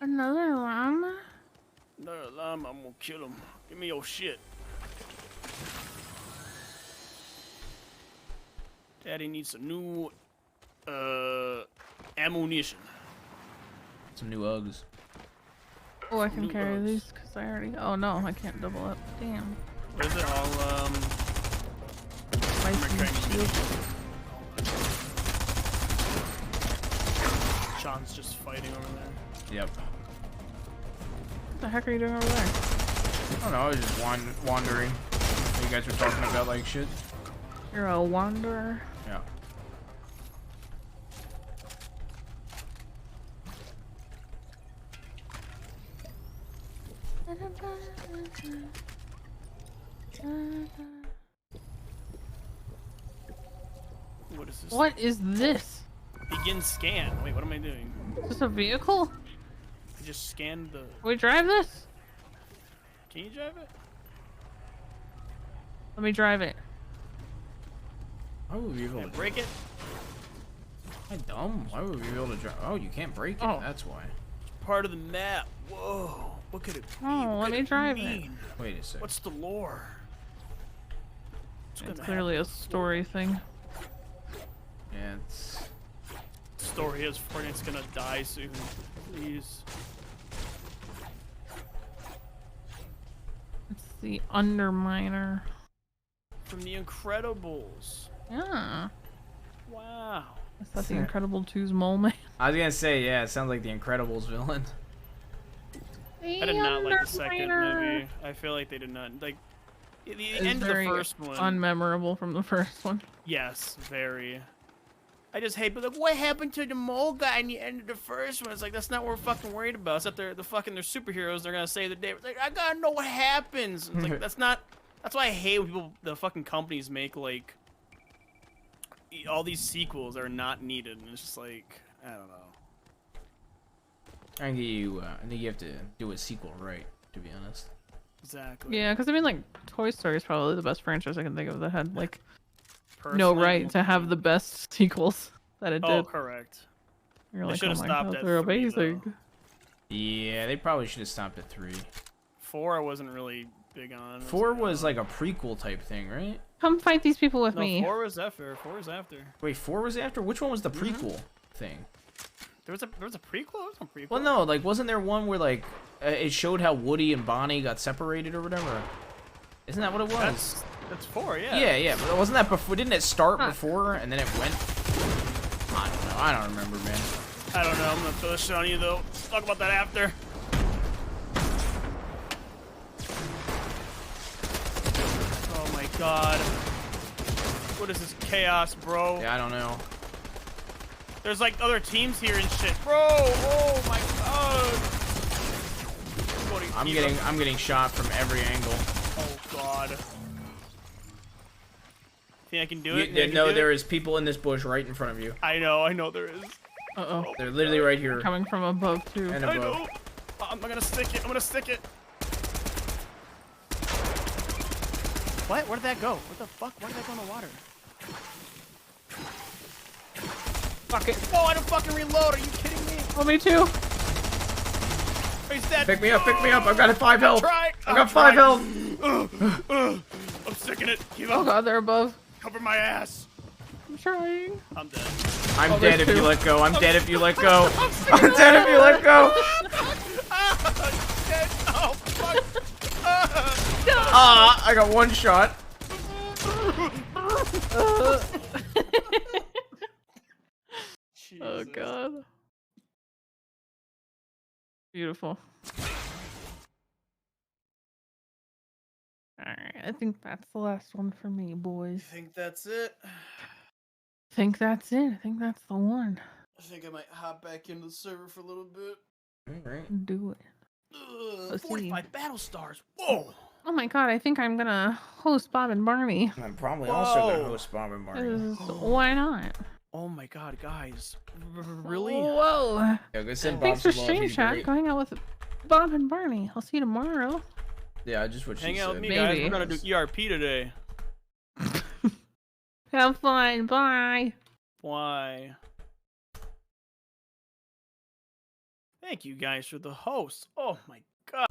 Another llama? Another llama. I'm gonna kill him. Give me your shit. Daddy needs some new ammunition. Some new Uggs. Oh, I can carry these because I already. Oh no, I can't double up. Damn. What is it? All Sean's just fighting over there. Yep. What the heck are you doing over there? I don't know. I was just wandering. You guys were talking about like shit. You're a wanderer. Yeah. What is this? What is this? Begin scan. Wait, what am I doing? Is this a vehicle? I just scanned the. Can we drive this? Can you drive it? Let me drive it. Why would we be able Can I to break it? Am I dumb? Why would we be able to drive? Oh, you can't break it. Oh. That's why. Part of the map. Whoa. What could it be? Oh, What let could me it drive it. mean? Wait a second. What's the lore? What's It's gonna clearly a happen? story thing. Yeah, it's. Story is Fortnite's gonna die soon. Please. It's the Underminer. From The Incredibles. Yeah. Wow. Is that the Incredible 2's Mole Man? I was gonna say, yeah, it sounds like the Incredibles villain. I did not like the second movie. I feel like they did not like the It's end of the very first one. unmemorable from the first one. Yes, very. I just hate, but like, what happened to the mole guy in the end of the first one? It's like that's not what we're fucking worried about. It's that they're superheroes. They're gonna save the day. It's like I gotta know what happens. It's like that's not. That's why I hate when people, the fucking companies make like all these sequels that are not needed. And it's just like I don't know. I think you have to do a sequel right, to be honest. Exactly. Yeah, because I mean, like, Toy Story is probably the best franchise I can think of that had, like, no Personally, right to have the best sequels that it Oh, did. correct. You're They like, should oh have my stopped God, at they're 3, amazing. though. Yeah, they probably should have stopped at 3. 4 I wasn't really big on. 4 was like a prequel type thing, right? Come fight these people with No, me. 4 was after. 4 was after. Wait, 4 was after? Which one was the prequel thing? There was a prequel. There was no prequel. Well, no, like, wasn't there one where, like, it showed how Woody and Bonnie got separated or whatever? Isn't that what it was? That's 4, yeah. Yeah, but wasn't that before? Didn't it start before and then it went? I don't know. I don't remember, man. I don't know. I'm gonna throw this shit on you though. Talk about that after. Oh my god. What is this chaos, bro? Yeah, I don't know. There's like other teams here and shit, bro. Oh my god. I'm getting shot from every angle. Oh god. Think I can do it? No, there is people in this bush right in front of you. I know there is. Uh-oh. They're literally right here. Coming from above, too. And I above. know. I'm gonna stick it. I'm gonna stick it. What? Where did that go? What the fuck? Where did that go in the water? Fuck it. Oh, I don't fucking reload. Are you kidding me? Oh, me too. He's dead. Pick me up, pick me up. I've got 5 health. I got 5 health. I'm sticking it. Keep Oh up. god, they're above. Cover my ass. I'm trying. I'm dead. I'm dead if you let go. I'm dead if you let go. I'm dead if you let go. Oh, fuck. I got 1 shot. Oh god. Beautiful. Alright, I think that's the last one for me, boys. I think that's it. I think that's it. I think that's the one. I think I might hop back into the server for a little bit. Alright. Do it. Let's see. 45 battle stars. Whoa. Oh my god, I think I'm gonna host Bob and Barney. I'm probably also gonna host Bob and Barney. Why not? Oh my god, guys. Really? Whoa. Yeah, go send Bob Thanks for some love. stream He's chat. great. Going out with Bob and Barney. I'll see you tomorrow. Yeah, just what she Hang said. out with me, guys. We're gonna do ERP today. Have fun. Bye. Why? Thank you guys for the host. Oh my god.